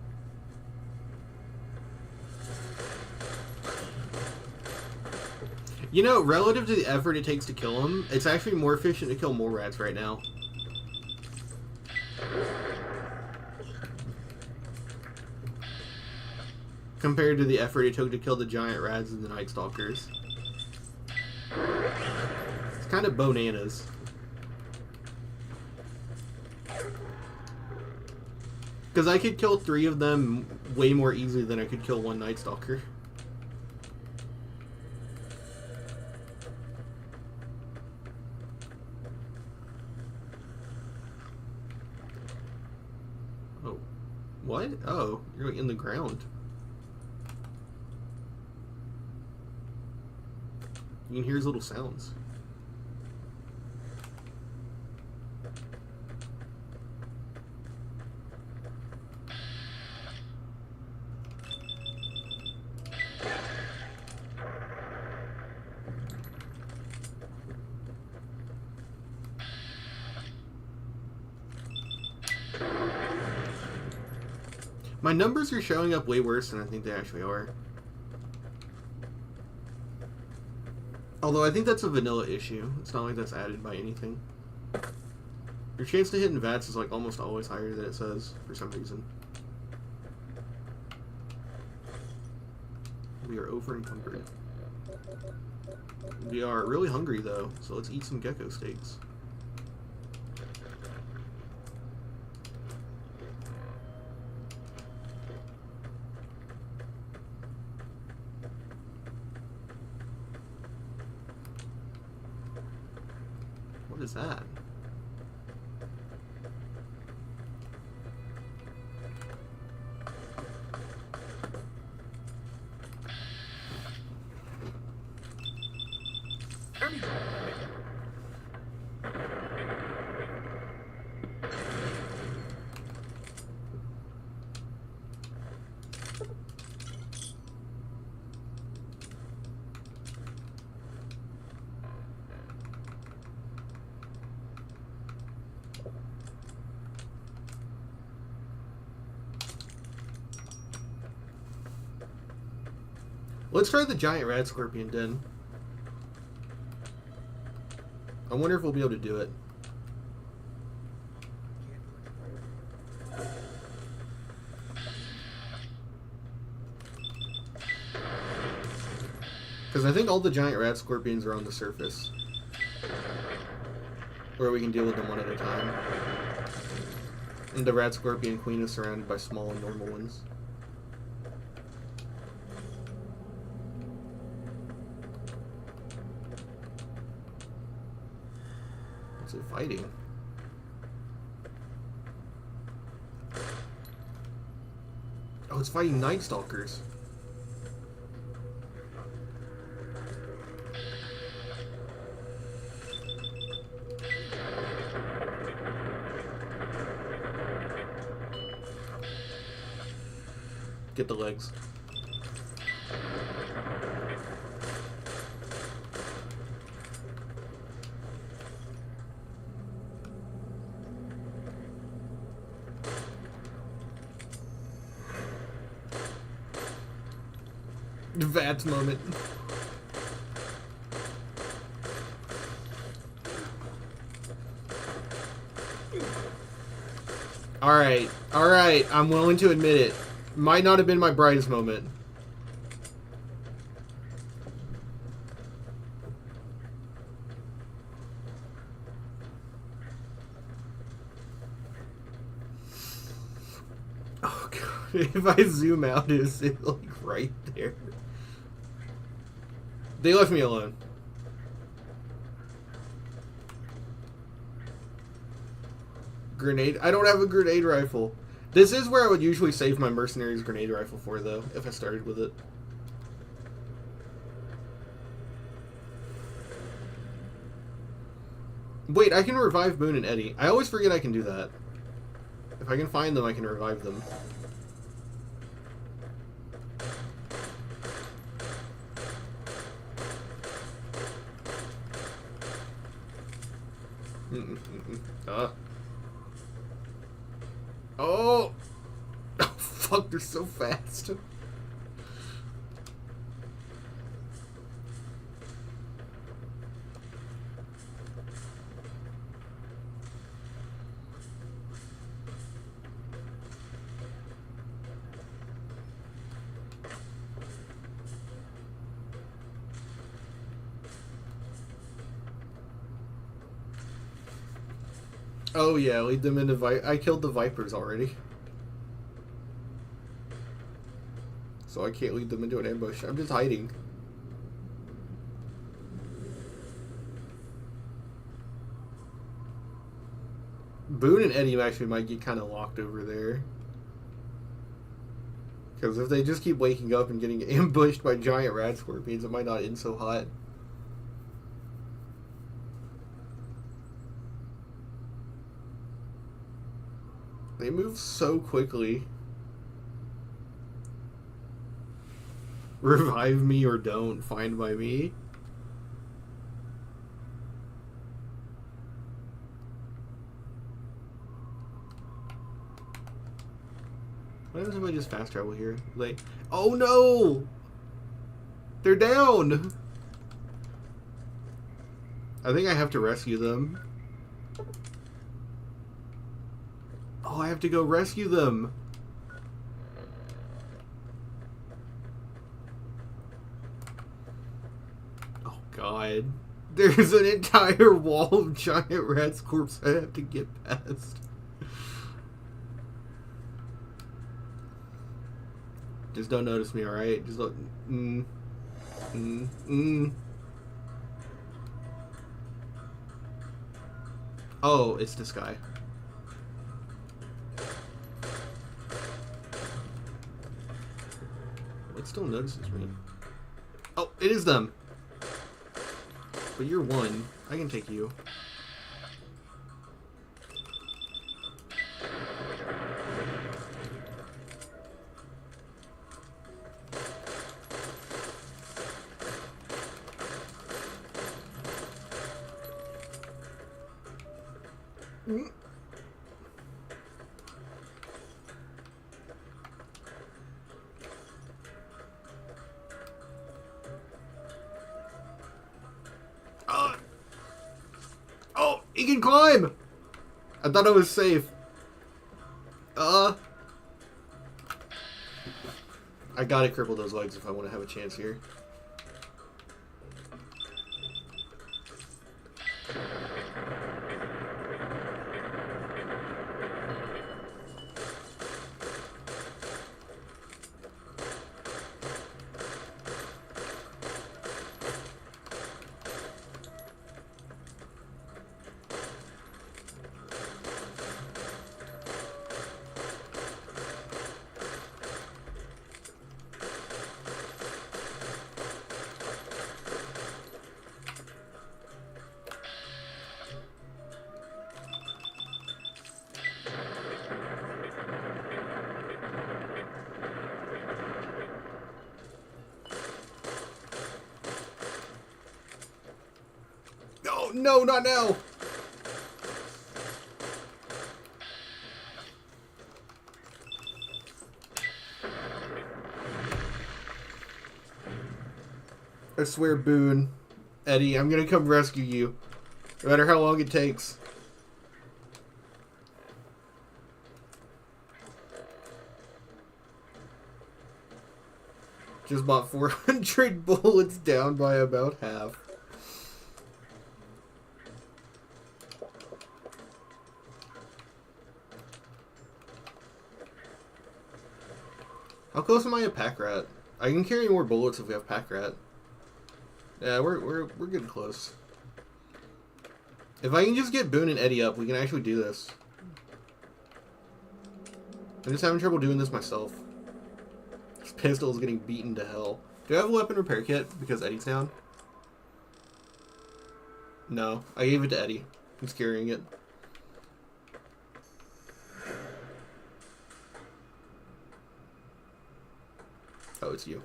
You know, relative to the effort it takes to kill them, it's actually more efficient to kill mole rats right now. Compared to the effort it took to kill the giant rats and the Night Stalkers. It's kind of bananas. Because I could kill 3 of them way more easily than I could kill 1 Night Stalker. Oh. What? Oh, you're in the ground. You can hear his little sounds. My numbers are showing up way worse than I think they actually are. Although I think that's a vanilla issue. It's not like that's added by anything. Your chance to hit in VATS is like almost always higher than it says for some reason. We are over encumbered. We are really hungry though, so let's eat some gecko steaks. What is that? Let's try the giant rat scorpion den. I wonder if we'll be able to do it. Because I think all the giant rat scorpions are on the surface. Where we can deal with them one at a time. And the rat scorpion queen is surrounded by small and normal ones. What's it fighting? Oh, it's fighting Night Stalkers. Get the legs. VATS moment. Alright, I'm willing to admit it. Might not have been my brightest moment. Oh god, if I zoom out, is it like right there? They left me alone. Grenade? I don't have a grenade rifle. This is where I would usually save my mercenaries grenade rifle for, though, if I started with it. Wait, I can revive Boone and Eddie. I always forget I can do that. If I can find them, I can revive them. Oh! Oh, fuck, they're so fast. Oh yeah, lead them into I killed the Vipers already. So I can't lead them into an ambush. I'm just hiding. Boone and Eddie actually might get kind of locked over there. Because if they just keep waking up and getting ambushed by giant rat scorpions, it might not end so hot. They move so quickly. Revive me or don't. Find by me. What happens if I just fast travel here? Like, oh no! They're down! I think I have to rescue them. Oh, I have to go rescue them. Oh god. There's an entire wall of giant rat's corpse I have to get past. Just don't notice me, alright? Just look. Oh, it's this guy. It still notices me. Oh, it is them. But you're one. I can take you. Oh, he can climb! I thought I was safe. I gotta cripple those legs if I want to have a chance here. No, not now! I swear, Boone, Eddie, I'm gonna come rescue you. No matter how long it takes. Just bought 400 bullets, down by about half. How close am I to pack rat? I can carry more bullets if we have pack rat. Yeah, we're getting close. If I can just get Boone and Eddie up, we can actually do this. I'm just having trouble doing this myself. This pistol is getting beaten to hell. Do I have a weapon repair kit because Eddie's down? No, I gave it to Eddie. He's carrying it. Oh, it's you.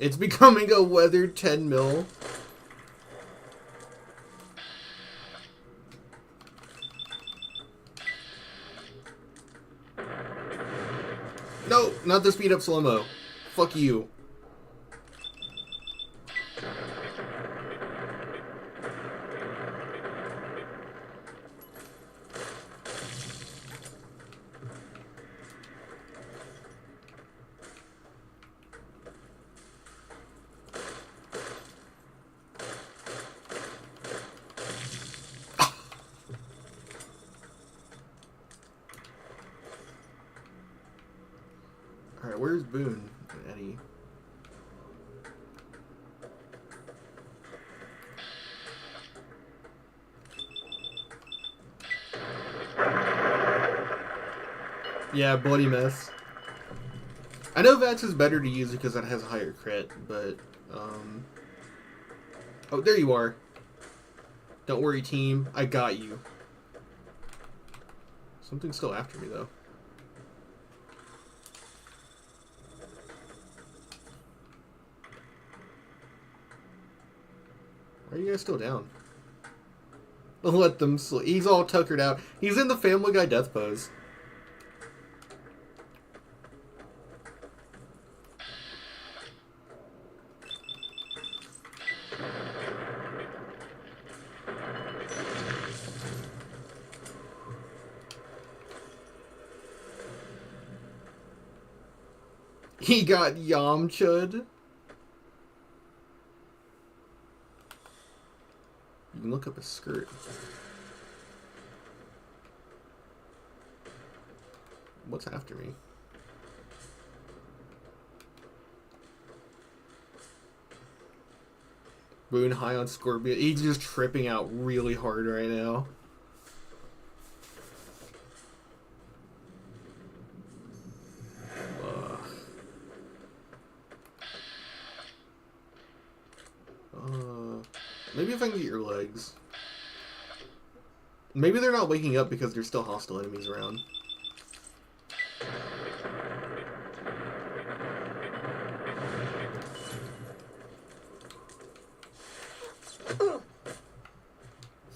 It's becoming a weathered 10 mil. No, not the speed up slow-mo. Fuck you. Alright, where's Boone and Eddie? Yeah, bloody mess. I know VATS is better to use because it has a higher crit, but, oh, there you are. Don't worry, team. I got you. Something's still after me, though. Why are you guys still down? Let them sleep. He's all tuckered out. He's in the Family Guy death pose. He got Yamcha'd. You can look up his skirt. What's after me? Boone high on Scorpion. He's just tripping out really hard right now. Maybe if I can get your legs. Maybe they're not waking up because there's still hostile enemies around.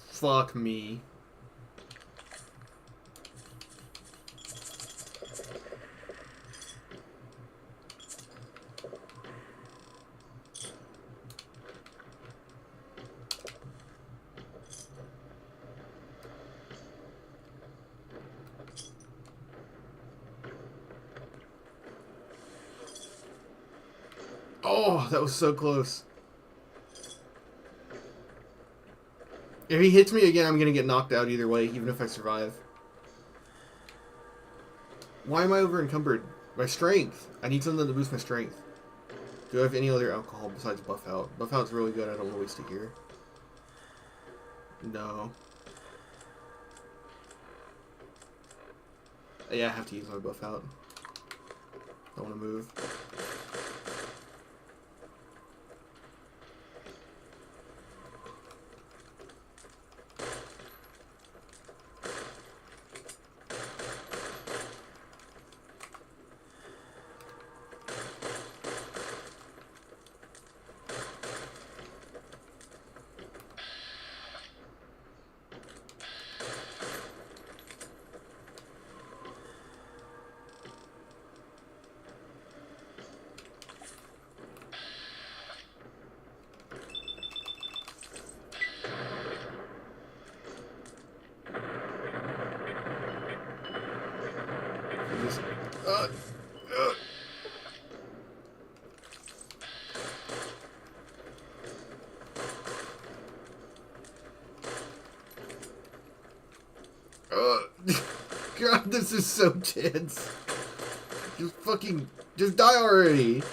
Fuck me. Oh, that was so close. If he hits me again, I'm gonna get knocked out either way, even if I survive. Why am I over encumbered? My strength. I need something to boost my strength. Do I have any other alcohol besides Buff Out? Buff Out's really good. I don't want to waste it here. No. Yeah, I have to use my Buff Out. Don't want to move. God, this is so tense. Just fucking... Just die already.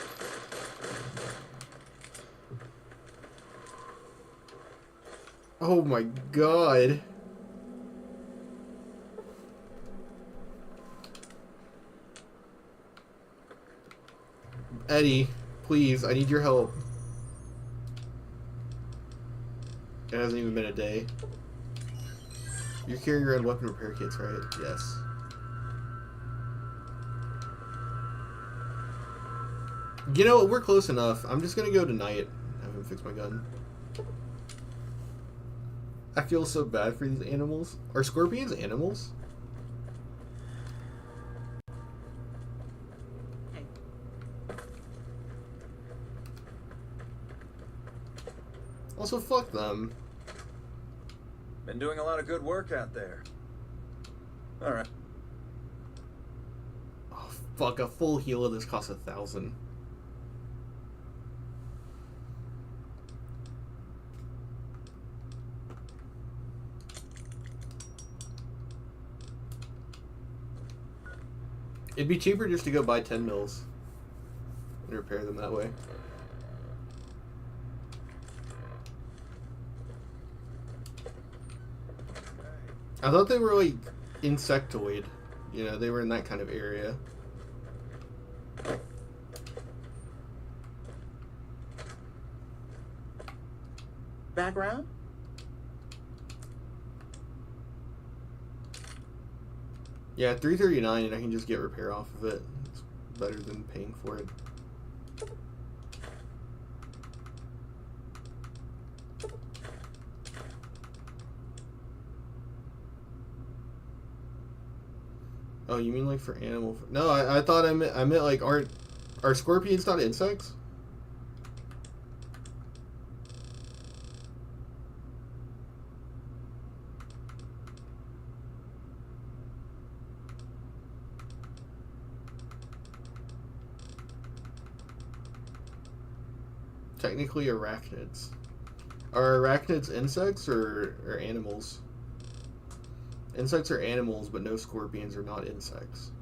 Oh my god. Eddie, please, I need your help. It hasn't even been a day. You're carrying around weapon repair kits, right? Yes. You know what? We're close enough. I'm just gonna go tonight and have him fix my gun. I feel so bad for these animals. Are scorpions animals? Also, fuck them. Been doing a lot of good work out there. Alright. Oh, fuck. A full heal of this costs 1,000. It'd be cheaper just to go buy 10 mils and repair them that way. I thought they were like insectoid. You know, they were in that kind of area. Background? Yeah, 339 and I can just get repair off of it. It's better than paying for it. Oh, you mean like for animal? No, I thought I meant like are scorpions not insects? Technically arachnids. Are arachnids insects or animals? Insects are animals, but no scorpions are not insects.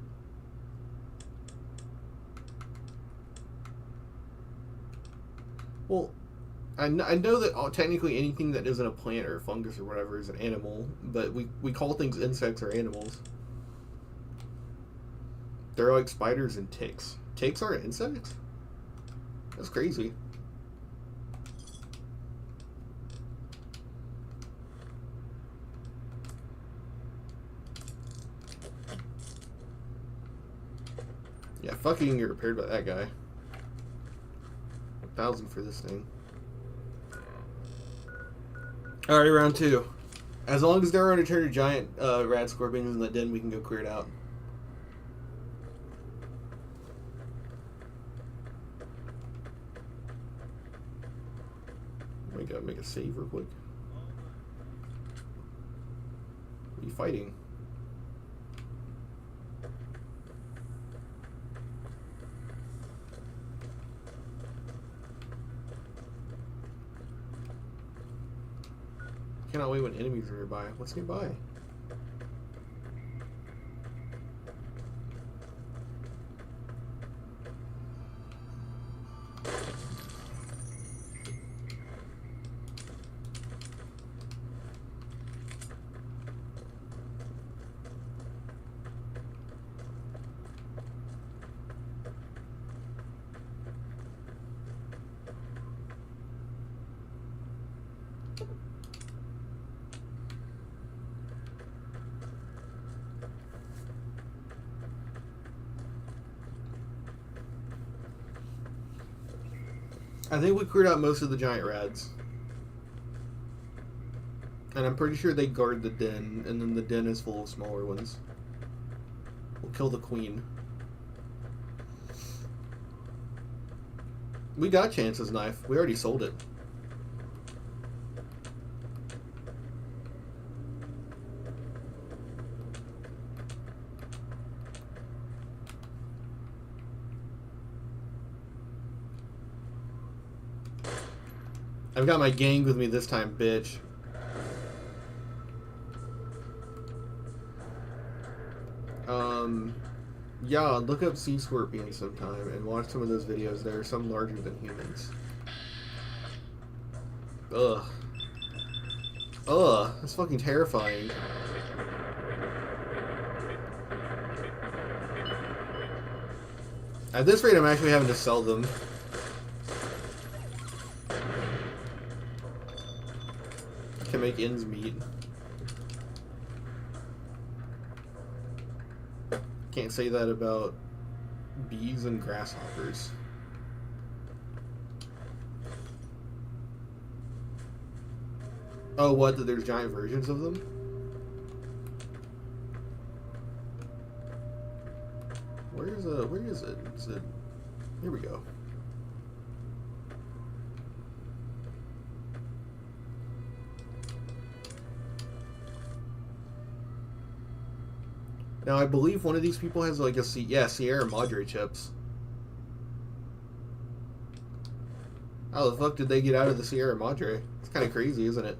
Well, I know that technically anything that isn't a plant or a fungus or whatever is an animal, but we call things insects or animals. They're like spiders and ticks. Ticks aren't insects? That's crazy. Yeah, fucking get repaired by that guy. 1,000 for this thing. Alright, round 2. As long as there aren't a turn of giant rad scorpions in the den, we can go clear it out. We gotta make a save real quick. What are you fighting? Cannot wait when enemies are nearby. What's nearby? I think we cleared out most of the giant rads. And I'm pretty sure they guard the den, and then the den is full of smaller ones. We'll kill the queen. We got Chance's knife. We already sold it. I've got my gang with me this time, bitch. Yeah, look up sea scorpions sometime and watch some of those videos. There are some larger than humans. Ugh. Ugh, that's fucking terrifying. At this rate, I'm actually having to sell them. Can make ends meet. Can't say that about bees and grasshoppers. Oh, what? That there's giant versions of them? Where is it? Is it? Here we go. Now, I believe one of these people has like a Sierra Madre chips. How the fuck did they get out of the Sierra Madre? It's kind of crazy, isn't it?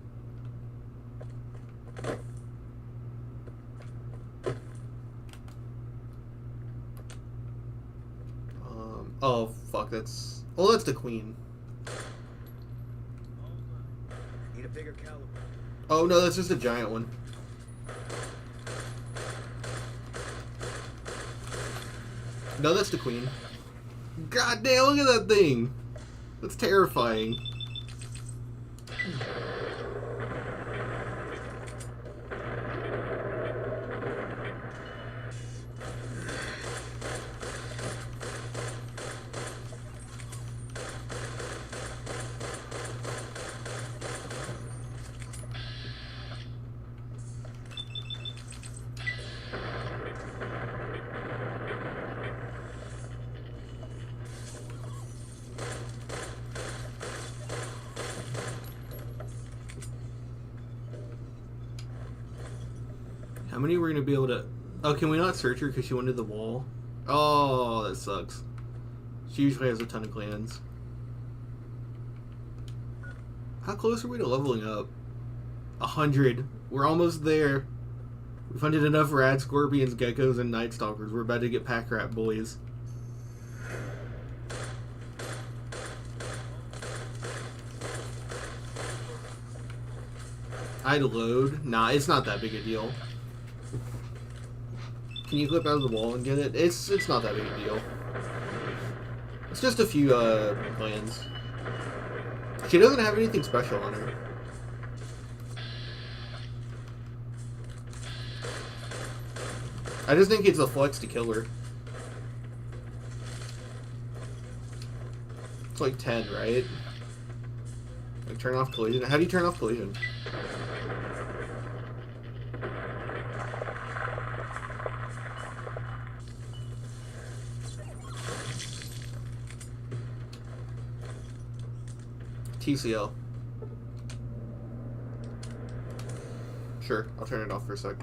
Oh, fuck, that's... Oh, that's the queen. Need a bigger caliber. Oh, no, that's just a giant one. No, that's the queen. God damn, look at that thing. That's terrifying. How many we're gonna be able to... Oh, can we not search her because she went to the wall? Oh, that sucks. She usually has a ton of clans. How close are we to leveling up? 100. We're almost there. We funded enough rad scorpions, geckos, and night stalkers. We're about to get pack rat boys. I'd load. Nah, it's not that big a deal. Can you clip out of the wall and get it? It's not that big a deal. It's just a few plans. She doesn't have anything special on her. I just think it's a flex to kill her. It's like 10, right? Like turn off collision. How do you turn off collision? TCL. Sure, I'll turn it off for a sec.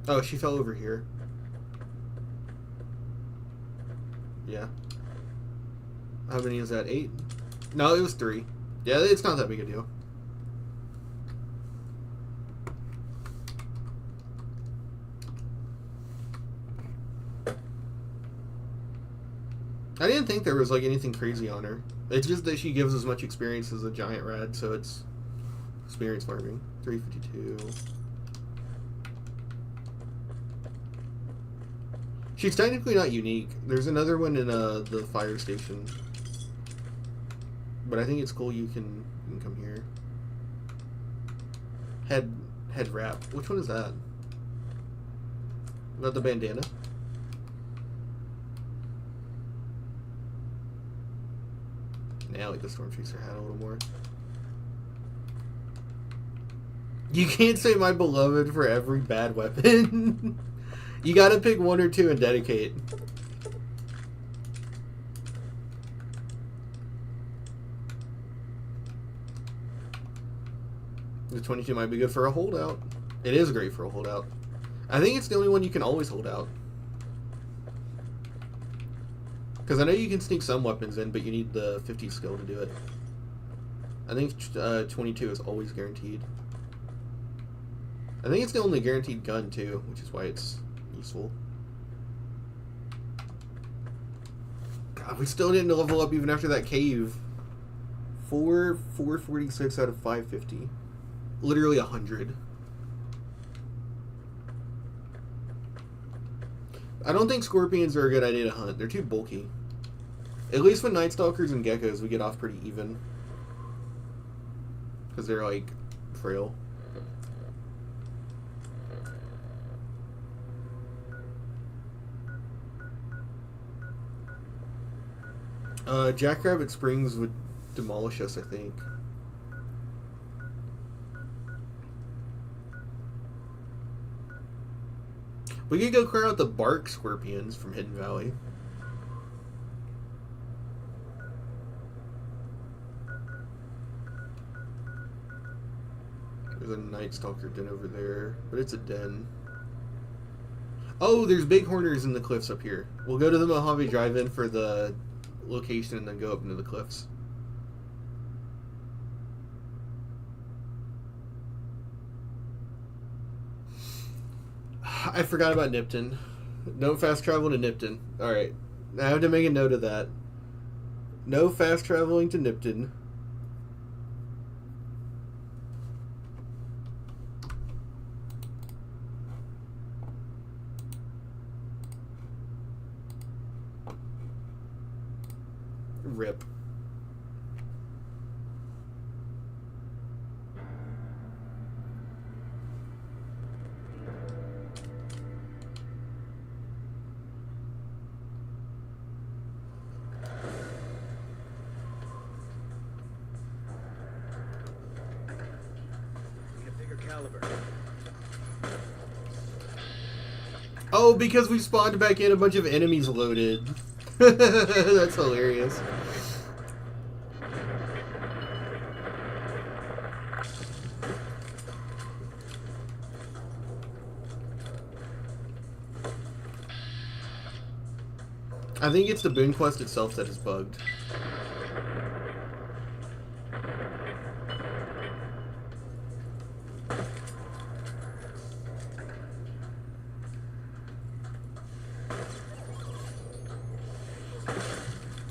Oh, she fell over here. Yeah. How many is that? 8? No, it was 3. Yeah, it's not that big a deal. I didn't think there was like anything crazy on her. It's just that she gives as much experience as a giant rad, so it's experience farming. 352. She's technically not unique. There's another one in the fire station. But I think it's cool you can come here. Head wrap. Which one is that? Not the bandana? Now, like the Storm Chaser hat a little more. You can't say my beloved for every bad weapon. You gotta pick 1 or 2 and dedicate. The 22 might be good for a holdout. It is great for a holdout. I think it's the only one you can always hold out. Because I know you can sneak some weapons in, but you need the 50 skill to do it. I think 22 is always guaranteed. I think it's the only guaranteed gun, too, which is why it's useful. God, we still didn't level up even after that cave. 446 out of 550. Literally 100. I don't think scorpions are a good idea to hunt. They're too bulky. At least with night stalkers and geckos, we get off pretty even. Because they're, like, frail. Jackrabbit Springs would demolish us, I think. We could go clear out the bark scorpions from Hidden Valley. There's a Night Stalker den over there, but it's a den. Oh, there's bighorners in the cliffs up here. We'll go to the Mojave Drive-In for the location and then go up into the cliffs. I forgot about Nipton. No fast travel to Nipton. Alright. I have to make a note of that. No fast traveling to Nipton. Rip. Oh, because we spawned back in a bunch of enemies loaded. That's hilarious. I think it's the Boon Quest itself that is bugged.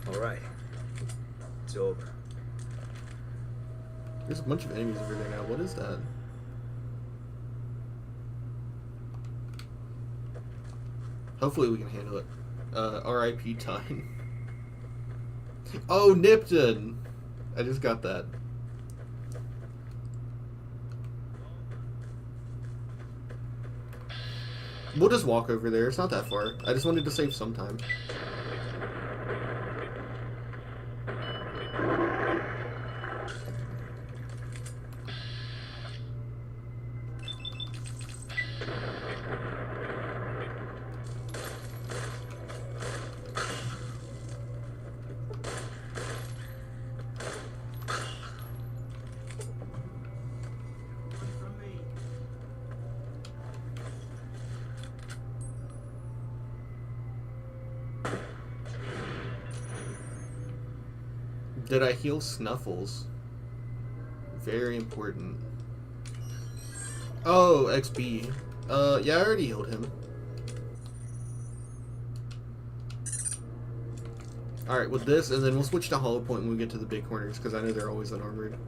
Alright. It's over. There's a bunch of enemies over there now. What is that? Hopefully we can handle it. R.I.P. time. Oh, Nipton! I just got that. We'll just walk over there. It's not that far. I just wanted to save some time. Did I heal Snuffles? Very important. Oh, XB. Yeah, I already healed him. Alright, with this, and then we'll switch to Hollow Point when we get to the big corners, because I know they're always unarmored.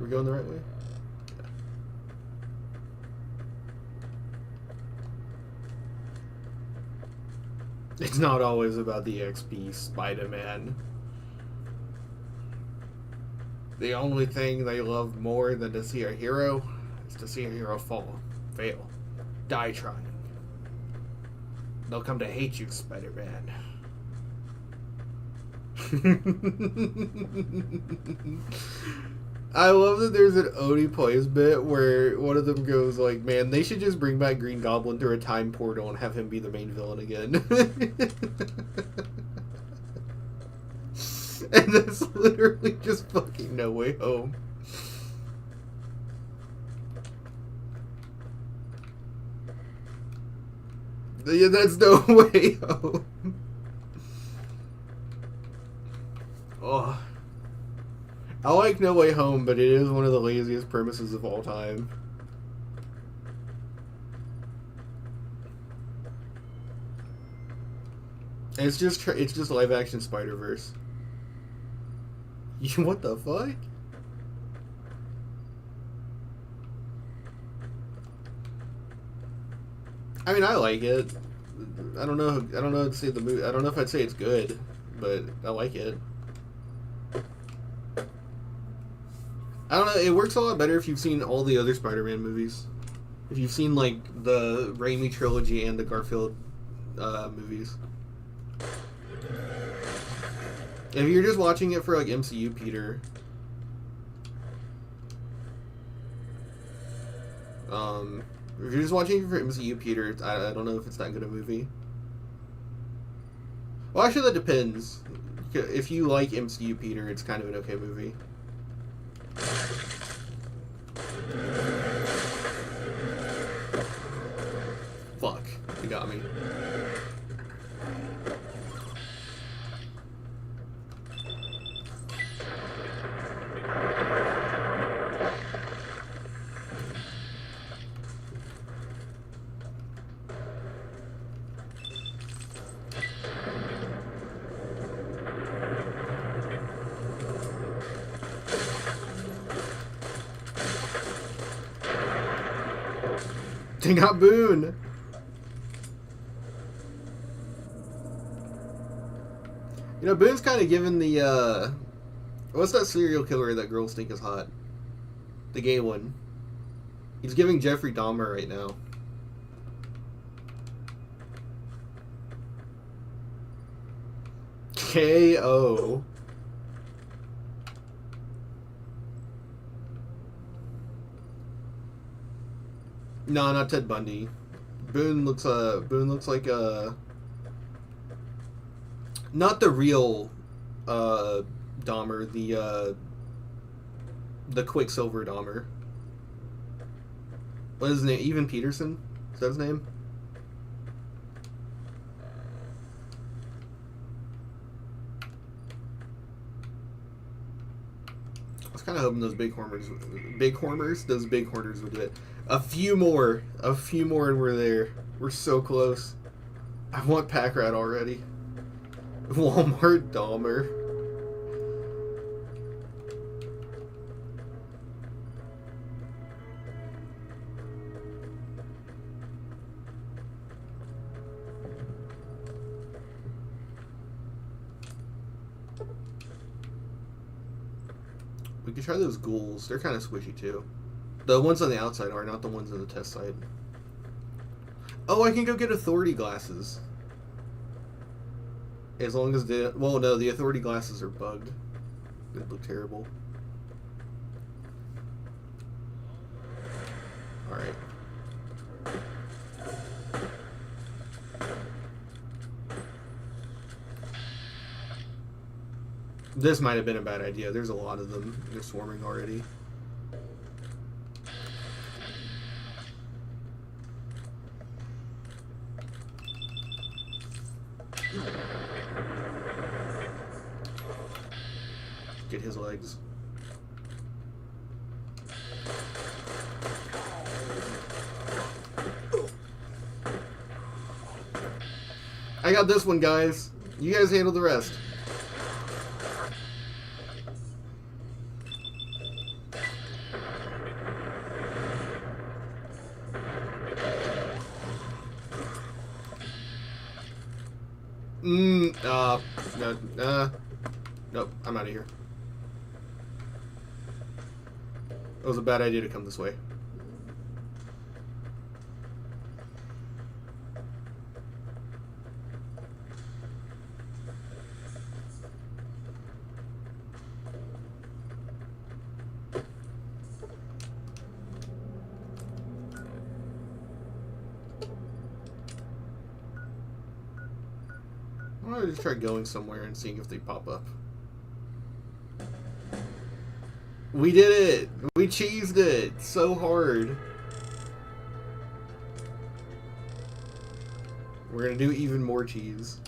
Are we going the right way? It's not always about the XP, Spider-Man. The only thing they love more than to see a hero is to see a hero fall, fail, die trying. They'll come to hate you, Spider-Man. I love that there's an Odie Plays bit where one of them goes like, man, they should just bring back Green Goblin through a time portal and have him be the main villain again. And that's literally just fucking No Way Home. Yeah, that's No Way Home. Oh. I like No Way Home, but it is one of the laziest premises of all time. It's just live action Spider-Verse. What the fuck? I mean, I like it. I don't know how to say the movie. I don't know if I'd say it's good, but I like it. I don't know, it works a lot better if you've seen all the other Spider-Man movies. If you've seen, like, the Raimi trilogy and the Garfield movies. If you're just watching it for, like, MCU Peter... if you're just watching it for MCU Peter, I don't know if it's that good a movie. Well, actually, that depends. If you like MCU Peter, it's kind of an okay movie. Fuck, he got me. They got Boone. You know, Boone's kind of given the, what's that serial killer that girls think is hot? The gay one. He's giving Jeffrey Dahmer right now. K.O. No, not Ted Bundy. Boone looks like not the real Dahmer, the Quicksilver Dahmer. What is his name? Evan Peterson? Is that his name? I was kind of hoping those big horners would do it. A few more, and we're there. We're so close. I want Pack Rat already. Walmart Dahmer. We could try those ghouls. They're kind of squishy too. The ones on the outside are, not the ones in the test site. Oh, I can go get authority glasses. As long as the... Well, no, the authority glasses are bugged. They look terrible. Alright. This might have been a bad idea. There's a lot of them. They're swarming already. Get his legs. I got this one, guys. You guys handle the rest. Nope, I'm out of here. It was a bad idea to come this way. I'm gonna just try going somewhere and seeing if they pop up. We did it! We cheesed it so hard. We're gonna do even more cheese.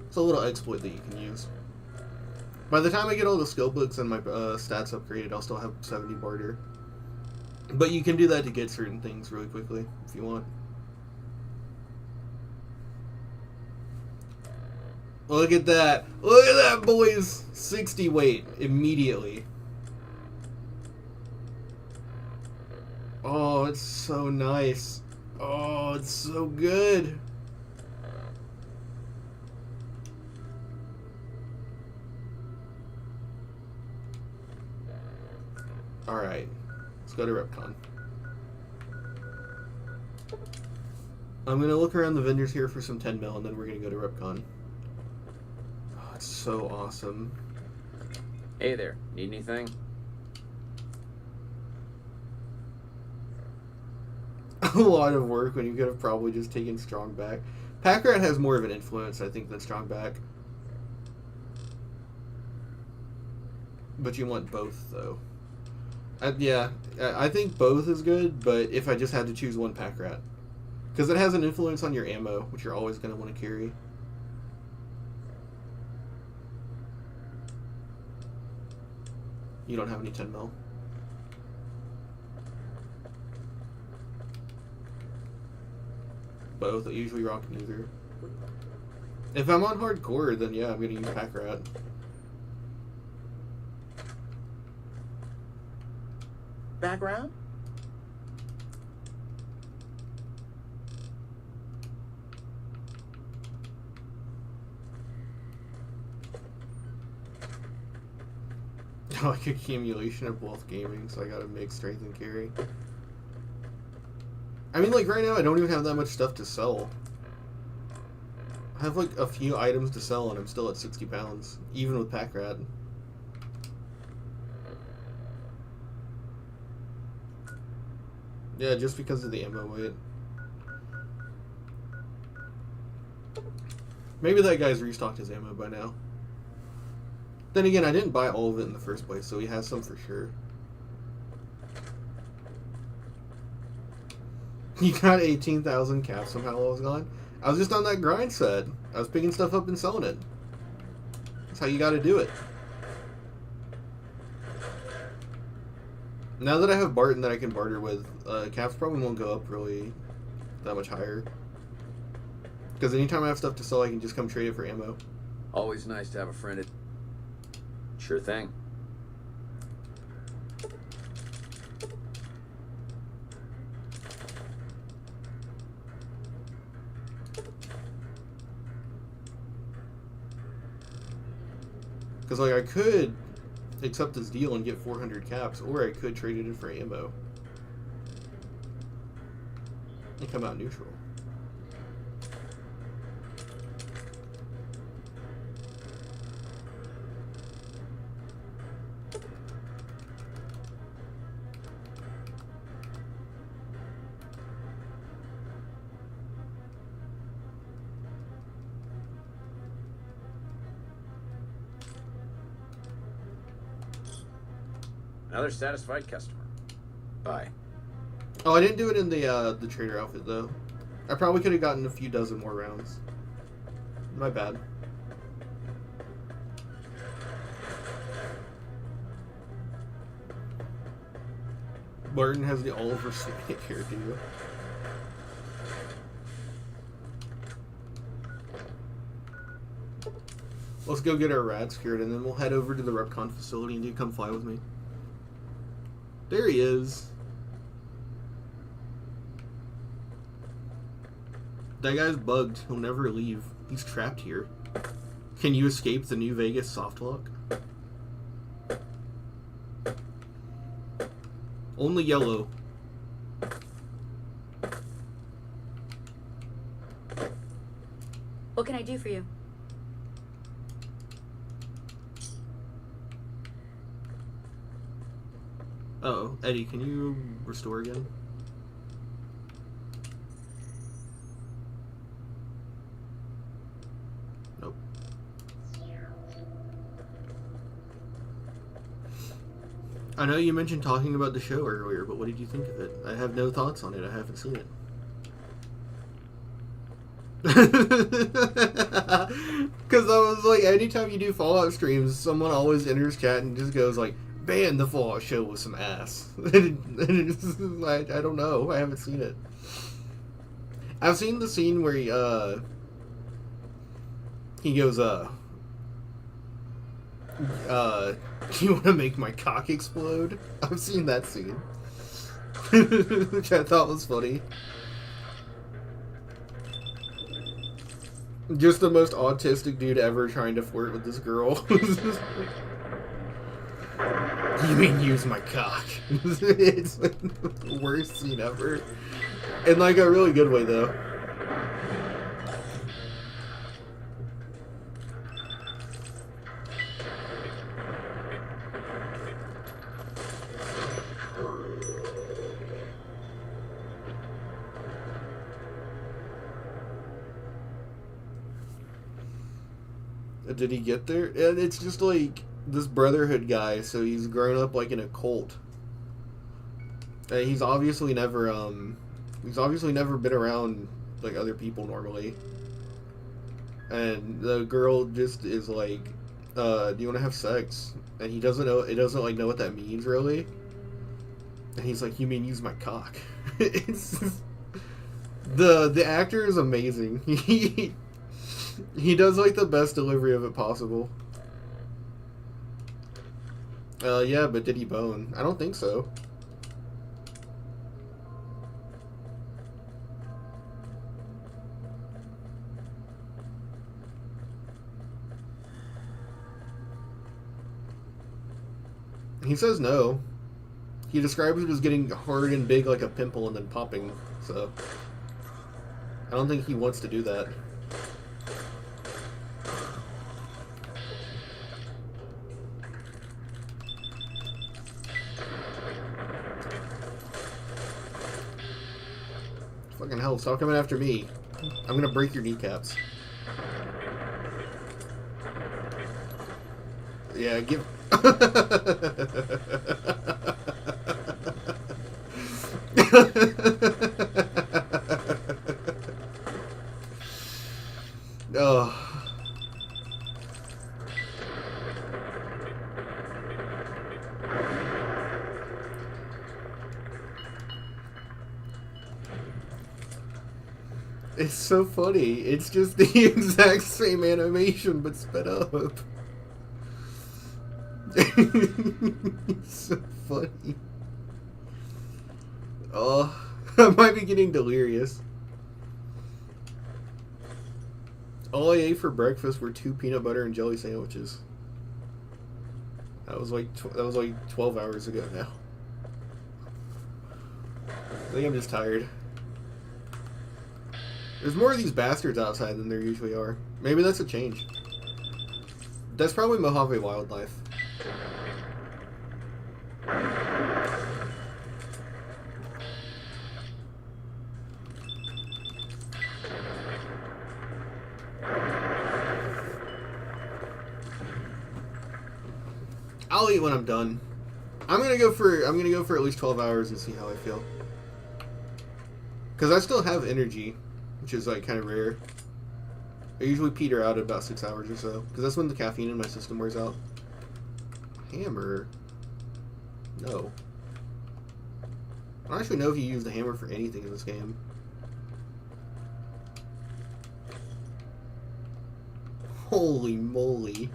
It's a little exploit that you can use. By the time I get all the skill books and my stats upgraded, I'll still have 70 barter. But you can do that to get certain things really quickly, if you want. Look at that! Look at that, boys! 60 weight, immediately. Oh, it's so nice. Oh, it's so good. Alright, let's go to Repcon. I'm going to look around the vendors here for some 10 mil, and then we're going to go to Repcon. Oh, it's so awesome. Hey there, need anything? A lot of work when you could have probably just taken Strong back. Pack Rat has more of an influence, I think, than Strong back. But you want both, though. Yeah, I think both is good, but if I just had to choose one, Pack Rat. Because it has an influence on your ammo, which you're always going to want to carry. You don't have any 10 mil. Both. I usually rock neither. If I'm on hardcore, then yeah, I'm going to use Pack Rat. Background? Like accumulation of both gaming, so I gotta make strength and carry. I mean, like, right now I don't even have that much stuff to sell. I have, like, a few items to sell and I'm still at 60 pounds, even with Pack Rat. Yeah, just because of the ammo weight. Maybe that guy's restocked his ammo by now. Then again, I didn't buy all of it in the first place, so he has some for sure. He got 18,000 caps somehow while I was gone. I was just on that grind set. I was picking stuff up and selling it. That's how you gotta do it. Now that I have Barton that I can barter with, caps probably won't go up really that much higher. Because anytime I have stuff to sell, I can just come trade it for ammo. Always nice to have a friend at... Sure thing. Because, like, I could accept this deal and get 400 caps, or I could trade it in for ammo. And come out neutral. Another satisfied customer. Bye. Oh, I didn't do it in the trader outfit, though. I probably could have gotten a few dozen more rounds. My bad. Barton has the Oliver Snake here, do you? Let's go get our rad scared, and then we'll head over to the Repcon facility and you come fly with me. There he is. That guy's bugged. He'll never leave. He's trapped here. Can you escape the New Vegas soft lock? Only yellow. What can I do for you? Uh-oh. Eddie, can you restore again? Nope. I know you mentioned talking about the show earlier, but what did you think of it? I have no thoughts on it. I haven't seen it. Because I was like, anytime you do Fallout streams, someone always enters chat and just goes like, "Man, the Fallout show was some ass." I don't know. I haven't seen it. I've seen the scene where he goes, "Do you want to make my cock explode?" I've seen that scene. Which I thought was funny. Just the most autistic dude ever trying to flirt with this girl. You mean use my cock? It's like the worst scene ever. In like a really good way, though. Did he get there? And it's just like this Brotherhood guy, so he's grown up like in a cult. He's obviously never been around like other people normally. And the girl just is like, "Do you want to have sex?" And he doesn't know. It doesn't like know what that means really. And he's like, "You mean use my cock?" It's just, the actor is amazing. He does like the best delivery of it possible. Yeah, but did he bone? I don't think so. He says no. He describes it as getting hard and big like a pimple and then popping. So I don't think he wants to do that. Fucking hell, stop coming after me. I'm gonna break your kneecaps. Yeah, give... Oh. It's so funny. It's just the exact same animation, but sped up. It's so funny. Oh, I might be getting delirious. All I ate for breakfast were 2 peanut butter and jelly sandwiches. That was like 12 hours ago now. I think I'm just tired. There's more of these bastards outside than there usually are. Maybe that's a change. That's probably Mojave wildlife. I'll eat when I'm done. I'm gonna go for at least 12 hours and see how I feel. Cause I still have energy, which is like kind of rare. I usually peter out at about 6 hours or so, because that's when the caffeine in my system wears out. Hammer? No. I don't actually know if you use the hammer for anything in this game. Holy moly.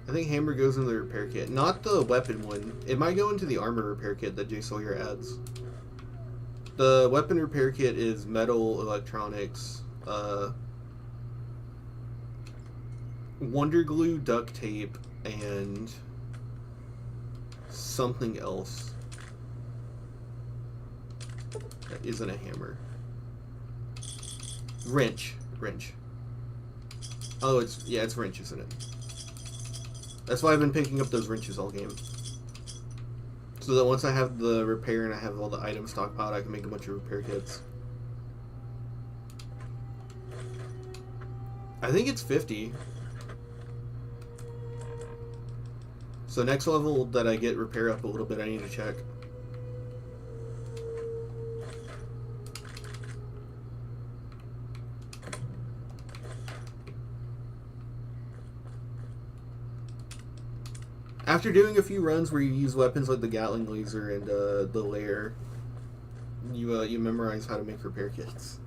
I think hammer goes in the repair kit. Not the weapon one. It might go into the armor repair kit that Jay Sawyer adds. The weapon repair kit is metal, electronics, wonder glue, duct tape, and something else that isn't a hammer. Wrench. Oh, it's wrench, isn't it? That's why I've been picking up those wrenches all game. So that once I have the repair and I have all the items stockpiled, I can make a bunch of repair kits. I think it's 50. So next level that I get repair up a little bit, I need to check. After doing a few runs where you use weapons like the Gatling laser and the lair, you memorize how to make repair kits.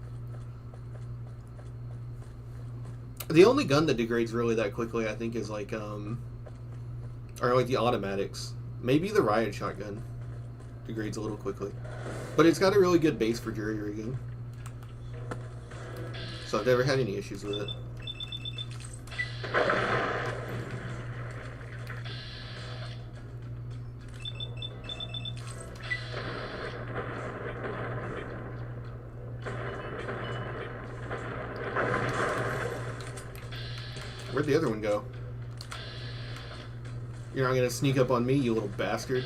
The only gun that degrades really that quickly, I think, is like are like the automatics. Maybe the riot shotgun degrades a little quickly, but it's got a really good base for jury rigging, so I've never had any issues with it. Where'd the other one go? You're not gonna sneak up on me, you little bastard.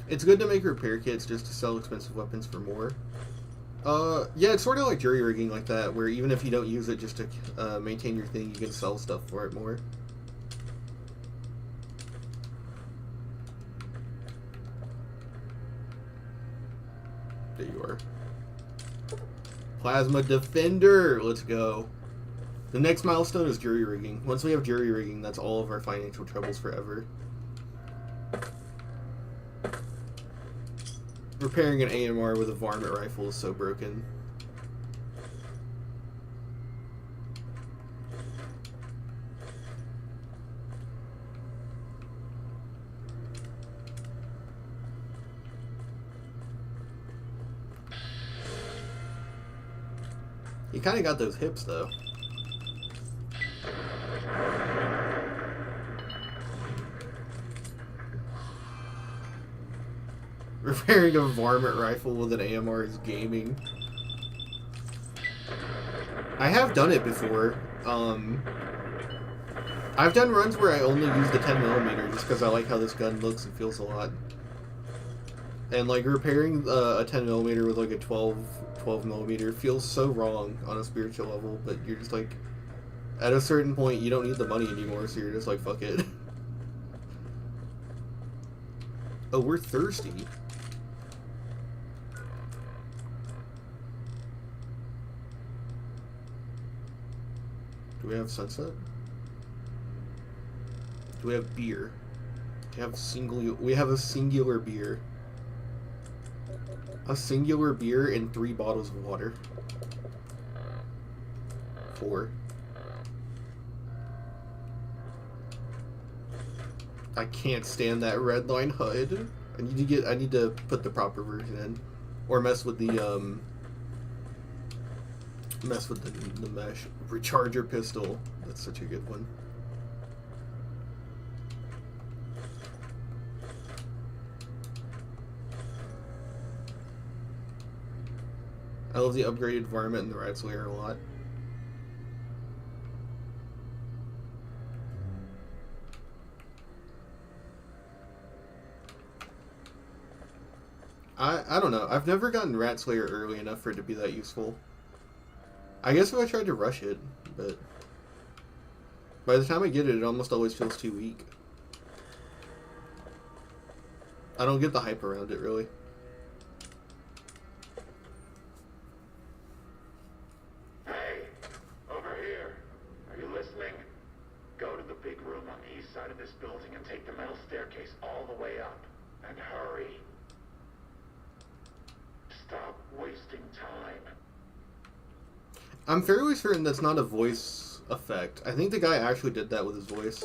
It's good to make repair kits just to sell expensive weapons for more. Yeah, it's sort of like jury rigging like that, where even if you don't use it just to maintain your thing, you can sell stuff for it more. There you are. Plasma Defender! Let's go. The next milestone is jury rigging. Once we have jury rigging, that's all of our financial troubles forever. Repairing an AMR with a varmint rifle is so broken. kind of got those hips, though. Repairing a varmint rifle with an AMR is gaming. I have done it before. I've done runs where I only use the 10mm just because I like how this gun looks and feels a lot. And like repairing a 10mm with like a 12mm feels so wrong on a spiritual level, but you're just like, at a certain point you don't need the money anymore, so you're just like, fuck it. Oh, we're thirsty. Do we have sunset? Do we have beer? We have a singular beer. A singular beer and 3 bottles of water. 4. I can't stand that red line HUD. I need to put the proper version in. Or mess with the mesh. Recharger pistol. That's such a good one. I love the upgraded varmint and the rat slayer a lot. I don't know. I've never gotten rat slayer early enough for it to be that useful. I guess if I tried to rush it, but by the time I get it, it almost always feels too weak. I don't get the hype around it, really. Hey, over here. Are you listening? Go to the big room on the east side of this building and take the metal staircase all the way up. And hurry. Stop wasting time. I'm fairly certain that's not a voice effect. I think the guy actually did that with his voice.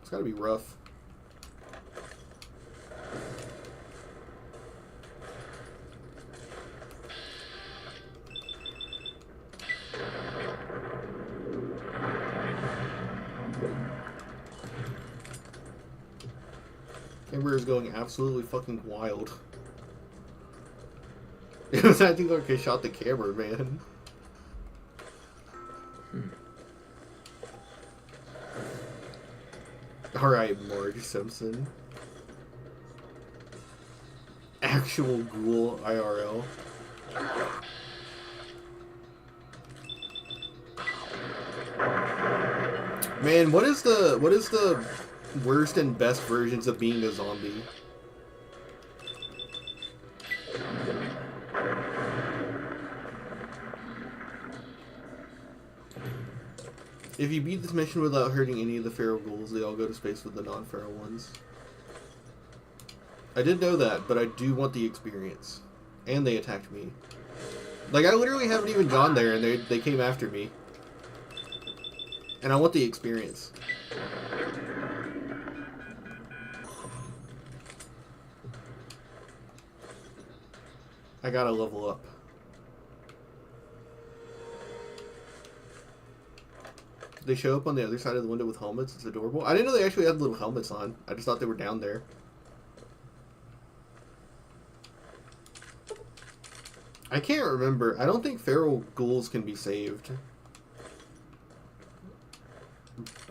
It's gotta be rough. Camera is going absolutely fucking wild. It was acting like I shot the camera, man. Alright, Marge Simpson. Actual ghoul IRL. Man, what is the worst and best versions of being a zombie? If you beat this mission without hurting any of the feral ghouls, they all go to space with the non-feral ones. I did know that, but I do want the experience. And they attacked me. Like, I literally haven't even gone there, and they came after me. And I want the experience. I gotta level up. They show up on the other side of the window with helmets. It's adorable. I didn't know they actually had little helmets on. I just thought they were down there. I can't remember. I don't think feral ghouls can be saved.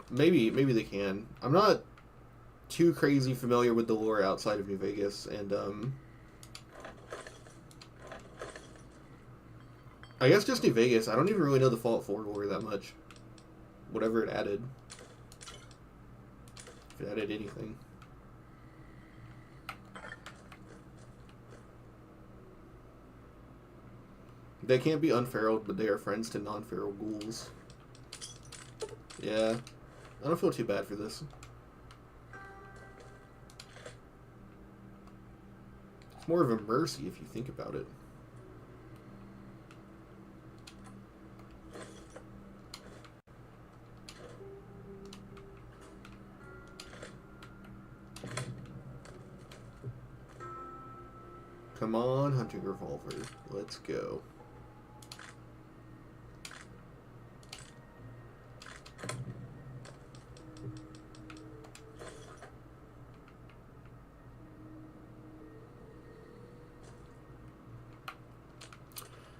Maybe they can. I'm not too crazy familiar with the lore outside of New Vegas, and I guess just New Vegas. I don't even really know the Fallout 4 lore that much. Whatever it added. If it added anything. They can't be unferaled, but they are friends to non-feral ghouls. Yeah. I don't feel too bad for this. It's more of a mercy if you think about it. Come on, hunting revolver. Let's go.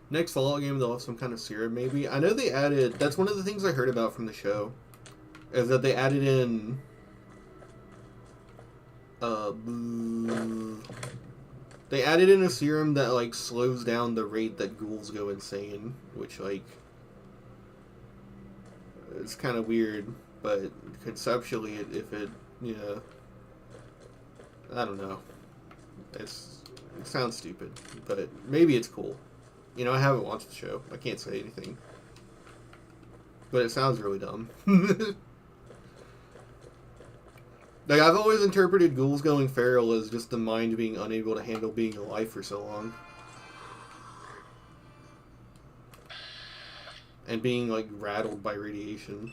Next Fallout game, they'll have some kind of serum, maybe. I know they added... That's one of the things I heard about from the show. Is that they added in... They added in a serum that, like, slows down the rate that ghouls go insane. Which, like... It's kind of weird. But conceptually, if it... You know... I don't know. It sounds stupid. But maybe it's cool. You know, I haven't watched the show. I can't say anything. But it sounds really dumb. Like, I've always interpreted ghouls going feral as just the mind being unable to handle being alive for so long. And being, like, rattled by radiation.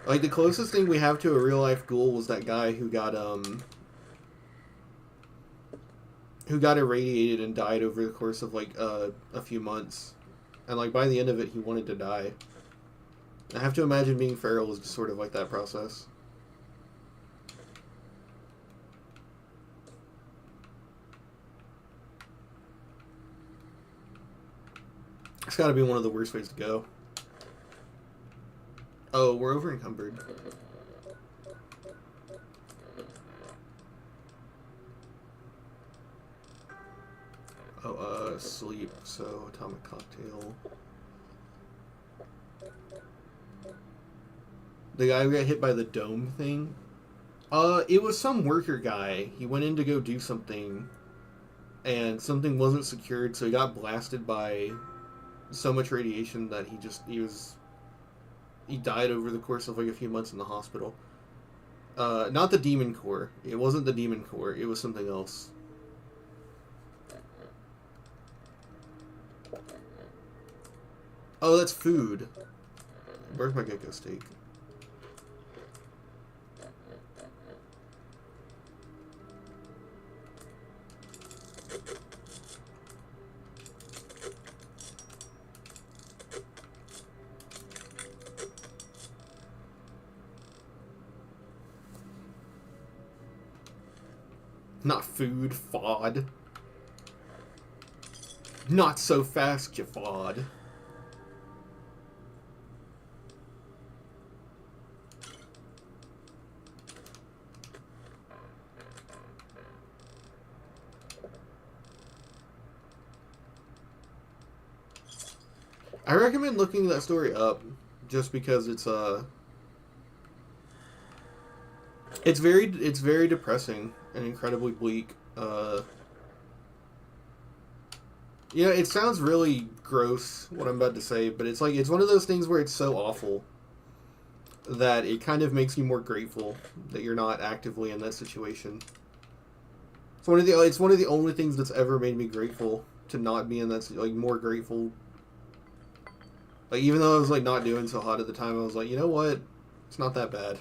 Like, the closest thing we have to a real-life ghoul was that guy who got irradiated and died over the course of, like, a few months. And, like, by the end of it, he wanted to die. I have to imagine being feral is just sort of like that process. It's gotta be one of the worst ways to go. Oh, we're over encumbered. Oh, sleep, so atomic cocktail. The guy who got hit by the dome thing? It was some worker guy. He went in to go do something, and something wasn't secured, so he got blasted by so much radiation that he died over the course of like a few months in the hospital. Not the Demon Core. It wasn't the Demon Core. It was something else. Oh, that's food. Where's my gecko steak? Not food, FOD. Not so fast, you FOD. I recommend looking that story up, just because it's very depressing and incredibly bleak. Yeah, it sounds really gross what I'm about to say, but it's like it's one of those things where it's so awful that it kind of makes you more grateful that you're not actively in that situation. It's one of the only things that's ever made me grateful to not be in that, like, more grateful. Like, even though I was like not doing so hot at the time, I was like, you know what? It's not that bad.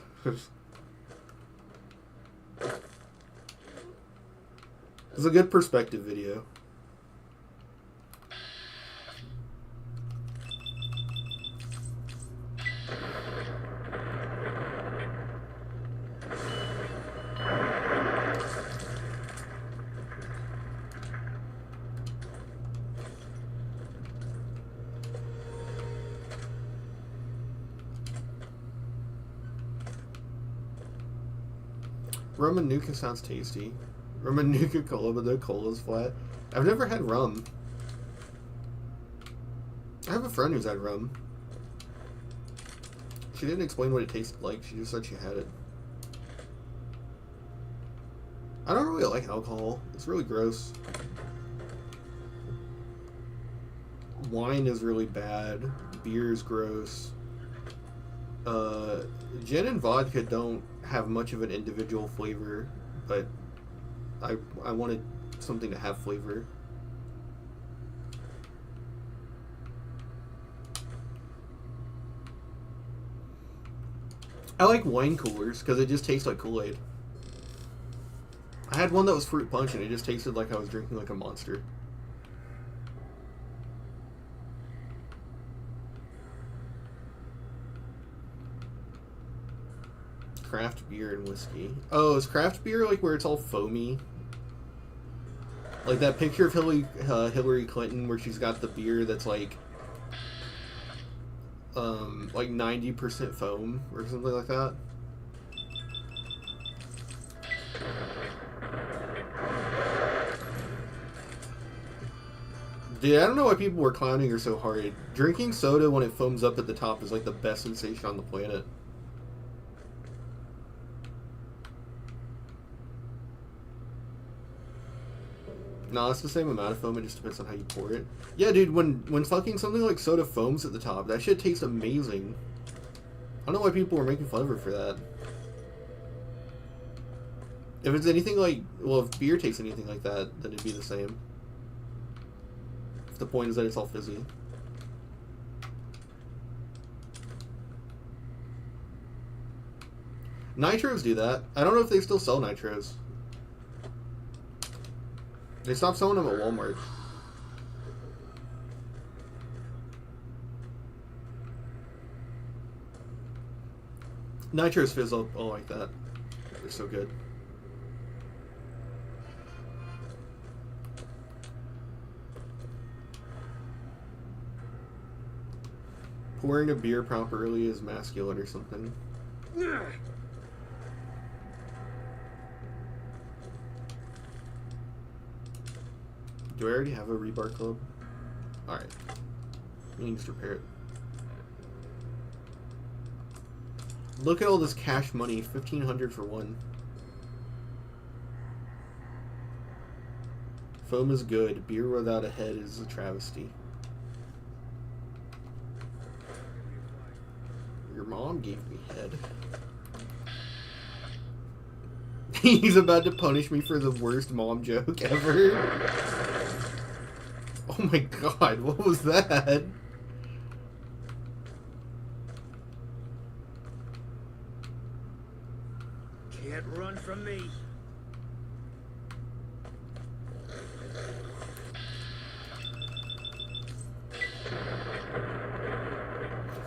It's a good perspective video. Rum and Nuka sounds tasty. Rum and Nuka Cola, but the cola's flat. I've never had rum. I have a friend who's had rum. She didn't explain what it tasted like, she just said she had it. I don't really like alcohol. It's really gross. Wine is really bad. Beer is gross. Gin and vodka don't have much of an individual flavor, but I wanted something to have flavor. I like wine coolers because it just tastes like Kool-Aid. I had one that was fruit punch and it just tasted like I was drinking like a Monster. Craft beer and whiskey. Oh, is craft beer like where it's all foamy? Like that picture of Hillary Clinton where she's got the beer that's like 90% foam or something like that. Dude, I don't know why people were clowning her so hard. Drinking soda when it foams up at the top is like the best sensation on the planet. No, it's the same amount of foam, it just depends on how you pour it. Yeah, dude, when fucking something like soda foams at the top, that shit tastes amazing. I don't know why people were making fun of her for that. If it's anything like... Well, if beer tastes anything like that, then it'd be the same. If the point is that it's all fizzy. Nitros do that. I don't know if they still sell nitros. They stopped selling them at Walmart. Nitros fizz all like that. They're so good. Pouring a beer properly is masculine or something. Do I already have a rebar club? Alright. We need to repair it. Look at all this cash money. $1,500 for one. Foam is good. Beer without a head is a travesty. Your mom gave me head. He's about to punish me for the worst mom joke ever. Oh my god, what was that? Can't run from me.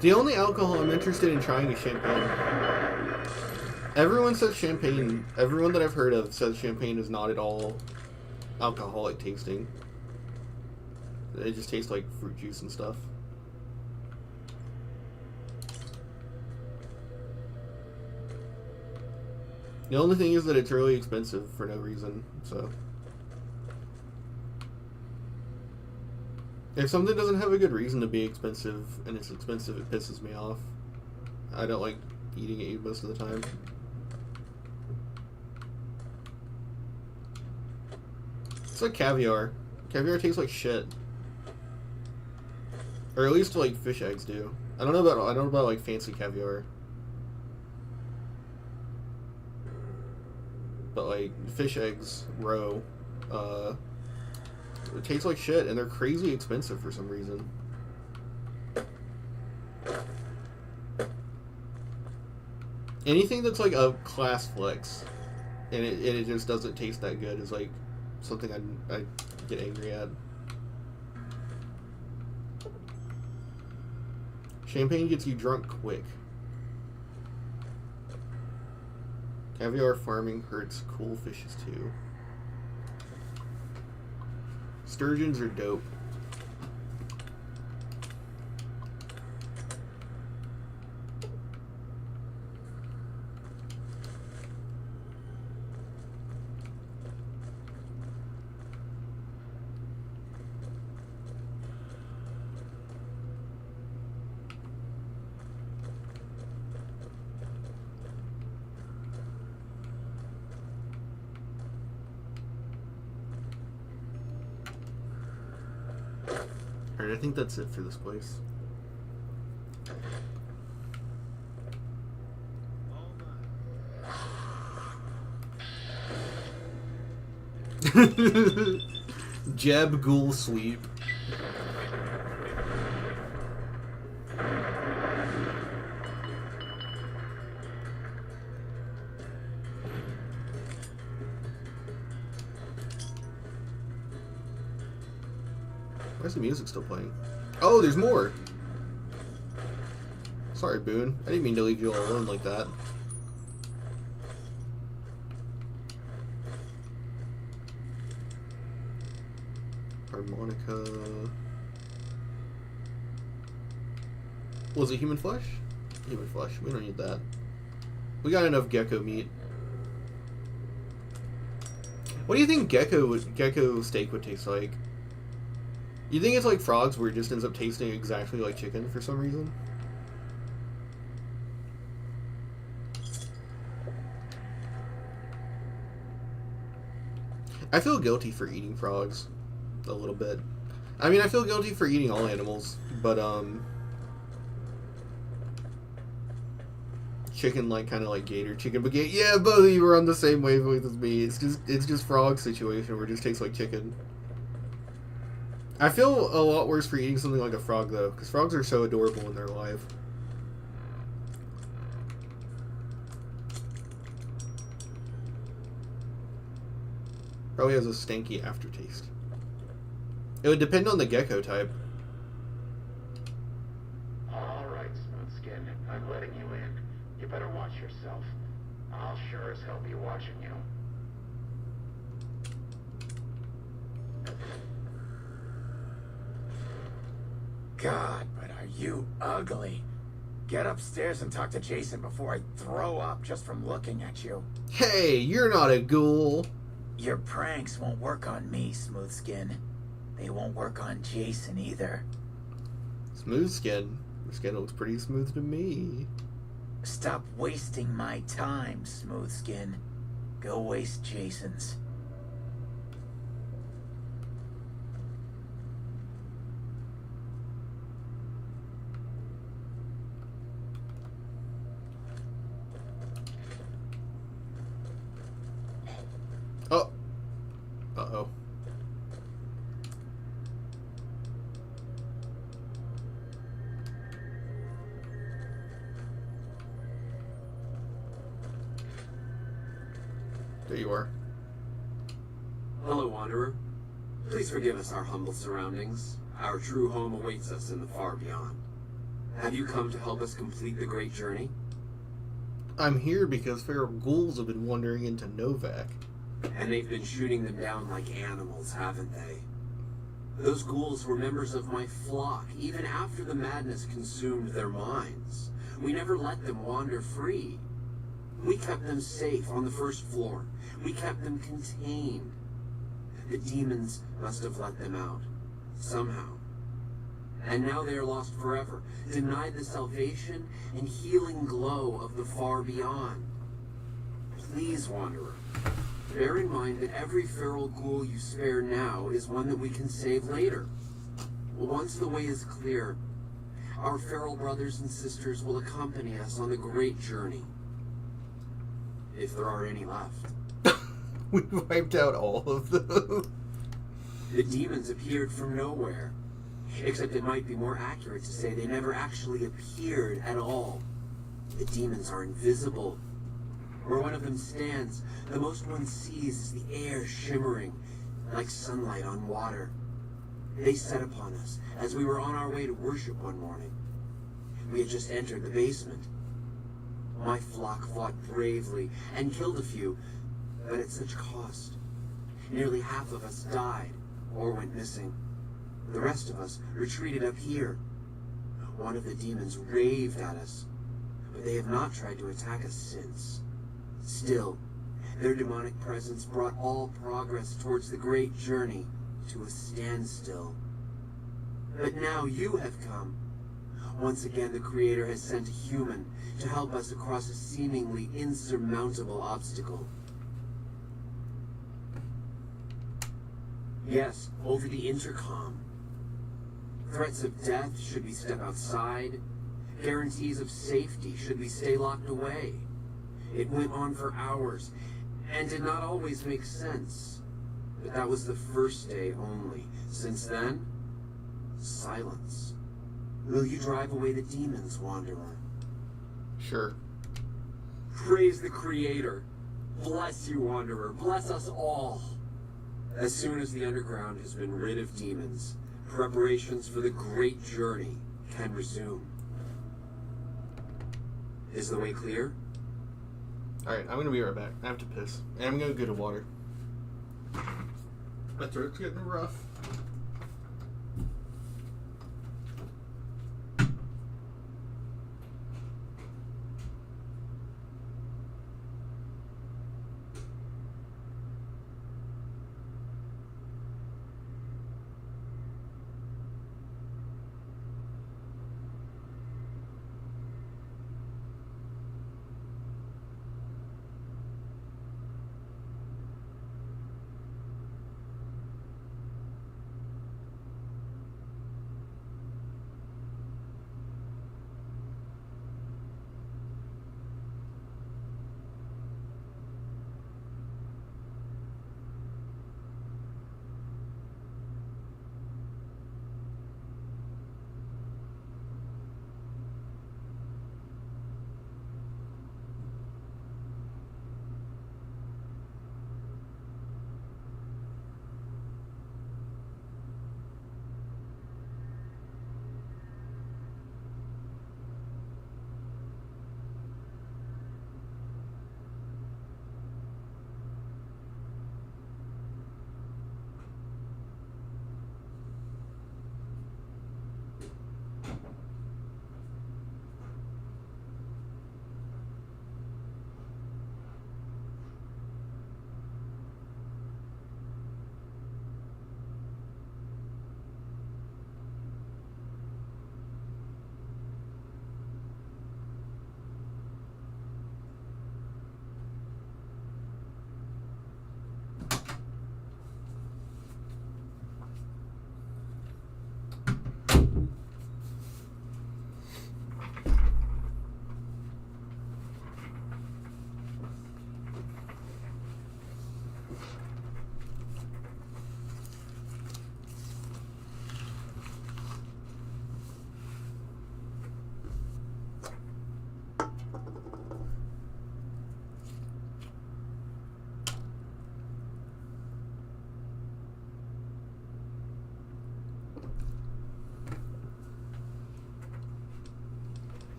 The only alcohol I'm interested in trying is champagne. Everyone says champagne, everyone that I've heard of says champagne is not at all alcoholic tasting. It just tastes like fruit juice and stuff. The only thing is that it's really expensive for no reason, so. If something doesn't have a good reason to be expensive, and it's expensive, it pisses me off. I don't like eating it most of the time. It's like caviar. Caviar tastes like shit. Or at least like fish eggs do. I don't know about like fancy caviar. But like fish eggs raw, it tastes like shit, and they're crazy expensive for some reason. Anything that's like a class flex, and it just doesn't taste that good is like something I get angry at. Champagne gets you drunk quick. Caviar farming hurts cool fishes too. Sturgeons are dope. Alright, I think that's it for this place. Jeb Ghoul Sweep. Why is the music still playing? Oh, there's more! Sorry, Boone. I didn't mean to leave you all alone like that. harmonica. Was it human flesh? Human flesh. We don't need that. We got enough gecko meat. What do you think gecko steak would taste like? You think it's like frogs where it just ends up tasting exactly like chicken for some reason? I feel guilty for eating frogs a little bit. I mean, I feel guilty for eating all animals, but chicken kind of like gator chicken, but yeah, both of you are on the same wavelength as me. It's just frog situation where it just tastes like chicken. I feel a lot worse for eating something like a frog though, because frogs are so adorable when they're alive. Probably has a stanky aftertaste. It would depend on the gecko type. All right, Smoothskin. I'm letting you in. You better watch yourself. I'll sure as hell be watching you. God, but are you ugly. Get upstairs and talk to Jason before I throw up just from looking at you. Hey, you're not a ghoul. Your pranks won't work on me, Smoothskin. They won't work on Jason either. Smoothskin? Your skin looks pretty smooth to me. Stop wasting my time, Smoothskin. Go waste Jason's. Oh. Uh-oh. There you are. Hello, Wanderer. Please forgive us our humble surroundings. Our true home awaits us in the far beyond. Have you come to help us complete the great journey? I'm here because feral ghouls have been wandering into Novak. And they've been shooting them down like animals, haven't they? Those ghouls were members of my flock, even after the madness consumed their minds. We never let them wander free. We kept them safe on the first floor. We kept them contained. The demons must have let them out, somehow. And now they are lost forever, denied the salvation and healing glow of the far beyond. Please, Wanderer, bear in mind that every feral ghoul you spare now is one that we can save later. Once the way is clear, our feral brothers and sisters will accompany us on the great journey. If there are any left. We wiped out all of them. The demons appeared from nowhere. Except it might be more accurate to say they never actually appeared at all. The demons are invisible. Where one of them stands, the most one sees is the air shimmering, like sunlight on water. They set upon us as we were on our way to worship one morning. We had just entered the basement. My flock fought bravely and killed a few, but at such cost. Nearly half of us died or went missing. The rest of us retreated up here. One of the demons raved at us, but they have not tried to attack us since. Still, their demonic presence brought all progress towards the great journey to a standstill. But now you have come. Once again, the Creator has sent a human to help us across a seemingly insurmountable obstacle. Yes, over the intercom. Threats of death should we step outside. Guarantees of safety should we stay locked away. It went on for hours, and did not always make sense. But that was the first day only. Since then, silence. Will you drive away the demons, Wanderer? Sure. Praise the Creator. Bless you, Wanderer. Bless us all. As soon as the underground has been rid of demons, preparations for the great journey can resume. Is the way clear? Alright, I'm gonna be right back. I have to piss. And I'm gonna go to water. My throat's getting rough.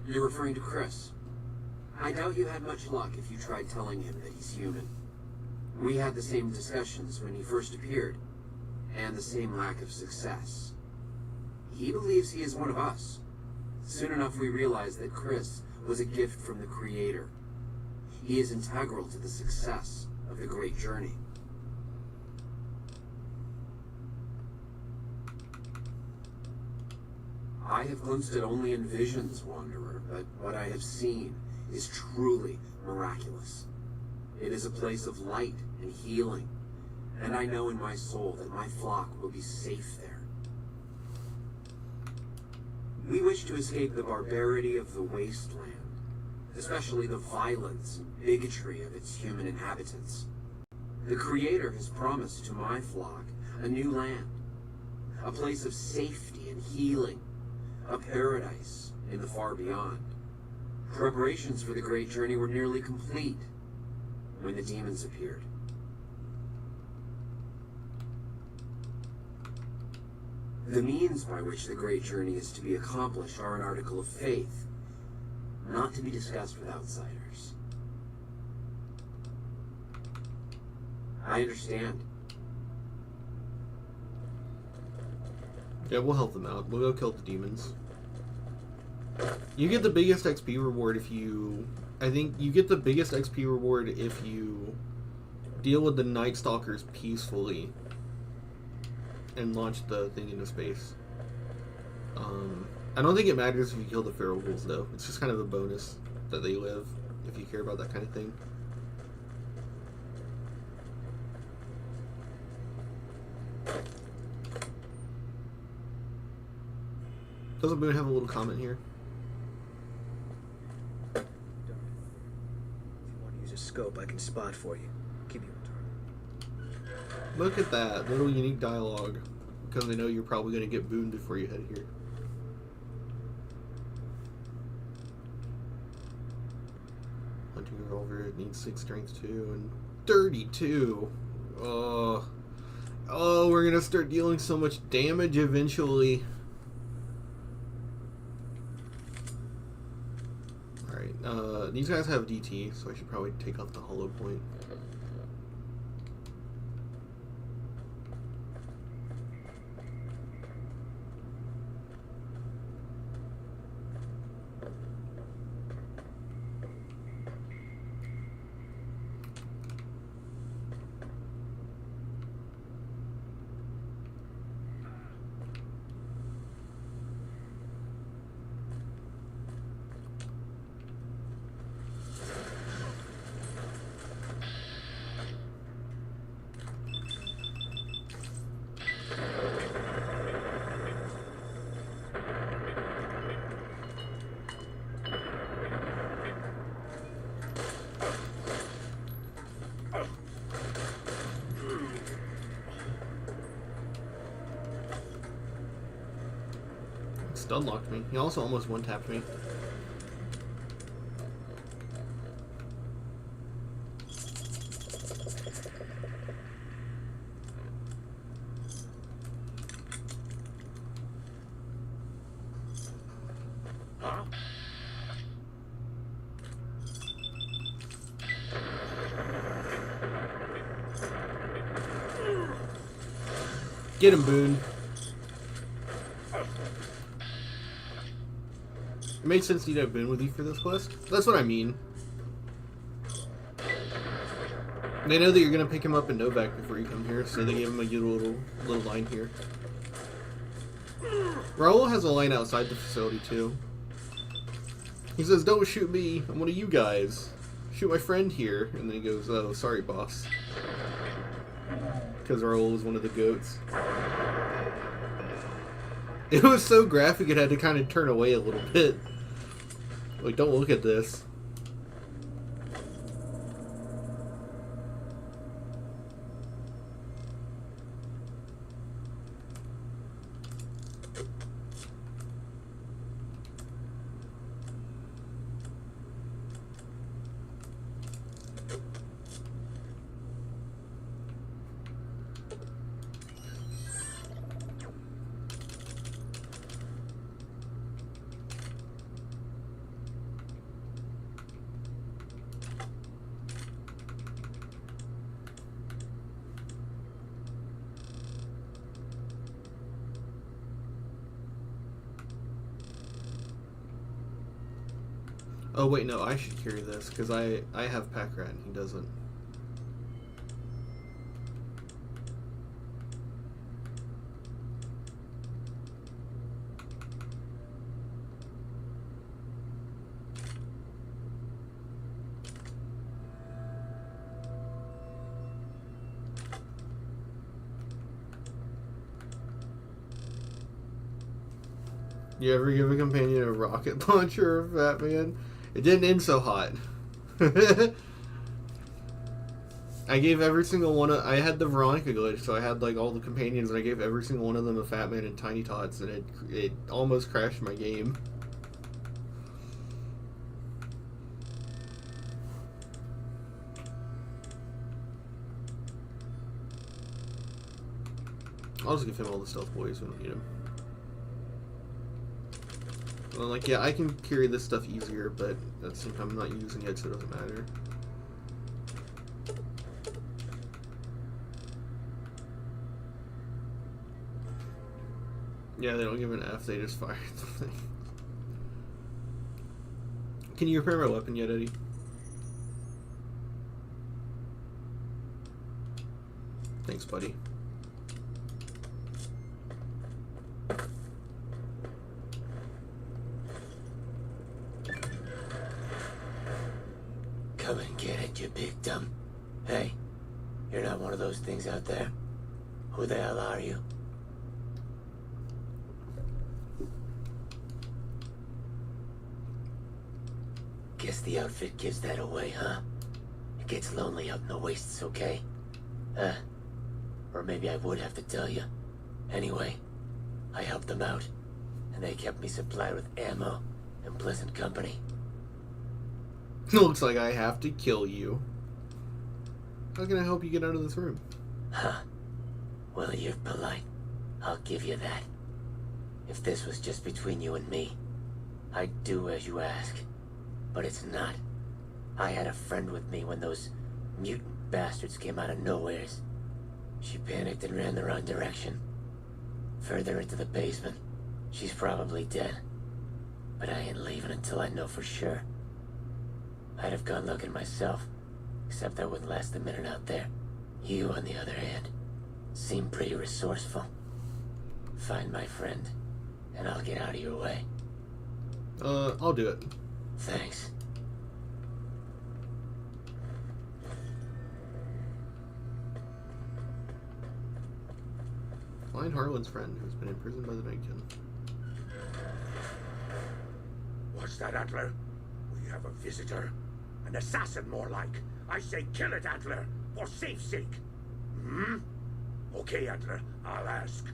You're referring to Chris. I doubt you had much luck if you tried telling him that he's human. We had the same discussions when he first appeared, and the same lack of success. He believes he is one of us. Soon enough we realized that Chris was a gift from the Creator. He is integral to the success of the Great Journey. I have glimpsed it only in visions, Wanderer, but what I have seen is truly miraculous. It is a place of light and healing, and I know in my soul that my flock will be safe there. We wish to escape the barbarity of the wasteland, especially the violence and bigotry of its human inhabitants. The Creator has promised to my flock a new land, a place of safety and healing, a paradise in the far beyond. Preparations for the Great Journey were nearly complete when the demons appeared. The means by which the Great Journey is to be accomplished are an article of faith, not to be discussed with outsiders. I understand. Yeah, we'll help them out. We'll go kill the demons. You get the biggest XP reward if you... I think you get the biggest XP reward if you deal with the Night Stalkers peacefully and launch the thing into space. I don't think it matters if you kill the feral ghouls, though. It's just kind of a bonus that they live, if you care about that kind of thing. Doesn't Boone have a little comment here? If you want to use a scope, I can spot for you. Keep you on target. Look at that little unique dialogue, because they know you're probably going to get Boone before you head here. Hunting revolver, it needs 6 strength too, and 32. Oh, we're going to start dealing so much damage eventually. Alright, these guys have DT, so I should probably take off the hollow point. Stun locked me. He also almost one-tapped me. Get him, Boone. It makes sense you'd have Boone with you for this quest. That's what I mean. They know that you're gonna pick him up in Novak before you come here, so they give him a good little line here. Raul has a line outside the facility too. He says, "Don't shoot me, I'm one of you guys. Shoot my friend here." And then he goes, "Oh, sorry, boss." Because Raul was one of the goats. It was so graphic it had to kind of turn away a little bit. Like, don't look at this. Oh wait, no, I should carry this because I have Pack Rat and he doesn't. You ever give a companion a rocket launcher or Fat Man? It didn't end so hot. I gave every single one of... I had the Veronica glitch, so I had like all the companions, and I gave every single one of them a Fat Man and Tiny Tots, and it almost crashed my game. I'll just give him all the stealth boys when we need him. Well, like, yeah, I can carry this stuff easier, but at the same time, I'm not using it, so it doesn't matter. Yeah, they don't give an F, they just fire the thing. Can you repair my weapon yet, Eddie? Thanks, buddy. Come and get it, you big dumb. Hey, you're not one of those things out there. Who the hell are you? Guess the outfit gives that away, huh? It gets lonely out in the wastes, okay? Or maybe I would have to tell you. Anyway, I helped them out, and they kept me supplied with ammo and pleasant company. Looks like I have to kill you. How can I help you get out of this room? Huh. Well, you're polite. I'll give you that. If this was just between you and me, I'd do as you ask. But it's not. I had a friend with me when those mutant bastards came out of nowheres. She panicked and ran the wrong direction. Further into the basement. She's probably dead. But I ain't leaving until I know for sure. I'd have gone looking myself, except I wouldn't last a minute out there. You, on the other hand, seem pretty resourceful. Find my friend, and I'll get out of your way. I'll do it. Thanks. Find Harlan's friend, who's been imprisoned by the Nightkin. What's that, Antler? We have a visitor. An assassin, more like. I say kill it, Antler, for safe sake. Hmm? Okay, Antler, I'll ask.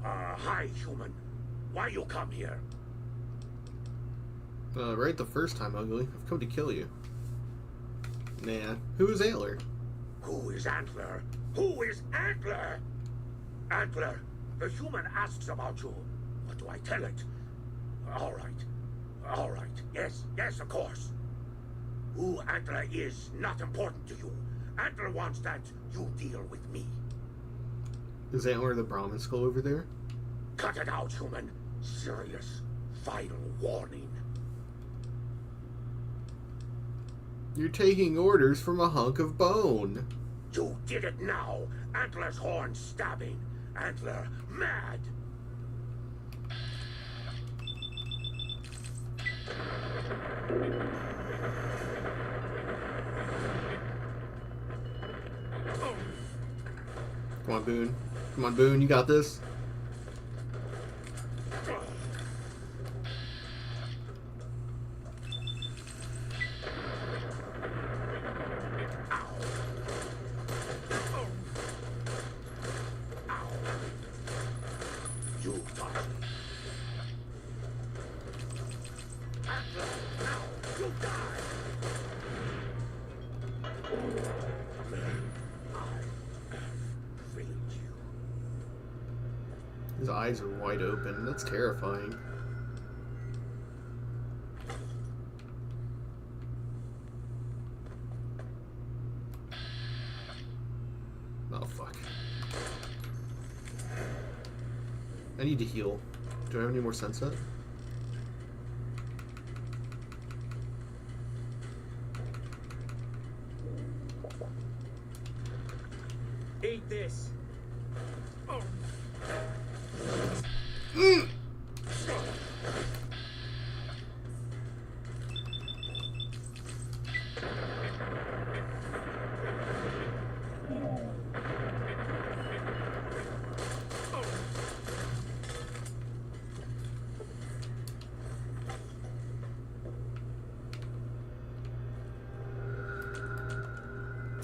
Hi, human. Why you come here? Right the first time, Ugly. I've come to kill you. Nah. Who is Antler? Who is Antler? Who is Antler? Antler, the human asks about you. What do I tell it? All right. All right. Yes, of course. Who Antler is not important to you. Antler wants that you deal with me. Is Antler the Brahmin skull over there? Cut it out, human. Serious. Final warning. You're taking orders from a hunk of bone. You did it now. Antler's horn stabbing. Antler mad. Come on, Boone. Come on, Boone. You got this. His eyes are wide open. That's terrifying. Oh, fuck. I need to heal. Do I have any more sunset?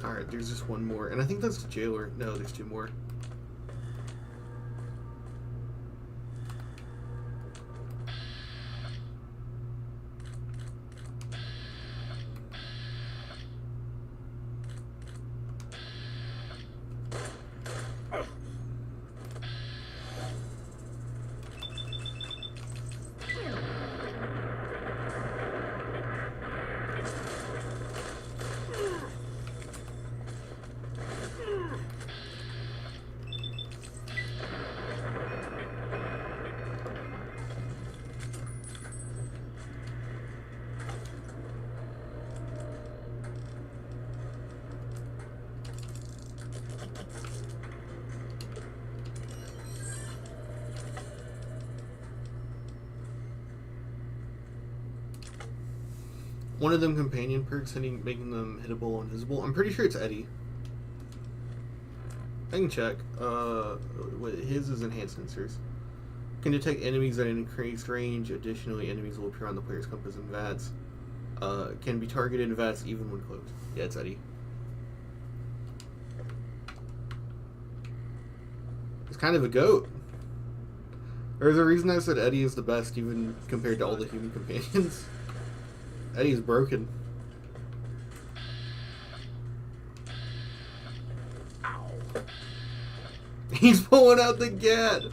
Alright, there's just one more. And I think that's the jailer. No, there's two more. One of them companion perks, making them hittable or invisible. I'm pretty sure it's Eddie. I can check. His is enhanced sensors. Can detect enemies at an increased range. Additionally, enemies will appear on the player's compass and VATS. Can be targeted in VATS even when close. Yeah, it's Eddie. It's kind of a goat. There's a reason I said Eddie is the best, even compared to all the human companions. Eddie's broken. He's pulling out the gat.